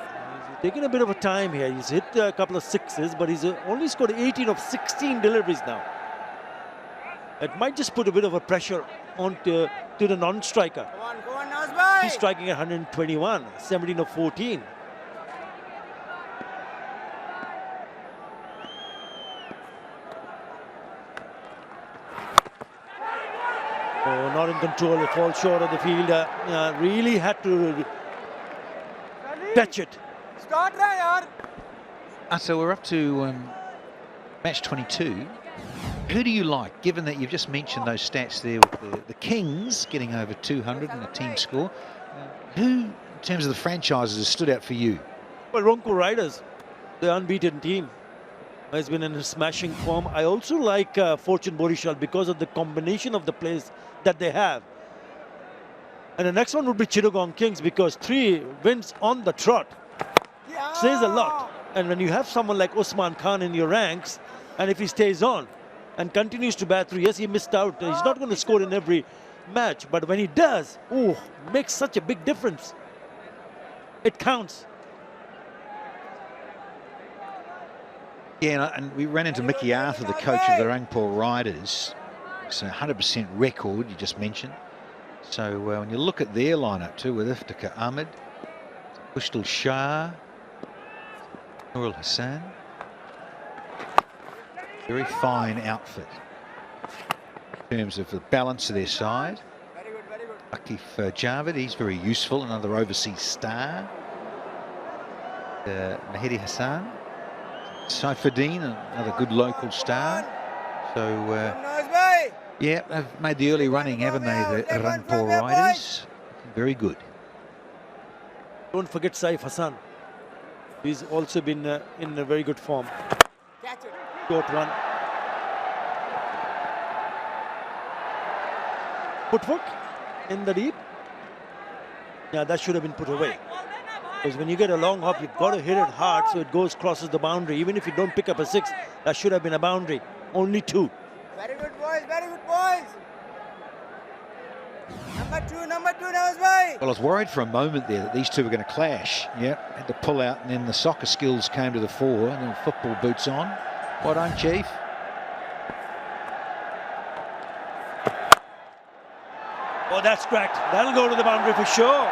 He's taken a bit of a time here. He's hit a couple of sixes, but he's only scored 18 of 16 deliveries now. It might just put a bit of a pressure on to the non-striker. Go on, Nazbai. He's striking at 121, 17 of 14. Oh, not in control. It falls short of the field. Really had to touch it. Start yaar. So we're up to match 22. Who do you like, given that you've just mentioned those stats there with the Kings getting over 200 in the team score? Who, in terms of the franchises, has stood out for you? Well, Ronco Riders, the unbeaten team, has been in a smashing form. I also like Fortune Borishal because of the combination of the players that they have. And the next one would be Chittagong Kings, because 3 wins on the trot says a lot. And when you have someone like Usman Khan in your ranks, and if he stays on and continues to bat through, yes, he missed out. He's not going to score in every match, but when he does, makes such a big difference. It counts. Yeah, and we ran into Mickey Arthur, the coach of the Rangpur Riders. It's a 100% record you just mentioned. So when you look at their lineup too, with Iftikhar Ahmed, Kushal Shah, Nurul Hassan, very fine outfit in terms of the balance of their side. Akif Javed, he's very useful, another overseas star. Mehdi Hassan, Saifuddin, another good local star. So yeah, they've made the early running, haven't they, the Rangpur Riders? Very good. Don't forget Saif Hassan. He's also been in a very good form. Short run. Footwork in the deep. Yeah, that should have been put away. Because when you get a long hop, you've got to hit it hard so it crosses the boundary. Even if you don't pick up a 6, that should have been a boundary. Only 2. Very good boys, very good boys. Number two, Nazbai. Well, I was worried for a moment there that these two were going to clash. Yeah, had to pull out, and then the soccer skills came to the fore, and then football boots on. Well done, Chief. Oh, that's cracked. That'll go to the boundary for sure.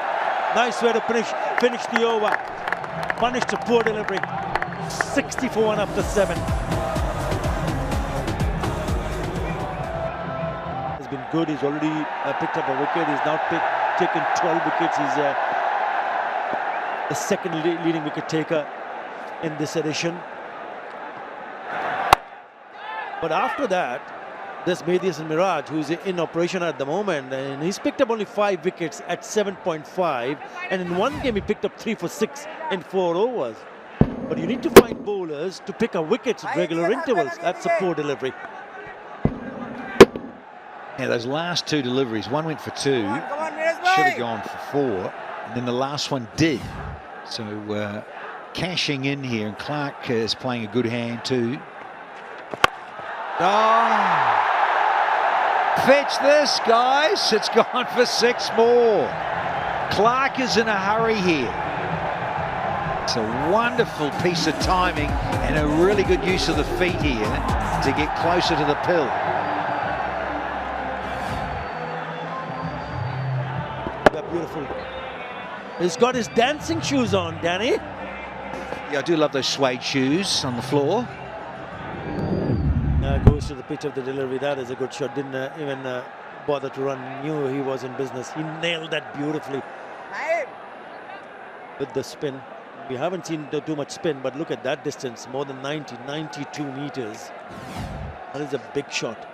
Nice way to finish the over. Punished a poor delivery. 64 and up to 7. Has been good. He's already picked up a wicket. He's now taken 12 wickets. He's the second leading wicket taker in this edition. But after that, there's Mehdi and Miraj, who's in operation at the moment, and he's picked up only 5 wickets at 7.5, and in one game he picked up 3 for 6 in 4 overs. But you need to find bowlers to pick up wickets at regular intervals. That's a poor delivery. Yeah, those last 2 deliveries, one went for 2, should have gone for 4, and then the last one did. So cashing in here, and Clark is playing a good hand too. Fetch this, guys. It's gone for 6 more. Clark is in a hurry here. It's a wonderful piece of timing and a really good use of the feet here to get closer to the pill. Yeah, beautiful. He's got his dancing shoes on, Danny. Yeah, I do love those suede shoes on the floor. Goes to the pitch of the delivery. That is a good shot. Didn't even bother to run. Knew he was in business. He nailed that beautifully with the spin. We haven't seen too much spin, but look at that distance. More than 92 meters. That is a big shot.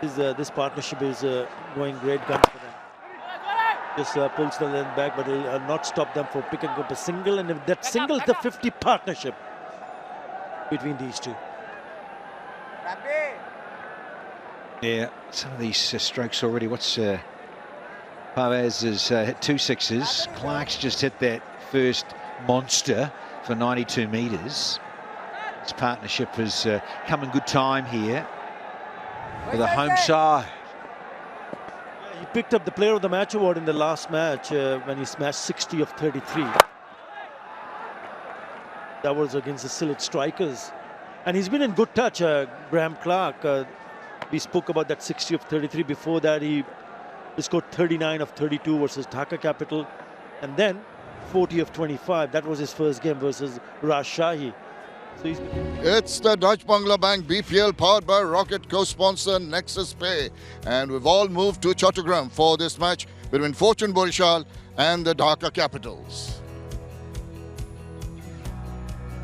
This partnership is going great guns for them. Just pulls the length back, but will not stop them from picking up a single. And if that single is the 50 partnership between these two. Yeah, some of these strokes already. What's Pavaz has hit 2 sixes. Clark's just hit that first monster for 92 metres. His partnership has come in good time here for the home side. He picked up the Player of the Match award in the last match when he smashed 60 of 33. That was against the Sylhet strikers. And he's been in good touch, Graham Clark. We spoke about that 60 of 33. Before that, he scored 39 of 32 versus Dhaka Capital. And then 40 of 25. That was his first game versus Rajshahi. So it's the Dutch Bangla Bank BPL powered by Rocket, co-sponsor Nexus Pay. And we've all moved to Chattogram for this match between Fortune Borishal and the Dhaka Capitals.